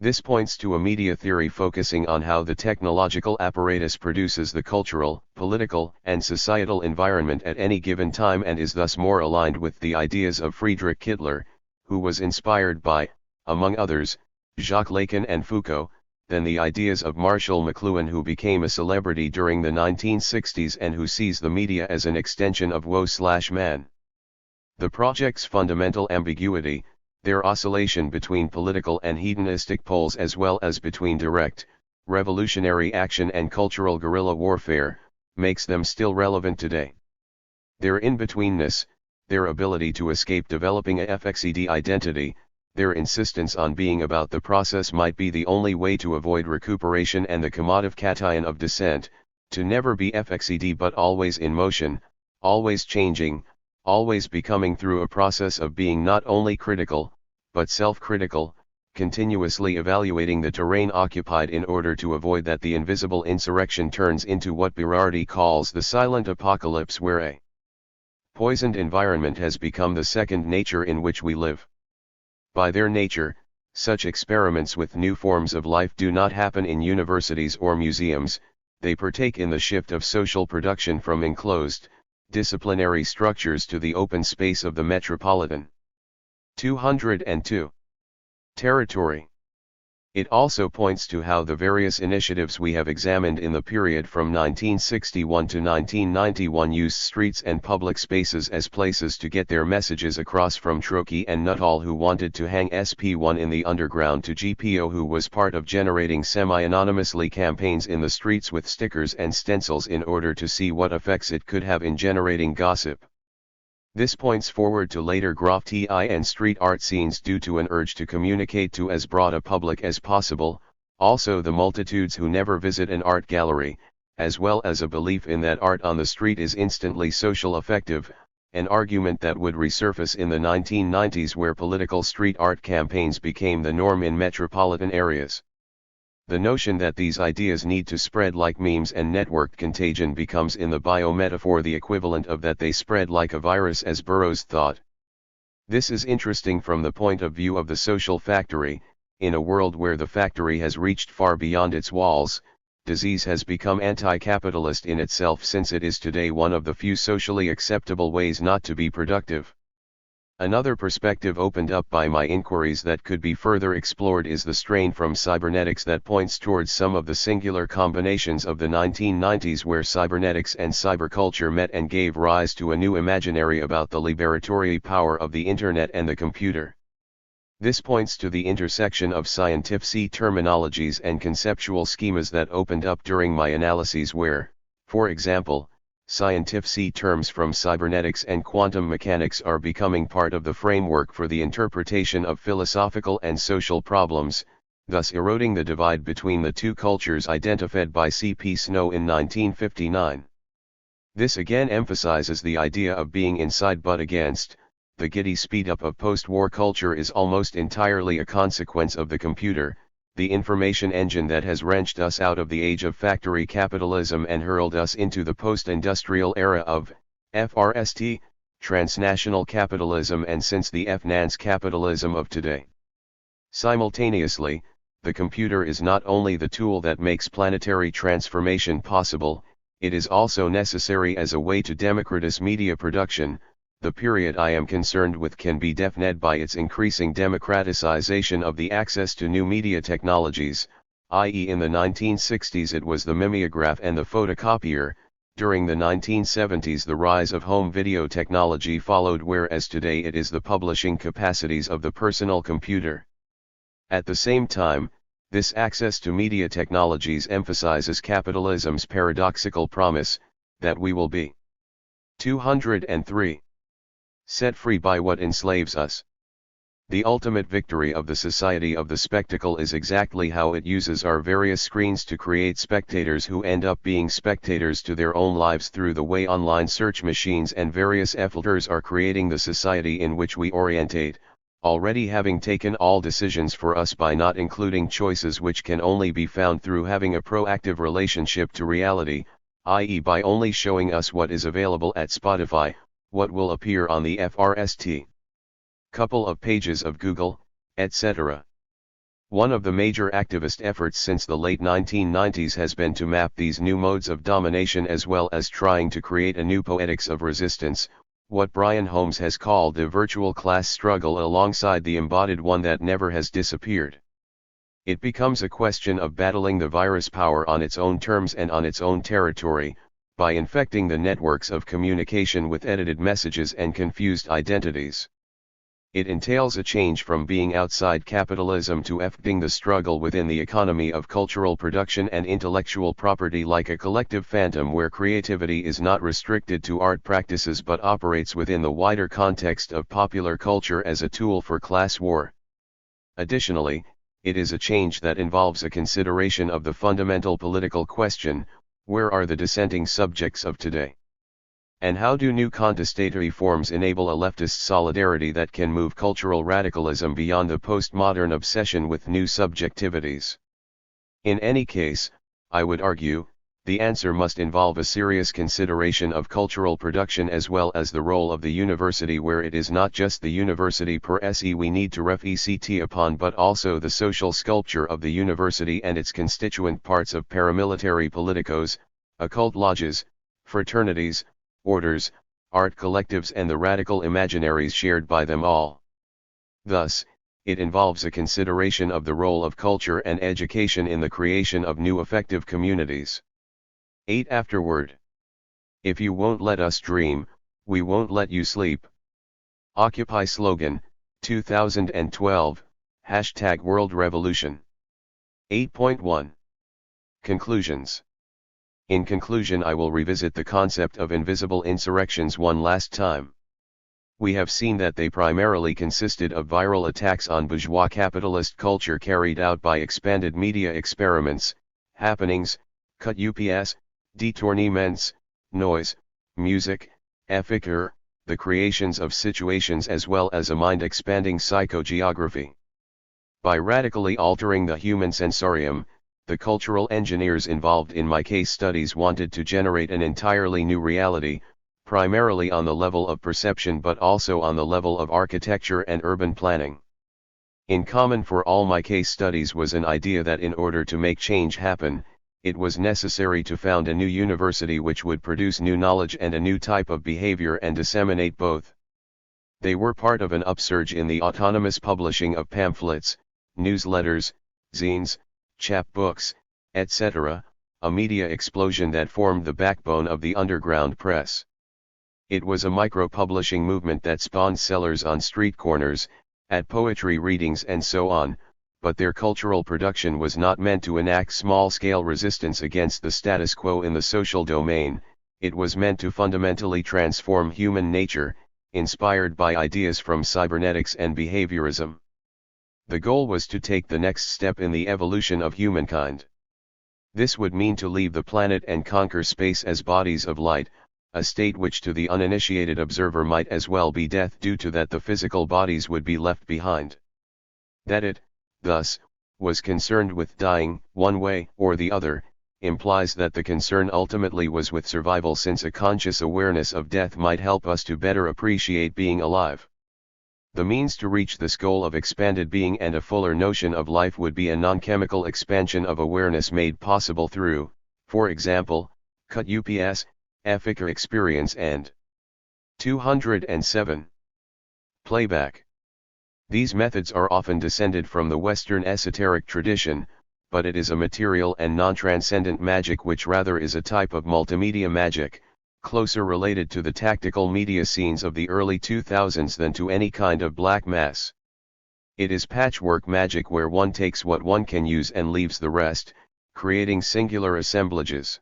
This points to a media theory focusing on how the technological apparatus produces the cultural, political, and societal environment at any given time, and is thus more aligned with the ideas of Friedrich Hitler, who was inspired by, among others, Jacques Lacan and Foucault, than the ideas of Marshall McLuhan, who became a celebrity during the 1960s and who sees the media as an extension of woe/man. The project's fundamental ambiguity, their oscillation between political and hedonistic poles as well as between direct, revolutionary action and cultural guerrilla warfare, makes them still relevant today. Their in-betweenness, their ability to escape developing a FXED identity, their insistence on being about the process might be the only way to avoid recuperation and the combative cation of dissent, to never be FXED but always in motion, always changing, always becoming through a process of being not only critical, but self-critical, continuously evaluating the terrain occupied in order to avoid that the invisible insurrection turns into what Berardi calls the silent apocalypse, where a poisoned environment has become the second nature in which we live. By their nature, such experiments with new forms of life do not happen in universities or museums, they partake in the shift of social production from enclosed, disciplinary structures to the open space of the metropolitan. 202. Territory. It also points to how the various initiatives we have examined in the period from 1961 to 1991 used streets and public spaces as places to get their messages across, from Trotsky and Nuttall, who wanted to hang SP1 in the underground, to GPO, who was part of generating semi-anonymously campaigns in the streets with stickers and stencils in order to see what effects it could have in generating gossip. This points forward to later graffiti and street art scenes due to an urge to communicate to as broad a public as possible, also the multitudes who never visit an art gallery, as well as a belief in that art on the street is instantly social effective, an argument that would resurface in the 1990s, where political street art campaigns became the norm in metropolitan areas. The notion that these ideas need to spread like memes and networked contagion becomes in the biometaphor the equivalent of that they spread like a virus, as Burroughs thought. This is interesting from the point of view of the social factory. In a world where the factory has reached far beyond its walls, disease has become anti-capitalist in itself, since it is today one of the few socially acceptable ways not to be productive. Another perspective opened up by my inquiries that could be further explored is the strain from cybernetics that points towards some of the singular combinations of the 1990s, where cybernetics and cyberculture met and gave rise to a new imaginary about the liberatory power of the internet and the computer. This points to the intersection of scientific terminologies and conceptual schemas that opened up during my analyses, where, for example, scientific terms from cybernetics and quantum mechanics are becoming part of the framework for the interpretation of philosophical and social problems, thus eroding the divide between the two cultures identified by C.P. Snow in 1959. This again emphasizes the idea of being inside but against. The giddy speed-up of post-war culture is almost entirely a consequence of the computer, the information engine that has wrenched us out of the age of factory capitalism and hurled us into the post-industrial era of FRST, transnational capitalism, and since the FNANS capitalism of today. Simultaneously, the computer is not only the tool that makes planetary transformation possible, it is also necessary as a way to democratize media production. The period I am concerned with can be defined by its increasing democratization of the access to new media technologies, i.e. in the 1960s it was the mimeograph and the photocopier. During the 1970s the rise of home video technology followed, whereas today it is the publishing capacities of the personal computer. At the same time, this access to media technologies emphasizes capitalism's paradoxical promise, that we will be 203. Set free by what enslaves us. The ultimate victory of the society of the spectacle is exactly how it uses our various screens to create spectators who end up being spectators to their own lives through the way online search machines and various filters are creating the society in which we orientate, already having taken all decisions for us by not including choices which can only be found through having a proactive relationship to reality, i.e. by only showing us what is available at Spotify, what will appear on the FRST couple of pages of Google, etc. One of the major activist efforts since the late 1990s has been to map these new modes of domination as well as trying to create a new poetics of resistance, what Brian Holmes has called the virtual class struggle alongside the embodied one that never has disappeared. It becomes a question of battling the virus power on its own terms and on its own territory, by infecting the networks of communication with edited messages and confused identities. It entails a change from being outside capitalism to effecting the struggle within the economy of cultural production and intellectual property like a collective phantom where creativity is not restricted to art practices but operates within the wider context of popular culture as a tool for class war. Additionally, it is a change that involves a consideration of the fundamental political question, where are the dissenting subjects of today? And how do new contestatory forms enable a leftist solidarity that can move cultural radicalism beyond the postmodern obsession with new subjectivities? In any case, I would argue, the answer must involve a serious consideration of cultural production as well as the role of the university, where it is not just the university per se we need to reflect upon but also the social sculpture of the university and its constituent parts of paramilitary politicos, occult lodges, fraternities, orders, art collectives and the radical imaginaries shared by them all. Thus, it involves a consideration of the role of culture and education in the creation of new effective communities. 8 Afterword. If you won't let us dream, we won't let you sleep. Occupy slogan, 2012, #World Revolution. 8.1. Conclusions. In conclusion, I will revisit the concept of invisible insurrections one last time. We have seen that they primarily consisted of viral attacks on bourgeois capitalist culture carried out by expanded media experiments, happenings, ups, détournements, noise, music, efficacy, the creations of situations as well as a mind-expanding psychogeography. By radically altering the human sensorium, the cultural engineers involved in my case studies wanted to generate an entirely new reality, primarily on the level of perception but also on the level of architecture and urban planning. In common for all my case studies was an idea that in order to make change happen, it was necessary to found a new university which would produce new knowledge and a new type of behavior and disseminate both. They were part of an upsurge in the autonomous publishing of pamphlets, newsletters, zines, chapbooks, etc., a media explosion that formed the backbone of the underground press. It was a micro-publishing movement that spawned sellers on street corners, at poetry readings and so on, but their cultural production was not meant to enact small-scale resistance against the status quo in the social domain, it was meant to fundamentally transform human nature, inspired by ideas from cybernetics and behaviorism. The goal was to take the next step in the evolution of humankind. This would mean to leave the planet and conquer space as bodies of light, a state which to the uninitiated observer might as well be death due to that the physical bodies would be left behind. That it, thus, was concerned with dying, one way or the other, implies that the concern ultimately was with survival, since a conscious awareness of death might help us to better appreciate being alive. The means to reach this goal of expanded being and a fuller notion of life would be a non-chemical expansion of awareness made possible through, for example, ups, efficacy experience and 207. Playback. These methods are often descended from the Western esoteric tradition, but it is a material and non-transcendent magic which rather is a type of multimedia magic, closer related to the tactical media scenes of the early 2000s than to any kind of black mass. It is patchwork magic where one takes what one can use and leaves the rest, creating singular assemblages.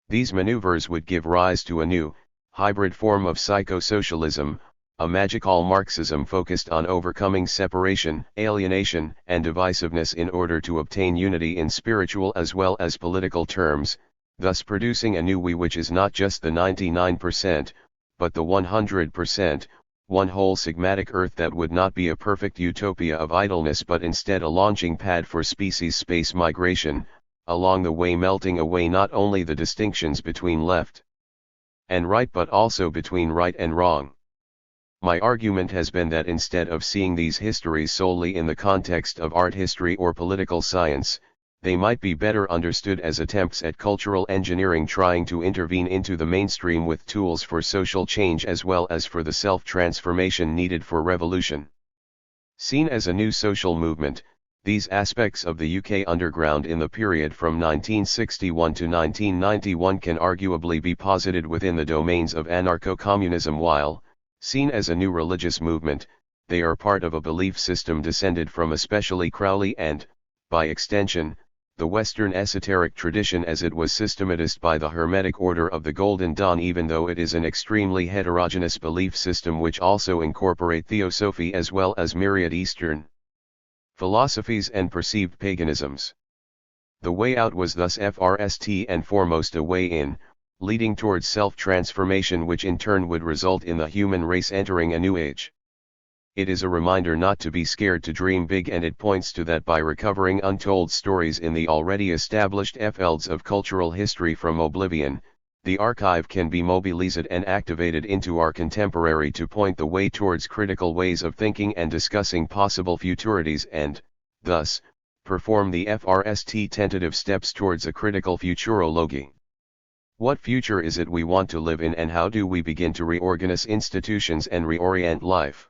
These maneuvers would give rise to a new, hybrid form of psychosocialism, a magical Marxism focused on overcoming separation, alienation, and divisiveness in order to obtain unity in spiritual as well as political terms, thus producing a new we which is not just the 99%, but the 100%, one whole sigmatic earth that would not be a perfect utopia of idleness but instead a launching pad for species space migration, along the way melting away not only the distinctions between left and right but also between right and wrong. My argument has been that instead of seeing these histories solely in the context of art history or political science, they might be better understood as attempts at cultural engineering trying to intervene into the mainstream with tools for social change as well as for the self-transformation needed for revolution. Seen as a new social movement, these aspects of the UK underground in the period from 1961 to 1991 can arguably be posited within the domains of anarcho-communism while, seen as a new religious movement, they are part of a belief system descended from especially Crowley and, by extension, the Western esoteric tradition as it was systematized by the Hermetic Order of the Golden Dawn, even though it is an extremely heterogeneous belief system which also incorporate theosophy as well as myriad Eastern philosophies and perceived paganisms. The way out was thus first and foremost a way in, leading towards self-transformation which in turn would result in the human race entering a new age. It is a reminder not to be scared to dream big, and it points to that by recovering untold stories in the already established fields of cultural history from oblivion, the archive can be mobilized and activated into our contemporary to point the way towards critical ways of thinking and discussing possible futurities and, thus, perform the first tentative steps towards a critical futurology. What future is it we want to live in, and how do we begin to reorganize institutions and reorient life?